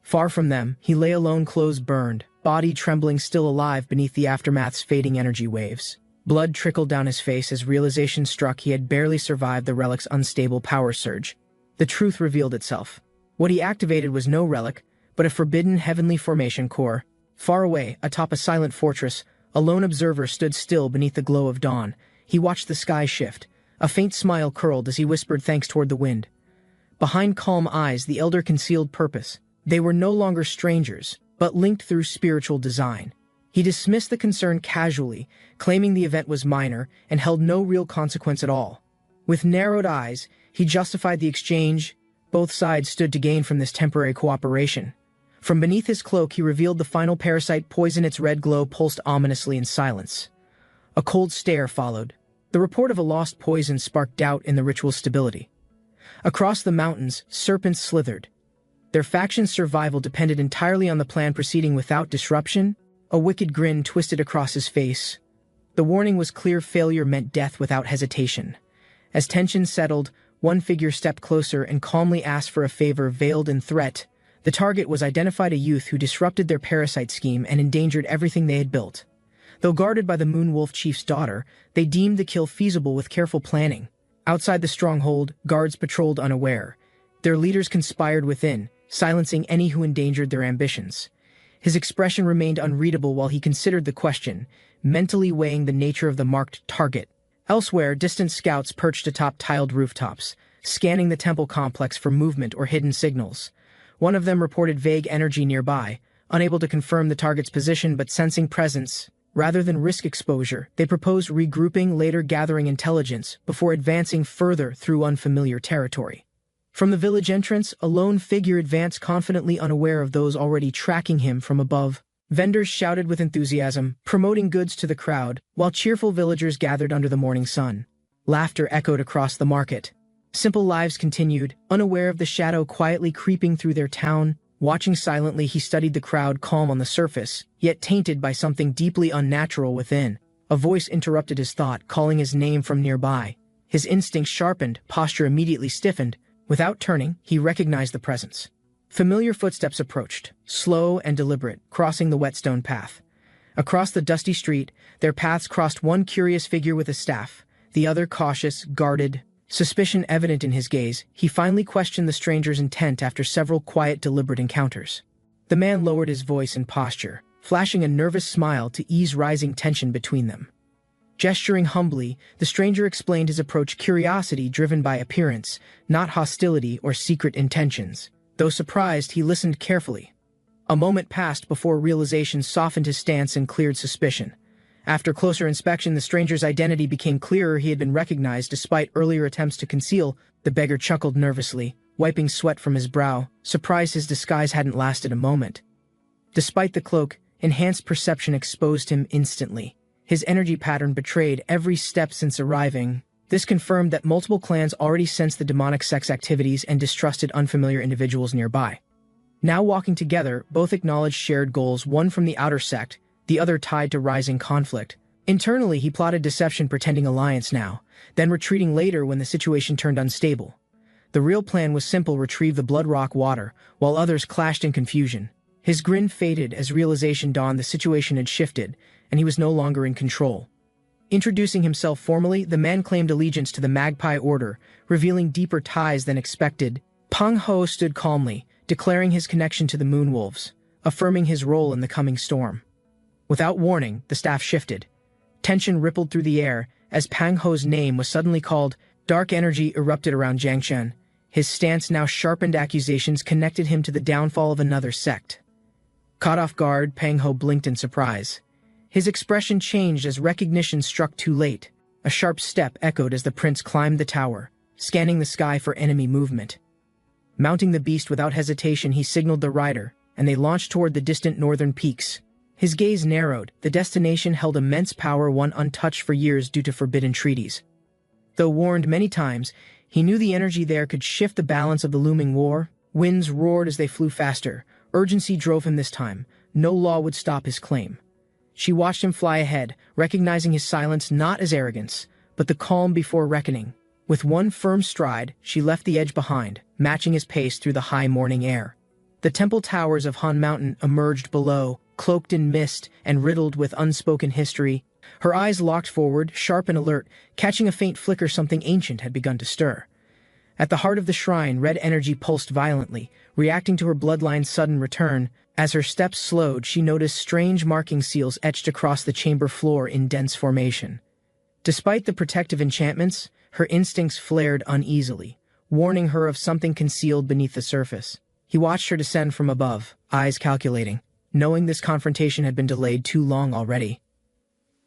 Far from them, he lay alone, clothes burned, body trembling, still alive beneath the aftermath's fading energy waves. Blood trickled down his face as realization struck he had barely survived the relic's unstable power surge. The truth revealed itself. What he activated was no relic, but a forbidden heavenly formation core. Far away, atop a silent fortress, a lone observer stood still beneath the glow of dawn. He watched the sky shift. A faint smile curled as he whispered thanks toward the wind. Behind calm eyes, the elder concealed purpose. They were no longer strangers, but linked through spiritual design. He dismissed the concern casually, claiming the event was minor and held no real consequence at all. With narrowed eyes, he justified the exchange. Both sides stood to gain from this temporary cooperation. From beneath his cloak, he revealed the final parasite poison. Its red glow pulsed ominously in silence. A cold stare followed. The report of a lost poison sparked doubt in the ritual's stability. Across the mountains, serpents slithered. Their faction's survival depended entirely on the plan proceeding without disruption. A wicked grin twisted across his face. The warning was clear: failure meant death without hesitation. As tension settled, one figure stepped closer and calmly asked for a favor veiled in threat. The target was identified: a youth who disrupted their parasite scheme and endangered everything they had built. Though guarded by the Moon Wolf Chief's daughter, they deemed the kill feasible with careful planning. Outside the stronghold, guards patrolled unaware. Their leaders conspired within, silencing any who endangered their ambitions. His expression remained unreadable while he considered the question, mentally weighing the nature of the marked target. Elsewhere, distant scouts perched atop tiled rooftops, scanning the temple complex for movement or hidden signals. One of them reported vague energy nearby, unable to confirm the target's position but sensing presence. Rather than risk exposure, they proposed regrouping, later gathering intelligence before advancing further through unfamiliar territory. From the village entrance, a lone figure advanced confidently, unaware of those already tracking him from above. Vendors shouted with enthusiasm, promoting goods to the crowd, while cheerful villagers gathered under the morning sun. Laughter echoed across the market. Simple lives continued, unaware of the shadow quietly creeping through their town. Watching silently, he studied the crowd, calm on the surface, yet tainted by something deeply unnatural within. A voice interrupted his thought, calling his name from nearby. His instincts sharpened, posture immediately stiffened. Without turning, he recognized the presence. Familiar footsteps approached, slow and deliberate, crossing the whetstone path. Across the dusty street, their paths crossed, one curious figure with a staff, the other cautious, guarded. Suspicion evident in his gaze, he finally questioned the stranger's intent after several quiet, deliberate encounters. The man lowered his voice and posture, flashing a nervous smile to ease rising tension between them. Gesturing humbly, the stranger explained his approach: curiosity driven by appearance, not hostility or secret intentions. Though surprised, he listened carefully. A moment passed before realization softened his stance and cleared suspicion. After closer inspection, the stranger's identity became clearer. He had been recognized despite earlier attempts to conceal. The beggar chuckled nervously, wiping sweat from his brow, surprised his disguise hadn't lasted a moment. Despite the cloak, enhanced perception exposed him instantly. His energy pattern betrayed every step since arriving. This confirmed that multiple clans already sensed the demonic sex activities and distrusted unfamiliar individuals nearby. Now walking together, both acknowledged shared goals, one from the outer sect, the other tied to rising conflict. Internally, he plotted deception, pretending alliance now, then retreating later when the situation turned unstable. The real plan was simple: retrieve the Bloodrock water, while others clashed in confusion. His grin faded as realization dawned: the situation had shifted, and he was no longer in control. Introducing himself formally, the man claimed allegiance to the Magpie Order, revealing deeper ties than expected. Pang Ho stood calmly, declaring his connection to the Moonwolves, affirming his role in the coming storm. Without warning, the staff shifted. Tension rippled through the air as Pang Ho's name was suddenly called. Dark energy erupted around Jiang Shen. His stance now sharpened accusations connected him to the downfall of another sect. Caught off guard, Pang Ho blinked in surprise. His expression changed as recognition struck too late. A sharp step echoed as the prince climbed the tower, scanning the sky for enemy movement. Mounting the beast without hesitation, he signaled the rider, and they launched toward the distant northern peaks. His gaze narrowed. The destination held immense power, one untouched for years due to forbidden treaties. Though warned many times, he knew the energy there could shift the balance of the looming war. Winds roared as they flew faster. Urgency drove him this time. No law would stop his claim. She watched him fly ahead, recognizing his silence not as arrogance, but the calm before reckoning. With one firm stride, she left the edge behind, matching his pace through the high morning air. The temple towers of Han Mountain emerged below, cloaked in mist and riddled with unspoken history. Her eyes locked forward, sharp and alert, catching a faint flicker something ancient had begun to stir. At the heart of the shrine, red energy pulsed violently, reacting to her bloodline's sudden return. As her steps slowed, she noticed strange marking seals etched across the chamber floor in dense formation. Despite the protective enchantments, her instincts flared uneasily, warning her of something concealed beneath the surface. He watched her descend from above, eyes calculating, knowing this confrontation had been delayed too long already.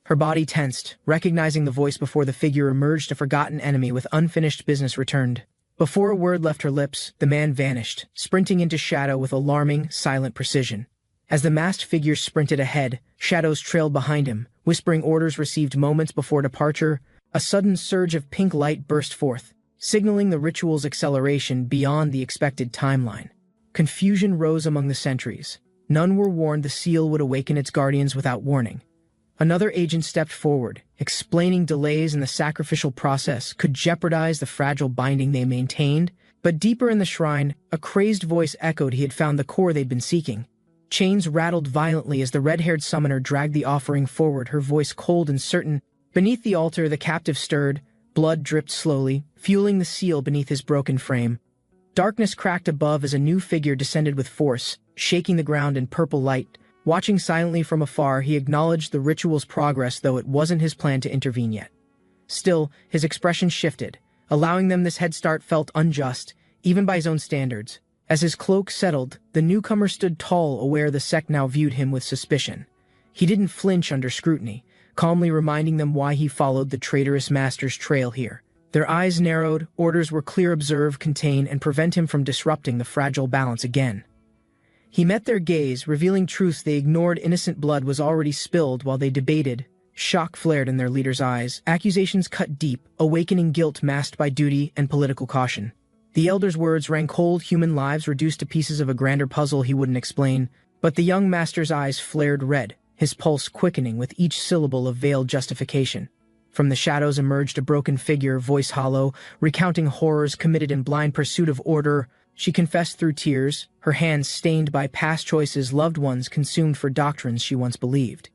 Her body tensed, recognizing the voice before the figure emerged. A forgotten enemy with unfinished business returned. Before a word left her lips, the man vanished, sprinting into shadow with alarming, silent precision. As the masked figure sprinted ahead, shadows trailed behind him, whispering orders received moments before departure. A sudden surge of pink light burst forth, signaling the ritual's acceleration beyond the expected timeline. Confusion rose among the sentries. None were warned the seal would awaken its guardians without warning. Another agent stepped forward, explaining delays in the sacrificial process could jeopardize the fragile binding they maintained. But deeper in the shrine, a crazed voice echoed he had found the core they'd been seeking. Chains rattled violently as the red-haired summoner dragged the offering forward, her voice cold and certain. Beneath the altar, the captive stirred. Blood dripped slowly, fueling the seal beneath his broken frame. Darkness cracked above as a new figure descended with force, shaking the ground in purple light. Watching silently from afar, he acknowledged the ritual's progress, though it wasn't his plan to intervene yet. Still, his expression shifted. Allowing them this head start felt unjust, even by his own standards. As his cloak settled, the newcomer stood tall, aware the sect now viewed him with suspicion. He didn't flinch under scrutiny, calmly reminding them why he followed the traitorous master's trail here. Their eyes narrowed, orders were clear: observe, contain, and prevent him from disrupting the fragile balance again. He met their gaze, revealing truths they ignored. Innocent blood was already spilled while they debated. Shock flared in their leader's eyes. Accusations cut deep, awakening guilt masked by duty and political caution. The elder's words rang cold, human lives reduced to pieces of a grander puzzle he wouldn't explain. But the young master's eyes flared red, his pulse quickening with each syllable of veiled justification. From the shadows emerged a broken figure, voice hollow, recounting horrors committed in blind pursuit of order. She confessed through tears, her hands stained by past choices, loved ones consumed for doctrines she once believed.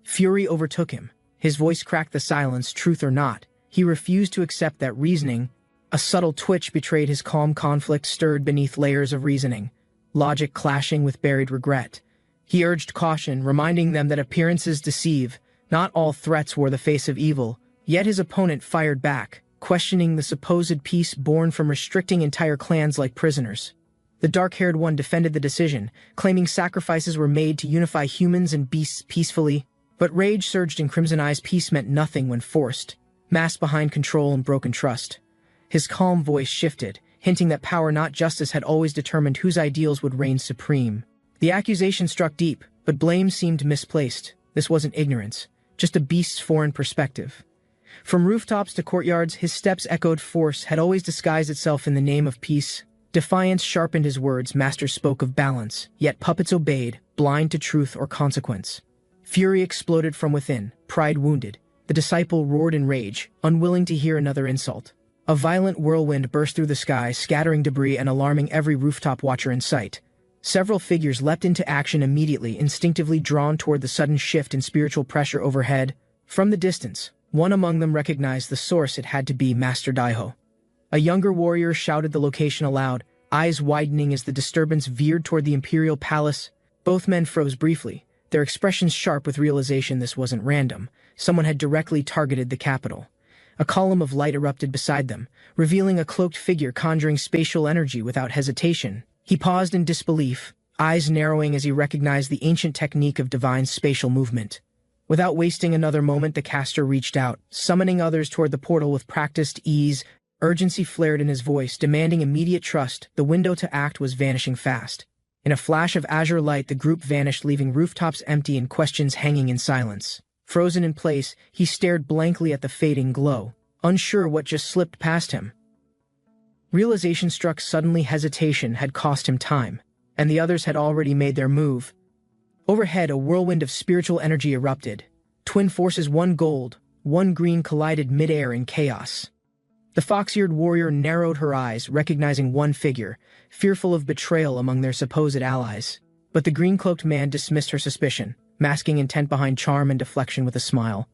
Fury overtook him. His voice cracked the silence, truth or not. He refused to accept that reasoning. A subtle twitch betrayed his calm. Conflict stirred beneath layers of reasoning, logic clashing with buried regret. He urged caution, reminding them that appearances deceive. Not all threats wore the face of evil. Yet his opponent fired back, questioning the supposed peace born from restricting entire clans like prisoners. The dark-haired one defended the decision, claiming sacrifices were made to unify humans and beasts peacefully. But rage surged in Crimson Eye's. Peace meant nothing when forced, masked behind control and broken trust. His calm voice shifted, hinting that power, not justice, had always determined whose ideals would reign supreme. The accusation struck deep, but blame seemed misplaced. This wasn't ignorance, just a beast's foreign perspective. From rooftops to courtyards, his steps echoed. Force had always disguised itself in the name of peace. Defiance sharpened his words. Master spoke of balance, yet puppets obeyed, blind to truth or consequence. Fury exploded from within, pride wounded. The disciple roared in rage, unwilling to hear another insult. A violent whirlwind burst through the sky, scattering debris and alarming every rooftop watcher in sight. Several figures leapt into action immediately, instinctively drawn toward the sudden shift in spiritual pressure overhead. From the distance, One among them recognized the source. It had to be Master Daiho. A younger warrior shouted the location aloud, eyes widening as the disturbance veered toward the Imperial Palace. Both men froze briefly, their expressions sharp with realization this wasn't random. Someone had directly targeted the capital. A column of light erupted beside them, revealing a cloaked figure conjuring spatial energy without hesitation. He paused in disbelief, eyes narrowing as he recognized the ancient technique of divine spatial movement. Without wasting another moment, the caster reached out, summoning others toward the portal with practiced ease. Urgency flared in his voice, demanding immediate trust. The window to act was vanishing fast. In a flash of azure light, the group vanished, leaving rooftops empty and questions hanging in silence. Frozen in place, he stared blankly at the fading glow, unsure what just slipped past him. Realization struck suddenly. Hesitation had cost him time, and the others had already made their move. Overhead, a whirlwind of spiritual energy erupted. Twin forces, one gold, one green, collided midair in chaos. The fox-eared warrior narrowed her eyes, recognizing one figure, fearful of betrayal among their supposed allies. But the green-cloaked man dismissed her suspicion, masking intent behind charm and deflection with a smile.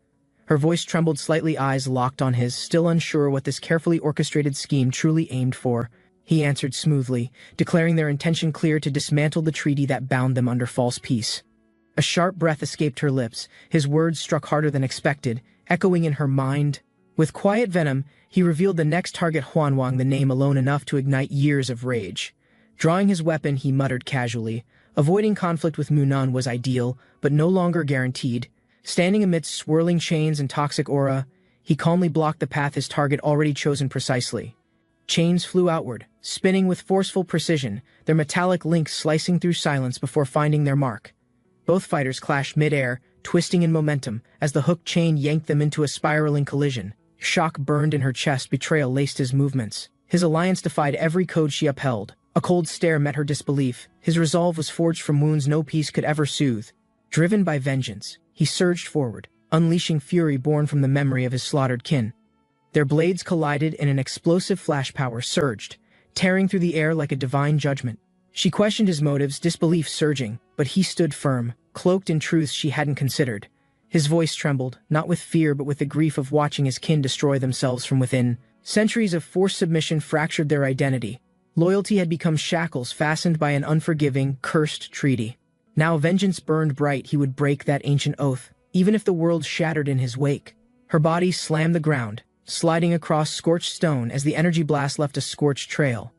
Her voice trembled slightly, eyes locked on his, still unsure what this carefully orchestrated scheme truly aimed for. He answered smoothly, declaring their intention clear: to dismantle the treaty that bound them under false peace. A sharp breath escaped her lips. His words struck harder than expected, echoing in her mind. With quiet venom, he revealed the next target: Huanwang, the name alone enough to ignite years of rage. Drawing his weapon, he muttered casually. Avoiding conflict with Munan was ideal, but no longer guaranteed. Standing amidst swirling chains and toxic aura, he calmly blocked the path his target already chosen precisely. Chains flew outward, spinning with forceful precision, their metallic links slicing through silence before finding their mark. Both fighters clashed mid-air, twisting in momentum, as the hooked chain yanked them into a spiraling collision. Shock burned in her chest, betrayal laced his movements. His alliance defied every code she upheld. A cold stare met her disbelief. His resolve was forged from wounds no peace could ever soothe. Driven by vengeance, he surged forward, unleashing fury born from the memory of his slaughtered kin. Their blades collided, and an explosive flash power surged, tearing through the air like a divine judgment. She questioned his motives, disbelief surging, but he stood firm, cloaked in truths she hadn't considered. His voice trembled, not with fear but with the grief of watching his kin destroy themselves from within. Centuries of forced submission fractured their identity. Loyalty had become shackles fastened by an unforgiving, cursed treaty. Now vengeance burned bright. He would break that ancient oath, even if the world shattered in his wake. Her body slammed the ground, sliding across scorched stone as the energy blast left a scorched trail.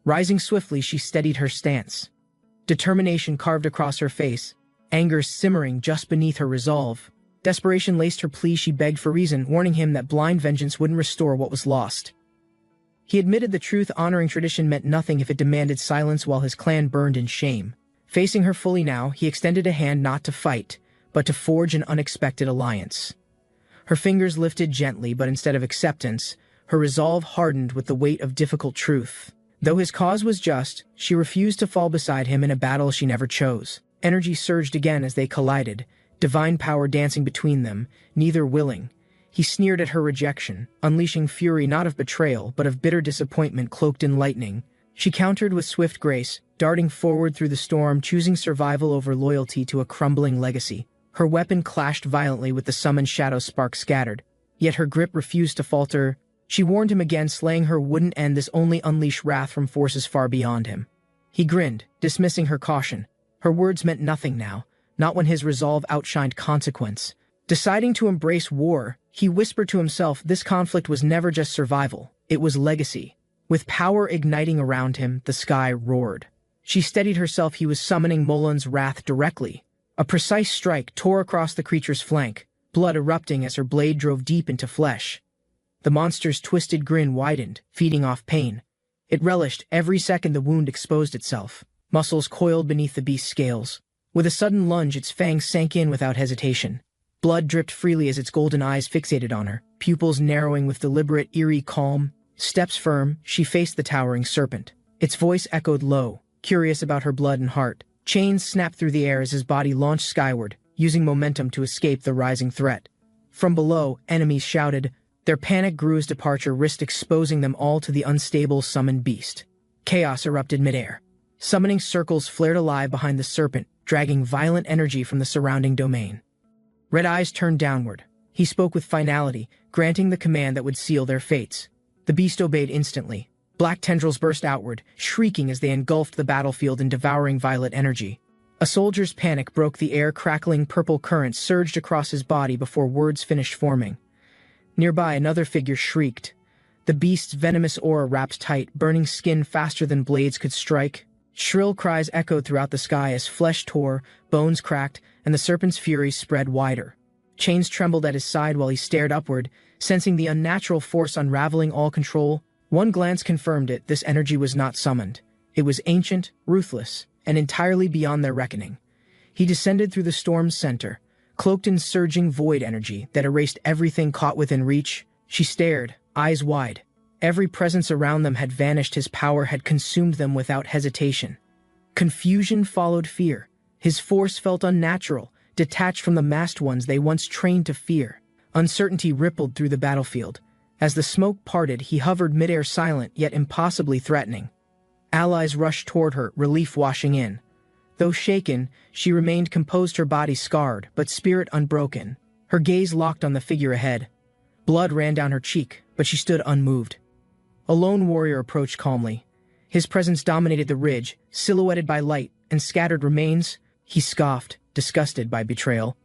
Rising swiftly, she steadied her stance. Determination carved across her face, anger simmering just beneath her resolve. Desperation laced her plea. She begged for reason, warning him that blind vengeance wouldn't restore what was lost. He admitted the truth: honoring tradition meant nothing if it demanded silence while his clan burned in shame. Facing her fully now, he extended a hand not to fight, but to forge an unexpected alliance. Her fingers lifted gently, but instead of acceptance, her resolve hardened with the weight of difficult truth. Though his cause was just, she refused to fall beside him in a battle she never chose. Energy surged again as they collided, divine power dancing between them, neither willing. He sneered at her rejection, unleashing fury not of betrayal but of bitter disappointment cloaked in lightning. She countered with swift grace, darting forward through the storm, choosing survival over loyalty to a crumbling legacy. Her weapon clashed violently with the summoned shadow sparks scattered, yet her grip refused to falter. She warned him again: slaying her wouldn't end this, only unleash wrath from forces far beyond him. He grinned, dismissing her caution. Her words meant nothing now, not when his resolve outshined consequence. Deciding to embrace war, he whispered to himself this conflict was never just survival, it was legacy. With power igniting around him, the sky roared. She steadied herself. He was summoning Molan's wrath directly. A precise strike tore across the creature's flank, blood erupting as her blade drove deep into flesh. The monster's twisted grin widened, feeding off pain. It relished every second the wound exposed itself. Muscles coiled beneath the beast's scales. With a sudden lunge, its fangs sank in without hesitation. Blood dripped freely as its golden eyes fixated on her, pupils narrowing with deliberate, eerie calm. Steps firm, she faced the towering serpent. Its voice echoed low, curious about her blood and heart. Chains snapped through the air as his body launched skyward, using momentum to escape the rising threat. From below, enemies shouted. Their panic grew as departure risked exposing them all to the unstable summoned beast. Chaos erupted midair. Summoning circles flared alive behind the serpent, dragging violent energy from the surrounding domain. Red eyes turned downward. He spoke with finality, granting the command that would seal their fates. The beast obeyed instantly. Black tendrils burst outward, shrieking as they engulfed the battlefield in devouring violet energy. A soldier's panic broke the air, crackling purple currents surged across his body before words finished forming. Nearby, another figure shrieked. The beast's venomous aura wrapped tight, burning skin faster than blades could strike. Shrill cries echoed throughout the sky as flesh tore, bones cracked, and the serpent's fury spread wider. Chains trembled at his side while he stared upward, sensing the unnatural force unraveling all control. One glance confirmed it: this energy was not summoned. It was ancient, ruthless, and entirely beyond their reckoning. He descended through the storm's center, cloaked in surging void energy that erased everything caught within reach. She stared, eyes wide. Every presence around them had vanished. His power had consumed them without hesitation. Confusion followed fear. His force felt unnatural, detached from the masked ones they once trained to fear. Uncertainty rippled through the battlefield. As the smoke parted, he hovered midair, silent yet impossibly threatening. Allies rushed toward her, relief washing in. Though shaken, she remained composed, her body scarred, but spirit unbroken. Her gaze locked on the figure ahead. Blood ran down her cheek, but she stood unmoved. A lone warrior approached calmly. His presence dominated the ridge, silhouetted by light and scattered remains. He scoffed, disgusted by betrayal.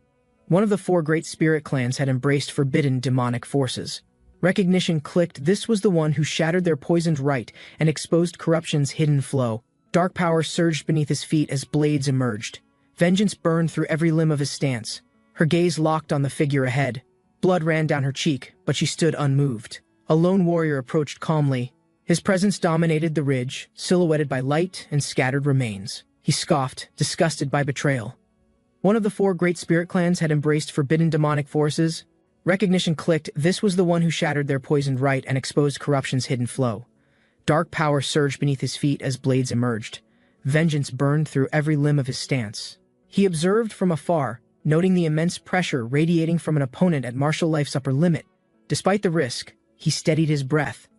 One of the 4 great spirit clans had embraced forbidden demonic forces. Recognition clicked. This was the one who shattered their poisoned rite and exposed corruption's hidden flow. Dark power surged beneath his feet as blades emerged. Vengeance burned through every limb of his stance. Her gaze locked on the figure ahead. Blood ran down her cheek, but she stood unmoved. A lone warrior approached calmly. His presence dominated the ridge, silhouetted by light and scattered remains. He scoffed, disgusted by betrayal. One of the 4 great spirit clans had embraced forbidden demonic forces. Recognition clicked. This was the one who shattered their poisoned rite and exposed corruption's hidden flow. Dark power surged beneath his feet as blades emerged. Vengeance burned through every limb of his stance. He observed from afar, noting the immense pressure radiating from an opponent at martial life's upper limit. Despite the risk, he steadied his breath.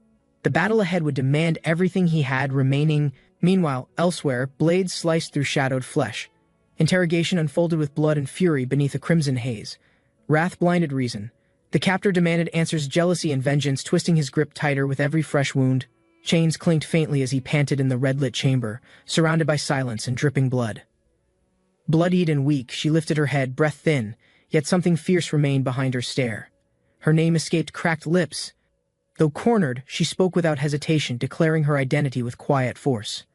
The battle ahead would demand everything he had remaining. Meanwhile, elsewhere, blades sliced through shadowed flesh. Interrogation unfolded with blood and fury beneath a crimson haze. Wrath blinded reason. The captor demanded answers, jealousy and vengeance twisting his grip tighter with every fresh wound. Chains clinked faintly as he panted in the red-lit chamber, surrounded by silence and dripping blood. Bloodied and weak, she lifted her head, breath thin, yet something fierce remained behind her stare. Her name escaped cracked lips. Though cornered, she spoke without hesitation, declaring her identity with quiet force.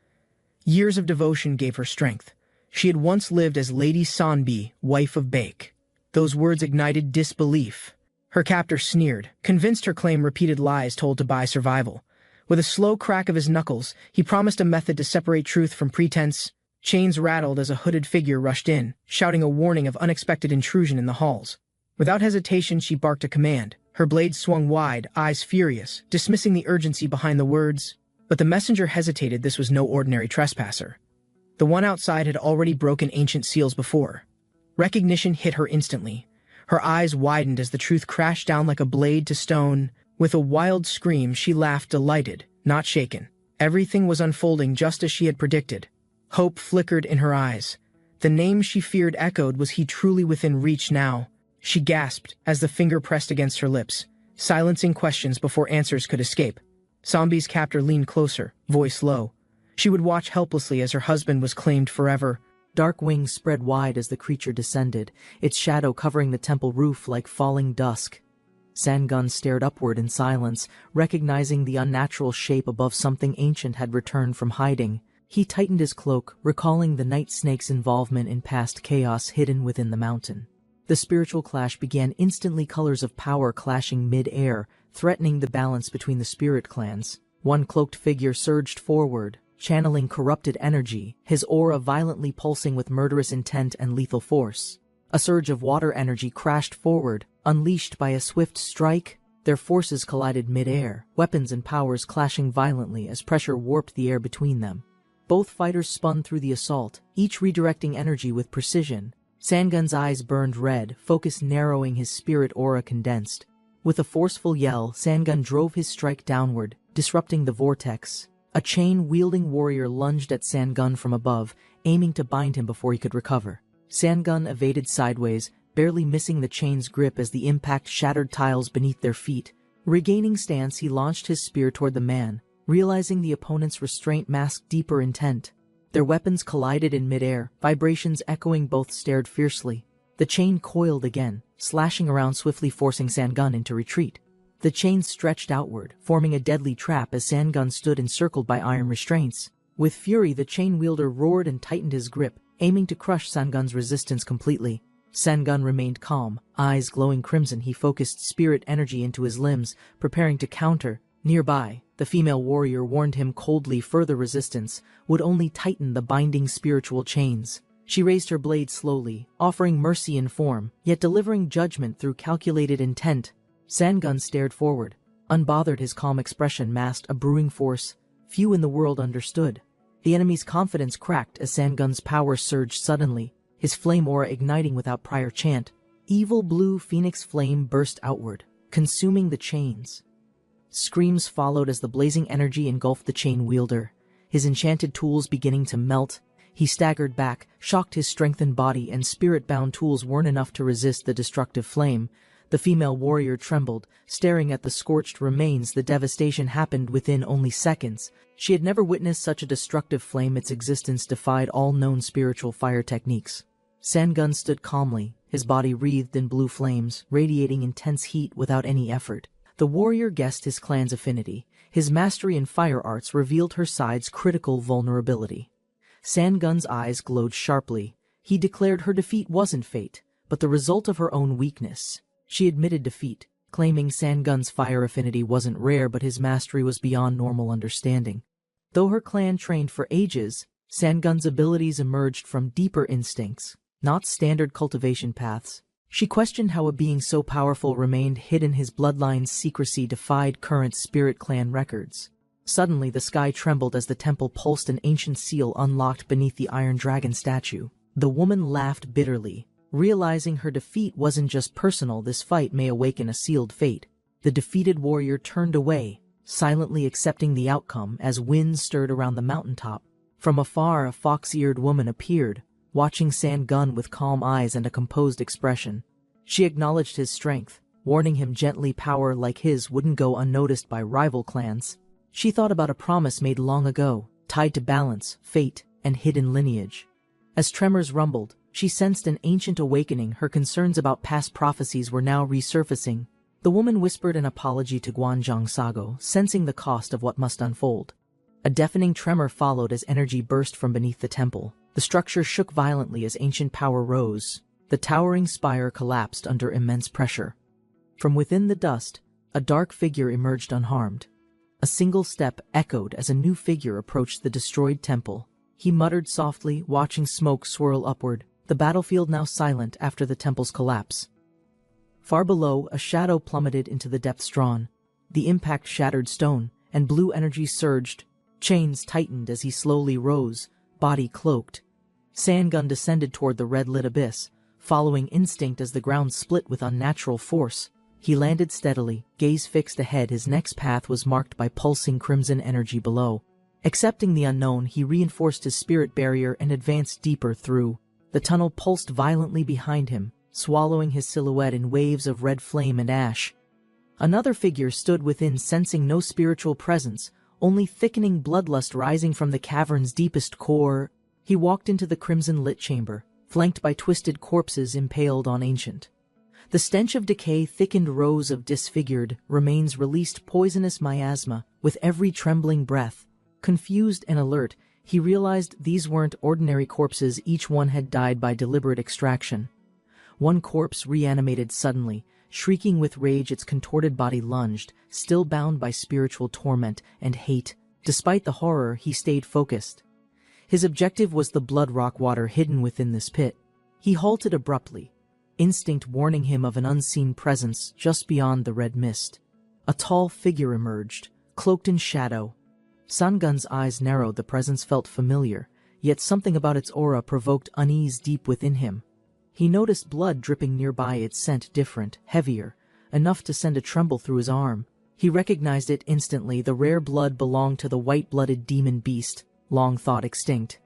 Years of devotion gave her strength. She had once lived as Lady Sanbi, wife of Baek. Those words ignited disbelief. Her captor sneered, convinced her claim repeated lies told to buy survival. With a slow crack of his knuckles, he promised a method to separate truth from pretense. Chains rattled as a hooded figure rushed in, shouting a warning of unexpected intrusion in the halls. Without hesitation, she barked a command. Her blade swung wide, eyes furious, dismissing the urgency behind the words. But the messenger hesitated. This was no ordinary trespasser. The one outside had already broken ancient seals before. Recognition hit her instantly. Her eyes widened as the truth crashed down like a blade to stone. With a wild scream, she laughed, delighted, not shaken. Everything was unfolding just as she had predicted. Hope flickered in her eyes. The name she feared echoed. Was he truly within reach now? She gasped as the finger pressed against her lips, silencing questions before answers could escape. Sambi's captor leaned closer, voice low. She would watch helplessly as her husband was claimed forever. Dark wings spread wide as the creature descended, its shadow covering the temple roof like falling dusk. Sangun stared upward in silence, recognizing the unnatural shape above. Something ancient had returned from hiding. He tightened his cloak, recalling the night snake's involvement in past chaos hidden within the mountain. The spiritual clash began instantly, colors of power clashing mid-air, threatening the balance between the spirit clans. One cloaked figure surged forward, channeling corrupted energy, his aura violently pulsing with murderous intent and lethal force. A surge of water energy crashed forward, unleashed by a swift strike. Their forces collided mid-air, weapons and powers clashing violently as pressure warped the air between them. Both fighters spun through the assault, each redirecting energy with precision. Sangun's eyes burned red, focus narrowing, his spirit aura condensed. With a forceful yell, Sangun drove his strike downward, disrupting the vortex. A chain-wielding warrior lunged at Sangun from above, aiming to bind him before he could recover. Sangun evaded sideways, barely missing the chain's grip as the impact shattered tiles beneath their feet. Regaining stance, he launched his spear toward the man, realizing the opponent's restraint masked deeper intent. Their weapons collided in midair, vibrations echoing. Both stared fiercely. The chain coiled again, slashing around, swiftly forcing Sangun into retreat. The chain stretched outward, forming a deadly trap as Sangun stood encircled by iron restraints. With fury, the chain wielder roared and tightened his grip, aiming to crush Sangun's resistance completely. Sangun remained calm, eyes glowing crimson. He focused spirit energy into his limbs, preparing to counter. Nearby, the female warrior warned him coldly further resistance would only tighten the binding spiritual chains. She raised her blade slowly, offering mercy in form, yet delivering judgment through calculated intent. Sangun stared forward. Unbothered, his calm expression masked a brewing force few in the world understood. The enemy's confidence cracked as Sangun's power surged suddenly, his flame aura igniting without prior chant. Evil blue phoenix flame burst outward, consuming the chains. Screams followed as the blazing energy engulfed the chain wielder, his enchanted tools beginning to melt. He staggered back, shocked. His strengthened body and spirit-bound tools weren't enough to resist the destructive flame. The female warrior trembled, staring at the scorched remains. The devastation happened within only seconds. She had never witnessed such a destructive flame. Its existence defied all known spiritual fire techniques. Sangun stood calmly, his body wreathed in blue flames, radiating intense heat without any effort. The warrior guessed his clan's affinity. His mastery in fire arts revealed her side's critical vulnerability. Sangun's eyes glowed sharply. He declared her defeat wasn't fate, but the result of her own weakness. She admitted defeat, claiming Sangun's fire affinity wasn't rare, but his mastery was beyond normal understanding. Though her clan trained for ages, Sangun's abilities emerged from deeper instincts, not standard cultivation paths. She questioned how a being so powerful remained hidden. His bloodline's secrecy defied current spirit clan records. Suddenly, the sky trembled as the temple pulsed. An ancient seal unlocked beneath the iron dragon statue. The woman laughed bitterly, realizing her defeat wasn't just personal. This fight may awaken a sealed fate. The defeated warrior turned away, silently accepting the outcome as winds stirred around the mountaintop. From afar, a fox-eared woman appeared, watching Sangun with calm eyes and a composed expression. She acknowledged his strength, warning him gently power like his wouldn't go unnoticed by rival clans. She thought about a promise made long ago, tied to balance, fate, and hidden lineage. As tremors rumbled, she sensed an ancient awakening. Her concerns about past prophecies were now resurfacing. The woman whispered an apology to Guanzhong Sago, sensing the cost of what must unfold. A deafening tremor followed as energy burst from beneath the temple. The structure shook violently as ancient power rose. The towering spire collapsed under immense pressure. From within the dust, a dark figure emerged unharmed. A single step echoed as a new figure approached the destroyed temple. He muttered softly, watching smoke swirl upward, the battlefield now silent after the temple's collapse. Far below, a shadow plummeted into the depths drawn. The impact shattered stone, and blue energy surged. Chains tightened as he slowly rose, body cloaked. Sangun descended toward the red-lit abyss, following instinct as the ground split with unnatural force. He landed steadily, gaze fixed ahead. His next path was marked by pulsing crimson energy below. Accepting the unknown, he reinforced his spirit barrier and advanced deeper through. The tunnel pulsed violently behind him, swallowing his silhouette in waves of red flame and ash. Another figure stood within, sensing no spiritual presence, only thickening bloodlust rising from the cavern's deepest core. He walked into the crimson-lit chamber, flanked by twisted corpses impaled on ancient. The stench of decay thickened. Rows of disfigured remains released poisonous miasma with every trembling breath. Confused and alert, he realized these weren't ordinary corpses. Each one had died by deliberate extraction. One corpse reanimated suddenly, shrieking with rage. Its contorted body lunged, still bound by spiritual torment and hate. Despite the horror, he stayed focused. His objective was the blood rock water hidden within this pit. He halted abruptly, instinct warning him of an unseen presence just beyond the red mist. A tall figure emerged, cloaked in shadow. Sangun's eyes narrowed. The presence felt familiar, yet something about its aura provoked unease deep within him. He noticed blood dripping nearby, its scent different, heavier, enough to send a tremble through his arm. He recognized it instantly. The rare blood belonged to the white-blooded demon beast, long thought extinct.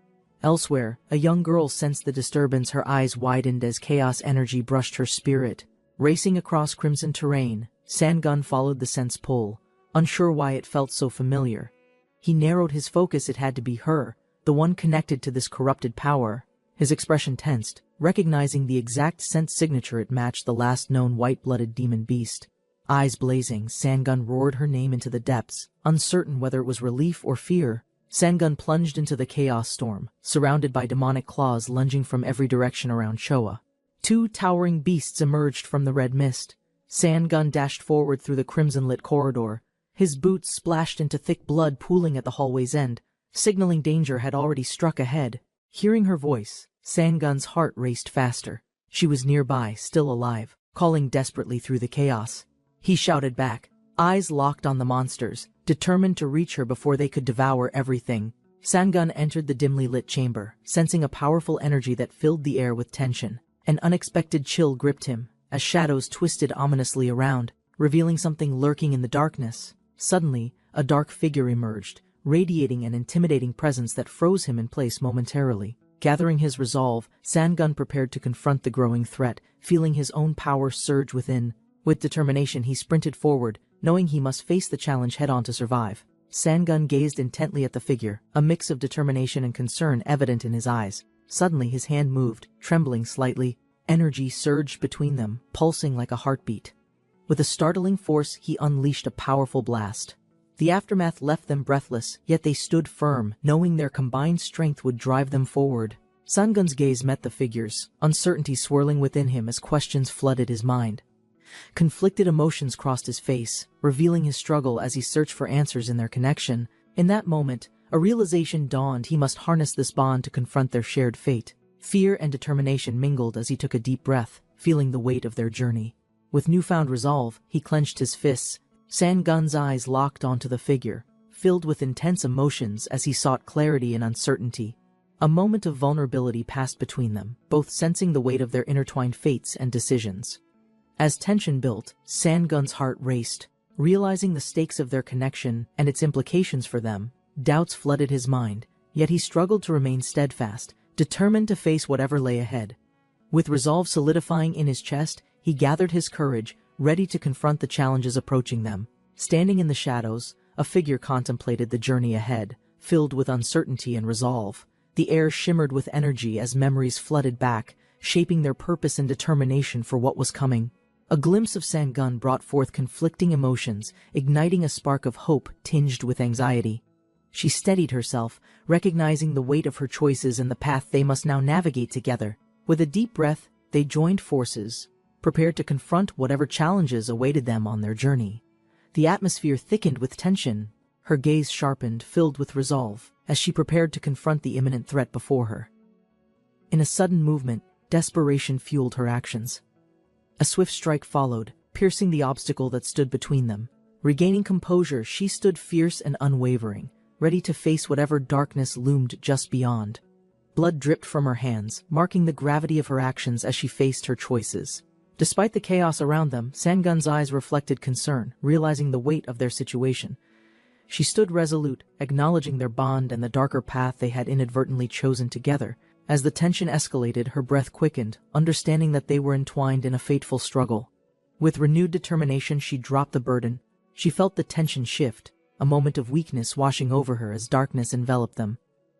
Elsewhere, a young girl sensed the disturbance. Her eyes widened as chaos energy brushed her spirit. Racing across crimson terrain, Sangun followed the sense pull, unsure why it felt so familiar. He narrowed his focus. It had to be her, the one connected to this corrupted power. His expression tensed, recognizing the exact sense signature. It matched the last known white-blooded demon beast. Eyes blazing, Sangun roared her name into the depths, uncertain whether it was relief or fear. Sangun plunged into the chaos storm, surrounded by demonic claws lunging from every direction around Showa. Two towering beasts emerged from the red mist. Sangun dashed forward through the crimson-lit corridor. His boots splashed into thick blood pooling at the hallway's end, signaling danger had already struck ahead. Hearing her voice, Sangun's heart raced faster. She was nearby, still alive, calling desperately through the chaos. He shouted back, eyes locked on the monsters, determined to reach her before they could devour everything. Sangun entered the dimly lit chamber, sensing a powerful energy that filled the air with tension. An unexpected chill gripped him, as shadows twisted ominously around, revealing something lurking in the darkness. Suddenly, a dark figure emerged, radiating an intimidating presence that froze him in place momentarily. Gathering his resolve, Sangun prepared to confront the growing threat, feeling his own power surge within. With determination, he sprinted forward, knowing he must face the challenge head-on to survive. Sangun gazed intently at the figure, a mix of determination and concern evident in his eyes. Suddenly his hand moved, trembling slightly. Energy surged between them, pulsing like a heartbeat. With a startling force, he unleashed a powerful blast. The aftermath left them breathless, yet they stood firm, knowing their combined strength would drive them forward. Sangun's gaze met the figures, uncertainty swirling within him as questions flooded his mind. Conflicted emotions crossed his face, revealing his struggle as he searched for answers in their connection. In that moment, a realization dawned: he must harness this bond to confront their shared fate. Fear and determination mingled as he took a deep breath, feeling the weight of their journey. With newfound resolve, he clenched his fists. Sangun's eyes locked onto the figure, filled with intense emotions as he sought clarity in uncertainty. A moment of vulnerability passed between them, both sensing the weight of their intertwined fates and decisions. As tension built, Sangun's heart raced. Realizing the stakes of their connection and its implications for them, doubts flooded his mind, yet he struggled to remain steadfast, determined to face whatever lay ahead. With resolve solidifying in his chest, he gathered his courage, ready to confront the challenges approaching them. Standing in the shadows, a figure contemplated the journey ahead, filled with uncertainty and resolve. The air shimmered with energy as memories flooded back, shaping their purpose and determination for what was coming. A glimpse of Sangun brought forth conflicting emotions, igniting a spark of hope tinged with anxiety. She steadied herself, recognizing the weight of her choices and the path they must now navigate together. With a deep breath, they joined forces, prepared to confront whatever challenges awaited them on their journey. The atmosphere thickened with tension. Her gaze sharpened, filled with resolve, as she prepared to confront the imminent threat before her. In a sudden movement, desperation fueled her actions. A swift strike followed, piercing the obstacle that stood between them. Regaining composure, she stood fierce and unwavering, ready to face whatever darkness loomed just beyond. Blood dripped from her hands, marking the gravity of her actions as she faced her choices. Despite the chaos around them, Sangun's eyes reflected concern, realizing the weight of their situation. She stood resolute, acknowledging their bond and the darker path they had inadvertently chosen together. As the tension escalated, her breath quickened, understanding that they were entwined in a fateful struggle. With renewed determination, she dropped the burden. She felt the tension shift, a moment of weakness washing over her as darkness enveloped them.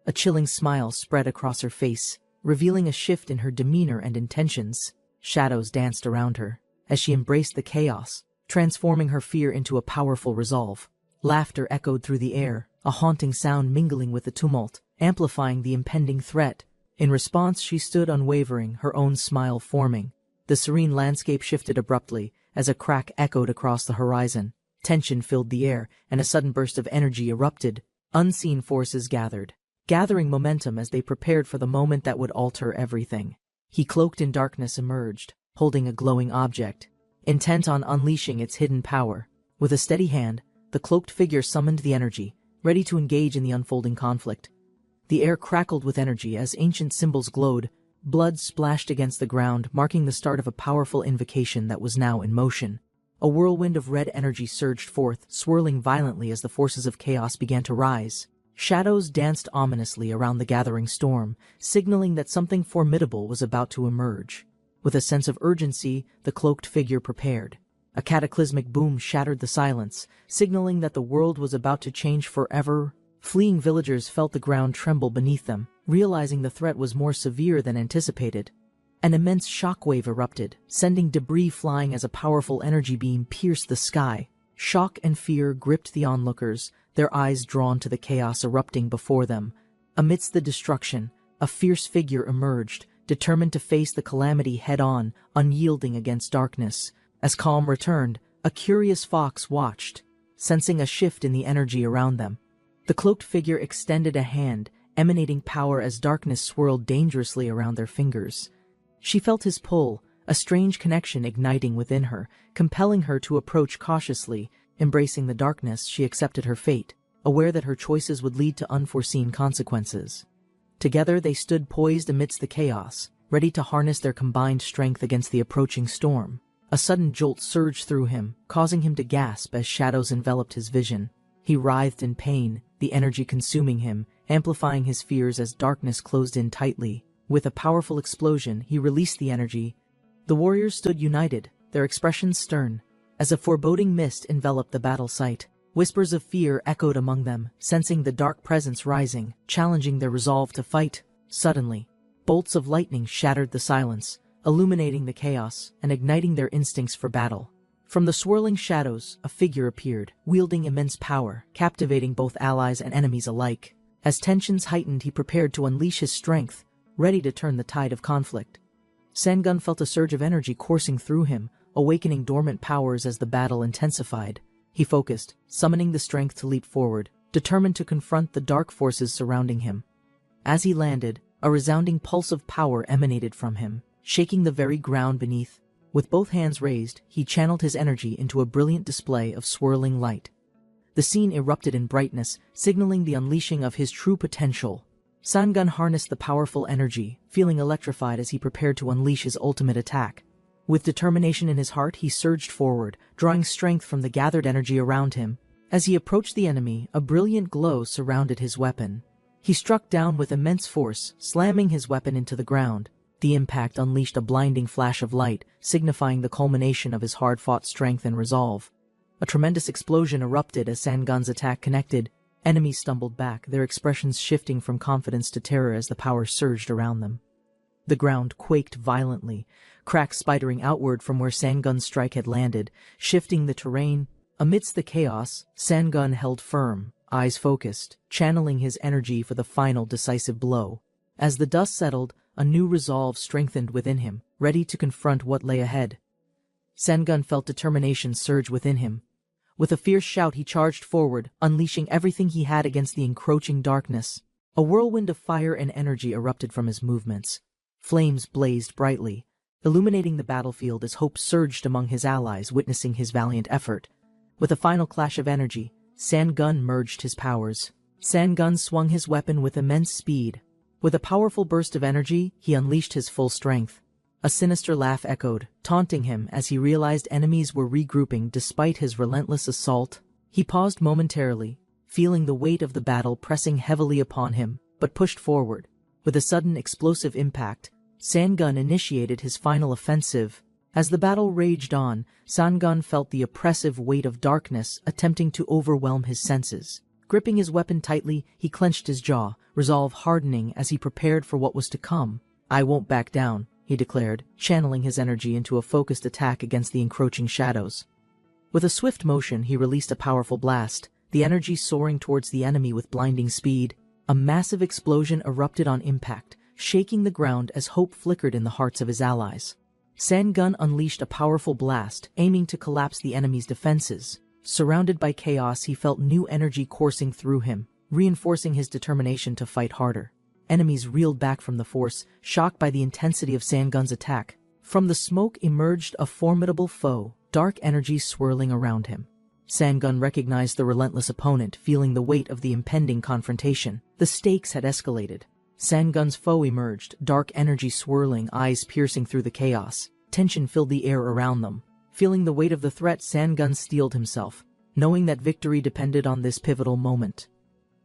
A chilling smile spread across her face, revealing a shift in her demeanor and intentions. Shadows danced around her, as she embraced the chaos, transforming her fear into a powerful resolve. Laughter echoed through the air, a haunting sound mingling with the tumult, amplifying the impending threat. In response, she stood unwavering, her own smile forming. The serene landscape shifted abruptly, as a crack echoed across the horizon. Tension filled the air, and a sudden burst of energy erupted. Unseen forces gathering momentum as they prepared for the moment that would alter everything. He, cloaked in darkness, emerged, holding a glowing object, intent on unleashing its hidden power. With a steady hand, the cloaked figure summoned the energy, ready to engage in the unfolding conflict. The air crackled with energy as ancient symbols glowed. Blood splashed against the ground, marking the start of a powerful invocation that was now in motion. A whirlwind of red energy surged forth, swirling violently as the forces of chaos began to rise. Shadows danced ominously around the gathering storm, signaling that something formidable was about to emerge. With a sense of urgency, the cloaked figure prepared. A cataclysmic boom shattered the silence, signaling that the world was about to change forever. Fleeing villagers felt the ground tremble beneath them, realizing the threat was more severe than anticipated. An immense shockwave erupted, sending debris flying as a powerful energy beam pierced the sky. Shock and fear gripped the onlookers, their eyes drawn to the chaos erupting before them. Amidst the destruction, a fierce figure emerged, determined to face the calamity head-on, unyielding against darkness. As calm returned, a curious fox watched, sensing a shift in the energy around them. The cloaked figure extended a hand, emanating power as darkness swirled dangerously around their fingers. She felt his pull, a strange connection igniting within her, compelling her to approach cautiously. Embracing the darkness, she accepted her fate, aware that her choices would lead to unforeseen consequences. Together they stood poised amidst the chaos, ready to harness their combined strength against the approaching storm. A sudden jolt surged through him, causing him to gasp as shadows enveloped his vision. He writhed in pain, the energy consuming him, amplifying his fears as darkness closed in tightly. With a powerful explosion, he released the energy. The warriors stood united, their expressions stern, as a foreboding mist enveloped the battle site. Whispers of fear echoed among them, sensing the dark presence rising, challenging their resolve to fight. Suddenly, bolts of lightning shattered the silence, illuminating the chaos and igniting their instincts for battle. From the swirling shadows, a figure appeared, wielding immense power, captivating both allies and enemies alike. As tensions heightened, he prepared to unleash his strength, ready to turn the tide of conflict. Sangun felt a surge of energy coursing through him, awakening dormant powers as the battle intensified. He focused, summoning the strength to leap forward, determined to confront the dark forces surrounding him. As he landed, a resounding pulse of power emanated from him, shaking the very ground beneath. With both hands raised, he channeled his energy into a brilliant display of swirling light. The scene erupted in brightness, signaling the unleashing of his true potential. Sangun harnessed the powerful energy, feeling electrified as he prepared to unleash his ultimate attack. With determination in his heart, he surged forward, drawing strength from the gathered energy around him. As he approached the enemy, a brilliant glow surrounded his weapon. He struck down with immense force, slamming his weapon into the ground. The impact unleashed a blinding flash of light, signifying the culmination of his hard-fought strength and resolve. A tremendous explosion erupted as Sangun's attack connected. Enemies stumbled back, their expressions shifting from confidence to terror as the power surged around them. The ground quaked violently, cracks spidering outward from where Sangun's strike had landed, shifting the terrain. Amidst the chaos, Sangun held firm, eyes focused, channeling his energy for the final decisive blow. As the dust settled, a new resolve strengthened within him, ready to confront what lay ahead. Sangun felt determination surge within him. With a fierce shout, he charged forward, unleashing everything he had against the encroaching darkness. A whirlwind of fire and energy erupted from his movements. Flames blazed brightly, illuminating the battlefield as hope surged among his allies witnessing his valiant effort. With a final clash of energy, Sangun merged his powers. Sangun swung his weapon with immense speed. With a powerful burst of energy, he unleashed his full strength. A sinister laugh echoed, taunting him as he realized enemies were regrouping despite his relentless assault. He paused momentarily, feeling the weight of the battle pressing heavily upon him, but pushed forward. With a sudden explosive impact, Sangun initiated his final offensive. As the battle raged on, Sangun felt the oppressive weight of darkness attempting to overwhelm his senses. Gripping his weapon tightly, he clenched his jaw, resolve hardening as he prepared for what was to come. "I won't back down," he declared, channeling his energy into a focused attack against the encroaching shadows. With a swift motion, he released a powerful blast, the energy soaring towards the enemy with blinding speed. A massive explosion erupted on impact, shaking the ground as hope flickered in the hearts of his allies. Sangun unleashed a powerful blast, aiming to collapse the enemy's defenses. Surrounded by chaos, he felt new energy coursing through him, reinforcing his determination to fight harder. Enemies reeled back from the force, shocked by the intensity of Sangun's attack. From the smoke emerged a formidable foe, dark energy swirling around him. Sangun recognized the relentless opponent, feeling the weight of the impending confrontation. The stakes had escalated. Sangun's foe emerged, dark energy swirling, eyes piercing through the chaos. Tension filled the air around them. Feeling the weight of the threat, Sangun steeled himself, knowing that victory depended on this pivotal moment.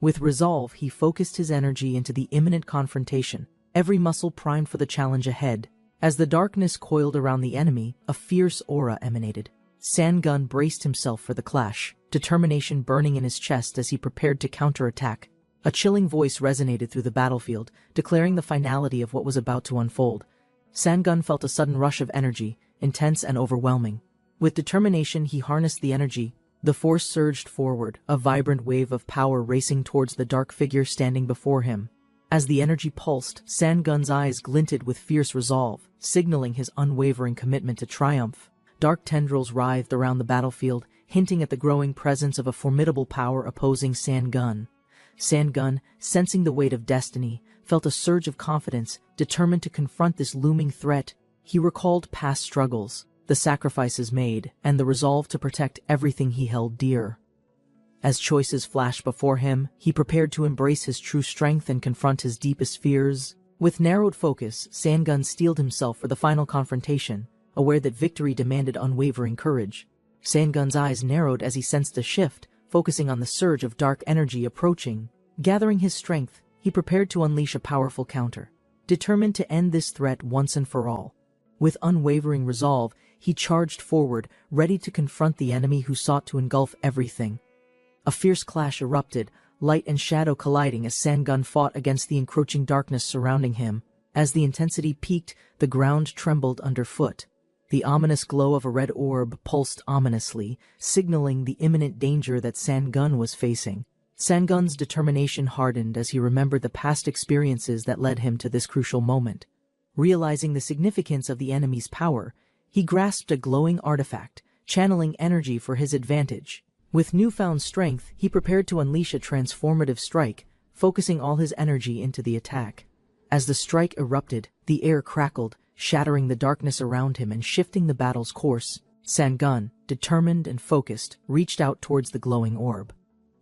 With resolve, he focused his energy into the imminent confrontation, every muscle primed for the challenge ahead. As the darkness coiled around the enemy, a fierce aura emanated. Sangun braced himself for the clash, determination burning in his chest as he prepared to counterattack. A chilling voice resonated through the battlefield, declaring the finality of what was about to unfold. Sangun felt a sudden rush of energy, intense and overwhelming. With determination, he harnessed the energy. The force surged forward, a vibrant wave of power racing towards the dark figure standing before him. As the energy pulsed, Sangun's eyes glinted with fierce resolve, signaling his unwavering commitment to triumph. Dark tendrils writhed around the battlefield, hinting at the growing presence of a formidable power opposing Sangun. Sangun, sensing the weight of destiny, felt a surge of confidence, determined to confront this looming threat. He recalled past struggles, the sacrifices made, and the resolve to protect everything he held dear. As choices flashed before him, he prepared to embrace his true strength and confront his deepest fears. With narrowed focus, Sangun steeled himself for the final confrontation, aware that victory demanded unwavering courage. Sangun's eyes narrowed as he sensed a shift, focusing on the surge of dark energy approaching. Gathering his strength, he prepared to unleash a powerful counter, determined to end this threat once and for all. With unwavering resolve, he charged forward, ready to confront the enemy who sought to engulf everything. A fierce clash erupted, light and shadow colliding as Sangun fought against the encroaching darkness surrounding him. As the intensity peaked, the ground trembled underfoot. The ominous glow of a red orb pulsed ominously, signaling the imminent danger that Sangun was facing. Sangun's determination hardened as he remembered the past experiences that led him to this crucial moment. Realizing the significance of the enemy's power, he grasped a glowing artifact, channeling energy for his advantage. With newfound strength, he prepared to unleash a transformative strike, focusing all his energy into the attack. As the strike erupted, the air crackled, shattering the darkness around him and shifting the battle's course. Sangun, determined and focused, reached out towards the glowing orb.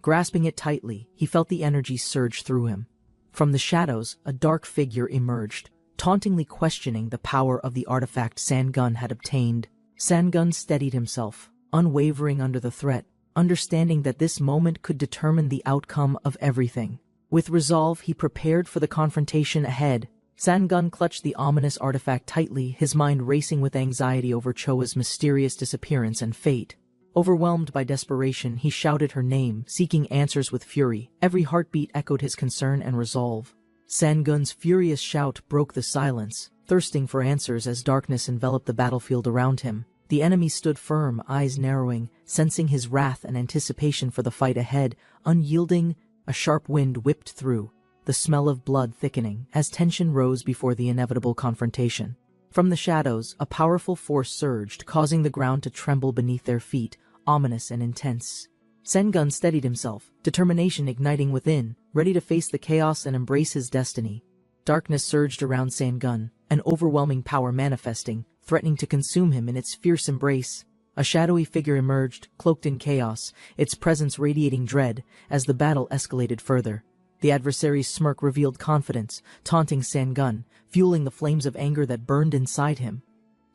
Grasping it tightly, he felt the energy surge through him. From the shadows, a dark figure emerged, tauntingly questioning the power of the artifact Sangun had obtained. Sangun steadied himself, unwavering under the threat, understanding that this moment could determine the outcome of everything. With resolve, he prepared for the confrontation ahead. Sangun clutched the ominous artifact tightly, his mind racing with anxiety over Choa's mysterious disappearance and fate. Overwhelmed by desperation, he shouted her name, seeking answers with fury. Every heartbeat echoed his concern and resolve. Sangun's furious shout broke the silence, thirsting for answers as darkness enveloped the battlefield around him. The enemy stood firm, eyes narrowing, sensing his wrath and anticipation for the fight ahead. Unyielding, a sharp wind whipped through, the smell of blood thickening as tension rose before the inevitable confrontation. From the shadows, a powerful force surged, causing the ground to tremble beneath their feet, ominous and intense. Sangun steadied himself, determination igniting within, ready to face the chaos and embrace his destiny. Darkness surged around Sangun, an overwhelming power manifesting, threatening to consume him in its fierce embrace. A shadowy figure emerged, cloaked in chaos, its presence radiating dread, as the battle escalated further. The adversary's smirk revealed confidence, taunting Sangun, fueling the flames of anger that burned inside him.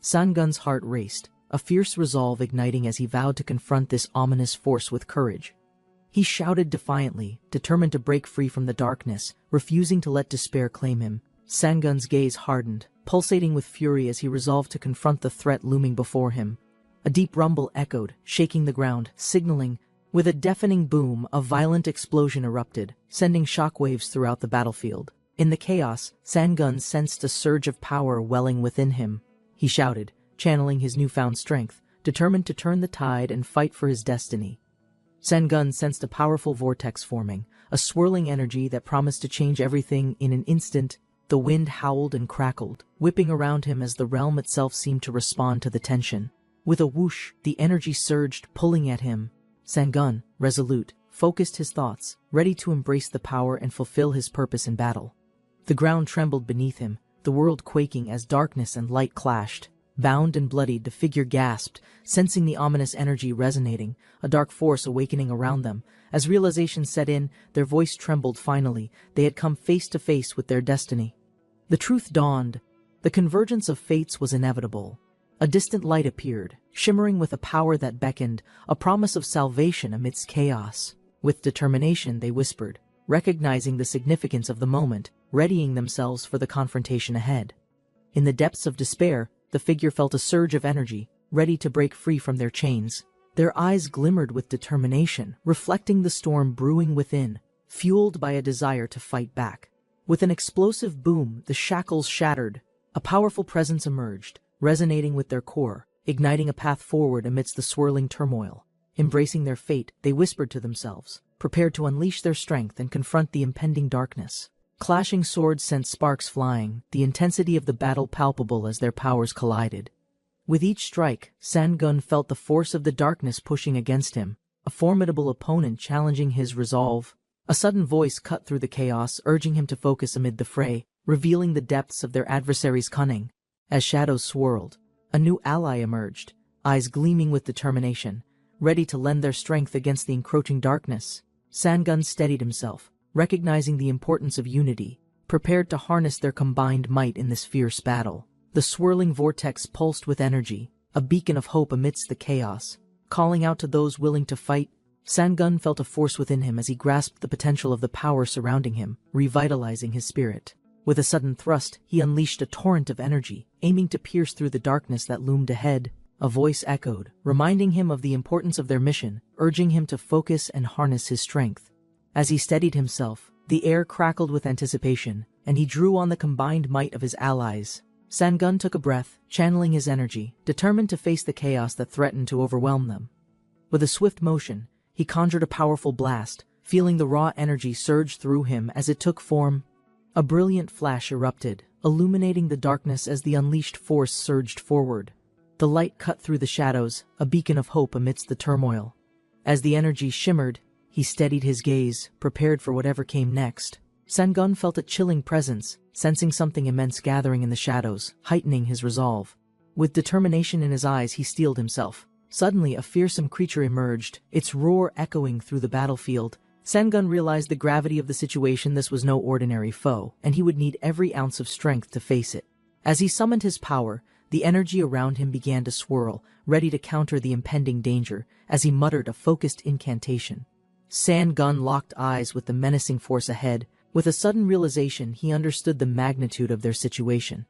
Sangun's heart raced, a fierce resolve igniting as he vowed to confront this ominous force with courage. He shouted defiantly, determined to break free from the darkness, refusing to let despair claim him. Sangun's gaze hardened, pulsating with fury as he resolved to confront the threat looming before him. A deep rumble echoed, shaking the ground, signaling. With a deafening boom, a violent explosion erupted, sending shockwaves throughout the battlefield. In the chaos, Sangun sensed a surge of power welling within him. He shouted, channeling his newfound strength, determined to turn the tide and fight for his destiny. Sangun sensed a powerful vortex forming, a swirling energy that promised to change everything in an instant. The wind howled and crackled, whipping around him as the realm itself seemed to respond to the tension. With a whoosh, the energy surged, pulling at him. Sangun, resolute, focused his thoughts, ready to embrace the power and fulfill his purpose in battle. The ground trembled beneath him, the world quaking as darkness and light clashed. Bound and bloodied, the figure gasped, sensing the ominous energy resonating, a dark force awakening around them. As realization set in, their voice trembled finally. They had come face to face with their destiny. The truth dawned. The convergence of fates was inevitable. A distant light appeared, shimmering with a power that beckoned, a promise of salvation amidst chaos. With determination, they whispered, recognizing the significance of the moment, readying themselves for the confrontation ahead. In the depths of despair, the figure felt a surge of energy, ready to break free from their chains. Their eyes glimmered with determination, reflecting the storm brewing within, fueled by a desire to fight back. With an explosive boom, the shackles shattered. A powerful presence emerged, resonating with their core, igniting a path forward amidst the swirling turmoil. Embracing their fate, they whispered to themselves, prepared to unleash their strength and confront the impending darkness. Clashing swords sent sparks flying, the intensity of the battle palpable as their powers collided. With each strike, Sangun felt the force of the darkness pushing against him, a formidable opponent challenging his resolve. A sudden voice cut through the chaos, urging him to focus amid the fray, revealing the depths of their adversary's cunning. As shadows swirled, a new ally emerged, eyes gleaming with determination, ready to lend their strength against the encroaching darkness. Sangun steadied himself, recognizing the importance of unity, prepared to harness their combined might in this fierce battle. The swirling vortex pulsed with energy, a beacon of hope amidst the chaos. Calling out to those willing to fight, Sangun felt a force within him as he grasped the potential of the power surrounding him, revitalizing his spirit. With a sudden thrust, he unleashed a torrent of energy, aiming to pierce through the darkness that loomed ahead. A voice echoed, reminding him of the importance of their mission, urging him to focus and harness his strength. As he steadied himself, the air crackled with anticipation, and he drew on the combined might of his allies. Sangun took a breath, channeling his energy, determined to face the chaos that threatened to overwhelm them. With a swift motion, he conjured a powerful blast, feeling the raw energy surge through him as it took form. A brilliant flash erupted, illuminating the darkness as the unleashed force surged forward. The light cut through the shadows, a beacon of hope amidst the turmoil. As the energy shimmered, he steadied his gaze, prepared for whatever came next. Sangun felt a chilling presence, sensing something immense gathering in the shadows, heightening his resolve. With determination in his eyes, he steeled himself. Suddenly, a fearsome creature emerged, its roar echoing through the battlefield. Sangun realized the gravity of the situation. This was no ordinary foe, and he would need every ounce of strength to face it. As he summoned his power, the energy around him began to swirl, ready to counter the impending danger, as he muttered a focused incantation. Sangun locked eyes with the menacing force ahead. With a sudden realization, he understood the magnitude of their situation.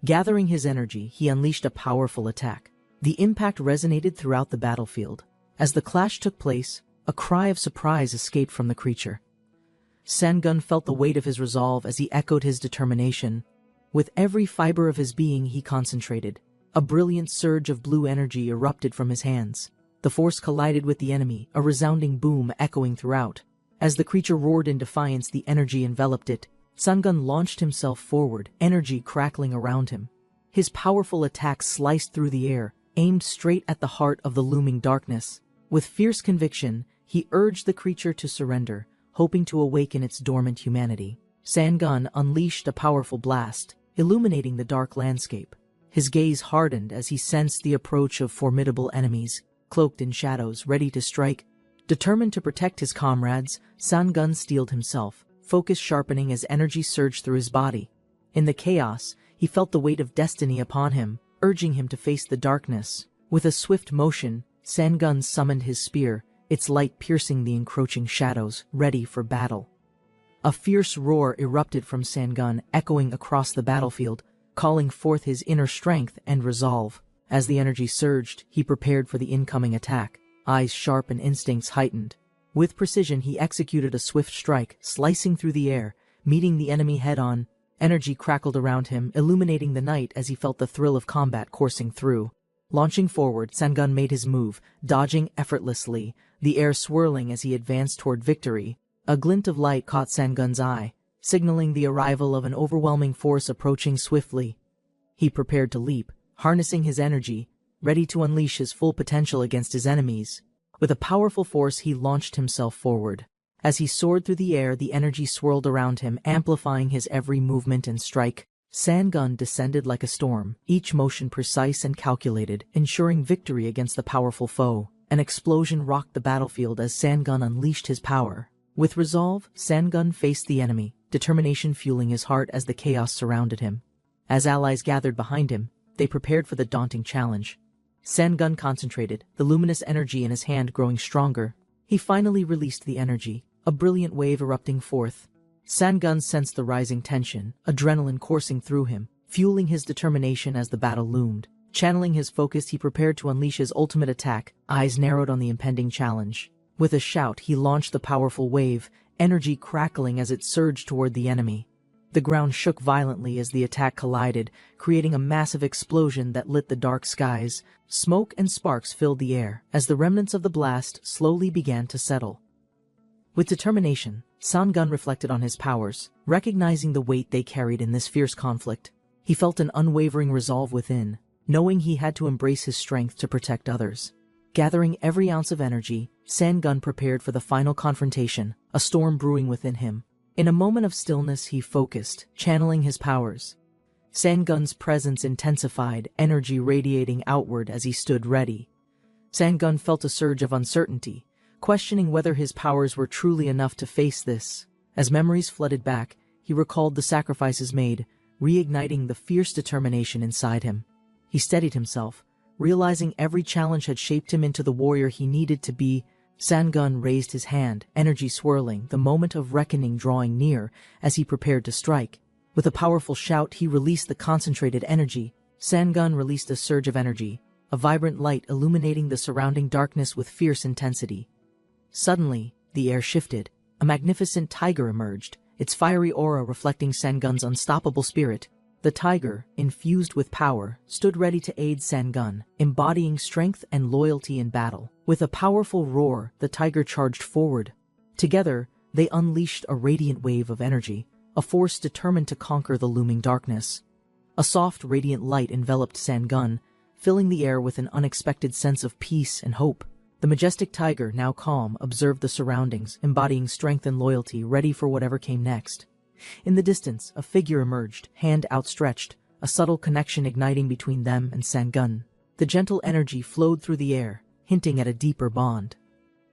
Gathering his energy, he unleashed a powerful attack. The impact resonated throughout the battlefield. As the clash took place, a cry of surprise escaped from the creature. Sangun felt the weight of his resolve as he echoed his determination. With every fiber of his being, he concentrated. A brilliant surge of blue energy erupted from his hands. The force collided with the enemy, a resounding boom echoing throughout. As the creature roared in defiance, the energy enveloped it. Sangun launched himself forward, energy crackling around him. His powerful attack sliced through the air, aimed straight at the heart of the looming darkness. With fierce conviction, he urged the creature to surrender, hoping to awaken its dormant humanity. Sangun unleashed a powerful blast, illuminating the dark landscape. His gaze hardened as he sensed the approach of formidable enemies, cloaked in shadows, ready to strike. Determined to protect his comrades, Sangun steeled himself, focus sharpening as energy surged through his body. In the chaos, he felt the weight of destiny upon him, urging him to face the darkness. With a swift motion, Sangun summoned his spear, its light piercing the encroaching shadows, ready for battle. A fierce roar erupted from Sangun, echoing across the battlefield, calling forth his inner strength and resolve. As the energy surged, he prepared for the incoming attack. Eyes sharp and instincts heightened. With precision, he executed a swift strike, slicing through the air, meeting the enemy head-on. Energy crackled around him, illuminating the night as he felt the thrill of combat coursing through. Launching forward, Sangun made his move, dodging effortlessly, the air swirling as he advanced toward victory. A glint of light caught Sangun's eye, signaling the arrival of an overwhelming force approaching swiftly. He prepared to leap, harnessing his energy, ready to unleash his full potential against his enemies. With a powerful force, he launched himself forward. As he soared through the air, the energy swirled around him, amplifying his every movement and strike. Sangun descended like a storm, each motion precise and calculated, ensuring victory against the powerful foe. An explosion rocked the battlefield as Sangun unleashed his power. With resolve, Sangun faced the enemy, determination fueling his heart as the chaos surrounded him. As allies gathered behind him, they prepared for the daunting challenge. Sangun concentrated, the luminous energy in his hand growing stronger. He finally released the energy, a brilliant wave erupting forth. Sangun sensed the rising tension, adrenaline coursing through him, fueling his determination as the battle loomed. Channeling his focus, he prepared to unleash his ultimate attack, eyes narrowed on the impending challenge. With a shout, he launched the powerful wave, energy crackling as it surged toward the enemy. The ground shook violently as the attack collided, creating a massive explosion that lit the dark skies. Smoke and sparks filled the air as the remnants of the blast slowly began to settle. With determination, Sangun reflected on his powers, recognizing the weight they carried in this fierce conflict. He felt an unwavering resolve within, knowing he had to embrace his strength to protect others. Gathering every ounce of energy, Sangun prepared for the final confrontation, a storm brewing within him. In a moment of stillness, he focused, channeling his powers. Sangun's presence intensified, energy radiating outward as he stood ready. Sangun felt a surge of uncertainty, questioning whether his powers were truly enough to face this. As memories flooded back, he recalled the sacrifices made, reigniting the fierce determination inside him. He steadied himself, realizing every challenge had shaped him into the warrior he needed to be. Sangun raised his hand, energy swirling, the moment of reckoning drawing near as he prepared to strike. With a powerful shout, he released the concentrated energy. Sangun released a surge of energy, a vibrant light illuminating the surrounding darkness with fierce intensity. Suddenly, the air shifted. A magnificent tiger emerged, its fiery aura reflecting Sangun's unstoppable spirit. The tiger, infused with power, stood ready to aid Sangun, embodying strength and loyalty in battle. With a powerful roar, the tiger charged forward. Together, they unleashed a radiant wave of energy, a force determined to conquer the looming darkness. A soft, radiant light enveloped Sangun, filling the air with an unexpected sense of peace and hope. The majestic tiger, now calm, observed the surroundings, embodying strength and loyalty, ready for whatever came next. In the distance, a figure emerged, hand outstretched, a subtle connection igniting between them and Sangun. The gentle energy flowed through the air, hinting at a deeper bond.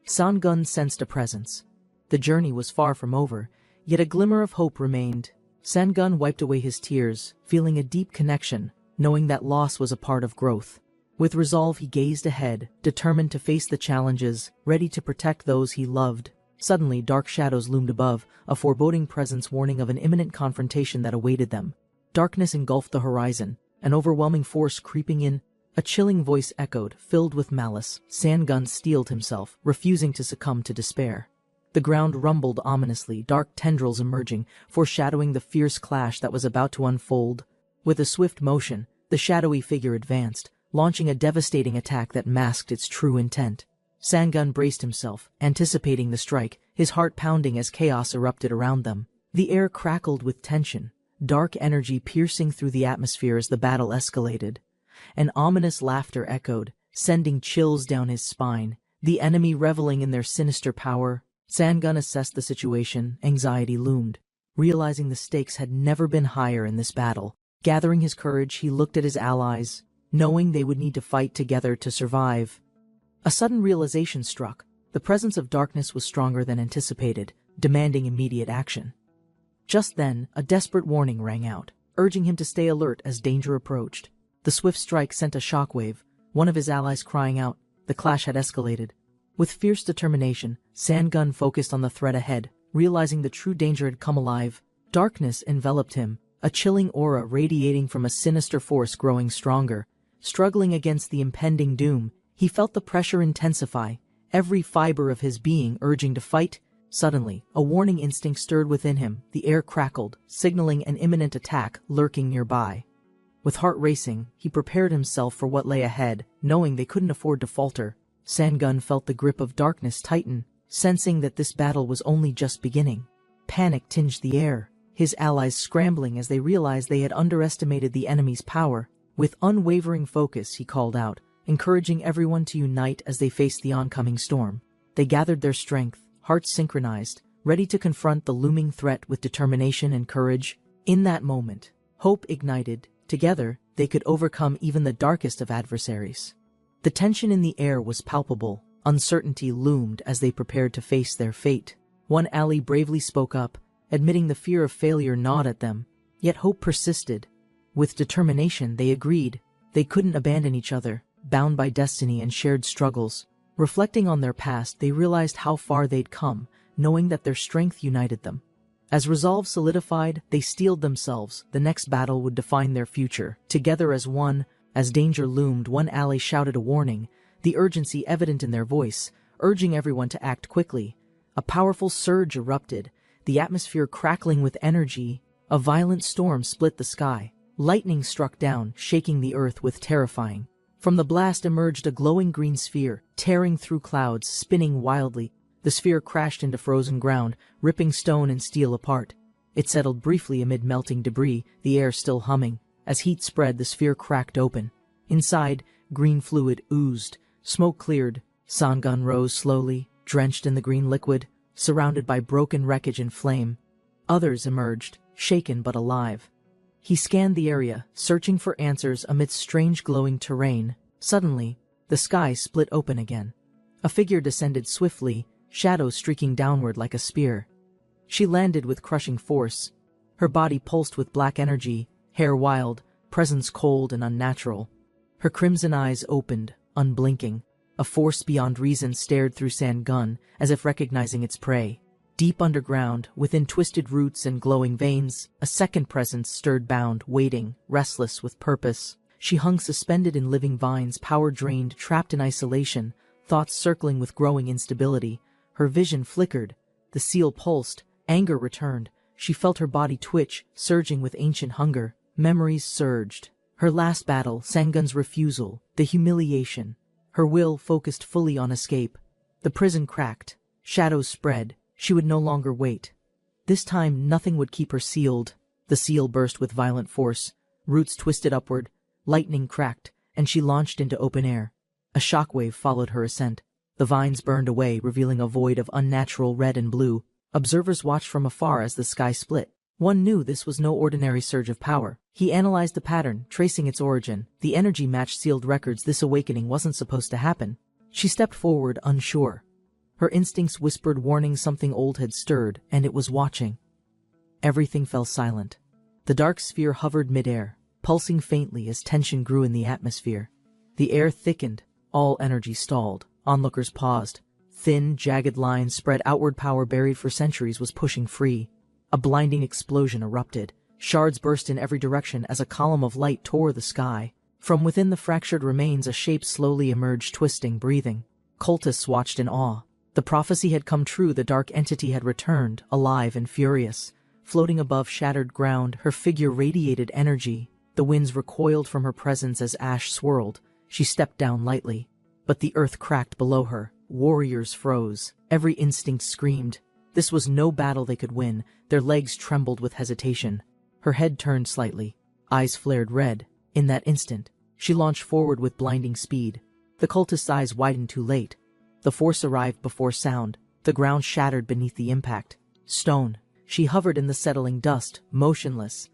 Sangun sensed a presence. The journey was far from over, yet a glimmer of hope remained. Sangun wiped away his tears, feeling a deep connection, knowing that loss was a part of growth. With resolve, he gazed ahead, determined to face the challenges, ready to protect those he loved. Suddenly, dark shadows loomed above, a foreboding presence warning of an imminent confrontation that awaited them. Darkness engulfed the horizon, an overwhelming force creeping in. A chilling voice echoed, filled with malice. Sangun steeled himself, refusing to succumb to despair. The ground rumbled ominously, dark tendrils emerging, foreshadowing the fierce clash that was about to unfold. With a swift motion, the shadowy figure advanced, launching a devastating attack that masked its true intent. Sangun braced himself, anticipating the strike, his heart pounding as chaos erupted around them. The air crackled with tension, dark energy piercing through the atmosphere as the battle escalated. An ominous laughter echoed, sending chills down his spine, the enemy reveling in their sinister power. Sangun assessed the situation, anxiety loomed. Realizing the stakes had never been higher in this battle, gathering his courage, he looked at his allies, knowing they would need to fight together to survive. A sudden realization struck. The presence of darkness was stronger than anticipated, demanding immediate action. Just then, a desperate warning rang out, urging him to stay alert as danger approached. The swift strike sent a shockwave, one of his allies crying out. The clash had escalated. With fierce determination, Sangun focused on the threat ahead, realizing the true danger had come alive. Darkness enveloped him, a chilling aura radiating from a sinister force growing stronger. Struggling against the impending doom, he felt the pressure intensify, every fiber of his being urging to fight. Suddenly, a warning instinct stirred within him. The air crackled, signaling an imminent attack lurking nearby. With heart racing, he prepared himself for what lay ahead, knowing they couldn't afford to falter. Sangun felt the grip of darkness tighten, sensing that this battle was only just beginning. Panic tinged the air, his allies scrambling as they realized they had underestimated the enemy's power. With unwavering focus, he called out, encouraging everyone to unite as they faced the oncoming storm. They gathered their strength, hearts synchronized, ready to confront the looming threat with determination and courage. In that moment, hope ignited. Together, they could overcome even the darkest of adversaries. The tension in the air was palpable. Uncertainty loomed as they prepared to face their fate. One ally bravely spoke up, admitting the fear of failure gnawed at them. Yet hope persisted. With determination, they agreed. They couldn't abandon each other, bound by destiny and shared struggles. Reflecting on their past, they realized how far they'd come, knowing that their strength united them. As resolve solidified, they steeled themselves. The next battle would define their future. Together as one, as danger loomed, one ally shouted a warning, the urgency evident in their voice, urging everyone to act quickly. A powerful surge erupted, the atmosphere crackling with energy. A violent storm split the sky. Lightning struck down, shaking the earth with terrifying. From the blast emerged a glowing green sphere, tearing through clouds, spinning wildly. The sphere crashed into frozen ground, ripping stone and steel apart. It settled briefly amid melting debris, the air still humming. As heat spread, the sphere cracked open. Inside, green fluid oozed. Smoke cleared. Sangun rose slowly, drenched in the green liquid, surrounded by broken wreckage and flame. Others emerged, shaken but alive. He scanned the area, searching for answers amidst strange glowing terrain. Suddenly, the sky split open again. A figure descended swiftly, shadows streaking downward like a spear. She landed with crushing force. Her body pulsed with black energy, hair wild, presence cold and unnatural. Her crimson eyes opened, unblinking. A force beyond reason stared through Sangun, as if recognizing its prey. Deep underground, within twisted roots and glowing veins, a second presence stirred bound, waiting, restless with purpose. She hung suspended in living vines, power drained, trapped in isolation, thoughts circling with growing instability. Her vision flickered. The seal pulsed. Anger returned. She felt her body twitch, surging with ancient hunger. Memories surged. Her last battle, Sangun's refusal, the humiliation. Her will focused fully on escape. The prison cracked. Shadows spread. She would no longer wait. This time nothing would keep her sealed. The seal burst with violent force. Roots twisted upward. Lightning cracked, and she launched into open air. A shockwave followed her ascent. The vines burned away, revealing a void of unnatural red and blue. Observers watched from afar as the sky split. One knew this was no ordinary surge of power. He analyzed the pattern, tracing its origin. The energy matched sealed records. This awakening wasn't supposed to happen. She stepped forward, unsure. Her instincts whispered warning something old had stirred, and it was watching. Everything fell silent. The dark sphere hovered midair, pulsing faintly as tension grew in the atmosphere. The air thickened, all energy stalled. Onlookers paused. Thin, jagged lines spread outward. Power buried for centuries was pushing free. A blinding explosion erupted. Shards burst in every direction as a column of light tore the sky. From within the fractured remains, a shape slowly emerged, twisting, breathing. Cultists watched in awe. The prophecy had come true. The dark entity had returned, alive and furious. Floating above shattered ground, her figure radiated energy. The winds recoiled from her presence as ash swirled. She stepped down lightly. But the earth cracked below her. Warriors froze. Every instinct screamed. This was no battle they could win. Their legs trembled with hesitation. Her head turned slightly. Eyes flared red. In that instant, she launched forward with blinding speed. The cultist's eyes widened too late. The force arrived before sound. The ground shattered beneath the impact. Stone. She hovered in the settling dust, motionless.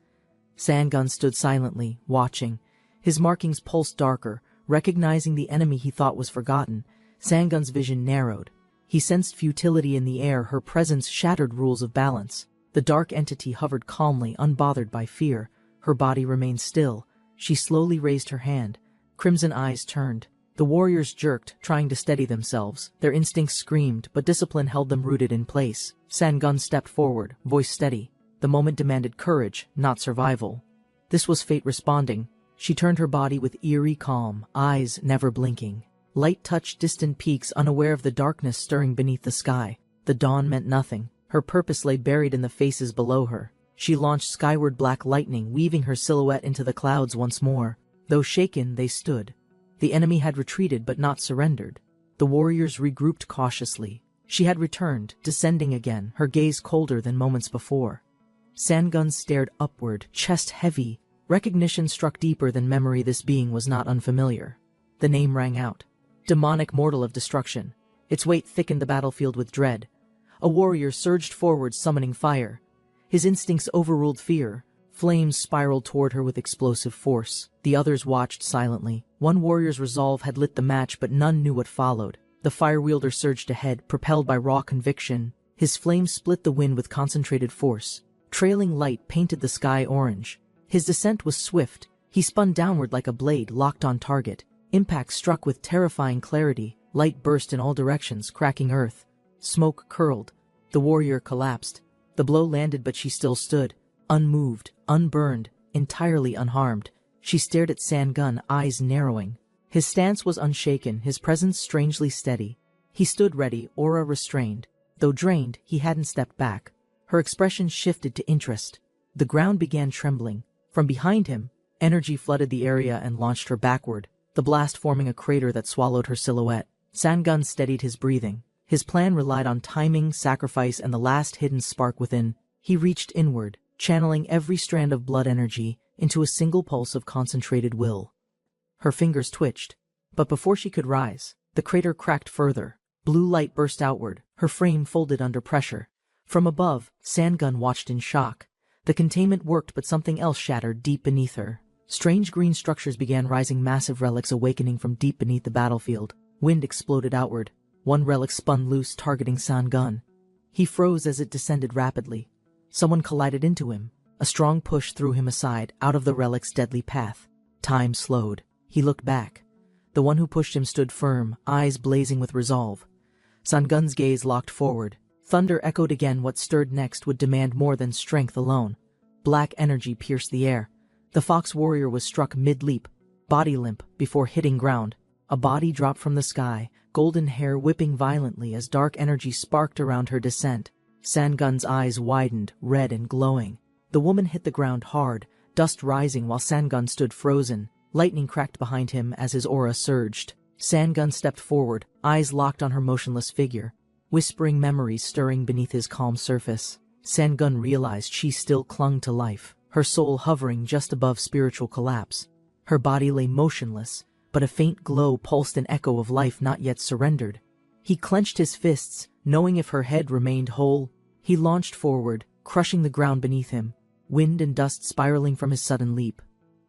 Sangun stood silently, watching. His markings pulsed darker, recognizing the enemy he thought was forgotten. Sangun's vision narrowed. He sensed futility in the air. Her presence shattered rules of balance. The dark entity hovered calmly, unbothered by fear. Her body remained still. She slowly raised her hand. Crimson eyes turned. The warriors jerked, trying to steady themselves. Their instincts screamed, but discipline held them rooted in place. Sangun stepped forward, voice steady. The moment demanded courage, not survival. This was fate responding. She turned her body with eerie calm, eyes never blinking. Light touched distant peaks, unaware of the darkness stirring beneath the sky. The dawn meant nothing. Her purpose lay buried in the faces below her. She launched skyward black lightning, weaving her silhouette into the clouds once more. Though shaken, they stood. The enemy had retreated but not surrendered. The warriors regrouped cautiously. She had returned, descending again, her gaze colder than moments before. Sangun stared upward, chest heavy. Recognition struck deeper than memory. This being was not unfamiliar. The name rang out. Demonic mortal of destruction. Its weight thickened the battlefield with dread. A warrior surged forward, summoning fire. His instincts overruled fear. Flames spiraled toward her with explosive force. The others watched silently. One warrior's resolve had lit the match, but none knew what followed. The fire wielder surged ahead, propelled by raw conviction. His flames split the wind with concentrated force. Trailing light painted the sky orange. His descent was swift. He spun downward like a blade, locked on target. Impact struck with terrifying clarity. Light burst in all directions, cracking earth. Smoke curled. The warrior collapsed. The blow landed, but she still stood, unmoved, unburned, entirely unharmed. She stared at Sangun, eyes narrowing. His stance was unshaken, his presence strangely steady. He stood ready, aura restrained. Though drained, he hadn't stepped back. Her expression shifted to interest. The ground began trembling. From behind him, energy flooded the area and launched her backward, the blast forming a crater that swallowed her silhouette. Sangun steadied his breathing. His plan relied on timing, sacrifice, and the last hidden spark within. He reached inward, channeling every strand of blood energy into a single pulse of concentrated will. Her fingers twitched, but before she could rise, the crater cracked further. Blue light burst outward, her frame folded under pressure. From above, Sangun watched in shock. The containment worked, but something else shattered deep beneath her. Strange green structures began rising, massive relics awakening from deep beneath the battlefield. Wind exploded outward. One relic spun loose, targeting Sangun. He froze as it descended rapidly. Someone collided into him. A strong push threw him aside, out of the relic's deadly path. Time slowed. He looked back. The one who pushed him stood firm, eyes blazing with resolve. Sangun's gaze locked forward. Thunder echoed again. What stirred next would demand more than strength alone. Black energy pierced the air. The fox warrior was struck mid-leap, body limp, before hitting ground. A body dropped from the sky, golden hair whipping violently as dark energy sparked around her descent. Sangun's eyes widened, red and glowing. The woman hit the ground hard, dust rising while Sangun stood frozen. Lightning cracked behind him as his aura surged. Sangun stepped forward, eyes locked on her motionless figure, whispering memories stirring beneath his calm surface. Sangun realized she still clung to life, her soul hovering just above spiritual collapse. Her body lay motionless, but a faint glow pulsed, an echo of life not yet surrendered. He clenched his fists, knowing if her head remained whole. He launched forward, crushing the ground beneath him, wind and dust spiraling from his sudden leap.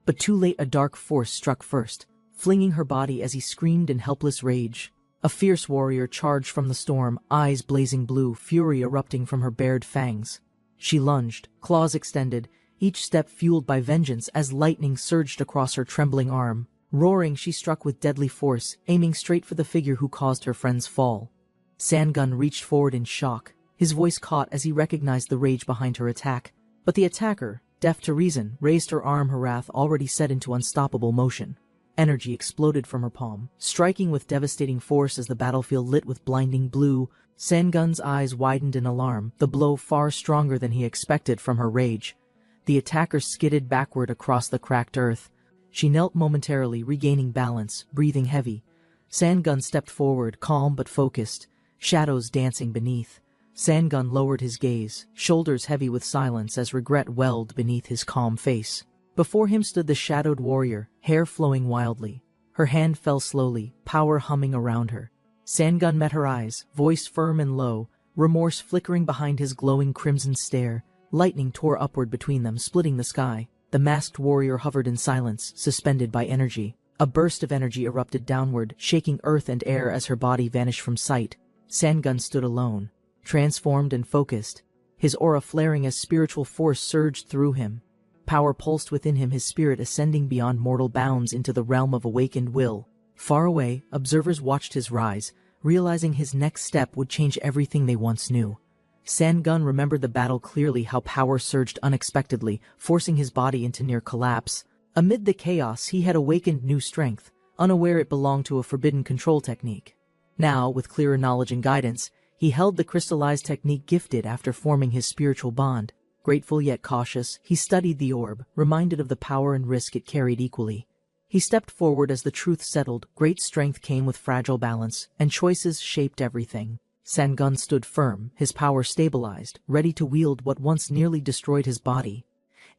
But too late, a dark force struck first, flinging her body as he screamed in helpless rage. A fierce warrior charged from the storm, eyes blazing blue, fury erupting from her bared fangs. She lunged, claws extended, each step fueled by vengeance as lightning surged across her trembling arm. Roaring, she struck with deadly force, aiming straight for the figure who caused her friend's fall. Sangun reached forward in shock, his voice caught as he recognized the rage behind her attack. But the attacker, deaf to reason, raised her arm, her wrath already set into unstoppable motion. Energy exploded from her palm, striking with devastating force as the battlefield lit with blinding blue. Sangun's eyes widened in alarm, the blow far stronger than he expected from her rage. The attacker skidded backward across the cracked earth. She knelt momentarily, regaining balance, breathing heavy. Sangun stepped forward, calm but focused, shadows dancing beneath. Sangun lowered his gaze, shoulders heavy with silence as regret welled beneath his calm face. Before him stood the shadowed warrior, hair flowing wildly. Her hand fell slowly, power humming around her. Sangun met her eyes, voice firm and low, remorse flickering behind his glowing crimson stare. Lightning tore upward between them, splitting the sky. The masked warrior hovered in silence, suspended by energy. A burst of energy erupted downward, shaking earth and air as her body vanished from sight. Sangun stood alone, transformed and focused, his aura flaring as spiritual force surged through him. Power pulsed within him, his spirit ascending beyond mortal bounds into the realm of awakened will. Far away, observers watched his rise, realizing his next step would change everything they once knew. Sangun remembered the battle clearly, how power surged unexpectedly, forcing his body into near collapse. Amid the chaos, he had awakened new strength, unaware it belonged to a forbidden control technique. Now, with clearer knowledge and guidance, he held the crystallized technique gifted after forming his spiritual bond. Grateful yet cautious, he studied the orb, reminded of the power and risk it carried equally. He stepped forward as the truth settled. Great strength came with fragile balance, and choices shaped everything. Sangun stood firm, his power stabilized, ready to wield what once nearly destroyed his body.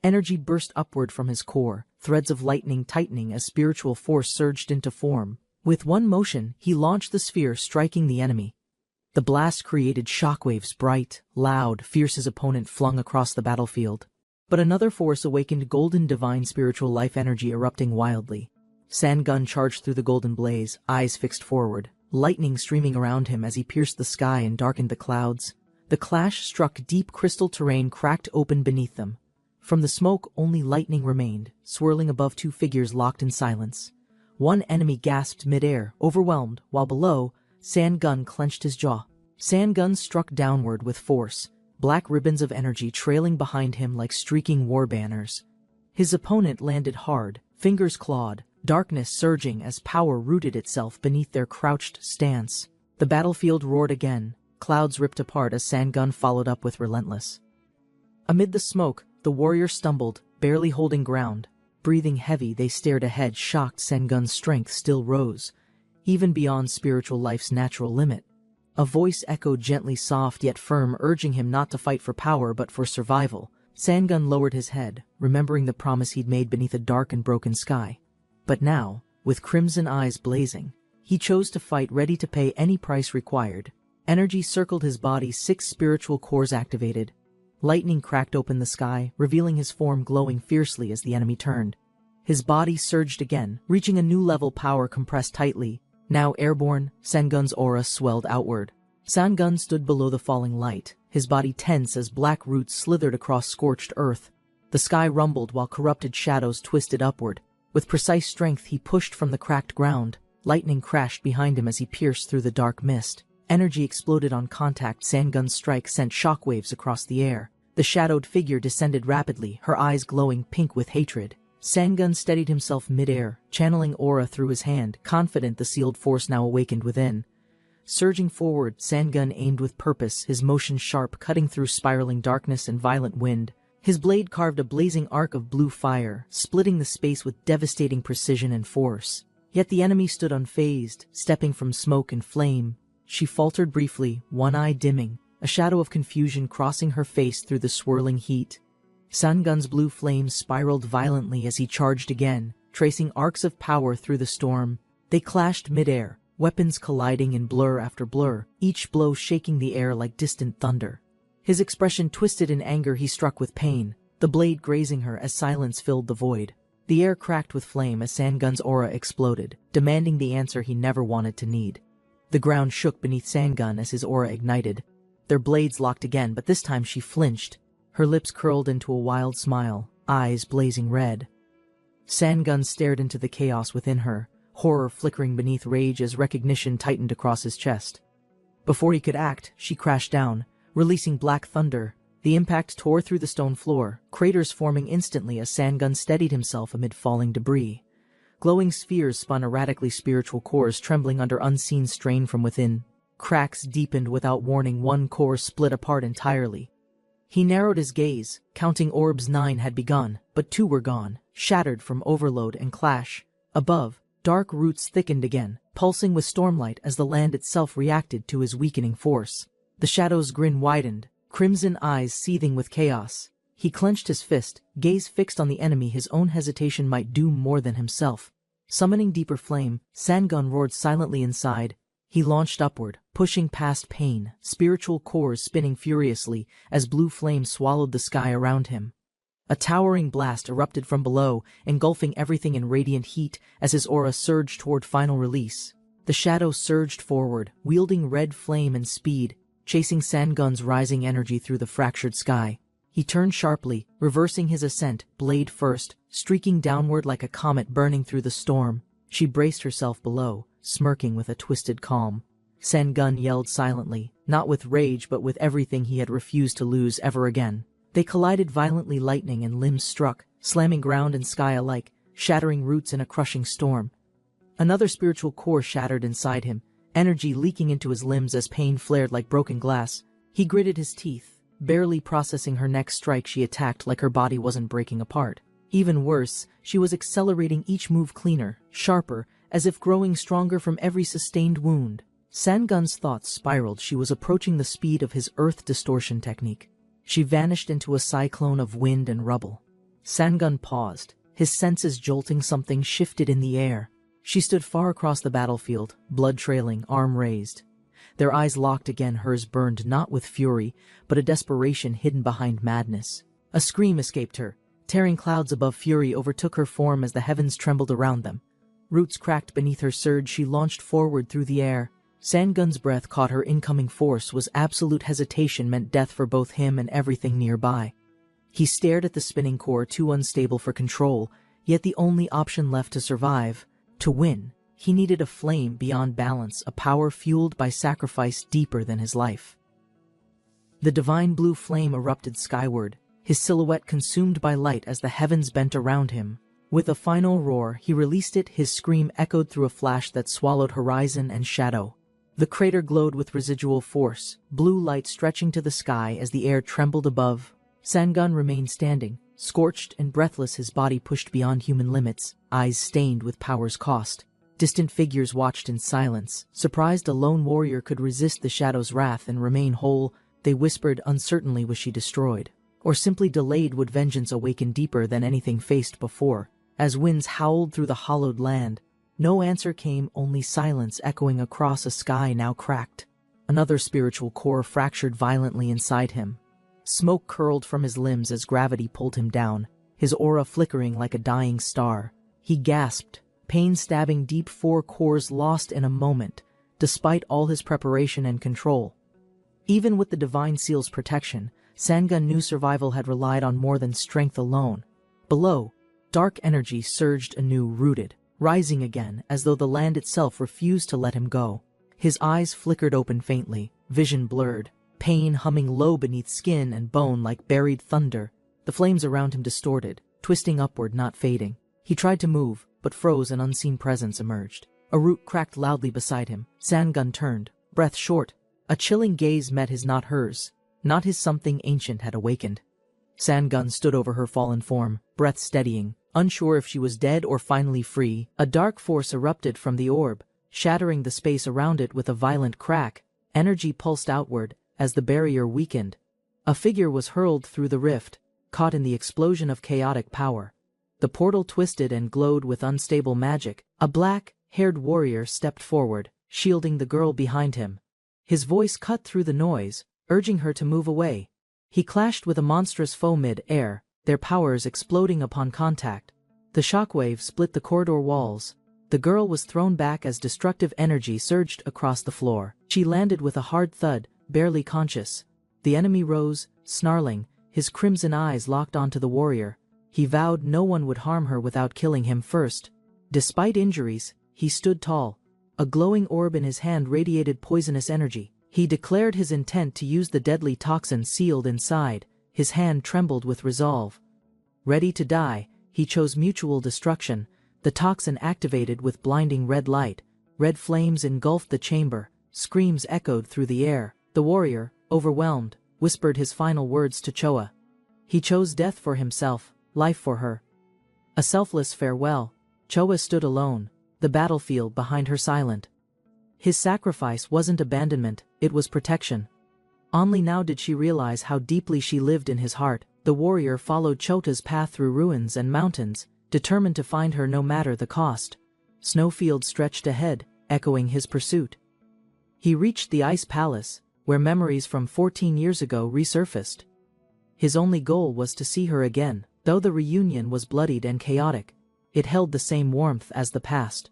Energy burst upward from his core, threads of lightning tightening as spiritual force surged into form. With one motion, he launched the sphere, striking the enemy. The blast created shockwaves, bright, loud, fierce, his opponent flung across the battlefield. But another force awakened, golden divine spiritual life energy erupting wildly. Sangun charged through the golden blaze, eyes fixed forward, lightning streaming around him as he pierced the sky and darkened the clouds. The clash struck deep, crystal terrain cracked open beneath them. From the smoke, only lightning remained, swirling above two figures locked in silence. One enemy gasped midair, overwhelmed, while below, Sangun clenched his jaw. Sandgun struck downward with force, black ribbons of energy trailing behind him like streaking war banners. His opponent landed hard, fingers clawed, darkness surging as power rooted itself beneath their crouched stance. The battlefield roared again, clouds ripped apart as Sandgun followed up with relentless. Amid the smoke, the warrior stumbled, barely holding ground. Breathing heavy, they stared ahead, shocked. Sandgun's strength still rose, even beyond spiritual life's natural limit. A voice echoed gently, soft yet firm, urging him not to fight for power but for survival. Sandgun lowered his head, remembering the promise he'd made beneath a dark and broken sky. But now, with crimson eyes blazing, he chose to fight, ready to pay any price required. Energy circled his body, 6 spiritual cores activated. Lightning cracked open the sky, revealing his form glowing fiercely as the enemy turned. His body surged again, reaching a new level, power compressed tightly. Now airborne, Sandgun's aura swelled outward. Sandgun stood below the falling light, his body tense as black roots slithered across scorched earth. The sky rumbled while corrupted shadows twisted upward. With precise strength he pushed from the cracked ground. Lightning crashed behind him as he pierced through the dark mist. Energy exploded on contact. Sandgun's strike sent shockwaves across the air. The shadowed figure descended rapidly, her eyes glowing pink with hatred. Sandgun steadied himself mid-air, channeling aura through his hand, confident the sealed force now awakened within. Surging forward, Sandgun aimed with purpose, his motion sharp, cutting through spiraling darkness and violent wind. His blade carved a blazing arc of blue fire, splitting the space with devastating precision and force. Yet the enemy stood unfazed, stepping from smoke and flame. She faltered briefly, one eye dimming, a shadow of confusion crossing her face through the swirling heat. Sandgun's blue flames spiraled violently as he charged again, tracing arcs of power through the storm. They clashed mid-air, weapons colliding in blur after blur, each blow shaking the air like distant thunder. His expression twisted in anger, he struck with pain, the blade grazing her as silence filled the void. The air cracked with flame as Sandgun's aura exploded, demanding the answer he never wanted to need. The ground shook beneath Sandgun as his aura ignited. Their blades locked again, but this time she flinched. Her lips curled into a wild smile, eyes blazing red. Sandgun stared into the chaos within her, horror flickering beneath rage as recognition tightened across his chest. Before he could act, she crashed down, releasing black thunder. The impact tore through the stone floor, craters forming instantly as Sandgun steadied himself amid falling debris. Glowing spheres spun erratically, spiritual cores trembling under unseen strain from within. Cracks deepened without warning, one core split apart entirely. He narrowed his gaze, counting orbs. 9 had begun, but 2 were gone, shattered from overload and clash. Above, dark roots thickened again, pulsing with stormlight as the land itself reacted to his weakening force. The shadow's grin widened, crimson eyes seething with chaos. He clenched his fist, gaze fixed on the enemy. His own hesitation might do more than himself. Summoning deeper flame, Sandgun roared silently inside. He launched upward, pushing past pain, spiritual cores spinning furiously as blue flame swallowed the sky around him. A towering blast erupted from below, engulfing everything in radiant heat as his aura surged toward final release. The shadow surged forward, wielding red flame and speed, chasing Sandgun's rising energy through the fractured sky. He turned sharply, reversing his ascent, blade first, streaking downward like a comet burning through the storm. She braced herself below, smirking with a twisted calm. Sandgun yelled silently, not with rage but with everything he had refused to lose ever again. They collided violently, lightning and limbs struck, slamming ground and sky alike, shattering roots in a crushing storm. Another spiritual core shattered inside him, energy leaking into his limbs as pain flared like broken glass. He gritted his teeth, barely processing her next strike. She attacked like her body wasn't breaking apart. Even worse, she was accelerating each move, cleaner, sharper, as if growing stronger from every sustained wound. Sandgun's thoughts spiraled. She was approaching the speed of his earth distortion technique. She vanished into a cyclone of wind and rubble. Sandgun paused, his senses jolting. Something shifted in the air. She stood far across the battlefield, blood trailing, arm raised. Their eyes locked again, hers burned not with fury, but a desperation hidden behind madness. A scream escaped her, tearing clouds above. Fury overtook her form as the heavens trembled around them. Roots cracked beneath her surge. She launched forward through the air. Sandgun's breath caught her incoming force. Was absolute hesitation meant death for both him and everything nearby. He stared at the spinning core, too unstable for control, yet the only option left to survive, to win. He needed a flame beyond balance, a power fueled by sacrifice deeper than his life. The divine blue flame erupted skyward, his silhouette consumed by light as the heavens bent around him. With a final roar, he released it, his scream echoed through a flash that swallowed horizon and shadow. The crater glowed with residual force, blue light stretching to the sky as the air trembled above. Sangun remained standing, scorched and breathless, his body pushed beyond human limits, eyes stained with power's cost. Distant figures watched in silence. Surprised a lone warrior could resist the shadow's wrath and remain whole, they whispered uncertainly, was she destroyed? Or simply delayed? Would vengeance awaken deeper than anything faced before? As winds howled through the hollowed land, no answer came, only silence echoing across a sky now cracked. Another spiritual core fractured violently inside him. Smoke curled from his limbs as gravity pulled him down, his aura flickering like a dying star. He gasped, pain stabbing deep, 4 cores lost in a moment, despite all his preparation and control. Even with the Divine Seal's protection, Sangun knew survival had relied on more than strength alone. Below, dark energy surged anew, rooted, rising again as though the land itself refused to let him go. His eyes flickered open faintly, vision blurred, pain humming low beneath skin and bone like buried thunder. The flames around him distorted, twisting upward, not fading. He tried to move, but froze. An unseen presence emerged. A root cracked loudly beside him. Sangun turned, breath short. A chilling gaze met his, not hers, not his. Something ancient had awakened. Sangun stood over her fallen form, breath steadying, unsure if she was dead or finally free. A dark force erupted from the orb, shattering the space around it with a violent crack. Energy pulsed outward as the barrier weakened. A figure was hurled through the rift, caught in the explosion of chaotic power. The portal twisted and glowed with unstable magic. A black-haired warrior stepped forward, shielding the girl behind him. His voice cut through the noise, urging her to move away. He clashed with a monstrous foe mid-air, their powers exploding upon contact. The shockwave split the corridor walls. The girl was thrown back as destructive energy surged across the floor. She landed with a hard thud, barely conscious. The enemy rose, snarling, his crimson eyes locked onto the warrior. He vowed no one would harm her without killing him first. Despite injuries, he stood tall. A glowing orb in his hand radiated poisonous energy. He declared his intent to use the deadly toxin sealed inside. His hand trembled with resolve. Ready to die, he chose mutual destruction. The toxin activated with blinding red light. Red flames engulfed the chamber. Screams echoed through the air. The warrior, overwhelmed, whispered his final words to Choa. He chose death for himself, life for her. A selfless farewell. Choa stood alone, the battlefield behind her silent. His sacrifice wasn't abandonment, it was protection. Only now did she realize how deeply she lived in his heart. The warrior followed Chota's path through ruins and mountains, determined to find her no matter the cost. Snowfields stretched ahead, echoing his pursuit. He reached the Ice Palace, where memories from 14 years ago resurfaced. His only goal was to see her again. Though the reunion was bloodied and chaotic, it held the same warmth as the past.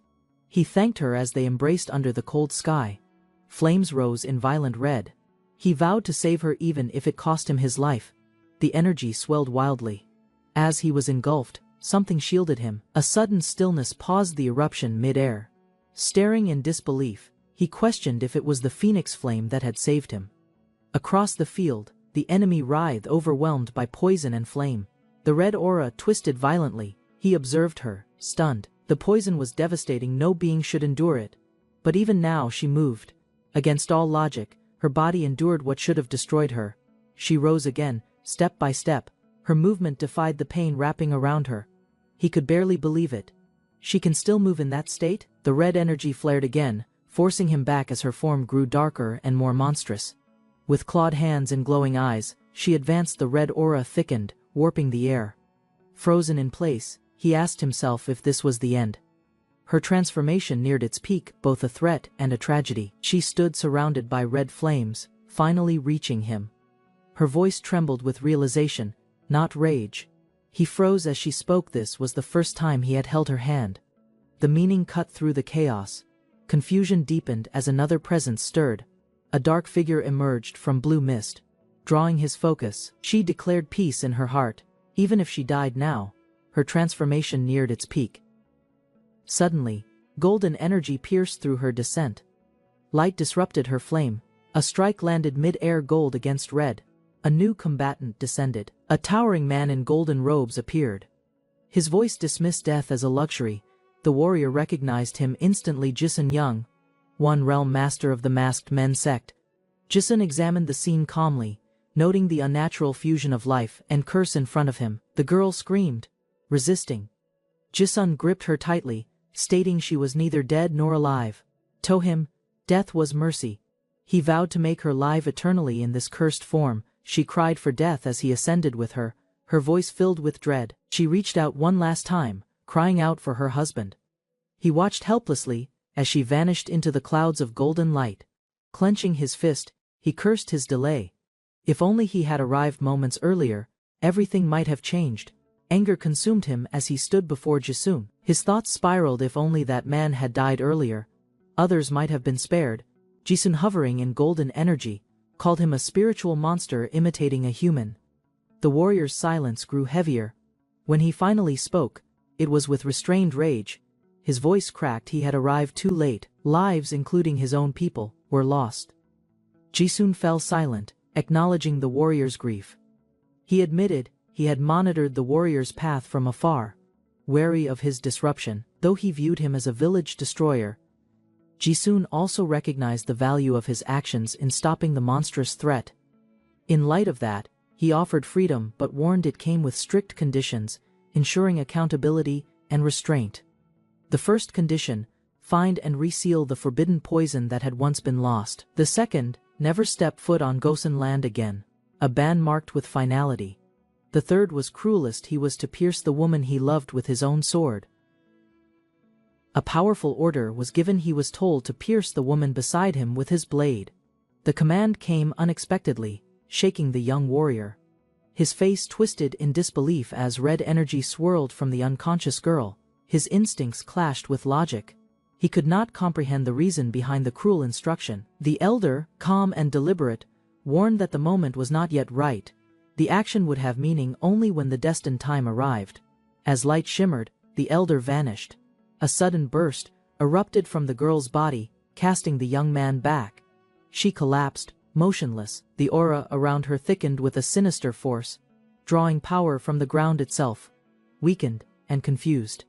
He thanked her as they embraced under the cold sky. Flames rose in violent red. He vowed to save her even if it cost him his life. The energy swelled wildly. As he was engulfed, something shielded him. A sudden stillness paused the eruption mid-air. Staring in disbelief, he questioned if it was the phoenix flame that had saved him. Across the field, the enemy writhed, overwhelmed by poison and flame. The red aura twisted violently. He observed her, stunned. The poison was devastating, no being should endure it. But even now she moved. Against all logic, her body endured what should have destroyed her. She rose again, step by step. Her movement defied the pain wrapping around her. He could barely believe it. She can still move in that state? The red energy flared again, forcing him back as her form grew darker and more monstrous. With clawed hands and glowing eyes, she advanced. The red aura thickened, warping the air. Frozen in place, he asked himself if this was the end. Her transformation neared its peak, both a threat and a tragedy. She stood surrounded by red flames, finally reaching him. Her voice trembled with realization, not rage. He froze as she spoke. This was the first time he had held her hand. The meaning cut through the chaos. Confusion deepened as another presence stirred. A dark figure emerged from blue mist. Drawing his focus, she declared peace in her heart. Even if she died now, her transformation neared its peak. Suddenly, Golden energy pierced through her descent. Light disrupted her flame. A strike landed mid-air, gold against red. A new combatant descended. A towering man in golden robes appeared. His voice dismissed death as a luxury. The warrior recognized him instantly. Jisun Young, one realm master of the masked men sect. Jisun examined the scene calmly, noting the unnatural fusion of life and curse in front of him. The girl screamed, resisting. Jisun gripped her tightly, stating she was neither dead nor alive. To him, death was mercy. He vowed to make her live eternally in this cursed form. She cried for death as he ascended with her, her voice filled with dread. She reached out one last time, crying out for her husband. He watched helplessly as she vanished into the clouds of golden light. Clenching his fist, he cursed his delay. If only he had arrived moments earlier, everything might have changed. Anger consumed him as he stood before Jisun. His thoughts spiraled. If only that man had died earlier, others might have been spared. Jisun, hovering in golden energy, called him a spiritual monster imitating a human. The warrior's silence grew heavier. When he finally spoke, it was with restrained rage. His voice cracked. He had arrived too late. Lives, including his own people, were lost. Jisun fell silent, acknowledging the warrior's grief. He admitted he had monitored the warrior's path from afar, wary of his disruption. Though he viewed him as a village destroyer, Jisun also recognized the value of his actions in stopping the monstrous threat. In light of that, he offered freedom but warned it came with strict conditions, ensuring accountability and restraint. The first condition: find and reseal the forbidden poison that had once been lost. The second: never step foot on Gosen land again, a ban marked with finality. The third was cruelest: he was to pierce the woman he loved with his own sword. A powerful order was given. He was told to pierce the woman beside him with his blade. The command came unexpectedly, shaking the young warrior. His face twisted in disbelief as red energy swirled from the unconscious girl. His instincts clashed with logic. He could not comprehend the reason behind the cruel instruction. The elder, calm and deliberate, warned that the moment was not yet right. The action would have meaning only when the destined time arrived. As light shimmered, the elder vanished. A sudden burst erupted from the girl's body, casting the young man back. She collapsed, motionless. The aura around her thickened with a sinister force, drawing power from the ground itself. Weakened and confused,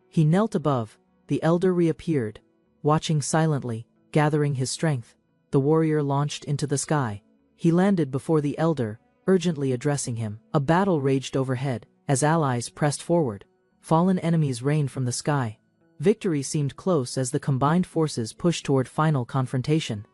he knelt above. The elder reappeared, watching silently, gathering his strength. The warrior launched into the sky. He landed before the elder, urgently addressing him. A battle raged overhead, as allies pressed forward. Fallen enemies rained from the sky. Victory seemed close as the combined forces pushed toward final confrontation.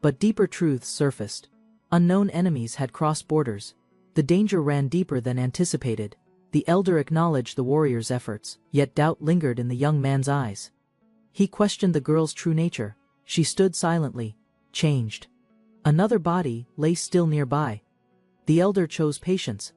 But deeper truths surfaced. Unknown enemies had crossed borders. The danger ran deeper than anticipated. The elder acknowledged the warrior's efforts, yet doubt lingered in the young man's eyes. He questioned the girl's true nature. She stood silently, changed. Another body lay still nearby. The elder chose patience.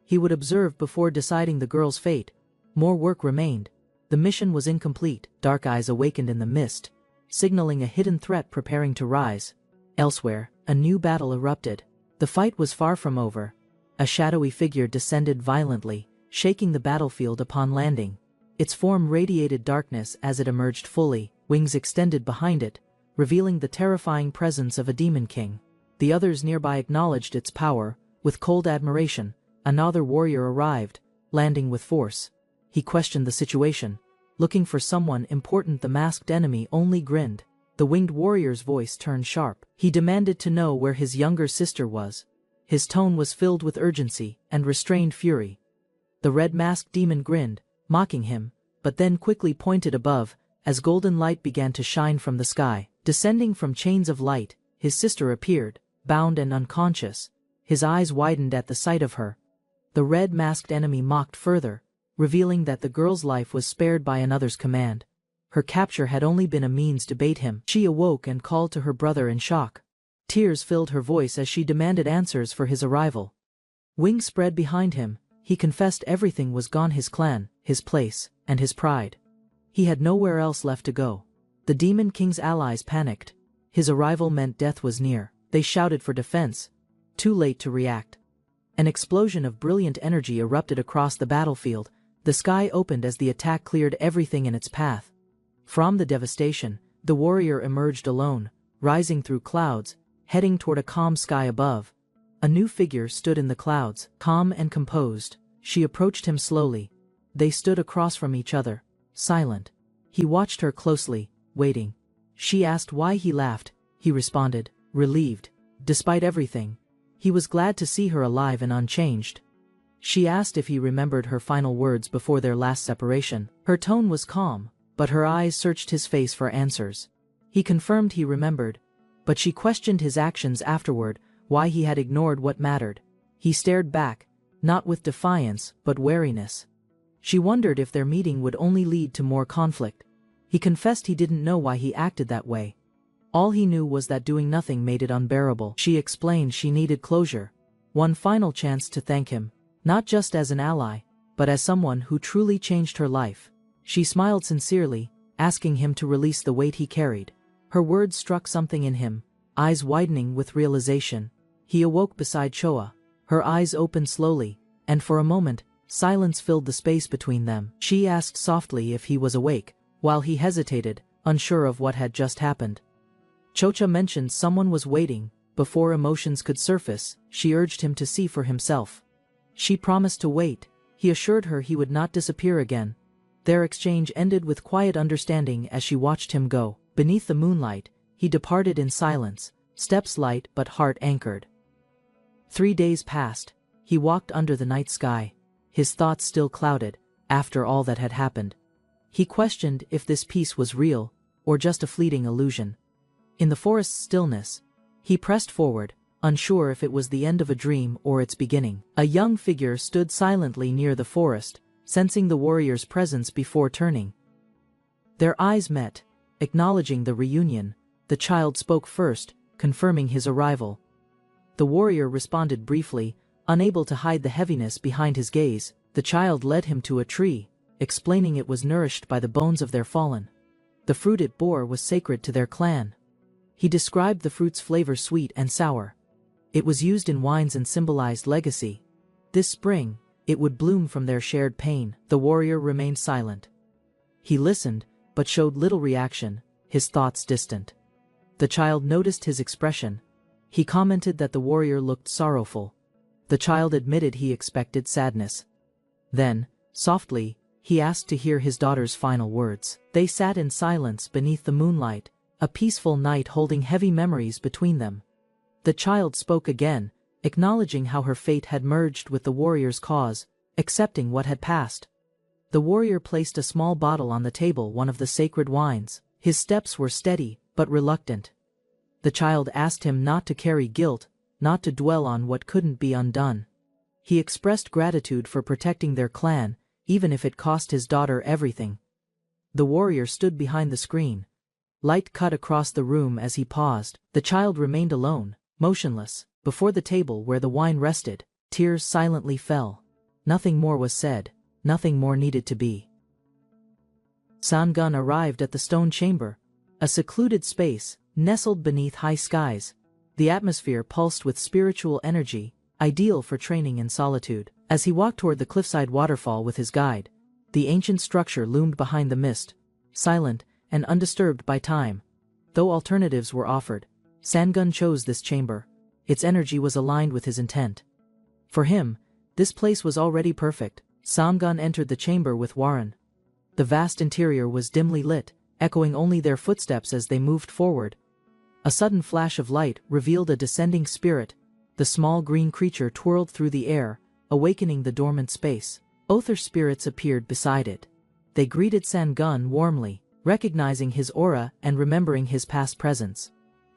He would observe before deciding the girl's fate. More work remained. The mission was incomplete. Dark eyes awakened in the mist, signaling a hidden threat preparing to rise. Elsewhere, a new battle erupted. The fight was far from over. A shadowy figure descended violently, shaking the battlefield upon landing. Its form radiated darkness as it emerged fully. Wings extended behind it, revealing the terrifying presence of a demon king. The others nearby acknowledged its power. With cold admiration, another warrior arrived, landing with force. He questioned the situation, looking for someone important. The masked enemy only grinned. The winged warrior's voice turned sharp. He demanded to know where his younger sister was. His tone was filled with urgency and restrained fury. The red-masked demon grinned, mocking him, but then quickly pointed above, as golden light began to shine from the sky. Descending from chains of light, his sister appeared, bound and unconscious. His eyes widened at the sight of her. The red-masked enemy mocked further, revealing that the girl's life was spared by another's command. Her capture had only been a means to bait him. She awoke and called to her brother in shock. Tears filled her voice as she demanded answers for his arrival. Wings spread behind him. He confessed everything was gone: his clan, his place, and his pride. He had nowhere else left to go. The Demon King's allies panicked. His arrival meant death was near. They shouted for defense, too late to react. An explosion of brilliant energy erupted across the battlefield. The sky opened as the attack cleared everything in its path. From the devastation, the warrior emerged alone, rising through clouds, heading toward a calm sky above. A new figure stood in the clouds, calm and composed. She approached him slowly. They stood across from each other, silent. He watched her closely, waiting. She asked why he laughed. He responded, relieved. Despite everything, he was glad to see her alive and unchanged. She asked if he remembered her final words before their last separation. Her tone was calm, but her eyes searched his face for answers. He confirmed he remembered, but she questioned his actions afterward, why he had ignored what mattered. He stared back, not with defiance, but wariness. She wondered if their meeting would only lead to more conflict. He confessed he didn't know why he acted that way. All he knew was that doing nothing made it unbearable. She explained she needed closure. One final chance to thank him, not just as an ally, but as someone who truly changed her life. She smiled sincerely, asking him to release the weight he carried. Her words struck something in him, eyes widening with realization. He awoke beside Choa. Her eyes opened slowly, and for a moment, silence filled the space between them. She asked softly if he was awake, while he hesitated, unsure of what had just happened. Chocha mentioned someone was waiting. Before emotions could surface, she urged him to see for himself. She promised to wait. He assured her he would not disappear again. Their exchange ended with quiet understanding as she watched him go. Beneath the moonlight, he departed in silence, steps light but heart anchored. 3 days passed. He walked under the night sky, his thoughts still clouded, after all that had happened. He questioned if this peace was real, or just a fleeting illusion. In the forest's stillness, he pressed forward, unsure if it was the end of a dream or its beginning. A young figure stood silently near the forest, sensing the warrior's presence before turning. Their eyes met, acknowledging the reunion. The child spoke first, confirming his arrival. The warrior responded briefly, unable to hide the heaviness behind his gaze. The child led him to a tree, explaining it was nourished by the bones of their fallen. The fruit it bore was sacred to their clan. He described the fruit's flavor sweet and sour. It was used in wines and symbolized legacy. This spring, it would bloom from their shared pain. The warrior remained silent. He listened, but showed little reaction, his thoughts distant. The child noticed his expression. He commented that the warrior looked sorrowful. The child admitted he expected sadness. Then, softly, he asked to hear his daughter's final words. They sat in silence beneath the moonlight, a peaceful night holding heavy memories between them. The child spoke again, acknowledging how her fate had merged with the warrior's cause, accepting what had passed. The warrior placed a small bottle on the table, one of the sacred wines. His steps were steady, but reluctant. The child asked him not to carry guilt, not to dwell on what couldn't be undone. He expressed gratitude for protecting their clan, even if it cost his daughter everything. The warrior stood behind the screen. Light cut across the room as he paused. The child remained alone, motionless, before the table where the wine rested. Tears silently fell. Nothing more was said, nothing more needed to be. Sangun arrived at the stone chamber, a secluded space, nestled beneath high skies. The atmosphere pulsed with spiritual energy, ideal for training in solitude. As he walked toward the cliffside waterfall with his guide, the ancient structure loomed behind the mist, silent and undisturbed by time. Though alternatives were offered, Sangun chose this chamber. Its energy was aligned with his intent. For him, this place was already perfect. Sangun entered the chamber with Warren. The vast interior was dimly lit, echoing only their footsteps as they moved forward. A sudden flash of light revealed a descending spirit. The small green creature twirled through the air, awakening the dormant space. Other spirits appeared beside it. They greeted Sangun warmly, recognizing his aura and remembering his past presence.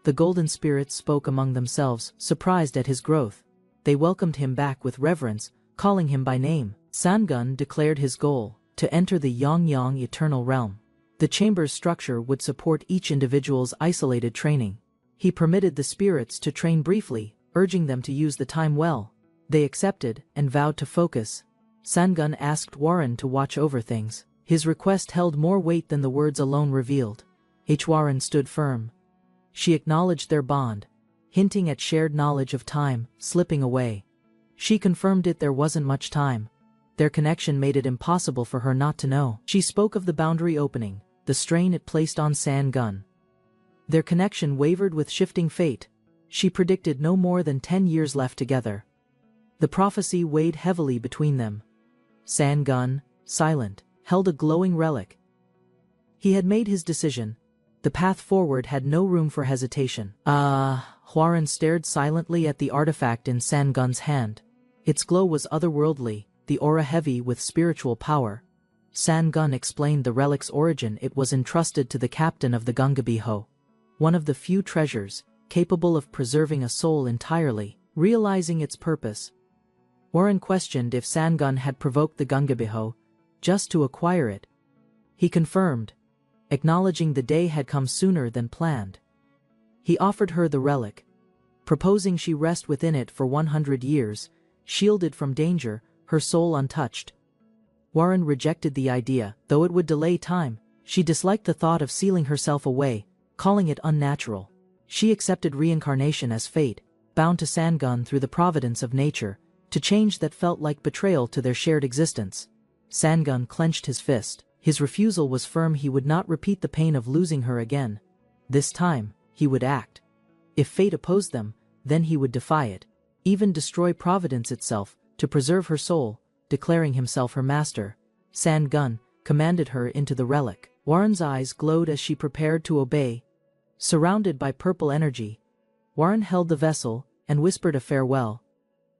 The golden spirits spoke among themselves, surprised at his growth. They welcomed him back with reverence, calling him by name. Sangun declared his goal, to enter the Yongyang eternal realm. The chamber's structure would support each individual's isolated training. He permitted the spirits to train briefly, urging them to use the time well. They accepted and vowed to focus. Sangun asked Warren to watch over things. His request held more weight than the words alone revealed. Warren stood firm. She acknowledged their bond, hinting at shared knowledge of time slipping away. She confirmed there wasn't much time. Their connection made it impossible for her not to know. She spoke of the boundary opening, the strain it placed on San-gun. Their connection wavered with shifting fate. She predicted no more than 10 years left together. The prophecy weighed heavily between them. San-gun, silent, held a glowing relic. He had made his decision. The path forward had no room for hesitation. Hwaran stared silently at the artifact in San-gun's hand. Its glow was otherworldly, the aura heavy with spiritual power. San-gun explained the relic's origin. It was entrusted to the captain of the Gungabiho, one of the few treasures capable of preserving a soul entirely, realizing its purpose. Hwaran questioned if San-gun had provoked the Gungabiho just to acquire it. He confirmed, acknowledging the day had come sooner than planned. He offered her the relic, proposing she rest within it for 100 years, shielded from danger, her soul untouched. Hwaran rejected the idea, though it would delay time. She disliked the thought of sealing herself away, calling it unnatural. She accepted reincarnation as fate, bound to San-gun through the providence of nature, to change that felt like betrayal to their shared existence. San-gun clenched his fist. His refusal was firm. He would not repeat the pain of losing her again. This time, he would act. If fate opposed them, then he would defy it, even destroy providence itself, to preserve her soul, declaring himself her master. San-gun commanded her into the relic. Hwaran's eyes glowed as she prepared to obey. Surrounded by purple energy, Hwaran held the vessel and whispered a farewell,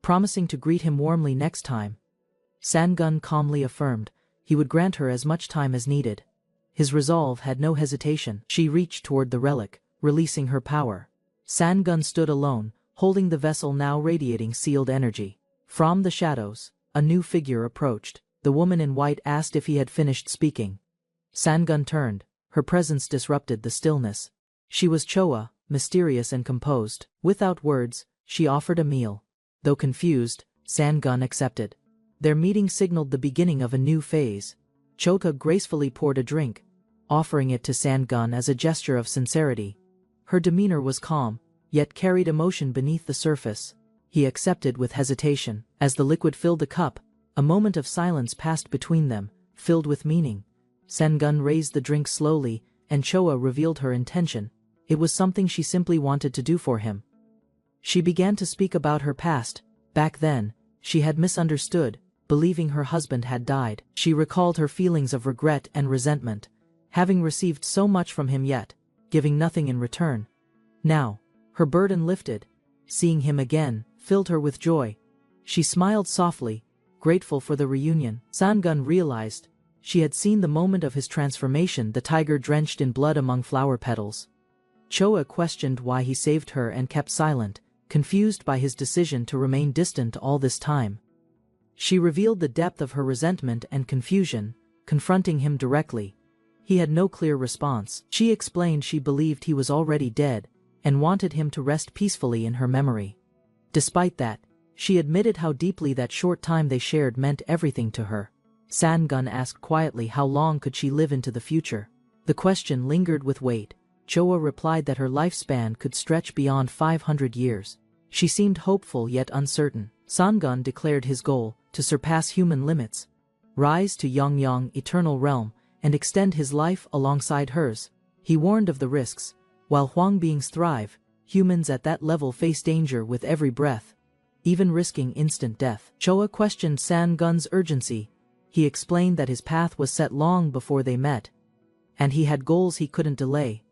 promising to greet him warmly next time. San-gun calmly affirmed he would grant her as much time as needed. His resolve had no hesitation. She reached toward the relic, releasing her power. San-gun stood alone, holding the vessel now radiating sealed energy. From the shadows, a new figure approached. The woman in white asked if he had finished speaking. San-gun turned. Her presence disrupted the stillness. She was Choa, mysterious and composed. Without words, she offered a meal. Though confused, San-gun accepted. Their meeting signaled the beginning of a new phase. Choka gracefully poured a drink, offering it to San-gun as a gesture of sincerity. Her demeanor was calm, yet carried emotion beneath the surface. He accepted with hesitation. As the liquid filled the cup, a moment of silence passed between them, filled with meaning. San-gun raised the drink slowly, and Choa revealed her intention. It was something she simply wanted to do for him. She began to speak about her past. Back then, she had misunderstood, believing her husband had died. She recalled her feelings of regret and resentment, having received so much from him yet giving nothing in return. Now, her burden lifted. Seeing him again filled her with joy. She smiled softly, grateful for the reunion. San-gun realized she had seen the moment of his transformation, the tiger drenched in blood among flower petals. Choa questioned why he saved her and kept silent, confused by his decision to remain distant all this time. She revealed the depth of her resentment and confusion, confronting him directly. He had no clear response. She explained she believed he was already dead, and wanted him to rest peacefully in her memory. Despite that, she admitted how deeply that short time they shared meant everything to her. San-gun asked quietly how long could she live into the future. The question lingered with weight. Choa replied that her lifespan could stretch beyond 500 years. She seemed hopeful yet uncertain. San-gun declared his goal, to surpass human limits, rise to Yongyang eternal realm, and extend his life alongside hers. He warned of the risks. While Huang beings thrive, humans at that level face danger with every breath, even risking instant death. Choa questioned San-gun's urgency. He explained that his path was set long before they met, and he had goals he couldn't delay.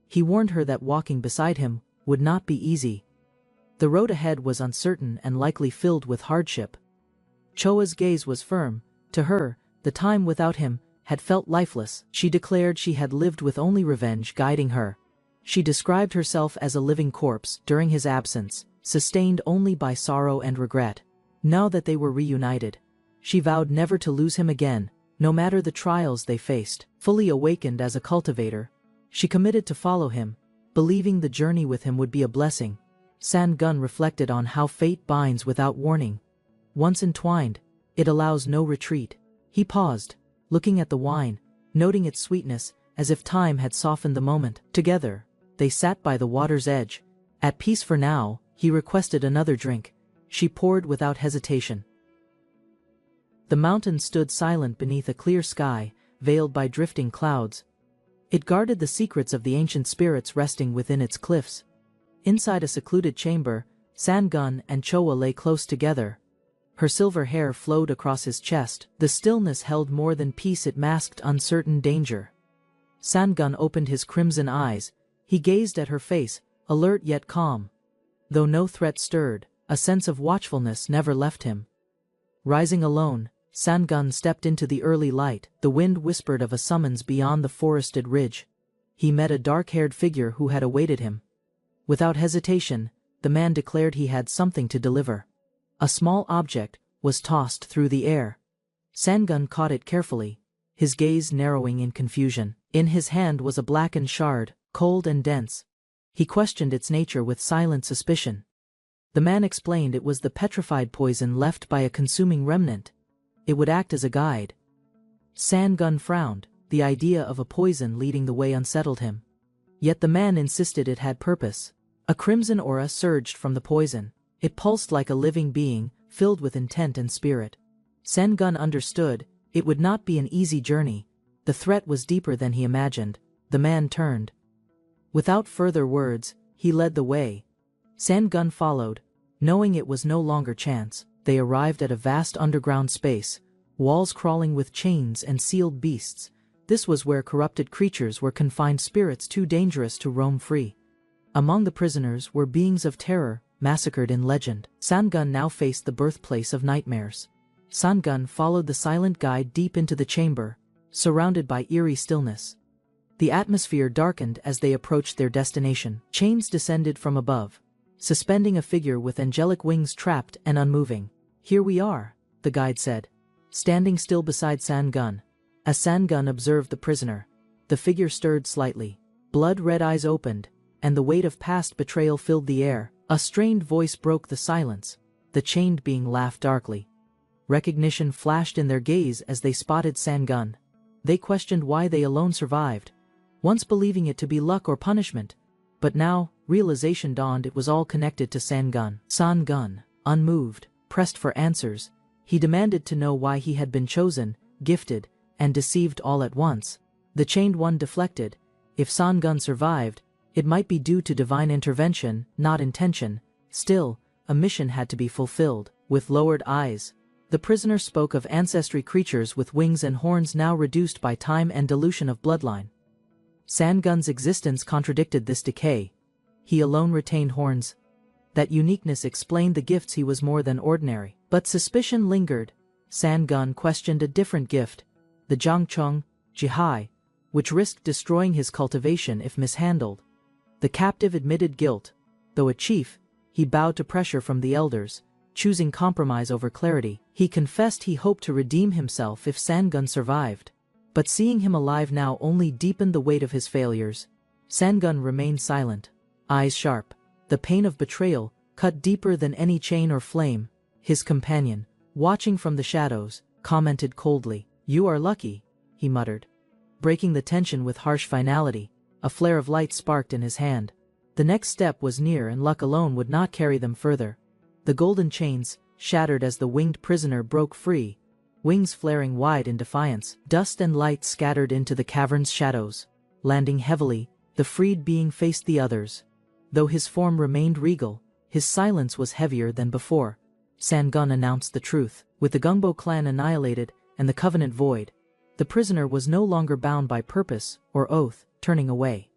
He warned her that walking beside him would not be easy. The road ahead was uncertain and likely filled with hardship. Choa's gaze was firm. To her, the time without him had felt lifeless. She declared she had lived with only revenge guiding her. She described herself as a living corpse during his absence, sustained only by sorrow and regret. Now that they were reunited, she vowed never to lose him again, no matter the trials they faced. Fully awakened as a cultivator, she committed to follow him, believing the journey with him would be a blessing. San-gun reflected on how fate binds without warning. Once entwined, it allows no retreat. He paused, looking at the wine, noting its sweetness, as if time had softened the moment. Together, they sat by the water's edge. At peace for now, he requested another drink. She poured without hesitation. The mountain stood silent beneath a clear sky, veiled by drifting clouds. It guarded the secrets of the ancient spirits resting within its cliffs. Inside a secluded chamber, Sangun and Chowa lay close together. Her silver hair flowed across his chest. The stillness held more than peace, it masked uncertain danger. Sangun opened his crimson eyes. He gazed at her face, alert yet calm. Though no threat stirred, a sense of watchfulness never left him. Rising alone, Sangun stepped into the early light. The wind whispered of a summons beyond the forested ridge. He met a dark-haired figure who had awaited him. Without hesitation, the man declared he had something to deliver. A small object was tossed through the air. Sangun caught it carefully, his gaze narrowing in confusion. In his hand was a blackened shard, cold and dense. He questioned its nature with silent suspicion. The man explained it was the petrified poison left by a consuming remnant. It would act as a guide. Sangun frowned. The idea of a poison leading the way unsettled him. Yet the man insisted it had purpose. A crimson aura surged from the poison. It pulsed like a living being, filled with intent and spirit. Sangun understood, it would not be an easy journey. The threat was deeper than he imagined. The man turned. Without further words, he led the way. Sangun followed, knowing it was no longer chance. They arrived at a vast underground space, walls crawling with chains and sealed beasts. This was where corrupted creatures were confined, spirits too dangerous to roam free. Among the prisoners were beings of terror, massacred in legend. Sangun now faced the birthplace of nightmares. Sangun followed the silent guide deep into the chamber, surrounded by eerie stillness. The atmosphere darkened as they approached their destination. Chains descended from above, suspending a figure with angelic wings trapped and unmoving. "Here we are," the guide said, standing still beside Sangun. As Sangun observed the prisoner, the figure stirred slightly. Blood-red eyes opened, and the weight of past betrayal filled the air. A strained voice broke the silence. The chained being laughed darkly. Recognition flashed in their gaze as they spotted Sangun. They questioned why they alone survived, once believing it to be luck or punishment. But now, realization dawned, it was all connected to Sangun. Sangun, unmoved, pressed for answers. He demanded to know why he had been chosen, gifted, and deceived all at once. The chained one deflected. If Sangun survived, it might be due to divine intervention, not intention. Still, a mission had to be fulfilled. With lowered eyes, the prisoner spoke of ancestry, creatures with wings and horns now reduced by time and dilution of bloodline. Sangun's existence contradicted this decay. He alone retained horns. That uniqueness explained the gifts. He was more than ordinary. But suspicion lingered. Sangun questioned a different gift, the Jiangcheng, Jihai, which risked destroying his cultivation if mishandled. The captive admitted guilt. Though a chief, he bowed to pressure from the elders, choosing compromise over clarity. He confessed he hoped to redeem himself if Sangun survived. But seeing him alive now only deepened the weight of his failures. Sangun remained silent, eyes sharp. The pain of betrayal cut deeper than any chain or flame. His companion, watching from the shadows, commented coldly. "You are lucky," he muttered, breaking the tension with harsh finality. A flare of light sparked in his hand. The next step was near, and luck alone would not carry them further. The golden chains shattered as the winged prisoner broke free, wings flaring wide in defiance. Dust and light scattered into the cavern's shadows. Landing heavily, the freed being faced the others. Though his form remained regal, his silence was heavier than before. Sangun announced the truth. With the Gungbo clan annihilated and the covenant void, the prisoner was no longer bound by purpose or oath. Turning away,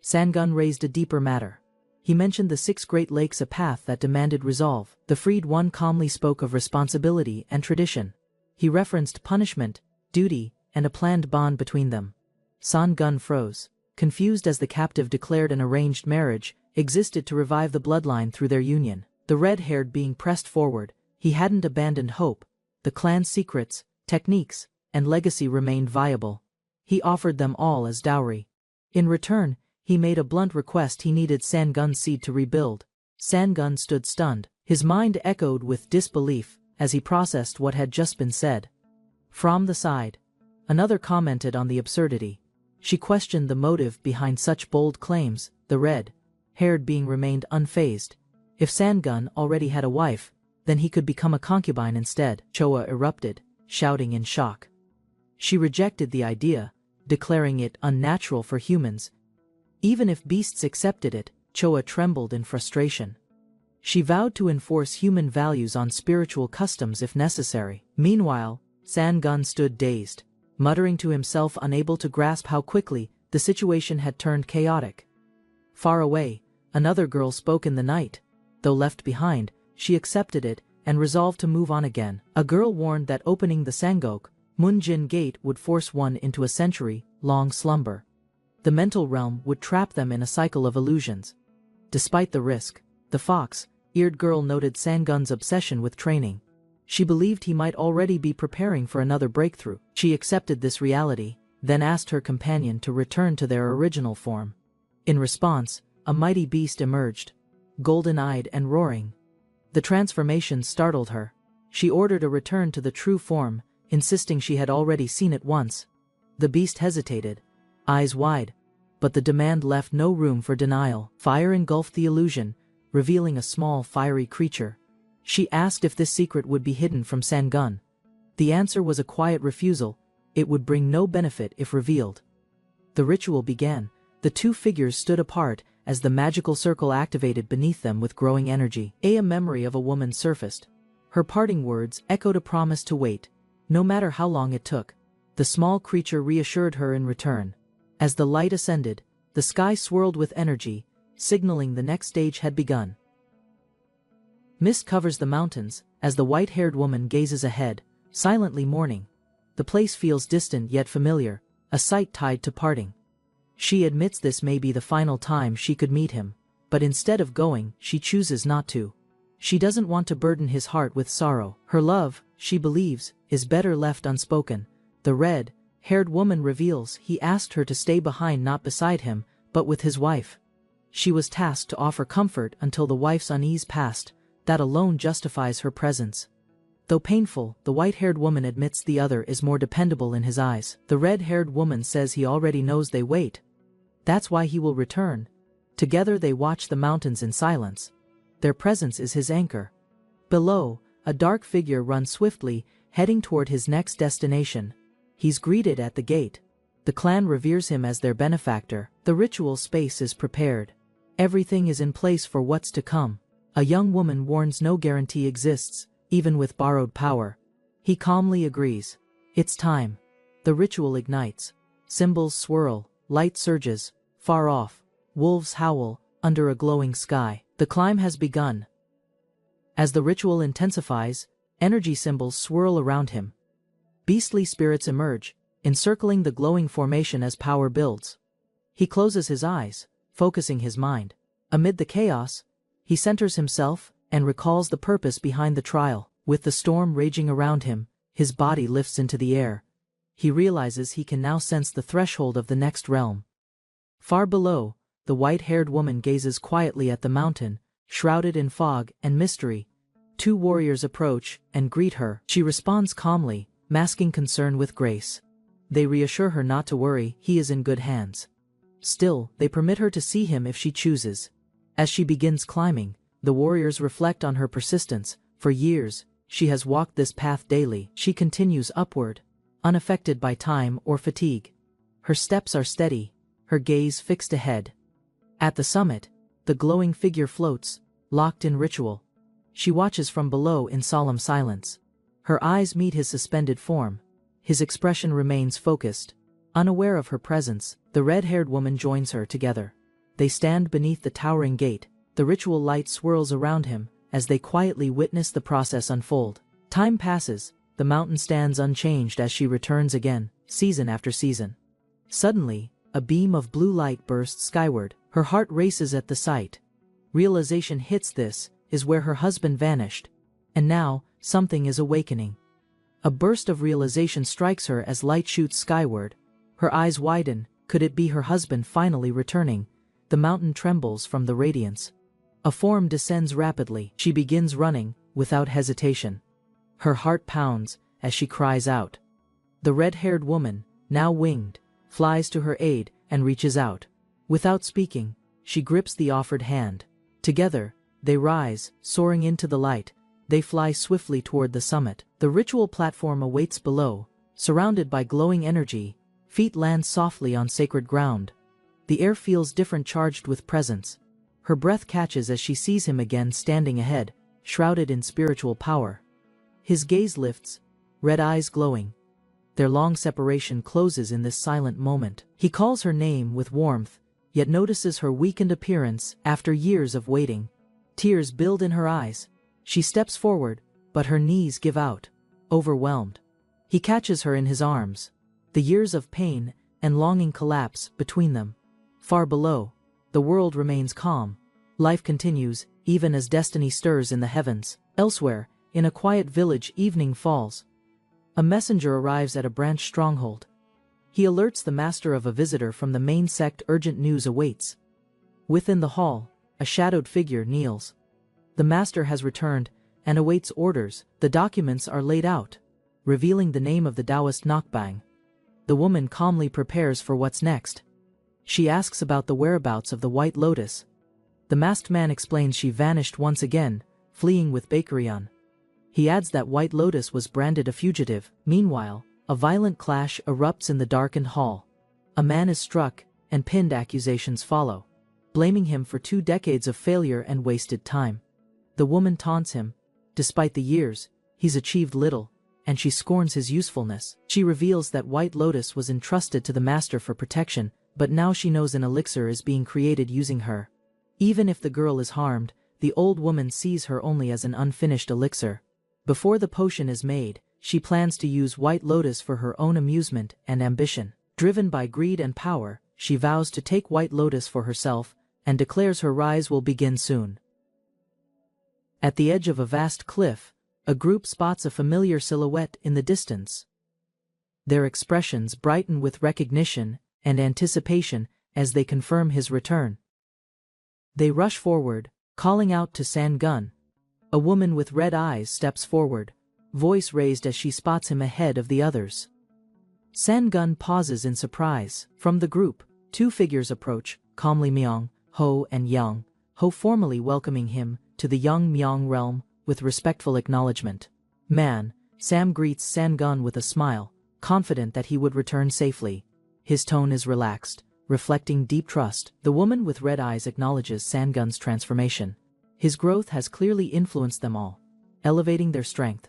Sangun raised a deeper matter. He mentioned the 6 Great Lakes, a path that demanded resolve. The freed one calmly spoke of responsibility and tradition. He referenced punishment, duty, and a planned bond between them. Sangun froze, confused, as the captive declared an arranged marriage existed to revive the bloodline through their union. The red-haired being pressed forward. He hadn't abandoned hope. The clan's secrets, techniques, and legacy remained viable. He offered them all as dowry. In return, he made a blunt request. He needed Sangun's seed to rebuild. Sangun stood stunned. His mind echoed with disbelief as he processed what had just been said. From the side, another commented on the absurdity. She questioned the motive behind such bold claims. The red-haired being remained unfazed. If Sangun already had a wife, then he could become a concubine instead. Choa erupted, shouting in shock. She rejected the idea. declaring it unnatural for humans. Even if beasts accepted it, Choa trembled in frustration. She vowed to enforce human values on spiritual customs if necessary. Meanwhile, San-gun stood dazed, muttering to himself, unable to grasp how quickly the situation had turned chaotic. Far away, another girl spoke in the night. Though left behind, she accepted it and resolved to move on again. A girl warned that opening the Sangok Munjin gate would force one into a century-long slumber. The mental realm would trap them in a cycle of illusions. Despite the risk, the fox-eared girl noted Sangun's obsession with training. She believed he might already be preparing for another breakthrough. She accepted this reality, then asked her companion to return to their original form. In response, a mighty beast emerged, golden-eyed and roaring. The transformation startled her. She ordered a return to the true form, insisting she had already seen it once. The beast hesitated, eyes wide, but the demand left no room for denial. Fire engulfed the illusion, revealing a small fiery creature. She asked if this secret would be hidden from San-gun. The answer was a quiet refusal. It would bring no benefit if revealed. The ritual began. The two figures stood apart as the magical circle activated beneath them with growing energy. A memory of a woman surfaced. Her parting words echoed a promise to wait, no matter how long it took. The small creature reassured her in return. As the light ascended, the sky swirled with energy, signaling the next stage had begun. Mist covers the mountains as the white-haired woman gazes ahead, silently mourning. The place feels distant yet familiar, a sight tied to parting. She admits this may be the final time she could meet him, but instead of going, she chooses not to. She doesn't want to burden his heart with sorrow. Her love, she believes, is better left unspoken. The red-haired woman reveals he asked her to stay behind, not beside him, but with his wife. She was tasked to offer comfort until the wife's unease passed. That alone justifies her presence. Though painful, the white-haired woman admits the other is more dependable in his eyes. The red-haired woman says he already knows they wait. That's why he will return. Together they watch the mountains in silence. Their presence is his anchor. Below, a dark figure runs swiftly, heading toward his next destination. He's greeted at the gate. The clan reveres him as their benefactor. The ritual space is prepared. Everything is in place for what's to come. A young woman warns no guarantee exists, even with borrowed power. He calmly agrees. It's time. The ritual ignites. Symbols swirl, light surges. Far off, wolves howl, under a glowing sky. The climb has begun. As the ritual intensifies, energy symbols swirl around him. Beastly spirits emerge, encircling the glowing formation as power builds. He closes his eyes, focusing his mind. Amid the chaos, he centers himself and recalls the purpose behind the trial. With the storm raging around him, his body lifts into the air. He realizes he can now sense the threshold of the next realm. Far below, the white-haired woman gazes quietly at the mountain, shrouded in fog and mystery. Two warriors approach and greet her. She responds calmly, masking concern with grace. They reassure her not to worry, he is in good hands. Still, they permit her to see him if she chooses. As she begins climbing, the warriors reflect on her persistence. For years, she has walked this path daily. She continues upward, unaffected by time or fatigue. Her steps are steady, her gaze fixed ahead. At the summit, the glowing figure floats, locked in ritual. She watches from below in solemn silence. Her eyes meet his suspended form. His expression remains focused. Unaware of her presence, the red-haired woman joins her together. They stand beneath the towering gate. The ritual light swirls around him as they quietly witness the process unfold. Time passes. The mountain stands unchanged as she returns again, season after season. Suddenly, a beam of blue light bursts skyward. Her heart races at the sight. Realization hits. This is where her husband vanished. And now, something is awakening. A burst of realization strikes her as light shoots skyward. Her eyes widen. Could it be her husband finally returning? The mountain trembles from the radiance. A form descends rapidly. She begins running, without hesitation. Her heart pounds as she cries out. The red-haired woman, now winged, flies to her aid and reaches out. Without speaking, she grips the offered hand. Together, they rise, soaring into the light. They fly swiftly toward the summit. The ritual platform awaits below, surrounded by glowing energy, Feet land softly on sacred ground. The air feels different, charged with presence. Her breath catches as she sees him again standing ahead, shrouded in spiritual power. His gaze lifts, red eyes glowing. Their long separation closes in this silent moment. He calls her name with warmth, yet notices her weakened appearance after years of waiting. Tears build in her eyes. She steps forward, but her knees give out, overwhelmed. He catches her in his arms. The years of pain and longing collapse between them. Far below, the world remains calm. Life continues, even as destiny stirs in the heavens. Elsewhere, in a quiet village, evening falls. A messenger arrives at a branch stronghold. He alerts the master of a visitor from the main sect. Urgent news awaits. Within the hall, a shadowed figure kneels. The master has returned and awaits orders. The documents are laid out, revealing the name of the Taoist Nakbang. The woman calmly prepares for what's next. She asks about the whereabouts of the White Lotus. The masked man explains she vanished once again, fleeing with Bakerion. He adds that White Lotus was branded a fugitive. Meanwhile, a violent clash erupts in the darkened hall. A man is struck, and pinned. Accusations follow, blaming him for 2 decades of failure and wasted time. The woman taunts him. Despite the years, he's achieved little, and she scorns his usefulness. She reveals that White Lotus was entrusted to the master for protection, but now she knows an elixir is being created using her. Even if the girl is harmed, the old woman sees her only as an unfinished elixir. Before the potion is made, she plans to use White Lotus for her own amusement and ambition. Driven by greed and power, she vows to take White Lotus for herself, and declares her rise will begin soon. At the edge of a vast cliff, a group spots a familiar silhouette in the distance. Their expressions brighten with recognition and anticipation as they confirm his return. They rush forward, calling out to Sangun. A woman with red eyes steps forward, voice raised as she spots him ahead of the others. Sangun pauses in surprise. From the group, 2 figures approach, calmly Myong, Ho and Yang, Ho formally welcoming him to the young Myong realm with respectful acknowledgement. Sam greets Sangun with a smile, confident that he would return safely. His tone is relaxed, reflecting deep trust. The woman with red eyes acknowledges Sangun's transformation. His growth has clearly influenced them all, elevating their strength.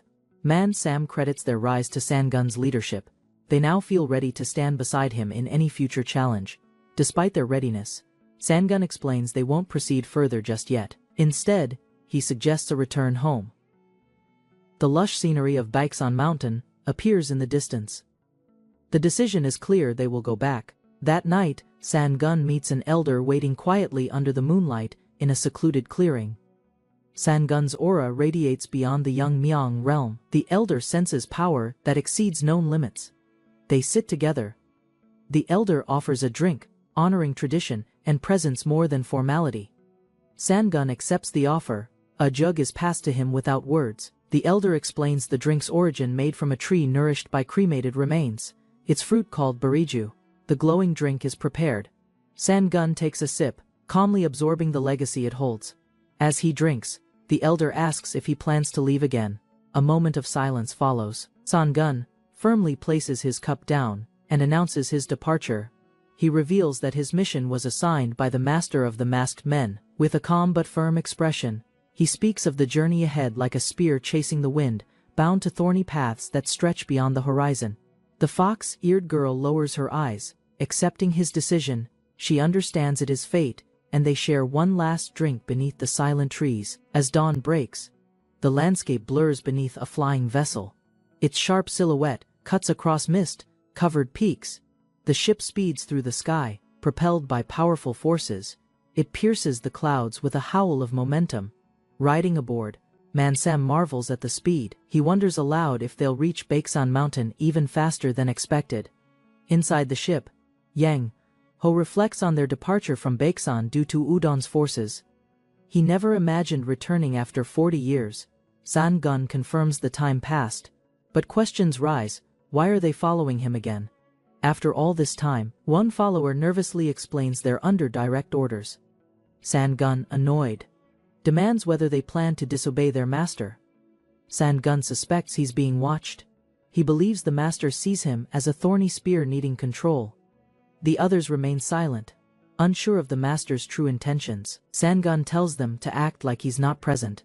Sam credits their rise to Sangun's leadership. They now feel ready to stand beside him in any future challenge. Despite their readiness, Sangun explains they won't proceed further just yet. Instead, he suggests a return home. The lush scenery of Baeksan Mountain appears in the distance. The decision is clear, they will go back. That night, Sangun meets an elder waiting quietly under the moonlight in a secluded clearing. Sangun's aura radiates beyond the young Myong realm. The elder senses power that exceeds known limits. They sit together. The elder offers a drink, honoring tradition and presence more than formality. Sangun accepts the offer. A jug is passed to him without words. The elder explains the drink's origin, made from a tree nourished by cremated remains. Its fruit called bariju. The glowing drink is prepared. Sangun takes a sip, calmly absorbing the legacy it holds. As he drinks, the elder asks if he plans to leave again. A moment of silence follows. Sangun firmly places his cup down and announces his departure. He reveals that his mission was assigned by the master of the masked men. With a calm but firm expression, he speaks of the journey ahead like a spear chasing the wind, bound to thorny paths that stretch beyond the horizon. The fox-eared girl lowers her eyes, accepting his decision. She understands it is fate, and they share one last drink beneath the silent trees. As dawn breaks, the landscape blurs beneath a flying vessel. Its sharp silhouette cuts across mist-covered peaks. The ship speeds through the sky, propelled by powerful forces. It pierces the clouds with a howl of momentum. Riding aboard, Sam marvels at the speed. He wonders aloud if they'll reach Baeksan Mountain even faster than expected. Inside the ship, Yang Ho reflects on their departure from Baeksan due to Udon's forces. He never imagined returning after 40 years. Sangun confirms the time passed, but questions rise. Why are they following him again? After all this time, one follower nervously explains they're under direct orders. Sangun, annoyed, demands whether they plan to disobey their master. Sangun suspects he's being watched. He believes the master sees him as a thorny spear needing control. The others remain silent, unsure of the master's true intentions. Sangun tells them to act like he's not present.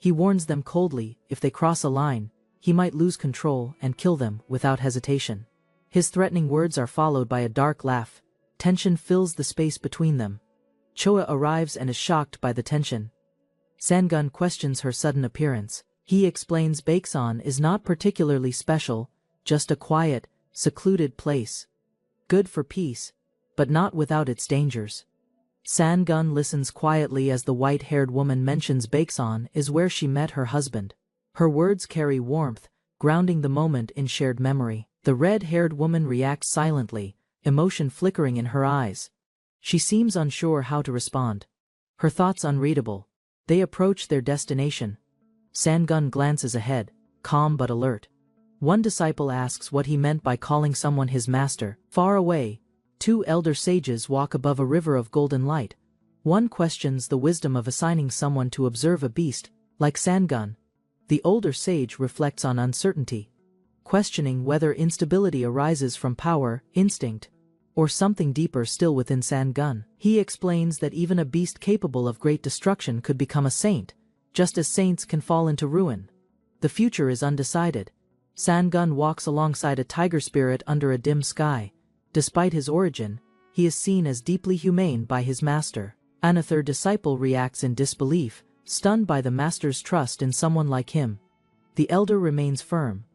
He warns them coldly, if they cross a line, he might lose control and kill them without hesitation. His threatening words are followed by a dark laugh. Tension fills the space between them. Choa arrives and is shocked by the tension. Sangun questions her sudden appearance. He explains Baeksan is not particularly special, just a quiet, secluded place. Good for peace, but not without its dangers. Sangun listens quietly as the white-haired woman mentions Baeksan is where she met her husband. Her words carry warmth, grounding the moment in shared memory. The red-haired woman reacts silently, emotion flickering in her eyes. She seems unsure how to respond. Her thoughts unreadable. They approach their destination. Sangun glances ahead, calm but alert. One disciple asks what he meant by calling someone his master. Far away, two elder sages walk above a river of golden light. One questions the wisdom of assigning someone to observe a beast, like Sangun. The older sage reflects on uncertainty, questioning whether instability arises from power, instinct, or something deeper still within Sangun. He explains that even a beast capable of great destruction could become a saint, just as saints can fall into ruin. The future is undecided. Sangun walks alongside a tiger spirit under a dim sky. Despite his origin, he is seen as deeply humane by his master. Another disciple reacts in disbelief, stunned by the master's trust in someone like him. The elder remains firm.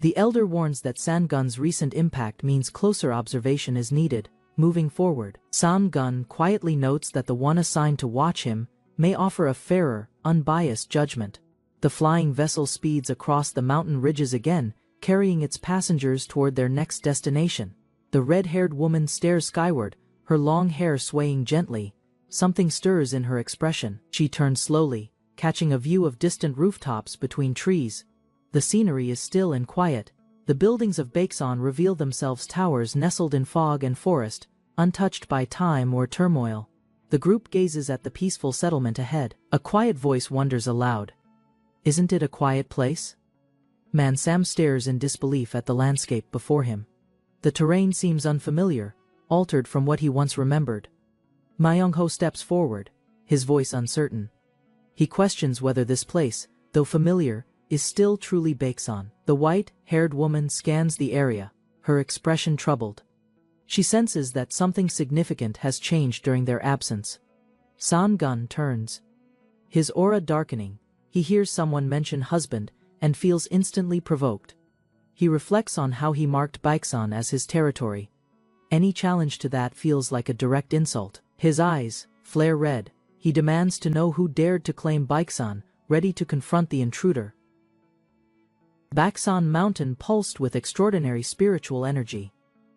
The elder warns that Sangun's recent impact means closer observation is needed. Moving forward, Sangun quietly notes that the one assigned to watch him may offer a fairer, unbiased judgment. The flying vessel speeds across the mountain ridges again, carrying its passengers toward their next destination. The red-haired woman stares skyward, her long hair swaying gently. Something stirs in her expression. She turns slowly, catching a view of distant rooftops between trees. The scenery is still and quiet. The buildings of Baeksan reveal themselves towers nestled in fog and forest, untouched by time or turmoil. The group gazes at the peaceful settlement ahead. A quiet voice wonders aloud. Isn't it a quiet place? Sam stares in disbelief at the landscape before him. The terrain seems unfamiliar, altered from what he once remembered. Myung-ho steps forward, his voice uncertain. He questions whether this place, though familiar, is still truly Baeksan. The white-haired woman scans the area, her expression troubled. She senses that something significant has changed during their absence. Sangun turns. His aura darkening, he hears someone mention husband and feels instantly provoked. He reflects on how he marked Baeksan as his territory. Any challenge to that feels like a direct insult. His eyes flare red. He demands to know who dared to claim Baeksan, ready to confront the intruder. Baeksan Mountain pulsed with extraordinary spiritual energy.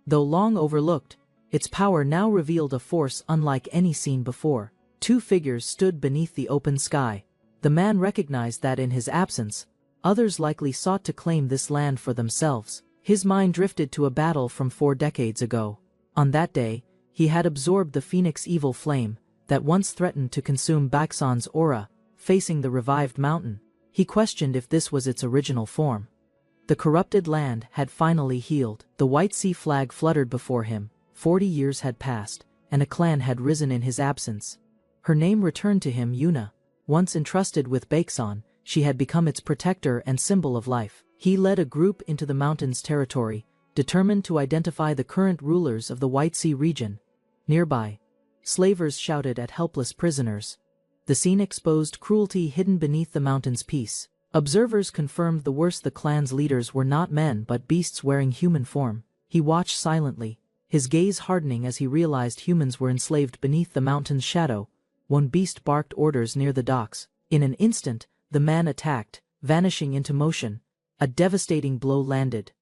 Though long overlooked, its power now revealed a force unlike any seen before. Two figures stood beneath the open sky. The man recognized that in his absence, others likely sought to claim this land for themselves. His mind drifted to a battle from 4 decades ago. On that day, he had absorbed the phoenix evil flame that once threatened to consume Baeksan's aura, facing the revived mountain. He questioned if this was its original form. The corrupted land had finally healed. The white sea flag fluttered before him. 40 years had passed, and a clan had risen in his absence. Her name returned to him, Yuna. Once entrusted with Baeksan, she had become its protector and symbol of life. He led a group into the mountain's territory, determined to identify the current rulers of the White Sea region. Nearby, slavers shouted at helpless prisoners. The scene exposed cruelty hidden beneath the mountain's peace. Observers confirmed the worst: the clan's leaders were not men but beasts wearing human form. He watched silently, his gaze hardening as he realized humans were enslaved beneath the mountain's shadow. One beast barked orders near the docks. In an instant, the man attacked, vanishing into motion. A devastating blow landed.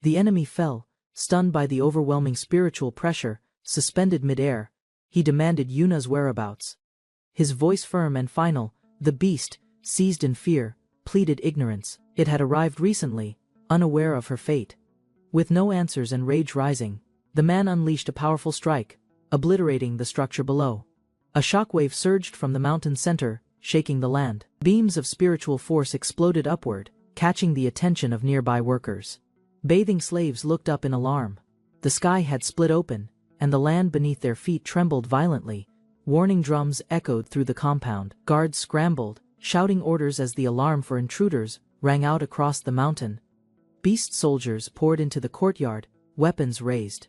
The enemy fell, stunned by the overwhelming spiritual pressure. Suspended midair, he demanded Yuna's whereabouts. His voice firm and final, the beast, seized in fear, pleaded ignorance. It had arrived recently, unaware of her fate. With no answers and rage rising, the man unleashed a powerful strike, obliterating the structure below. A shockwave surged from the mountain's center, shaking the land. Beams of spiritual force exploded upward, catching the attention of nearby workers. Bathing slaves looked up in alarm. The sky had split open, and the land beneath their feet trembled violently. Warning drums echoed through the compound. Guards scrambled, shouting orders as the alarm for intruders rang out across the mountain. Beast soldiers poured into the courtyard, weapons raised.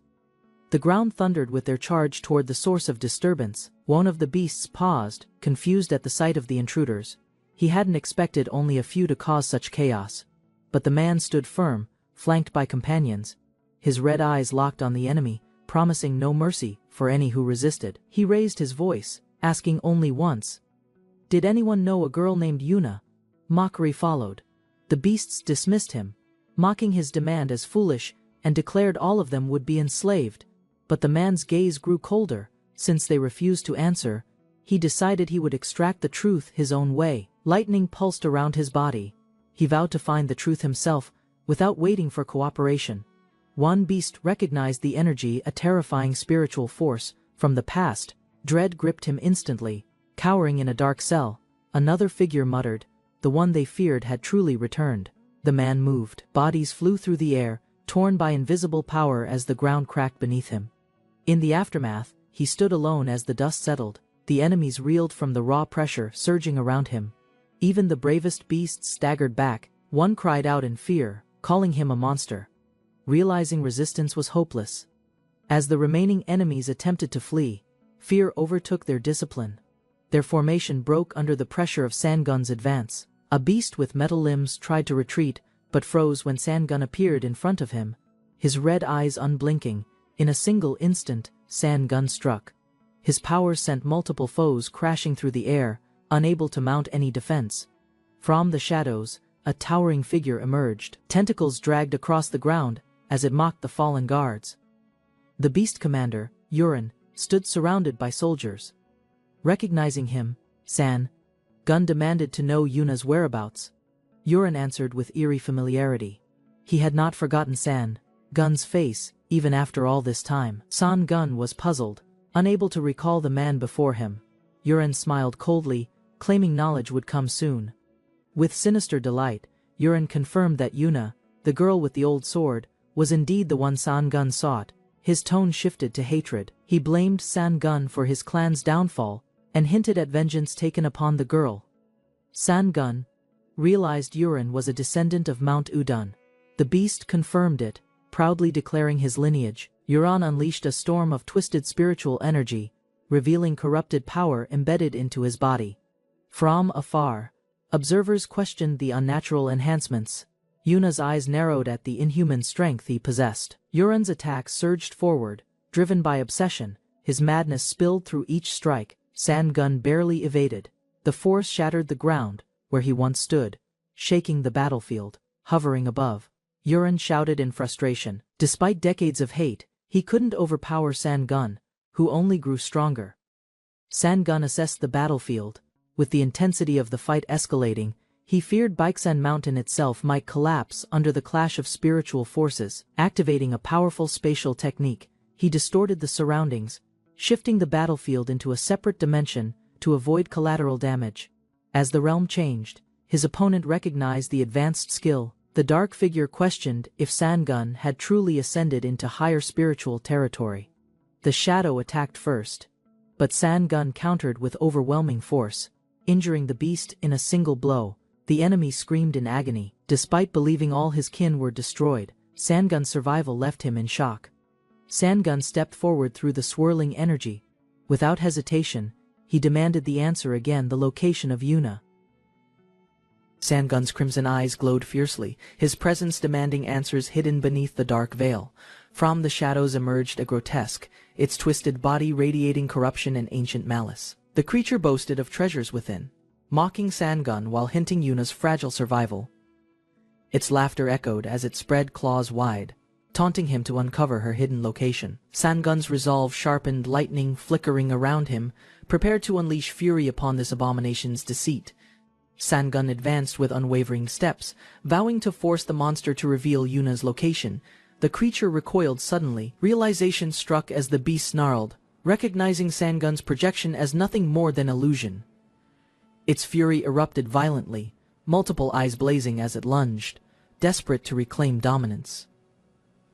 The ground thundered with their charge toward the source of disturbance. One of the beasts paused, confused at the sight of the intruders. He hadn't expected only a few to cause such chaos. But the man stood firm, flanked by companions. His red eyes locked on the enemy, promising no mercy for any who resisted. He raised his voice, asking only once, "Did anyone know a girl named Yuna?" Mockery followed. The beasts dismissed him, mocking his demand as foolish, and declared all of them would be enslaved. But the man's gaze grew colder. Since they refused to answer, he decided he would extract the truth his own way. Lightning pulsed around his body. He vowed to find the truth himself, without waiting for cooperation. One beast recognized the energy, a terrifying spiritual force from the past. Dread gripped him instantly. Cowering in a dark cell, another figure muttered, the one they feared had truly returned. The man moved. Bodies flew through the air, torn by invisible power as the ground cracked beneath him. In the aftermath, he stood alone as the dust settled. The enemies reeled from the raw pressure surging around him. Even the bravest beasts staggered back. One cried out in fear, calling him a monster, realizing resistance was hopeless. As the remaining enemies attempted to flee, fear overtook their discipline. Their formation broke under the pressure of Sangun's advance. A beast with metal limbs tried to retreat, but froze when Sangun appeared in front of him, his red eyes unblinking. In a single instant, Sangun struck. His power sent multiple foes crashing through the air, unable to mount any defense. From the shadows, a towering figure emerged. Tentacles dragged across the ground as it mocked the fallen guards. The beast commander, Yurin, stood surrounded by soldiers. Recognizing him, Sangun demanded to know Yuna's whereabouts. Yurin answered with eerie familiarity. He had not forgotten Sangun's face, even after all this time. Sangun was puzzled, unable to recall the man before him. Yurin smiled coldly, claiming knowledge would come soon. With sinister delight, Yurin confirmed that Yuna, the girl with the old sword, was indeed the one Sangun sought. His tone shifted to hatred. He blamed Sangun for his clan's downfall, and hinted at vengeance taken upon the girl. Sangun realized Yurin was a descendant of Mount Udun. The beast confirmed it, proudly declaring his lineage. Yurin unleashed a storm of twisted spiritual energy, revealing corrupted power embedded into his body. From afar, observers questioned the unnatural enhancements. Yuna's eyes narrowed at the inhuman strength he possessed. Yurin's attack surged forward, driven by obsession. His madness spilled through each strike. Sangun barely evaded. The force shattered the ground, where he once stood, shaking the battlefield. Hovering above, Yurin shouted in frustration. Despite decades of hate, he couldn't overpower Sangun, who only grew stronger. Sangun assessed the battlefield. With the intensity of the fight escalating, he feared Baeksan Mountain itself might collapse under the clash of spiritual forces. Activating a powerful spatial technique, he distorted the surroundings, shifting the battlefield into a separate dimension to avoid collateral damage. As the realm changed, his opponent recognized the advanced skill. The dark figure questioned if Sangun had truly ascended into higher spiritual territory. The shadow attacked first, but Sangun countered with overwhelming force, injuring the beast in a single blow. The enemy screamed in agony. Despite believing all his kin were destroyed, Sangun's survival left him in shock. Sangun stepped forward through the swirling energy. Without hesitation, he demanded the answer again, the location of Yuna. Sangun's crimson eyes glowed fiercely, his presence demanding answers hidden beneath the dark veil. From the shadows emerged a grotesque, its twisted body radiating corruption and ancient malice. The creature boasted of treasures within, mocking Sangun while hinting Yuna's fragile survival. Its laughter echoed as it spread claws wide, taunting him to uncover her hidden location. Sangun's resolve sharpened, lightning flickering around him, prepared to unleash fury upon this abomination's deceit. Sangun advanced with unwavering steps, vowing to force the monster to reveal Yuna's location. The creature recoiled suddenly. Realization struck as the beast snarled, recognizing Sangun's projection as nothing more than illusion. Its fury erupted violently, multiple eyes blazing as it lunged, desperate to reclaim dominance.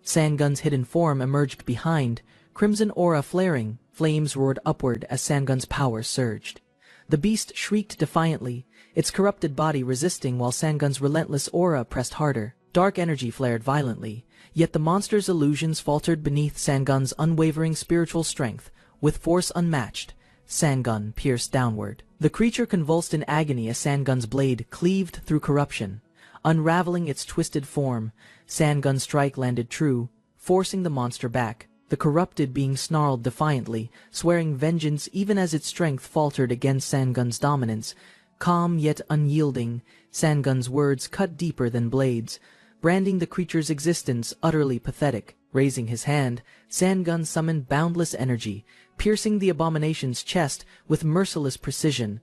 Sangun's hidden form emerged behind, crimson aura flaring. Flames roared upward as Sangun's power surged. The beast shrieked defiantly, its corrupted body resisting while Sangun's relentless aura pressed harder. Dark energy flared violently, yet the monster's illusions faltered beneath Sangun's unwavering spiritual strength. With force unmatched, Sangun pierced downward. The creature convulsed in agony as Sangun's blade cleaved through corruption. Unraveling its twisted form, Sangun's strike landed true, forcing the monster back. The corrupted being snarled defiantly, swearing vengeance even as its strength faltered against Sangun's dominance. Calm yet unyielding, Sangun's words cut deeper than blades, branding the creature's existence utterly pathetic. Raising his hand, Sangun summoned boundless energy, piercing the abomination's chest with merciless precision.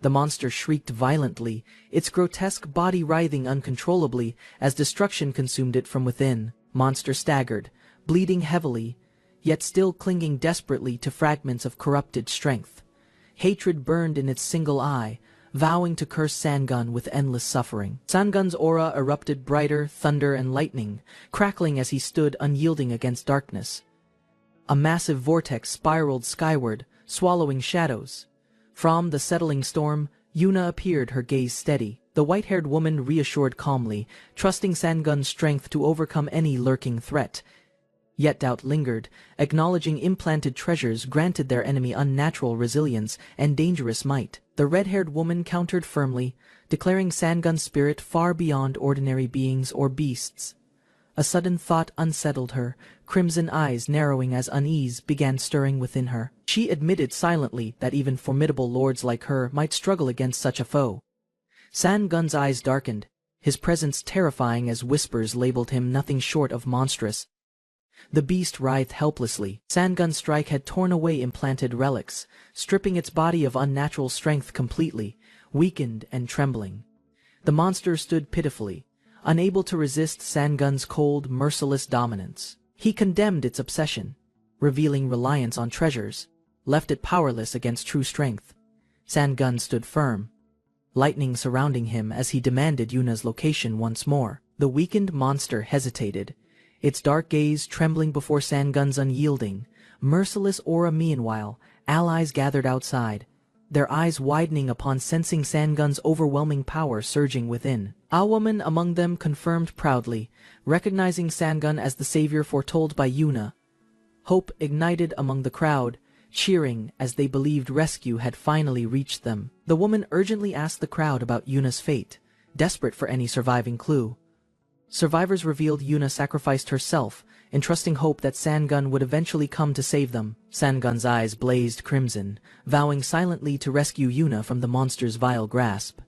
The monster shrieked violently, its grotesque body writhing uncontrollably as destruction consumed it from within. Monster staggered, bleeding heavily, yet still clinging desperately to fragments of corrupted strength. Hatred burned in its single eye, vowing to curse Sangun with endless suffering. Sangun's aura erupted brighter, thunder and lightning, crackling as he stood unyielding against darkness. A massive vortex spiraled skyward, swallowing shadows. From the settling storm, Yuna appeared, her gaze steady. The white-haired woman reassured calmly, trusting Sangun's strength to overcome any lurking threat. Yet doubt lingered, acknowledging implanted treasures granted their enemy unnatural resilience and dangerous might. The red-haired woman countered firmly, declaring Sangun's spirit far beyond ordinary beings or beasts. A sudden thought unsettled her, crimson eyes narrowing as unease began stirring within her. She admitted silently that even formidable lords like her might struggle against such a foe. Sangun's eyes darkened, his presence terrifying as whispers labeled him nothing short of monstrous. The beast writhed helplessly. Sangun's strike had torn away implanted relics, stripping its body of unnatural strength completely, weakened and trembling. The monster stood pitifully, unable to resist Sangun's cold, merciless dominance. He condemned its obsession, revealing reliance on treasures, left it powerless against true strength. Sangun stood firm, lightning surrounding him as he demanded Yuna's location once more. The weakened monster hesitated, its dark gaze trembling before Sangun's unyielding, merciless aura. Meanwhile, allies gathered outside, their eyes widening upon sensing Sangun's overwhelming power surging within. A woman among them confirmed proudly, recognizing Sangun as the savior foretold by Yuna. Hope ignited among the crowd, cheering as they believed rescue had finally reached them. The woman urgently asked the crowd about Yuna's fate, desperate for any surviving clue. Survivors revealed Yuna sacrificed herself, entrusting hope that Sangun would eventually come to save them. Sangun's eyes blazed crimson, vowing silently to rescue Yuna from the monster's vile grasp.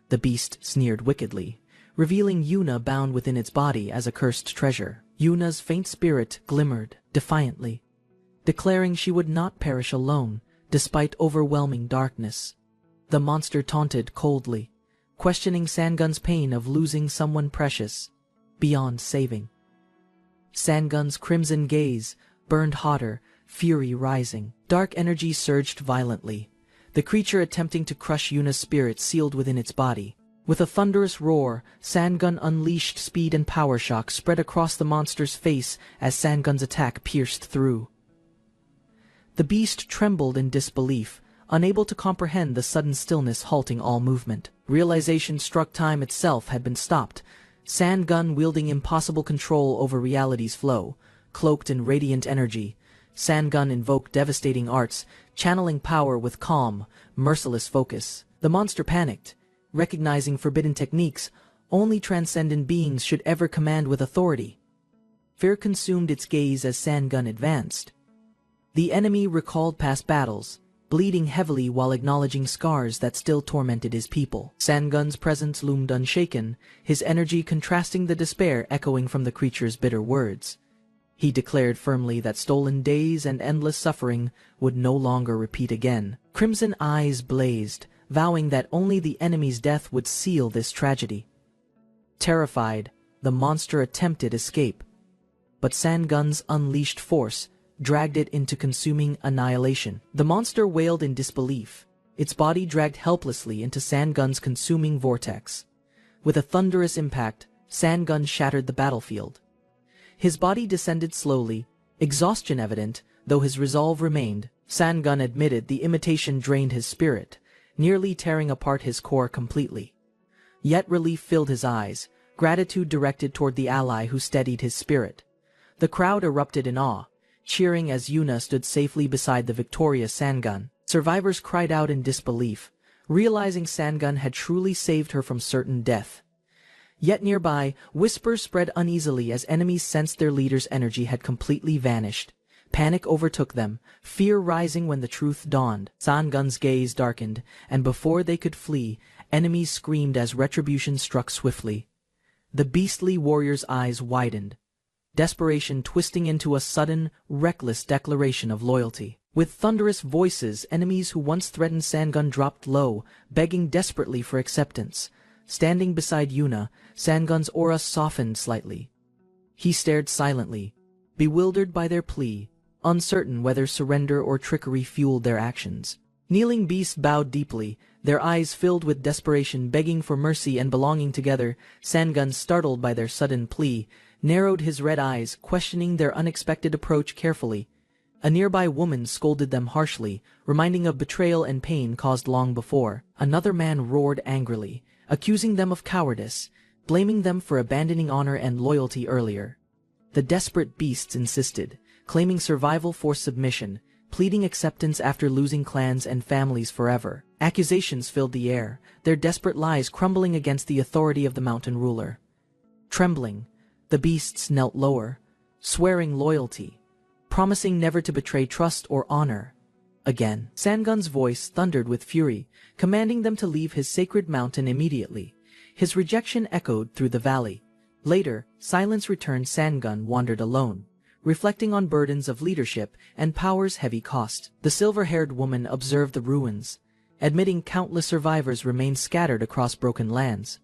The beast sneered wickedly, revealing Yuna bound within its body as a cursed treasure. Yuna's faint spirit glimmered defiantly, declaring she would not perish alone, despite overwhelming darkness. The monster taunted coldly, questioning Sangun's pain of losing someone precious, beyond saving. Sangun's crimson gaze burned hotter, fury rising. Dark energy surged violently, the creature attempting to crush Yuna's spirit sealed within its body. With a thunderous roar, Sangun unleashed speed and power shock spread across the monster's face as Sangun's attack pierced through. The beast trembled in disbelief, unable to comprehend the sudden stillness halting all movement. Realization struck time itself had been stopped, Sangun wielding impossible control over reality's flow. Cloaked in radiant energy, Sangun invoked devastating arts, channeling power with calm, merciless focus. The monster panicked, recognizing forbidden techniques only transcendent beings should ever command with authority. Fear consumed its gaze as Sangun advanced. The enemy recalled past battles, bleeding heavily while acknowledging scars that still tormented his people. Sangun's presence loomed unshaken, his energy contrasting the despair echoing from the creature's bitter words. He declared firmly that stolen days and endless suffering would no longer repeat again. Crimson eyes blazed, vowing that only the enemy's death would seal this tragedy. Terrified, the monster attempted escape, but Sangun's unleashed force dragged it into consuming annihilation. The monster wailed in disbelief, its body dragged helplessly into Sangun's consuming vortex. With a thunderous impact, Sangun shattered the battlefield. His body descended slowly, exhaustion evident, though his resolve remained. Sangun admitted the imitation drained his spirit, nearly tearing apart his core completely. Yet relief filled his eyes, gratitude directed toward the ally who steadied his spirit. The crowd erupted in awe, cheering as Yuna stood safely beside the victorious Sangun. Survivors cried out in disbelief, realizing Sangun had truly saved her from certain death. Yet nearby, whispers spread uneasily as enemies sensed their leader's energy had completely vanished. Panic overtook them, fear rising when the truth dawned. Sangun's gaze darkened, and before they could flee, enemies screamed as retribution struck swiftly. The beastly warrior's eyes widened, desperation twisting into a sudden, reckless declaration of loyalty. With thunderous voices, enemies who once threatened Sangun dropped low, begging desperately for acceptance. Standing beside Yuna, Sangun's aura softened slightly. He stared silently, bewildered by their plea, uncertain whether surrender or trickery fueled their actions. Kneeling beasts bowed deeply, their eyes filled with desperation, begging for mercy and belonging together. Sangun, startled by their sudden plea, narrowed his red eyes, questioning their unexpected approach carefully. A nearby woman scolded them harshly, reminding of betrayal and pain caused long before. Another man roared angrily, accusing them of cowardice, blaming them for abandoning honor and loyalty earlier. The desperate beasts insisted, claiming survival for submission, pleading acceptance after losing clans and families forever. Accusations filled the air, their desperate lies crumbling against the authority of the mountain ruler. Trembling, the beasts knelt lower, swearing loyalty, promising never to betray trust or honor again. Sangun's voice thundered with fury, commanding them to leave his sacred mountain immediately. His rejection echoed through the valley. Later, silence returned. Sangun wandered alone, reflecting on burdens of leadership and power's heavy cost. The silver-haired woman observed the ruins, admitting countless survivors remained scattered across broken lands.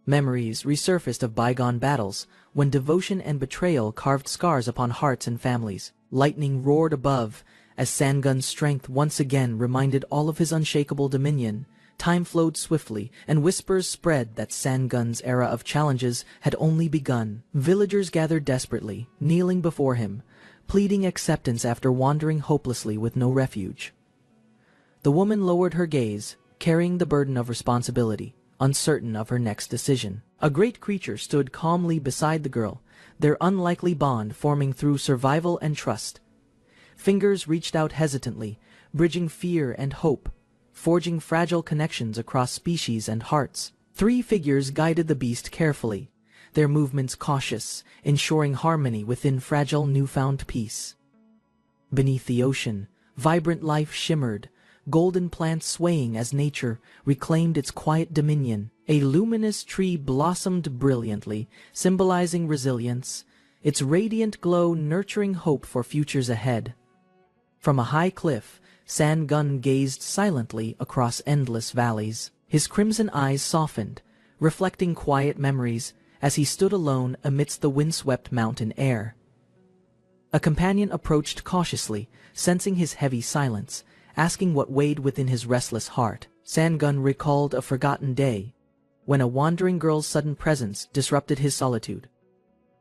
Memories resurfaced of bygone battles, when devotion and betrayal carved scars upon hearts and families. Lightning roared above, as Sangun's strength once again reminded all of his unshakable dominion. Time flowed swiftly, and whispers spread that Sangun's era of challenges had only begun. Villagers gathered desperately, kneeling before him, pleading acceptance after wandering hopelessly with no refuge. The woman lowered her gaze, carrying the burden of responsibility, uncertain of her next decision. A great creature stood calmly beside the girl, their unlikely bond forming through survival and trust. Fingers reached out hesitantly, bridging fear and hope, forging fragile connections across species and hearts. Three figures guided the beast carefully, their movements cautious, ensuring harmony within fragile newfound peace. Beneath the ocean, vibrant life shimmered, golden plants swaying as nature reclaimed its quiet dominion. A luminous tree blossomed brilliantly, symbolizing resilience, its radiant glow nurturing hope for futures ahead. From a high cliff, Sangun gazed silently across endless valleys. His crimson eyes softened, reflecting quiet memories as he stood alone amidst the windswept mountain air. A companion approached cautiously, sensing his heavy silence, asking what weighed within his restless heart. Sangun recalled a forgotten day, when a wandering girl's sudden presence disrupted his solitude.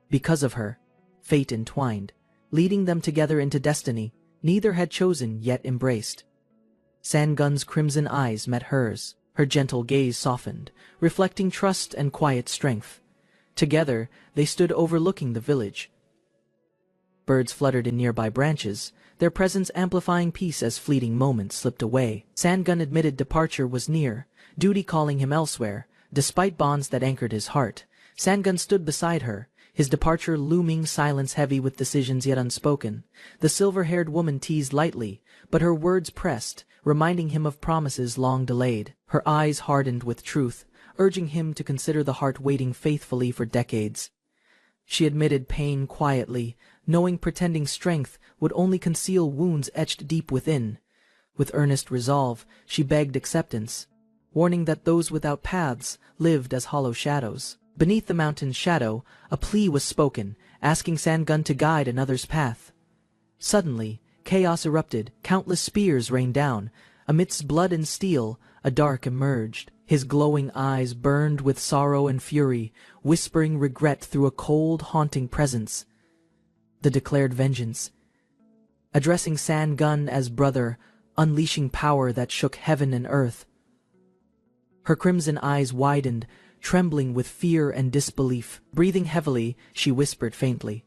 Because of her, fate entwined, leading them together into destiny neither had chosen yet embraced. Sangun's crimson eyes met hers, her gentle gaze softened, reflecting trust and quiet strength. Together, they stood overlooking the village. Birds fluttered in nearby branches, their presence amplifying peace as fleeting moments slipped away. Sangun admitted departure was near, duty calling him elsewhere. Despite bonds that anchored his heart, Sangun stood beside her, his departure looming, silence heavy with decisions yet unspoken. The silver-haired woman teased lightly, but her words pressed, reminding him of promises long delayed. Her eyes hardened with truth, urging him to consider the heart waiting faithfully for decades. She admitted pain quietly, knowing pretending strength would only conceal wounds etched deep within. With earnest resolve, she begged acceptance, warning that those without paths lived as hollow shadows. Beneath the mountain's shadow, a plea was spoken, asking Sangun to guide another's path. Suddenly, chaos erupted, countless spears rained down. Amidst blood and steel, a dark emerged. His glowing eyes burned with sorrow and fury, whispering regret through a cold, haunting presence. The declared vengeance. Addressing San-gun as brother, unleashing power that shook heaven and earth. Her crimson eyes widened, trembling with fear and disbelief. Breathing heavily, she whispered faintly.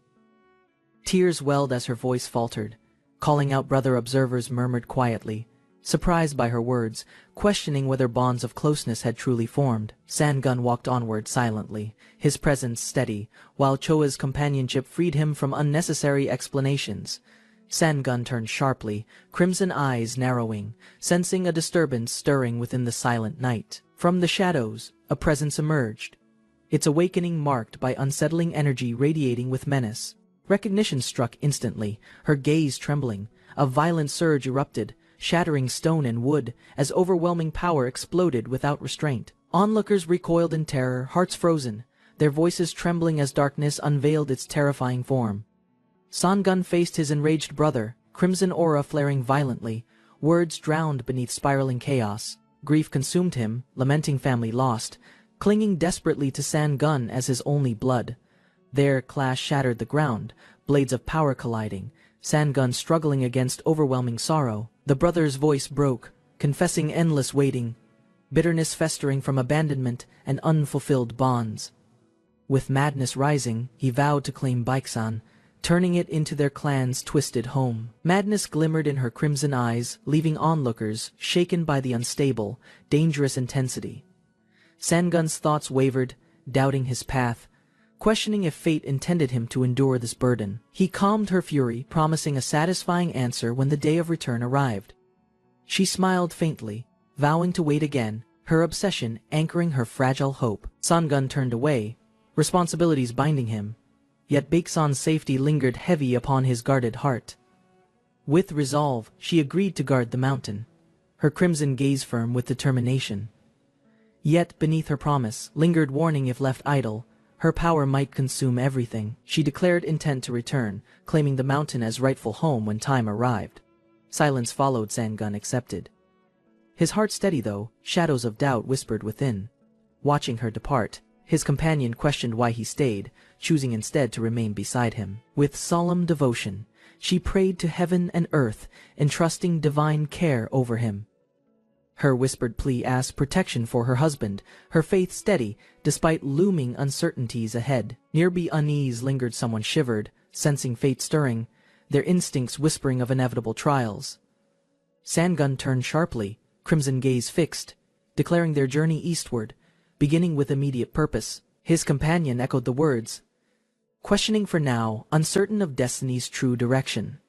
Tears welled as her voice faltered. Calling out brother, observers murmured quietly, surprised by her words, questioning whether bonds of closeness had truly formed. San-gun walked onward silently, his presence steady, while Choa's companionship freed him from unnecessary explanations. San-gun turned sharply, crimson eyes narrowing, sensing a disturbance stirring within the silent night. From the shadows, a presence emerged, its awakening marked by unsettling energy radiating with menace. Recognition struck instantly, her gaze trembling. A violent surge erupted, shattering stone and wood, as overwhelming power exploded without restraint. Onlookers recoiled in terror, hearts frozen, their voices trembling as darkness unveiled its terrifying form. San-gun faced his enraged brother, crimson aura flaring violently, words drowned beneath spiraling chaos. Grief consumed him, lamenting family lost, clinging desperately to San-gun as his only blood. Their clash shattered the ground, blades of power colliding, San-gun struggling against overwhelming sorrow. The brother's voice broke, confessing endless waiting, bitterness festering from abandonment and unfulfilled bonds. With madness rising, he vowed to claim Baeksan, turning it into their clan's twisted home. Madness glimmered in her crimson eyes, leaving onlookers shaken by the unstable, dangerous intensity. San-gun's thoughts wavered, doubting his path, questioning if fate intended him to endure this burden. He calmed her fury, promising a satisfying answer when the day of return arrived. She smiled faintly, vowing to wait again, her obsession anchoring her fragile hope. San-gun turned away, responsibilities binding him, yet Baeksan's safety lingered heavy upon his guarded heart. With resolve, she agreed to guard the mountain, her crimson gaze firm with determination. Yet beneath her promise lingered warning: if left idle, her power might consume everything. She declared intent to return, claiming the mountain as rightful home when time arrived. Silence followed. San-gun accepted. His heart steady though, shadows of doubt whispered within. Watching her depart, his companion questioned why he stayed, choosing instead to remain beside him. With solemn devotion, she prayed to heaven and earth, entrusting divine care over him. Her whispered plea asked protection for her husband, her faith steady despite looming uncertainties ahead. Nearby unease lingered. Someone shivered, sensing fate stirring, their instincts whispering of inevitable trials. San-gun turned sharply, crimson gaze fixed, declaring their journey eastward, beginning with immediate purpose. His companion echoed the words, questioning for now, uncertain of destiny's true direction.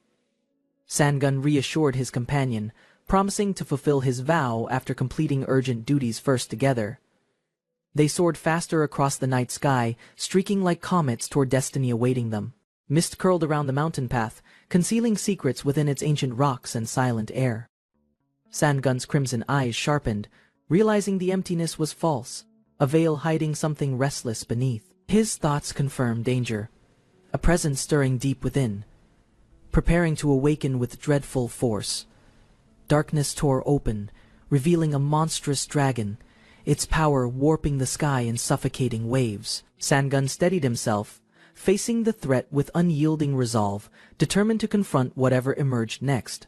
San-gun reassured his companion, promising to fulfill his vow after completing urgent duties first together. They soared faster across the night sky, streaking like comets toward destiny awaiting them. Mist curled around the mountain path, concealing secrets within its ancient rocks and silent air. San-gun's crimson eyes sharpened, realizing the emptiness was false, a veil hiding something restless beneath. His thoughts confirmed danger, a presence stirring deep within, preparing to awaken with dreadful force. Darkness tore open, revealing a monstrous dragon, its power warping the sky in suffocating waves. San-gun steadied himself, facing the threat with unyielding resolve, determined to confront whatever emerged next.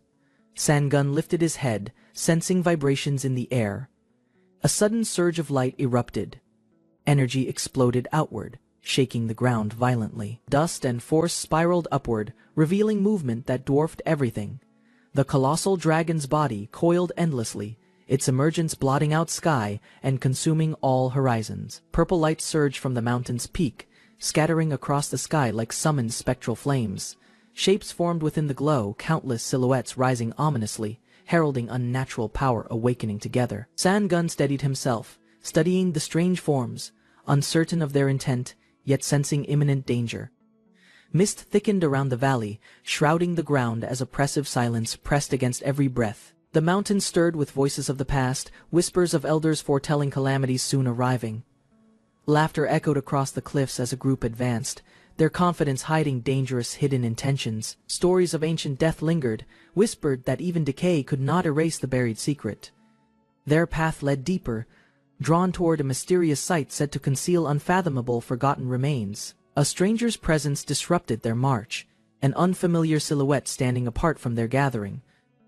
San-gun lifted his head, sensing vibrations in the air. A sudden surge of light erupted. Energy exploded outward, shaking the ground violently. Dust and force spiraled upward, revealing movement that dwarfed everything. The colossal dragon's body coiled endlessly, its emergence blotting out sky and consuming all horizons. Purple light surged from the mountain's peak, scattering across the sky like summoned spectral flames. Shapes formed within the glow, countless silhouettes rising ominously, heralding unnatural power awakening together. San-gun steadied himself, studying the strange forms, uncertain of their intent, yet sensing imminent danger. Mist thickened around the valley, shrouding the ground as oppressive silence pressed against every breath. The mountain stirred with voices of the past, whispers of elders foretelling calamities soon arriving. Laughter echoed across the cliffs as a group advanced, their confidence hiding dangerous hidden intentions. Stories of ancient death lingered, whispered that even decay could not erase the buried secret. Their path led deeper, drawn toward a mysterious site said to conceal unfathomable forgotten remains. A stranger's presence disrupted their march, an unfamiliar silhouette standing apart from their gathering.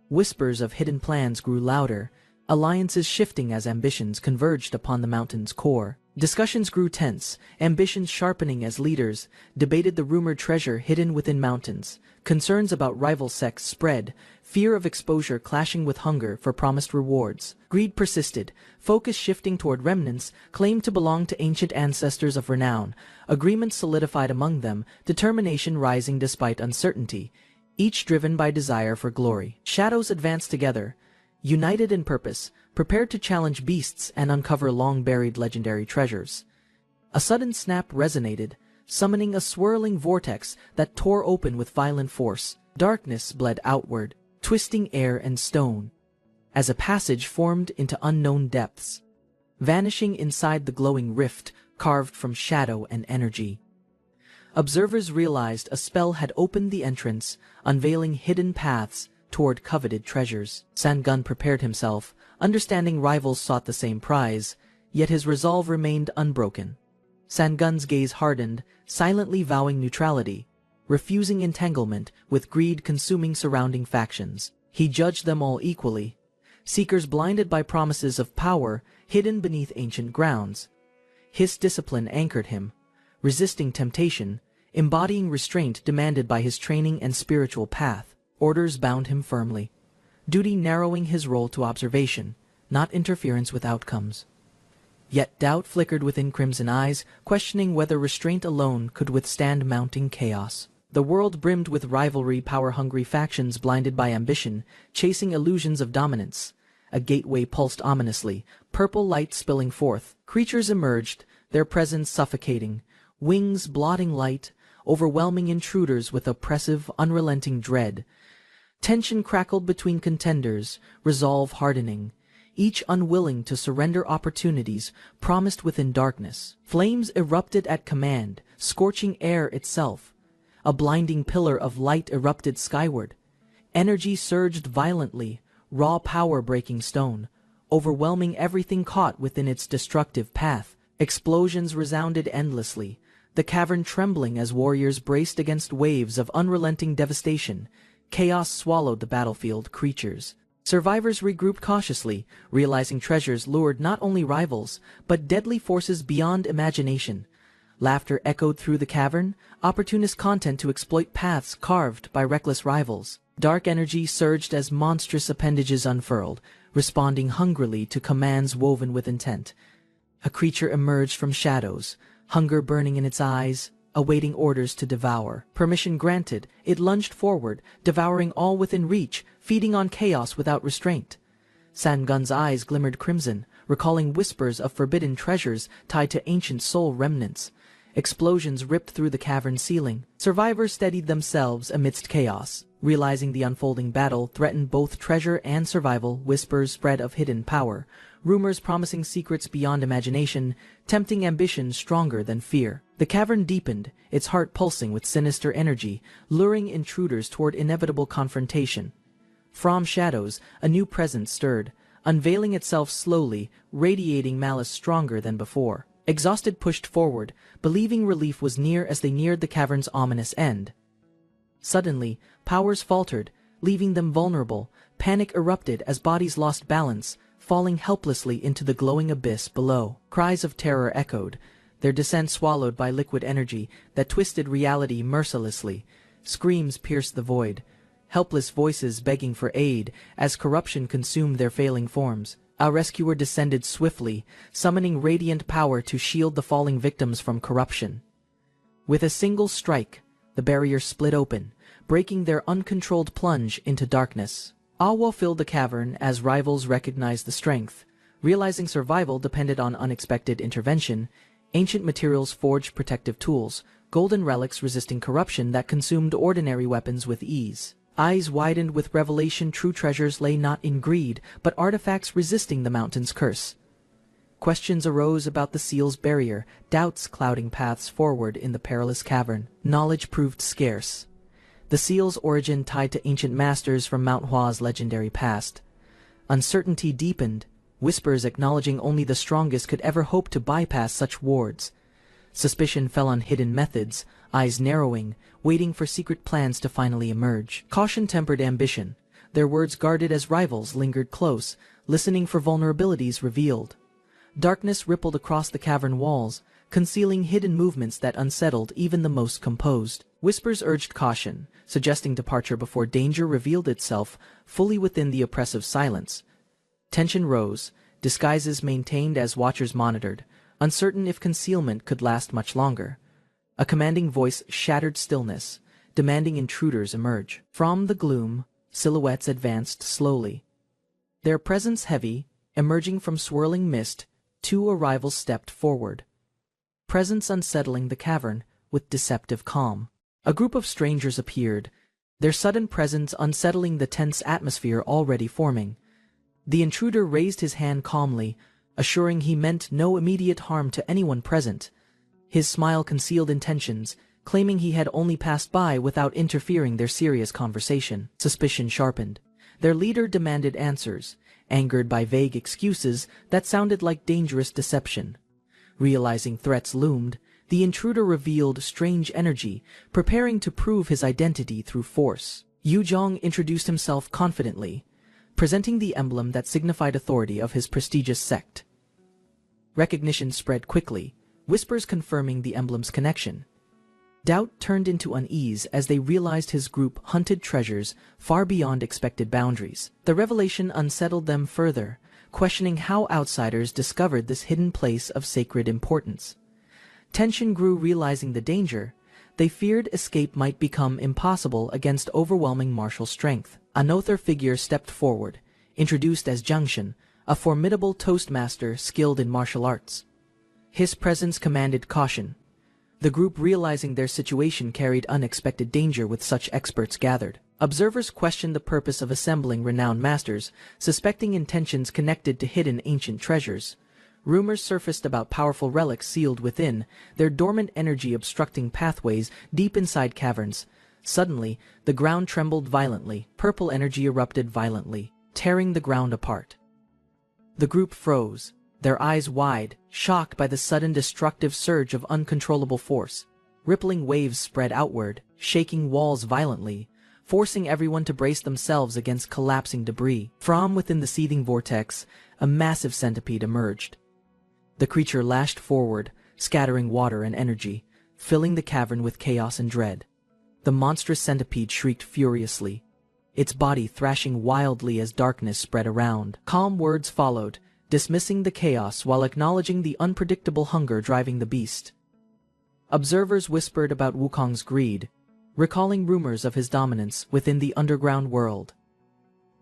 Whispers of hidden plans grew louder, alliances shifting as ambitions converged upon the mountain's core. Discussions grew tense, ambitions sharpening as leaders debated the rumored treasure hidden within mountains. Concerns about rival sects spread, fear of exposure clashing with hunger for promised rewards. Greed persisted, focus shifting toward remnants claimed to belong to ancient ancestors of renown. Agreements solidified among them, determination rising despite uncertainty, each driven by desire for glory. Shadows advanced together, united in purpose, prepared to challenge beasts and uncover long-buried legendary treasures. A sudden snap resonated, summoning a swirling vortex that tore open with violent force. Darkness bled outward, twisting air and stone, as a passage formed into unknown depths, vanishing inside the glowing rift carved from shadow and energy. Observers realized a spell had opened the entrance, unveiling hidden paths toward coveted treasures. Sangun prepared himself, understanding rivals sought the same prize, yet his resolve remained unbroken. Sangun's gaze hardened, silently vowing neutrality, refusing entanglement with greed consuming surrounding factions. He judged them all equally, seekers blinded by promises of power hidden beneath ancient grounds. His discipline anchored him, resisting temptation, embodying restraint demanded by his training and spiritual path. Orders bound him firmly, duty narrowing his role to observation, not interference with outcomes. Yet doubt flickered within crimson eyes, questioning whether restraint alone could withstand mounting chaos. The world brimmed with rivalry, power-hungry factions blinded by ambition, chasing illusions of dominance. A gateway pulsed ominously, purple light spilling forth. Creatures emerged, their presence suffocating, wings blotting light, overwhelming intruders with oppressive, unrelenting dread. Tension crackled between contenders, resolve hardening, each unwilling to surrender opportunities promised within darkness. Flames erupted at command, scorching air itself. A blinding pillar of light erupted skyward. Energy surged violently, raw power breaking stone, overwhelming everything caught within its destructive path. Explosions resounded endlessly, the cavern trembling as warriors braced against waves of unrelenting devastation. Chaos swallowed the battlefield creatures. Survivors regrouped cautiously, realizing treasures lured not only rivals, but deadly forces beyond imagination. Laughter echoed through the cavern, opportunist content to exploit paths carved by reckless rivals. Dark energy surged as monstrous appendages unfurled, responding hungrily to commands woven with intent. A creature emerged from shadows, hunger burning in its eyes, awaiting orders to devour. Permission granted, it lunged forward, devouring all within reach, feeding on chaos without restraint. Sangun's eyes glimmered crimson, recalling whispers of forbidden treasures tied to ancient soul remnants. Explosions ripped through the cavern ceiling. Survivors steadied themselves amidst chaos, realizing the unfolding battle threatened both treasure and survival. Whispers spread of hidden power, rumors promising secrets beyond imagination, tempting ambition stronger than fear. The cavern deepened, its heart pulsing with sinister energy, luring intruders toward inevitable confrontation. From shadows, a new presence stirred, unveiling itself slowly, radiating malice stronger than before. Exhausted pushed forward, believing relief was near as they neared the cavern's ominous end. Suddenly, powers faltered, leaving them vulnerable. Panic erupted as bodies lost balance, falling helplessly into the glowing abyss below. Cries of terror echoed, their descent swallowed by liquid energy that twisted reality mercilessly. Screams pierced the void, helpless voices begging for aid as corruption consumed their failing forms. A rescuer descended swiftly, summoning radiant power to shield the falling victims from corruption. With a single strike, the barrier split open, breaking their uncontrolled plunge into darkness. Awe filled the cavern as rivals recognized the strength. Realizing survival depended on unexpected intervention, ancient materials forged protective tools, golden relics resisting corruption that consumed ordinary weapons with ease. Eyes widened with revelation, true treasures lay not in greed, but artifacts resisting the mountain's curse. Questions arose about the seal's barrier, doubts clouding paths forward in the perilous cavern. Knowledge proved scarce. The seal's origin tied to ancient masters from Manhwa's legendary past. Uncertainty deepened, whispers acknowledging only the strongest could ever hope to bypass such wards. Suspicion fell on hidden methods, eyes narrowing, waiting for secret plans to finally emerge. Caution tempered ambition. Their words guarded as rivals lingered close, listening for vulnerabilities revealed. Darkness rippled across the cavern walls, concealing hidden movements that unsettled even the most composed. Whispers urged caution, suggesting departure before danger revealed itself fully within the oppressive silence. Tension rose, disguises maintained as watchers monitored, uncertain if concealment could last much longer. A commanding voice shattered stillness, demanding intruders emerge. From the gloom, silhouettes advanced slowly. Their presence heavy, emerging from swirling mist, 2 arrivals stepped forward. Presence unsettling the cavern with deceptive calm. A group of strangers appeared, their sudden presence unsettling the tense atmosphere already forming. The intruder raised his hand calmly, assuring he meant no immediate harm to anyone present. His smile concealed intentions, claiming he had only passed by without interfering their serious conversation. Suspicion sharpened. Their leader demanded answers, angered by vague excuses that sounded like dangerous deception. Realizing threats loomed, the intruder revealed strange energy, preparing to prove his identity through force. Yu Zhong introduced himself confidently, presenting the emblem that signified authority of his prestigious sect. Recognition spread quickly, whispers confirming the emblem's connection. Doubt turned into unease as they realized his group hunted treasures far beyond expected boundaries. The revelation unsettled them further, questioning how outsiders discovered this hidden place of sacred importance. Tension grew, realizing the danger. They feared escape might become impossible against overwhelming martial strength. Another figure stepped forward, introduced as Jiangshan, a formidable toastmaster skilled in martial arts. His presence commanded caution. The group, realizing their situation carried unexpected danger with such experts gathered. Observers questioned the purpose of assembling renowned masters, suspecting intentions connected to hidden ancient treasures. Rumors surfaced about powerful relics sealed within, their dormant energy obstructing pathways deep inside caverns. Suddenly, the ground trembled violently. Purple energy erupted violently, tearing the ground apart. The group froze, their eyes wide, shocked by the sudden destructive surge of uncontrollable force. Rippling waves spread outward, shaking walls violently, forcing everyone to brace themselves against collapsing debris. From within the seething vortex, a massive centipede emerged. The creature lashed forward, scattering water and energy, filling the cavern with chaos and dread. The monstrous centipede shrieked furiously, its body thrashing wildly as darkness spread around. Calm words followed, dismissing the chaos while acknowledging the unpredictable hunger driving the beast. Observers whispered about Wukong's greed, recalling rumors of his dominance within the underground world.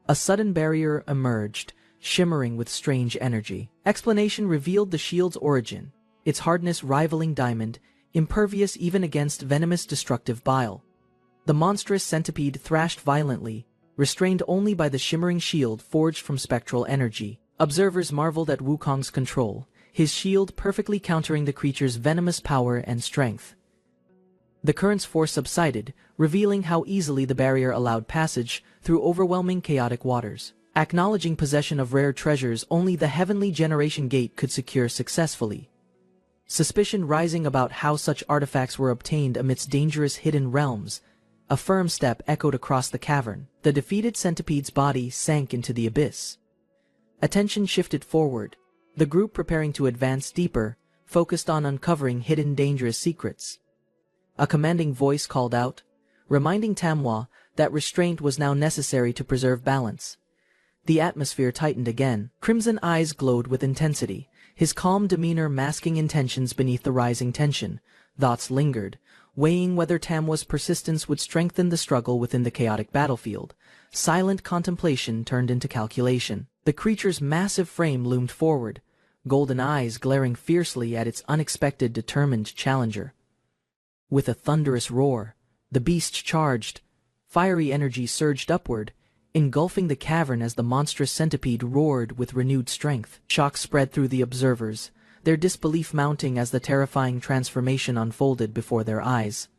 A sudden barrier emerged, shimmering with strange energy. Explanation revealed the shield's origin, its hardness rivaling diamond, impervious even against venomous destructive bile. The monstrous centipede thrashed violently, restrained only by the shimmering shield forged from spectral energy. Observers marveled at Wukong's control, his shield perfectly countering the creature's venomous power and strength. The current's force subsided, revealing how easily the barrier allowed passage through overwhelming chaotic waters. Acknowledging possession of rare treasures only the Heavenly Generation Gate could secure successfully. Suspicion rising about how such artifacts were obtained amidst dangerous hidden realms. A firm step echoed across the cavern. The defeated centipede's body sank into the abyss. Attention shifted forward, the group preparing to advance deeper, focused on uncovering hidden dangerous secrets. A commanding voice called out, reminding Manhwa that restraint was now necessary to preserve balance. The atmosphere tightened again. Crimson eyes glowed with intensity, his calm demeanor masking intentions beneath the rising tension. Thoughts lingered, weighing whether Manhwa's persistence would strengthen the struggle within the chaotic battlefield. Silent contemplation turned into calculation. The creature's massive frame loomed forward, golden eyes glaring fiercely at its unexpected, determined challenger. With a thunderous roar, the beast charged. Fiery energy surged upward, engulfing the cavern as the monstrous centipede roared with renewed strength. Shock spread through the observers, their disbelief mounting as the terrifying transformation unfolded before their eyes.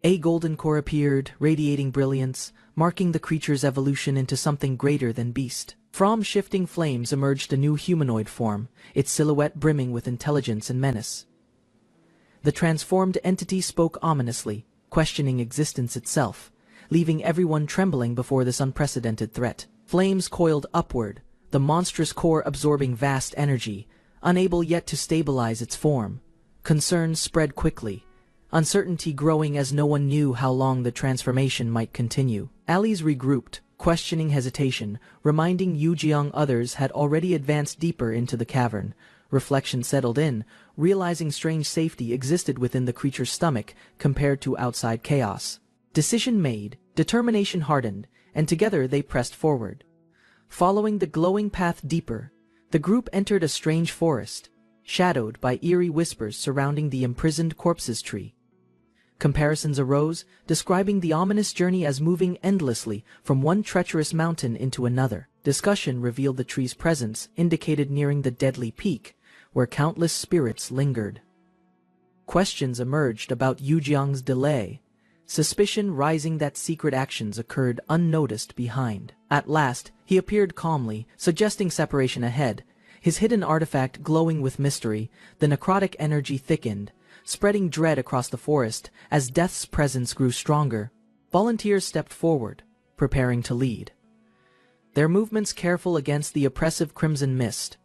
A golden core appeared, radiating brilliance, marking the creature's evolution into something greater than beast. From shifting flames emerged a new humanoid form, its silhouette brimming with intelligence and menace. The transformed entity spoke ominously, questioning existence itself, leaving everyone trembling before this unprecedented threat. Flames coiled upward, the monstrous core absorbing vast energy, unable yet to stabilize its form. Concerns spread quickly, uncertainty growing as no one knew how long the transformation might continue. Allies regrouped, questioning hesitation, reminding Yujiang others had already advanced deeper into the cavern. Reflection settled in, realizing strange safety existed within the creature's stomach compared to outside chaos. Decision made, determination hardened, and together they pressed forward. Following the glowing path deeper, the group entered a strange forest, shadowed by eerie whispers surrounding the imprisoned corpses tree. Comparisons arose, describing the ominous journey as moving endlessly from one treacherous mountain into another. Discussion revealed the tree's presence indicated nearing the deadly peak, where countless spirits lingered. Questions emerged about Yujiang's delay, suspicion rising that secret actions occurred unnoticed behind. At last, he appeared calmly, suggesting separation ahead, his hidden artifact glowing with mystery. The necrotic energy thickened, spreading dread across the forest as death's presence grew stronger. Volunteers stepped forward, preparing to lead, their movements careful against the oppressive crimson mist.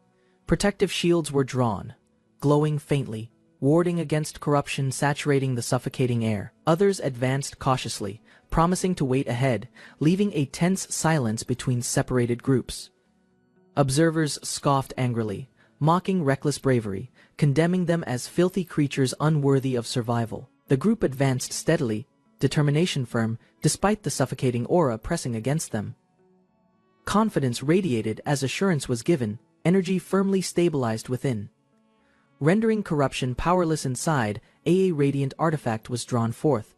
Protective shields were drawn, glowing faintly, warding against corruption saturating the suffocating air. Others advanced cautiously, promising to wait ahead, leaving a tense silence between separated groups. Observers scoffed angrily, mocking reckless bravery, condemning them as filthy creatures unworthy of survival. The group advanced steadily, determination firm, despite the suffocating aura pressing against them. Confidence radiated as assurance was given, energy firmly stabilized within. Rendering corruption powerless inside, a radiant artifact was drawn forth,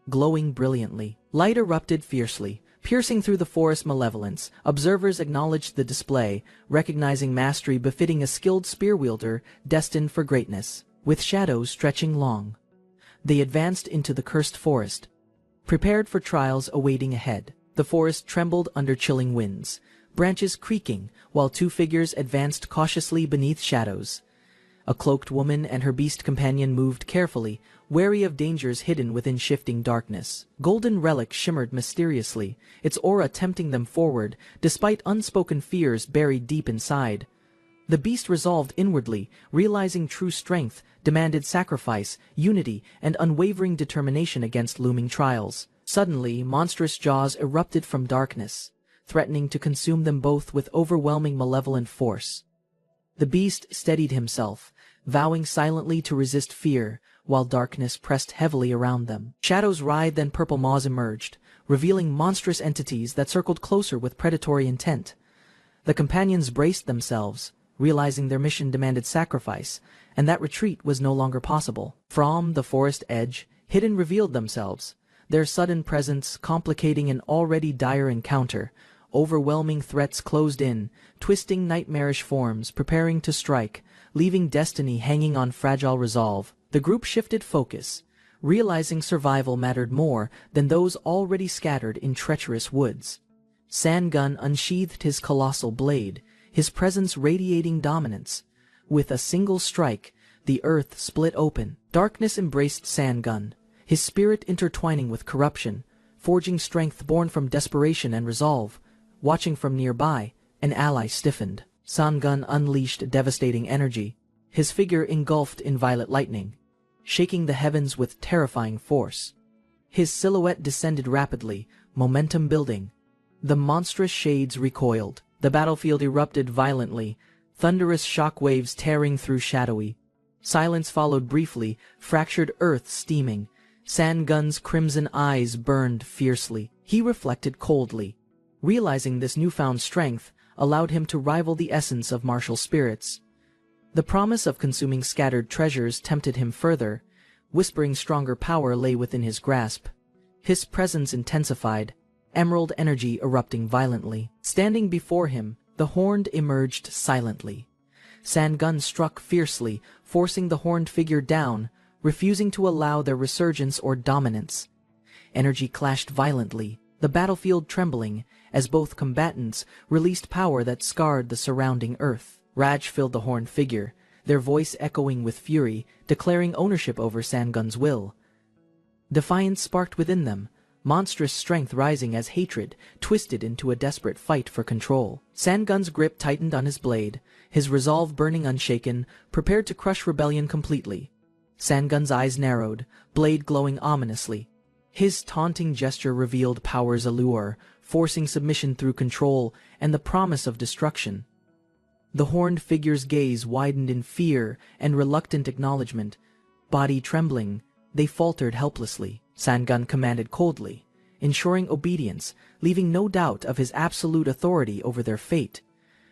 glowing brilliantly. Light erupted fiercely, piercing through the forest malevolence. Observers acknowledged the display, recognizing mastery befitting a skilled spear wielder destined for greatness. With shadows stretching long, they advanced into the cursed forest, prepared for trials awaiting ahead. The forest trembled under chilling winds, branches creaking, while two figures advanced cautiously beneath shadows. A cloaked woman and her beast companion moved carefully, wary of dangers hidden within shifting darkness. Golden relic shimmered mysteriously, its aura tempting them forward, despite unspoken fears buried deep inside. The beast resolved inwardly, realizing true strength demanded sacrifice, unity, and unwavering determination against looming trials. Suddenly, monstrous jaws erupted from darkness, threatening to consume them both with overwhelming malevolent force. The beast steadied himself, vowing silently to resist fear, while darkness pressed heavily around them. Shadows writhed, then purple maws emerged, revealing monstrous entities that circled closer with predatory intent. The companions braced themselves, realizing their mission demanded sacrifice, and that retreat was no longer possible. From the forest edge, hidden revealed themselves, their sudden presence complicating an already dire encounter. Overwhelming threats closed in, twisting nightmarish forms, preparing to strike, leaving destiny hanging on fragile resolve. The group shifted focus, realizing survival mattered more than those already scattered in treacherous woods. Sangun unsheathed his colossal blade, his presence radiating dominance. With a single strike, the earth split open. Darkness embraced Sangun, his spirit intertwining with corruption, forging strength born from desperation and resolve. Watching from nearby, an ally stiffened. Sangun unleashed devastating energy, his figure engulfed in violet lightning, shaking the heavens with terrifying force. His silhouette descended rapidly, momentum building. The monstrous shades recoiled. The battlefield erupted violently, thunderous shock waves tearing through shadowy. Silence followed briefly, fractured earth steaming. Sangun's crimson eyes burned fiercely. He reflected coldly, realizing this newfound strength allowed him to rival the essence of martial spirits. The promise of consuming scattered treasures tempted him further, whispering stronger power lay within his grasp. His presence intensified, emerald energy erupting violently. Standing before him, the horned emerged silently. Sangun struck fiercely, forcing the horned figure down, refusing to allow their resurgence or dominance. Energy clashed violently, the battlefield trembling as both combatants released power that scarred the surrounding earth. Rage filled the horned figure, their voice echoing with fury, declaring ownership over Sangun's will. Defiance sparked within them, monstrous strength rising as hatred twisted into a desperate fight for control. Sangun's grip tightened on his blade, his resolve burning unshaken, prepared to crush rebellion completely. Sangun's eyes narrowed, blade glowing ominously. His taunting gesture revealed power's allure, forcing submission through control and the promise of destruction. The horned figure's gaze widened in fear and reluctant acknowledgement. Body trembling, they faltered helplessly. Sangun commanded coldly, ensuring obedience, leaving no doubt of his absolute authority over their fate.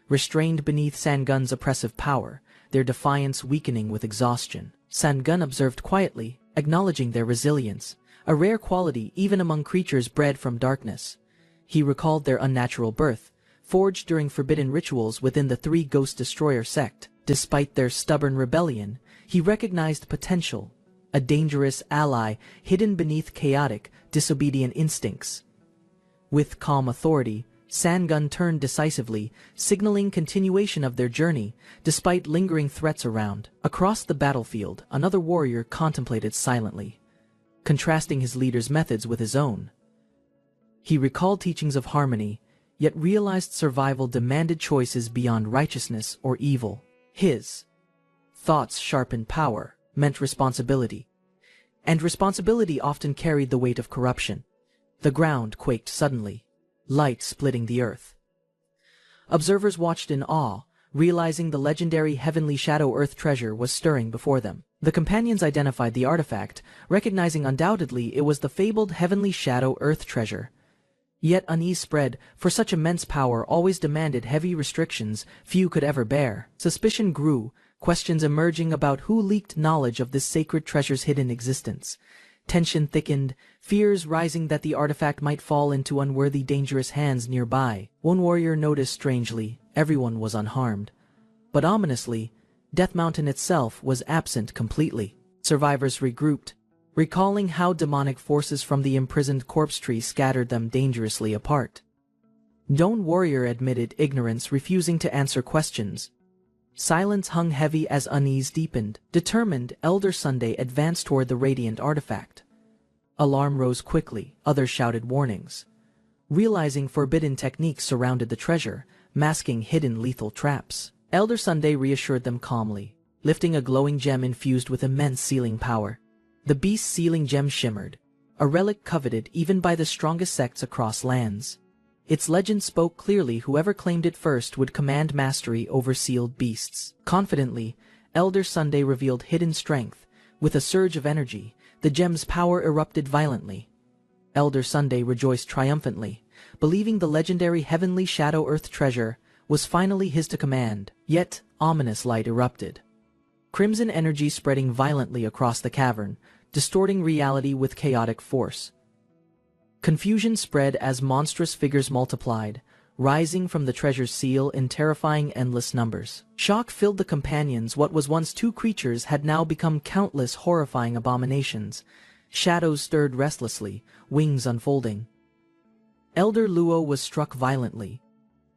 Restrained beneath Sangun's oppressive power, their defiance weakening with exhaustion, Sangun observed quietly, acknowledging their resilience, a rare quality even among creatures bred from darkness. He recalled their unnatural birth, forged during forbidden rituals within the Three Ghost Destroyer sect. Despite their stubborn rebellion, he recognized potential, a dangerous ally hidden beneath chaotic, disobedient instincts. With calm authority, Sangun turned decisively, signaling continuation of their journey, despite lingering threats around. Across the battlefield, another warrior contemplated silently, contrasting his leader's methods with his own. He recalled teachings of harmony, yet realized survival demanded choices beyond righteousness or evil. His thoughts sharpened power, meant responsibility, and responsibility often carried the weight of corruption. The ground quaked suddenly, light splitting the earth. Observers watched in awe, realizing the legendary Heavenly Shadow Earth treasure was stirring before them. The companions identified the artifact, recognizing undoubtedly it was the fabled Heavenly Shadow Earth treasure. Yet unease spread, for such immense power always demanded heavy restrictions few could ever bear. Suspicion grew, questions emerging about who leaked knowledge of this sacred treasure's hidden existence. Tension thickened, fears rising that the artifact might fall into unworthy, dangerous hands nearby. One warrior noticed strangely, everyone was unharmed. But ominously, Death Mountain itself was absent completely. Survivors regrouped, recalling how demonic forces from the imprisoned corpse tree scattered them dangerously apart. Lone warrior admitted ignorance, refusing to answer questions. Silence hung heavy as unease deepened. Determined, Elder Sunday advanced toward the radiant artifact. Alarm rose quickly, others shouted warnings. Realizing forbidden techniques surrounded the treasure, masking hidden lethal traps, Elder Sunday reassured them calmly, lifting a glowing gem infused with immense sealing power. The beast's sealing gem shimmered, a relic coveted even by the strongest sects across lands. Its legend spoke clearly: whoever claimed it first would command mastery over sealed beasts. Confidently, Elder Sunday revealed hidden strength. With a surge of energy, the gem's power erupted violently. Elder Sunday rejoiced triumphantly, believing the legendary Heavenly Shadow Earth treasure was finally his to command. Yet, ominous light erupted. Crimson energy spreading violently across the cavern, distorting reality with chaotic force. Confusion spread as monstrous figures multiplied, rising from the treasure's seal in terrifying endless numbers. Shock filled the companions. What was once two creatures had now become countless horrifying abominations. Shadows stirred restlessly, wings unfolding. Elder Luo was struck violently,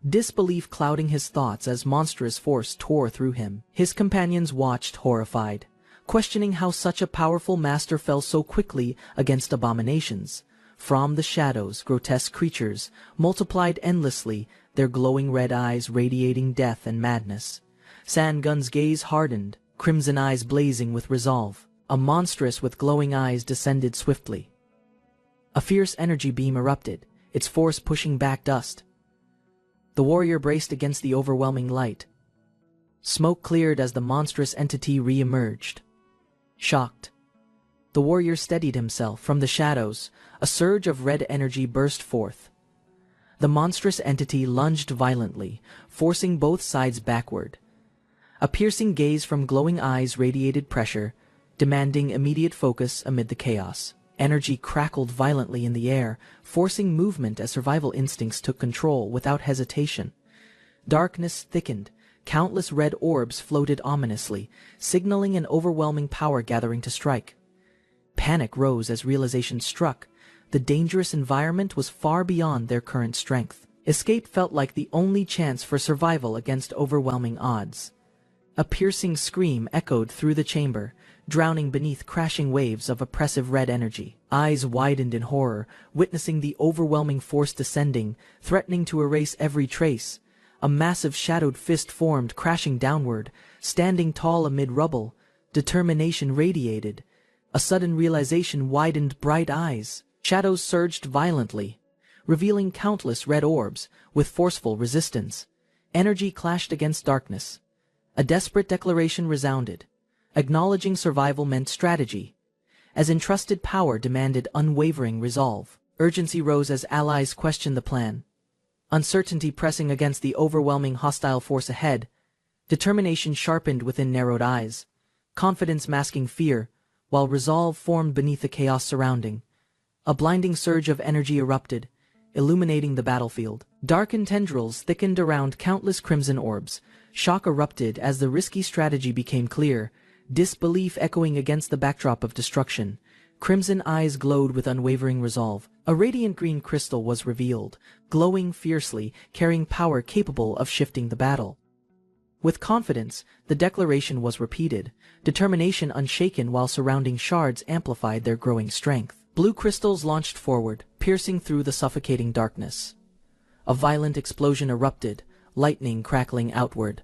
disbelief clouding his thoughts as monstrous force tore through him. His companions watched horrified, questioning how such a powerful master fell so quickly against abominations. From the shadows, grotesque creatures multiplied endlessly, their glowing red eyes radiating death and madness. Sangun's gaze hardened, crimson eyes blazing with resolve. A monstrous with glowing eyes descended swiftly. A fierce energy beam erupted, its force pushing back dust. The warrior braced against the overwhelming light. Smoke cleared as the monstrous entity re-emerged. Shocked, the warrior steadied himself. From the shadows, a surge of red energy burst forth. The monstrous entity lunged violently, forcing both sides backward. A piercing gaze from glowing eyes radiated pressure, demanding immediate focus amid the chaos. Energy crackled violently in the air, forcing movement as survival instincts took control without hesitation. Darkness thickened. Countless red orbs floated ominously, signaling an overwhelming power gathering to strike. Panic rose as realization struck. The dangerous environment was far beyond their current strength. Escape felt like the only chance for survival against overwhelming odds. A piercing scream echoed through the chamber, drowning beneath crashing waves of oppressive red energy. Eyes widened in horror, witnessing the overwhelming force descending, threatening to erase every trace. A massive shadowed fist formed, crashing downward, standing tall amid rubble. Determination radiated. A sudden realization widened bright eyes. Shadows surged violently, revealing countless red orbs with forceful resistance. Energy clashed against darkness. A desperate declaration resounded. Acknowledging survival meant strategy, as entrusted power demanded unwavering resolve. Urgency rose as allies questioned the plan. Uncertainty pressing against the overwhelming hostile force ahead. Determination sharpened within narrowed eyes. Confidence masking fear, while resolve formed beneath the chaos surrounding. A blinding surge of energy erupted, illuminating the battlefield. Darkened tendrils thickened around countless crimson orbs. Shock erupted as the risky strategy became clear, disbelief echoing against the backdrop of destruction. Crimson eyes glowed with unwavering resolve. A radiant green crystal was revealed, glowing fiercely, carrying power capable of shifting the battle. With confidence, the declaration was repeated, determination unshaken while surrounding shards amplified their growing strength. Blue crystals launched forward, piercing through the suffocating darkness. A violent explosion erupted, lightning crackling outward.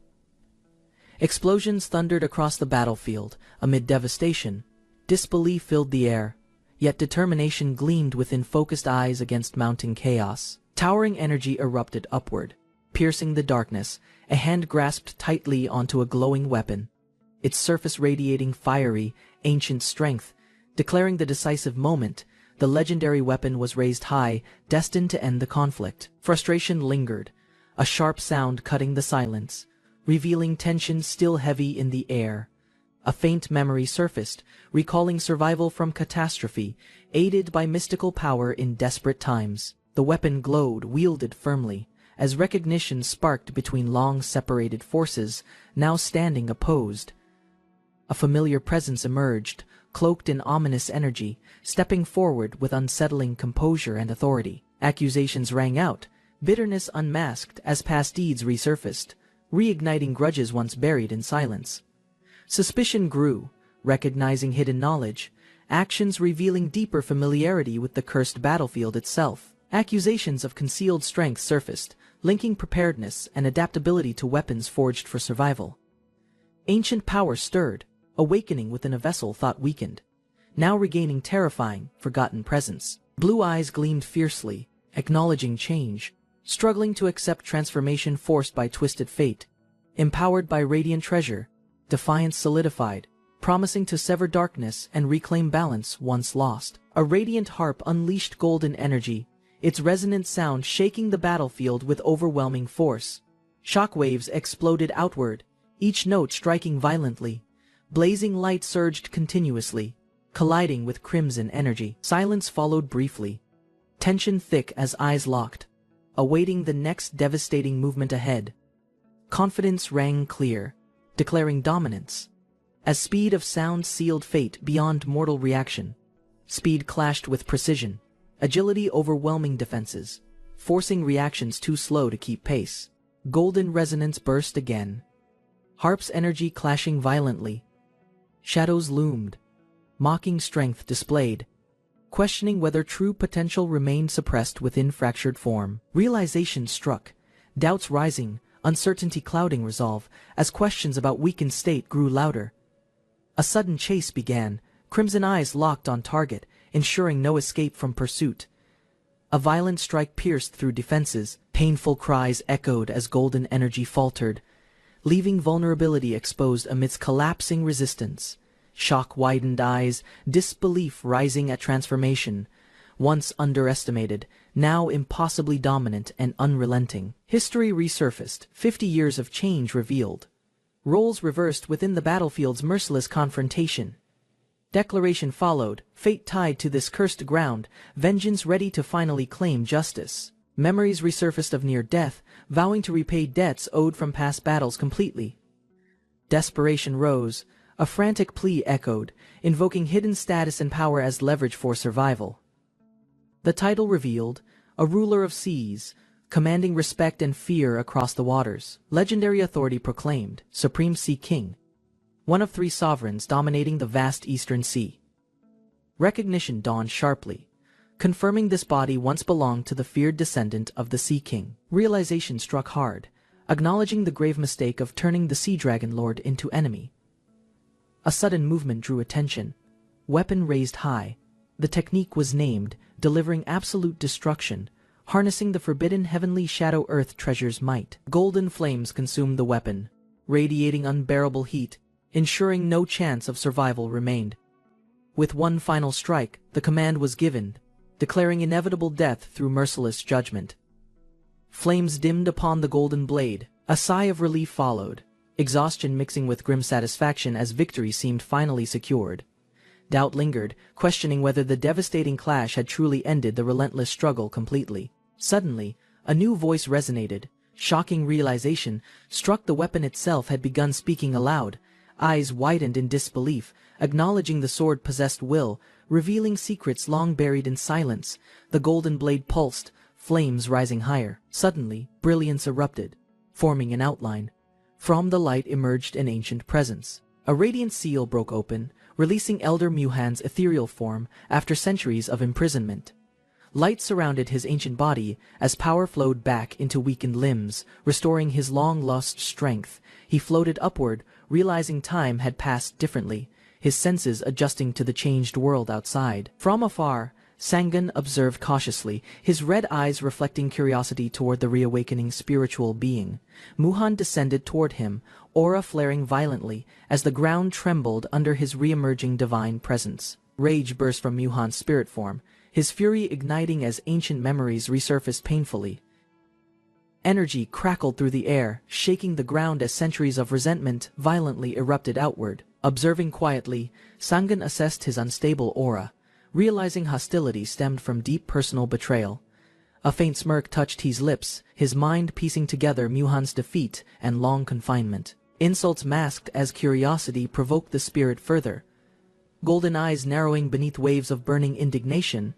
Explosions thundered across the battlefield. Amid devastation, disbelief filled the air, yet determination gleamed within focused eyes against mounting chaos. Towering energy erupted upward, piercing the darkness. A hand grasped tightly onto a glowing weapon, its surface radiating fiery, ancient strength. Declaring the decisive moment, the legendary weapon was raised high, destined to end the conflict. Frustration lingered, a sharp sound cutting the silence, revealing tension still heavy in the air. A faint memory surfaced, recalling survival from catastrophe, aided by mystical power in desperate times. The weapon glowed, wielded firmly, as recognition sparked between long-separated forces, now standing opposed. A familiar presence emerged, cloaked in ominous energy, stepping forward with unsettling composure and authority. Accusations rang out, bitterness unmasked as past deeds resurfaced, reigniting grudges once buried in silence. Suspicion grew, recognizing hidden knowledge, actions revealing deeper familiarity with the cursed battlefield itself. Accusations of concealed strength surfaced, linking preparedness and adaptability to weapons forged for survival. Ancient power stirred, awakening within a vessel thought weakened, now regaining terrifying, forgotten presence. Blue eyes gleamed fiercely, acknowledging change, struggling to accept transformation forced by twisted fate. Empowered by radiant treasure, defiance solidified, promising to sever darkness and reclaim balance once lost. A radiant harp unleashed golden energy, its resonant sound shaking the battlefield with overwhelming force. Shockwaves exploded outward, each note striking violently. Blazing light surged continuously, colliding with crimson energy. Silence followed briefly, tension thick as eyes locked, awaiting the next devastating movement ahead. Confidence rang clear, declaring dominance, as speed of sound sealed fate beyond mortal reaction. Speed clashed with precision, agility overwhelming defenses, forcing reactions too slow to keep pace. Golden resonance burst again, harp's energy clashing violently. Shadows loomed, mocking strength displayed, questioning whether true potential remained suppressed within fractured form. Realization struck, doubts rising, uncertainty clouding resolve, as questions about weakened state grew louder. A sudden chase began, crimson eyes locked on target, ensuring no escape from pursuit. A violent strike pierced through defenses, painful cries echoed as golden energy faltered, leaving vulnerability exposed amidst collapsing resistance. Shock-widened eyes, disbelief rising at transformation. Once underestimated, now impossibly dominant and unrelenting. History resurfaced, 50 years of change revealed. Roles reversed within the battlefield's merciless confrontation. Declaration followed, fate tied to this cursed ground, vengeance ready to finally claim justice. Memories resurfaced of near death, vowing to repay debts owed from past battles completely. Desperation rose, a frantic plea echoed, invoking hidden status and power as leverage for survival. The title revealed, a ruler of seas, commanding respect and fear across the waters. Legendary authority proclaimed, Supreme Sea King, one of 3 sovereigns dominating the vast Eastern Sea. Recognition dawned sharply, confirming this body once belonged to the feared descendant of the Sea King. Realization struck hard, acknowledging the grave mistake of turning the Sea Dragon Lord into enemy. A sudden movement drew attention. Weapon raised high. The technique was named, delivering absolute destruction, harnessing the forbidden heavenly Shadow Earth treasure's might. Golden flames consumed the weapon, radiating unbearable heat, ensuring no chance of survival remained. With one final strike, the command was given, declaring inevitable death through merciless judgment. Flames dimmed upon the golden blade. A sigh of relief followed, exhaustion mixing with grim satisfaction as victory seemed finally secured. Doubt lingered, questioning whether the devastating clash had truly ended the relentless struggle completely. Suddenly, a new voice resonated. Shocking realization struck the weapon itself had begun speaking aloud. Eyes widened in disbelief, acknowledging the sword possessed will, revealing secrets long buried in silence. The golden blade pulsed, flames rising higher. Suddenly, brilliance erupted, forming an outline. From the light emerged an ancient presence. A radiant seal broke open, releasing Elder Muhan's ethereal form after centuries of imprisonment. Light surrounded his ancient body as power flowed back into weakened limbs, restoring his long-lost strength. He floated upward, realizing time had passed differently, his senses adjusting to the changed world outside. From afar, Sangun observed cautiously, his red eyes reflecting curiosity toward the reawakening spiritual being. Muhan descended toward him, aura flaring violently as the ground trembled under his re-emerging divine presence. Rage burst from Muhan's spirit form, his fury igniting as ancient memories resurfaced painfully. Energy crackled through the air, shaking the ground as centuries of resentment violently erupted outward. Observing quietly, Sangun assessed his unstable aura, realizing hostility stemmed from deep personal betrayal. A faint smirk touched his lips, his mind piecing together Muhan's defeat and long confinement. Insults masked as curiosity provoked the spirit further. Golden eyes narrowing beneath waves of burning indignation,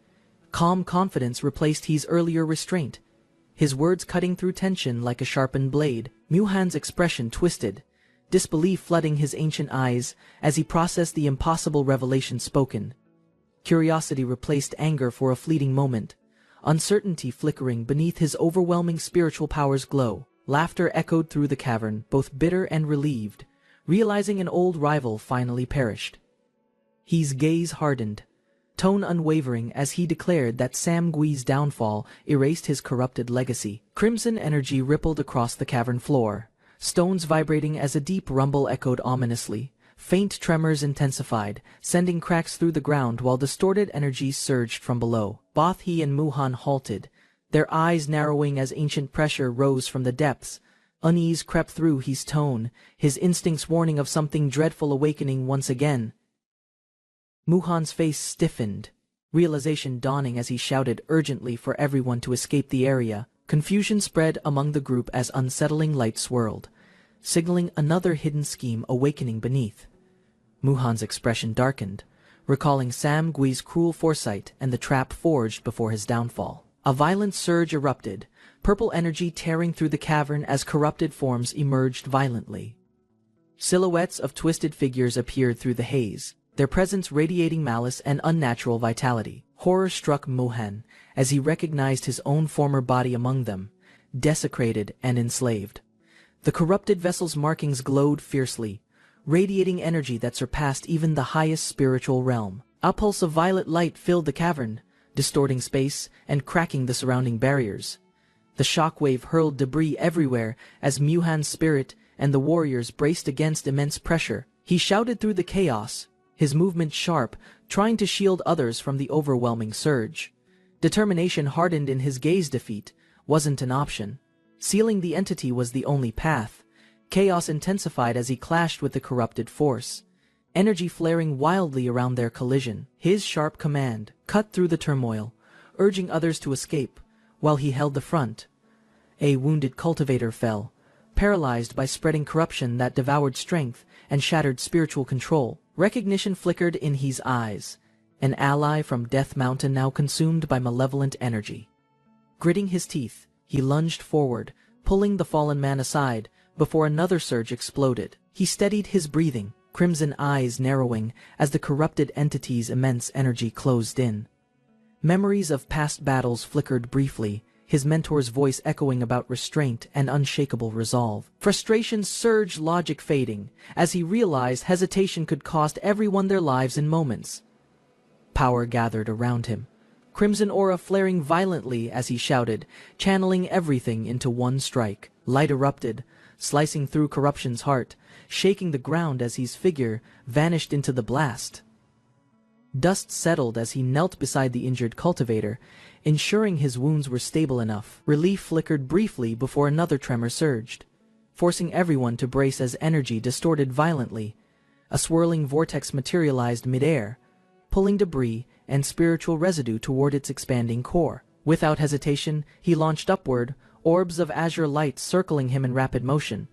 calm confidence replaced his earlier restraint, his words cutting through tension like a sharpened blade. Muhan's expression twisted, disbelief flooding his ancient eyes as he processed the impossible revelation spoken. Curiosity replaced anger for a fleeting moment, uncertainty flickering beneath his overwhelming spiritual power's glow. Laughter echoed through the cavern, both bitter and relieved, realizing an old rival finally perished. His gaze hardened, tone unwavering as he declared that Sam Gui's downfall erased his corrupted legacy. Crimson energy rippled across the cavern floor, stones vibrating as a deep rumble echoed ominously. Faint tremors intensified, sending cracks through the ground while distorted energy surged from below. Both he and Muhan halted, their eyes narrowing as ancient pressure rose from the depths. Unease crept through his tone, his instincts warning of something dreadful awakening once again. Muhan's face stiffened, realization dawning as he shouted urgently for everyone to escape the area. Confusion spread among the group as unsettling light swirled, signaling another hidden scheme awakening beneath. Muhan's expression darkened, recalling Sam Gui's cruel foresight and the trap forged before his downfall. A violent surge erupted, purple energy tearing through the cavern as corrupted forms emerged violently. Silhouettes of twisted figures appeared through the haze, their presence radiating malice and unnatural vitality. Horror struck Muhan as he recognized his own former body among them, desecrated and enslaved. The corrupted vessel's markings glowed fiercely, radiating energy that surpassed even the highest spiritual realm. A pulse of violet light filled the cavern, distorting space and cracking the surrounding barriers. The shockwave hurled debris everywhere as Muhan's spirit and the warriors braced against immense pressure. He shouted through the chaos, his movement sharp, trying to shield others from the overwhelming surge. Determination hardened in his gaze. Defeat wasn't an option. Sealing the entity was the only path. Chaos intensified as he clashed with the corrupted force, energy flaring wildly around their collision. His sharp command cut through the turmoil, urging others to escape, while he held the front. A wounded cultivator fell, paralyzed by spreading corruption that devoured strength and shattered spiritual control. Recognition flickered in his eyes, an ally from Death Mountain now consumed by malevolent energy. Gritting his teeth, he lunged forward, pulling the fallen man aside before another surge exploded. He steadied his breathing, crimson eyes narrowing as the corrupted entity's immense energy closed in. Memories of past battles flickered briefly, his mentor's voice echoing about restraint and unshakable resolve. Frustration surged, logic fading, as he realized hesitation could cost everyone their lives in moments. Power gathered around him, crimson aura flaring violently as he shouted, channeling everything into one strike. Light erupted, slicing through corruption's heart, shaking the ground as his figure vanished into the blast. Dust settled as he knelt beside the injured cultivator, ensuring his wounds were stable enough. Relief flickered briefly before another tremor surged, forcing everyone to brace as energy distorted violently. A swirling vortex materialized midair, pulling debris and spiritual residue toward its expanding core. Without hesitation, he launched upward, orbs of azure light circling him in rapid motion.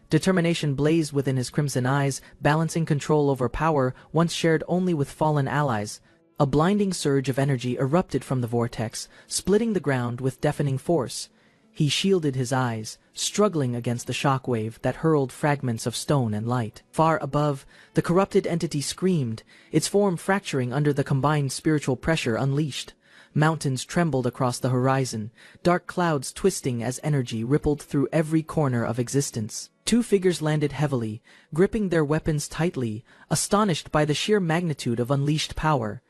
Determination blazed within his crimson eyes, balancing control over power once shared only with fallen allies. A blinding surge of energy erupted from the vortex, splitting the ground with deafening force. He shielded his eyes, struggling against the shockwave that hurled fragments of stone and light. Far above, the corrupted entity screamed, its form fracturing under the combined spiritual pressure unleashed. Mountains trembled across the horizon, dark clouds twisting as energy rippled through every corner of existence. Two figures landed heavily, gripping their weapons tightly, astonished by the sheer magnitude of unleashed power.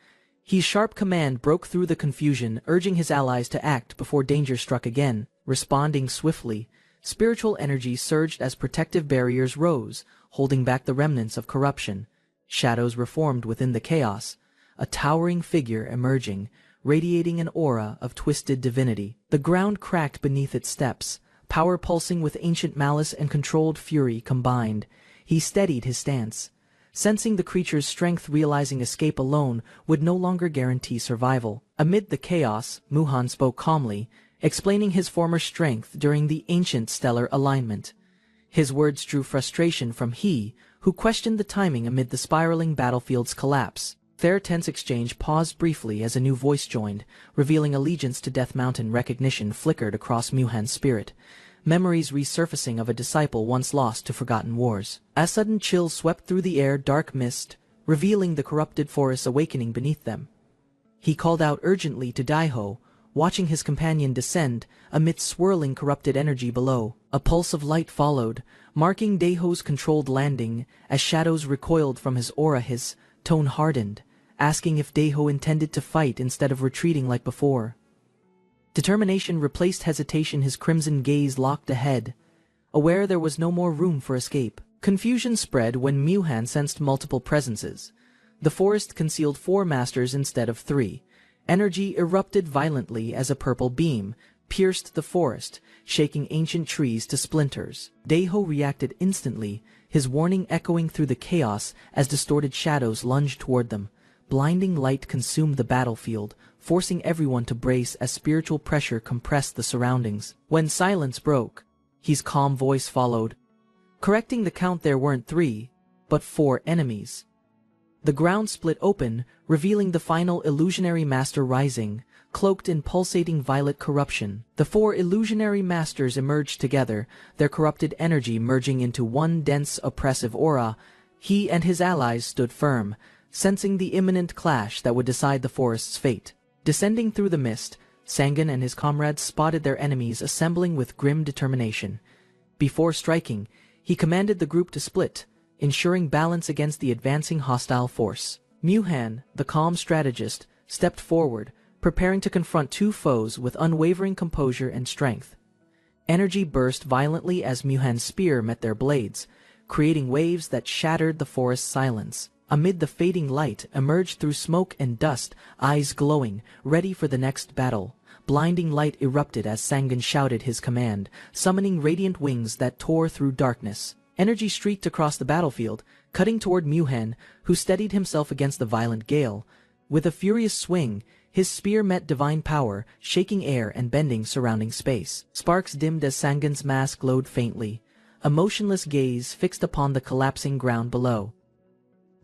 His sharp command broke through the confusion, urging his allies to act before danger struck again. Responding swiftly, spiritual energy surged as protective barriers rose, holding back the remnants of corruption. Shadows reformed within the chaos, a towering figure emerging, radiating an aura of twisted divinity. The ground cracked beneath its steps, power pulsing with ancient malice and controlled fury combined. He steadied his stance, sensing the creature's strength, realizing escape alone would no longer guarantee survival. Amid the chaos, Muhan spoke calmly, explaining his former strength during the ancient stellar alignment. His words drew frustration from he, who questioned the timing amid the spiraling battlefield's collapse. Their tense exchange paused briefly as a new voice joined, revealing allegiance to Death Mountain. Recognition flickered across Muhan's spirit, memories resurfacing of a disciple once lost to forgotten wars. A sudden chill swept through the air, dark mist, revealing the corrupted forest awakening beneath them. He called out urgently to Daiho, watching his companion descend amidst swirling corrupted energy below. A pulse of light followed, marking Daiho's controlled landing as shadows recoiled from his aura. His tone hardened, asking if Daiho intended to fight instead of retreating like before. Determination replaced hesitation, his crimson gaze locked ahead, aware there was no more room for escape. Confusion spread when Muhan sensed multiple presences. The forest concealed 4 masters instead of 3. Energy erupted violently as a purple beam pierced the forest, shaking ancient trees to splinters. Daiho reacted instantly, his warning echoing through the chaos as distorted shadows lunged toward them. Blinding light consumed the battlefield, forcing everyone to brace as spiritual pressure compressed the surroundings. When silence broke, his calm voice followed, correcting the count. There weren't 3, but 4 enemies. The ground split open, revealing the final illusionary master rising, cloaked in pulsating violet corruption. The 4 illusionary masters emerged together, their corrupted energy merging into one dense, oppressive aura. He and his allies stood firm, sensing the imminent clash that would decide the forest's fate. Descending through the mist, Sangan and his comrades spotted their enemies assembling with grim determination. Before striking, he commanded the group to split, ensuring balance against the advancing hostile force. Muhan, the calm strategist, stepped forward, preparing to confront 2 foes with unwavering composure and strength. Energy burst violently as Muhan's spear met their blades, creating waves that shattered the forest's silence. Amid the fading light emerged through smoke and dust, eyes glowing, ready for the next battle. Blinding light erupted as Sangan shouted his command, summoning radiant wings that tore through darkness. Energy streaked across the battlefield, cutting toward Muhan, who steadied himself against the violent gale. With a furious swing, his spear met divine power, shaking air and bending surrounding space. Sparks dimmed as Sangan's mask glowed faintly, a motionless gaze fixed upon the collapsing ground below.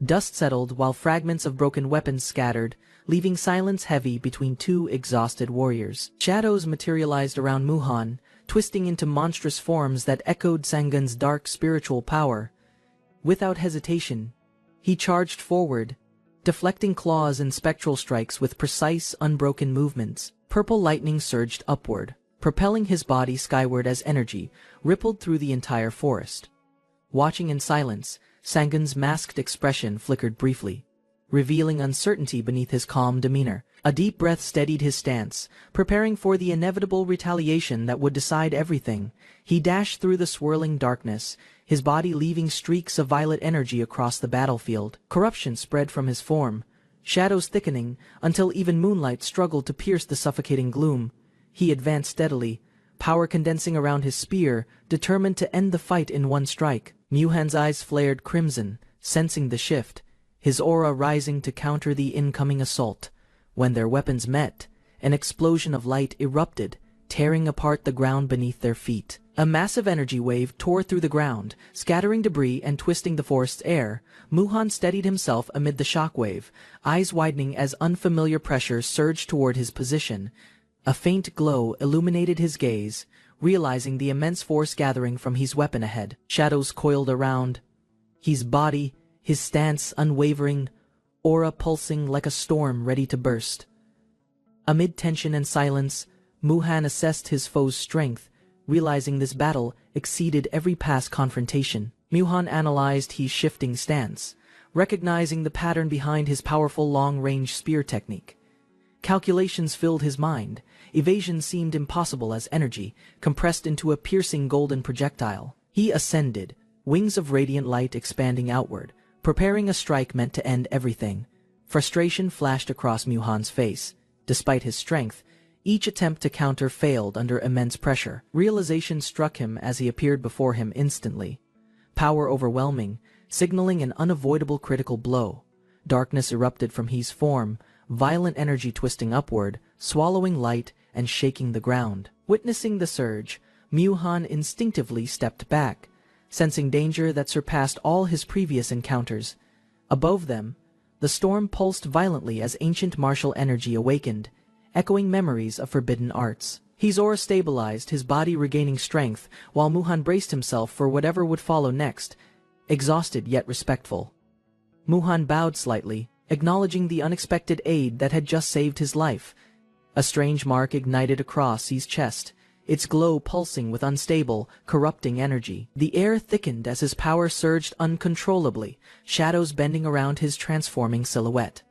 Dust settled while fragments of broken weapons scattered, leaving silence heavy between two exhausted warriors. Shadows materialized around Muhan, twisting into monstrous forms that echoed Sangun's dark spiritual power. Without hesitation, he charged forward, deflecting claws and spectral strikes with precise, unbroken movements. Purple lightning surged upward, propelling his body skyward as energy rippled through the entire forest. Watching in silence, Sangun's masked expression flickered briefly, revealing uncertainty beneath his calm demeanor. A deep breath steadied his stance, preparing for the inevitable retaliation that would decide everything. He dashed through the swirling darkness, his body leaving streaks of violet energy across the battlefield. Corruption spread from his form, shadows thickening until even moonlight struggled to pierce the suffocating gloom. He advanced steadily, power condensing around his spear, determined to end the fight in one strike. Muhan's eyes flared crimson, sensing the shift, his aura rising to counter the incoming assault. When their weapons met, an explosion of light erupted, tearing apart the ground beneath their feet. A massive energy wave tore through the ground, scattering debris and twisting the forest's air. Muhan steadied himself amid the shockwave, eyes widening as unfamiliar pressure surged toward his position. A faint glow illuminated his gaze, realizing the immense force gathering from his weapon ahead. Shadows coiled around, his body, his stance unwavering, aura pulsing like a storm ready to burst. Amid tension and silence, Muhan assessed his foe's strength, realizing this battle exceeded every past confrontation. Muhan analyzed his shifting stance, recognizing the pattern behind his powerful long-range spear technique. Calculations filled his mind. Evasion seemed impossible as energy, compressed into a piercing golden projectile. He ascended, wings of radiant light expanding outward, preparing a strike meant to end everything. Frustration flashed across Muhan's face. Despite his strength, each attempt to counter failed under immense pressure. Realization struck him as he appeared before him instantly. Power overwhelming, signaling an unavoidable critical blow. Darkness erupted from his form, violent energy twisting upward, swallowing light and shaking the ground. Witnessing the surge, Muhan instinctively stepped back, sensing danger that surpassed all his previous encounters. Above them, the storm pulsed violently as ancient martial energy awakened, echoing memories of forbidden arts. His aura stabilized, his body regaining strength, while Muhan braced himself for whatever would follow next, exhausted yet respectful. Muhan bowed slightly, acknowledging the unexpected aid that had just saved his life. A strange mark ignited across his chest, its glow pulsing with unstable, corrupting energy. The air thickened as his power surged uncontrollably, shadows bending around his transforming silhouette.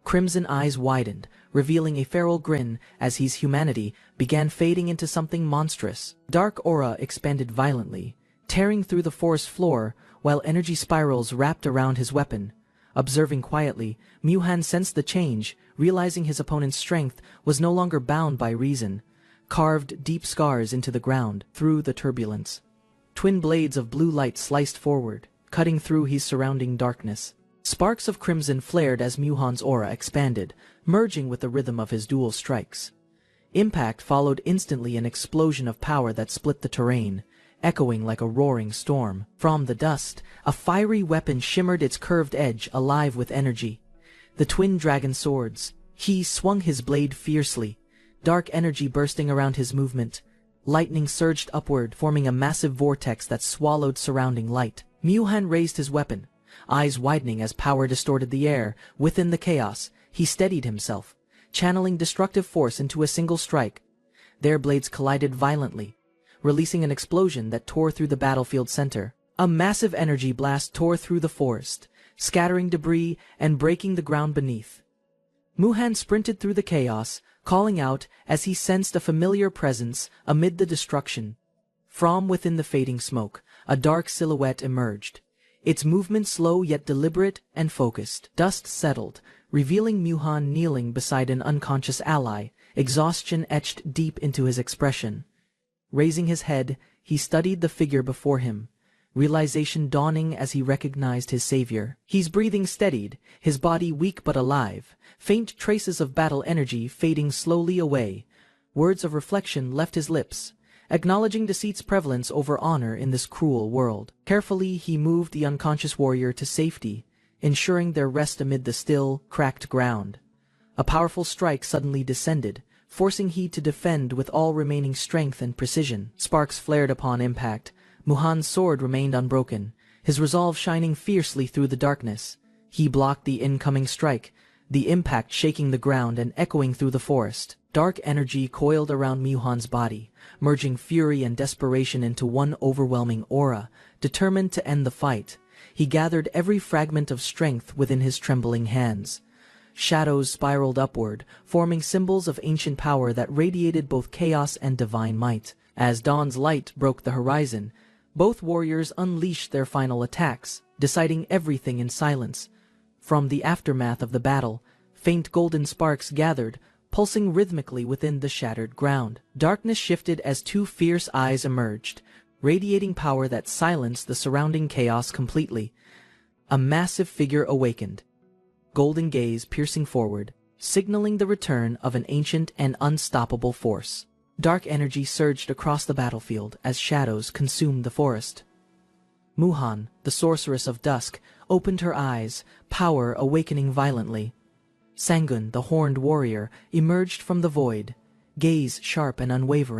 Crimson eyes widened, revealing a feral grin as his humanity began fading into something monstrous. Dark aura expanded violently, tearing through the forest floor, while energy spirals wrapped around his weapon. Observing quietly, Muhan sensed the change, realizing his opponent's strength was no longer bound by reason, carved deep scars into the ground through the turbulence. Twin blades of blue light sliced forward, cutting through his surrounding darkness. Sparks of crimson flared as Muhan's aura expanded, merging with the rhythm of his dual strikes. Impact followed instantly, an explosion of power that split the terrain, echoing like a roaring storm. From the dust, a fiery weapon shimmered, its curved edge alive with energy. The twin dragon swords. He swung his blade fiercely, dark energy bursting around his movement. Lightning surged upward, forming a massive vortex that swallowed surrounding light. Muhan raised his weapon, eyes widening as power distorted the air. Within the chaos, he steadied himself, channeling destructive force into a single strike. Their blades collided violently, releasing an explosion that tore through the battlefield center. A massive energy blast tore through the forest, scattering debris and breaking the ground beneath. Muhan sprinted through the chaos, calling out as he sensed a familiar presence amid the destruction. From within the fading smoke, a dark silhouette emerged, its movement slow yet deliberate and focused. Dust settled, revealing Muhan kneeling beside an unconscious ally, exhaustion etched deep into his expression. Raising his head, he studied the figure before him, realization dawning as he recognized his savior. His breathing steadied, his body weak but alive, faint traces of battle energy fading slowly away. Words of reflection left his lips, acknowledging deceit's prevalence over honor in this cruel world. Carefully, he moved the unconscious warrior to safety, ensuring their rest amid the still, cracked ground. A powerful strike suddenly descended, forcing he to defend with all remaining strength and precision. Sparks flared upon impact. Muhan's sword remained unbroken, his resolve shining fiercely through the darkness. He blocked the incoming strike, the impact shaking the ground and echoing through the forest. Dark energy coiled around Muhan's body, merging fury and desperation into one overwhelming aura. Determined to end the fight, he gathered every fragment of strength within his trembling hands. Shadows spiraled upward, forming symbols of ancient power that radiated both chaos and divine might. As dawn's light broke the horizon, both warriors unleashed their final attacks, deciding everything in silence. From the aftermath of the battle, faint golden sparks gathered, pulsing rhythmically within the shattered ground. Darkness shifted as two fierce eyes emerged, radiating power that silenced the surrounding chaos completely. A massive figure awakened, golden gaze piercing forward, signaling the return of an ancient and unstoppable force. Dark energy surged across the battlefield as shadows consumed the forest. Muhan, the sorceress of dusk, opened her eyes, power awakening violently. Sangun, the horned warrior, emerged from the void, gaze sharp and unwavering.